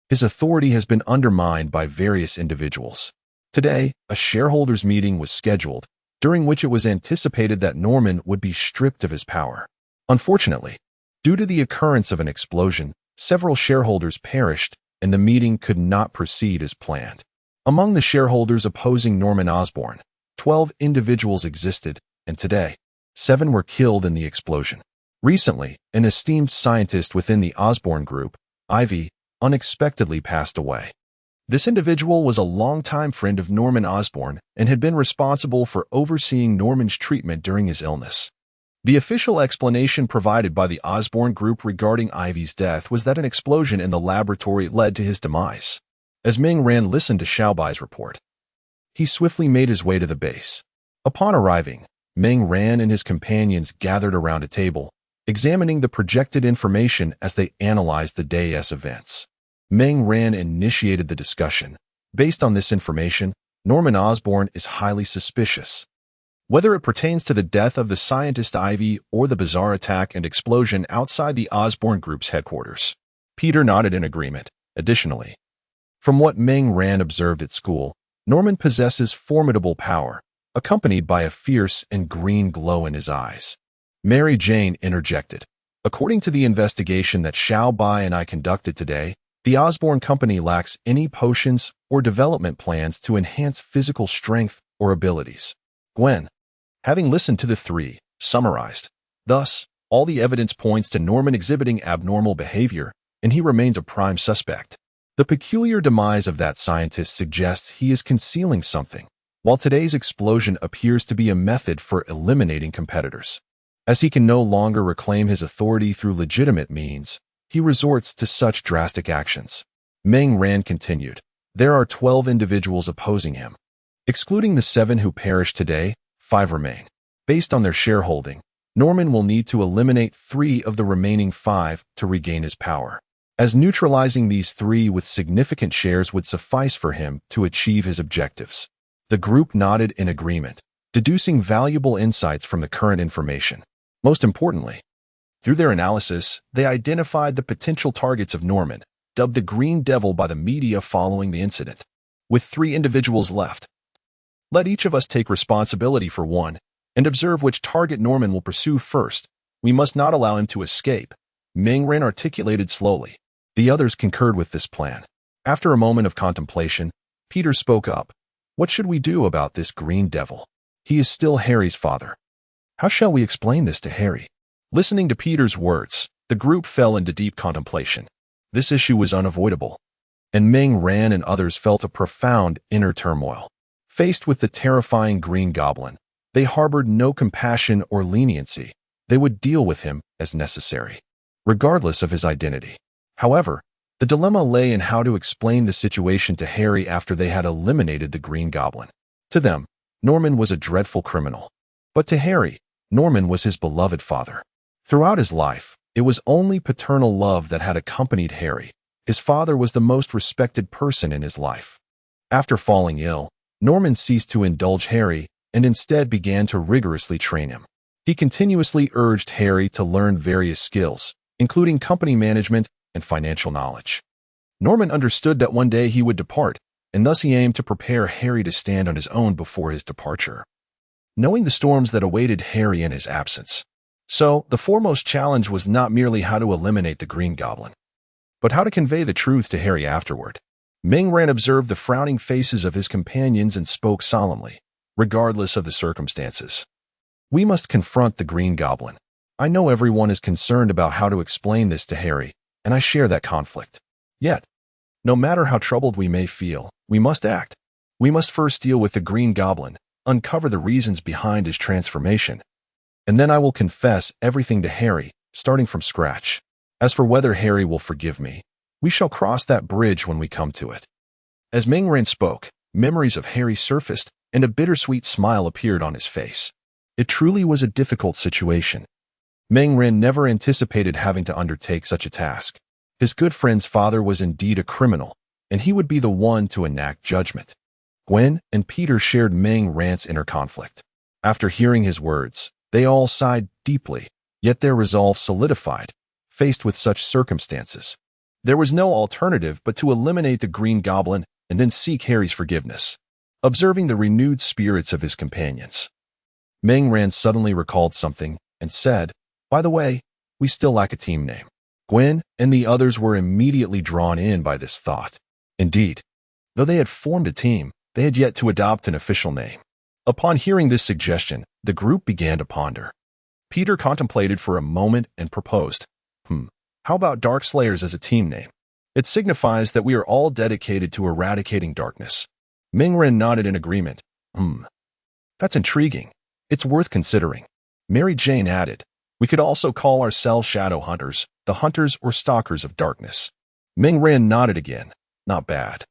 his authority has been undermined by various individuals. Today, a shareholders' meeting was scheduled, during which it was anticipated that Norman would be stripped of his power. Unfortunately, due to the occurrence of an explosion, several shareholders perished, and the meeting could not proceed as planned. Among the shareholders opposing Norman Osborn, 12 individuals existed, and today, 7 were killed in the explosion. Recently, an esteemed scientist within the Osborn Group, Ivy, unexpectedly passed away. This individual was a longtime friend of Norman Osborn and had been responsible for overseeing Norman's treatment during his illness. The official explanation provided by the Osborn Group regarding Ivy's death was that an explosion in the laboratory led to his demise. As Mingran listened to Xiaobai's report, he swiftly made his way to the base. Upon arriving, Mingran and his companions gathered around a table, examining the projected information as they analyzed the day's events. Mingran initiated the discussion. Based on this information, Norman Osborn is highly suspicious. Whether it pertains to the death of the scientist Ivy or the bizarre attack and explosion outside the Osborn Group's headquarters. Peter nodded in agreement. Additionally, from what Mingran observed at school, Norman possesses formidable power, accompanied by a fierce and green glow in his eyes. Mary Jane interjected. According to the investigation that Xiaobai and I conducted today, the Osborn Company lacks any potions or development plans to enhance physical strength or abilities. Gwen, having listened to the three, summarized. Thus, all the evidence points to Norman exhibiting abnormal behavior, and he remains a prime suspect. The peculiar demise of that scientist suggests he is concealing something, while today's explosion appears to be a method for eliminating competitors. As he can no longer reclaim his authority through legitimate means, he resorts to such drastic actions. Mingran continued. There are 12 individuals opposing him. Excluding the 7 who perished today, 5 remain. Based on their shareholding, Norman will need to eliminate 3 of the remaining 5 to regain his power, as neutralizing these 3 with significant shares would suffice for him to achieve his objectives. The group nodded in agreement, deducing valuable insights from the current information. Most importantly, through their analysis, they identified the potential targets of Norman, dubbed the Green Devil by the media following the incident. With 3 individuals left, let each of us take responsibility for one and observe which target Norman will pursue first. We must not allow him to escape, Mingran articulated slowly. The others concurred with this plan. After a moment of contemplation, Peter spoke up. What should we do about this Green Devil? He is still Harry's father. How shall we explain this to Harry? Listening to Peter's words, the group fell into deep contemplation. This issue was unavoidable, and Mingran and others felt a profound inner turmoil. Faced with the terrifying Green Goblin, they harbored no compassion or leniency. They would deal with him as necessary, regardless of his identity. However, the dilemma lay in how to explain the situation to Harry after they had eliminated the Green Goblin. To them, Norman was a dreadful criminal. But to Harry, Norman was his beloved father. Throughout his life, it was only paternal love that had accompanied Harry. His father was the most respected person in his life. After falling ill, Norman ceased to indulge Harry and instead began to rigorously train him. He continuously urged Harry to learn various skills, including company management and financial knowledge. Norman understood that one day he would depart, and thus he aimed to prepare Harry to stand on his own before his departure, knowing the storms that awaited Harry in his absence. So, the foremost challenge was not merely how to eliminate the Green Goblin, but how to convey the truth to Harry afterward. Ming-Ran observed the frowning faces of his companions and spoke solemnly, regardless of the circumstances. We must confront the Green Goblin. I know everyone is concerned about how to explain this to Harry, and I share that conflict. Yet, no matter how troubled we may feel, we must act. We must first deal with the Green Goblin, uncover the reasons behind his transformation, and then I will confess everything to Harry, starting from scratch. As for whether Harry will forgive me, we shall cross that bridge when we come to it. As Ming-Ran spoke, memories of Harry surfaced, and a bittersweet smile appeared on his face. It truly was a difficult situation. Ming-Ran never anticipated having to undertake such a task. His good friend's father was indeed a criminal, and he would be the one to enact judgment. Gwen and Peter shared Ming-Ran's inner conflict. After hearing his words, they all sighed deeply, yet their resolve solidified, faced with such circumstances. There was no alternative but to eliminate the Green Goblin and then seek Harry's forgiveness. Observing the renewed spirits of his companions, Ming-Ran suddenly recalled something and said, "By the way, we still lack a team name." Gwen and the others were immediately drawn in by this thought. Indeed, though they had formed a team, they had yet to adopt an official name. Upon hearing this suggestion, the group began to ponder. Peter contemplated for a moment and proposed, how about Dark Slayers as a team name? It signifies that we are all dedicated to eradicating darkness. Ming-Ran nodded in agreement. That's intriguing. It's worth considering. Mary Jane added, we could also call ourselves Shadow Hunters, the hunters or stalkers of darkness. Ming-Ran nodded again. Not bad.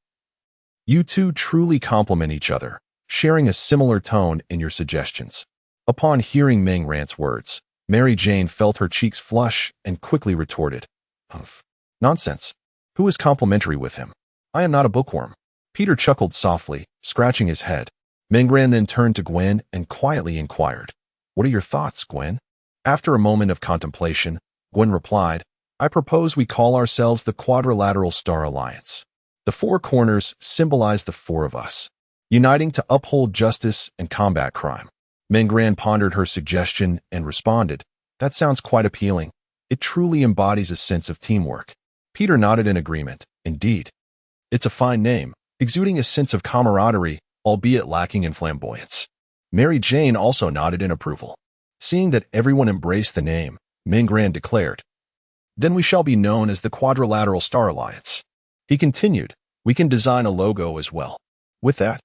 You two truly complement each other, sharing a similar tone in your suggestions. Upon hearing Ming-Ran's words, Mary Jane felt her cheeks flush and quickly retorted, "Humph. Nonsense. Who is complimentary with him? I am not a bookworm." Peter chuckled softly, scratching his head. Ming-Ran then turned to Gwen and quietly inquired, "What are your thoughts, Gwen?" After a moment of contemplation, Gwen replied, "I propose we call ourselves the Quadrilateral Star Alliance. The four corners symbolize the four of us, uniting to uphold justice and combat crime." Ming-Ran pondered her suggestion and responded, "That sounds quite appealing. It truly embodies a sense of teamwork." Peter nodded in agreement. Indeed, it's a fine name, exuding a sense of camaraderie, albeit lacking in flamboyance. Mary Jane also nodded in approval. Seeing that everyone embraced the name, Ming-Ran declared, "Then we shall be known as the Quadrilateral Star Alliance." He continued, "We can design a logo as well." With that,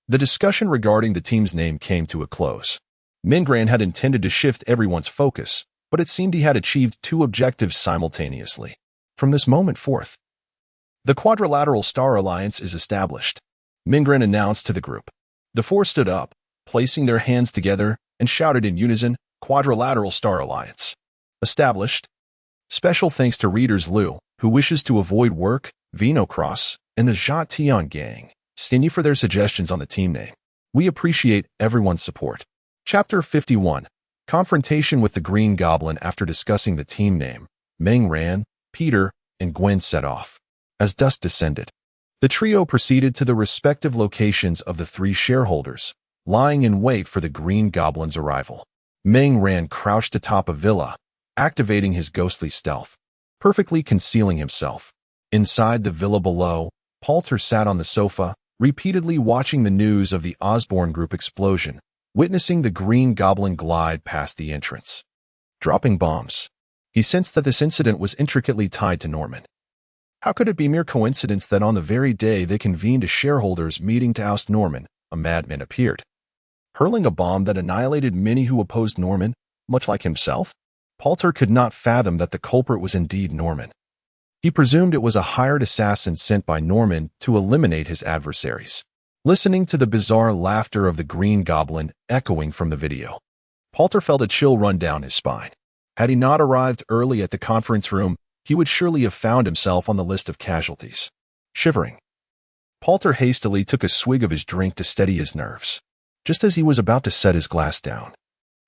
the discussion regarding the team's name came to a close. Ming-Ran had intended to shift everyone's focus, but it seemed he had achieved two objectives simultaneously. From this moment forth, the Quadrilateral Star Alliance is established, Ming-Ran announced to the group. The four stood up, placing their hands together, and shouted in unison, "Quadrilateral Star Alliance. Established." Special thanks to readers Liu, who wishes to avoid work, Vino Cross, and the Jat Tian gang, Stingy for their suggestions on the team name. We appreciate everyone's support. Chapter 51. Confrontation with the Green Goblin. After discussing the team name, Ming-Ran, Peter, and Gwen set off. As dusk descended, the trio proceeded to the respective locations of the three shareholders, lying in wait for the Green Goblin's arrival. Ming-Ran crouched atop a villa, activating his ghostly stealth, perfectly concealing himself. Inside the villa below, Poulter sat on the sofa, repeatedly watching the news of the Osborne Group explosion, witnessing the Green Goblin glide past the entrance, dropping bombs. He sensed that this incident was intricately tied to Norman. How could it be mere coincidence that on the very day they convened a shareholders' meeting to oust Norman, a madman appeared, hurling a bomb that annihilated many who opposed Norman, much like himself? Poulter could not fathom that the culprit was indeed Norman. He presumed it was a hired assassin sent by Norman to eliminate his adversaries. Listening to the bizarre laughter of the Green Goblin echoing from the video, Poulter felt a chill run down his spine. Had he not arrived early at the conference room, he would surely have found himself on the list of casualties. Shivering, Poulter hastily took a swig of his drink to steady his nerves. Just as he was about to set his glass down,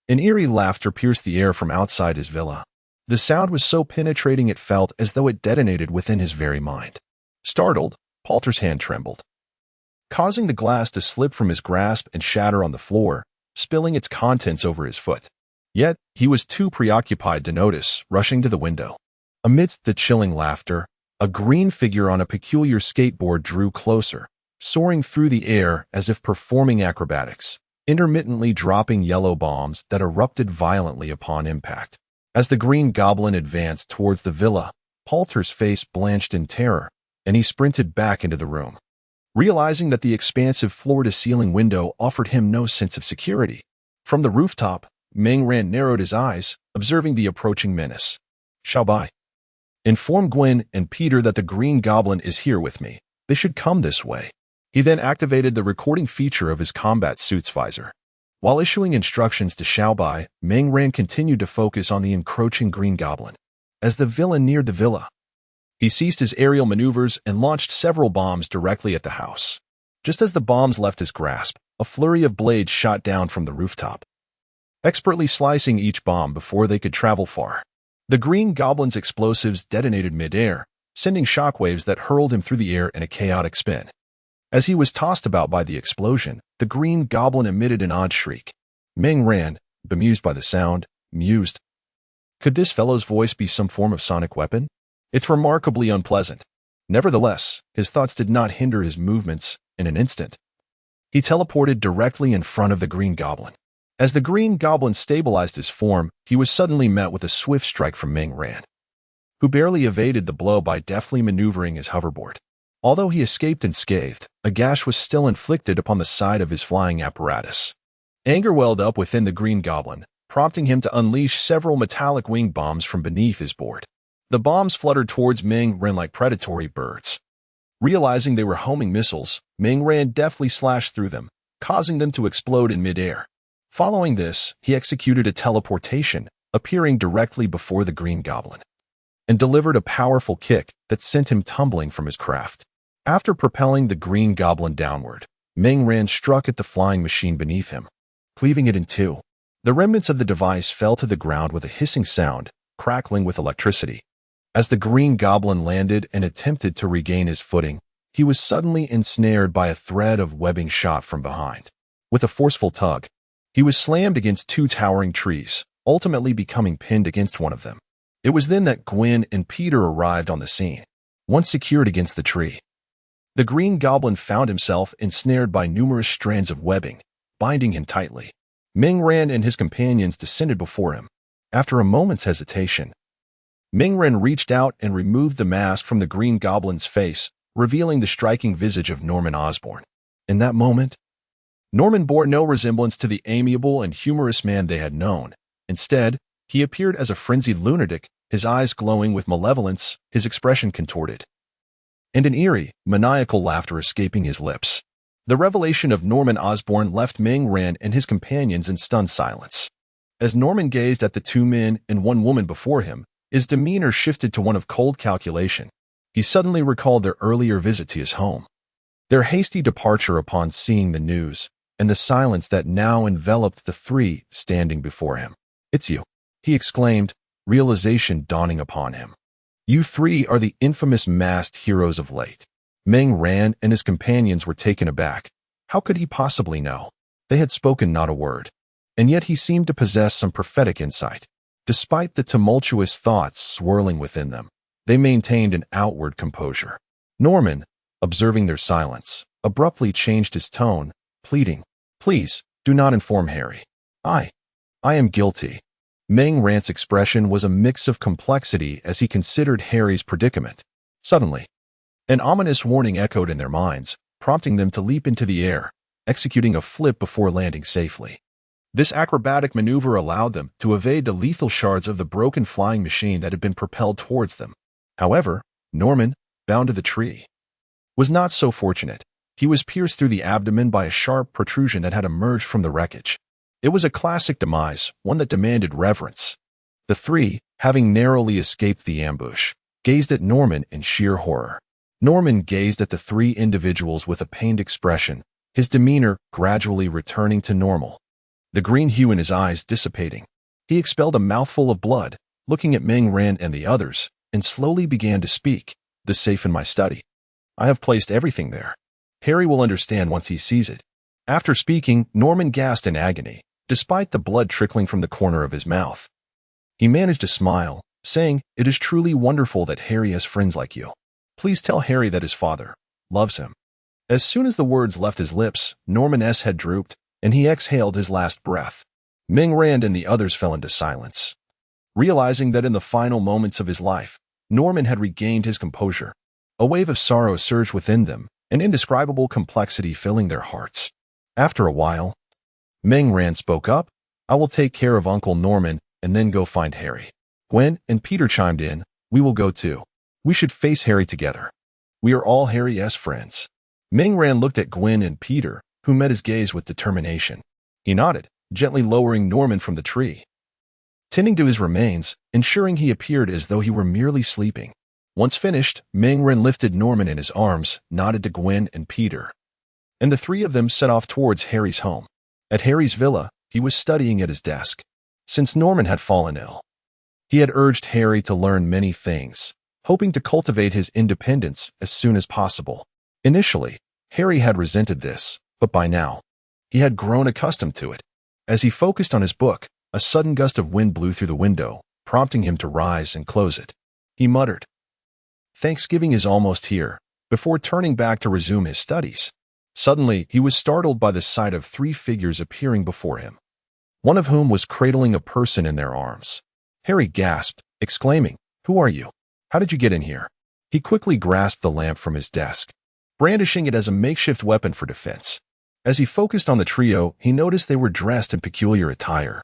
an eerie laughter pierced the air from outside his villa. The sound was so penetrating it felt as though it detonated within his very mind. Startled, Palter's hand trembled, causing the glass to slip from his grasp and shatter on the floor, spilling its contents over his foot. Yet, he was too preoccupied to notice, rushing to the window. Amidst the chilling laughter, a green figure on a peculiar skateboard drew closer, soaring through the air as if performing acrobatics, intermittently dropping yellow bombs that erupted violently upon impact. As the Green Goblin advanced towards the villa, Palter's face blanched in terror, and he sprinted back into the room, realizing that the expansive floor-to-ceiling window offered him no sense of security. From the rooftop, Meng Ran narrowed his eyes, observing the approaching menace. Xiaobai, inform Gwen and Peter that the Green Goblin is here with me. They should come this way. He then activated the recording feature of his combat suit's visor. While issuing instructions to Xiaobai, Meng Ran continued to focus on the encroaching Green Goblin. As the villain neared the villa, he ceased his aerial maneuvers and launched several bombs directly at the house. Just as the bombs left his grasp, a flurry of blades shot down from the rooftop, expertly slicing each bomb before they could travel far. The Green Goblin's explosives detonated mid-air, sending shockwaves that hurled him through the air in a chaotic spin. As he was tossed about by the explosion, the Green Goblin emitted an odd shriek. Meng Ran, bemused by the sound, mused, "Could this fellow's voice be some form of sonic weapon? It's remarkably unpleasant." Nevertheless, his thoughts did not hinder his movements. In an instant, he teleported directly in front of the Green Goblin. As the Green Goblin stabilized his form, he was suddenly met with a swift strike from Meng Ran, who barely evaded the blow by deftly maneuvering his hoverboard. Although he escaped unscathed, a gash was still inflicted upon the side of his flying apparatus. Anger welled up within the Green Goblin, prompting him to unleash several metallic wing bombs from beneath his board. The bombs fluttered towards Meng Ran like predatory birds. Realizing they were homing missiles, Meng Ran deftly slashed through them, causing them to explode in midair. Following this, he executed a teleportation, appearing directly before the Green Goblin, and delivered a powerful kick that sent him tumbling from his craft. After propelling the Green Goblin downward, Meng Ran struck at the flying machine beneath him, cleaving it in two. The remnants of the device fell to the ground with a hissing sound, crackling with electricity. As the Green Goblin landed and attempted to regain his footing, he was suddenly ensnared by a thread of webbing shot from behind. With a forceful tug, he was slammed against two towering trees, ultimately becoming pinned against one of them. It was then that Gwen and Peter arrived on the scene. Once secured against the tree, the Green Goblin found himself ensnared by numerous strands of webbing, binding him tightly. Meng Ran and his companions descended before him. After a moment's hesitation, Meng Ran reached out and removed the mask from the Green Goblin's face, revealing the striking visage of Norman Osborn. In that moment, Norman bore no resemblance to the amiable and humorous man they had known. Instead, he appeared as a frenzied lunatic, his eyes glowing with malevolence, his expression contorted, and an eerie, maniacal laughter escaping his lips. The revelation of Norman Osborn left Meng Ran and his companions in stunned silence. As Norman gazed at the two men and one woman before him, his demeanor shifted to one of cold calculation. He suddenly recalled their earlier visit to his home, their hasty departure upon seeing the news, and the silence that now enveloped the three standing before him. "It's you," he exclaimed, realization dawning upon him. "You three are the infamous masked heroes of late." Meng Ran and his companions were taken aback. How could he possibly know? They had spoken not a word, and yet he seemed to possess some prophetic insight. Despite the tumultuous thoughts swirling within them, they maintained an outward composure. Norman, observing their silence, abruptly changed his tone, pleading, "Please, do not inform Harry. I am guilty." Meng Ran's expression was a mix of complexity as he considered Harry's predicament. Suddenly, an ominous warning echoed in their minds, prompting them to leap into the air, executing a flip before landing safely. This acrobatic maneuver allowed them to evade the lethal shards of the broken flying machine that had been propelled towards them. However, Norman, bound to the tree, was not so fortunate. He was pierced through the abdomen by a sharp protrusion that had emerged from the wreckage. It was a classic demise, one that demanded reverence. The three, having narrowly escaped the ambush, gazed at Norman in sheer horror. Norman gazed at the three individuals with a pained expression, his demeanor gradually returning to normal, the green hue in his eyes dissipating. He expelled a mouthful of blood, looking at Meng Ran and the others, and slowly began to speak. "The safe in my study. I have placed everything there. Harry will understand once he sees it. After speaking, Norman gasped in agony, despite the blood trickling from the corner of his mouth. He managed to smile, saying, "It is truly wonderful that Harry has friends like you. Please tell Harry that his father loves him." As soon as the words left his lips, Norman's head drooped, and he exhaled his last breath. Ming Rand and the others fell into silence. Realizing that in the final moments of his life, Norman had regained his composure, a wave of sorrow surged within them, an indescribable complexity filling their hearts. After a while, Ming Rand spoke up, "I will take care of Uncle Norman and then go find Harry." Gwen and Peter chimed in, "We will go too. We should face Harry together. We are all Harry's friends." Ming Rand looked at Gwen and Peter, who met his gaze with determination. He nodded, gently lowering Norman from the tree, tending to his remains, ensuring he appeared as though he were merely sleeping. Once finished, Ming Rand lifted Norman in his arms, nodded to Gwen and Peter, and the three of them set off towards Harry's home. At Harry's villa, he was studying at his desk. Since Norman had fallen ill, he had urged Harry to learn many things, hoping to cultivate his independence as soon as possible. Initially, Harry had resented this, but by now, he had grown accustomed to it. As he focused on his book, a sudden gust of wind blew through the window, prompting him to rise and close it. He muttered, "Thanksgiving is almost here," before turning back to resume his studies. Suddenly, he was startled by the sight of three figures appearing before him, one of whom was cradling a person in their arms. Harry gasped, exclaiming, "Who are you? How did you get in here?" He quickly grasped the lamp from his desk, brandishing it as a makeshift weapon for defense. As he focused on the trio, he noticed they were dressed in peculiar attire,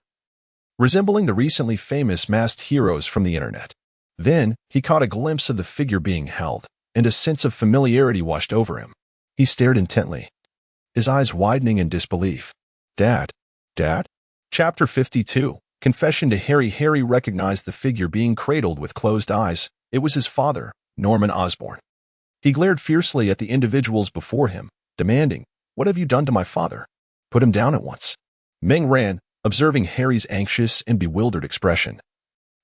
resembling the recently famous masked heroes from the internet. Then, he caught a glimpse of the figure being held, and a sense of familiarity washed over him. He stared intently, his eyes widening in disbelief. "Dad? Dad?" Chapter 52. Confession to Harry. Harry recognized the figure being cradled with closed eyes. It was his father, Norman Osborn. He glared fiercely at the individuals before him, demanding, "What have you done to my father? Put him down at once." Ming Rand, observing Harry's anxious and bewildered expression,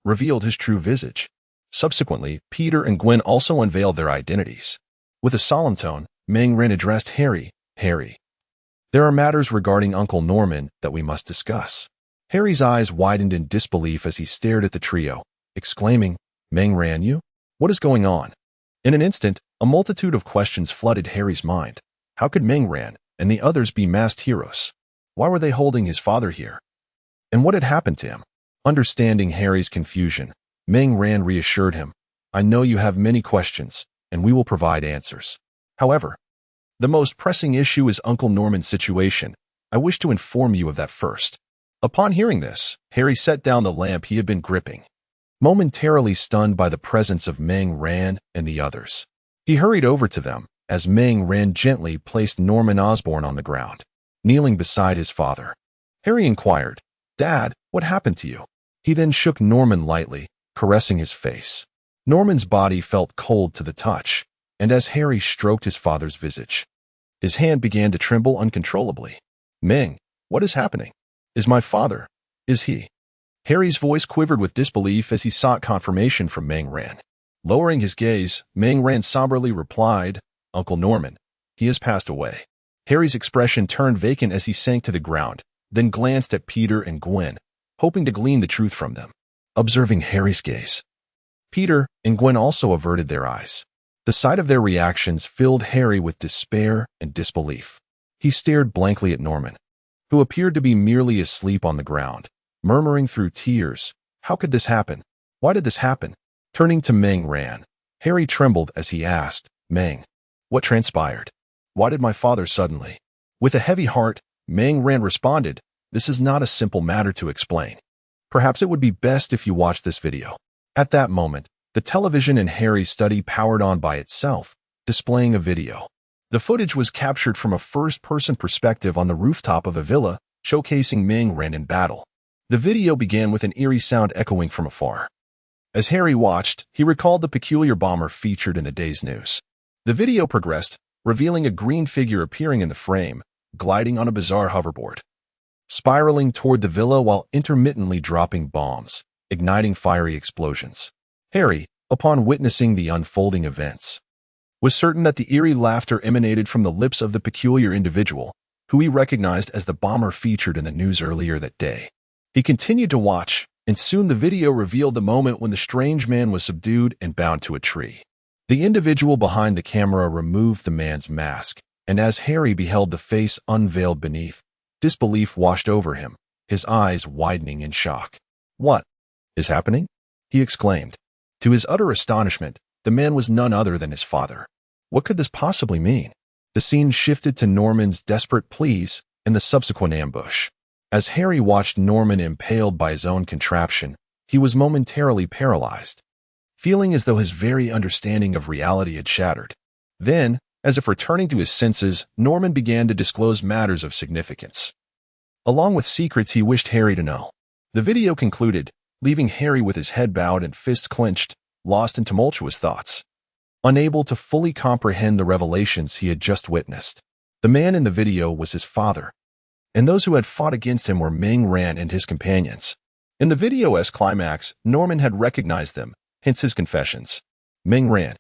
revealed his true visage. Subsequently, Peter and Gwen also unveiled their identities. With a solemn tone, Ming Rand addressed Harry, "Harry, there are matters regarding Uncle Norman that we must discuss." Harry's eyes widened in disbelief as he stared at the trio, exclaiming, "Ming Rand, you? What is going on?" In an instant, a multitude of questions flooded Harry's mind. How could Ming Rand and the others be masked heroes? Why were they holding his father here? And what had happened to him? Understanding Harry's confusion, Ming Rand reassured him, "I know you have many questions, and we will provide answers. However, the most pressing issue is Uncle Norman's situation. I wish to inform you of that first." Upon hearing this, Harry set down the lamp he had been gripping, momentarily stunned by the presence of Ming Rand and the others. He hurried over to them, as Ming Rand gently placed Norman Osborn on the ground, kneeling beside his father. Harry inquired, "Dad, what happened to you?" He then shook Norman lightly, caressing his face. Norman's body felt cold to the touch, and as Harry stroked his father's visage, his hand began to tremble uncontrollably. "Ming, what is happening? Is my father? Is he?" Harry's voice quivered with disbelief as he sought confirmation from Ming Rand. Lowering his gaze, Ming Rand somberly replied, "Uncle Norman, he has passed away." Harry's expression turned vacant as he sank to the ground, then glanced at Peter and Gwen, hoping to glean the truth from them. Observing Harry's gaze, Peter and Gwen also averted their eyes. The sight of their reactions filled Harry with despair and disbelief. He stared blankly at Norman, who appeared to be merely asleep on the ground, murmuring through tears, "How could this happen? Why did this happen?" Turning to Ming Rand, Harry trembled as he asked, "Ming, what transpired? Why did my father suddenly?" With a heavy heart, Ming Rand responded, "This is not a simple matter to explain. Perhaps it would be best if you watch this video." At that moment, the television in Harry's study powered on by itself, displaying a video. The footage was captured from a first-person perspective on the rooftop of a villa, showcasing Ming Rand in battle. The video began with an eerie sound echoing from afar. As Harry watched, he recalled the peculiar bomber featured in the day's news. The video progressed, revealing a green figure appearing in the frame, gliding on a bizarre hoverboard, spiraling toward the villa while intermittently dropping bombs, igniting fiery explosions. Harry, upon witnessing the unfolding events, was certain that the eerie laughter emanated from the lips of the peculiar individual, who he recognized as the bomber featured in the news earlier that day. He continued to watch, and soon the video revealed the moment when the strange man was subdued and bound to a tree. The individual behind the camera removed the man's mask, and as Harry beheld the face unveiled beneath, disbelief washed over him, his eyes widening in shock. "What is happening?" he exclaimed. To his utter astonishment, the man was none other than his father. What could this possibly mean? The scene shifted to Norman's desperate pleas and the subsequent ambush. As Harry watched Norman impaled by his own contraption, he was momentarily paralyzed, feeling as though his very understanding of reality had shattered. Then, as if returning to his senses, Norman began to disclose matters of significance, along with secrets he wished Harry to know. The video concluded, leaving Harry with his head bowed and fists clenched, lost in tumultuous thoughts, unable to fully comprehend the revelations he had just witnessed. The man in the video was his father, and those who had fought against him were Ming Ran and his companions. In the video's climax, Norman had recognized them, hence his confessions. Ming Ran,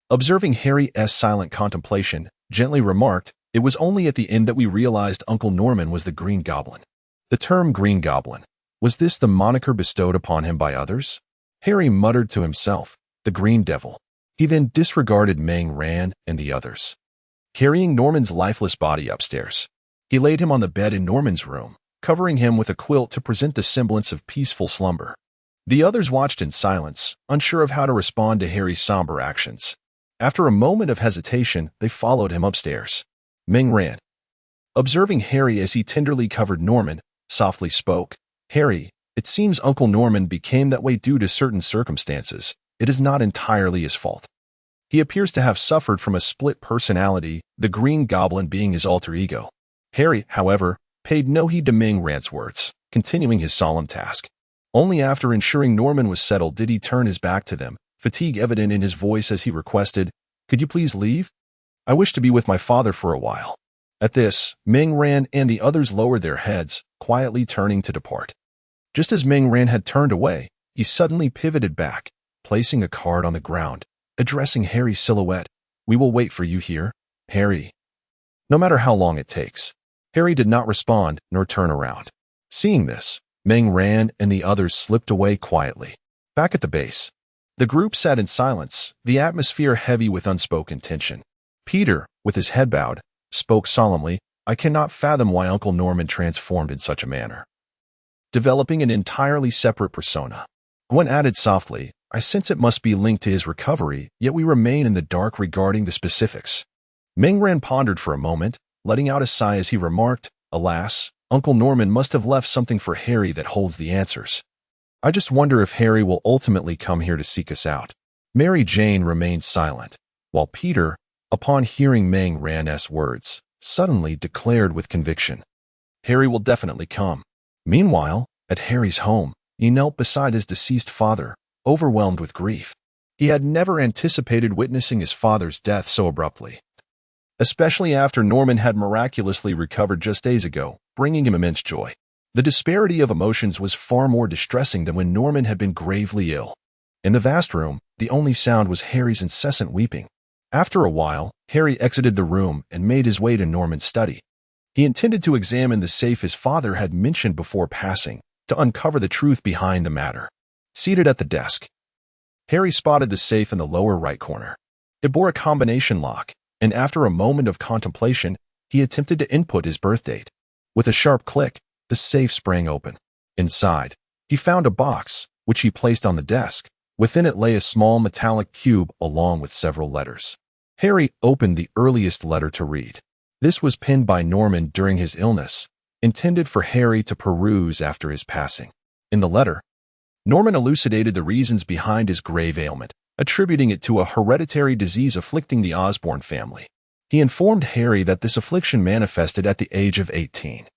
observing Harry's silent contemplation, gently remarked, "It was only at the end that we realized Uncle Norman was the Green Goblin." The term Green Goblin, was this the moniker bestowed upon him by others? Harry muttered to himself, "The Green Devil." He then disregarded Ming Ran and the others. Carrying Norman's lifeless body upstairs, he laid him on the bed in Norman's room, covering him with a quilt to present the semblance of peaceful slumber. The others watched in silence, unsure of how to respond to Harry's somber actions. After a moment of hesitation, they followed him upstairs. Ming Ran, observing Harry as he tenderly covered Norman, softly spoke, "Harry, it seems Uncle Norman became that way due to certain circumstances. It is not entirely his fault. He appears to have suffered from a split personality, the Green Goblin being his alter ego." Harry, however, paid no heed to Ming Ran's words, continuing his solemn task. Only after ensuring Norman was settled did he turn his back to them, fatigue evident in his voice as he requested, "Could you please leave? I wish to be with my father for a while." At this, Ming Ran and the others lowered their heads, quietly turning to depart. Just as Ming Ran had turned away, he suddenly pivoted back, placing a card on the ground, addressing Harry's silhouette. "We will wait for you here, Harry. No matter how long it takes." Harry did not respond nor turn around. Seeing this, Ming Ran and the others slipped away quietly. Back at the base, the group sat in silence, the atmosphere heavy with unspoken tension. Peter, with his head bowed, spoke solemnly, "I cannot fathom why Uncle Norman transformed in such a manner, developing an entirely separate persona." Gwen added softly, "I sense it must be linked to his recovery, yet we remain in the dark regarding the specifics." Ming Ran pondered for a moment, letting out a sigh as he remarked, "Alas, Uncle Norman must have left something for Harry that holds the answers. I just wonder if Harry will ultimately come here to seek us out." Mary Jane remained silent, while Peter, upon hearing Ming Ran's words, suddenly declared with conviction, "Harry will definitely come." Meanwhile, at Harry's home, he knelt beside his deceased father, overwhelmed with grief. He had never anticipated witnessing his father's death so abruptly, especially after Norman had miraculously recovered just days ago, bringing him immense joy. The disparity of emotions was far more distressing than when Norman had been gravely ill. In the vast room, the only sound was Harry's incessant weeping. After a while, Harry exited the room and made his way to Norman's study. He intended to examine the safe his father had mentioned before passing, to uncover the truth behind the matter. Seated at the desk, Harry spotted the safe in the lower right corner. It bore a combination lock, and after a moment of contemplation, he attempted to input his birth date. With a sharp click, the safe sprang open. Inside, he found a box, which he placed on the desk. Within it lay a small metallic cube along with several letters. Harry opened the earliest letter to read. This was penned by Norman during his illness, intended for Harry to peruse after his passing. In the letter, Norman elucidated the reasons behind his grave ailment, attributing it to a hereditary disease afflicting the Osborne family. He informed Harry that this affliction manifested at the age of 18,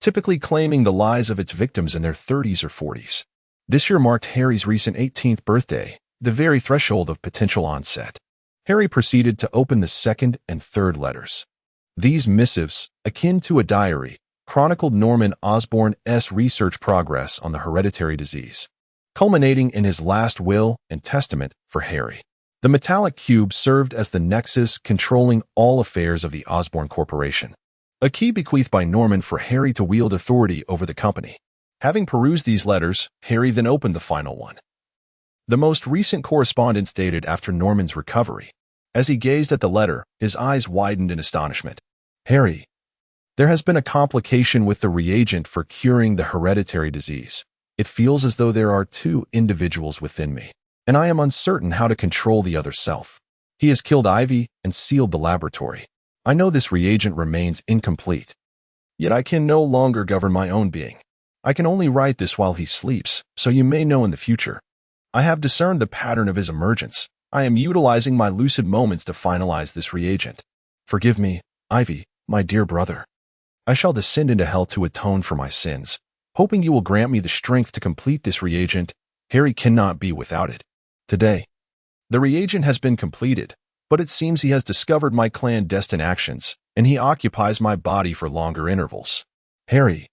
typically claiming the lives of its victims in their 30s or 40s. This year marked Harry's recent 18th birthday, the very threshold of potential onset. Harry proceeded to open the second and third letters. These missives, akin to a diary, chronicled Norman Osborne's research progress on the hereditary disease, culminating in his last will and testament for Harry. The metallic cube served as the nexus controlling all affairs of the Osborn Corporation, a key bequeathed by Norman for Harry to wield authority over the company. Having perused these letters, Harry then opened the final one. The most recent correspondence dated after Norman's recovery. As he gazed at the letter, his eyes widened in astonishment. Harry, there has been a complication with the reagent for curing the hereditary disease. It feels as though there are two individuals within me, and I am uncertain how to control the other self. He has killed Ivy and sealed the laboratory. I know this reagent remains incomplete, yet I can no longer govern my own being. I can only write this while he sleeps, so you may know in the future. I have discerned the pattern of his emergence. I am utilizing my lucid moments to finalize this reagent. Forgive me, Ivy, my dear brother. I shall descend into hell to atone for my sins, hoping you will grant me the strength to complete this reagent. Harry cannot be without it. Today, the reagent has been completed, but it seems he has discovered my clandestine actions, and he occupies my body for longer intervals. Harry,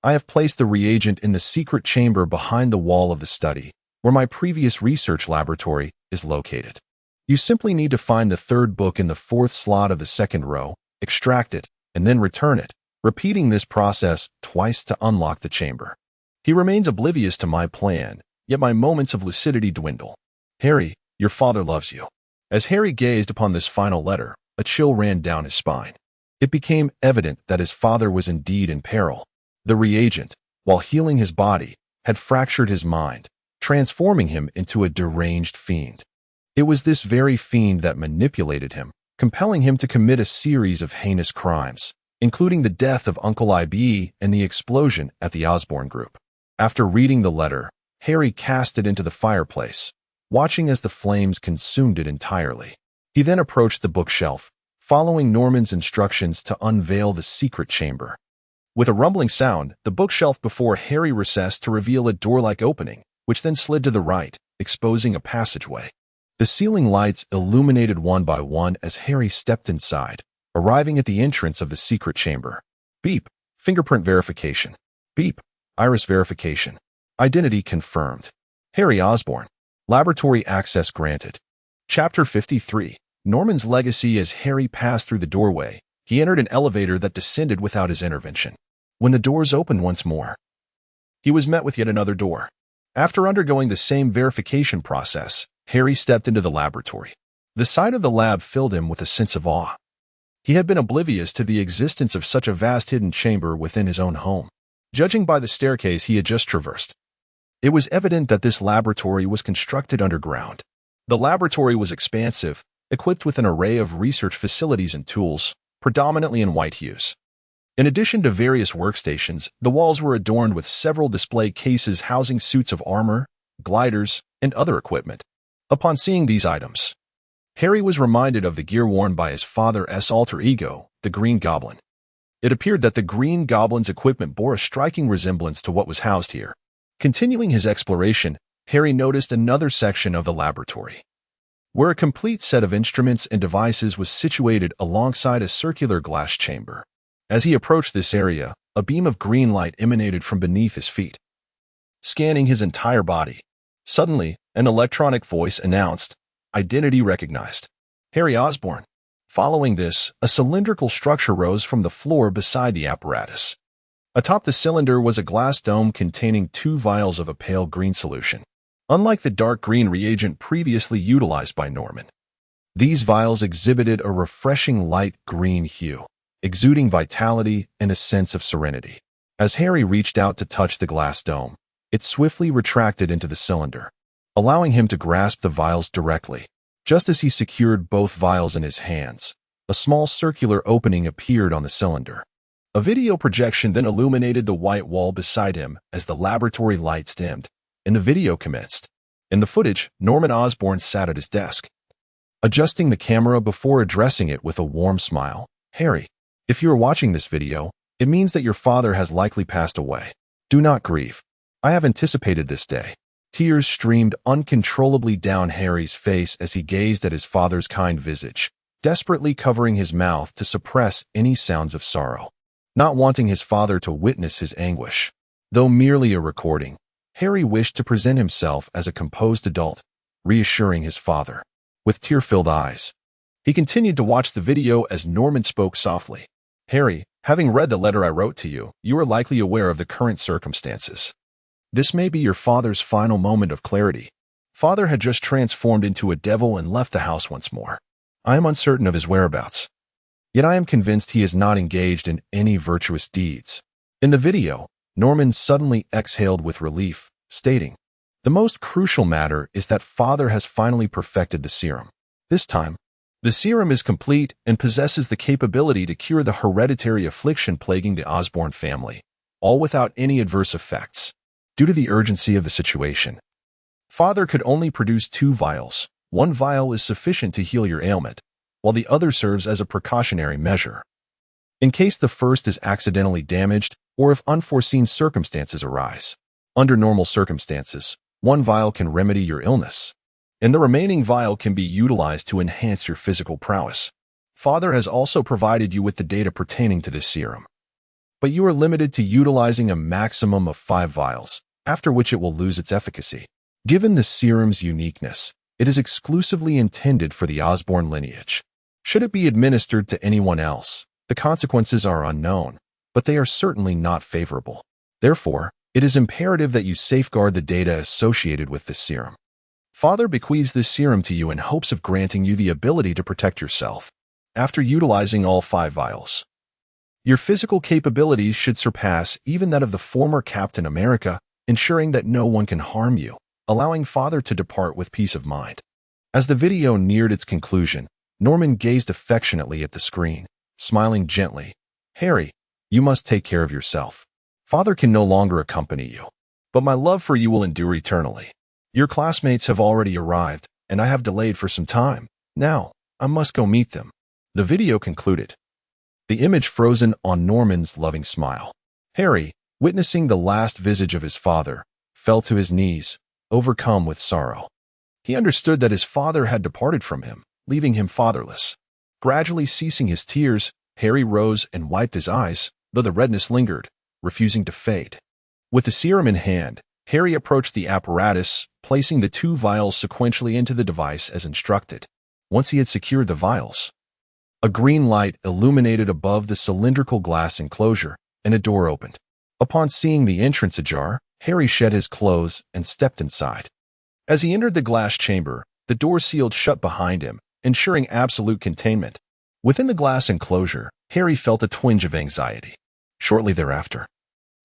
I have placed the reagent in the secret chamber behind the wall of the study, where my previous research laboratory is located. You simply need to find the third book in the fourth slot of the second row, extract it, and then return it, repeating this process twice to unlock the chamber. He remains oblivious to my plan, yet my moments of lucidity dwindle. Harry, your father loves you. As Harry gazed upon this final letter, a chill ran down his spine. It became evident that his father was indeed in peril. The reagent, while healing his body, had fractured his mind, transforming him into a deranged fiend. It was this very fiend that manipulated him, compelling him to commit a series of heinous crimes, including the death of Uncle IB and the explosion at the Osborn Group. After reading the letter, Harry cast it into the fireplace, watching as the flames consumed it entirely. He then approached the bookshelf, following Norman's instructions to unveil the secret chamber. With a rumbling sound, the bookshelf before Harry recessed to reveal a door-like opening, which then slid to the right, exposing a passageway. The ceiling lights illuminated one by one as Harry stepped inside, arriving at the entrance of the secret chamber. Beep, fingerprint verification. Beep, iris verification. Identity confirmed. Harry Osborn. Laboratory access granted. Chapter 53. Norman's legacy. As Harry passed through the doorway, he entered an elevator that descended without his intervention. When the doors opened once more, he was met with yet another door. After undergoing the same verification process, Harry stepped into the laboratory. The sight of the lab filled him with a sense of awe. He had been oblivious to the existence of such a vast hidden chamber within his own home. Judging by the staircase he had just traversed, it was evident that this laboratory was constructed underground. The laboratory was expansive, equipped with an array of research facilities and tools, predominantly in white hues. In addition to various workstations, the walls were adorned with several display cases housing suits of armor, gliders, and other equipment. Upon seeing these items, Harry was reminded of the gear worn by his father's alter ego, the Green Goblin. It appeared that the Green Goblin's equipment bore a striking resemblance to what was housed here. Continuing his exploration, Harry noticed another section of the laboratory, where a complete set of instruments and devices was situated alongside a circular glass chamber. As he approached this area, a beam of green light emanated from beneath his feet, scanning his entire body. Suddenly, an electronic voice announced, "Identity recognized. Harry Osborn." Following this, a cylindrical structure rose from the floor beside the apparatus. Atop the cylinder was a glass dome containing 2 vials of a pale green solution. Unlike the dark green reagent previously utilized by Norman, these vials exhibited a refreshing light green hue, exuding vitality and a sense of serenity. As Harry reached out to touch the glass dome, it swiftly retracted into the cylinder, allowing him to grasp the vials directly. Just as he secured both vials in his hands, a small circular opening appeared on the cylinder. A video projection then illuminated the white wall beside him as the laboratory lights dimmed, and the video commenced. In the footage, Norman Osborn sat at his desk, adjusting the camera before addressing it with a warm smile. "Harry, if you are watching this video, it means that your father has likely passed away. Do not grieve. I have anticipated this day." Tears streamed uncontrollably down Harry's face as he gazed at his father's kind visage, desperately covering his mouth to suppress any sounds of sorrow. Not wanting his father to witness his anguish, though merely a recording, Harry wished to present himself as a composed adult, reassuring his father. with tear-filled eyes. He continued to watch the video as Norman spoke softly. "Harry, having read the letter I wrote to you, you are likely aware of the current circumstances. This may be your father's final moment of clarity. Father had just transformed into a devil and left the house once more. I am uncertain of his whereabouts. Yet I am convinced he is not engaged in any virtuous deeds." In the video, Norman suddenly exhaled with relief, stating, "The most crucial matter is that Father has finally perfected the serum. This time, the serum is complete and possesses the capability to cure the hereditary affliction plaguing the Osborn family, all without any adverse effects. Due to the urgency of the situation, Father could only produce 2 vials. 1 vial is sufficient to heal your ailment, while the other serves as a precautionary measure. In case the first is accidentally damaged or if unforeseen circumstances arise. Under normal circumstances, 1 vial can remedy your illness, and the remaining vial can be utilized to enhance your physical prowess. Father has also provided you with the data pertaining to this serum, but you are limited to utilizing a maximum of 5 vials, after which it will lose its efficacy. Given the serum's uniqueness, it is exclusively intended for the Osborn lineage. Should it be administered to anyone else, the consequences are unknown, but they are certainly not favorable. Therefore, it is imperative that you safeguard the data associated with this serum. Father bequeaths this serum to you in hopes of granting you the ability to protect yourself. After utilizing all 5 vials, your physical capabilities should surpass even that of the former Captain America, ensuring that no one can harm you, allowing Father to depart with peace of mind." As the video neared its conclusion, Norman gazed affectionately at the screen, smiling gently. "Harry, you must take care of yourself. Father can no longer accompany you, but my love for you will endure eternally. Your classmates have already arrived, and I have delayed for some time. Now, I must go meet them." The video concluded, the image frozen on Norman's loving smile. Harry, witnessing the last visage of his father, fell to his knees, overcome with sorrow. He understood that his father had departed from him, leaving him fatherless. Gradually ceasing his tears, Harry rose and wiped his eyes, though the redness lingered, refusing to fade. With the serum in hand, Harry approached the apparatus, placing the 2 vials sequentially into the device as instructed. Once he had secured the vials, a green light illuminated above the cylindrical glass enclosure, and a door opened. Upon seeing the entrance ajar, Harry shed his clothes and stepped inside. As he entered the glass chamber, the door sealed shut behind him, ensuring absolute containment. Within the glass enclosure, Harry felt a twinge of anxiety. Shortly thereafter,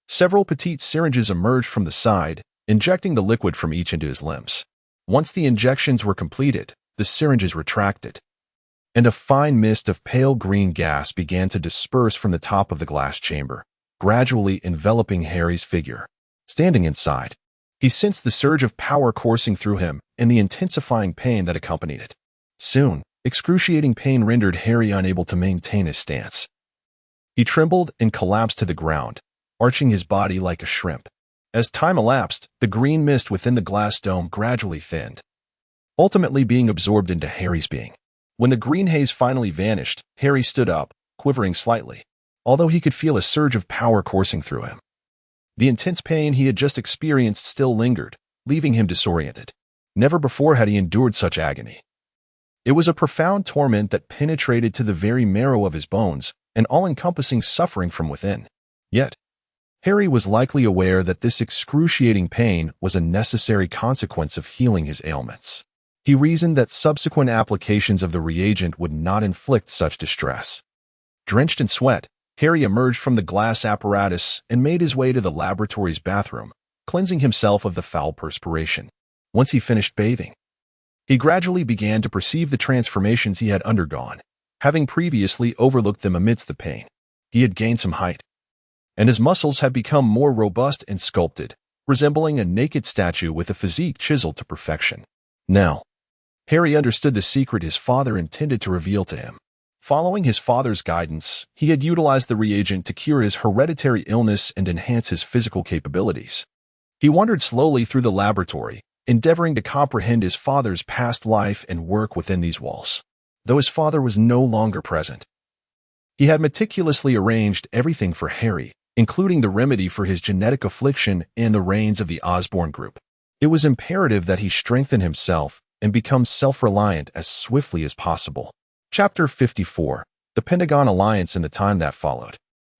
several petite syringes emerged from the side, injecting the liquid from each into his limbs. Once the injections were completed, the syringes retracted, and a fine mist of pale green gas began to disperse from the top of the glass chamber, gradually enveloping Harry's figure. Standing inside, he sensed the surge of power coursing through him and the intensifying pain that accompanied it. Soon, excruciating pain rendered Harry unable to maintain his stance. He trembled and collapsed to the ground, arching his body like a shrimp. As time elapsed, the green mist within the glass dome gradually thinned, ultimately being absorbed into Harry's being. When the green haze finally vanished, Harry stood up, quivering slightly, although he could feel a surge of power coursing through him. The intense pain he had just experienced still lingered, leaving him disoriented. Never before had he endured such agony. It was a profound torment that penetrated to the very marrow of his bones, an all-encompassing suffering from within. Yet, Harry was likely aware that this excruciating pain was a necessary consequence of healing his ailments. He reasoned that subsequent applications of the reagent would not inflict such distress. Drenched in sweat, Harry emerged from the glass apparatus and made his way to the laboratory's bathroom, cleansing himself of the foul perspiration. Once he finished bathing, he gradually began to perceive the transformations he had undergone, having previously overlooked them amidst the pain. He had gained some height, and his muscles had become more robust and sculpted, resembling a naked statue with a physique chiseled to perfection. Now, Harry understood the secret his father intended to reveal to him. Following his father's guidance, he had utilized the reagent to cure his hereditary illness and enhance his physical capabilities. He wandered slowly through the laboratory, endeavoring to comprehend his father's past life and work within these walls. Though his father was no longer present, he had meticulously arranged everything for Harry, including the remedy for his genetic affliction and the reins of the Osborn group. It was imperative that he strengthen himself and become self-reliant as swiftly as possible. Chapter 54. The Pentagon Alliance in the time that followed.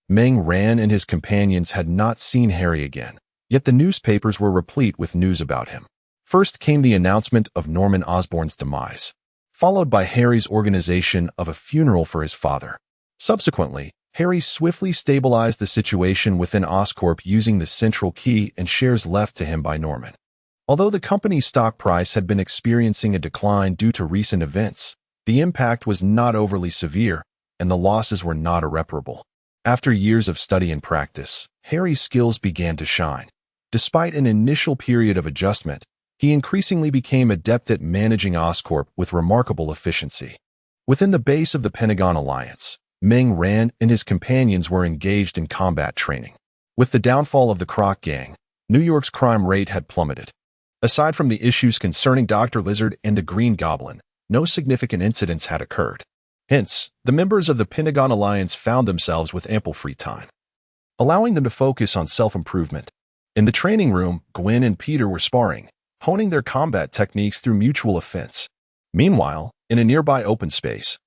Meng Ran and his companions had not seen Harry again, yet the newspapers were replete with news about him. First came the announcement of Norman Osborn's demise, followed by Harry's organization of a funeral for his father. Subsequently, Harry swiftly stabilized the situation within Oscorp using the central key and shares left to him by Norman. Although the company's stock price had been experiencing a decline due to recent events, the impact was not overly severe, and the losses were not irreparable. After years of study and practice, Harry's skills began to shine. Despite an initial period of adjustment, he increasingly became adept at managing Oscorp with remarkable efficiency. Within the base of the Pentagon Alliance, Meng Ran and his companions were engaged in combat training. With the downfall of the Croc Gang, New York's crime rate had plummeted. Aside from the issues concerning Dr. Lizard and the Green Goblin, no significant incidents had occurred. Hence, the members of the Pentagon Alliance found themselves with ample free time, allowing them to focus on self-improvement. In the training room, Gwen and Peter were sparring, honing their combat techniques through mutual offense. Meanwhile, in a nearby open space,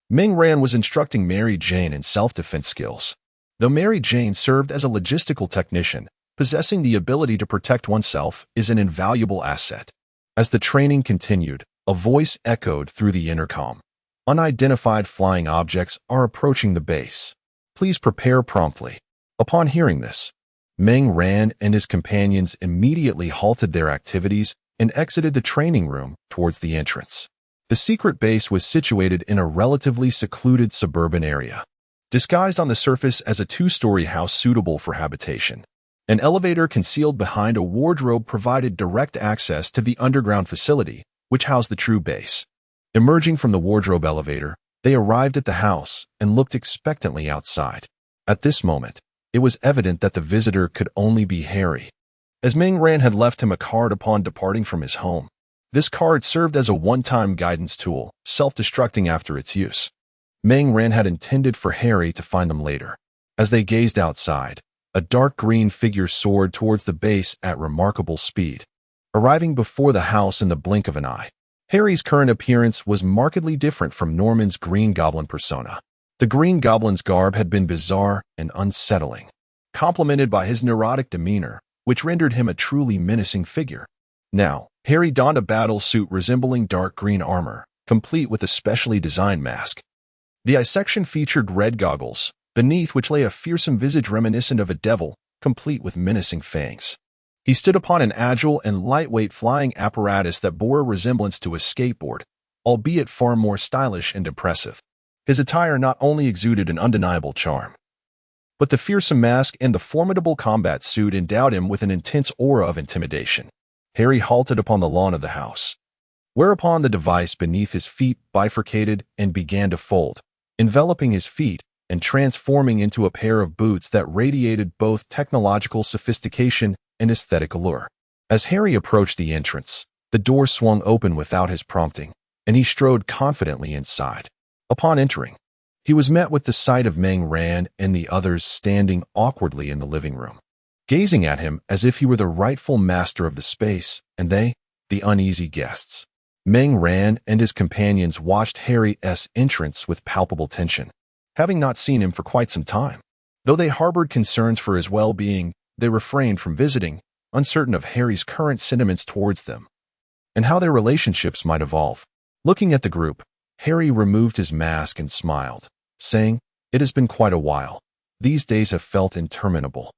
Meng Ran was instructing Mary Jane in self-defense skills. Though Mary Jane served as a logistical technician, possessing the ability to protect oneself is an invaluable asset. As the training continued, a voice echoed through the intercom. Unidentified flying objects are approaching the base. Please prepare promptly. Upon hearing this, Meng Ran and his companions immediately halted their activities and exited the training room towards the entrance. The secret base was situated in a relatively secluded suburban area, disguised on the surface as a two-story house suitable for habitation. An elevator concealed behind a wardrobe provided direct access to the underground facility, which housed the true base. Emerging from the wardrobe elevator, they arrived at the house and looked expectantly outside. At this moment, it was evident that the visitor could only be Harry, as Meng Ran had left him a card upon departing from his home. This card served as a one-time guidance tool, self-destructing after its use. Meng Ran had intended for Harry to find them later. As they gazed outside, a dark green figure soared towards the base at remarkable speed, arriving before the house in the blink of an eye. Harry's current appearance was markedly different from Norman's Green Goblin persona. The Green Goblin's garb had been bizarre and unsettling, complemented by his neurotic demeanor, which rendered him a truly menacing figure. Now, Harry donned a battle suit resembling dark green armor, complete with a specially designed mask. The eye section featured red goggles, beneath which lay a fearsome visage reminiscent of a devil, complete with menacing fangs. He stood upon an agile and lightweight flying apparatus that bore a resemblance to a skateboard, albeit far more stylish and impressive. His attire not only exuded an undeniable charm, but the fearsome mask and the formidable combat suit endowed him with an intense aura of intimidation. Harry halted upon the lawn of the house, whereupon the device beneath his feet bifurcated and began to fold, enveloping his feet and transforming into a pair of boots that radiated both technological sophistication and aesthetic allure. As Harry approached the entrance, the door swung open without his prompting, and he strode confidently inside. Upon entering, he was met with the sight of Meng Ran and the others standing awkwardly in the living room, gazing at him as if he were the rightful master of the space, and they, the uneasy guests. Meng Ran and his companions watched Harry's entrance with palpable tension, having not seen him for quite some time. Though they harbored concerns for his well-being, they refrained from visiting, uncertain of Harry's current sentiments towards them, and how their relationships might evolve. Looking at the group, Harry removed his mask and smiled, saying, "It has been quite a while. These days have felt interminable,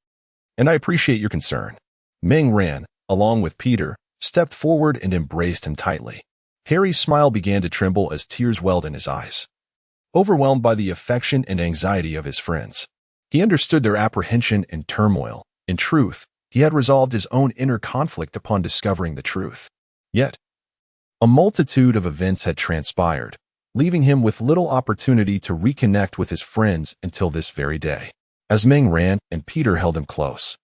and I appreciate your concern." Meng Ran, along with Peter, stepped forward and embraced him tightly. Harry's smile began to tremble as tears welled in his eyes. Overwhelmed by the affection and anxiety of his friends, he understood their apprehension and turmoil. In truth, he had resolved his own inner conflict upon discovering the truth. Yet, a multitude of events had transpired, leaving him with little opportunity to reconnect with his friends until this very day. As Meng Ran and Peter held him close,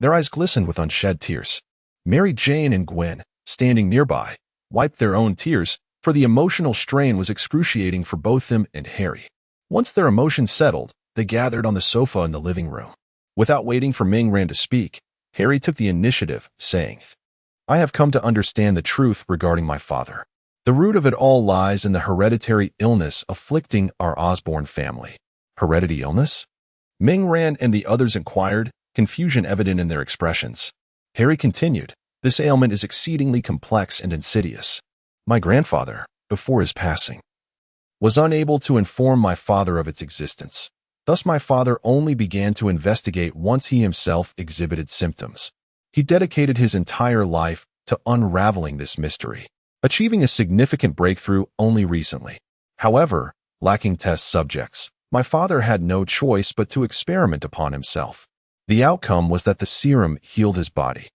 their eyes glistened with unshed tears. Mary Jane and Gwen, standing nearby, wiped their own tears, for the emotional strain was excruciating for both them and Harry. Once their emotions settled, they gathered on the sofa in the living room. Without waiting for Meng Ran to speak, Harry took the initiative, saying, I have come to understand the truth regarding my father. The root of it all lies in the hereditary illness afflicting our Osborne family. Hereditary illness? Ming Ran and the others inquired, confusion evident in their expressions. Harry continued, this ailment is exceedingly complex and insidious. My grandfather, before his passing, was unable to inform my father of its existence. Thus my father only began to investigate once he himself exhibited symptoms. He dedicated his entire life to unraveling this mystery, achieving a significant breakthrough only recently. However, lacking test subjects, my father had no choice but to experiment upon himself. The outcome was that the serum healed his body.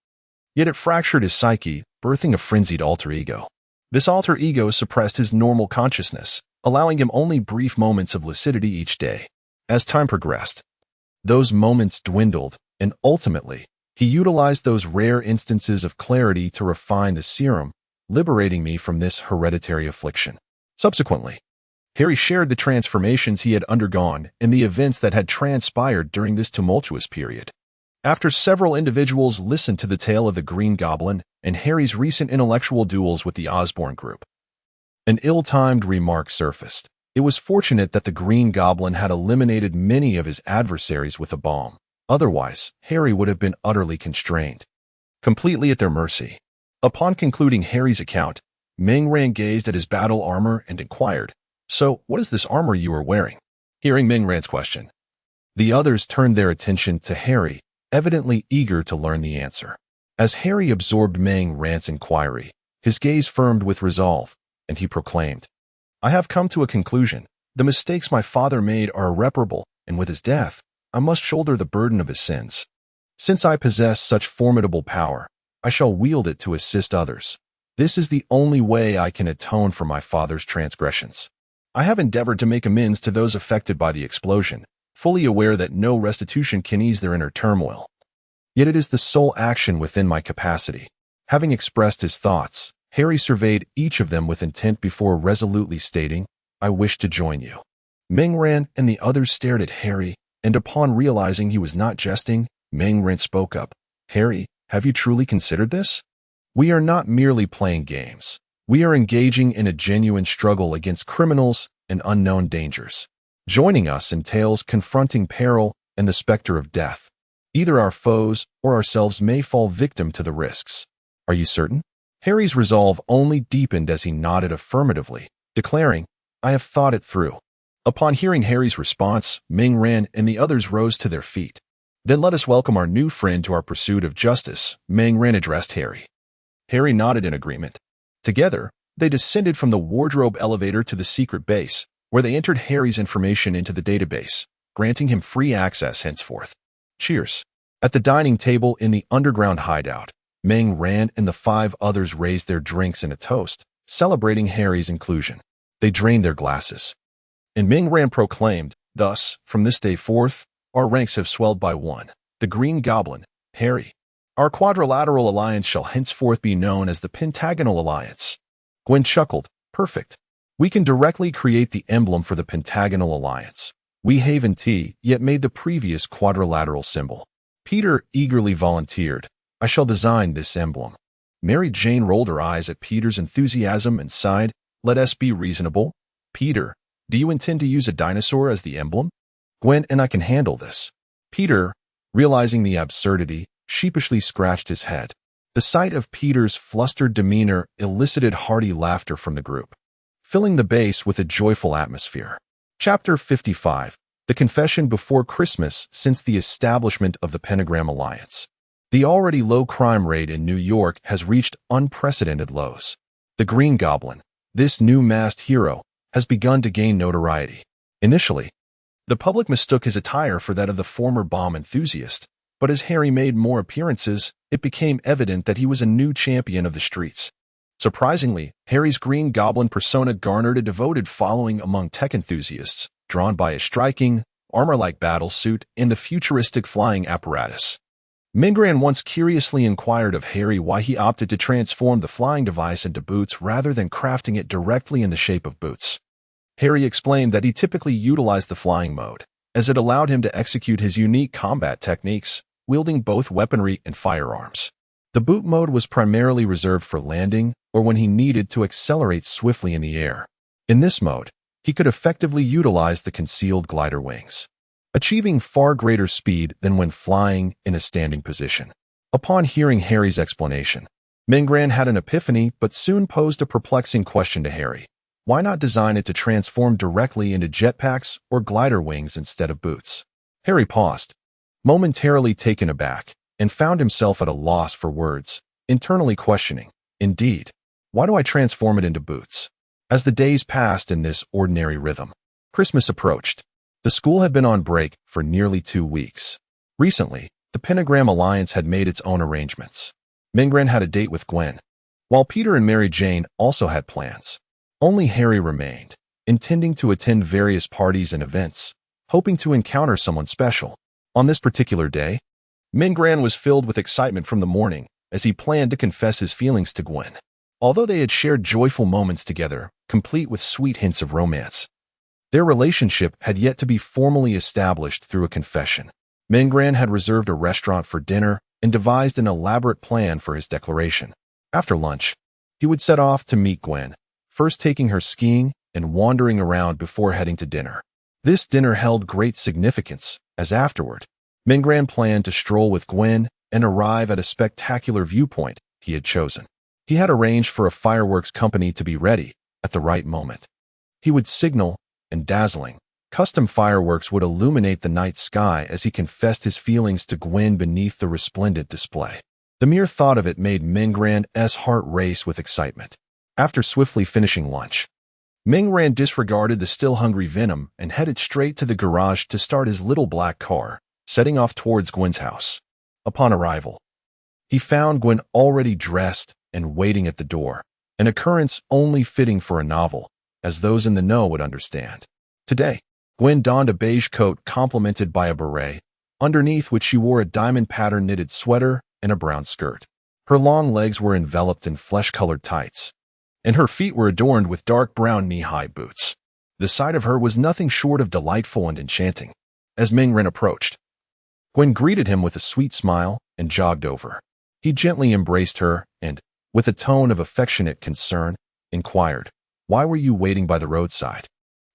Yet it fractured his psyche, birthing a frenzied alter ego. This alter ego suppressed his normal consciousness, allowing him only brief moments of lucidity each day. As time progressed, those moments dwindled, and ultimately, he utilized those rare instances of clarity to refine the serum, liberating me from this hereditary affliction. Subsequently, Harry shared the transformations he had undergone and the events that had transpired during this tumultuous period. After several individuals listened to the tale of the Green Goblin and Harry's recent intellectual duels with the Osborne group, an ill-timed remark surfaced. It was fortunate that the Green Goblin had eliminated many of his adversaries with a bomb. Otherwise, Harry would have been utterly constrained, completely at their mercy. Upon concluding Harry's account, Ming Ran gazed at his battle armor and inquired, so, what is this armor you are wearing? Hearing Ming Ran's question, the others turned their attention to Harry, evidently eager to learn the answer. As Harry absorbed Ming Ran's inquiry, his gaze firmed with resolve, and he proclaimed, I have come to a conclusion. The mistakes my father made are irreparable, and with his death, I must shoulder the burden of his sins. Since I possess such formidable power, I shall wield it to assist others. This is the only way I can atone for my father's transgressions. I have endeavored to make amends to those affected by the explosion, fully aware that no restitution can ease their inner turmoil. Yet it is the sole action within my capacity. Having expressed his thoughts, Harry surveyed each of them with intent before resolutely stating, I wish to join you. Ming Ran and the others stared at Harry, and upon realizing he was not jesting, Ming Ran spoke up. Harry, have you truly considered this? We are not merely playing games. We are engaging in a genuine struggle against criminals and unknown dangers. Joining us entails confronting peril and the specter of death. Either our foes or ourselves may fall victim to the risks. Are you certain? Harry's resolve only deepened as he nodded affirmatively, declaring, I have thought it through. Upon hearing Harry's response, Ming Ran and the others rose to their feet. Then let us welcome our new friend to our pursuit of justice, Ming Ran addressed Harry. Harry nodded in agreement. Together, they descended from the wardrobe elevator to the secret base, where they entered Harry's information into the database, granting him free access henceforth. Cheers. At the dining table in the underground hideout, Ming Ran and the 5 others raised their drinks in a toast, celebrating Harry's inclusion. They drained their glasses. And Ming Ran proclaimed, thus, from this day forth, our ranks have swelled by 1. The Green Goblin, Harry. Our quadrilateral alliance shall henceforth be known as the Pentagonal Alliance. Gwen chuckled, perfect. We can directly create the emblem for the Pentagonal Alliance. We Haven T yet made the previous quadrilateral symbol. Peter eagerly volunteered, I shall design this emblem. Mary Jane rolled her eyes at Peter's enthusiasm and sighed, let us be reasonable. Peter, do you intend to use a dinosaur as the emblem? Gwen and I can handle this. Peter, realizing the absurdity, sheepishly scratched his head. The sight of Peter's flustered demeanor elicited hearty laughter from the group, filling the base with a joyful atmosphere. Chapter 55. The Confession Before Christmas Since the Establishment of the Pentagram Alliance. The already low crime rate in New York has reached unprecedented lows. The Green Goblin, this new masked hero, has begun to gain notoriety. Initially, the public mistook his attire for that of the former bomb enthusiast, but as Harry made more appearances, it became evident that he was a new champion of the streets. Surprisingly, Harry's Green Goblin persona garnered a devoted following among tech enthusiasts, drawn by a striking, armor-like battle suit and the futuristic flying apparatus. Ming Ran once curiously inquired of Harry why he opted to transform the flying device into boots rather than crafting it directly in the shape of boots. Harry explained that he typically utilized the flying mode, as it allowed him to execute his unique combat techniques, wielding both weaponry and firearms. The boot mode was primarily reserved for landing or when he needed to accelerate swiftly in the air. In this mode, he could effectively utilize the concealed glider wings, achieving far greater speed than when flying in a standing position. Upon hearing Harry's explanation, Mingran had an epiphany but soon posed a perplexing question to Harry. Why not design it to transform directly into jetpacks or glider wings instead of boots? Harry paused, momentarily taken aback, and found himself at a loss for words, internally questioning, indeed, why do I transform it into boots? As the days passed in this ordinary rhythm, Christmas approached. The school had been on break for nearly 2 weeks. Recently, the Pentagram Alliance had made its own arrangements. Mingran had a date with Gwen, while Peter and Mary Jane also had plans. Only Harry remained, intending to attend various parties and events, hoping to encounter someone special. On this particular day, Mingran was filled with excitement from the morning as he planned to confess his feelings to Gwen. Although they had shared joyful moments together, complete with sweet hints of romance, their relationship had yet to be formally established through a confession. Mingran had reserved a restaurant for dinner and devised an elaborate plan for his declaration. After lunch, he would set off to meet Gwen, first taking her skiing and wandering around before heading to dinner. This dinner held great significance, as afterward, Mingran planned to stroll with Gwen and arrive at a spectacular viewpoint he had chosen. He had arranged for a fireworks company to be ready at the right moment. He would signal, and dazzling, custom fireworks would illuminate the night sky as he confessed his feelings to Gwen beneath the resplendent display. The mere thought of it made Mingran's heart race with excitement. After swiftly finishing lunch, Mingran disregarded the still-hungry Venom and headed straight to the garage to start his little black car, setting off towards Gwen's house. Upon arrival, he found Gwen already dressed and waiting at the door, an occurrence only fitting for a novel, as those in the know would understand. Today, Gwen donned a beige coat complemented by a beret, underneath which she wore a diamond-patterned knitted sweater and a brown skirt. Her long legs were enveloped in flesh-colored tights, and her feet were adorned with dark brown knee-high boots. The sight of her was nothing short of delightful and enchanting. As Mingran approached, Gwen greeted him with a sweet smile and jogged over. He gently embraced her and, with a tone of affectionate concern, inquired, "Why were you waiting by the roadside?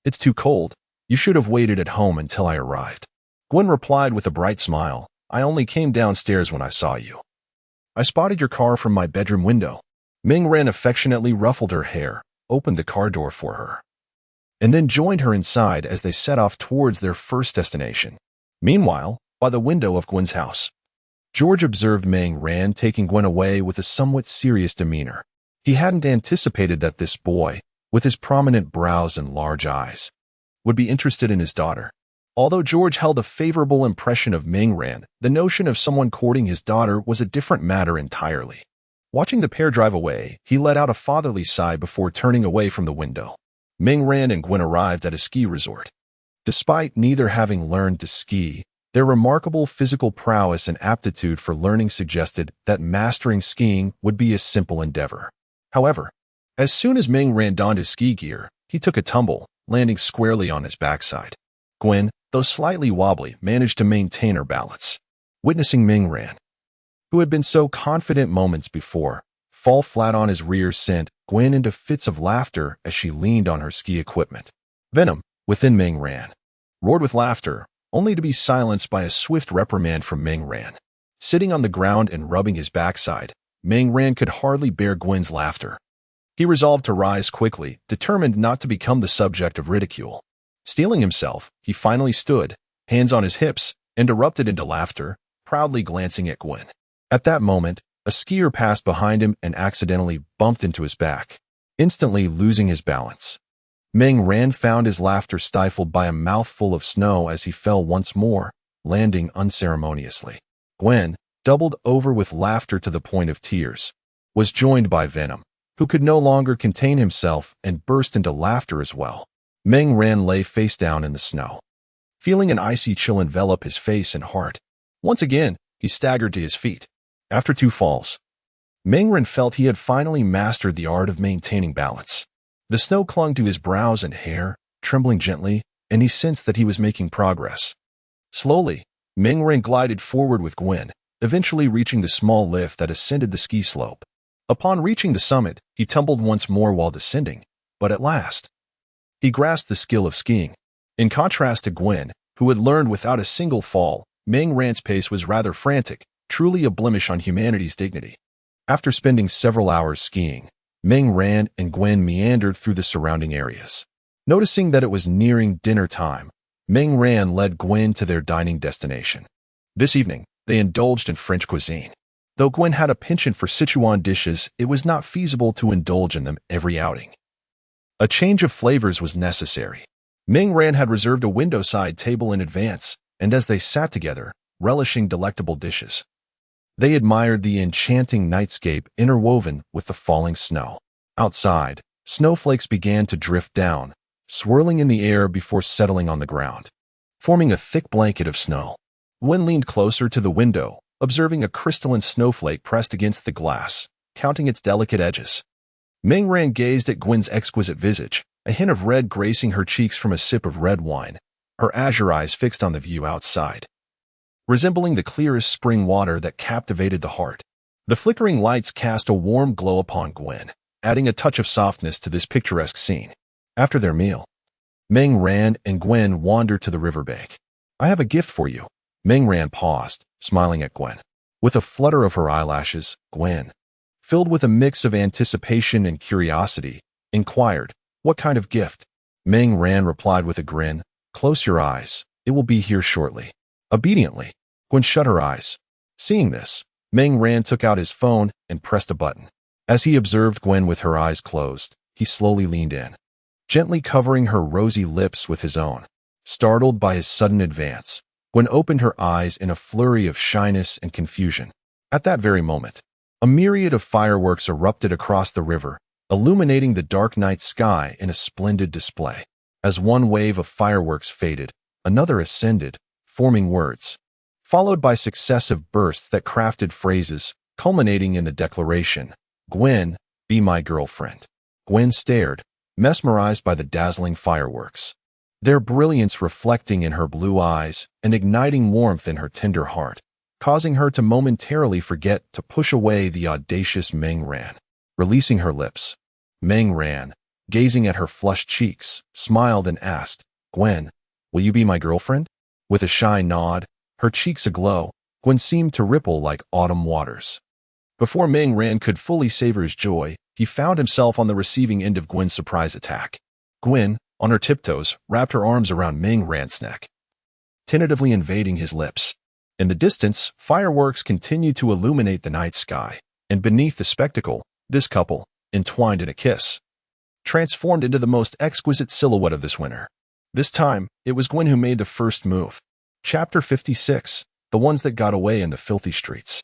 It's too cold. You should have waited at home until I arrived." Gwen replied with a bright smile, "I only came downstairs when I saw you. I spotted your car from my bedroom window." Mingran affectionately ruffled her hair, opened the car door for her, and then joined her inside as they set off towards their first destination. Meanwhile, by the window of Gwen's house, George observed Mingran taking Gwen away with a somewhat serious demeanor. He hadn't anticipated that this boy, with his prominent brows and large eyes, would be interested in his daughter. Although George held a favorable impression of Mingran, the notion of someone courting his daughter was a different matter entirely. Watching the pair drive away, he let out a fatherly sigh before turning away from the window. Mingran and Gwen arrived at a ski resort. Despite neither having learned to ski, their remarkable physical prowess and aptitude for learning suggested that mastering skiing would be a simple endeavor. However, as soon as Mingran donned his ski gear, he took a tumble, landing squarely on his backside. Gwen, though slightly wobbly, managed to maintain her balance. Witnessing Mingran, who had been so confident moments before, fall flat on his rear sent Gwen into fits of laughter as she leaned on her ski equipment. Venom, within Mingran, roared with laughter, only to be silenced by a swift reprimand from Mingran. Sitting on the ground and rubbing his backside, Mingran could hardly bear Gwen's laughter. He resolved to rise quickly, determined not to become the subject of ridicule. Steeling himself, he finally stood, hands on his hips, and erupted into laughter, proudly glancing at Gwen. At that moment, a skier passed behind him and accidentally bumped into his back, instantly losing his balance. Mingran found his laughter stifled by a mouthful of snow as he fell once more, landing unceremoniously. Gwen, doubled over with laughter to the point of tears, was joined by Venom, who could no longer contain himself and burst into laughter as well. Mingran lay face down in the snow, feeling an icy chill envelop his face and heart. Once again, he staggered to his feet. After 2 falls, Mingran felt he had finally mastered the art of maintaining balance. The snow clung to his brows and hair, trembling gently, and he sensed that he was making progress. Slowly, Mingran glided forward with Gwen, eventually reaching the small lift that ascended the ski slope. Upon reaching the summit, he tumbled once more while descending, but at last, he grasped the skill of skiing. In contrast to Gwen, who had learned without a single fall, Meng Ran's pace was rather frantic, truly a blemish on humanity's dignity. After spending several hours skiing, Meng Ran and Gwen meandered through the surrounding areas. Noticing that it was nearing dinner time, Meng Ran led Gwen to their dining destination. This evening, they indulged in French cuisine. Though Gwen had a penchant for Sichuan dishes, it was not feasible to indulge in them every outing. A change of flavors was necessary. Meng Ran had reserved a window-side table in advance, and as they sat together, relishing delectable dishes, they admired the enchanting nightscape interwoven with the falling snow. Outside, snowflakes began to drift down, swirling in the air before settling on the ground, forming a thick blanket of snow. Gwen leaned closer to the window, observing a crystalline snowflake pressed against the glass, counting its delicate edges. Meng Ran gazed at Gwen's exquisite visage, a hint of red gracing her cheeks from a sip of red wine, her azure eyes fixed on the view outside, resembling the clearest spring water that captivated the heart. The flickering lights cast a warm glow upon Gwen, adding a touch of softness to this picturesque scene. After their meal, Meng Ran and Gwen wandered to the riverbank. "I have a gift for you." Meng Ran paused, smiling at Gwen. With a flutter of her eyelashes, Gwen, filled with a mix of anticipation and curiosity, inquired, "What kind of gift?" Meng Ran replied with a grin, "Close your eyes. It will be here shortly." Obediently, Gwen shut her eyes. Seeing this, Meng Ran took out his phone and pressed a button. As he observed Gwen with her eyes closed, he slowly leaned in, gently covering her rosy lips with his own. Startled by his sudden advance, Gwen opened her eyes in a flurry of shyness and confusion. At that very moment, a myriad of fireworks erupted across the river, illuminating the dark night sky in a splendid display. As one wave of fireworks faded, another ascended, forming words, followed by successive bursts that crafted phrases, culminating in the declaration, "Gwen, be my girlfriend." Gwen stared, mesmerized by the dazzling fireworks, their brilliance reflecting in her blue eyes and igniting warmth in her tender heart, causing her to momentarily forget to push away the audacious Meng Ran. Releasing her lips, Meng Ran, gazing at her flushed cheeks, smiled and asked, "Gwen, will you be my girlfriend?" With a shy nod, her cheeks aglow, Gwen seemed to ripple like autumn waters. Before Meng Ran could fully savor his joy, he found himself on the receiving end of Gwen's surprise attack. Gwen, on her tiptoes, wrapped her arms around Meng Ran's neck, tentatively invading his lips. In the distance, fireworks continued to illuminate the night sky, and beneath the spectacle, this couple, entwined in a kiss, transformed into the most exquisite silhouette of this winter. This time, it was Gwen who made the first move. Chapter 56, The Ones That Got Away in the Filthy Streets.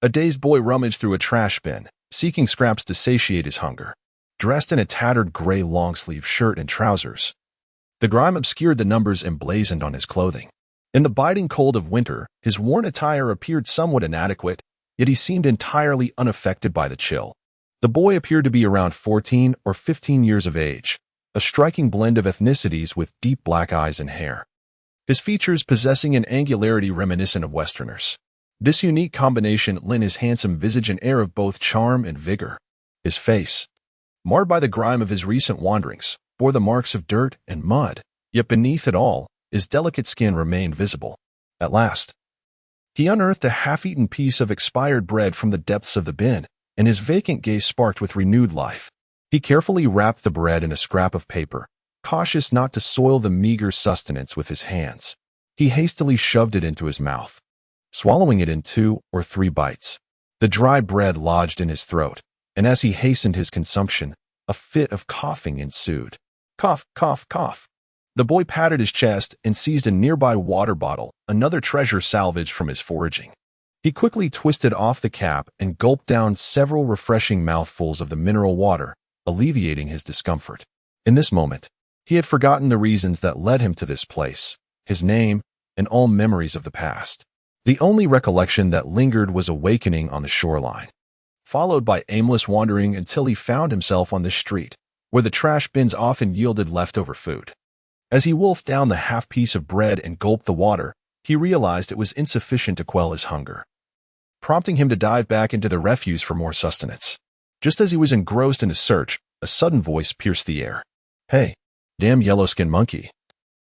A dazed boy rummaged through a trash bin, seeking scraps to satiate his hunger. Dressed in a tattered gray long-sleeve shirt and trousers, the grime obscured the numbers emblazoned on his clothing. In the biting cold of winter, his worn attire appeared somewhat inadequate, yet he seemed entirely unaffected by the chill. The boy appeared to be around 14 or 15 years of age, a striking blend of ethnicities with deep black eyes and hair, his features possessing an angularity reminiscent of Westerners. This unique combination lent his handsome visage an air of both charm and vigor. His face, marred by the grime of his recent wanderings, bore the marks of dirt and mud, yet beneath it all, his delicate skin remained visible. At last, he unearthed a half-eaten piece of expired bread from the depths of the bin, and his vacant gaze sparked with renewed life. He carefully wrapped the bread in a scrap of paper, cautious not to soil the meager sustenance with his hands. He hastily shoved it into his mouth, swallowing it in 2 or 3 bites. The dry bread lodged in his throat, and as he hastened his consumption, a fit of coughing ensued. Cough, cough, cough. The boy patted his chest and seized a nearby water bottle, another treasure salvaged from his foraging. He quickly twisted off the cap and gulped down several refreshing mouthfuls of the mineral water, alleviating his discomfort. In this moment, he had forgotten the reasons that led him to this place, his name, and all memories of the past. The only recollection that lingered was awakening on the shoreline, followed by aimless wandering until he found himself on the street, where the trash bins often yielded leftover food. As he wolfed down the half piece of bread and gulped the water, he realized it was insufficient to quell his hunger. prompting him to dive back into the refuse for more sustenance. Just as he was engrossed in his search, a sudden voice pierced the air. "Hey, damn yellow-skinned monkey.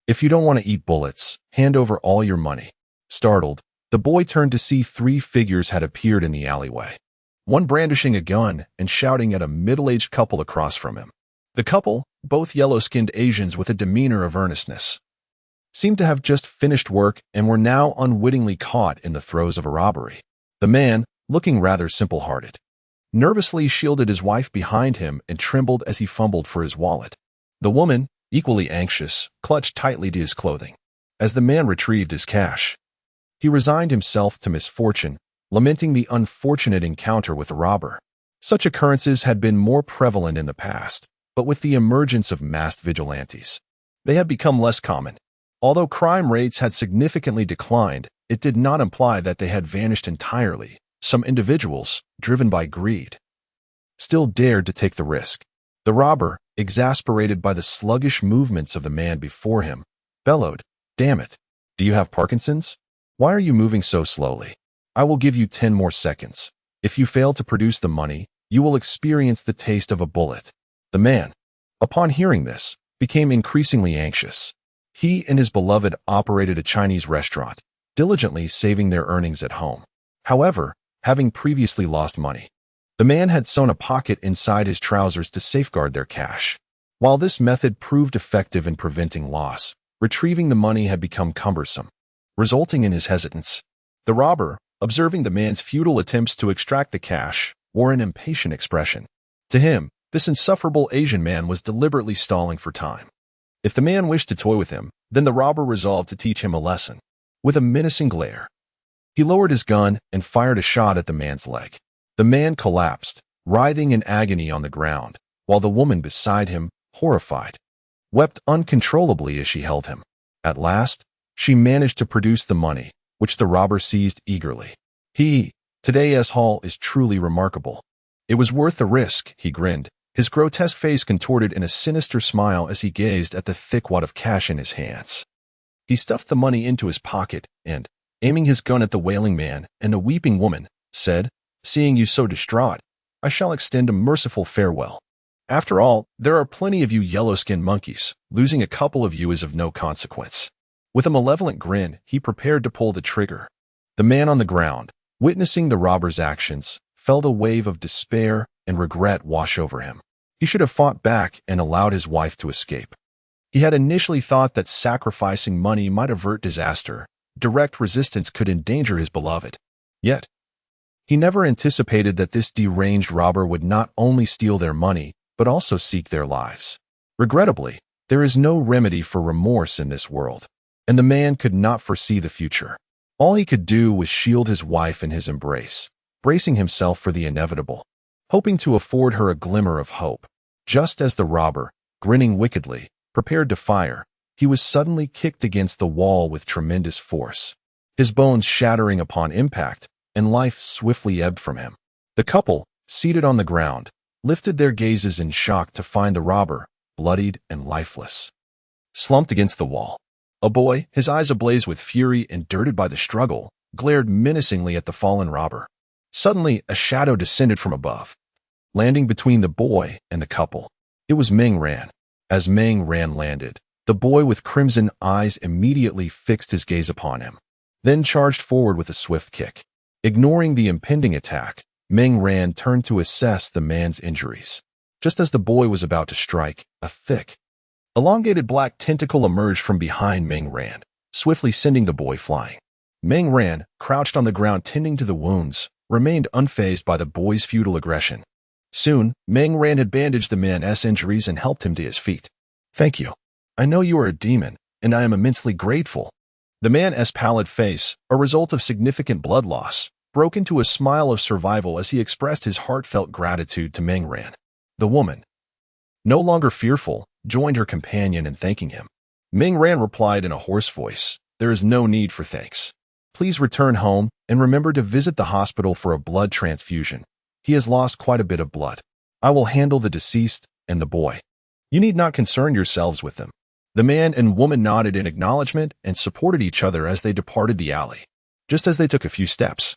If you don't want to eat bullets, hand over all your money." Startled, the boy turned to see 3 figures had appeared in the alleyway. One brandishing a gun and shouting at a middle-aged couple across from him. The couple, both yellow-skinned Asians with a demeanor of earnestness, seemed to have just finished work and were now unwittingly caught in the throes of a robbery. The man, looking rather simple-hearted, nervously shielded his wife behind him and trembled as he fumbled for his wallet. The woman, equally anxious, clutched tightly to his clothing. As the man retrieved his cash, he resigned himself to misfortune, lamenting the unfortunate encounter with a robber. Such occurrences had been more prevalent in the past, but with the emergence of masked vigilantes, they had become less common. Although crime rates had significantly declined, it did not imply that they had vanished entirely. Some individuals, driven by greed, still dared to take the risk. The robber, exasperated by the sluggish movements of the man before him, bellowed, "Damn it! Do you have Parkinson's? Why are you moving so slowly? I will give you 10 more seconds. If you fail to produce the money, you will experience the taste of a bullet." The man, upon hearing this, became increasingly anxious. He and his beloved operated a Chinese restaurant, diligently saving their earnings at home. However, having previously lost money, the man had sewn a pocket inside his trousers to safeguard their cash. While this method proved effective in preventing loss, retrieving the money had become cumbersome, resulting in his hesitance. The robber, observing the man's futile attempts to extract the cash, wore an impatient expression. To him, this insufferable Asian man was deliberately stalling for time. If the man wished to toy with him, then the robber resolved to teach him a lesson. With a menacing glare, he lowered his gun and fired a shot at the man's leg. The man collapsed, writhing in agony on the ground, while the woman beside him, horrified, wept uncontrollably as she held him. At last, she managed to produce the money, which the robber seized eagerly. Today's haul is truly remarkable. It was worth the risk, he grinned, his grotesque face contorted in a sinister smile as he gazed at the thick wad of cash in his hands. He stuffed the money into his pocket and, aiming his gun at the wailing man and the weeping woman, said, "Seeing you so distraught, I shall extend a merciful farewell. After all, there are plenty of you yellow-skinned monkeys. Losing a couple of you is of no consequence." With a malevolent grin, he prepared to pull the trigger. The man on the ground, witnessing the robber's actions, felt a wave of despair and regret wash over him. He should have fought back and allowed his wife to escape. He had initially thought that sacrificing money might avert disaster. Direct resistance could endanger his beloved. Yet, he never anticipated that this deranged robber would not only steal their money, but also seek their lives. Regrettably, there is no remedy for remorse in this world, and the man could not foresee the future. All he could do was shield his wife in his embrace, bracing himself for the inevitable, hoping to afford her a glimmer of hope. Just as the robber, grinning wickedly, prepared to fire, he was suddenly kicked against the wall with tremendous force, his bones shattering upon impact, and life swiftly ebbed from him. The couple, seated on the ground, lifted their gazes in shock to find the robber, bloodied and lifeless, slumped against the wall. A boy, his eyes ablaze with fury and dirted by the struggle, glared menacingly at the fallen robber. Suddenly, a shadow descended from above, landing between the boy and the couple. It was Meng Ran. As Meng Ran landed, the boy with crimson eyes immediately fixed his gaze upon him, then charged forward with a swift kick. Ignoring the impending attack, Meng Ran turned to assess the man's injuries. Just as the boy was about to strike, a thick, elongated black tentacle emerged from behind Meng Ran, swiftly sending the boy flying. Meng Ran, crouched on the ground tending to the wounds, remained unfazed by the boy's futile aggression. Soon, Meng Ran had bandaged the man's injuries and helped him to his feet. "Thank you. I know you are a demon, and I am immensely grateful." The man's pallid face, a result of significant blood loss, broke into a smile of survival as he expressed his heartfelt gratitude to Meng Ran. The woman, no longer fearful, joined her companion in thanking him. Meng Ran replied in a hoarse voice, "There is no need for thanks. Please return home and remember to visit the hospital for a blood transfusion. He has lost quite a bit of blood. I will handle the deceased and the boy. You need not concern yourselves with them." The man and woman nodded in acknowledgement and supported each other as they departed the alley. Just as they took a few steps,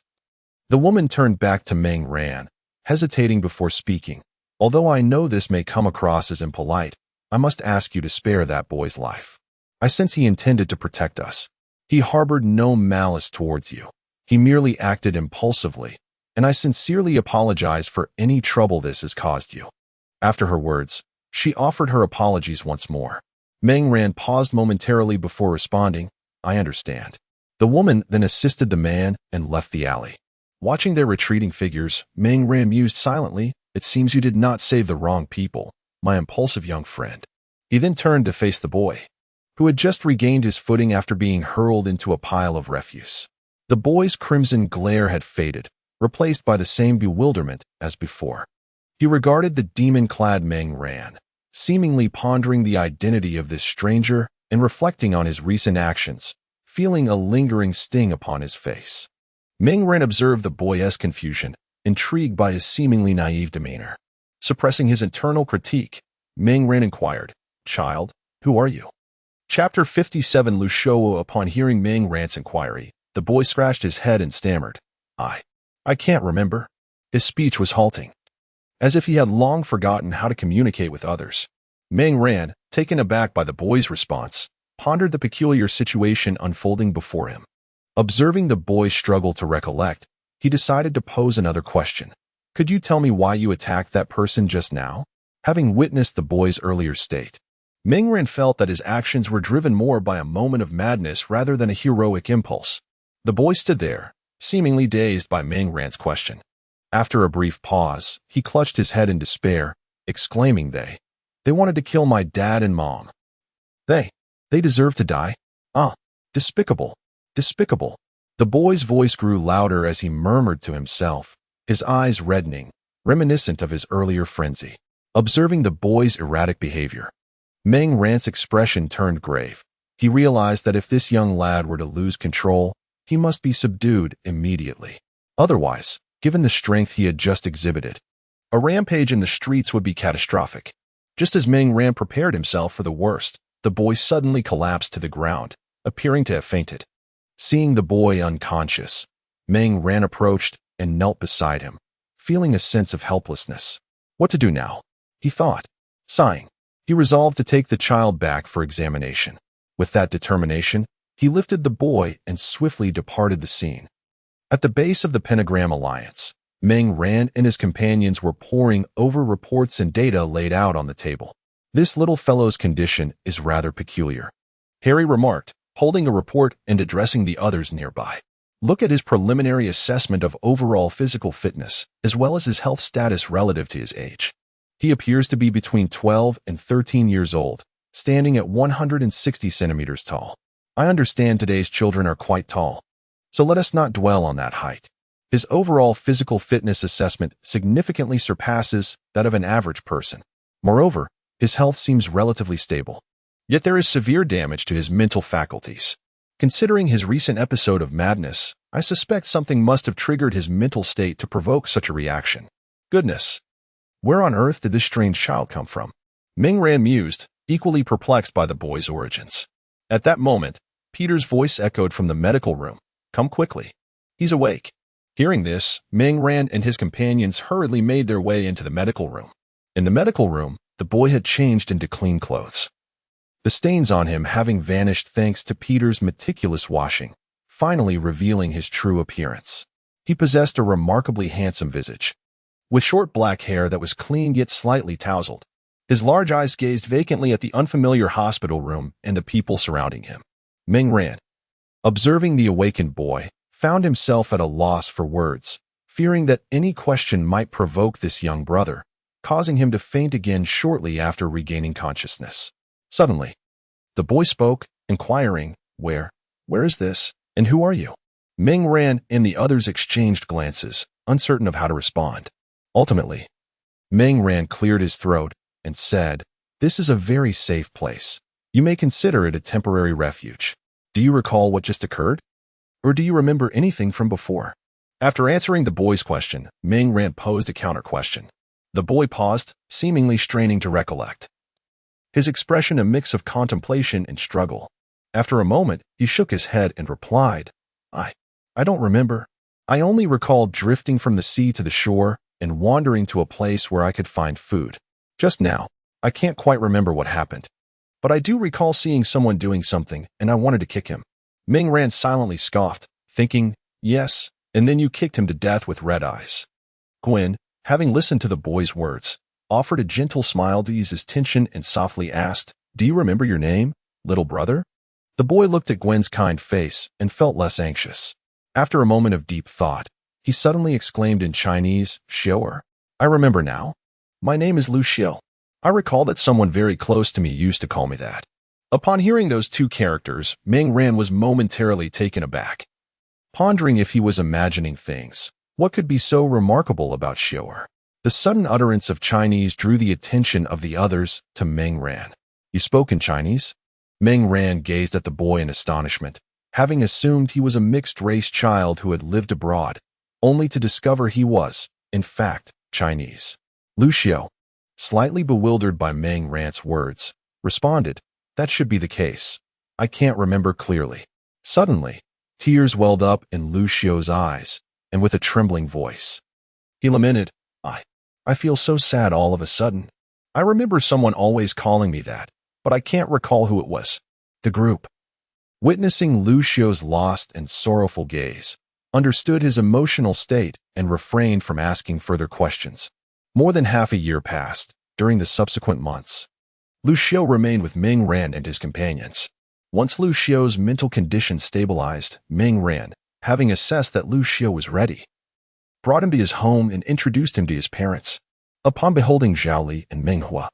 The woman turned back to Meng Ran, hesitating before speaking. Although I know this may come across as impolite, I must ask you to spare that boy's life. I sense he intended to protect us. He harbored no malice towards you. He merely acted impulsively, and I sincerely apologize for any trouble this has caused you. After her words, she offered her apologies once more. Meng Ran paused momentarily before responding, I understand. The woman then assisted the man and left the alley. Watching their retreating figures, Meng Ran mused silently, it seems you did not save the wrong people, my impulsive young friend. He then turned to face the boy, who had just regained his footing after being hurled into a pile of refuse. The boy's crimson glare had faded, replaced by the same bewilderment as before. He regarded the demon-clad Meng Ran, seemingly pondering the identity of this stranger and reflecting on his recent actions, feeling a lingering sting upon his face. Meng Ran observed the boy's confusion, intrigued by his seemingly naive demeanor. Suppressing his internal critique, Meng Ran inquired, Child, who are you? Chapter 57 Lushou. Upon hearing Meng Ran's inquiry, the boy scratched his head and stammered, I can't remember. His speech was halting, as if he had long forgotten how to communicate with others. Meng Ran, taken aback by the boy's response, pondered the peculiar situation unfolding before him. Observing the boy's struggle to recollect, he decided to pose another question. Could you tell me why you attacked that person just now? Having witnessed the boy's earlier state, Meng Ran felt that his actions were driven more by a moment of madness rather than a heroic impulse. The boy stood there, seemingly dazed by Meng Ran's question. After a brief pause, he clutched his head in despair, exclaiming, They wanted to kill my dad and mom. They deserve to die? Despicable, despicable. The boy's voice grew louder as he murmured to himself, his eyes reddening, reminiscent of his earlier frenzy. Observing the boy's erratic behavior, Meng Ran's expression turned grave. He realized that if this young lad were to lose control, he must be subdued immediately. Otherwise, given the strength he had just exhibited, a rampage in the streets would be catastrophic. Just as Meng Ran prepared himself for the worst, the boy suddenly collapsed to the ground, appearing to have fainted. Seeing the boy unconscious, Meng Ran approached and knelt beside him, feeling a sense of helplessness. What to do now? He thought. Sighing, he resolved to take the child back for examination. With that determination, he lifted the boy and swiftly departed the scene. At the base of the Pentagram Alliance, Meng Ran and his companions were poring over reports and data laid out on the table. This little fellow's condition is rather peculiar, Harry remarked, holding a report and addressing the others nearby. Look at his preliminary assessment of overall physical fitness, as well as his health status relative to his age. He appears to be between 12 and 13 years old, standing at 160 centimeters tall. I understand today's children are quite tall, so let us not dwell on that height. His overall physical fitness assessment significantly surpasses that of an average person. Moreover, his health seems relatively stable. Yet there is severe damage to his mental faculties. Considering his recent episode of madness, I suspect something must have triggered his mental state to provoke such a reaction. Goodness! Where on earth did this strange child come from? Meng Ran mused, equally perplexed by the boy's origins. At that moment, Peter's voice echoed from the medical room. Come quickly. He's awake. Hearing this, Meng Ran and his companions hurriedly made their way into the medical room. In the medical room, the boy had changed into clean clothes, the stains on him having vanished thanks to Peter's meticulous washing, finally revealing his true appearance. He possessed a remarkably handsome visage, with short black hair that was clean yet slightly tousled. His large eyes gazed vacantly at the unfamiliar hospital room and the people surrounding him. Meng Ran, observing the awakened boy, found himself at a loss for words, fearing that any question might provoke this young brother, causing him to faint again shortly after regaining consciousness. Suddenly, the boy spoke, inquiring, Where is this, and who are you? Meng Ran and the others exchanged glances, uncertain of how to respond. Ultimately, Meng Ran cleared his throat and said, This is a very safe place. You may consider it a temporary refuge. Do you recall what just occurred? Or do you remember anything from before? After answering the boy's question, Meng Ran posed a counter-question. The boy paused, seemingly straining to recollect, his expression a mix of contemplation and struggle. After a moment, he shook his head and replied, I don't remember. I only recall drifting from the sea to the shore and wandering to a place where I could find food. Just now, I can't quite remember what happened. But I do recall seeing someone doing something, and I wanted to kick him. Ming Ran silently scoffed, thinking, yes, and then you kicked him to death with red eyes. Gwen, having listened to the boy's words, offered a gentle smile to ease his tension and softly asked, do you remember your name, little brother? The boy looked at Gwen's kind face and felt less anxious. After a moment of deep thought, he suddenly exclaimed in Chinese, Xiu'er. I remember now. My name is Lu Xiu. I recall that someone very close to me used to call me that. Upon hearing those two characters, Ming Ran was momentarily taken aback, pondering if he was imagining things. What could be so remarkable about Xiu'er? The sudden utterance of Chinese drew the attention of the others to Ming Ran. You spoke in Chinese? Ming Ran gazed at the boy in astonishment, having assumed he was a mixed-race child who had lived abroad, only to discover he was, in fact, Chinese. Lu Xiu, slightly bewildered by Ming Ran's words, responded, that should be the case. I can't remember clearly. Suddenly, tears welled up in Lu Xiu's eyes, and with a trembling voice, he lamented, I feel so sad all of a sudden. I remember someone always calling me that, but I can't recall who it was. The group, witnessing Lu Xiu's lost and sorrowful gaze, understood his emotional state and refrained from asking further questions. More than half a year passed. During the subsequent months, Lu Xiu remained with Ming Ran and his companions. Once Lu Xiu's mental condition stabilized, Ming Ran, having assessed that Lu Xiu was ready, brought him to his home and introduced him to his parents. Upon beholding Zhao Li and Ming Hua,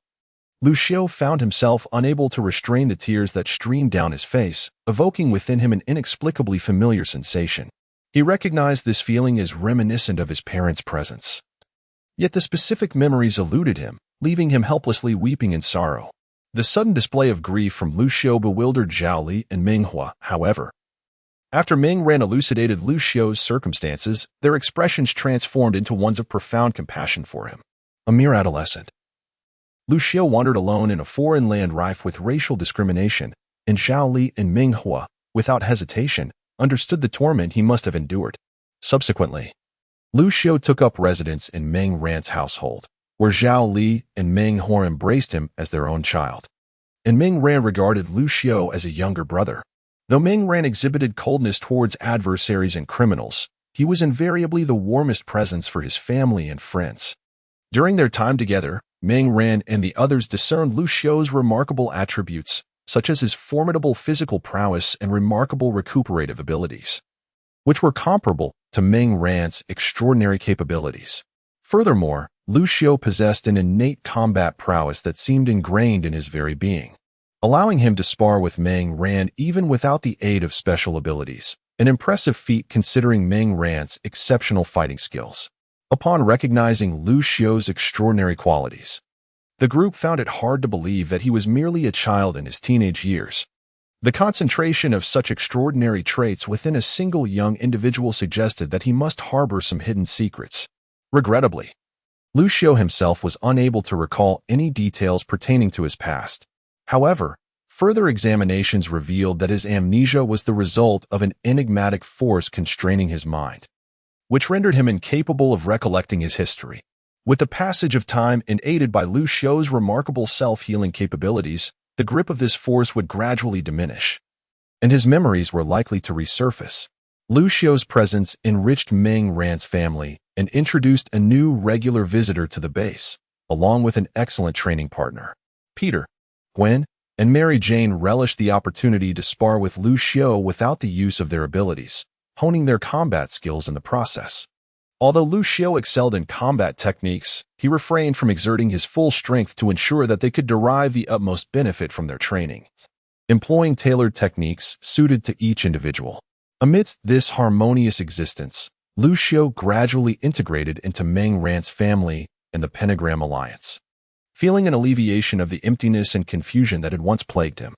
Lu Xiu found himself unable to restrain the tears that streamed down his face, evoking within him an inexplicably familiar sensation. He recognized this feeling as reminiscent of his parents' presence. Yet the specific memories eluded him, leaving him helplessly weeping in sorrow. The sudden display of grief from Lu Xiu bewildered Zhao Li and Ming Hua, however. After Ming Ran elucidated Lu Xiu's circumstances, their expressions transformed into ones of profound compassion for him. A mere adolescent, Lu Xiu wandered alone in a foreign land rife with racial discrimination, and Zhao Li and Ming Hua, without hesitation, understood the torment he must have endured. Subsequently, Lu Xiu took up residence in Ming Ran's household, where Zhao Li and Ming Hua embraced him as their own child. And Ming Ran regarded Lu Xiu as a younger brother. Though Ming Ran exhibited coldness towards adversaries and criminals, he was invariably the warmest presence for his family and friends. During their time together, Ming Ran and the others discerned Lu Xiu's remarkable attributes, such as his formidable physical prowess and remarkable recuperative abilities, which were comparable to Ming Ran's extraordinary capabilities. Furthermore, Lu Xiu possessed an innate combat prowess that seemed ingrained in his very being, allowing him to spar with Ming Ran even without the aid of special abilities, an impressive feat considering Ming Ran's exceptional fighting skills. Upon recognizing Lu Xiu's extraordinary qualities, the group found it hard to believe that he was merely a child in his teenage years. The concentration of such extraordinary traits within a single young individual suggested that he must harbor some hidden secrets. Regrettably, Lu Xiu himself was unable to recall any details pertaining to his past. However, further examinations revealed that his amnesia was the result of an enigmatic force constraining his mind, which rendered him incapable of recollecting his history. With the passage of time and aided by Lu Xiu's remarkable self-healing capabilities, the grip of this force would gradually diminish, and his memories were likely to resurface. Lu Xiu's presence enriched Ming Ran's family and introduced a new regular visitor to the base, along with an excellent training partner. Peter, Gwen, and Mary Jane relished the opportunity to spar with Lu Xiu without the use of their abilities, honing their combat skills in the process. Although Lu Xiu excelled in combat techniques, he refrained from exerting his full strength to ensure that they could derive the utmost benefit from their training, employing tailored techniques suited to each individual. Amidst this harmonious existence, Lu Xiu gradually integrated into Ming Ran's family and the Pentagram Alliance, feeling an alleviation of the emptiness and confusion that had once plagued him.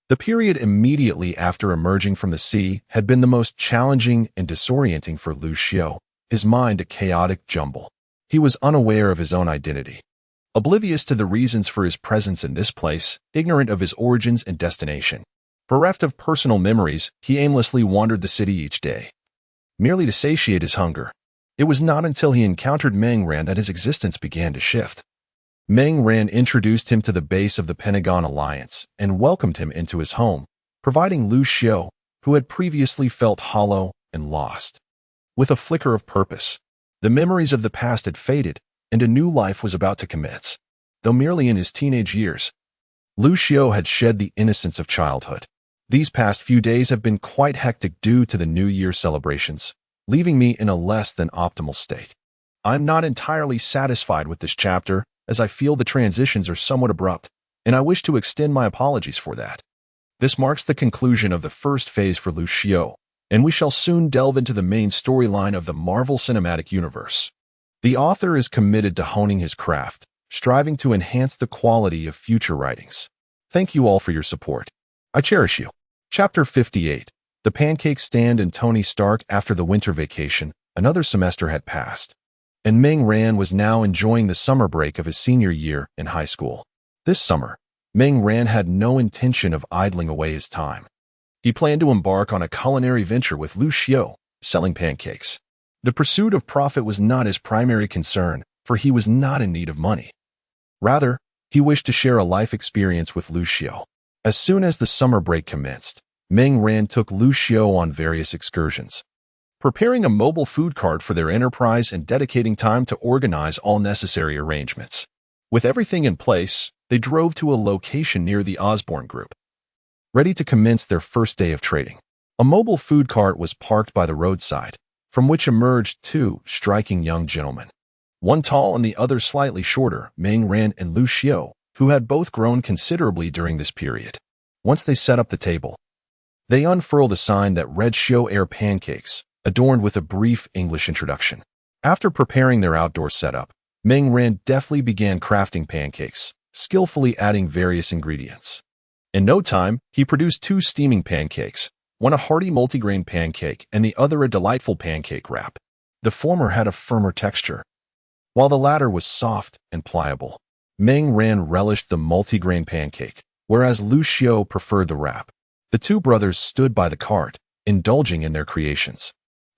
The period immediately after emerging from the sea had been the most challenging and disorienting for Lu Xiu, his mind a chaotic jumble. He was unaware of his own identity, oblivious to the reasons for his presence in this place, ignorant of his origins and destination. Bereft of personal memories, he aimlessly wandered the city each day, merely to satiate his hunger. It was not until he encountered Meng Ran that his existence began to shift. Meng Ran introduced him to the base of the Pentagon Alliance and welcomed him into his home, providing Lu Xiao, who had previously felt hollow and lost, with a flicker of purpose. The memories of the past had faded, and a new life was about to commence. Though merely in his teenage years, Lu Xiao had shed the innocence of childhood. These past few days have been quite hectic due to the New Year celebrations, leaving me in a less than optimal state. I'm not entirely satisfied with this chapter, as I feel the transitions are somewhat abrupt, and I wish to extend my apologies for that. This marks the conclusion of the first phase for Lu Xiao, and we shall soon delve into the main storyline of the Marvel Cinematic Universe. The author is committed to honing his craft, striving to enhance the quality of future writings. Thank you all for your support. I cherish you. Chapter 58. The Pancake Stand and Tony Stark. After the winter vacation, another semester had passed, and Meng Ran was now enjoying the summer break of his senior year in high school. This summer, Meng Ran had no intention of idling away his time. He planned to embark on a culinary venture with Lu Xiao, selling pancakes. The pursuit of profit was not his primary concern, for he was not in need of money. Rather, he wished to share a life experience with Lu Xiao. As soon as the summer break commenced, Meng Ran took Lu Xiao on various excursions, preparing a mobile food cart for their enterprise and dedicating time to organize all necessary arrangements. With everything in place, they drove to a location near the Osborne Group, ready to commence their first day of trading. A mobile food cart was parked by the roadside, from which emerged two striking young gentlemen. One tall and the other slightly shorter, Meng Ran and Lu Xiao, who had both grown considerably during this period. Once they set up the table, they unfurled a sign that read Xiao Air Pancakes, adorned with a brief English introduction. After preparing their outdoor setup, Meng Ran deftly began crafting pancakes, skillfully adding various ingredients. In no time, he produced two steaming pancakes, one a hearty multigrain pancake and the other a delightful pancake wrap. The former had a firmer texture, while the latter was soft and pliable. Meng Ran relished the multigrain pancake, whereas Lu Xiao preferred the wrap. The two brothers stood by the cart, indulging in their creations.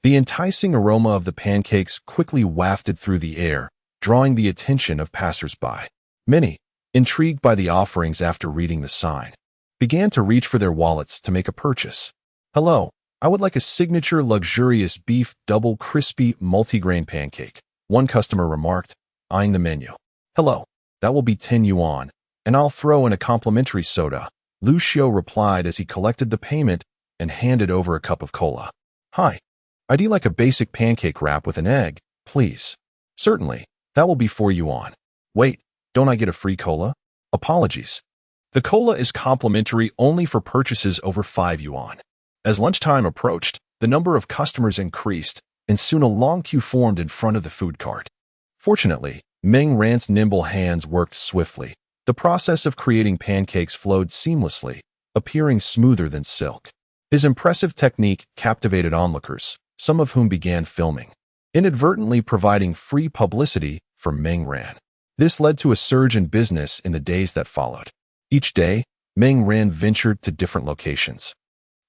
The enticing aroma of the pancakes quickly wafted through the air, drawing the attention of passers-by. Many, intrigued by the offerings after reading the sign, began to reach for their wallets to make a purchase. "Hello, I would like a signature luxurious beef double crispy multigrain pancake," one customer remarked, eyeing the menu. "Hello, that will be 10 yuan, and I'll throw in a complimentary soda," Lu Xiao replied as he collected the payment and handed over a cup of cola. "Hi, I'd like a basic pancake wrap with an egg, please." "Certainly, that will be 4 yuan. Wait, don't I get a free cola?" "Apologies. The cola is complimentary only for purchases over 5 yuan. As lunchtime approached, the number of customers increased, and soon a long queue formed in front of the food cart. Fortunately, Meng Ran's nimble hands worked swiftly. The process of creating pancakes flowed seamlessly, appearing smoother than silk. His impressive technique captivated onlookers, some of whom began filming, inadvertently providing free publicity for Meng Ran. This led to a surge in business in the days that followed. Each day, Meng Ran ventured to different locations,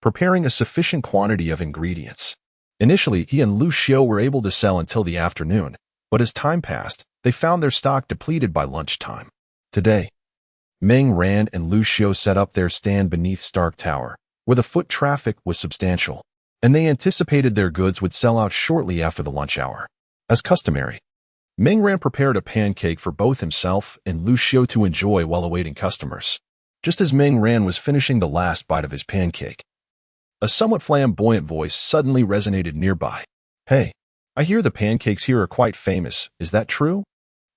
preparing a sufficient quantity of ingredients. Initially, he and Lu Xiao were able to sell until the afternoon, but as time passed, they found their stock depleted by lunchtime. Today, Meng Ran and Lu Xiao set up their stand beneath Stark Tower, where the foot traffic was substantial, and they anticipated their goods would sell out shortly after the lunch hour. As customary, Meng Ran prepared a pancake for both himself and Lu Xiao to enjoy while awaiting customers. Just as Meng Ran was finishing the last bite of his pancake, a somewhat flamboyant voice suddenly resonated nearby. "Hey, I hear the pancakes here are quite famous. Is that true?"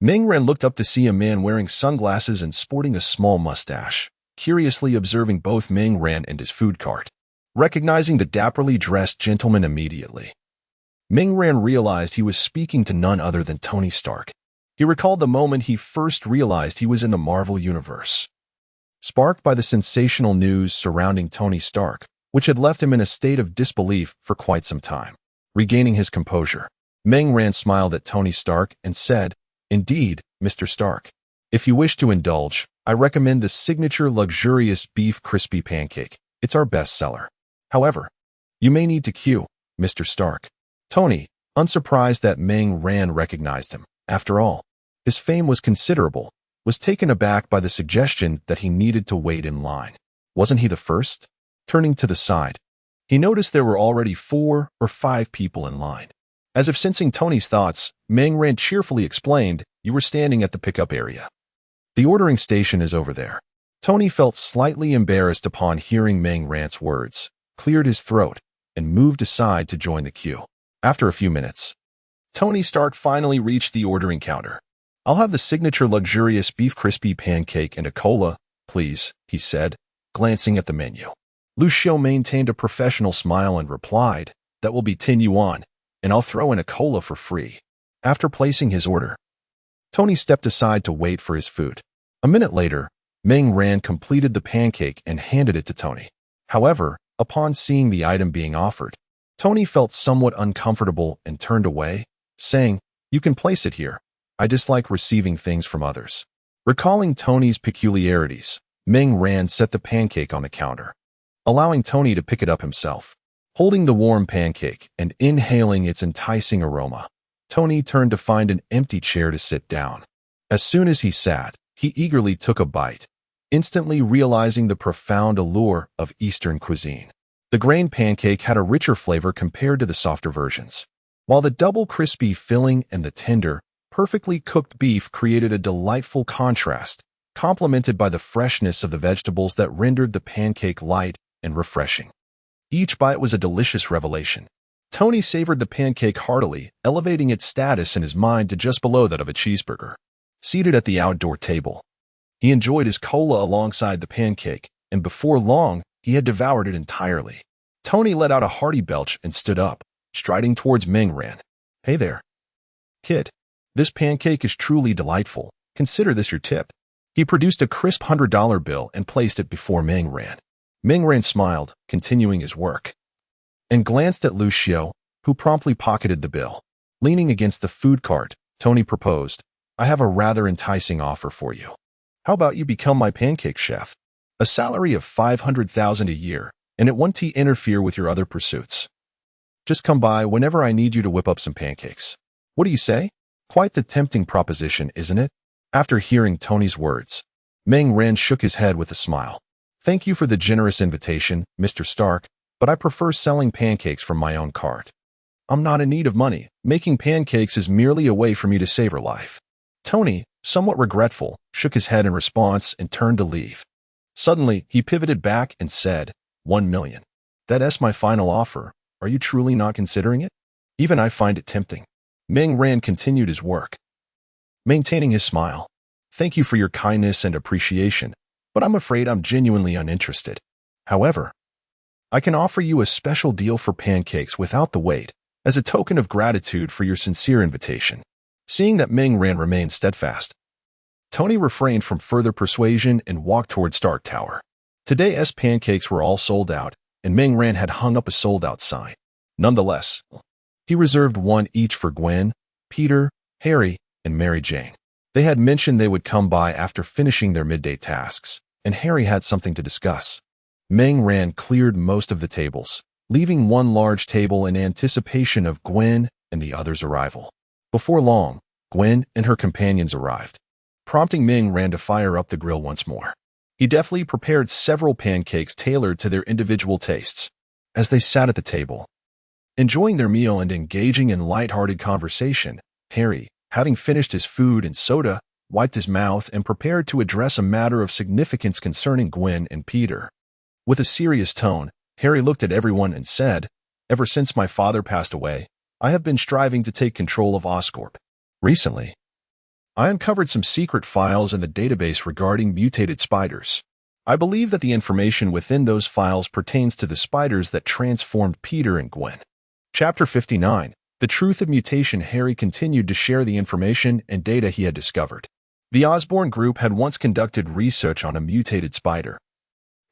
Meng Ran looked up to see a man wearing sunglasses and sporting a small mustache, curiously observing both Meng Ran and his food cart. Recognizing the dapperly dressed gentleman immediately, Meng Ran realized he was speaking to none other than Tony Stark. He recalled the moment he first realized he was in the Marvel Universe. Sparked by the sensational news surrounding Tony Stark, which had left him in a state of disbelief for quite some time. Regaining his composure, Meng Ran smiled at Tony Stark and said, "Indeed, Mr. Stark. If you wish to indulge, I recommend the signature luxurious beef crispy pancake. It's our best seller. However, you may need to queue, Mr. Stark." Tony, unsurprised that Meng Ran recognized him, after all, his fame was considerable, was taken aback by the suggestion that he needed to wait in line. Wasn't he the first? Turning to the side, he noticed there were already 4 or 5 people in line. As if sensing Tony's thoughts, Meng Ran cheerfully explained, "You were standing at the pickup area. The ordering station is over there." Tony felt slightly embarrassed upon hearing Meng Ran's words, cleared his throat, and moved aside to join the queue. After a few minutes, Tony Stark finally reached the ordering counter. "I'll have the signature luxurious beef crispy pancake and a cola, please," he said, glancing at the menu. Lucio maintained a professional smile and replied, "That will be 10 yuan, and I'll throw in a cola for free." After placing his order, Tony stepped aside to wait for his food. A minute later, Meng Ran completed the pancake and handed it to Tony. However, upon seeing the item being offered, Tony felt somewhat uncomfortable and turned away, saying, "You can place it here. I dislike receiving things from others." Recalling Tony's peculiarities, Meng Ran set the pancake on the counter, allowing Tony to pick it up himself. Holding the warm pancake and inhaling its enticing aroma, Tony turned to find an empty chair to sit down. As soon as he sat, he eagerly took a bite, instantly realizing the profound allure of Eastern cuisine. The grain pancake had a richer flavor compared to the softer versions, while the double crispy filling and the tender, perfectly cooked beef created a delightful contrast, complemented by the freshness of the vegetables that rendered the pancake light and refreshing. Each bite was a delicious revelation. Tony savored the pancake heartily, elevating its status in his mind to just below that of a cheeseburger. Seated at the outdoor table, he enjoyed his cola alongside the pancake, and before long, he had devoured it entirely. Tony let out a hearty belch and stood up, striding towards Meng Ran. "Hey there, kid. This pancake is truly delightful. Consider this your tip." He produced a crisp $100 bill and placed it before Meng Ran. Meng Ran smiled, continuing his work, and glanced at Lucio, who promptly pocketed the bill. Leaning against the food cart, Tony proposed, "I have a rather enticing offer for you. How about you become my pancake chef? A salary of 500,000 a year, and it won't interfere with your other pursuits. Just come by whenever I need you to whip up some pancakes. What do you say?" Quite the tempting proposition, isn't it? After hearing Tony's words, Meng Ran shook his head with a smile. "Thank you for the generous invitation, Mr. Stark, but I prefer selling pancakes from my own cart. I'm not in need of money. Making pancakes is merely a way for me to savor life." Tony, somewhat regretful, shook his head in response and turned to leave. Suddenly, he pivoted back and said, 1 million. That's my final offer. Are you truly not considering it? Even I find it tempting." Meng Ran continued his work, maintaining his smile. "Thank you for your kindness and appreciation, but I'm afraid I'm genuinely uninterested. However, I can offer you a special deal for pancakes without the wait, as a token of gratitude for your sincere invitation." Seeing that Meng Ran remained steadfast, Tony refrained from further persuasion and walked toward Stark Tower. Today's pancakes were all sold out, and Meng Ran had hung up a sold-out sign. Nonetheless, he reserved one each for Gwen, Peter, Harry, and Mary Jane. They had mentioned they would come by after finishing their midday tasks, and Harry had something to discuss. Meng Ran cleared most of the tables, leaving one large table in anticipation of Gwen and the others' arrival. Before long, Gwen and her companions arrived, prompting Meng Ran to fire up the grill once more. He deftly prepared several pancakes tailored to their individual tastes. As they sat at the table, enjoying their meal and engaging in light-hearted conversation, Harry, having finished his food and soda, wiped his mouth and prepared to address a matter of significance concerning Gwen and Peter. With a serious tone, Harry looked at everyone and said, "Ever since my father passed away, I have been striving to take control of Oscorp. Recently, I uncovered some secret files in the database regarding mutated spiders. I believe that the information within those files pertains to the spiders that transformed Peter and Gwen." Chapter 59. The Truth of Mutation. Harry continued to share the information and data he had discovered. The Osborne Group had once conducted research on a mutated spider,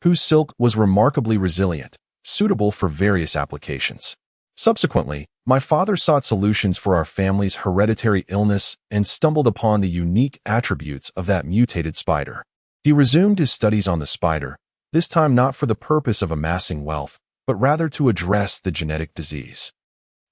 whose silk was remarkably resilient, suitable for various applications. Subsequently, my father sought solutions for our family's hereditary illness and stumbled upon the unique attributes of that mutated spider. He resumed his studies on the spider, this time not for the purpose of amassing wealth, but rather to address the genetic disease.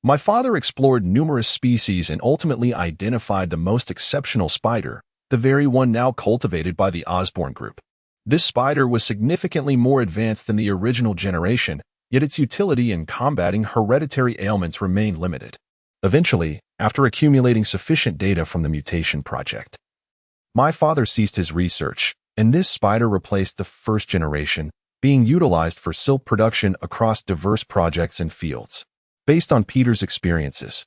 My father explored numerous species and ultimately identified the most exceptional spider, the very one now cultivated by the Osborne Group. This spider was significantly more advanced than the original generation, yet its utility in combating hereditary ailments remained limited. Eventually, after accumulating sufficient data from the mutation project, my father ceased his research, and this spider replaced the first generation, being utilized for silk production across diverse projects and fields. Based on Peter's experiences,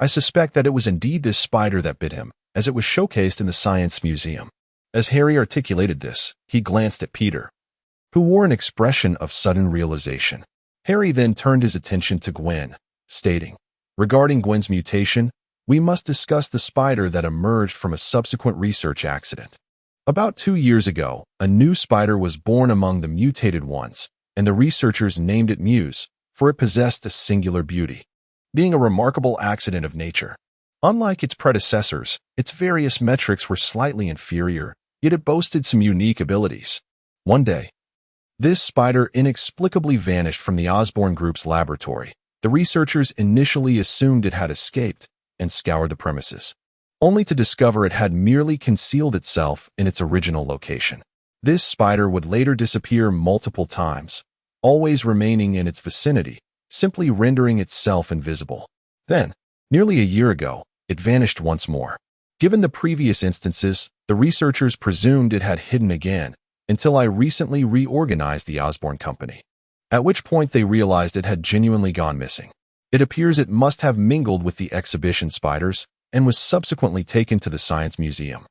I suspect that it was indeed this spider that bit him, as it was showcased in the Science Museum. As Harry articulated this, he glanced at Peter, who wore an expression of sudden realization. Harry then turned his attention to Gwen, stating, "Regarding Gwen's mutation, we must discuss the spider that emerged from a subsequent research accident. About 2 years ago, a new spider was born among the mutated ones, and the researchers named it Muse, for it possessed a singular beauty, being a remarkable accident of nature. Unlike its predecessors, its various metrics were slightly inferior, yet it boasted some unique abilities. One day, this spider inexplicably vanished from the Osborne Group's laboratory. The researchers initially assumed it had escaped and scoured the premises, only to discover it had merely concealed itself in its original location. This spider would later disappear multiple times, always remaining in its vicinity, simply rendering itself invisible. Then, nearly a year ago, it vanished once more. Given the previous instances, the researchers presumed it had hidden again, until I recently reorganized the Osborne Company, at which point they realized it had genuinely gone missing. It appears it must have mingled with the exhibition spiders and was subsequently taken to the Science Museum,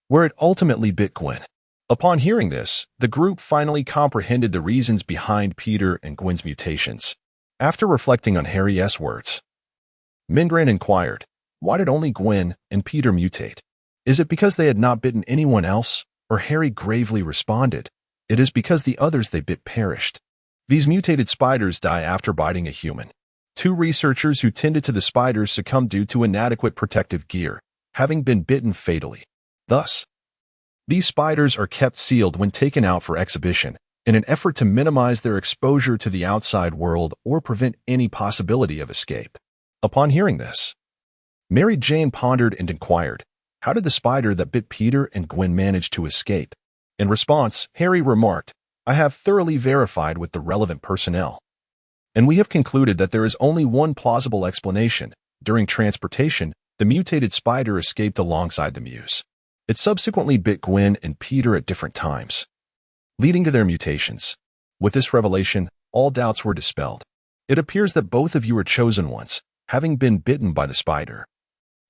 where it ultimately bit Gwen." Upon hearing this, the group finally comprehended the reasons behind Peter and Gwen's mutations. After reflecting on Harry's words, Mingran inquired, "Why did only Gwen and Peter mutate? Is it because they had not bitten anyone else?" Or Harry gravely responded, "It is because the others they bit perished. These mutated spiders die after biting a human. 2 researchers who tended to the spiders succumbed due to inadequate protective gear, having been bitten fatally. Thus, these spiders are kept sealed when taken out for exhibition, in an effort to minimize their exposure to the outside world or prevent any possibility of escape." Upon hearing this, Mary Jane pondered and inquired, "How did the spider that bit Peter and Gwen manage to escape?" In response, Harry remarked, "I have thoroughly verified with the relevant personnel, and we have concluded that there is only one plausible explanation. During transportation, the mutated spider escaped alongside the Muse. It subsequently bit Gwen and Peter at different times, leading to their mutations. With this revelation, all doubts were dispelled. It appears that both of you are chosen ones, having been bitten by the spider.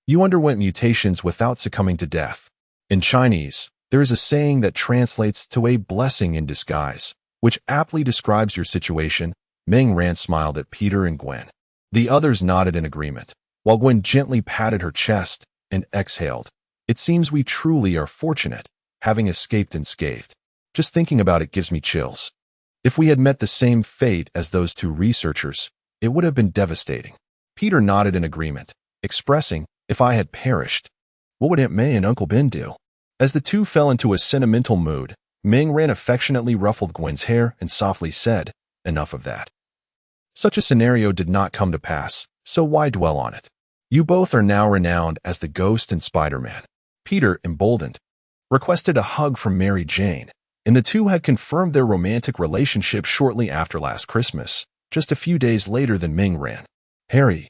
You underwent mutations without succumbing to death. In Chinese, there is a saying that translates to a blessing in disguise, which aptly describes your situation." Meng Ran smiled at Peter and Gwen. The others nodded in agreement, while Gwen gently patted her chest and exhaled. "It seems we truly are fortunate, having escaped unscathed. Just thinking about it gives me chills. If we had met the same fate as those 2 researchers, it would have been devastating." Peter nodded in agreement, expressing, "If I had perished, what would Aunt May and Uncle Ben do?" As the 2 fell into a sentimental mood, Ming Ran affectionately ruffled Gwen's hair and softly said, "Enough of that. Such a scenario did not come to pass, so why dwell on it? You both are now renowned as the Ghost and Spider-Man." Peter, emboldened, requested a hug from Mary Jane, and the 2 had confirmed their romantic relationship shortly after last Christmas, just a few days later than Ming Ran. Harry,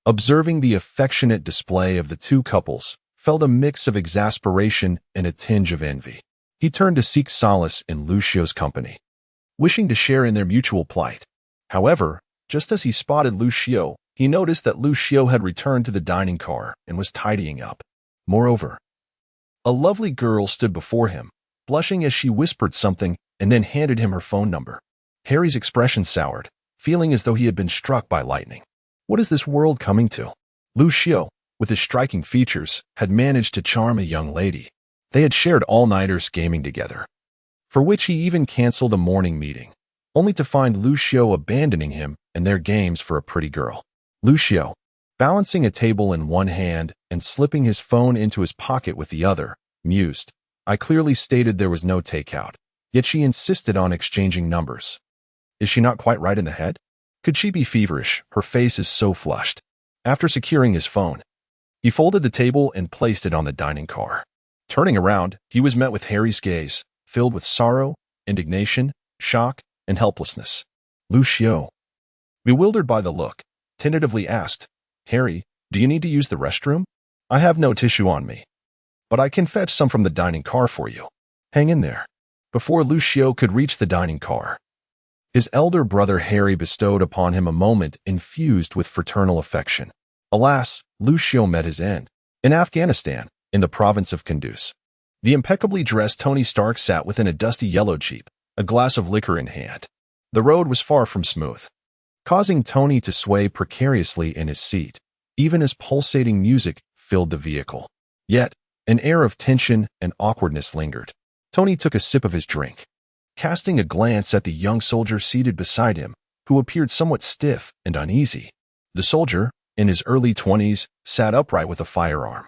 observing the affectionate display of the 2 couples, felt a mix of exasperation and a tinge of envy. He turned to seek solace in Lucio's company, wishing to share in their mutual plight. However, just as he spotted Lucio, he noticed that Lucio had returned to the dining car and was tidying up. Moreover, a lovely girl stood before him, blushing as she whispered something and then handed him her phone number. Harry's expression soured, feeling as though he had been struck by lightning. What is this world coming to? Lucio, with his striking features, had managed to charm a young lady. They had shared all-nighters gaming together, for which he even canceled a morning meeting, only to find Lucio abandoning him and their games for a pretty girl. Lucio, balancing a table in one hand and slipping his phone into his pocket with the other, mused, "I clearly stated there was no takeout, yet she insisted on exchanging numbers. Is she not quite right in the head?" Could she be feverish? Her face is so flushed. After securing his phone, he folded the table and placed it on the dining car. Turning around, he was met with Harry's gaze, filled with sorrow, indignation, shock, and helplessness. Lucio, bewildered by the look, tentatively asked, "Harry, do you need to use the restroom? I have no tissue on me, but I can fetch some from the dining car for you. Hang in there." Before Lucio could reach the dining car, his elder brother Harry bestowed upon him a moment infused with fraternal affection. Alas, Lucio met his end. In Afghanistan, in the province of Kunduz, the impeccably dressed Tony Stark sat within a dusty yellow Jeep, a glass of liquor in hand. The road was far from smooth, causing Tony to sway precariously in his seat, even as pulsating music filled the vehicle. Yet, an air of tension and awkwardness lingered. Tony took a sip of his drink, casting a glance at the young soldier seated beside him, who appeared somewhat stiff and uneasy. The soldier, in his early 20s, sat upright with a firearm,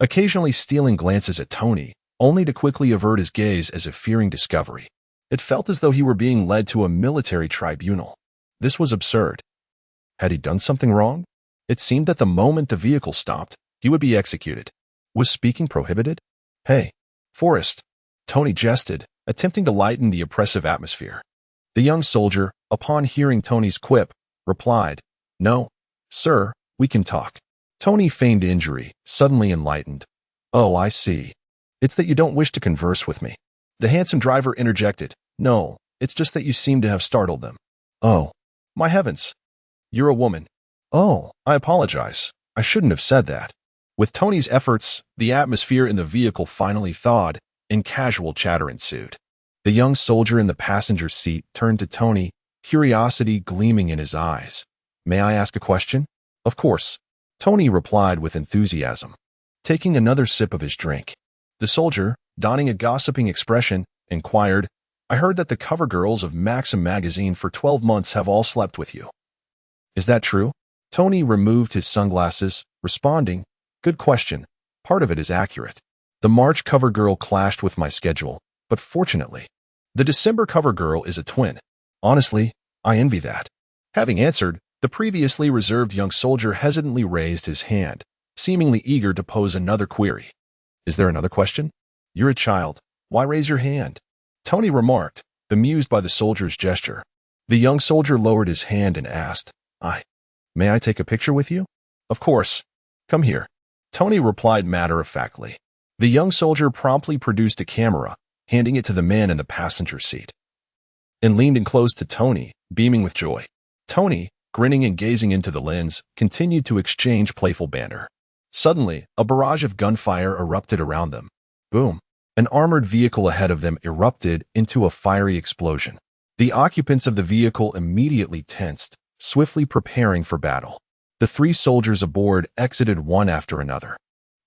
occasionally stealing glances at Tony, only to quickly avert his gaze as if fearing discovery. It felt as though he were being led to a military tribunal. This was absurd. Had he done something wrong? It seemed that the moment the vehicle stopped, he would be executed. Was speaking prohibited? "Hey, Forrest," Tony jested, attempting to lighten the oppressive atmosphere. The young soldier, upon hearing Tony's quip, replied, "No, sir, we can talk." Tony feigned injury, suddenly enlightened. "Oh, I see. It's that you don't wish to converse with me." The handsome driver interjected, "No, it's just that you seem to have startled them." "Oh, my heavens. You're a woman." "Oh, I apologize. I shouldn't have said that." With Tony's efforts, the atmosphere in the vehicle finally thawed, and casual chatter ensued. The young soldier in the passenger seat turned to Tony, curiosity gleaming in his eyes. "May I ask a question?" "Of course," Tony replied with enthusiasm, taking another sip of his drink. The soldier, donning a gossiping expression, inquired, "I heard that the cover girls of Maxim magazine for 12 months have all slept with you. Is that true?" Tony removed his sunglasses, responding, "Good question. Part of it is accurate. The March cover girl clashed with my schedule, but fortunately, the December cover girl is a twin. Honestly, I envy that." Having answered, the previously reserved young soldier hesitantly raised his hand, seemingly eager to pose another query. "Is there another question? You're a child. Why raise your hand?" Tony remarked, bemused by the soldier's gesture. The young soldier lowered his hand and asked, May I take a picture with you?" "Of course. Come here." Tony replied matter-of-factly. The young soldier promptly produced a camera, handing it to the man in the passenger seat, and leaned in close to Tony, beaming with joy. Tony, grinning and gazing into the lens, continued to exchange playful banter. Suddenly, a barrage of gunfire erupted around them. Boom! An armored vehicle ahead of them erupted into a fiery explosion. The occupants of the vehicle immediately tensed, swiftly preparing for battle. The 3 soldiers aboard exited one after another,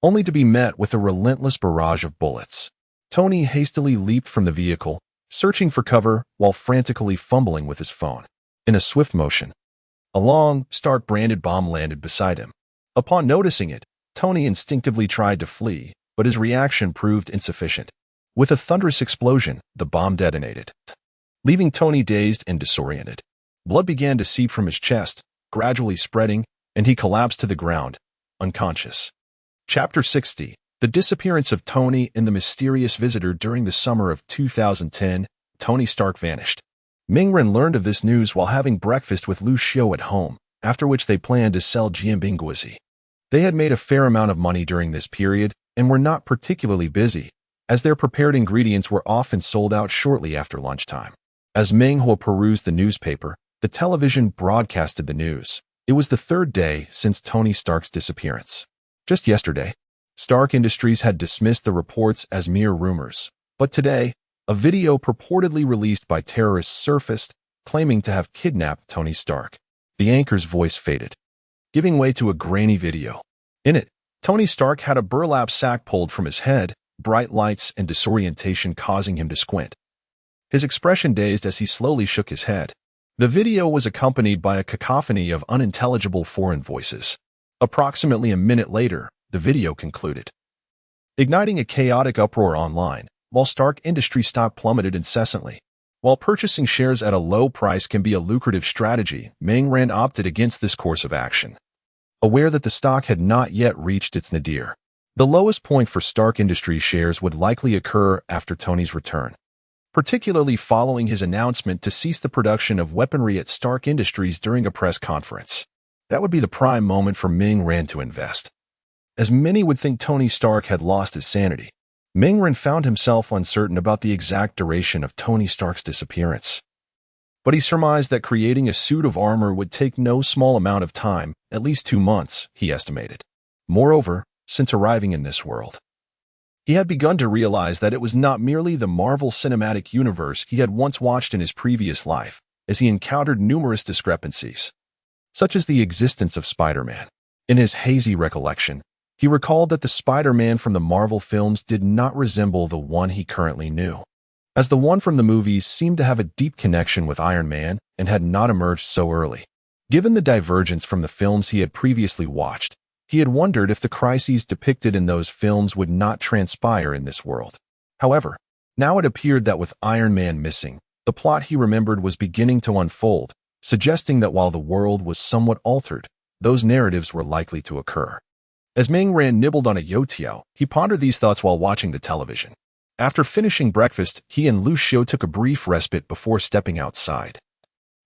only to be met with a relentless barrage of bullets. Tony hastily leaped from the vehicle, searching for cover while frantically fumbling with his phone. In a swift motion, a long, Stark-branded bomb landed beside him. Upon noticing it, Tony instinctively tried to flee, but his reaction proved insufficient. With a thunderous explosion, the bomb detonated, leaving Tony dazed and disoriented. Blood began to seep from his chest, gradually spreading, and he collapsed to the ground, unconscious. Chapter 60. The disappearance of Tony and the mysterious visitor. During the summer of 2010, Tony Stark vanished. Mingren learned of this news while having breakfast with Lucio at home, after which they planned to sell Jianbingguizi. They had made a fair amount of money during this period and were not particularly busy, as their prepared ingredients were often sold out shortly after lunchtime. As Minghua perused the newspaper, the television broadcasted the news. It was the 3rd day since Tony Stark's disappearance. Just yesterday, Stark Industries had dismissed the reports as mere rumors, but today, a video purportedly released by terrorists surfaced, claiming to have kidnapped Tony Stark. The anchor's voice faded, giving way to a grainy video. In it, Tony Stark had a burlap sack pulled from his head, bright lights and disorientation causing him to squint, his expression dazed as he slowly shook his head. The video was accompanied by a cacophony of unintelligible foreign voices. Approximately a minute later, the video concluded, igniting a chaotic uproar online, while Stark Industries stock plummeted incessantly. While purchasing shares at a low price can be a lucrative strategy, Meng Ran opted against this course of action, aware that the stock had not yet reached its nadir. The lowest point for Stark Industries shares would likely occur after Tony's return, particularly following his announcement to cease the production of weaponry at Stark Industries during a press conference. That would be the prime moment for Meng Ran to invest. As many would think Tony Stark had lost his sanity, Meng Ran found himself uncertain about the exact duration of Tony Stark's disappearance. But he surmised that creating a suit of armor would take no small amount of time, at least 2 months, he estimated. Moreover, since arriving in this world, he had begun to realize that it was not merely the Marvel Cinematic Universe he had once watched in his previous life, as he encountered numerous discrepancies, such as the existence of Spider-Man. In his hazy recollection, he recalled that the Spider-Man from the Marvel films did not resemble the one he currently knew, as the one from the movies seemed to have a deep connection with Iron Man and had not emerged so early. Given the divergence from the films he had previously watched, he had wondered if the crises depicted in those films would not transpire in this world. However, now it appeared that with Iron Man missing, the plot he remembered was beginning to unfold, suggesting that while the world was somewhat altered, those narratives were likely to occur. As Meng Ran nibbled on a youtiao, he pondered these thoughts while watching the television. After finishing breakfast, he and Lu Xiu took a brief respite before stepping outside,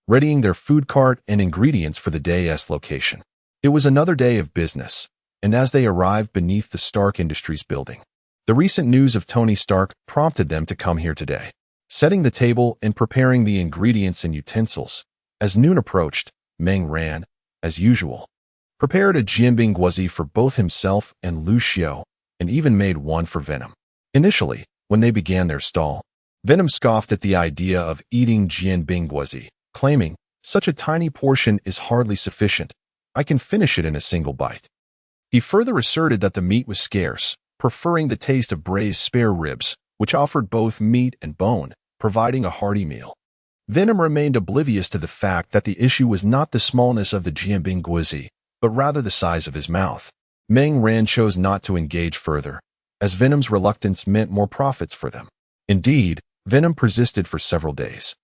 readying their food cart and ingredients for the day's location. It was another day of business, and as they arrived beneath the Stark Industries building, the recent news of Tony Stark prompted them to come here today. Setting the table and preparing the ingredients and utensils, as noon approached, Meng Ran, as usual, prepared a jianbing guozi for both himself and Lu Xiu, and even made one for Venom. Initially, when they began their stall, Venom scoffed at the idea of eating jianbing guozi, claiming, "Such a tiny portion is hardly sufficient. I can finish it in a single bite." He further asserted that the meat was scarce, preferring the taste of braised spare ribs, which offered both meat and bone, providing a hearty meal. Venom remained oblivious to the fact that the issue was not the smallness of the jianbing guozi, but rather the size of his mouth. Meng Ran chose not to engage further, as Venom's reluctance meant more profits for them. Indeed, Venom persisted for several days.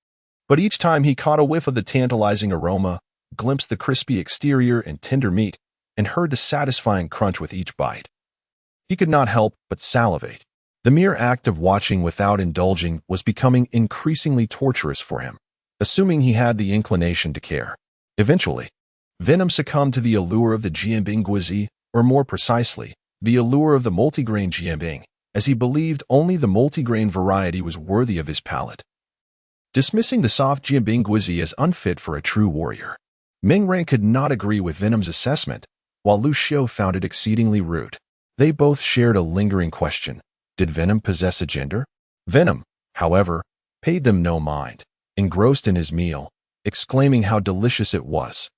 But each time he caught a whiff of the tantalizing aroma, glimpsed the crispy exterior and tender meat, and heard the satisfying crunch with each bite, he could not help but salivate. The mere act of watching without indulging was becoming increasingly torturous for him, assuming he had the inclination to care. Eventually, Venom succumbed to the allure of the jianbing guozi, or more precisely, the allure of the multigrain jianbing, as he believed only the multigrain variety was worthy of his palate. Dismissing the soft jianbing guozi as unfit for a true warrior, Meng Ran could not agree with Venom's assessment, while Lu Xiu found it exceedingly rude. They both shared a lingering question: did Venom possess a gender? Venom, however, paid them no mind, engrossed in his meal, exclaiming how delicious it was.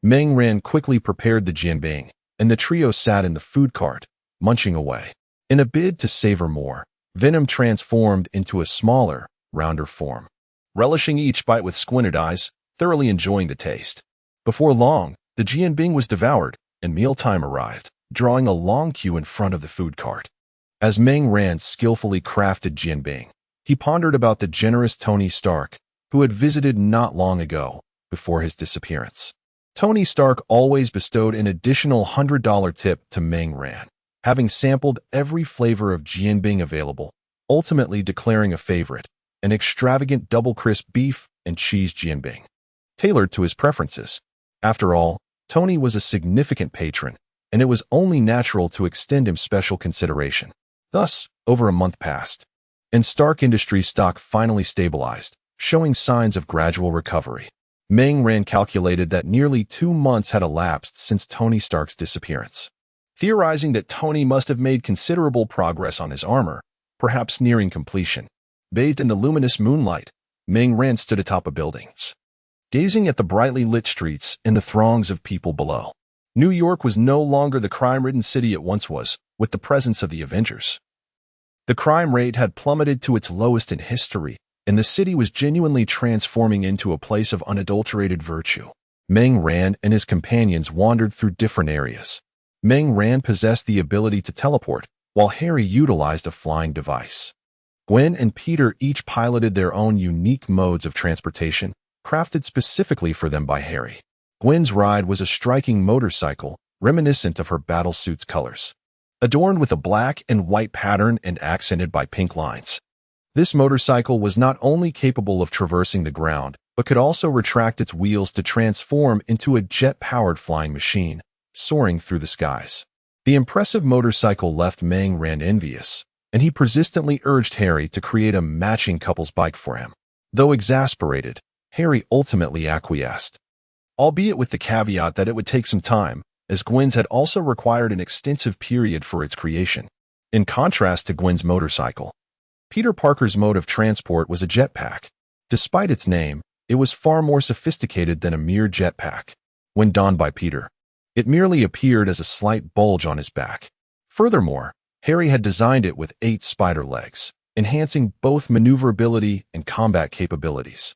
Meng Ran quickly prepared the jianbing, and the trio sat in the food cart, munching away. In a bid to savor more, Venom transformed into a smaller, rounder form, relishing each bite with squinted eyes, thoroughly enjoying the taste. Before long, the jianbing was devoured, and mealtime arrived, drawing a long queue in front of the food cart. As Meng Ran skillfully crafted jianbing, he pondered about the generous Tony Stark, who had visited not long ago, before his disappearance. Tony Stark always bestowed an additional $100 tip to Meng Ran, having sampled every flavor of jianbing available, ultimately declaring a favorite, an extravagant double crisp beef and cheese jianbing, tailored to his preferences. After all, Tony was a significant patron, and it was only natural to extend him special consideration. Thus, over a month passed, and Stark Industries stock finally stabilized, showing signs of gradual recovery. Meng Ran calculated that nearly 2 months had elapsed since Tony Stark's disappearance. Theorizing that Tony must have made considerable progress on his armor, perhaps nearing completion. Bathed in the luminous moonlight, Meng Ran stood atop a building, gazing at the brightly lit streets and the throngs of people below. New York was no longer the crime-ridden city it once was, with the presence of the Avengers. The crime rate had plummeted to its lowest in history, and the city was genuinely transforming into a place of unadulterated virtue. Meng Ran and his companions wandered through different areas. Meng Ran possessed the ability to teleport, while Harry utilized a flying device. Gwen and Peter each piloted their own unique modes of transportation, crafted specifically for them by Harry. Gwen's ride was a striking motorcycle, reminiscent of her battlesuit's colors, adorned with a black and white pattern and accented by pink lines. This motorcycle was not only capable of traversing the ground, but could also retract its wheels to transform into a jet-powered flying machine, soaring through the skies. The impressive motorcycle left Mang Ran envious, and he persistently urged Harry to create a matching couple's bike for him. Though exasperated, Harry ultimately acquiesced, albeit with the caveat that it would take some time, as Gwen's had also required an extensive period for its creation. In contrast to Gwen's motorcycle, Peter Parker's mode of transport was a jetpack. Despite its name, it was far more sophisticated than a mere jetpack. When donned by Peter, it merely appeared as a slight bulge on his back. Furthermore, Harry had designed it with 8 spider legs, enhancing both maneuverability and combat capabilities.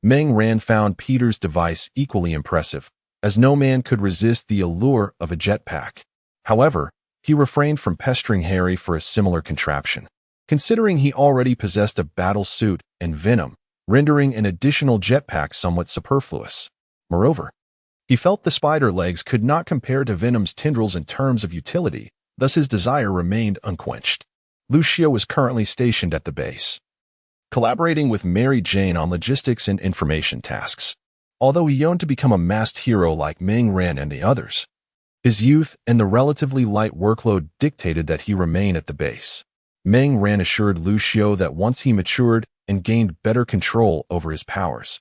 Mang Ran found Peter's device equally impressive, as no man could resist the allure of a jetpack. However, he refrained from pestering Harry for a similar contraption, considering he already possessed a battle suit and Venom, rendering an additional jetpack somewhat superfluous. Moreover, he felt the spider legs could not compare to Venom's tendrils in terms of utility, thus his desire remained unquenched. Lucio was currently stationed at the base, collaborating with Mary Jane on logistics and information tasks. Although he yearned to become a masked hero like Mang Ran and the others, his youth and the relatively light workload dictated that he remain at the base. Mang Ran assured Lucio that once he matured and gained better control over his powers,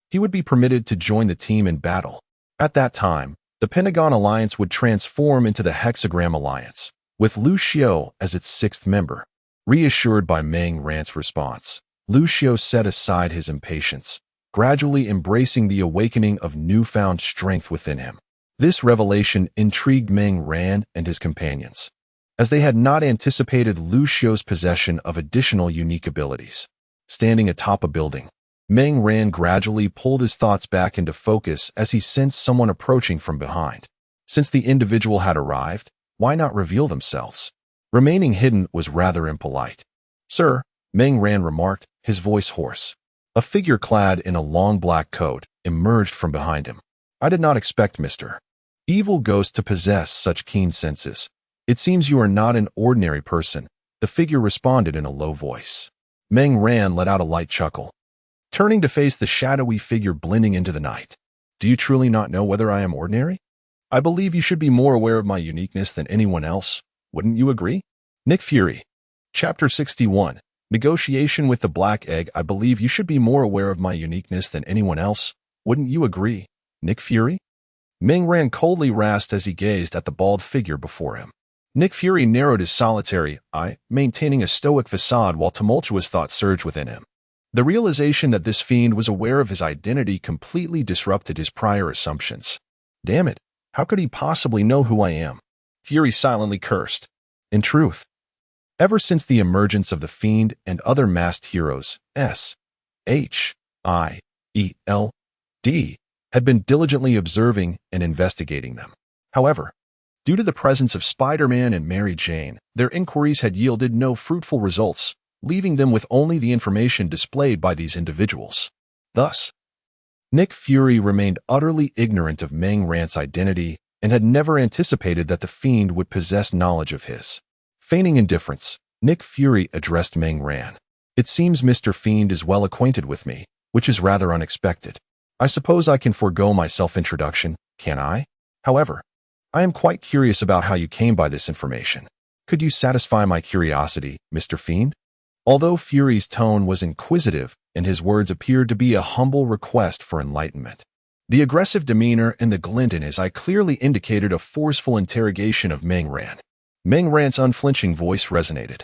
he would be permitted to join the team in battle. At that time, the Pentagon Alliance would transform into the Hexagram Alliance, with Lucio as its 6th member. Reassured by Mang Ran's response, Lucio set aside his impatience, gradually embracing the awakening of newfound strength within him. This revelation intrigued Mang Ran and his companions, as they had not anticipated Lucio's possession of additional unique abilities. Standing atop a building, Mang Ran gradually pulled his thoughts back into focus as he sensed someone approaching from behind. Since the individual had arrived, why not reveal themselves? Remaining hidden was rather impolite. "Sir," Mang Ran remarked, his voice hoarse. A figure clad in a long black coat emerged from behind him. "I did not expect Mr. Evil Ghost to possess such keen senses. It seems you are not an ordinary person," the figure responded in a low voice. Mang Ran let out a light chuckle, turning to face the shadowy figure blending into the night. "Do you truly not know whether I am ordinary? I believe you should be more aware of my uniqueness than anyone else. Wouldn't you agree?" Nick Fury. Chapter 61. Negotiation with the Black Egg. "I believe you should be more aware of my uniqueness than anyone else. Wouldn't you agree, Nick Fury?" Mang Ran coldly rasped as he gazed at the bald figure before him. Nick Fury narrowed his solitary eye, maintaining a stoic facade while tumultuous thoughts surged within him. The realization that this fiend was aware of his identity completely disrupted his prior assumptions. "Damn it, how could he possibly know who I am?" Fury silently cursed. In truth, ever since the emergence of the Fiend and other masked heroes, S.H.I.E.L.D. had been diligently observing and investigating them. However, due to the presence of Spider-Man and Mary Jane, their inquiries had yielded no fruitful results, leaving them with only the information displayed by these individuals. Thus, Nick Fury remained utterly ignorant of Mang Ran's identity and had never anticipated that the Fiend would possess knowledge of his. Feigning indifference, Nick Fury addressed Mang Ran. "It seems Mr. Fiend is well acquainted with me, which is rather unexpected. I suppose I can forego my self-introduction, can I? However, I am quite curious about how you came by this information. Could you satisfy my curiosity, Mr. Fiend?" Although Fury's tone was inquisitive and his words appeared to be a humble request for enlightenment, the aggressive demeanor and the glint in his eye clearly indicated a forceful interrogation of Mang Ran. Mang Ran's unflinching voice resonated.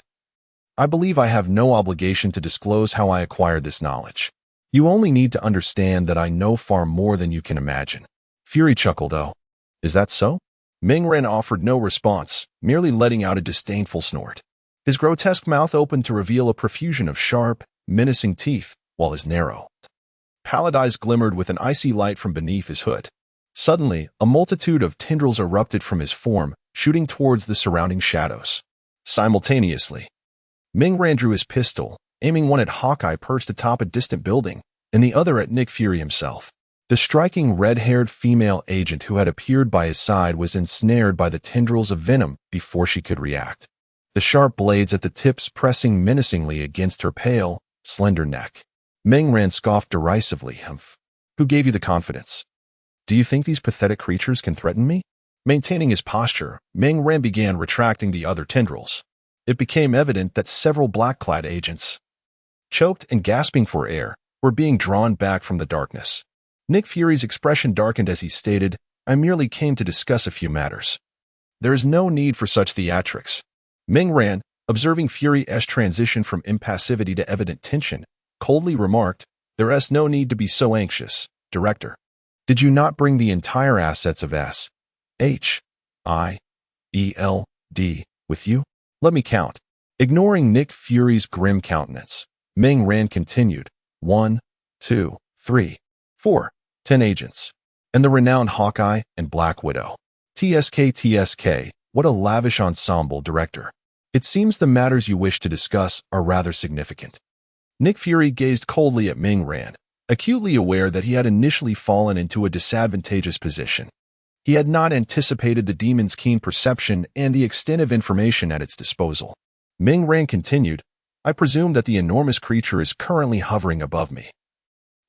"I believe I have no obligation to disclose how I acquired this knowledge. You only need to understand that I know far more than you can imagine." Fury chuckled. "Oh, is that so?" Mang Ran offered no response, merely letting out a disdainful snort. His grotesque mouth opened to reveal a profusion of sharp, menacing teeth, while his narrow, pallid eyes glimmered with an icy light from beneath his hood. Suddenly, a multitude of tendrils erupted from his form, shooting towards the surrounding shadows. Simultaneously, Mang Ran drew his pistol, aiming one at Hawkeye perched atop a distant building, and the other at Nick Fury himself. The striking red-haired female agent who had appeared by his side was ensnared by the tendrils of Venom before she could react, the sharp blades at the tips pressing menacingly against her pale, slender neck. Meng Ran scoffed derisively. Humph. Who gave you the confidence? Do you think these pathetic creatures can threaten me? Maintaining his posture, Meng Ran began retracting the other tendrils. It became evident that several black-clad agents, choked and gasping for air, were being drawn back from the darkness. Nick Fury's expression darkened as he stated, I merely came to discuss a few matters. There is no need for such theatrics. Meng Ran, observing Fury's transition from impassivity to evident tension, coldly remarked, there is no need to be so anxious, Director. Did you not bring the entire assets of S.H.I.E.L.D. with you? Let me count. Ignoring Nick Fury's grim countenance, Meng Ran continued, 1, 2, 3, 4, 10 agents, and the renowned Hawkeye and Black Widow. TSK, what a lavish ensemble, Director. It seems the matters you wish to discuss are rather significant. Nick Fury gazed coldly at Meng Ran, acutely aware that he had initially fallen into a disadvantageous position. He had not anticipated the demon's keen perception and the extent of information at its disposal. Meng Ran continued, I presume that the enormous creature is currently hovering above me.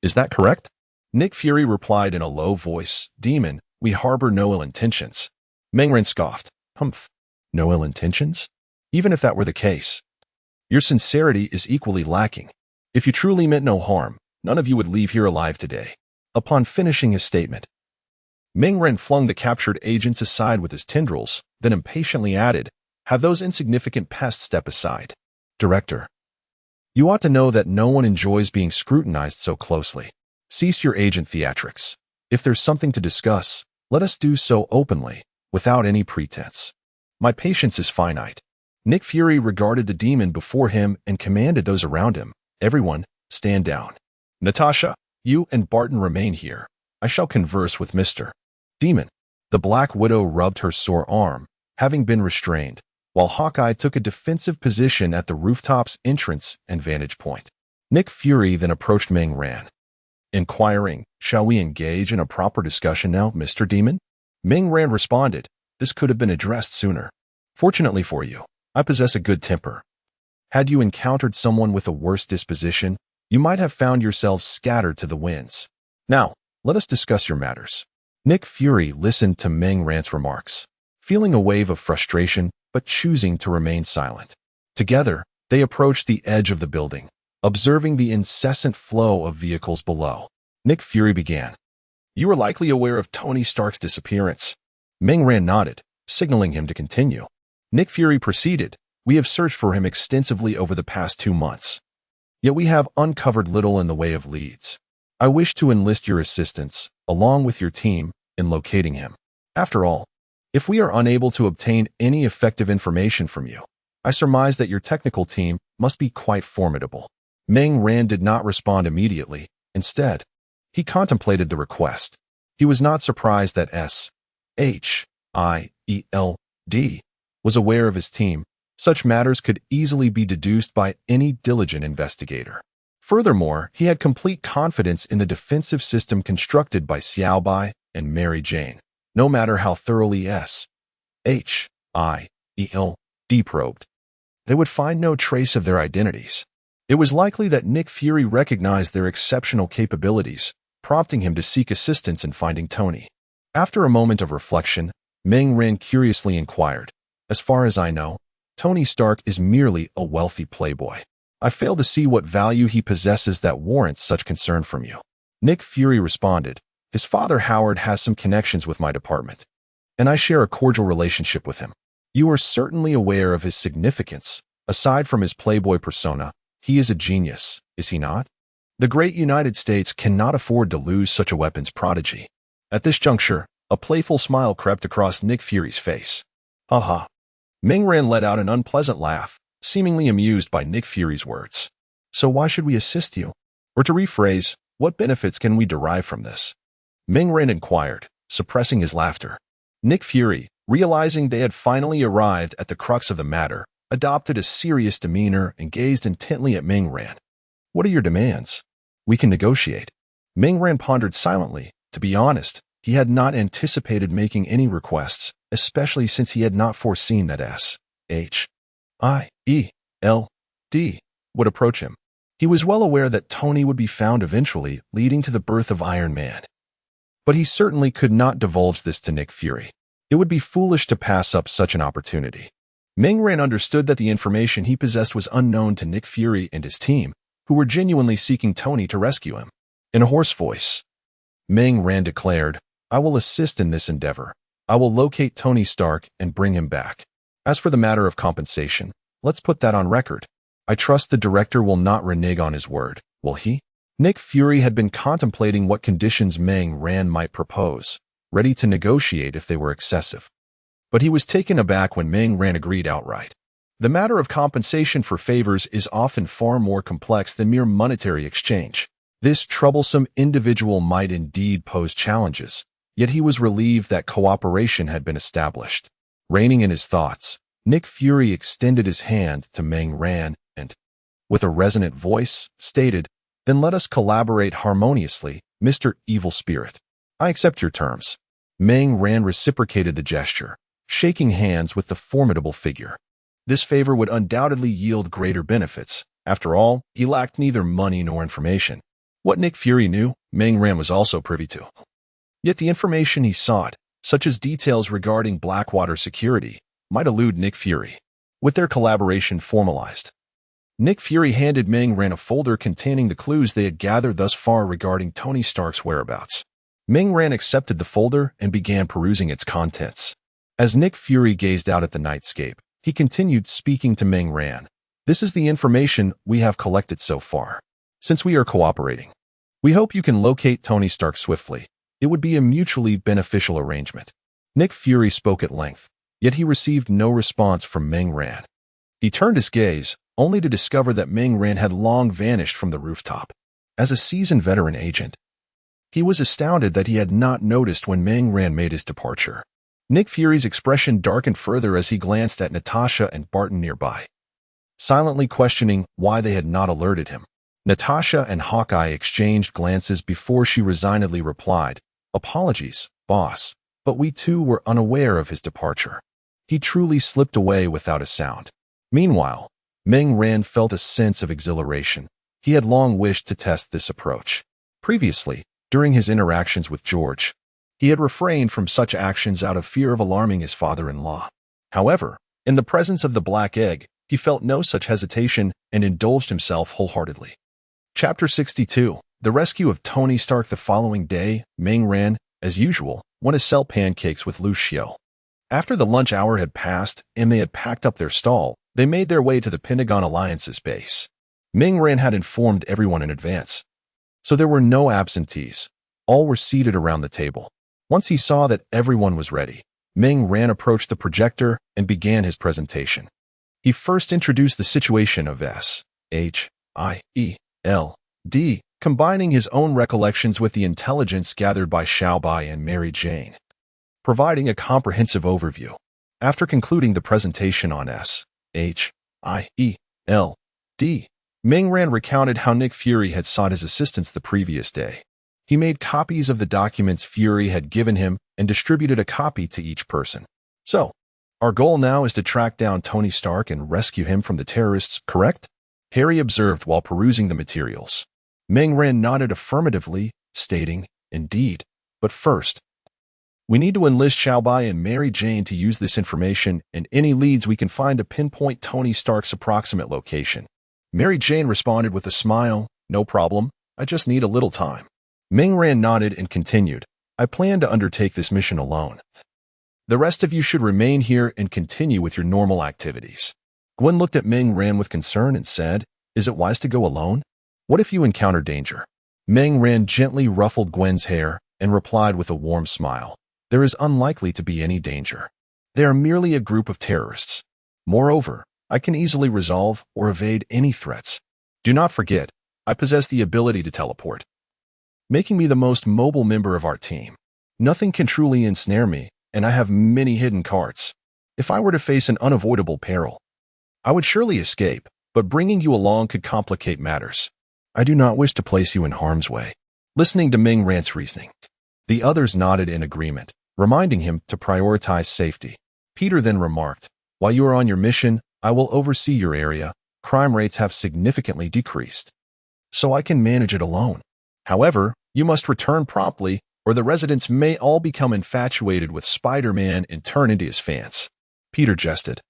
Is that correct? Nick Fury replied in a low voice, Demon, we harbor no ill intentions. Meng Ran scoffed, Humph. No ill intentions? Even if that were the case, your sincerity is equally lacking. If you truly meant no harm, none of you would leave here alive today. Upon finishing his statement, Meng Ran flung the captured agents aside with his tendrils, then impatiently added, have those insignificant pests step aside. Director, you ought to know that no one enjoys being scrutinized so closely. Cease your agent theatrics. If there's something to discuss, let us do so openly, without any pretense. My patience is finite. Nick Fury regarded the demon before him and commanded those around him, everyone, stand down. Natasha, you and Barton remain here. I shall converse with Mr. Demon. The Black Widow rubbed her sore arm, having been restrained, while Hawkeye took a defensive position at the rooftop's entrance and vantage point. Nick Fury then approached Meng Ran, inquiring, shall we engage in a proper discussion now, Mr. Demon? Meng Ran responded, this could have been addressed sooner. Fortunately for you, I possess a good temper. Had you encountered someone with a worse disposition, you might have found yourselves scattered to the winds. Now, let us discuss your matters. Nick Fury listened to Meng Ran's remarks, feeling a wave of frustration, but choosing to remain silent. Together, they approached the edge of the building, observing the incessant flow of vehicles below. Nick Fury began. You are likely aware of Tony Stark's disappearance. Meng Ran nodded, signaling him to continue. Nick Fury proceeded, we have searched for him extensively over the past 2 months. Yet we have uncovered little in the way of leads. I wish to enlist your assistance, along with your team, in locating him. After all, if we are unable to obtain any effective information from you, I surmise that your technical team must be quite formidable. Meng Ran did not respond immediately. Instead, he contemplated the request. He was not surprised that S.H.I.E.L.D. was aware of his team. Such matters could easily be deduced by any diligent investigator. Furthermore, he had complete confidence in the defensive system constructed by Xiao Bai and Mary Jane. No matter how thoroughly S.H.I.E.L.D. probed, they would find no trace of their identities. It was likely that Nick Fury recognized their exceptional capabilities, prompting him to seek assistance in finding Tony. After a moment of reflection, Meng Ran curiously inquired, as far as I know, Tony Stark is merely a wealthy playboy. I fail to see what value he possesses that warrants such concern from you. Nick Fury responded, his father Howard has some connections with my department, and I share a cordial relationship with him. You are certainly aware of his significance. Aside from his playboy persona, he is a genius, is he not? The great United States cannot afford to lose such a weapons prodigy. At this juncture, a playful smile crept across Nick Fury's face. Ha. Meng Ran let out an unpleasant laugh, seemingly amused by Nick Fury's words. So why should we assist you? Or to rephrase, what benefits can we derive from this? Meng Ran inquired, suppressing his laughter. Nick Fury, realizing they had finally arrived at the crux of the matter, adopted a serious demeanor and gazed intently at Ming Ran. "What are your demands? We can negotiate." Ming Ran pondered silently. To be honest, he had not anticipated making any requests, especially since he had not foreseen that S.H.I.E.L.D. would approach him. He was well aware that Tony would be found eventually, leading to the birth of Iron Man. But he certainly could not divulge this to Nick Fury. It would be foolish to pass up such an opportunity. Ming Ran understood that the information he possessed was unknown to Nick Fury and his team, who were genuinely seeking Tony to rescue him. In a hoarse voice, Ming Ran declared, "I will assist in this endeavor. I will locate Tony Stark and bring him back. As for the matter of compensation, let's put that on record. I trust the director will not renege on his word, will he?" Nick Fury had been contemplating what conditions Ming Ran might propose, ready to negotiate if they were excessive. But he was taken aback when Ming Ran agreed outright. The matter of compensation for favors is often far more complex than mere monetary exchange. This troublesome individual might indeed pose challenges, yet he was relieved that cooperation had been established. Reining in his thoughts, Nick Fury extended his hand to Ming Ran and, with a resonant voice, stated, "Then let us collaborate harmoniously, Mr. Evil Spirit. I accept your terms." Ming Ran reciprocated the gesture, shaking hands with the formidable figure. This favor would undoubtedly yield greater benefits. After all, he lacked neither money nor information. What Nick Fury knew, Ming Ran was also privy to. Yet the information he sought, such as details regarding Blackwater security, might elude Nick Fury. With their collaboration formalized, Nick Fury handed Ming Ran a folder containing the clues they had gathered thus far regarding Tony Stark's whereabouts. Ming Ran accepted the folder and began perusing its contents. As Nick Fury gazed out at the nightscape, he continued speaking to Ming Ran. "This is the information we have collected so far. Since we are cooperating, we hope you can locate Tony Stark swiftly. It would be a mutually beneficial arrangement." Nick Fury spoke at length, yet he received no response from Ming Ran. He turned his gaze, only to discover that Ming Ran had long vanished from the rooftop. As a seasoned veteran agent, he was astounded that he had not noticed when Ming Ran made his departure. Nick Fury's expression darkened further as he glanced at Natasha and Barton nearby, silently questioning why they had not alerted him. Natasha and Hawkeye exchanged glances before she resignedly replied, "Apologies, boss, but we too were unaware of his departure." He truly slipped away without a sound. Meanwhile, Ming Ran felt a sense of exhilaration. He had long wished to test this approach. Previously, during his interactions with George, he had refrained from such actions out of fear of alarming his father-in-law. However, in the presence of the Black Egg, he felt no such hesitation and indulged himself wholeheartedly. Chapter 62. The rescue of Tony Stark. The following day, Ming Ran, as usual, went to sell pancakes with Lucio. After the lunch hour had passed and they had packed up their stall, they made their way to the Pentagon Alliance's base. Ming Ran had informed everyone in advance, so there were no absentees. All were seated around the table. Once he saw that everyone was ready, Ming Ran approached the projector and began his presentation. He first introduced the situation of S.H.I.E.L.D., combining his own recollections with the intelligence gathered by Xiaobai and Mary Jane, providing a comprehensive overview. After concluding the presentation on S.H.I.E.L.D., Ming Ran recounted how Nick Fury had sought his assistance the previous day. He made copies of the documents Fury had given him and distributed a copy to each person. "So, our goal now is to track down Tony Stark and rescue him from the terrorists, correct?" Harry observed while perusing the materials. Ming Ran nodded affirmatively, stating, "Indeed. But first, we need to enlist Xiaobai and Mary Jane to use this information and any leads we can find to pinpoint Tony Stark's approximate location." Mary Jane responded with a smile, "No problem. I just need a little time." Ming Ran nodded and continued, "I plan to undertake this mission alone. The rest of you should remain here and continue with your normal activities." Gwen looked at Ming Ran with concern and said, "Is it wise to go alone? What if you encounter danger?" Ming Ran gently ruffled Gwen's hair and replied with a warm smile, "There is unlikely to be any danger. They are merely a group of terrorists. Moreover, I can easily resolve or evade any threats. Do not forget, I possess the ability to teleport, making me the most mobile member of our team. Nothing can truly ensnare me, and I have many hidden cards. If I were to face an unavoidable peril, I would surely escape, but bringing you along could complicate matters. I do not wish to place you in harm's way. Listening to Ming Ran's reasoning, the others nodded in agreement, reminding him to prioritize safety. Peter then remarked, "While you are on your mission, I will oversee your area. Crime rates have significantly decreased, so I can manage it alone. However, you must return promptly, or the residents may all become infatuated with Spider-Man and turn into his fans." Peter jested,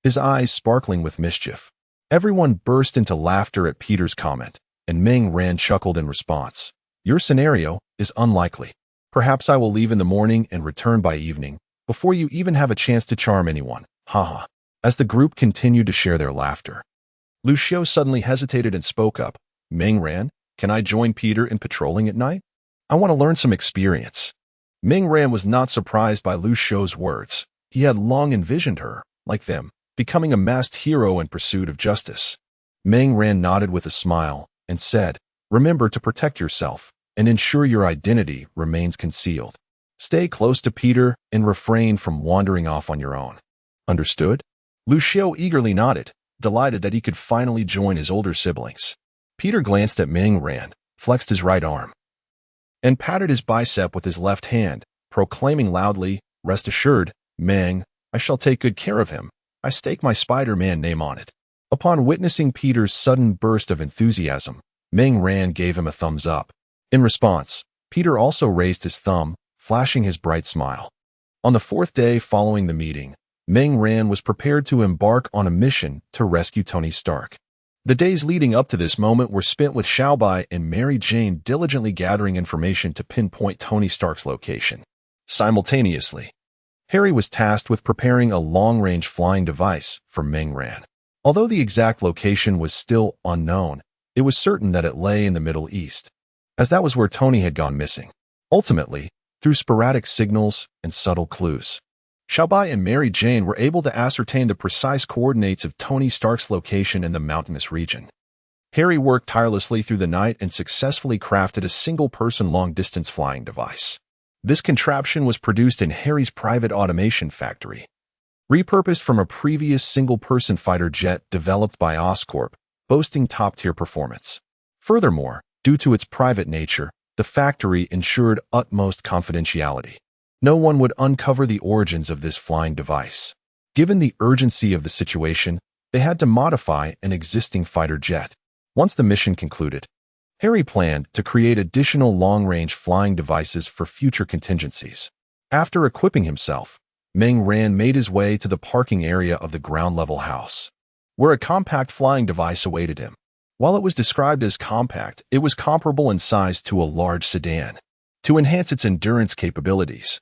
his eyes sparkling with mischief. Everyone burst into laughter at Peter's comment, and Ming Ran chuckled in response. "Your scenario is unlikely. Perhaps I will leave in the morning and return by evening, before you even have a chance to charm anyone. Haha." As the group continued to share their laughter, Lucio suddenly hesitated and spoke up. "Ming Ran, can I join Peter in patrolling at night? I want to learn some experience." Ming Ran was not surprised by Lucio's words. He had long envisioned her, like them, becoming a masked hero in pursuit of justice. Ming Ran nodded with a smile and said, "Remember to protect yourself and ensure your identity remains concealed. Stay close to Peter and refrain from wandering off on your own." "Understood?" Lucio eagerly nodded, delighted that he could finally join his older siblings. Peter glanced at Ming Ran, flexed his right arm, and patted his bicep with his left hand, proclaiming loudly, "Rest assured, Ming, I shall take good care of him. I stake my Spider-Man name on it." Upon witnessing Peter's sudden burst of enthusiasm, Ming Ran gave him a thumbs up. In response, Peter also raised his thumb, flashing his bright smile. On the fourth day following the meeting, Ming Ran was prepared to embark on a mission to rescue Tony Stark. The days leading up to this moment were spent with Xiaobai and Mary Jane diligently gathering information to pinpoint Tony Stark's location. Simultaneously, Harry was tasked with preparing a long-range flying device for Ming Ran. Although the exact location was still unknown, it was certain that it lay in the Middle East, as that was where Tony had gone missing. Ultimately, through sporadic signals and subtle clues, Xiaobai and Mary Jane were able to ascertain the precise coordinates of Tony Stark's location in the mountainous region. Harry worked tirelessly through the night and successfully crafted a single-person long-distance flying device. This contraption was produced in Harry's private automation factory, repurposed from a previous single-person fighter jet developed by Oscorp, boasting top-tier performance. Furthermore, due to its private nature, the factory ensured utmost confidentiality. No one would uncover the origins of this flying device. Given the urgency of the situation, they had to modify an existing fighter jet. Once the mission concluded, Harry planned to create additional long-range flying devices for future contingencies. After equipping himself, Ming Ran made his way to the parking area of the ground-level house, where a compact flying device awaited him. While it was described as compact, it was comparable in size to a large sedan. To enhance its endurance capabilities,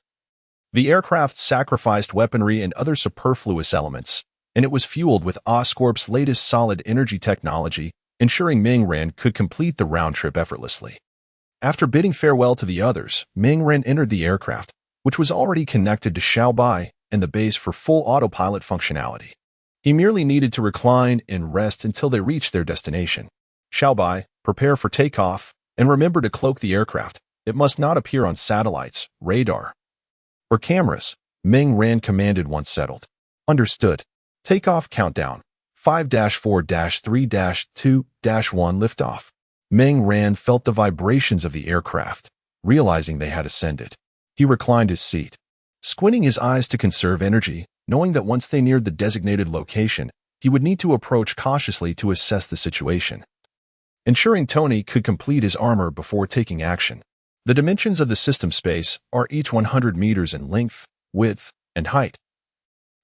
the aircraft sacrificed weaponry and other superfluous elements, and it was fueled with Oscorp's latest solid energy technology, ensuring Ming Ran could complete the round trip effortlessly. After bidding farewell to the others, Ming Ran entered the aircraft, which was already connected to Xiaobai and the base for full autopilot functionality. He merely needed to recline and rest until they reached their destination. "Xiaobai, prepare for takeoff, and remember to cloak the aircraft. It must not appear on satellites, radar, or cameras," Ming Ran commanded once settled. "Understood. Takeoff countdown. 5-4-3-2-1 liftoff." Ming Ran felt the vibrations of the aircraft, realizing they had ascended. He reclined his seat, squinting his eyes to conserve energy, knowing that once they neared the designated location, he would need to approach cautiously to assess the situation, ensuring Tony could complete his armor before taking action. The dimensions of the system space are each 100 meters in length, width, and height,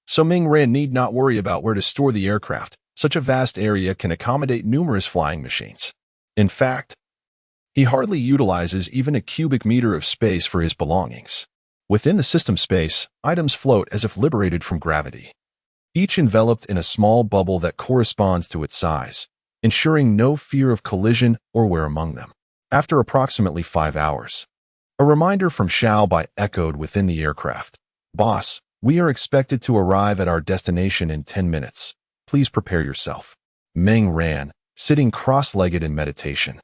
so Ming Ran need not worry about where to store the aircraft. Such a vast area can accommodate numerous flying machines. In fact, he hardly utilizes even a cubic meter of space for his belongings. Within the system space, items float as if liberated from gravity, each enveloped in a small bubble that corresponds to its size, ensuring no fear of collision or wear among them. After approximately 5 hours, a reminder from Xiaobai echoed within the aircraft. "Boss, we are expected to arrive at our destination in 10 minutes. Please prepare yourself." Ming Ran, sitting cross-legged in meditation,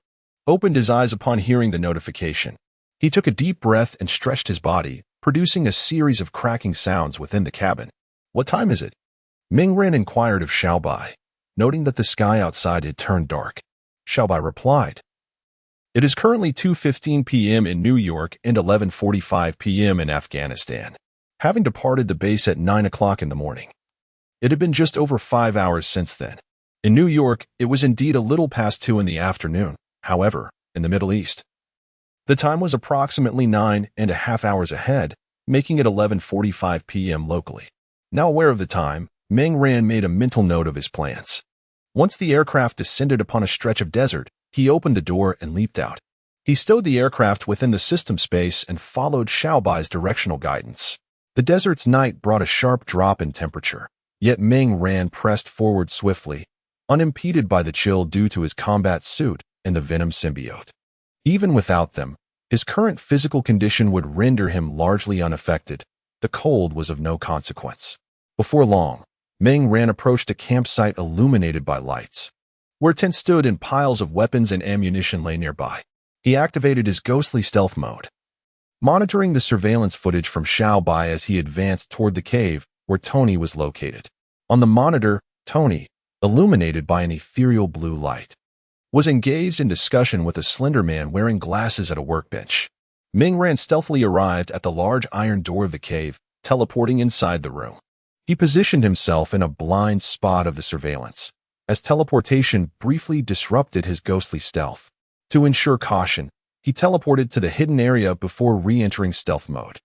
opened his eyes upon hearing the notification. He took a deep breath and stretched his body, producing a series of cracking sounds within the cabin. "What time is it?" Ming-Ran inquired of Xiaobai, noting that the sky outside had turned dark. Xiaobai replied, "It is currently 2:15 p.m. in New York and 11:45 p.m. in Afghanistan, having departed the base at 9 o'clock in the morning. It had been just over 5 hours since then. In New York, it was indeed a little past 2 in the afternoon. However, in the Middle East, the time was approximately 9.5 hours ahead, making it 11:45 p.m. locally." Now aware of the time, Ming-Ran made a mental note of his plans. Once the aircraft descended upon a stretch of desert, he opened the door and leaped out. He stowed the aircraft within the system space and followed Xiaobai's directional guidance. The desert's night brought a sharp drop in temperature, yet Ming-Ran pressed forward swiftly, unimpeded by the chill due to his combat suit and the Venom symbiote. Even without them, his current physical condition would render him largely unaffected. The cold was of no consequence. Before long, Ming-Ran approached a campsite illuminated by lights, where tents stood and piles of weapons and ammunition lay nearby. He activated his ghostly stealth mode, monitoring the surveillance footage from Xiaobai as he advanced toward the cave where Tony was located. On the monitor, Tony, illuminated by an ethereal blue light, was engaged in discussion with a slender man wearing glasses at a workbench. Ming-Ran stealthily arrived at the large iron door of the cave, teleporting inside the room. He positioned himself in a blind spot of the surveillance, as teleportation briefly disrupted his ghostly stealth. To ensure caution, he teleported to the hidden area before re-entering stealth mode.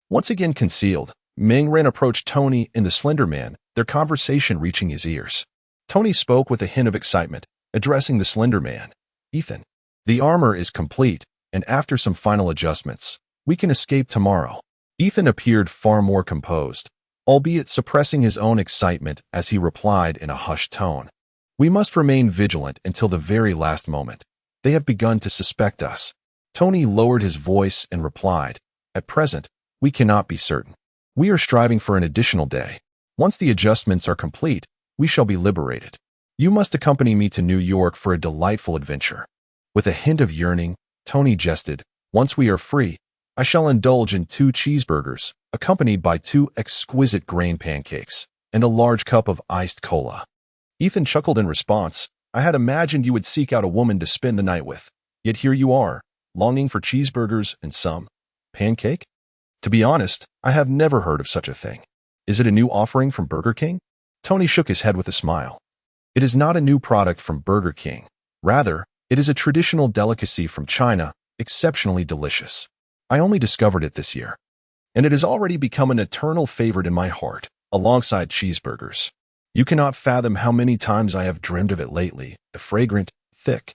Once again concealed, Ming-Ran approached Tony and the Slender Man, their conversation reaching his ears. Tony spoke with a hint of excitement, addressing the Slender Man. "Ethan, the armor is complete, and after some final adjustments, we can escape tomorrow." Ethan appeared far more composed, albeit suppressing his own excitement as he replied in a hushed tone, "We must remain vigilant until the very last moment. They have begun to suspect us." Tony lowered his voice and replied, "At present, we cannot be certain. We are striving for an additional day. Once the adjustments are complete, we shall be liberated. You must accompany me to New York for a delightful adventure." With a hint of yearning, Tony jested, "Once we are free, I shall indulge in 2 cheeseburgers, accompanied by 2 exquisite grain pancakes, and a large cup of iced cola." Ethan chuckled in response. "I had imagined you would seek out a woman to spend the night with, yet here you are, longing for cheeseburgers and some pancake? To be honest, I have never heard of such a thing. Is it a new offering from Burger King?" Tony shook his head with a smile. "It is not a new product from Burger King. Rather, it is a traditional delicacy from China, exceptionally delicious. I only discovered it this year, and it has already become an eternal favorite in my heart, alongside cheeseburgers. You cannot fathom how many times I have dreamed of it lately, the fragrant, thick,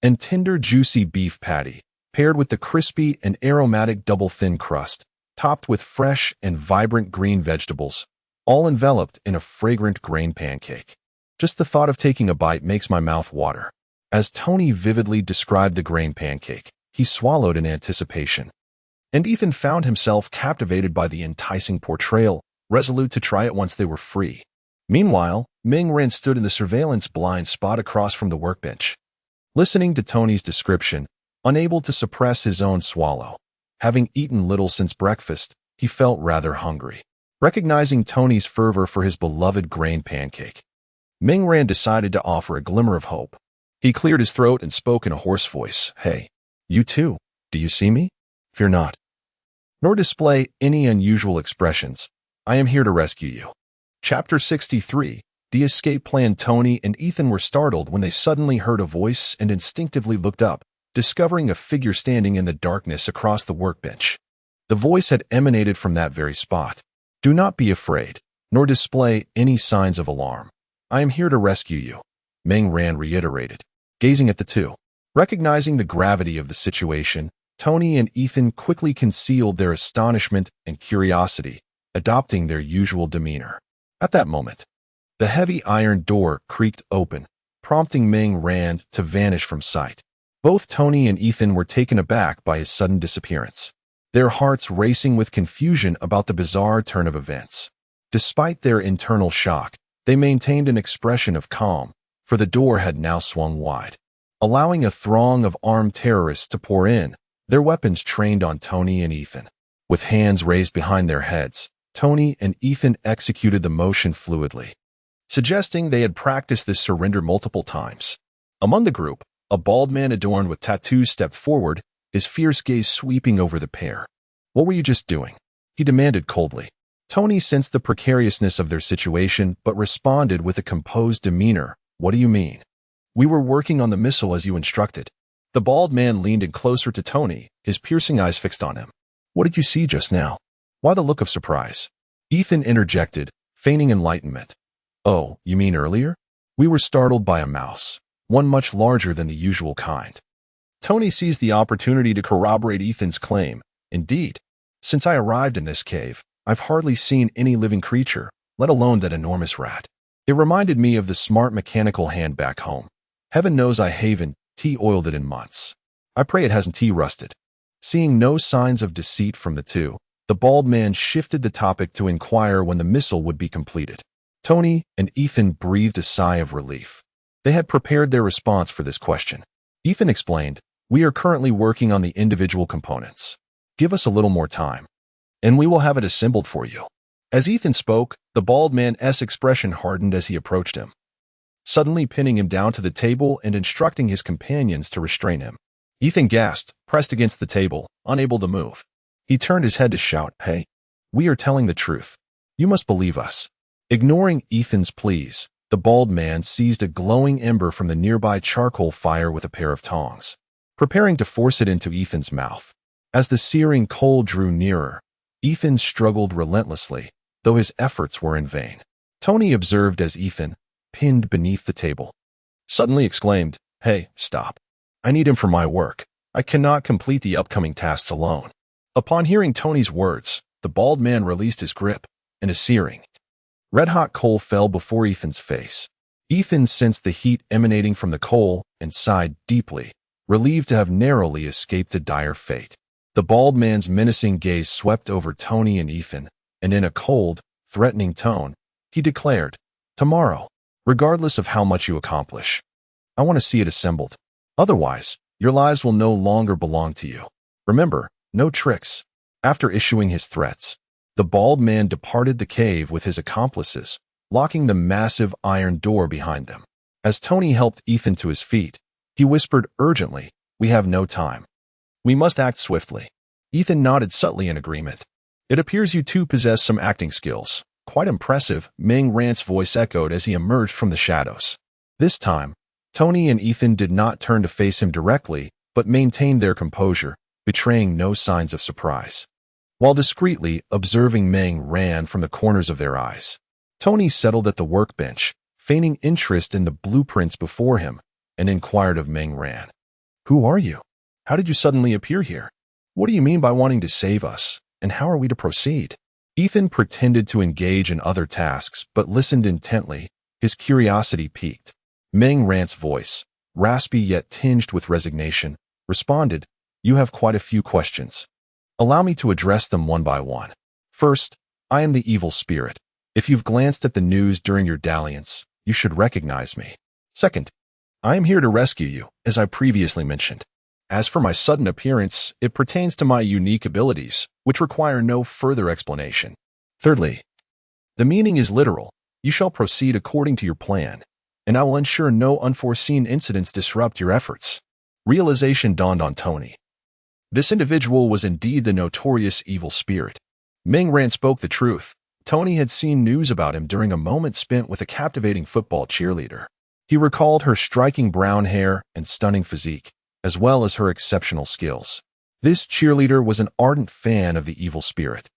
and tender juicy beef patty, paired with the crispy and aromatic double-thin crust, topped with fresh and vibrant green vegetables, all enveloped in a fragrant grain pancake. Just the thought of taking a bite makes my mouth water." As Tony vividly described the grain pancake, he swallowed in anticipation. And Ethan found himself captivated by the enticing portrayal, resolute to try it once they were free. Meanwhile, Ming-Ran stood in the surveillance blind spot across from the workbench, listening to Tony's description, unable to suppress his own swallow. Having eaten little since breakfast, he felt rather hungry. Recognizing Tony's fervor for his beloved grain pancake, Ming-Ran decided to offer a glimmer of hope. He cleared his throat and spoke in a hoarse voice. "Hey, you too, do you see me? Fear not, nor display any unusual expressions. I am here to rescue you." Chapter 63. The escape plan. Tony and Ethan were startled when they suddenly heard a voice and instinctively looked up, discovering a figure standing in the darkness across the workbench. The voice had emanated from that very spot. "Do not be afraid, nor display any signs of alarm. I am here to rescue you," Ming-Ran reiterated, gazing at the two. Recognizing the gravity of the situation, Tony and Ethan quickly concealed their astonishment and curiosity, adopting their usual demeanor. At that moment, the heavy iron door creaked open, prompting Ming-Ran to vanish from sight. Both Tony and Ethan were taken aback by his sudden disappearance, their hearts racing with confusion about the bizarre turn of events. Despite their internal shock, they maintained an expression of calm, for the door had now swung wide, allowing a throng of armed terrorists to pour in, their weapons trained on Tony and Ethan. With hands raised behind their heads, Tony and Ethan executed the motion fluidly, suggesting they had practiced this surrender multiple times. Among the group, a bald man adorned with tattoos stepped forward, his fierce gaze sweeping over the pair. "What were you just doing?" he demanded coldly. Tony sensed the precariousness of their situation but responded with a composed demeanor. "What do you mean?" "We were working on the missile as you instructed." The bald man leaned in closer to Tony, his piercing eyes fixed on him. "What did you see just now?" "Why the look of surprise?" Ethan interjected, feigning enlightenment. "Oh, you mean earlier? We were startled by a mouse, one much larger than the usual kind." Tony seized the opportunity to corroborate Ethan's claim. "Indeed, since I arrived in this cave, I've hardly seen any living creature, let alone that enormous rat. It reminded me of the smart mechanical hand back home. Heaven knows I haven't tea-oiled it in months. I pray it hasn't tea-rusted." Seeing no signs of deceit from the two, the bald man shifted the topic to inquire when the missile would be completed. Tony and Ethan breathed a sigh of relief. They had prepared their response for this question. Ethan explained, "We are currently working on the individual components. Give us a little more time, and we will have it assembled for you." As Ethan spoke, the bald man's expression hardened as he approached him, suddenly pinning him down to the table and instructing his companions to restrain him. Ethan gasped, pressed against the table, unable to move. He turned his head to shout, "Hey, we are telling the truth. You must believe us." Ignoring Ethan's pleas, the bald man seized a glowing ember from the nearby charcoal fire with a pair of tongs, preparing to force it into Ethan's mouth. As the searing coal drew nearer, Ethan struggled relentlessly, though his efforts were in vain. Tony observed as Ethan, pinned beneath the table, suddenly exclaimed, "Hey, stop. I need him for my work. I cannot complete the upcoming tasks alone." Upon hearing Tony's words, the bald man released his grip, and a searing, red-hot coal fell before Ethan's face. Ethan sensed the heat emanating from the coal and sighed deeply, relieved to have narrowly escaped a dire fate. The bald man's menacing gaze swept over Tony and Ethan, and in a cold, threatening tone, he declared, "Tomorrow, regardless of how much you accomplish, I want to see it assembled. Otherwise, your lives will no longer belong to you. Remember, no tricks." After issuing his threats, the bald man departed the cave with his accomplices, locking the massive iron door behind them. As Tony helped Ethan to his feet, he whispered urgently, "We have no time. We must act swiftly." Ethan nodded subtly in agreement. "It appears you two possess some acting skills. Quite impressive," Ming Rant's voice echoed as he emerged from the shadows. This time, Tony and Ethan did not turn to face him directly, but maintained their composure, betraying no signs of surprise. While discreetly observing Ming Ran from the corners of their eyes, Tony settled at the workbench, feigning interest in the blueprints before him, and inquired of Ming Ran, "Who are you? How did you suddenly appear here? What do you mean by wanting to save us, and how are we to proceed?" Ethan pretended to engage in other tasks, but listened intently, his curiosity piqued. Ming Rant's voice, raspy yet tinged with resignation, responded, "You have quite a few questions. Allow me to address them one by one. First, I am the evil spirit. If you've glanced at the news during your dalliance, you should recognize me. Second, I am here to rescue you, as I previously mentioned. As for my sudden appearance, it pertains to my unique abilities, which require no further explanation. Thirdly, the meaning is literal. You shall proceed according to your plan, and I will ensure no unforeseen incidents disrupt your efforts." Realization dawned on Tony. This individual was indeed the notorious evil spirit. Ming Ran spoke the truth. Tony had seen news about him during a moment spent with a captivating football cheerleader. He recalled her striking brown hair and stunning physique, as well as her exceptional skills. This cheerleader was an ardent fan of the evil spirit.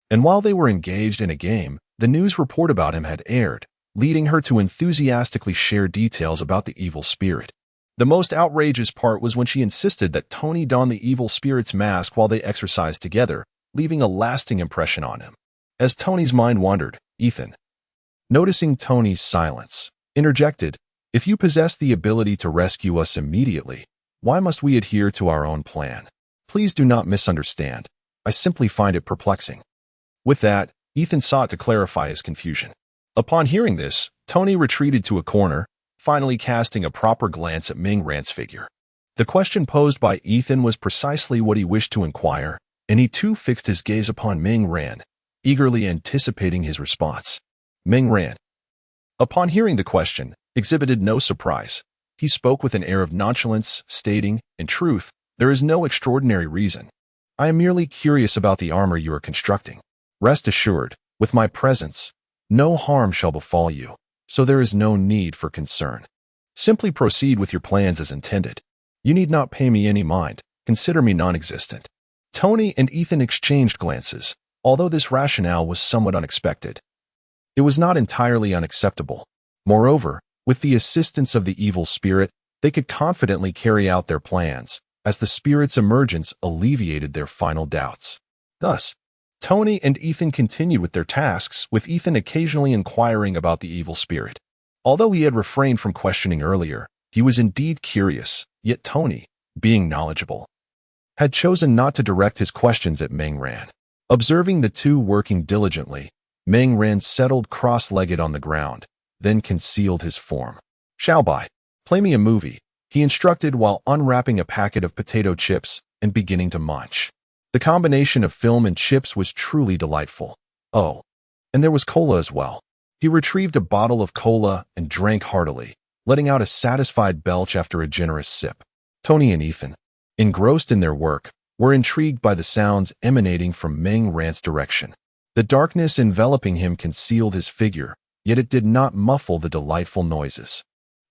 And while they were engaged in a game, the news report about him had aired, leading her to enthusiastically share details about the evil spirit. The most outrageous part was when she insisted that Tony don the evil spirit's mask while they exercised together, leaving a lasting impression on him. As Tony's mind wandered, Ethan, noticing Tony's silence, interjected, "If you possess the ability to rescue us immediately, why must we adhere to our own plan? Please do not misunderstand. I simply find it perplexing." With that, Ethan sought to clarify his confusion. Upon hearing this, Tony retreated to a corner, finally casting a proper glance at Ming Rant's figure. The question posed by Ethan was precisely what he wished to inquire, and he too fixed his gaze upon Ming Ran, eagerly anticipating his response. Meng Ran, upon hearing the question, exhibited no surprise. He spoke with an air of nonchalance, stating, "In truth, there is no extraordinary reason. I am merely curious about the armor you are constructing. Rest assured, with my presence, no harm shall befall you, so there is no need for concern. Simply proceed with your plans as intended. You need not pay me any mind, consider me non-existent." Tony and Ethan exchanged glances, although this rationale was somewhat unexpected. It was not entirely unacceptable. Moreover, with the assistance of the evil spirit, they could confidently carry out their plans, as the spirit's emergence alleviated their final doubts. Thus, Tony and Ethan continued with their tasks, with Ethan occasionally inquiring about the evil spirit. Although he had refrained from questioning earlier, he was indeed curious, yet Tony, being knowledgeable, had chosen not to direct his questions at Meng Ran. Observing the two working diligently, Meng Ran settled cross-legged on the ground, then concealed his form. "Xiaobai, play me a movie," he instructed while unwrapping a packet of potato chips and beginning to munch. The combination of film and chips was truly delightful. Oh, and there was cola as well. He retrieved a bottle of cola and drank heartily, letting out a satisfied belch after a generous sip. Tony and Ethan, engrossed in their work, were intrigued by the sounds emanating from Meng Ran's direction. The darkness enveloping him concealed his figure, yet it did not muffle the delightful noises.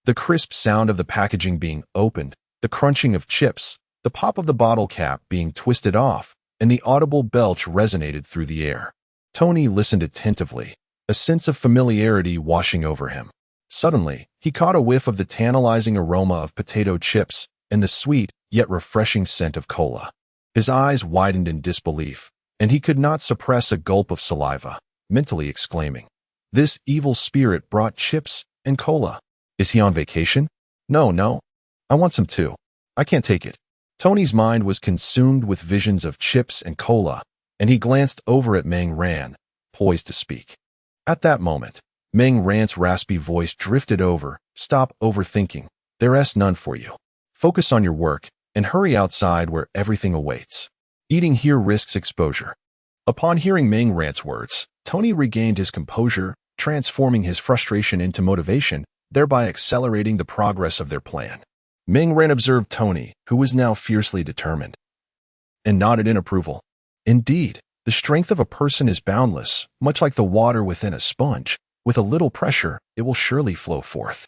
The crisp sound of the packaging being opened, the crunching of chips, the pop of the bottle cap being twisted off, and the audible belch resonated through the air. Tony listened attentively, a sense of familiarity washing over him. Suddenly, he caught a whiff of the tantalizing aroma of potato chips and the sweet, yet refreshing scent of cola. His eyes widened in disbelief, and he could not suppress a gulp of saliva, mentally exclaiming, "This evil spirit brought chips and cola. Is he on vacation? No. I want some too. I can't take it." Tony's mind was consumed with visions of chips and cola, and he glanced over at Meng Ran, poised to speak. At that moment, Meng Ran's raspy voice drifted over, "Stop overthinking. There's none for you. Focus on your work, and hurry outside where everything awaits. Eating here risks exposure." Upon hearing Meng Ran's words, Tony regained his composure, transforming his frustration into motivation, thereby accelerating the progress of their plan. Meng Ran observed Tony, who was now fiercely determined, and nodded in approval. Indeed, the strength of a person is boundless, much like the water within a sponge. With a little pressure, it will surely flow forth.